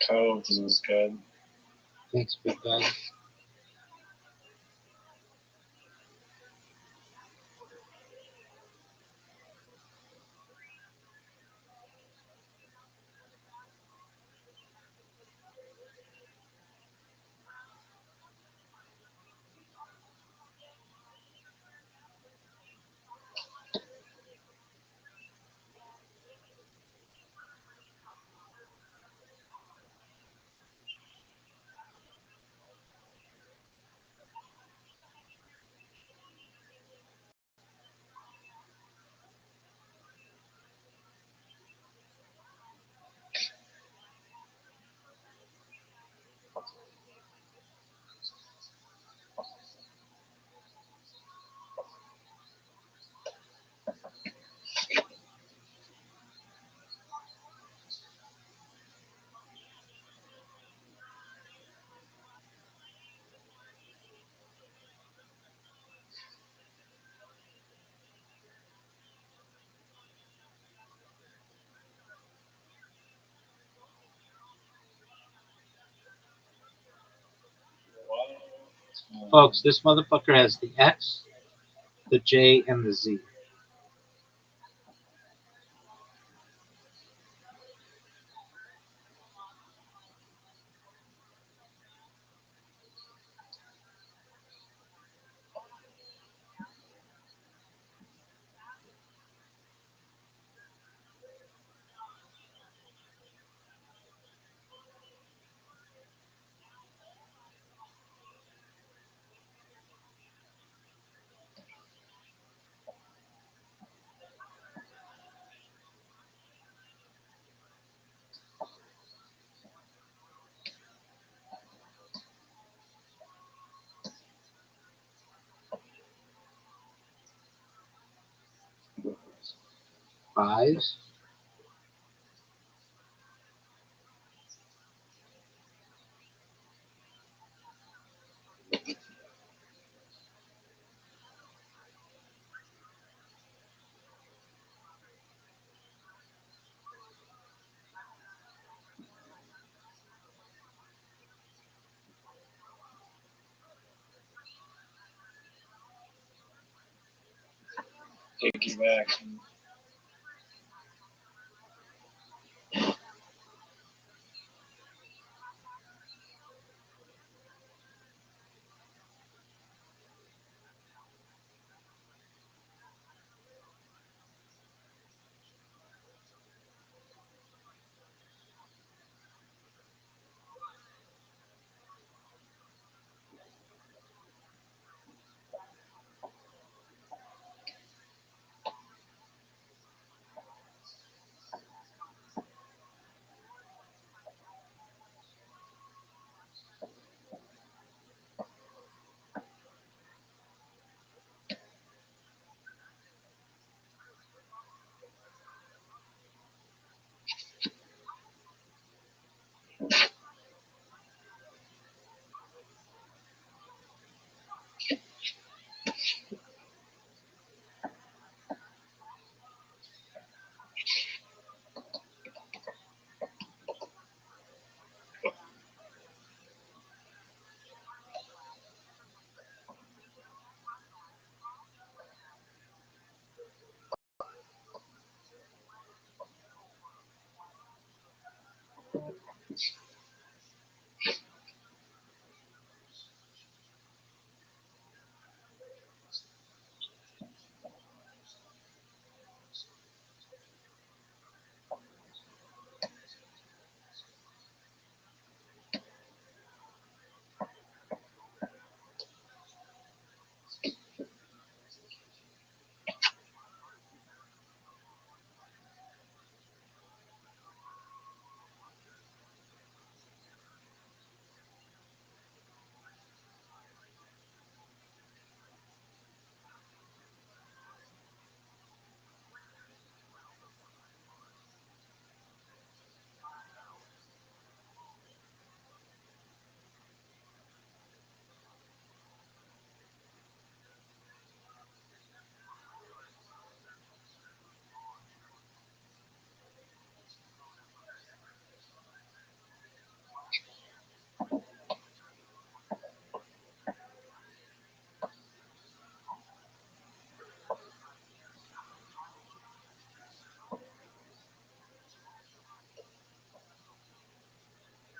Coves was good.
Thanks, big dog. Folks, this motherfucker has the X, the J, and the Z. Fives.
Piggyback.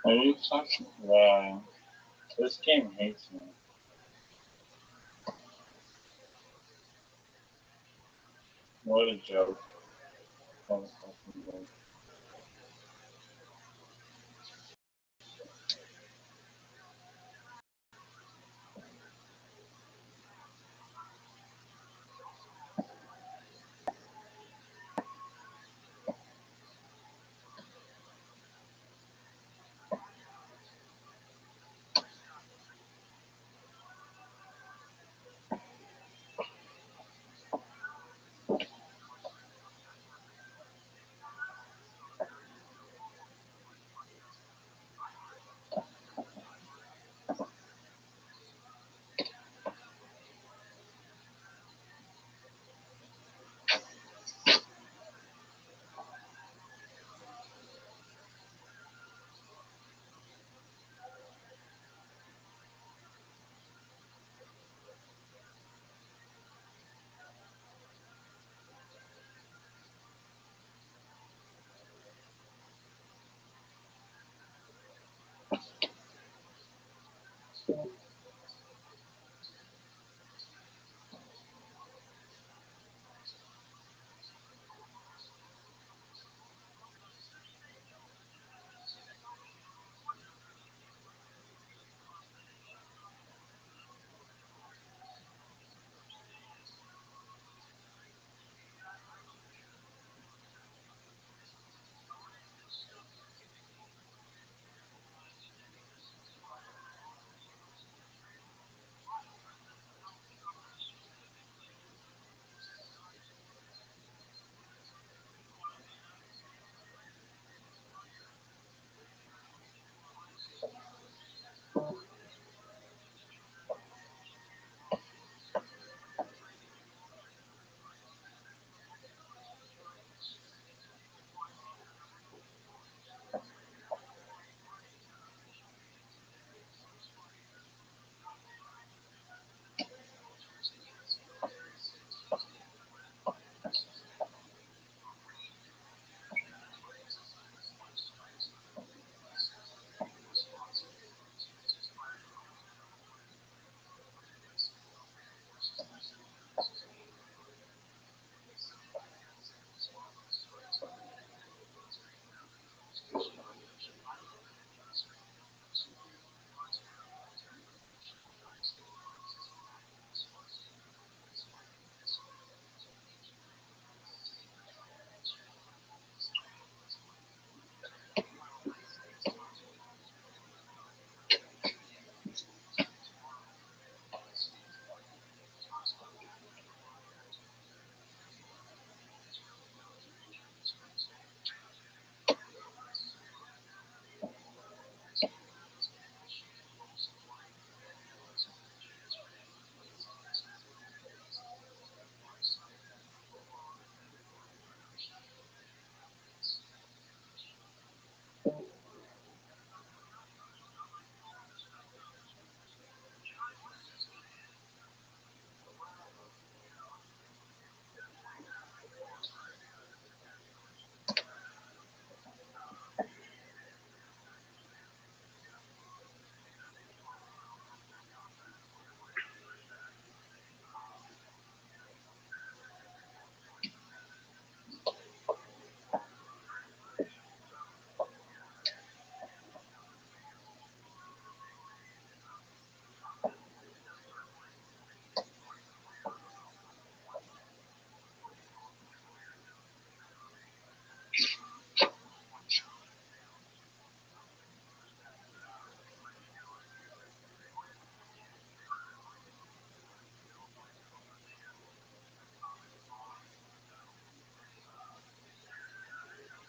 Are you fucking? Wow. This game hates me. What a joke. What a fucking joke.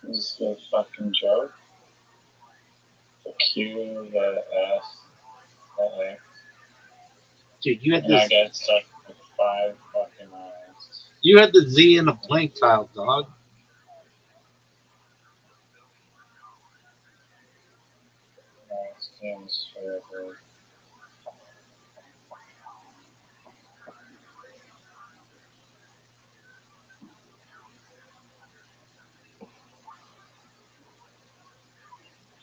This is a fucking joke. The Q, the S, the X.
Dude, you had
And I
this.
get stuck with 5 fucking eyes.
You had the Z in a blank tile, dog.
This game is terrible.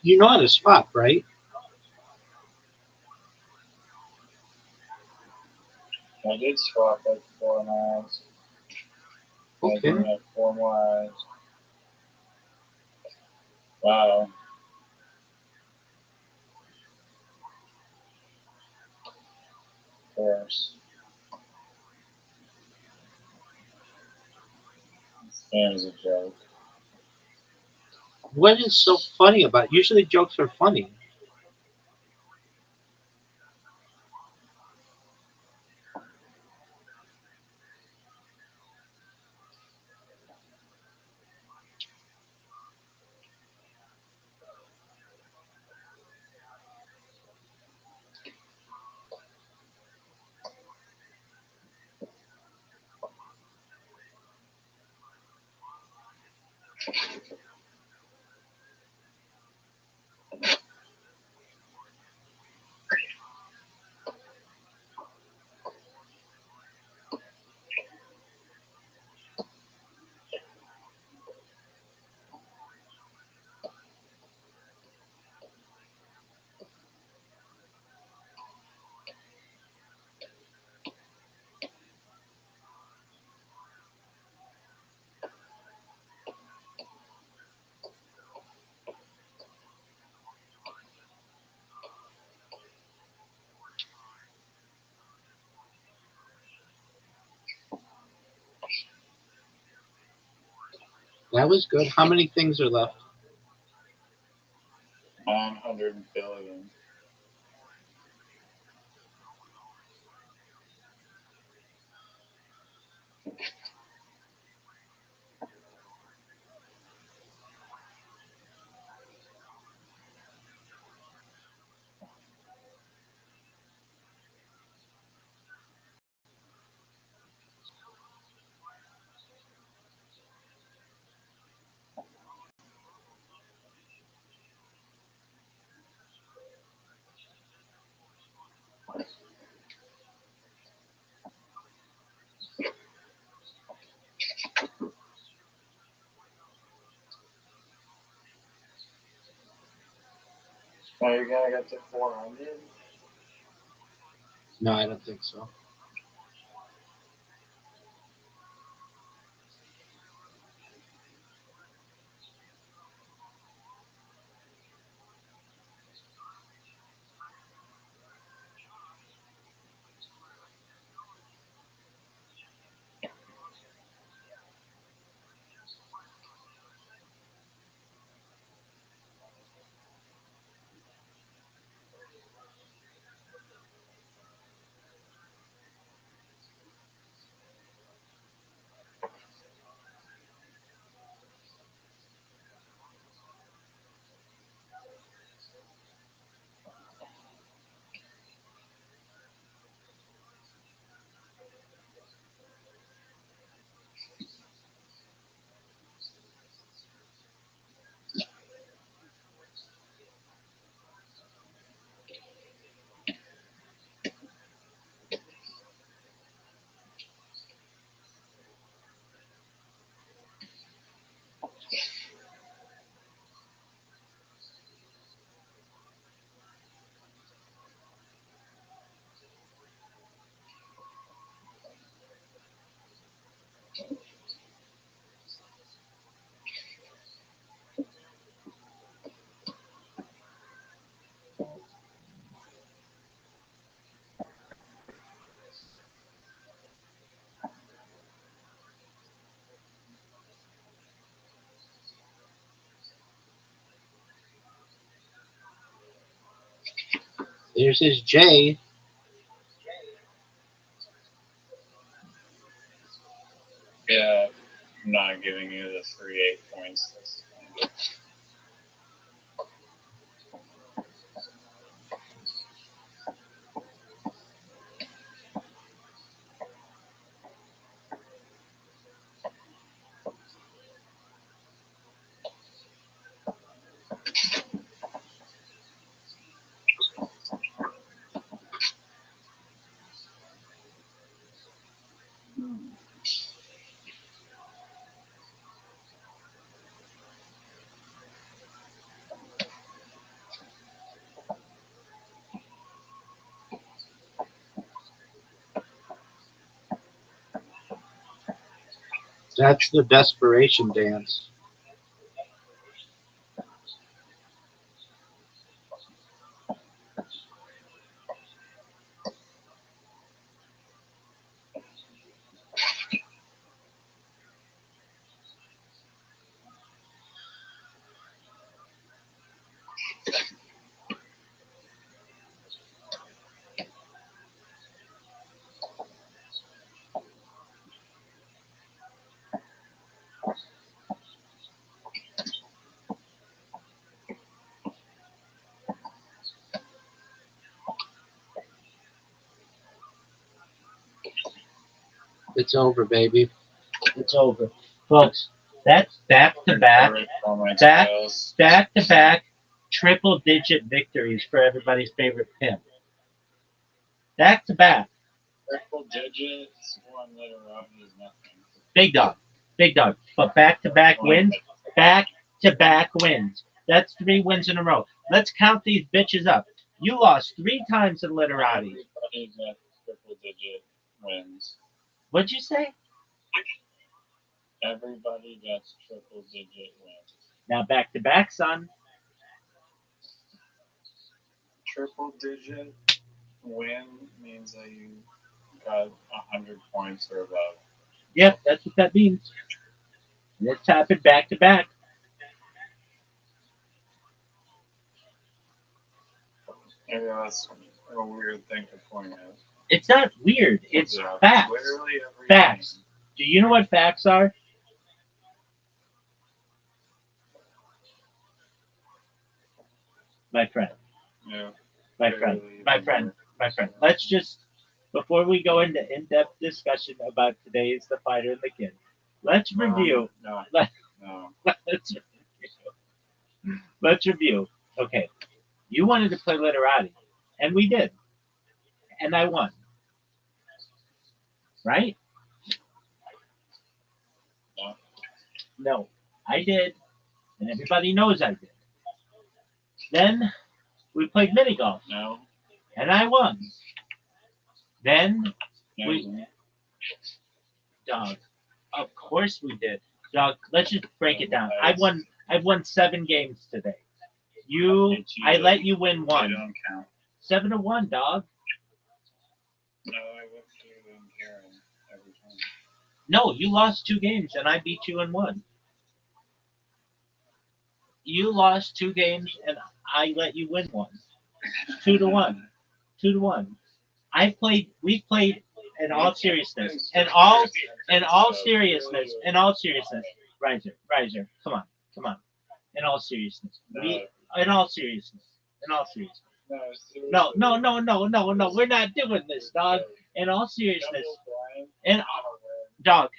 You know how to swap, right?
I did swap like 4 miles. I
Okay.
think I have 4 more eyes. Wow. Of course. This game is a joke.
What is so funny about it? Usually jokes are funny. That was good. How many things are left?
900 billion. Now you're gonna get to 400?
No, I don't think so. There's his J.
Yeah, I'm not giving you the free 8 points this time.
That's the desperation dance. It's over, baby.
It's over. Folks, that's back-to-back triple-digit victories for everybody's favorite pimp. Back-to-back.
Triple digits, one letter up is nothing.
Big dog. But back-to-back wins. Back-to-back wins. That's 3 wins in a row. Let's count these bitches up. You lost 3 times in literati.
Everybody got triple digit wins.
What'd you say?
Everybody gets triple digit wins.
Now back-to-back, son.
Triple digit win means that you got 100 points or above.
Yep, that's what that means. And it's happened back-to-back.
Maybe that's a weird thing to point out.
It's not weird. It's
Yeah,
facts.
literally every
Facts.
game.
Do you know what facts are? My friend.
Yeah.
My friend. Let's just, before we go into in-depth discussion about today's The Fighter and the Kid, let's review.
No.
Let's review. Okay. You wanted to play literati, and we did. And I won. Right? No. I did. And everybody knows I did. Then we played mini golf.
No.
And I won. Then
No.
Dog. Of course we did. Dog, let's just break it down. I've won 7 games today. I let you win 1.
They don't count.
7-1, dog.
No, I went to Karen every time.
No, you lost 2 games and I beat you in 1. You lost 2 games and I let you win 1. 2-1. 2-1. We played in all seriousness. In all seriousness. Riser, come on. In all seriousness. In all seriousness. No, we're not doing this, dog. In all seriousness. Dog,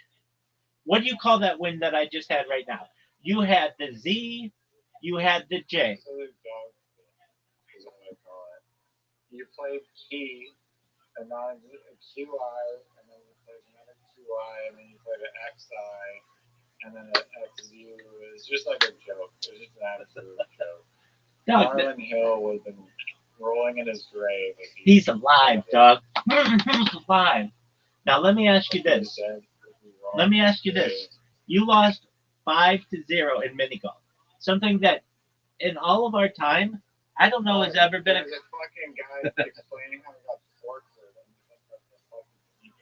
what do you call that win that I just had right now? You had the Z, you had the J.
Is what I call it. You played key, and then a QI, and then you played another QI, and then you played an XI, and then an XU. It was just like a joke. It was just an absolute joke. Marlon Hill would have been rolling in his grave.
He's alive, dog. He's alive. Now let me ask you this. You lost 5-0 in mini golf. Something that in all of our time, I don't know has ever been
There's a fucking guy explaining how he got tortured and you think that the fucking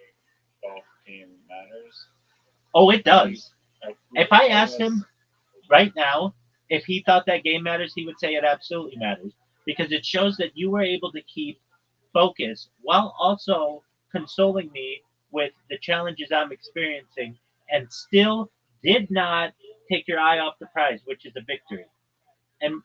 golf team matters.
Oh, it does. If I asked him right now if he thought that game matters, he would say it absolutely matters. Because it shows that you were able to keep focus while also consoling me with the challenges I'm experiencing and still did not take your eye off the prize, which is a victory. And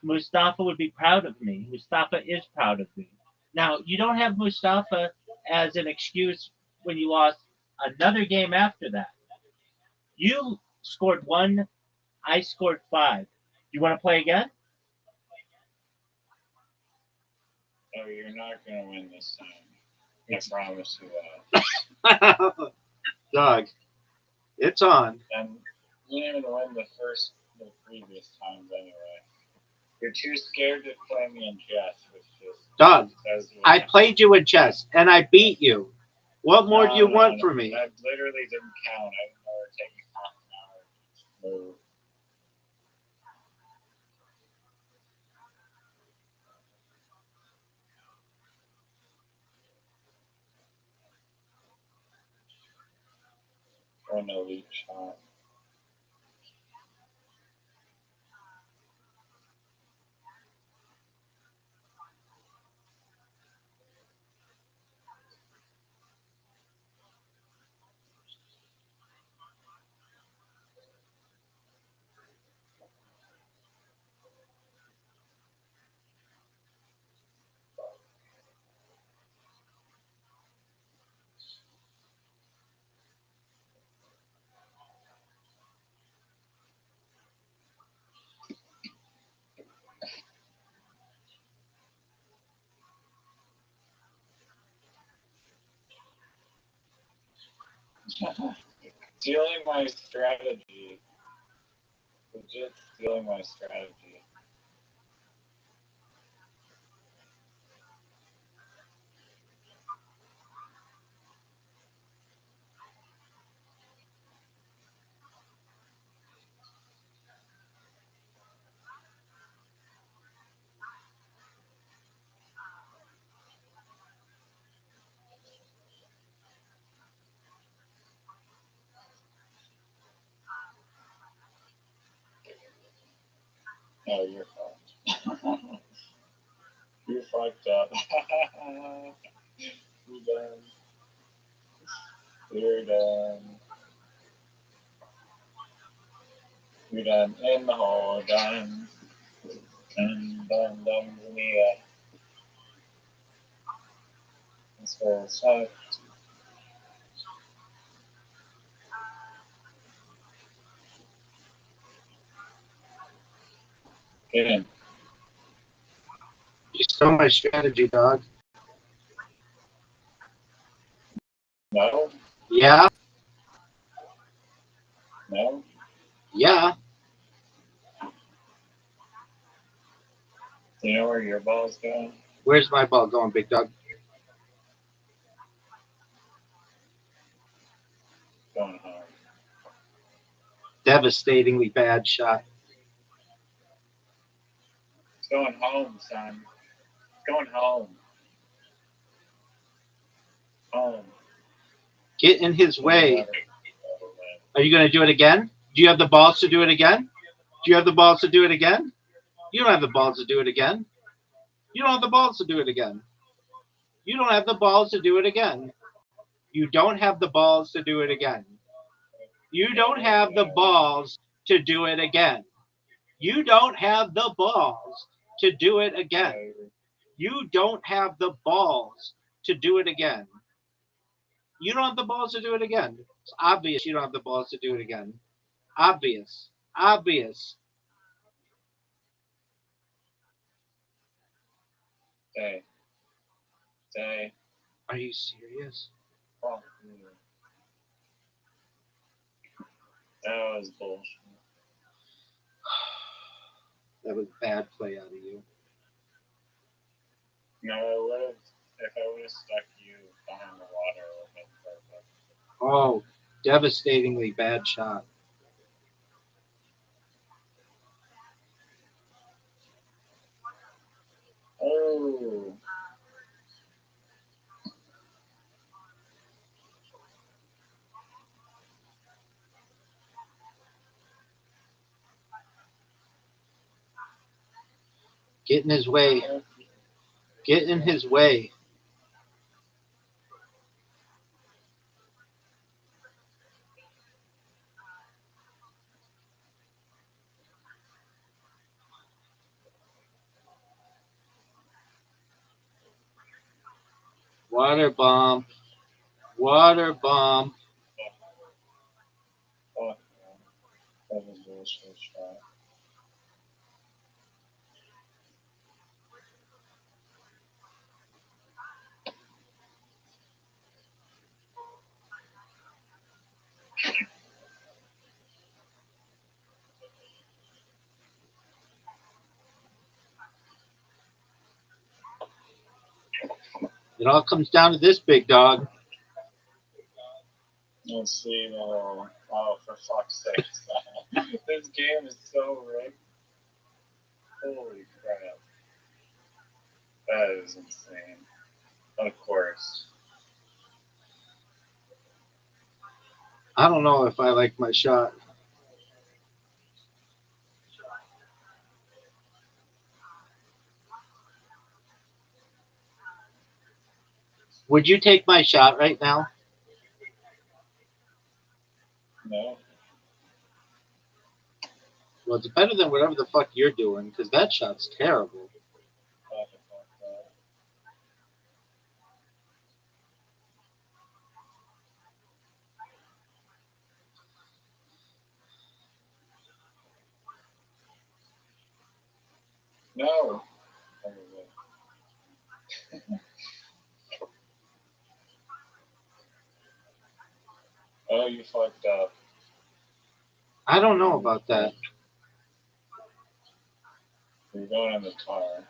Mustafa would be proud of me. Mustafa is proud of me. Now, you don't have Mustafa as an excuse when you lost another game after that. You scored 1, I scored 5. You want to play again?
Oh, you're not going to win this time. I promise you that.
Dog, it's on.
And you didn't even win the previous times anyway. You're too scared to play me in chess, which just
Dog, I played you in chess and I beat you. What more do you
No,
want
no.
from me?
I literally didn't count. I didn't know it would take me half an hour to move. For an elite shot. Stealing my strategy. Legit stealing my strategy. No, you're fucked. You're fucked up. You're done. You're done. You're done. In the hole, done. Done, done, done, yeah. That's where it's at. Get in.
You stole my strategy, dog.
No?
Yeah?
No?
Yeah.
Do you know where your ball's going?
Where's my ball going, big dog?
Going home.
Devastatingly bad shot.
It's going home, son. It's going home. Home.
Get in his way. Are you going to do it again? Do you have the balls to do it again? Do you have the balls to do it again? You don't have the balls to do it again. You don't have the balls to do it again. You don't have the balls to do it again. You don't have the balls to do it again. You don't have the balls to do it again. You don't have the balls to do it again. You don't have the balls to do it again. You don't have the balls to do it again. It's obvious you don't have the balls to do it again. Obvious. Obvious.
Stay. Stay.
Are you serious?
Fuck you. That was bullshit.
That was bad play out of you.
No, I would have, if I would have stuck you behind the water, it would have been perfect.
Oh, devastatingly bad shot.
Oh.
Get in his way. Get in his way. Water bomb. Water bomb.
Fuck, man. That was a bullshit shot.
It all comes down to this, big dog.
Let's see. Oh, for fuck's sake. This game is so rigged. Holy crap. That is insane. Of course.
I don't know if I like my shot. Would you take my shot right now?
No.
Well, it's better than whatever the fuck you're doing, because that shot's terrible.
No. Oh, you fucked up.
I don't know about that.
You're going in the car.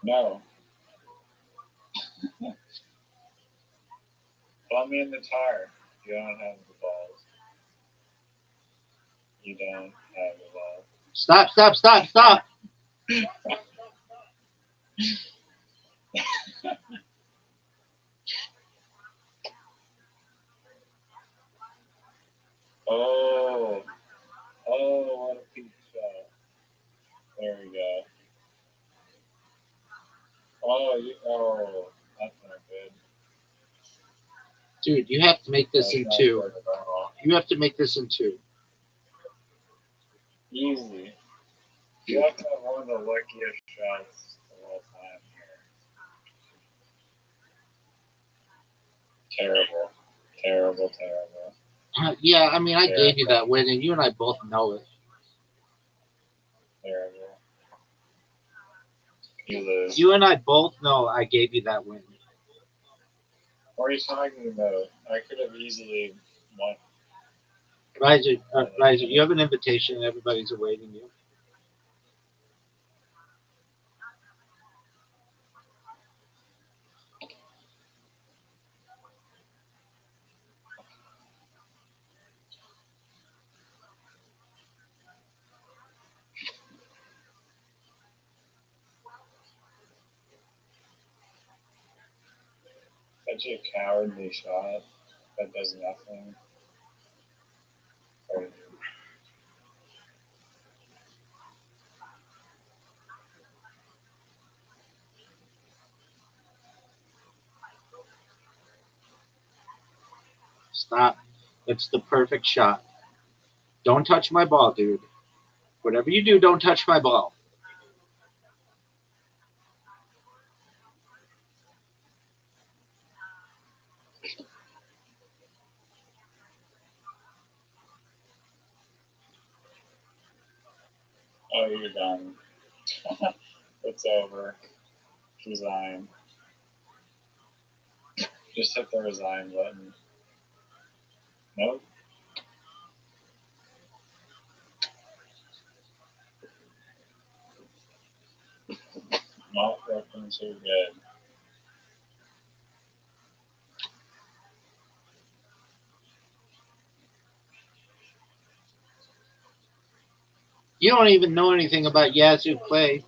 No. Put me in the tar. You don't have the balls. You don't have the balls.
Stop, stop, stop, stop.
Oh. Oh, what a peach shot. There we go. Oh, that's not good.
Dude, you have to make this
That's
in
not
two.
good at all.
You have to make this in two.
Easy. You have to have one of the luckiest shots of all time here. Terrible. Terrible, terrible.
Yeah, I mean, I
Terrible.
gave you that win, and you and I both know it.
Terrible. You lose.
You and I both know I gave you that win.
What are you talking about? I could have easily won.
Riser, you have an invitation. Everybody's awaiting you.
Such a cowardly shot that does nothing. Crazy.
Stop. It's the perfect shot. Don't touch my ball, dude. Whatever you do, don't touch my ball.
Oh, you're done. It's over. Resign. Just hit the resign button. Nope. Not looking too good.
You don't even know anything about Yazoo play.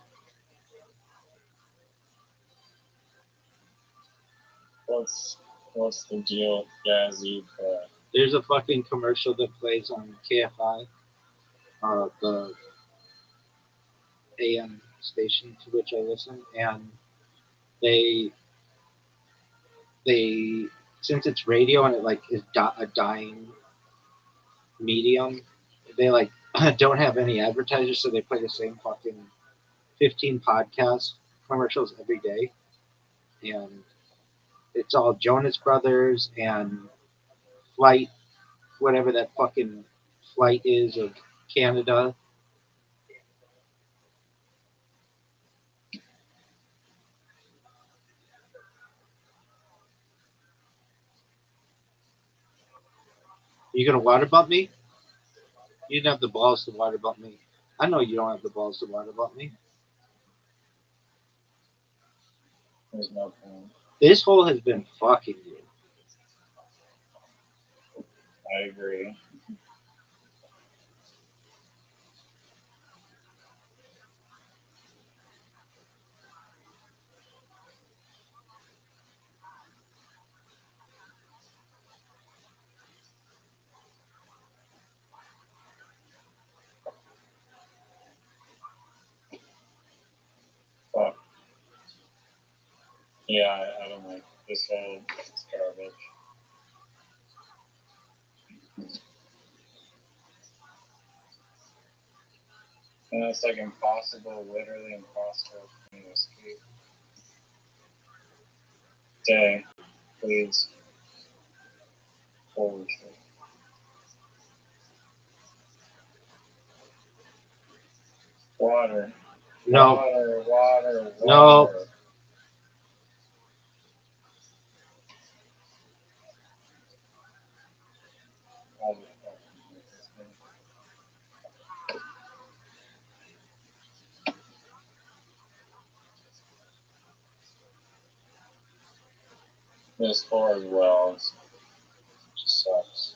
What's the deal, Yazoo?
There's a fucking commercial that plays on KFI, the AM station to which I listen, and they since it's radio and it like is a dying medium, they like don't have any advertisers, so they play the same fucking 15 podcast commercials every day, and it's all Jonas Brothers and Flight, whatever that fucking flight is of Canada. You gonna water bump me? You didn't have the balls to water bump me. I know you don't have the balls to water bump me.
There's no point.
This hole has been fucking good.
I agree. Fuck. Yeah, I don't like this whole. It's garbage. And it's like impossible, literally impossible for me to escape. Day, please. Holy shit. Water.
No.
Water, water, water.
No.
This floor as well just sucks.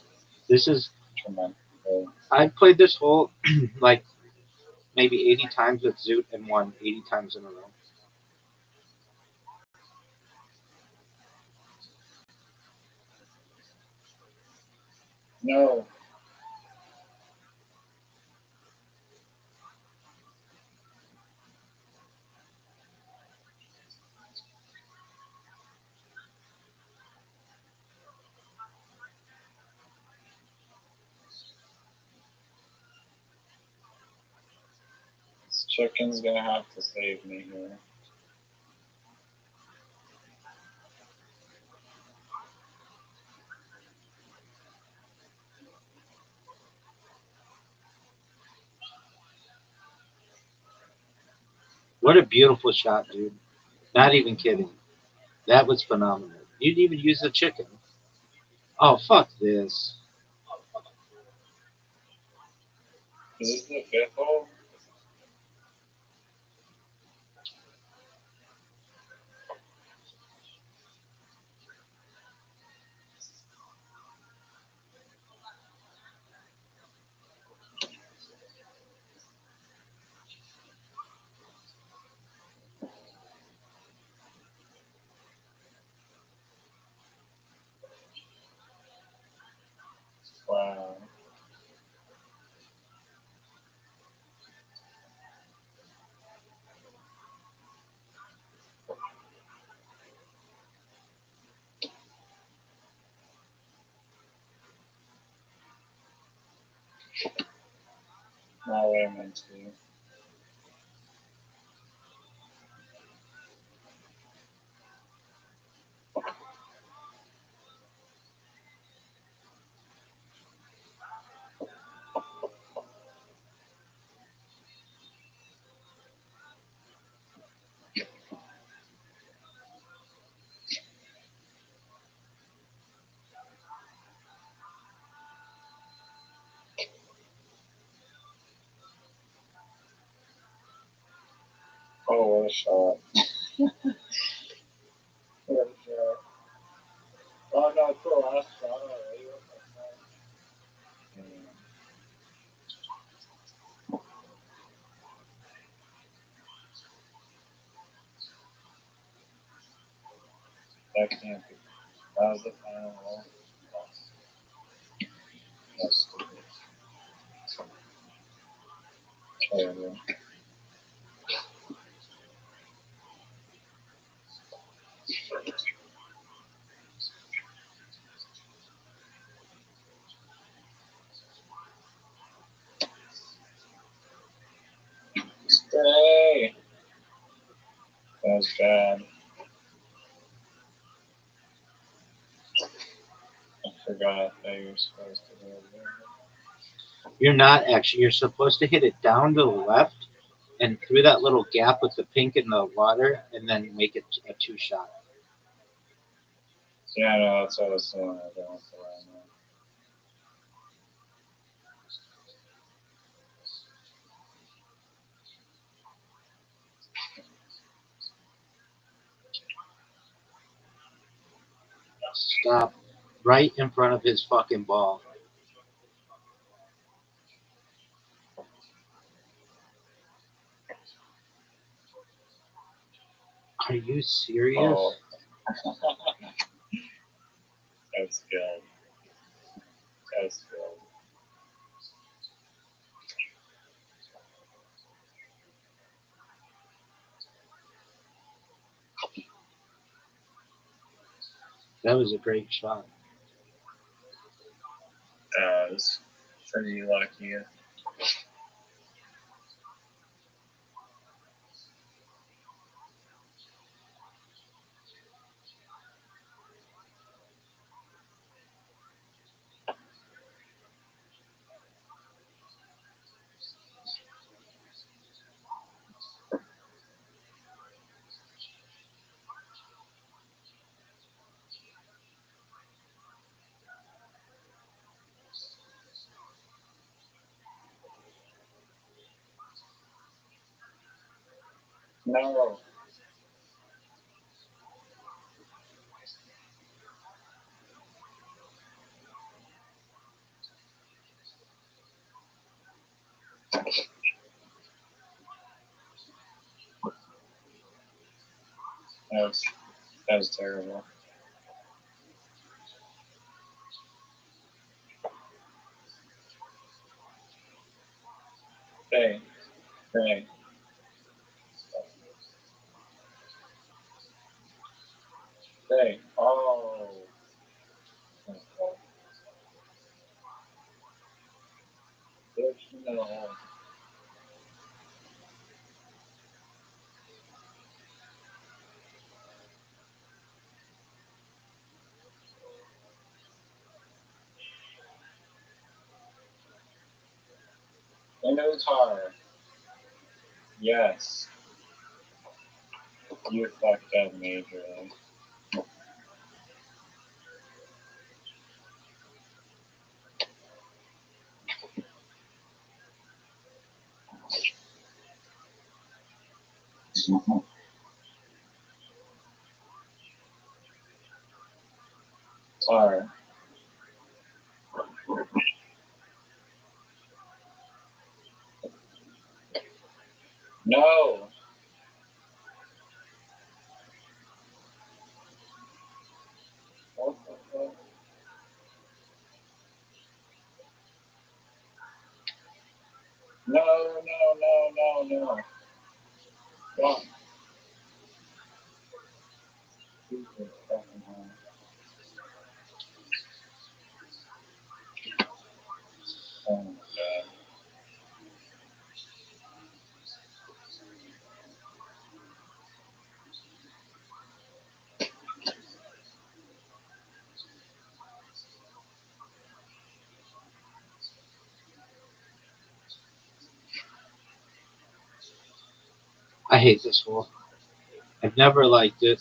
This is.
Tremendous.
I played this hole like maybe 80 times with Zoot and won 80 times in a row.
No. This chicken's gonna have to save me here.
What a beautiful shot, dude. Not even kidding. That was phenomenal. You'd even use the chicken. Oh, fuck this.
Is this the fifth hole? Wow. Not what I meant to do. Oh, what a shot. What a shot. Oh, no, it's the last shot already. What the fuck? That can't be. That was the final hole. That's stupid. Terrible. Stay. That was bad. I forgot that you were supposed to go there.
You're not actually. You're supposed to hit it down to the left and through that little gap with the pink in the water and then make it a two shot.
Yeah, no, that's what I was saying. I don't want to lie now.
Stop right in front of his fucking ball. Are you serious?
Oh. That's good. That's good.
That was a great shot.
That was pretty lucky. No. That was terrible. Hey. Hey. Hey. Oh. No. Minotaur. Yes. You fucked up majorly. Sorry. No. What the fuck? No, no. Fuck. Jesus fucking hell. Oh my god.
I hate this hole. I've never liked it.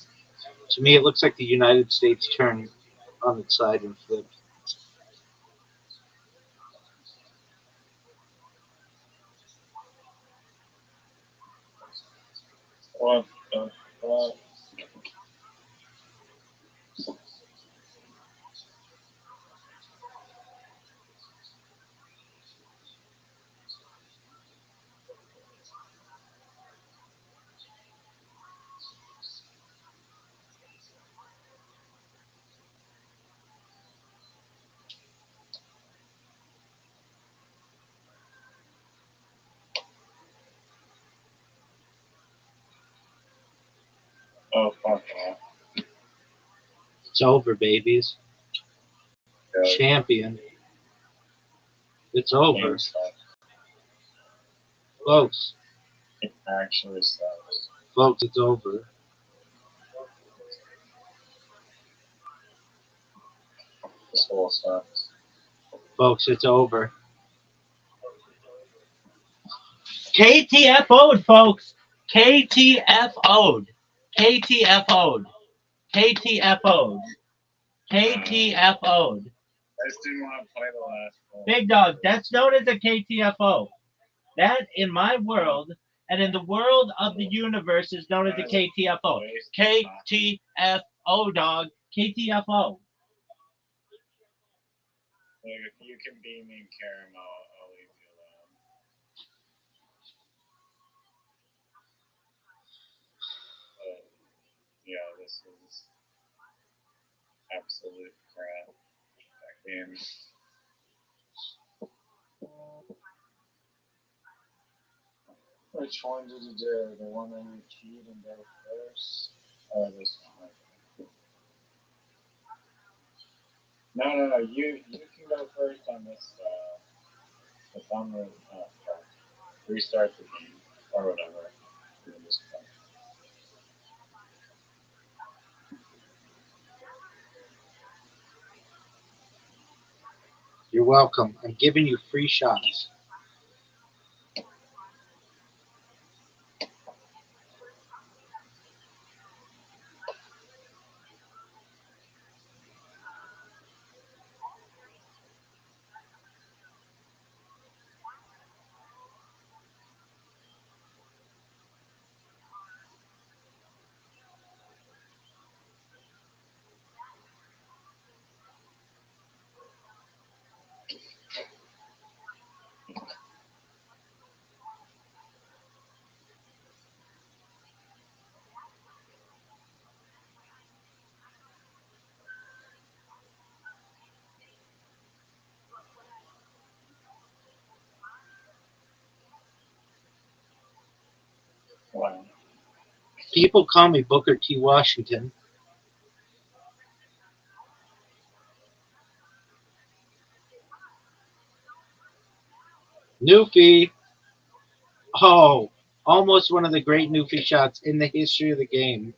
To me, it looks like the United States turned on its side and flipped.
What the fuck? Oh, fuck off.
It's over, babies.
Go.
Champion. It's over.
Game sucks.
Folks,
It actually sucks.
folks, it's over.
This whole sucks.
Folks, it's over.
KTFO'd, folks. KTFO'd. KTFO'd. KTFO'd. KTFO'd.
I just didn't want to play the last one.
Big dog, that's known as a KTFO. That, in my world, and in the world of the universe, is known as a KTFO. KTFO, dog. KTFO.
Like, if you can be me and Karam, I'll leave you alone. But yeah, this is absolute crap. That game. Which one did you do? The one on your cheat and go first? Or this one? No. You can go first on this. If I'm gonna restart the game or whatever.
You're welcome. I'm giving you free shots.
Wow.
People call me Booker T. Washington. Newfie. Oh, almost one of the great Newfie shots in the history of the game.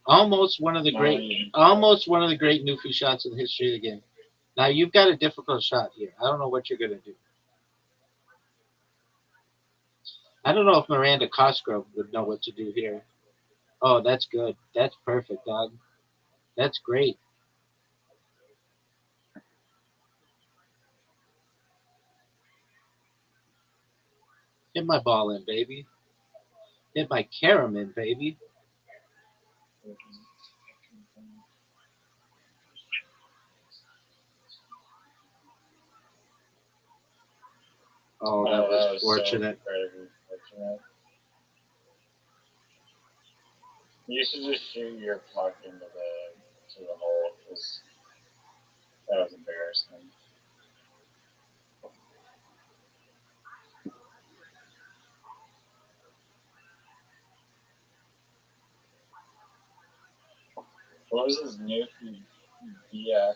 Almost one of the great Newfie shots in the history of the game. Now you've got a difficult shot here. I don't know what you're gonna do. I don't know if Miranda Cosgrove would know what to do here. Oh, that's good. That's perfect, dog. That's great. Hit my ball in, baby. Hit my carom in, baby. Oh, that was fortunate.
So incredibly fortunate. You should just shoot your puck into the hole, because that was embarrassing. What was his new BS?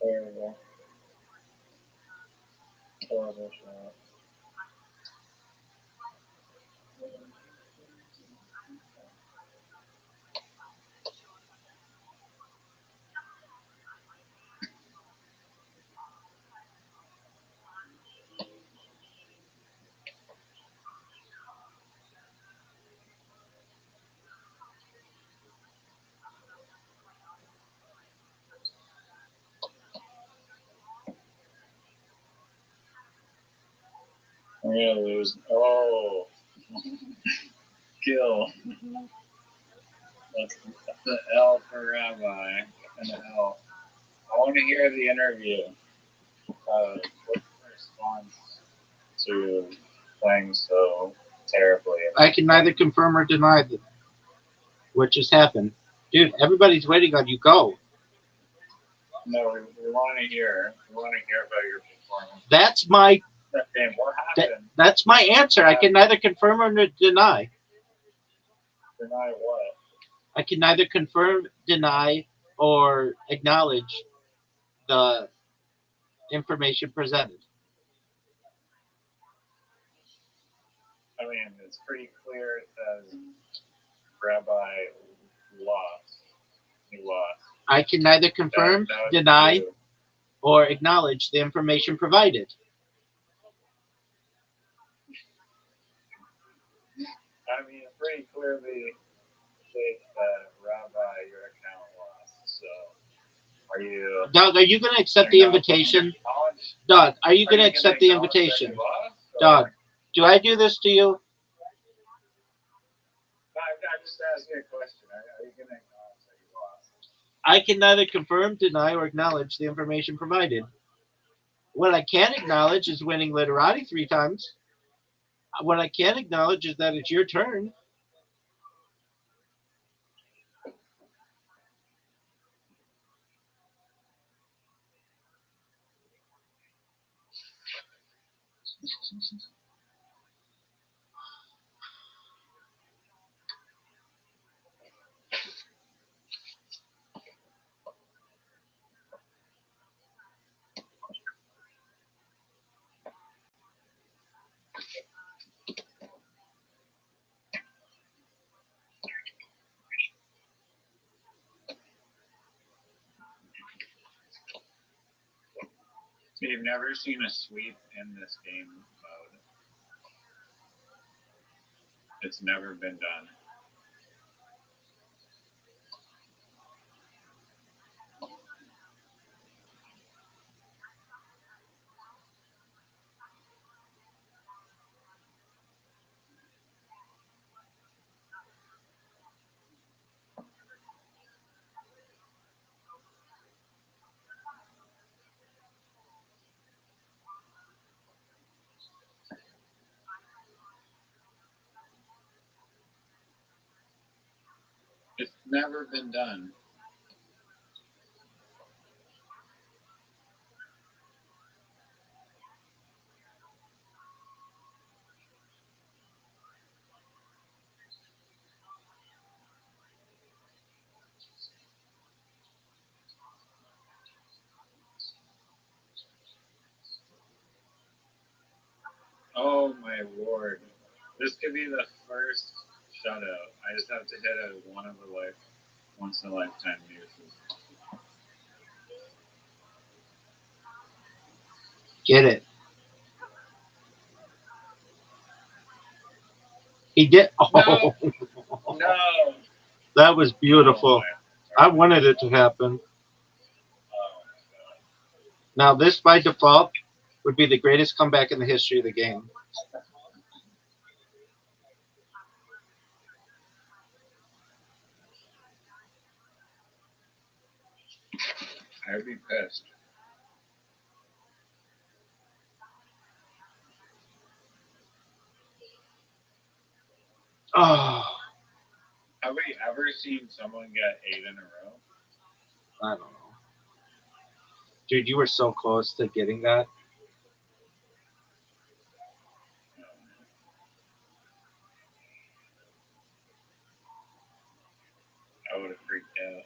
Terrible. Horrible shot. I'm gonna lose. Oh, kill. That's the L for Rabbi. An L. I want to hear the interview. What's the response to playing so terribly?
I can neither confirm or deny what just happened. Dude, everybody's waiting on you. Go.
No, we want to hear. We want to hear about your performance.
That's my
Okay, what happened?
that's my answer. I can neither confirm or deny.
Deny what?
I can neither confirm, deny, or acknowledge the information presented.
I mean, it's pretty clear. It says Rabbi lost. He lost.
I can neither confirm, deny,
true.
or acknowledge the information provided.
I mean, it pretty clearly states that Rabbi, your account lost. So, are you?
Doug, are you going to accept the invitation? Doug, are you going to accept the invitation? Doug, do I do this to you?
I'm just asking a question. Are you going to acknowledge that you lost?
I can neither confirm, deny, or acknowledge the information provided. What I can acknowledge is winning literati 3 times. What I can acknowledge is that it's your turn.
You've never seen a sweep in this game mode. It's never been done. It's never been done. Oh my lord. This could be the first shutout. I just have to hit a once in a lifetime news.
Get it. He did. Oh,
No.
that was beautiful. I wanted it to happen. Now, this by default would be the greatest comeback in the history of the game.
I would be pissed.
Oh,
Have we ever seen someone get 8 in a row?
I don't know. Dude, you were so close to getting that.
I would have freaked out.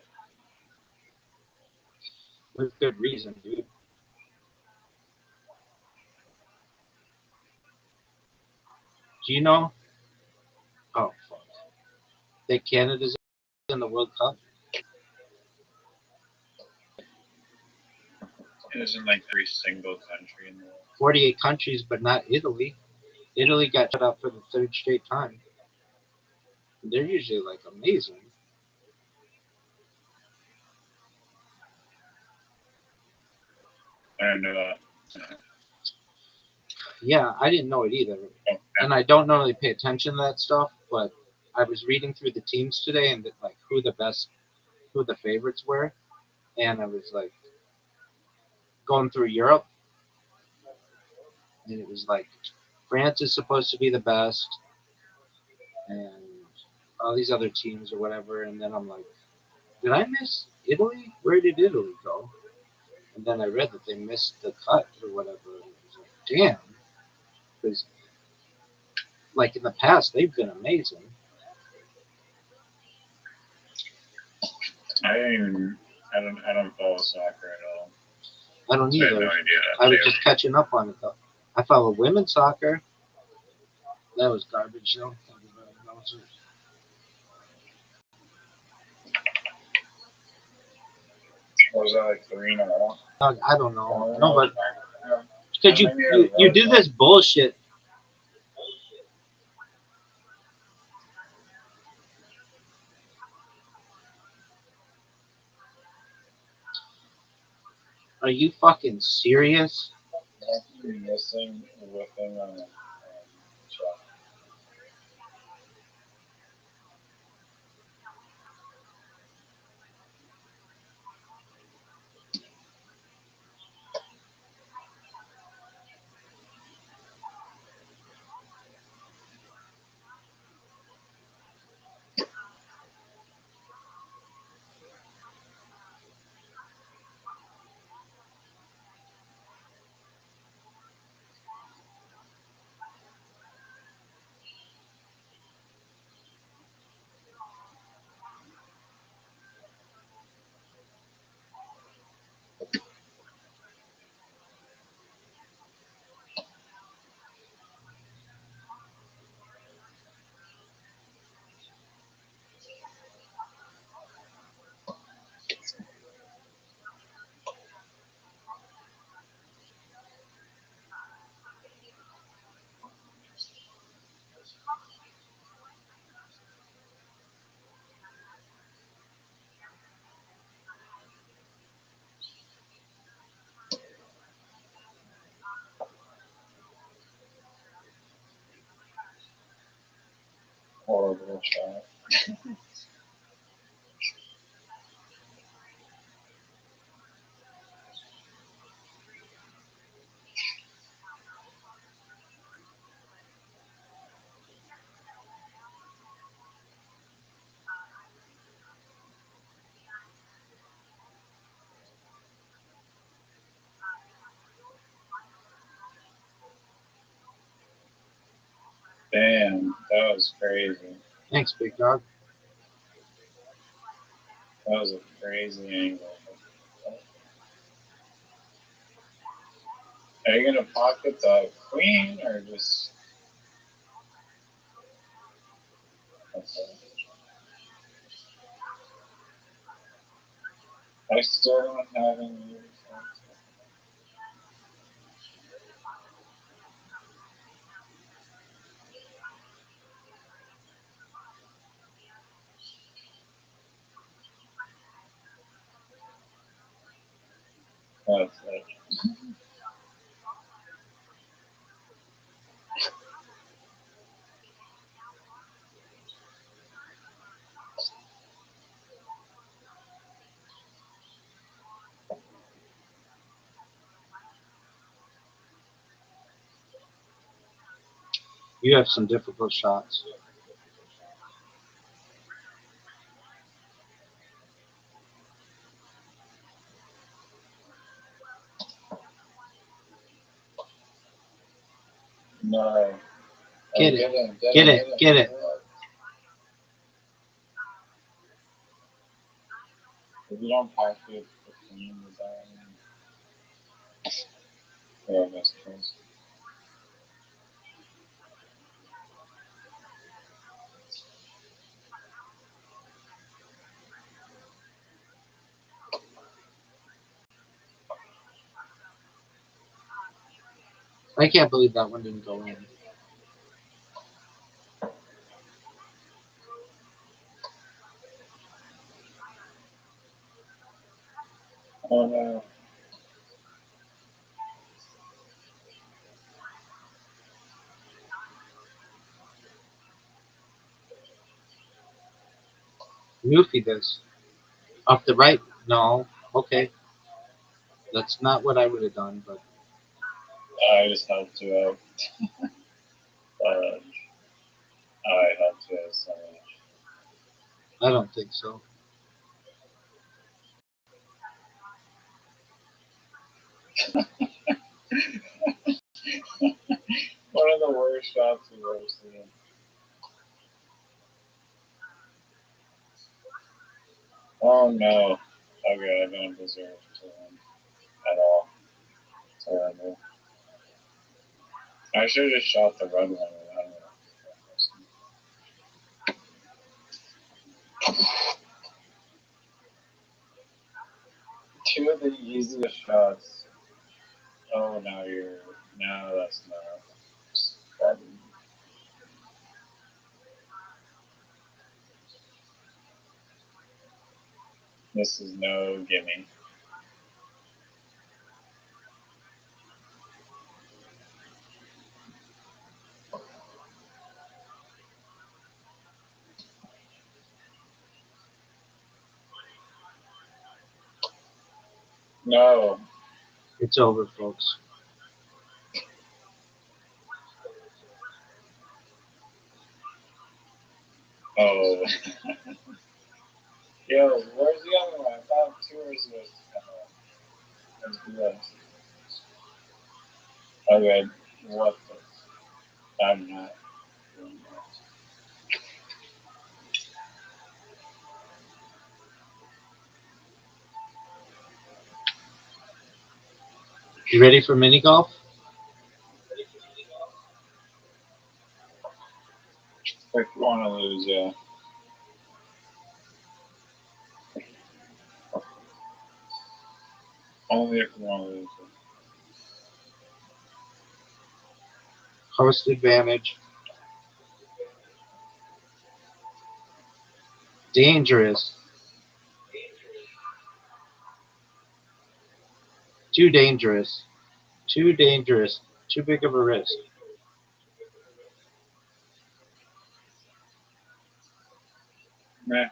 With good reason, dude. Do you know? Oh, fuck. That Canada's in the World Cup?
It was in like every single country in the world.
48 countries, but not Italy. Italy got shut out for the 3rd straight time. They're usually like amazing.
I know that.
Yeah, I didn't know it either. And I don't normally pay attention to that stuff, but I was reading through the teams today and like who the favorites were, and I was like going through Europe, and it was like France is supposed to be the best, and all these other teams or whatever, and then I'm like, did I miss Italy? Where did Italy go? And then I read that they missed the cut or whatever. And I was like, damn, because like in the past they've been amazing.
I don't follow soccer at all.
I don't
I had no
either.
idea.
I was just catching up on it though. I follow women's soccer. That was garbage though. Everybody knows it.
Was that like 3-0?
I don't know.
Oh,
No, but
yeah.
because you do this bullshit. Are you fucking serious?
You're missing whipping on shot. Horrible shot. Damn, that was crazy.
Thanks, big dog.
That was a crazy angle. Are you gonna pocket the queen or just? Okay. I still don't have any. That's it.
You have some difficult shots.
No.
Get it. Get it.
If you don't pocket the queen, yeah, that's crazy.
I can't believe that one didn't go in.
Oh no.
Newfie this. Up the right? No. Okay. That's not what I would have done, but
I just helped you out. I helped you out so
I don't think so.
much. One of the worst shots you've ever seen. Oh no. Okay, I don't deserve to win at all. Terrible. I should have just shot the red one. Two of the easiest shots. Oh, now that's not. This is no gimme. No.
It's over, folks.
Oh. Yo, where's the other one? I thought two were supposed to come up. Let's do this. Okay, what the? I'm not doing that.
You ready for mini golf?
If you want to lose, yeah. Only if you want to lose.
Host advantage. Dangerous. Too dangerous. Too dangerous. Too big of a risk.
Meh.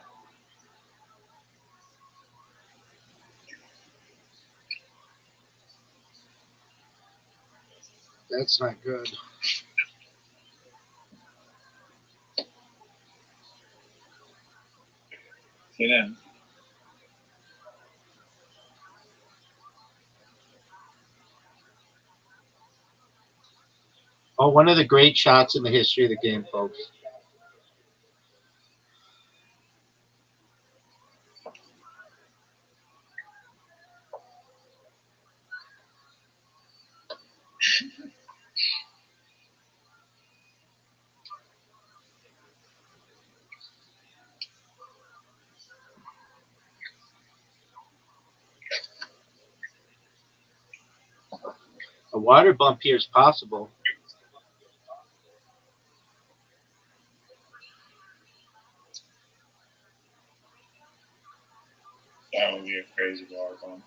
That's not good.
Get in.
Oh, one of the great shots in the history of the game, folks. A water bump here is possible.
That would be a crazy water bomb.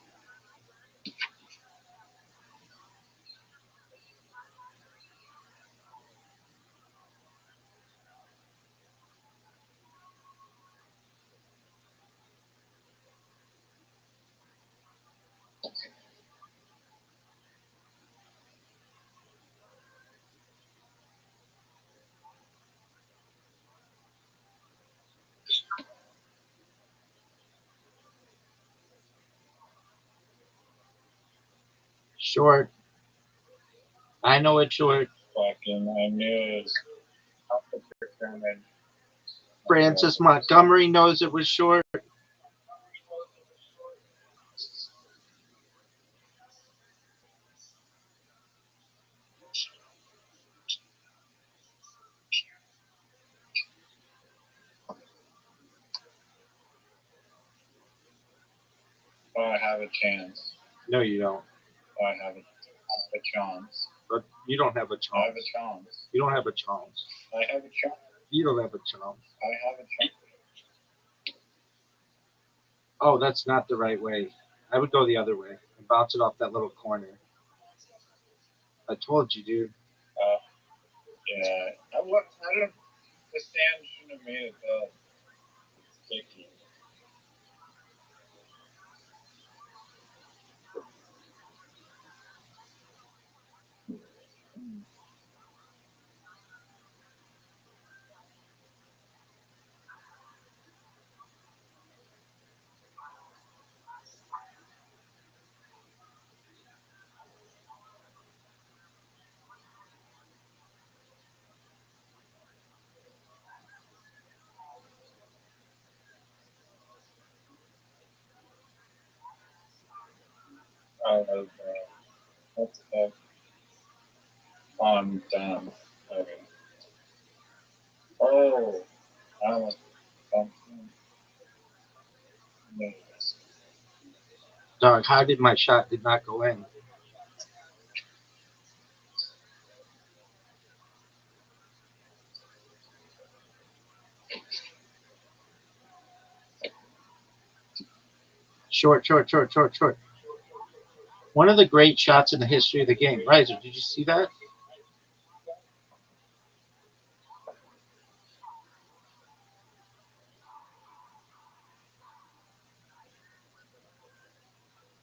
Short. I know it's short.
Fucking, I knew it was up the pyramid.
Francis Montgomery knows it was short.
Oh, I have a chance.
No, you don't.
Oh, I have a chance.
But you don't have a
I
chance.
have a chance.
You don't have a chance.
I have a chance.
You don't have a chance.
I have a chance.
Oh, that's not the right way. I would go the other way and bounce it off that little corner. I told you, dude.
Yeah. I don't. The stand shouldn't have made it that sticky. I love that. What's up? I'm done. Okay. Oh, I almost bumped him. Yes.
Dog, how did my shot did not go in? Short. One of the great shots in the history of the game. Riser, did you see that?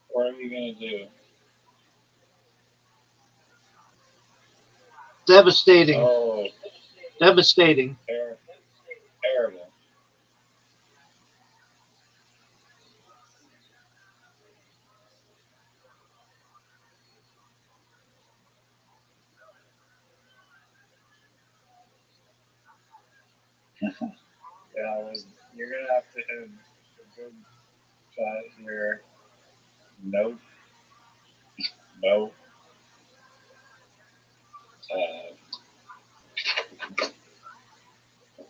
What are you gonna do?
Devastating.
Oh,
Devastating.
terrible. Yeah, you're gonna have to hit a good shot here. Nope.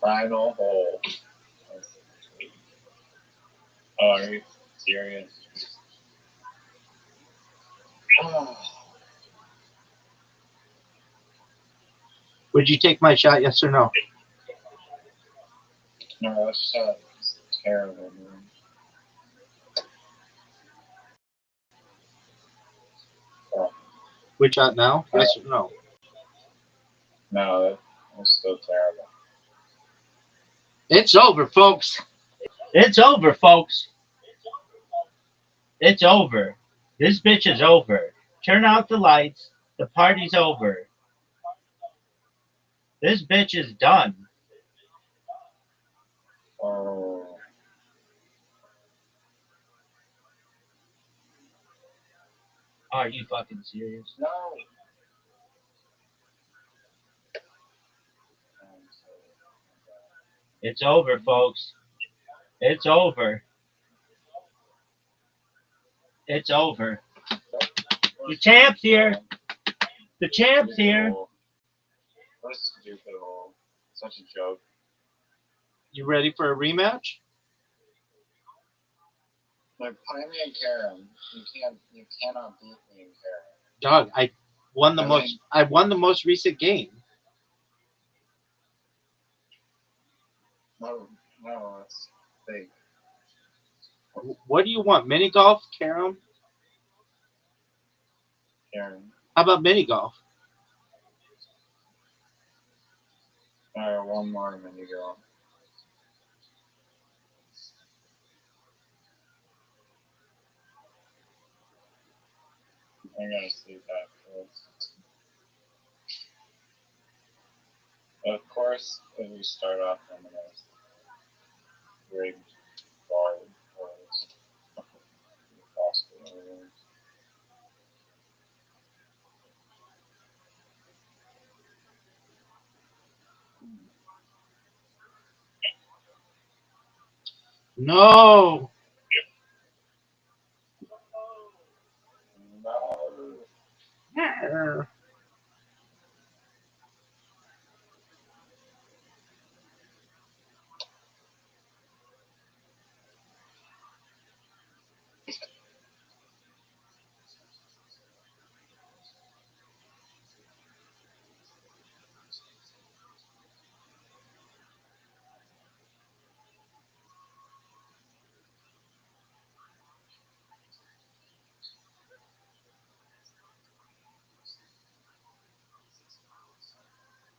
Final hole. Oh, are you serious? Oh.
Would you take my shot, yes or no?
No, that shot is terrible, man. Oh.
Which shot now? Yes or no?
No, that was still terrible.
It's over, folks.
It's over, folks. It's over. This bitch is over. Turn out the lights. The party's over. This bitch is done.
Oh.
Are you fucking serious?
No.
It's over, folks. It's over. It's over. The champ's here. The champ's here.
What a stupid hole. Such a joke.
You ready for a rematch?
Like, play me in Karen. You cannot beat me in Karen.
Dog, I won the most recent game.
No, that's fake.
What do you want? Mini golf, Carom?
Karen.
How about mini golf?
Alright, one more and then you go. I gotta sleep afterwards. Of course, if we start off on the most rigged ball possible.
No.
No.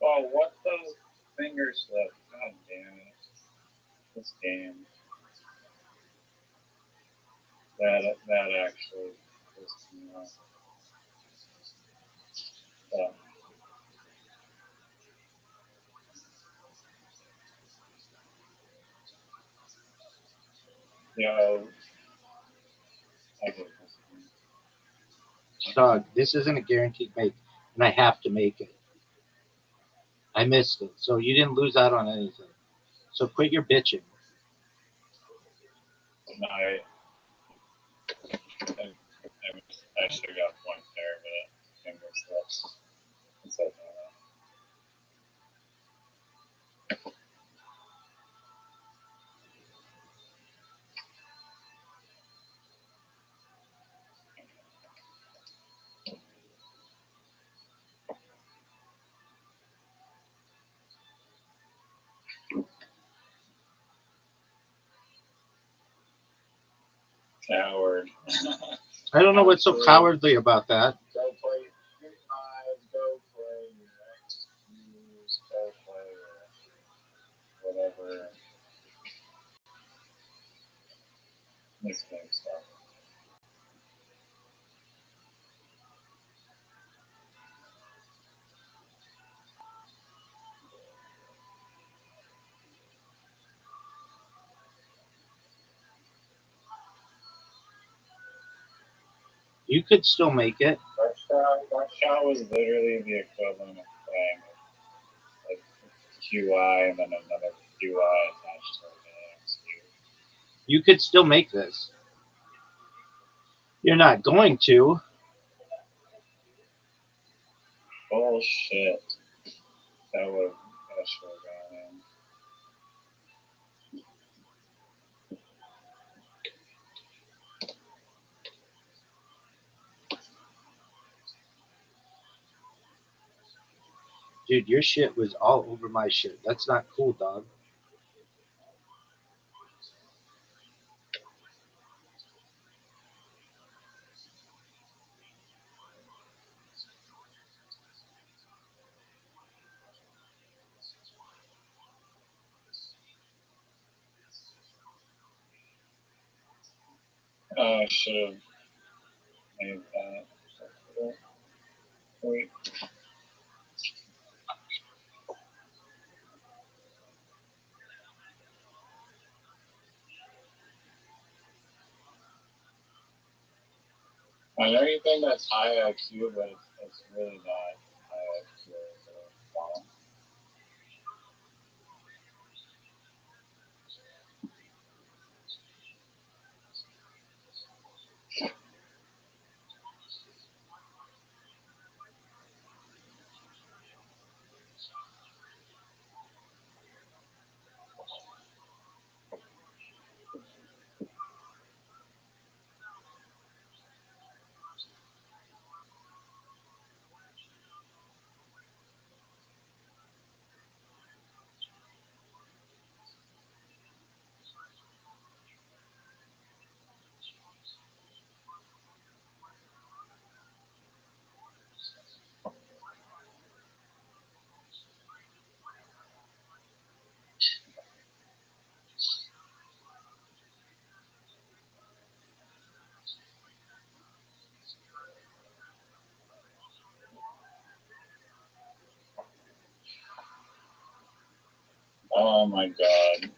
Oh, what the finger slip? God damn it. This game. That actually pissed me off. Yo, I hate this game.
Dog, this isn't a guaranteed make, and I have to make it. I missed it, so you didn't lose out on anything. So quit your bitching.
I should have got points there, but finger slips. It's like, coward.
I don't know what's so cowardly about that.
Go play your eyes, go play your XQs, go play your whatever. This game stuff.
You could still make it.
That shot was literally the equivalent of playing like QI and then another QI attached to the XQ.
You could still make this. You're not going to.
Bullshit. That should have gone in.
Dude, your shit was all over my shit. That's not cool, dog.
I should have made that. Wait. I know you think that's high IQ, but it's really not high IQ. Oh my god.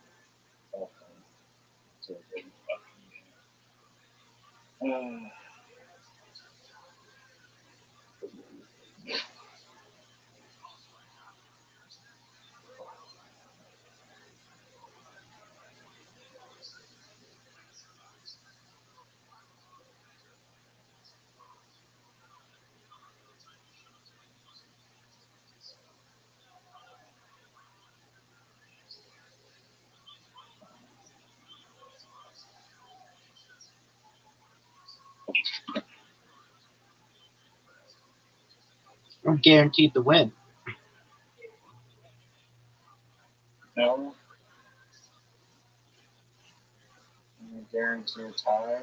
I'm guaranteed to win.
No. I guarantee a tie.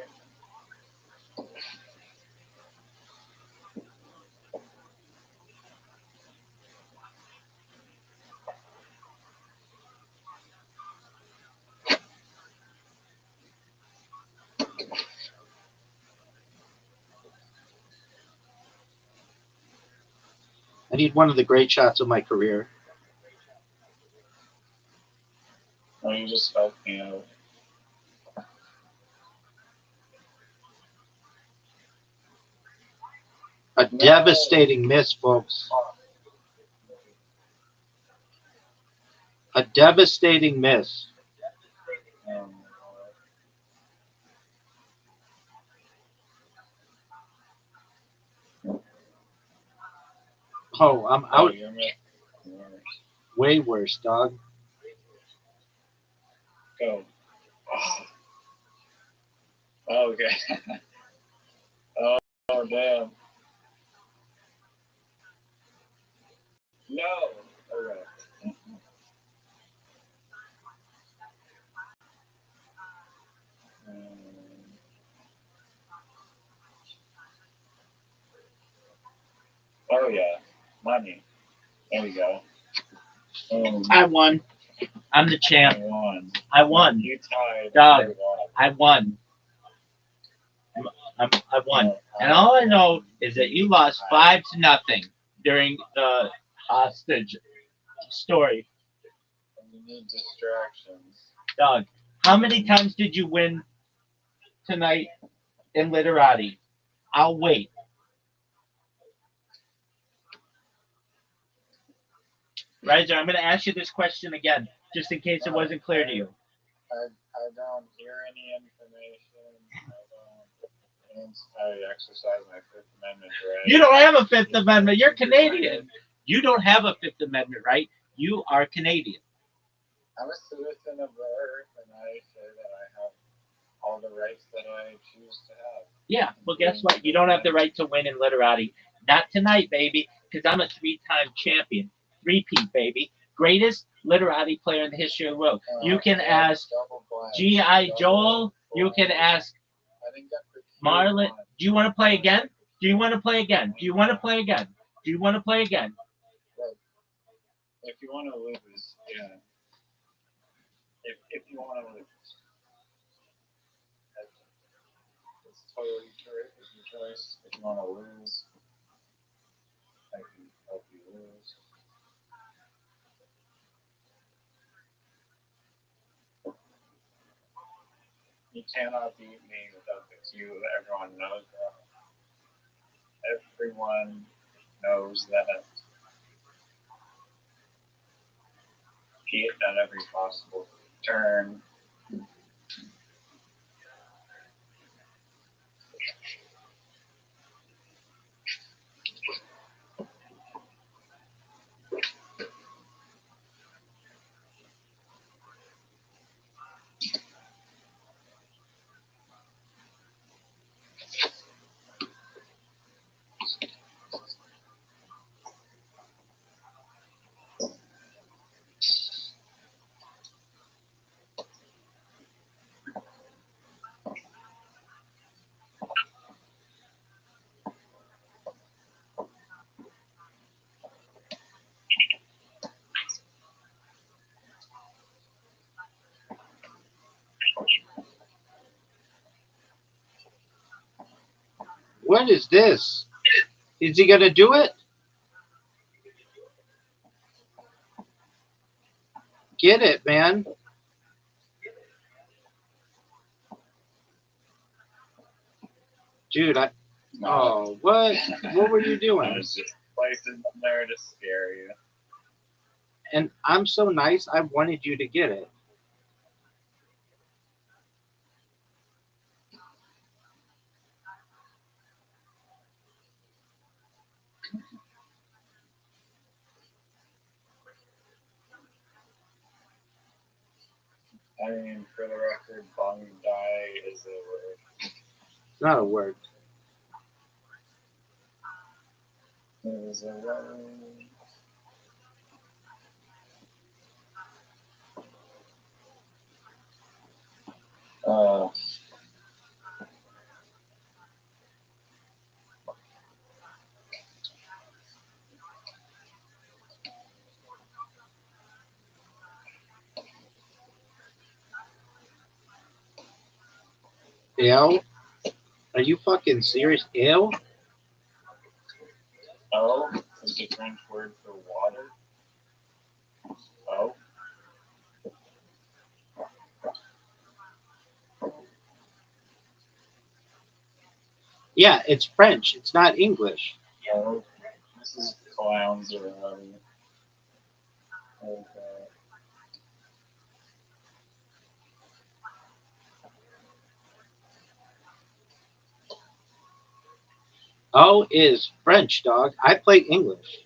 I need one of the great shots of my career.
Oh, you just helped me out.
A devastating miss, folks. A devastating miss. Oh, I'm
Oh,
out.
you're worse.
Way worse, dog.
Go. Oh, okay. Oh, damn. No. Okay. Oh yeah, money. There you go.
I won. I'm the champ.
Won.
I won.
You tied.
Dog.
You won.
I won. I won. And all I know is that you lost 5-0 during the hostage story.
You need distractions.
Dog, how many times did you win tonight in literati? I'll wait. Riser, I'm going to ask you this question again, just in case it wasn't clear to you.
I don't hear any information. I exercise my Fifth Amendment right.
You don't have a Fifth Amendment. You're Canadian. You don't have a Fifth Amendment right. You are Canadian.
I'm a citizen of the earth, and I say that I have all the rights that I choose to have.
Yeah, well, guess what? You don't have the right to win in literati. Not tonight, baby, because I'm a 3-time champion. 3-peat, baby. Greatest literati player in the history of the world. You can ask G.I. Joel. You can ask Marlon. Do you want to play again? Do you want to play again? Do you want to play again? Do you want to play again?
If you want to lose, yeah. If you want to lose. It's totally your choice. If you want to lose, I can help you lose. You cannot beat me without the cue. Everyone knows that. Everyone knows that. Cheat at every possible turn.
What is this? Is he gonna do it? Get it, man. Dude, oh, what? What were you
I
doing?
was just placing them there to scare you.
And I'm so nice, I wanted you to get it.
I mean, for the record, bong die is a word.
It's not a word.
It is a word.
Ale? Are you fucking serious? Ale?
Oh is the French word for water. Oh.
Yeah, it's French. It's not English.
Oh. This is clowns around. Okay.
O is French, dog. I play English.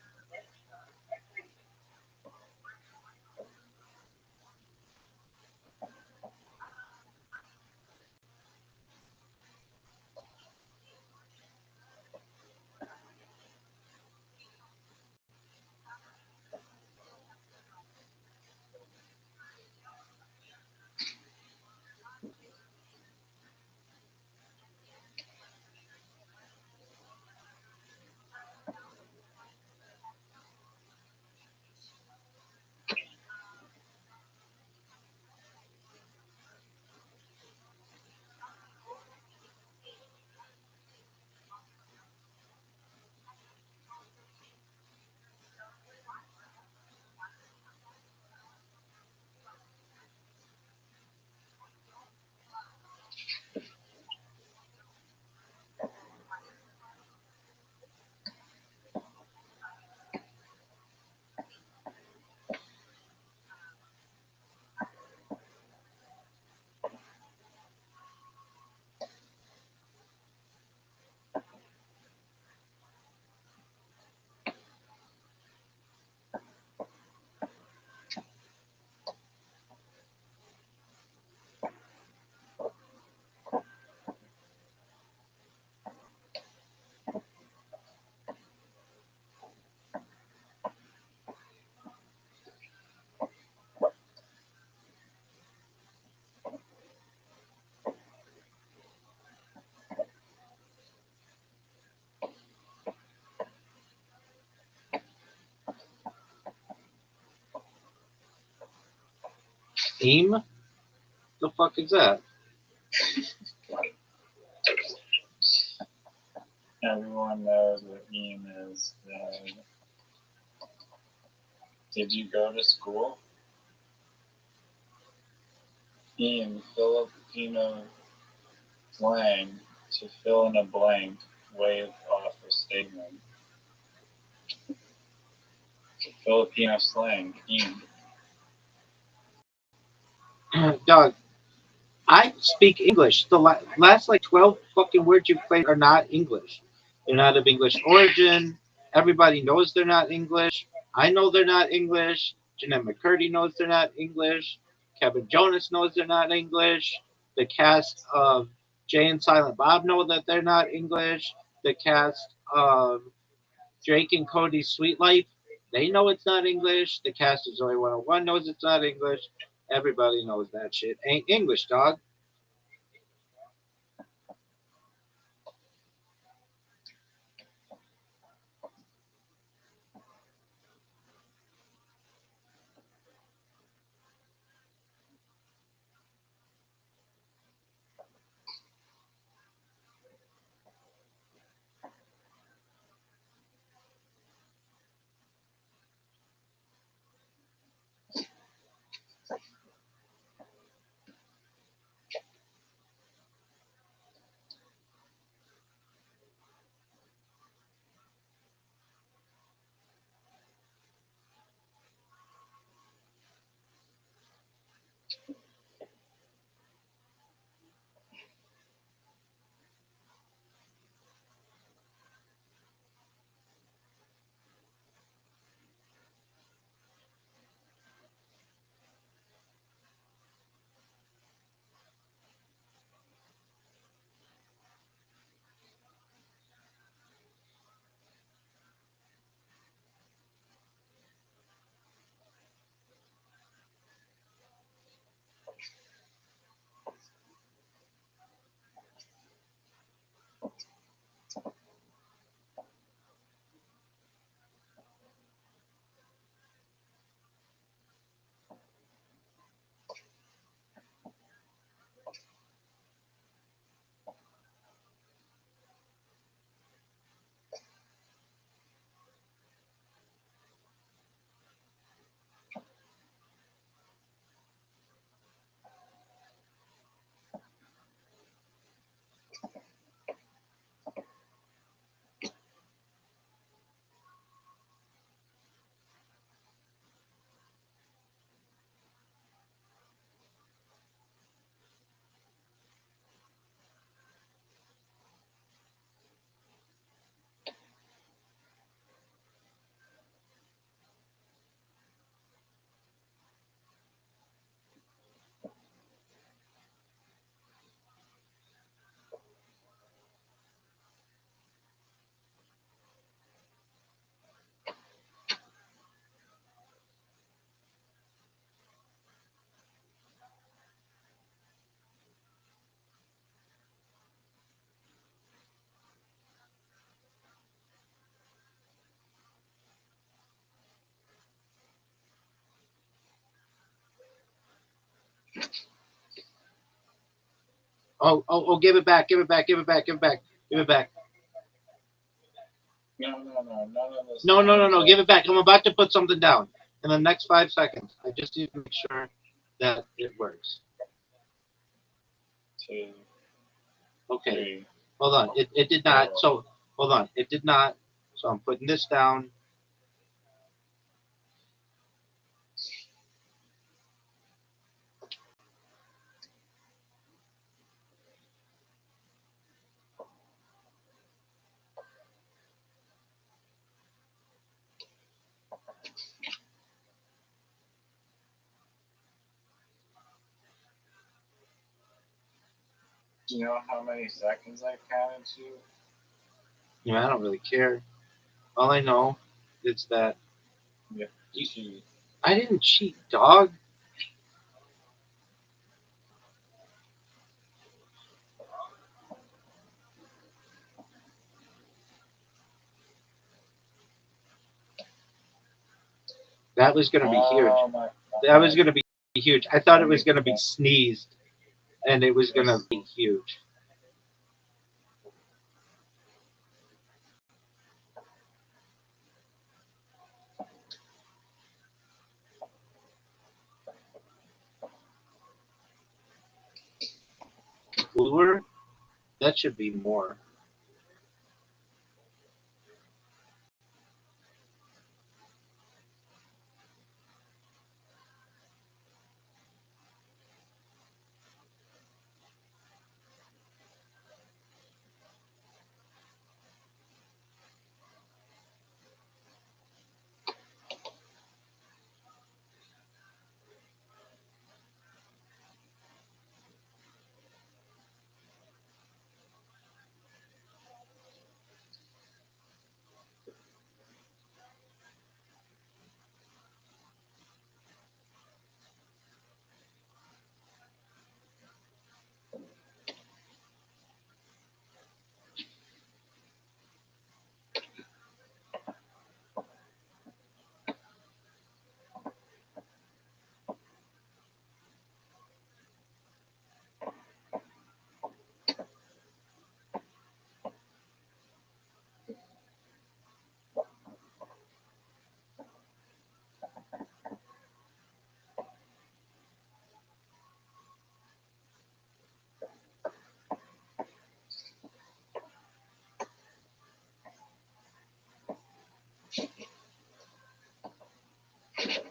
Eam? The fuck is that?
Everyone knows what EAM is. Did you go to school? EAM, Filipino slang to fill in a blank, wave off a statement. Filipino slang, EAM.
Dog, I speak English. The last like 12 fucking words you've played are not English. They're not of English origin. Everybody knows they're not English. I know they're not English. Jeanette McCurdy knows they're not English. Kevin Jonas knows they're not English. The cast of Jay and Silent Bob know that they're not English. The cast of Drake and Cody's Sweet Life, they know it's not English. The cast of Zoe 101 knows it's not English. Everybody knows that shit ain't English, dog. Oh, give it back, give it back, give it back, give it back, give it back.
No, none of this.
No, give it back. I'm about to put something down in the next 5 seconds. I just need to make sure that it works.
2,
Okay,
3.
hold on. It did not. So, hold on. It did not. So I'm putting this down.
Do you know how many seconds I counted to?
Yeah, I don't really care. All I know is that
Yep, cheat.
I didn't cheat, dog. That was gonna be huge. That was gonna be huge. I thought it was going to be sneezed, and it was going to be huge. Bluer? That should be more.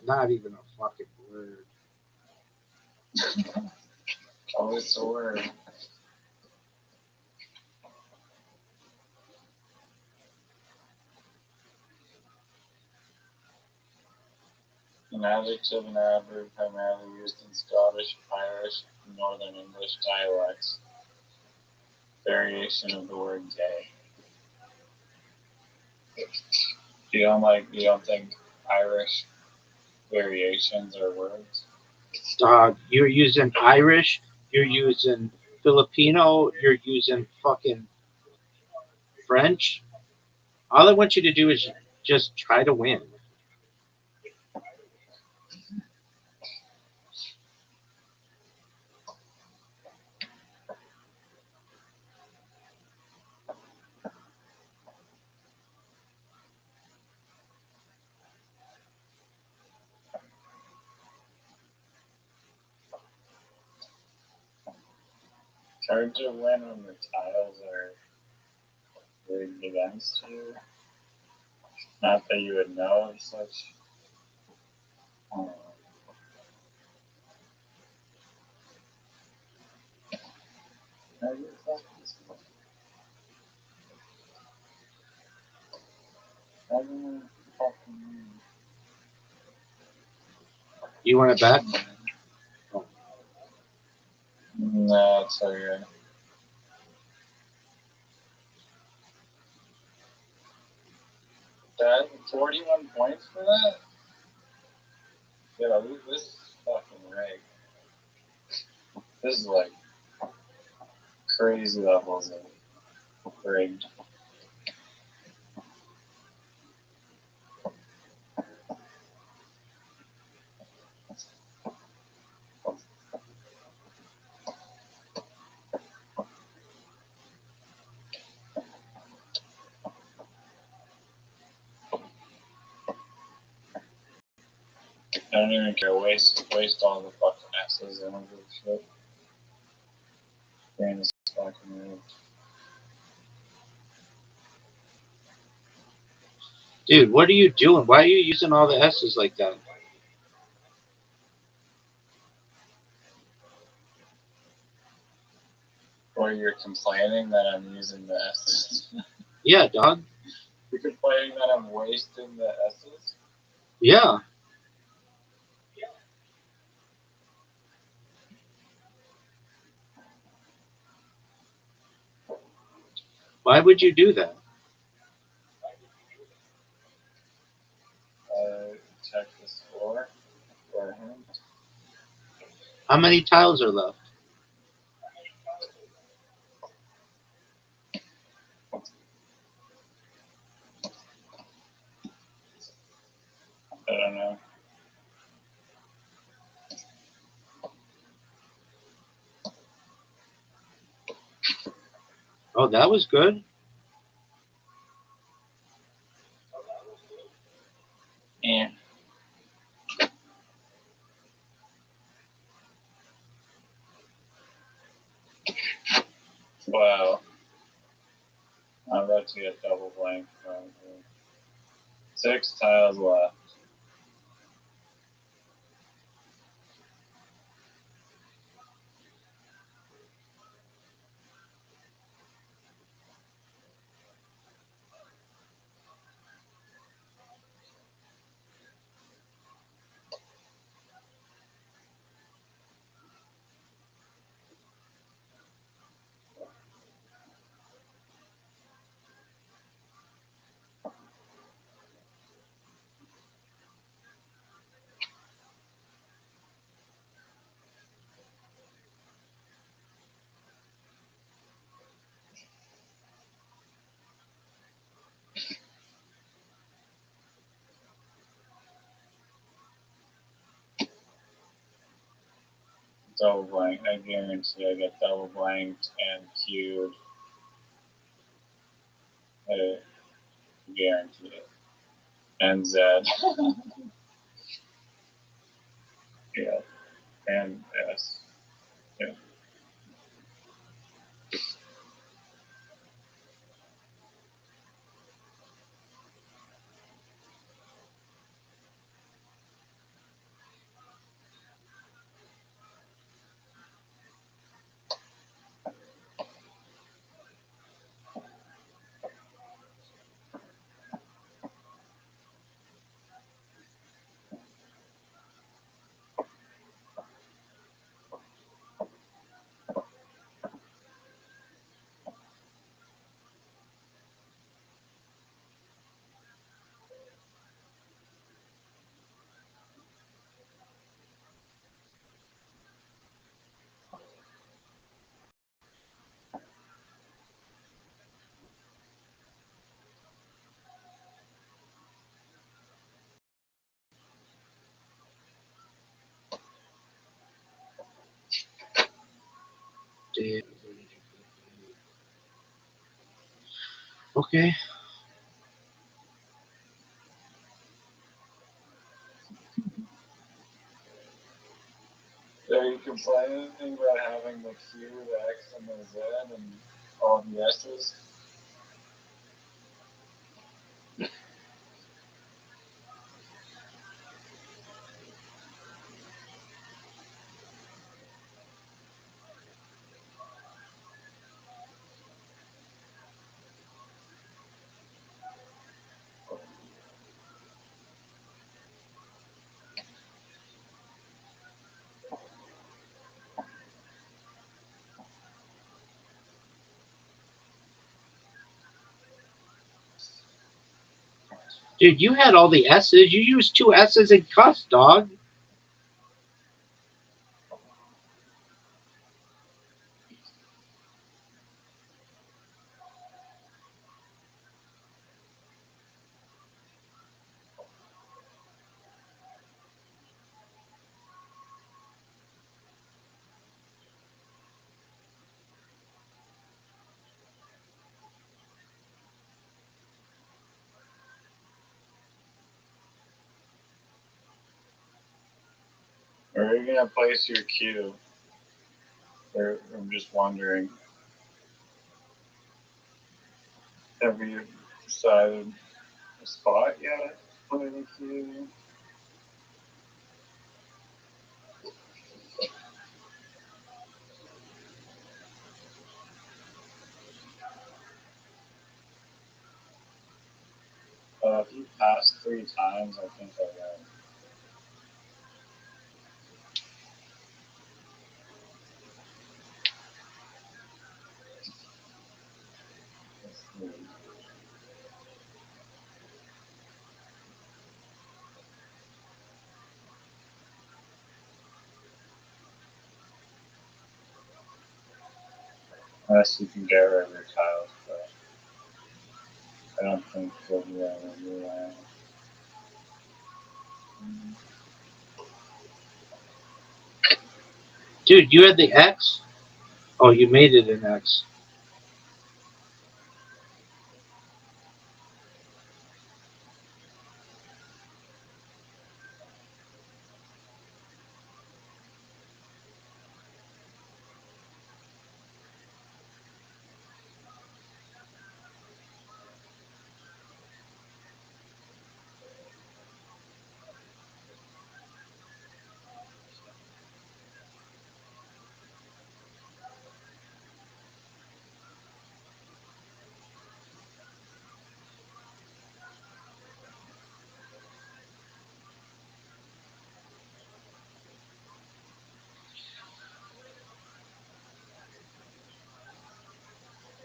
Not even a fucking word.
Oh, it's a word. An adjective and adverb primarily used in Scottish, Irish, and Northern English dialects. Variation of the word gay. You don't think Irish variations are words?
You're using Irish, you're using Filipino, you're using fucking French. All I want you to do is just try to win.
It's hard to win when the tiles are rigged against you. Not that you would know of such.
You want to bet?
No, it's okay. That 41 points for that? Yeah, this is fucking rigged. This is like crazy levels of rigged. I don't even care. Waste all the fucking S's and all this shit. Brain is fucking rigged.
Dude, what are you doing? Why are you using all the S's like that?
Or you're complaining that I'm using the S's.
Yeah, dog.
You're complaining that I'm wasting the S's?
Yeah. Why would you do that?
Check the score for him.
How many tiles are left?
I don't know.
Oh, that was good.
And wow. I'm about to get double blank probably. 6 tiles left. Double blank. I guarantee I get double blanked and queued. I guarantee it. And Z. Yeah. And S. Yeah.
Okay.
Are you complaining about having the Q, the X, and the Z, and all the S's?
Dude, you had all the S's. You used 2 S's in cuss, dog.
Where are you going to place your Q? I'm just wondering. Have you decided a spot yet for the Q? If you pass 3 times, I think I win. Unless you can get rid of your tiles, but I don't think you'll be able to do that.
Dude, you had the X? Oh, you made it an X.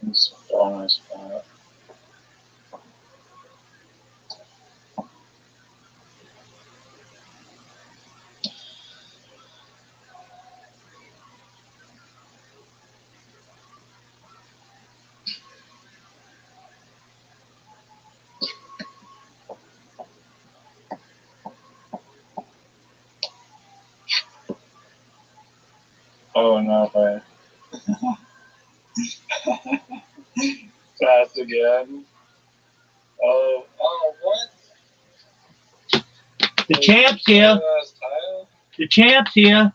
It's all my spot. Oh no, I fast again. Oh, what?
The champ's here.
Last tile?
The champ's here.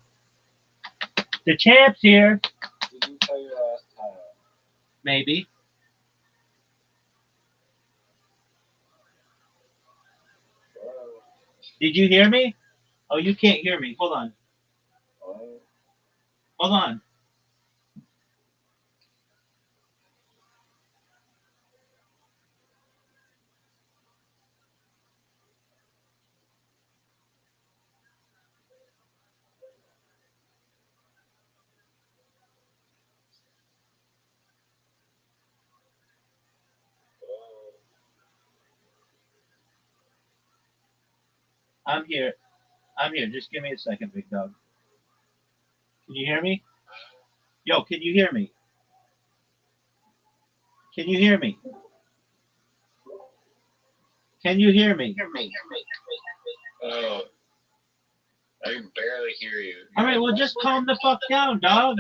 The champ's here.
Did you play your last tile?
Maybe.
Whoa.
Did you hear me? Oh, you can't hear me. Hold on.
What?
Hold on. I'm here. I'm here. Just give me a second, big dog. Can you hear me? Yo, can you hear me? Can you hear me? Can you hear me?
Oh. I can barely hear you.
All right, well, just calm the fuck down, dog.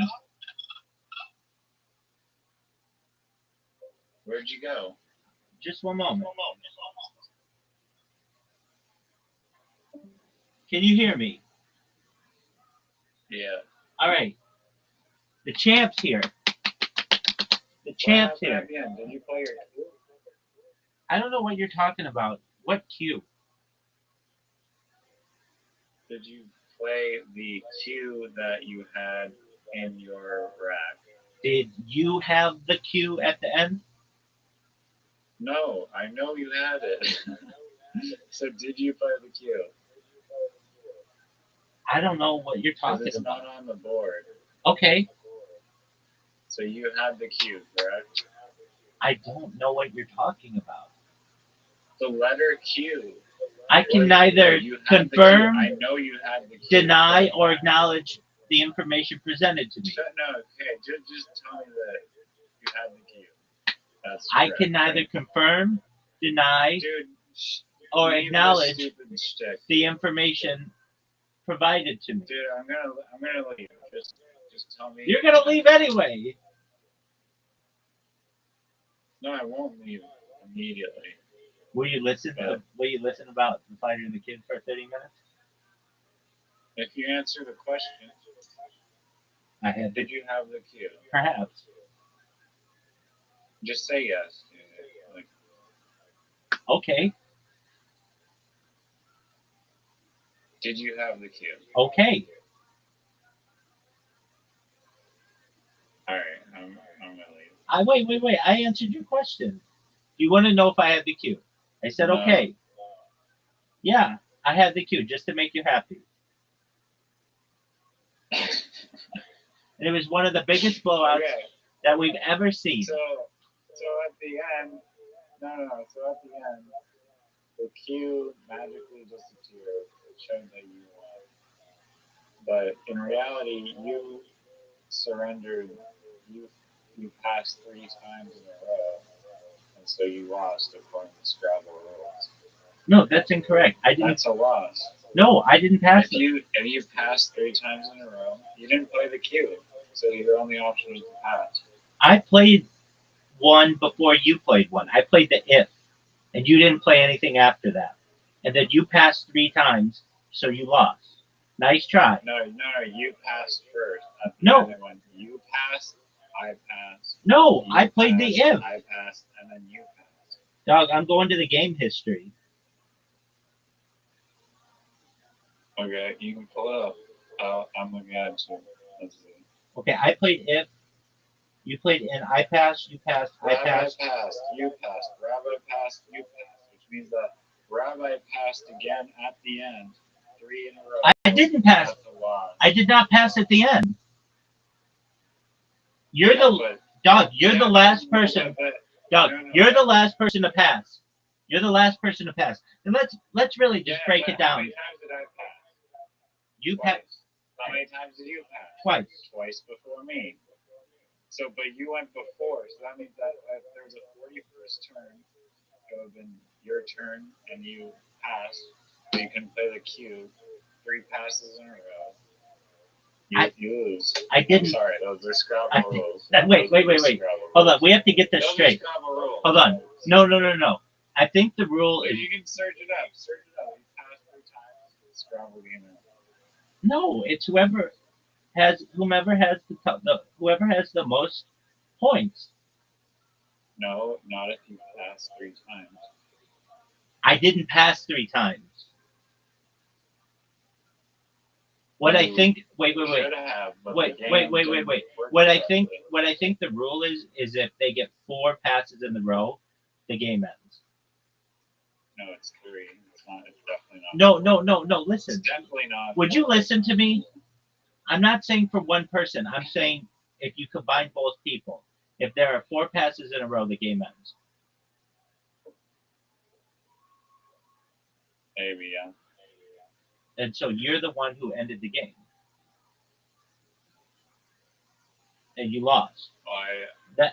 Where'd you go?
Just one moment. Can you hear me?
Yeah.
All right. The champ's here. The champ's
What
here.
happened again? Did you play your cue?
I don't know what you're talking about. What cue?
Did you play the cue that you had in your rack?
Did you have the cue at the end?
No, I know you had it. So did you play the cue?
I don't know what you're
'Cause
talking
it's
about.
not on the board.
Okay.
So you had the cue, correct?
I don't know what you're talking about.
The letter Q.
I can
What-
neither
you had the
confirm,
cue. I know you had the cue.
deny, or acknowledge the information presented to me.
No, okay, just tell me that you had the cue. That's
I
correct,
can neither
right?
confirm, deny,
Dude,
or
leave this
acknowledge
stupid shtick.
the information provided to me.
Dude, I'm gonna leave. Just tell me.
You're gonna leave anyway.
No, I won't leave immediately.
Will you listen about the fighter and the kid for 30 minutes?
If you answer the question,
I had
did you have the cue?
perhaps.
Just say yes. Like,
Okay.
did you have the cue?
Okay.
All right, I'm gonna leave.
Wait. I answered your question. You want to know if I had the cue? I said
No.
okay. Yeah, I had the cue just to make you happy. And it was one of the biggest blowouts
Okay.
that we've ever seen.
So at the end, no. So at the end, the cue magically disappeared. It showed that you won. But in reality, you surrendered. You passed 3 times in a row, and so you lost according to Scrabble rules.
No, that's incorrect. I didn't.
That's a loss.
No, I didn't pass
If
it.
you passed 3 times in a row, you didn't play the cue, so your only option was to pass.
I played one before you played one. I played the if, and you didn't play anything after that. And then you passed 3 times, so you lost. Nice try.
No, you passed first. At the
No.
end, it went, you passed, I passed.
No,
You
I played the
passed,
if.
I passed, and then you passed.
Dog, I'm going to the game history.
Okay, you can pull it up. I'm looking at it too. Let's see.
Okay, I played if. You played in. I passed. You passed. I
Rabbi
passed.
passed, you passed. Rabbi passed, you passed. Which means that Rabbi passed again at the end. 3 in a row.
I didn't pass.
That's a loss.
I did not pass at the end. You're
Yeah,
the
but
Dog, you're the last person. Dog,
No, no.
you're the last person to pass. You're the last person to pass. And let's really just break
but
it down.
How many times did I pass?
You
Twice.
passed
How many times did you pass?
twice.
Twice before me. So, but you went before, so that means that if there was a 41st turn, it would have been your turn, and you passed. So you can play the cue, 3 passes in a row. You lose.
I didn't.
I'm sorry, those are Scrabble rules.
Wait. Hold on. We have to get this
Those
straight.
are Scrabble rules.
Hold on. No. I think the rule
But
is
you can search it up. Search it up. You pass 3 times, it's Scrabble game.
no. It's whoever has the most points.
No, not if you pass 3 times.
I didn't pass 3 times. What I think. Wait.
Should have, but
Wait.
the game didn't work
What I
correctly.
think the rule is if they get 4 passes in the row, the game ends.
No, it's 3. It's not. It's definitely not.
No. Listen.
It's definitely not.
Would you listen to me? I'm not saying for one person. I'm saying if you combine both people. If there are 4 passes in a row, the game ends.
Maybe, yeah.
And so you're the one who ended the game. And you lost. The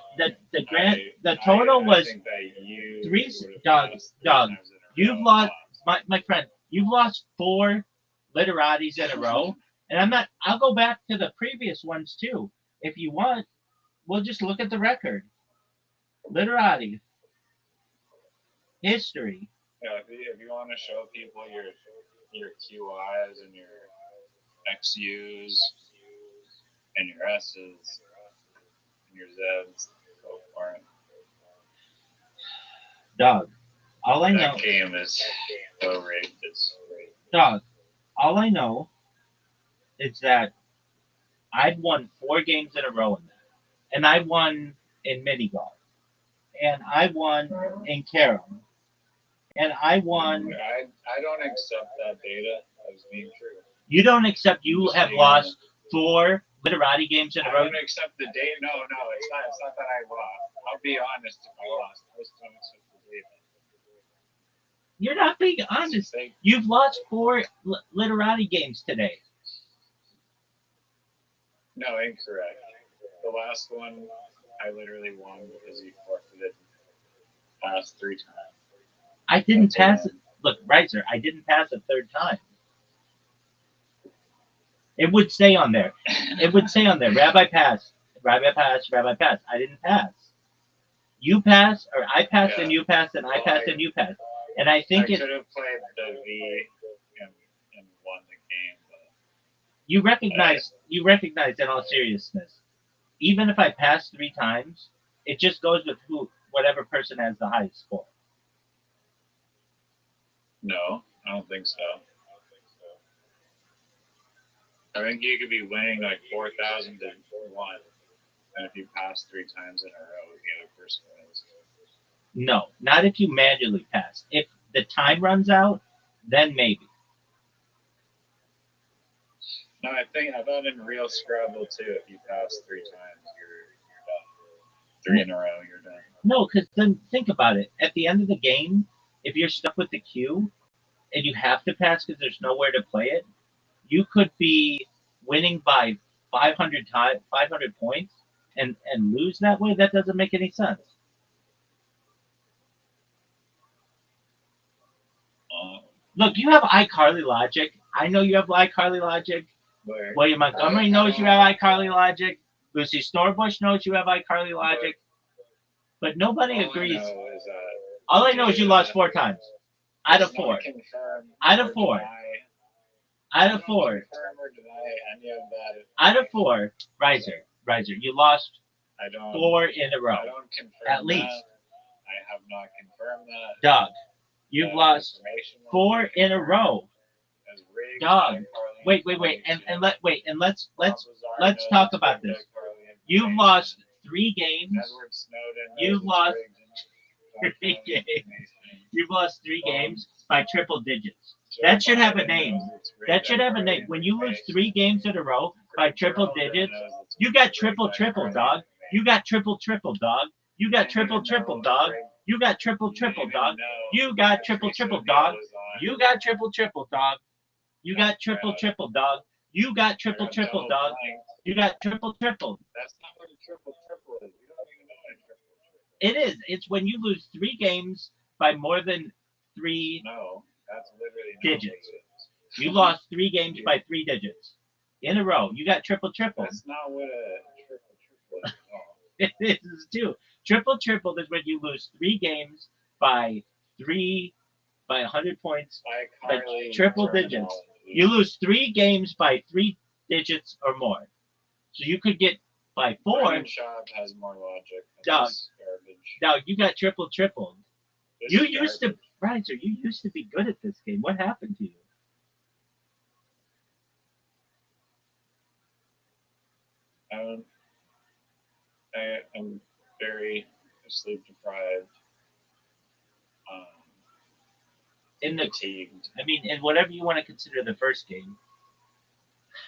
total was
I think that you
3.
would have
Dog.
passed 3 times in a
You've
row.
lost, my friend. You've lost 4 literatis in a row, and I'll go back to the previous ones too. If you want, we'll just look at the record. Literati. History.
Yeah, if you want to show people your QIs and your XUs and your S's and your Zs, go for it.
Dog. All I know.
That game is so rigged. It's rigged.
Dog. All I know is that I'd won 4 games in a row in that. And I won in mini golf. And I won in carom. And I won.
I don't accept that data as being true.
You don't accept you have lost 4 literati games in a
I
row?
don't accept the data. No, it's not that I lost. I'll be honest if I lost. I just don't accept the data.
You're not being honest. You've lost 4 literati games today.
No, incorrect. The last one, I literally won because you forfeited past 3 times.
I didn't pass it. Look, Reiser, I didn't pass a 3rd time. It would say on there. Rabbi passed. Rabbi passed. I didn't pass. You passed, or I passed and you passed, and I passed and you passed. And I think
I could have played the V and won the game. But
you recognize in all seriousness, even if I pass 3 times, it just goes with whatever person has the highest score.
No, I don't think so. I think you could be winning like 4,000 to 1, and if you pass 3 times in a row, the other person wins.
No, not if you manually pass. If the time runs out, then maybe.
No, I thought in real Scrabble too, if you pass 3 times, you're done. 3 in a row, you're done.
No, because then think about it. At the end of the game, if you're stuck with the queue and you have to pass because there's nowhere to play it, you could be winning by 500 points and lose that way. That doesn't make any sense. Look, you have iCarly logic. I know you have iCarly logic.
Where?
William Montgomery knows you have iCarly logic. Lucy Storbush knows you have iCarly logic. But nobody agrees. All I know is you lost 4 times. Out of 4. Out of 4. Out of 4. Out of 4. Reiser, you lost 4 in a row.
I don't confirm
at least.
That. I have not confirmed that.
Doug, you've lost 4 in a row. Doug, wait, and let's talk about this. You've lost 3 games. You've lost 3 games. You've lost 3 games by triple digits. That should have a name. That should have a name. When you lose 3 games in a row by triple digits, you got triple, dog. You got triple dog. You got triple dog. You got triple dog. You got triple dog. You got triple dog. You got triple dog. You got triple dog. You got triple.
That's not what a triple is. You don't even know what a triple is.
It is. It's when you lose 3 games by more than 3
No, that's literally
digits. You lost 3 games by 3 digits in a row. You got triple.
That's not what a triple is at all.
It is too. Triple is when you lose 3 games by 100 points. By triple digits. You lose 3 games by 3 digits or more. So you could get by 4.
Shop has more logic.
Dog.
Garbage.
Now you got triple.
This
You
is
used
garbage.
to, Riser, you used to be good at this game. What happened to you?
I'm very sleep deprived.
In the,
Fatigued.
I mean, in whatever you want to consider the first game,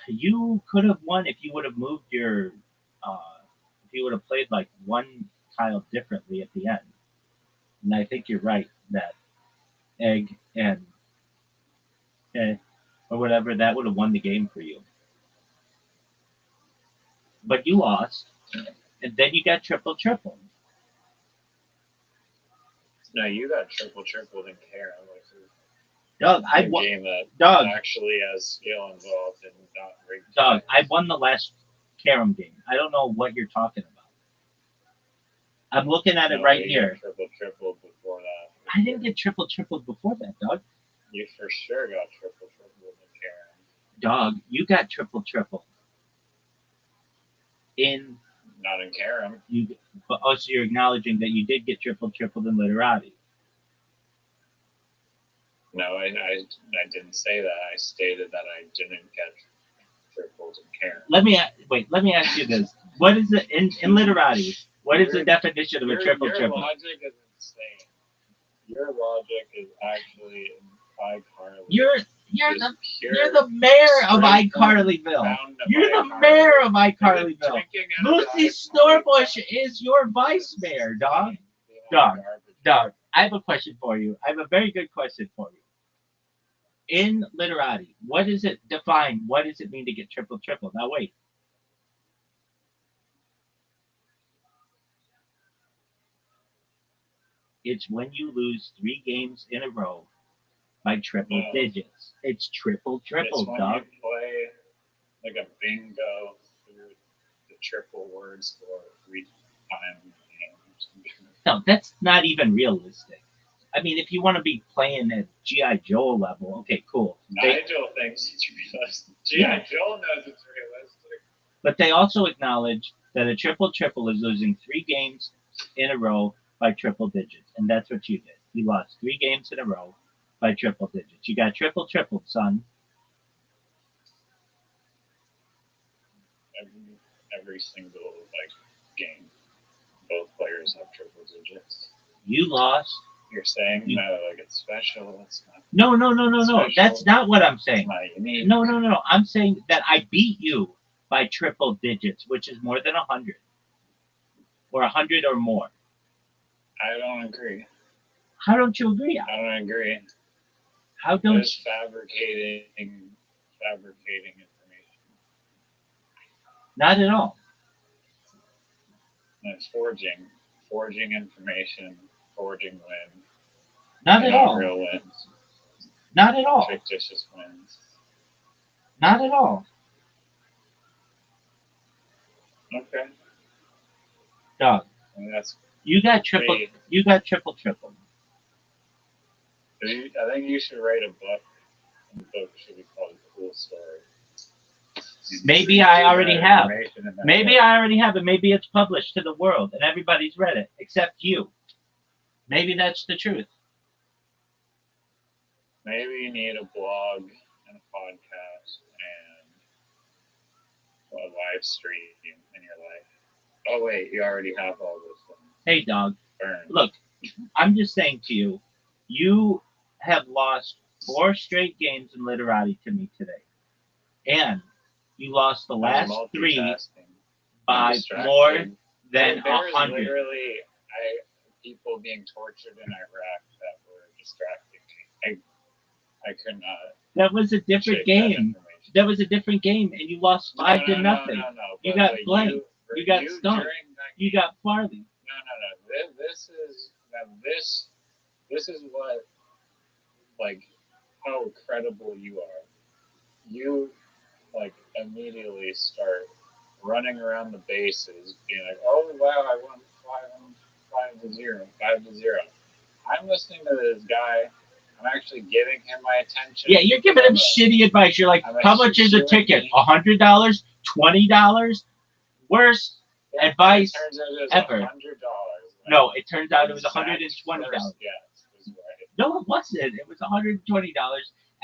you could have won if you would have moved your, if you would have played like one tile differently at the end. And I think you're right that egg and or whatever, that would have won the game for you. But you lost, and then you got triple.
No, you got triple in Karen, which is
Doug,
a game that actually has skill involved and not rigged.
Doug, I won the last Carom game. I don't know what you're talking about. I'm looking at it right here.
Triple before that.
I didn't get triple before that, Doug.
You for sure got triple in Karen.
Dog, you got triple.
Not in Karen.
But also you're acknowledging that you did get triple in Literati.
No, I didn't say that. I stated that I didn't get triples in Karen.
Let me ask you this. What is it in Literati? What is the definition of a triple?
Your logic is insane. Your logic is actually iCarly.
You're the mayor of iCarlyville. You're the mayor of iCarlyville. Lucy Storbush is your vice mayor, dog. Dog. I have a question for you. I have a very good question for you. In Literati, what does it define? What does it mean to get triple? Now wait. It's when you lose 3 games in a row by triple digits. It's triple,
it's when
dog.
You play like a bingo through the triple words for 3 times.
No, that's not even realistic. I mean, if you want to be playing at G.I. Joe level, okay, cool.
Nigel thinks it's realistic. G.I. Joe knows it's realistic.
But they also acknowledge that a triple is losing 3 games in a row by triple digits. And that's what you did. You lost 3 games in a row by triple digits. You got triple, son.
Every single game, both players have triple digits.
You lost.
You're saying no, it's special. It's not.
No. That's not what I'm saying.
It's not unique.
No. I'm saying that I beat you by triple digits, which is more than 100, or 100 or more.
I don't agree.
How don't you agree?
I don't agree.
How don't
you? Fabricating information.
Not at all.
And it's forging information, forging wins.
Not at all.
Real wins.
Not at all.
Fictitious wins.
Not at all.
Okay.
Dog.
I mean,
you got triple. You got triple.
I think you should write a book. And the book should be called Cool Story.
Maybe I already have. Maybe I already have, and maybe it's published to the world, and everybody's read it except you. Maybe that's the truth.
Maybe you need a blog and a podcast and a live stream in your life. Oh wait, you already have all those things.
Hey, dog.
Burn.
Look, I'm just saying to you, you have lost 4 straight games in Literati to me today, and you lost the last 3 by than
there was
100.
literally people being tortured in Iraq that were distracting me. I could not.
That was a different game. That was a different game, and you lost 5 to nothing.
No.
You got blanked. You got stumped. You got farthy.
No. This is what, like, how credible you are. You, like, immediately start running around the bases, being like, "Oh wow, I won 5-0, 5-0." I'm listening to this guy. I'm actually giving him my attention.
Yeah, you're giving him shitty advice. You're like, how much is a ticket? $100? $20? Worst advice ever.
$100.
No, it turns out it was $120.
Yes,
No, it wasn't. It was $120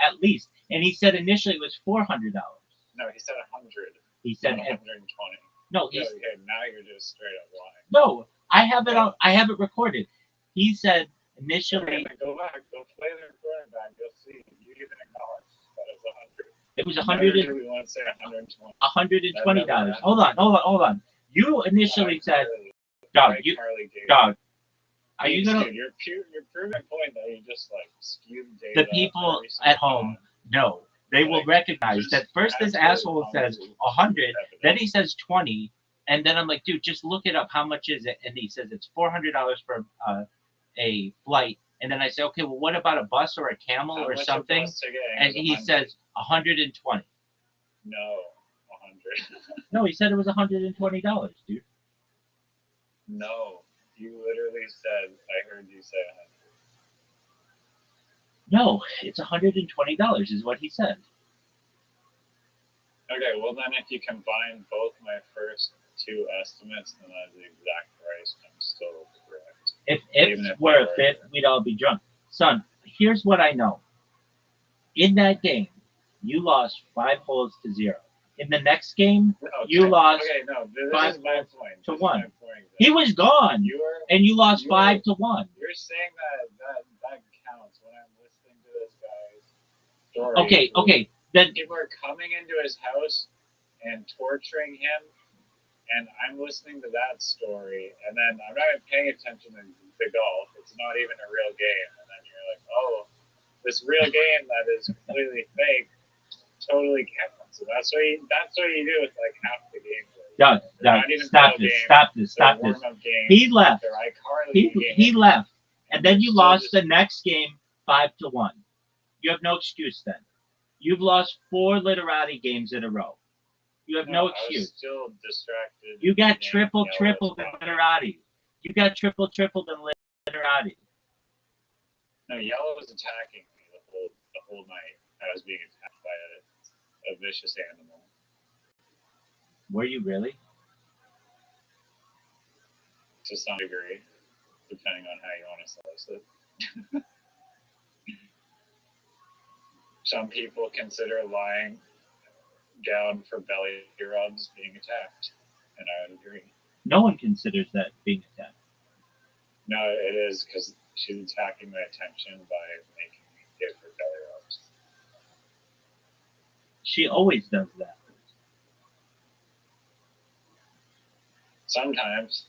at least. And he said initially it was $400.
No, he said 100.
He said
120.
No,
okay, now you're just straight up lying.
No, I have it on. I have it recorded. He said initially.
Okay, go back. Go play the recording back. You'll see. You even acknowledge that
It
it was 100.
was 100.
We want to say 120.
$120. Hold on. You initially said, dog. Are you gonna?
Dude, you're proving a point that you just like skewed data.
The people at home know. They will recognize that first this asshole says 100, then he says 20, and then I'm like, dude, just look it up. How much is it? And he says it's $400 for a flight. And then I say, okay, well, what about a bus or a camel or something? And he says 120.
No, 100.
No, he said it was $120, dude.
No, you literally said, I heard you say 100.
No, it's $120 is what he said.
Okay, well then if you combine both my first two estimates, then that's the exact price. I'm still correct.
If it were a fit, we'd all be drunk. Son, here's what I know. In that game, you lost 5 holes to 0. In the next game, you lost 5
holes
to 1. He was gone, and you lost 5 to 1.
You're saying that counts when I'm listening to this guy's story.
Okay. Then
people are coming into his house and torturing him, and I'm listening to that story, and then I'm not even paying attention to the golf. It's not even a real game, and then you're like, oh, this real game that is completely fake totally counts. So that's what you do with like half the game.
Doug, stop this. He left. He left, and then you lost the next game 5 to 1. You have no excuse then. You've lost 4 literati games in a row. You have no excuse.
I was still distracted.
You got triple in literati. You got triple in literati.
No, Yellow was attacking me the whole night. I was being attacked by a vicious animal.
Were you really?
To some degree, depending on how you want to slice it. Some people consider lying down for belly rubs being attacked, and I would agree.
No one considers that being attacked.
No, it is because she's attacking my attention by making me give her belly rubs.
She always does that.
Sometimes.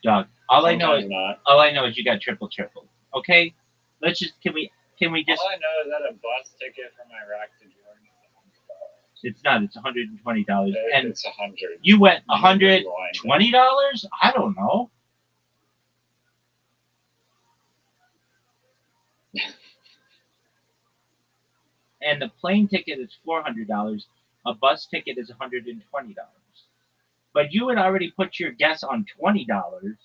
Dog. All I know is you got triple. Okay? Let's just can we just
all I know is that a bus ticket from Iraq to Jordan is $100.
It's not, it's $120. And
it's 100.
You went $120? I don't know. And the plane ticket is $400. A bus ticket is $120. But you had already put your guess on $20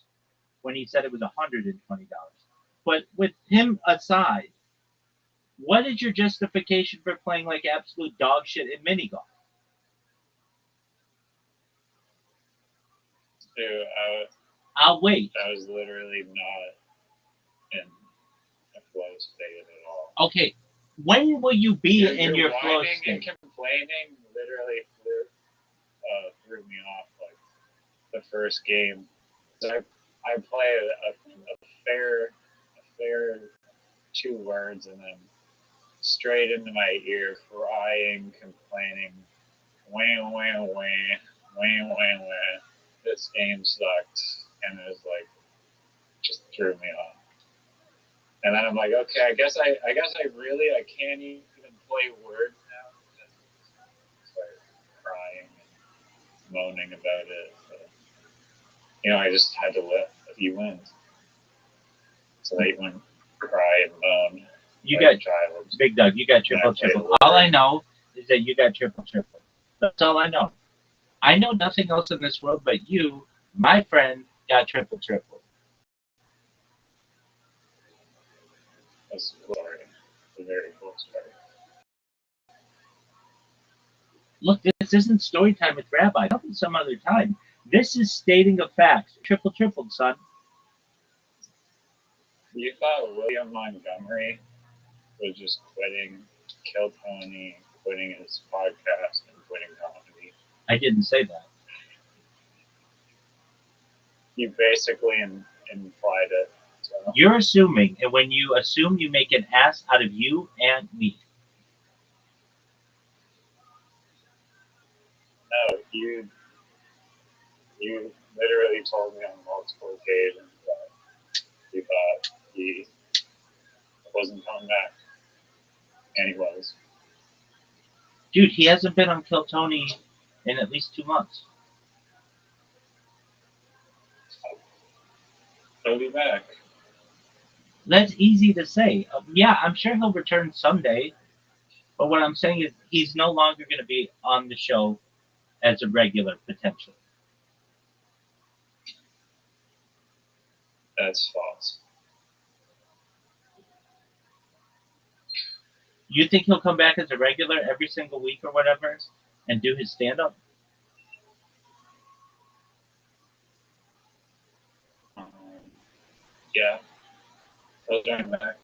when he said it was $120. But with him aside, what is your justification for playing like absolute dog shit in mini golf?
Dude,
I'll wait.
I was literally not in a flow state at all.
Okay, when will you be in your flow state?
And complaining literally threw me off like the first game. So I played a fair 2 words and then straight into my ear, crying, complaining, wah, wah, wah, wah, wah, wah. this game sucked, and it was like just threw me off. And then I'm like, okay, I guess I can't even play words now. Just start crying and moaning about it. So, I just had to let a few wins, so that you wouldn't cry and moan.
You
like
got Big Doug. You got triple. All I know is that you got triple. That's all I know. I know nothing else in this world but you, my friend, got triple.
That's a story. It's a very cool story.
Look, this isn't story time with Rabbi. Tell me some other time. This is stating of facts. Triple, son.
You thought William Montgomery was just quitting Kill Tony, quitting his podcast, and quitting comedy?
I didn't say that.
You basically implied it. So.
You're assuming, and when you assume, you make an ass out of you and me.
No, you literally told me on multiple occasions that you thought he wasn't coming back. And he was.
Dude, he hasn't been on Kill Tony in at least 2 months.
He'll be back.
That's easy to say. Yeah, I'm sure he'll return someday. But what I'm saying is he's no longer going to be on the show as a regular, potentially.
That's false.
You think he'll come back as a regular every single week or whatever and do his stand-up?
Yeah. He'll join back.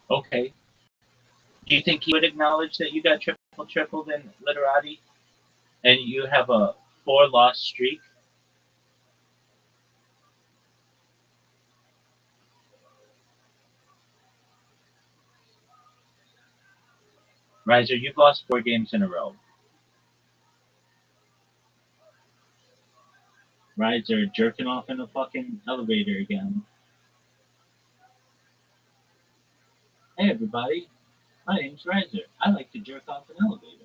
Okay. Do you think he would acknowledge that you got tripled in literati and you have a 4-loss streak? Riser, you've lost 4 games in a row. Riser jerking off in a fucking elevator again. Hey everybody, my name's Riser. I like to jerk off in elevators.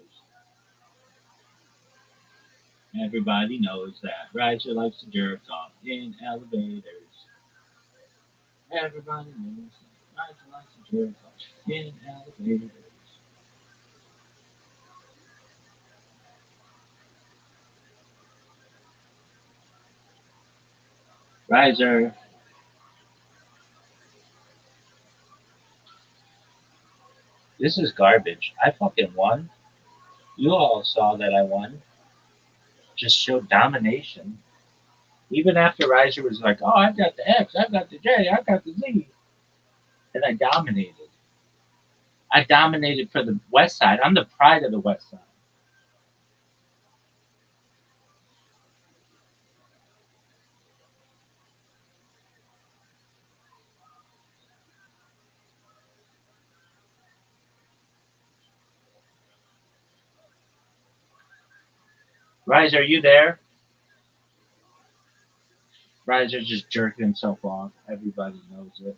Everybody knows that Riser likes to jerk off in elevators. Everybody knows that Riser likes to jerk off in elevators. Riser. This is garbage. I fucking won. You all saw that I won. Just showed domination. Even after Riser was like, oh, I got the X, I got the J, I got the Z. And I dominated. I dominated for the West Side. I'm the pride of the West Side. Riser, are you there? Riser's just jerking himself off. Everybody knows it.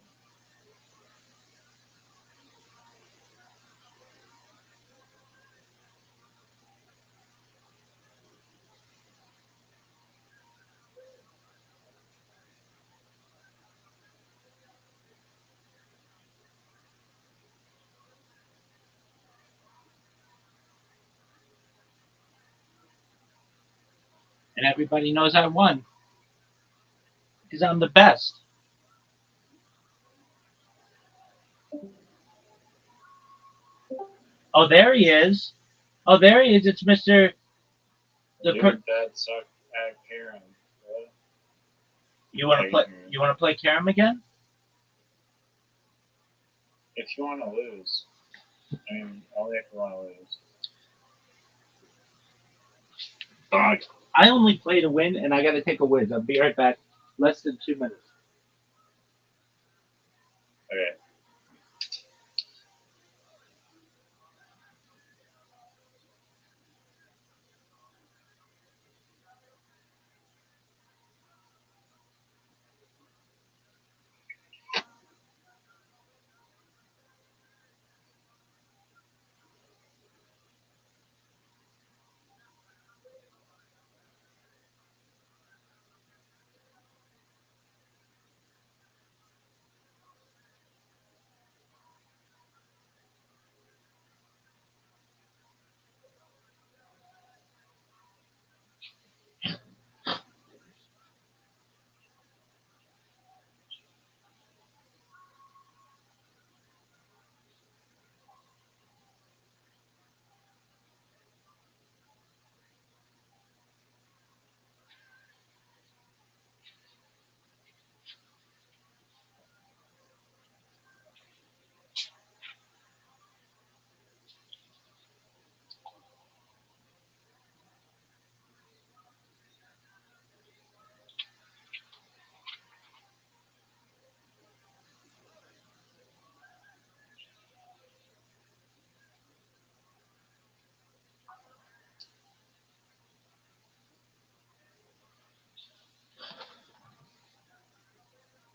And everybody knows I won. Because I'm the best. Oh, there he is. Oh, there he is. It's Mr.
Your dad sucked at Karen. What?
You want to play? You want to play Karam again?
If you want to lose, I mean, only if you want to lose.
I only play to win, and I got to take a whiz. I'll be right back. Less than 2 minutes.
Okay.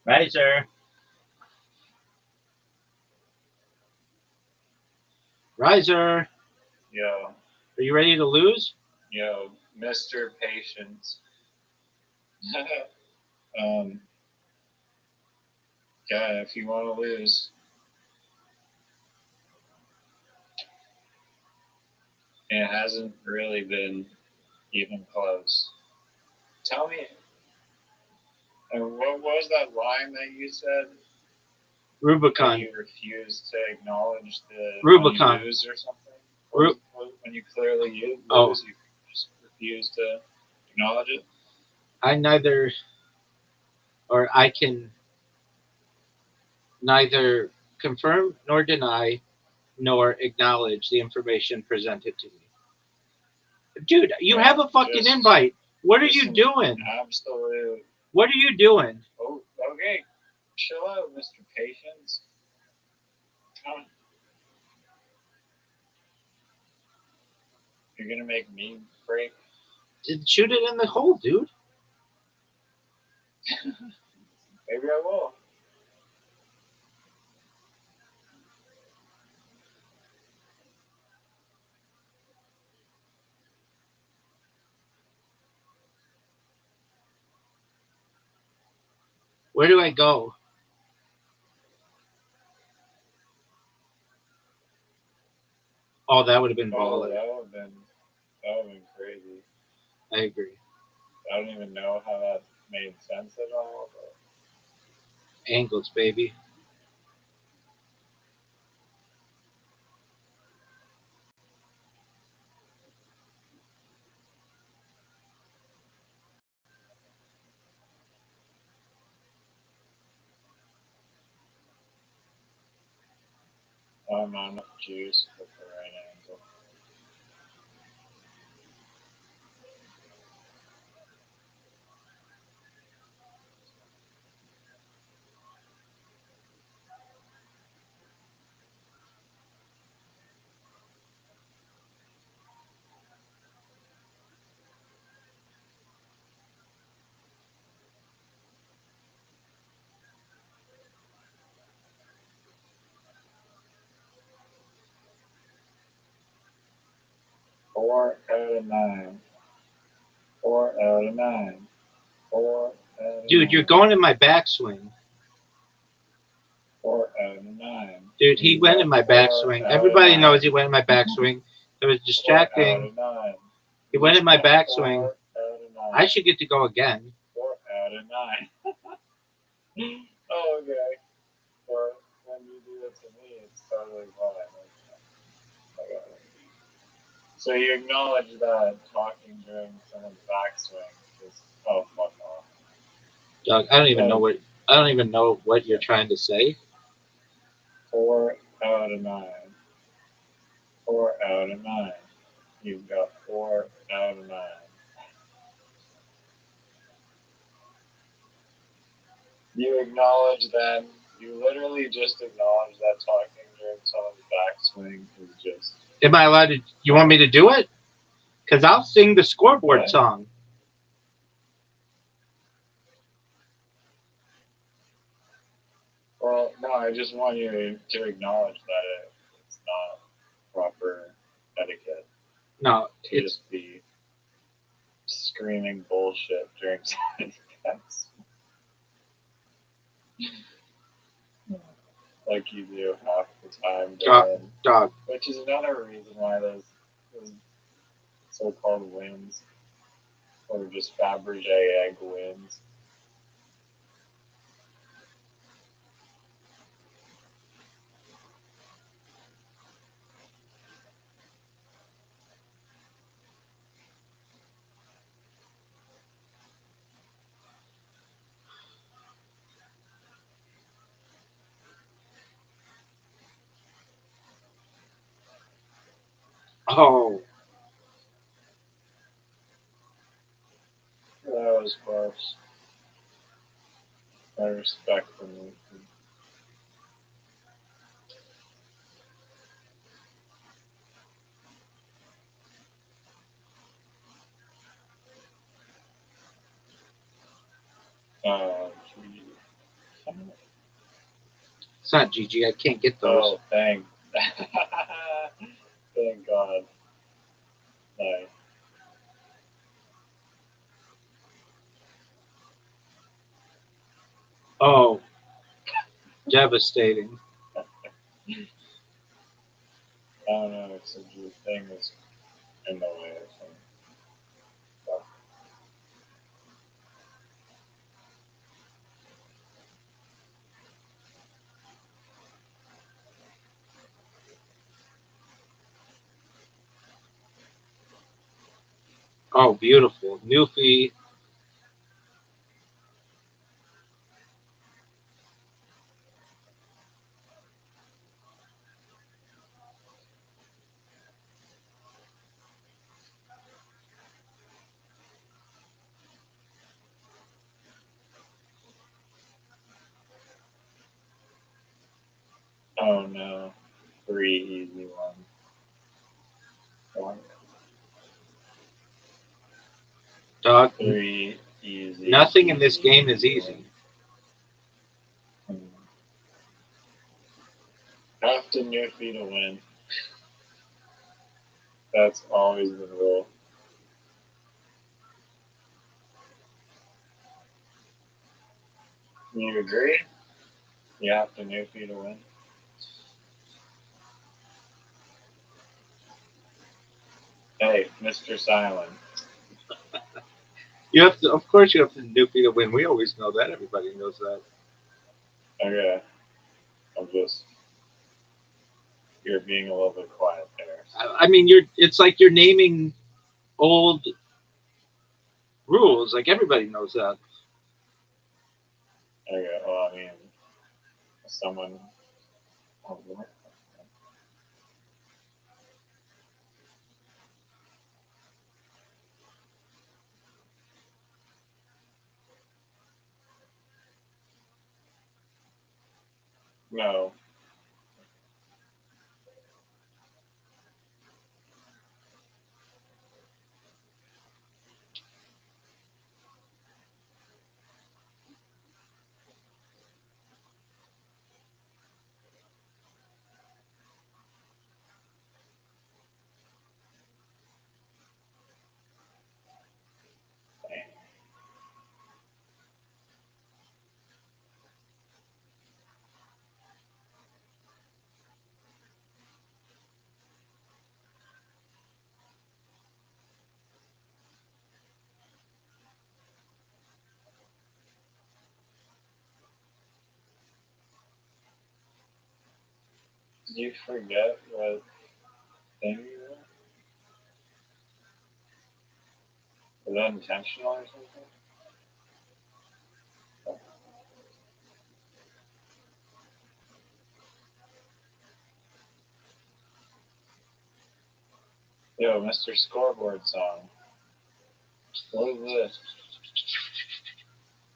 Riser. Riser.
Yo,
Are you ready to lose?
yo, Mr. Patience. Yeah, if you want to lose. It hasn't really been even close. Tell me, what was that line that you said? That
Rubicon.
you refuse to acknowledge the
Rubicon.
when you lose or something? Or when you clearly lose, you just refuse to acknowledge it?
I can neither confirm nor deny nor acknowledge the information presented to me. Dude, you have a fucking invite. What are you doing?
Absolute.
What are you doing?
Oh, okay. Chill out, Mr. Patience. You're gonna make me break?
Shoot it in the hole, dude.
Maybe I will.
Where do I go? Oh, that would have been baller.
That would have been crazy.
I agree.
I don't even know how that made sense at all. But...
Angles, baby.
Not enough juice with the right angle. Four out of 9. 4 out of 9. 4 out of
Dude,
9.
you're going in my backswing.
4 out of 9.
Dude, he went in my backswing. Everybody knows he went in my backswing. It was distracting.
4 out of 9.
He went in my backswing.
4 out of 9.
I should get to go again.
4 out of 9. Oh, okay. But when you do it to me, it's totally fine. Okay. So you acknowledge that talking during someone's backswing is fuck off.
Doug, I don't even know what you're trying to say.
4 out of 9. 4 out of 9. You've got 4 out of 9. You acknowledge then. You literally just acknowledge that talking during someone's backswing is just.
Am I allowed to? You want me to do it? Because I'll sing the scoreboard song.
Well, no, I just want you to acknowledge that it's not proper etiquette.
No,
to just be screaming bullshit during someone's backswing. Like you do half the time.
Dog.
Which is another reason why those so-called wins, or just Fabergé egg wins.
Oh.
That was close. I respect the movement.
It's not GG. I can't get those.
Oh, thank. Thank God. Nice.
Oh, devastating.
I don't know. It's a thing that's in the way or something.
Oh, beautiful. Newfie.
Oh no. 3 easy ones. One,
Dog.
3 easy.
Nothing in this game is easy.
Have to Newfie to win. That's always the rule. You agree? You have to Newfie to win. Hey, Mr. Silent.
You have to, of course, you have to Newfie to win. We always know that. Everybody knows that.
Okay. I'm just. You're being a little bit quiet there.
I mean, it's like you're naming old rules. Like everybody knows that.
Okay, well, I mean, someone. No. Did you forget what thing you were? Was that intentional or something? Yo, Mr. Scoreboard song. What is this?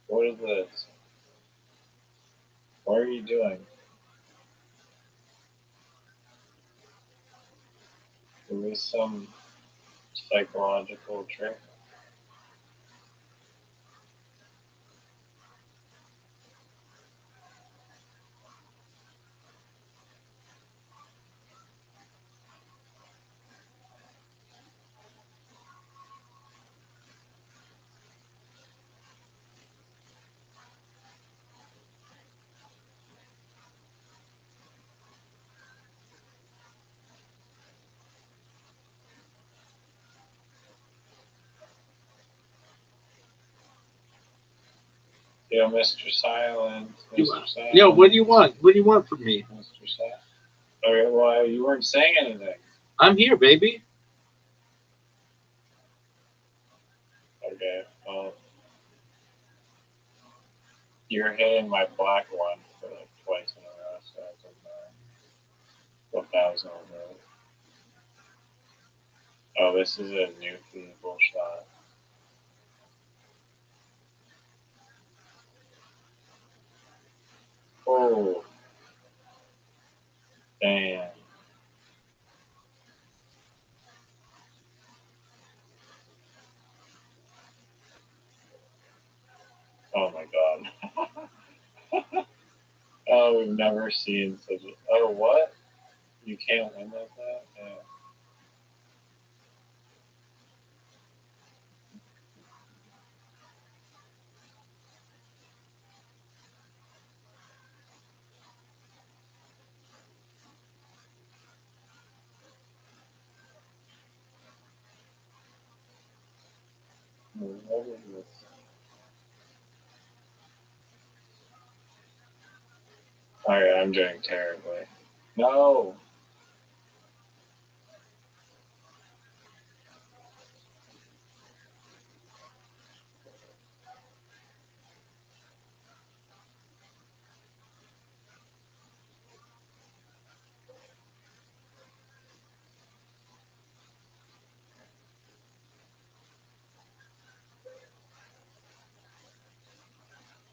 What is this? What are you doing? Is this some psychological trick? Yo, Mr. Silent. Mr. Silent.
Yo, what do you want? What do you want from me?
Mr. Silent. Okay, well, you weren't saying anything.
I'm here, baby.
Okay, well, you're hitting my black one for like twice in a row, so it doesn't matter what that was over. Oh, this is a new feasible shot. Oh, damn. Oh my god. Oh, we've never seen such a. Oh, what? You can't win like that? Yeah. What is this? Alright, I'm doing terribly. No!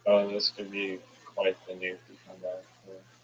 Oh, this could be quite the nuke to come back for.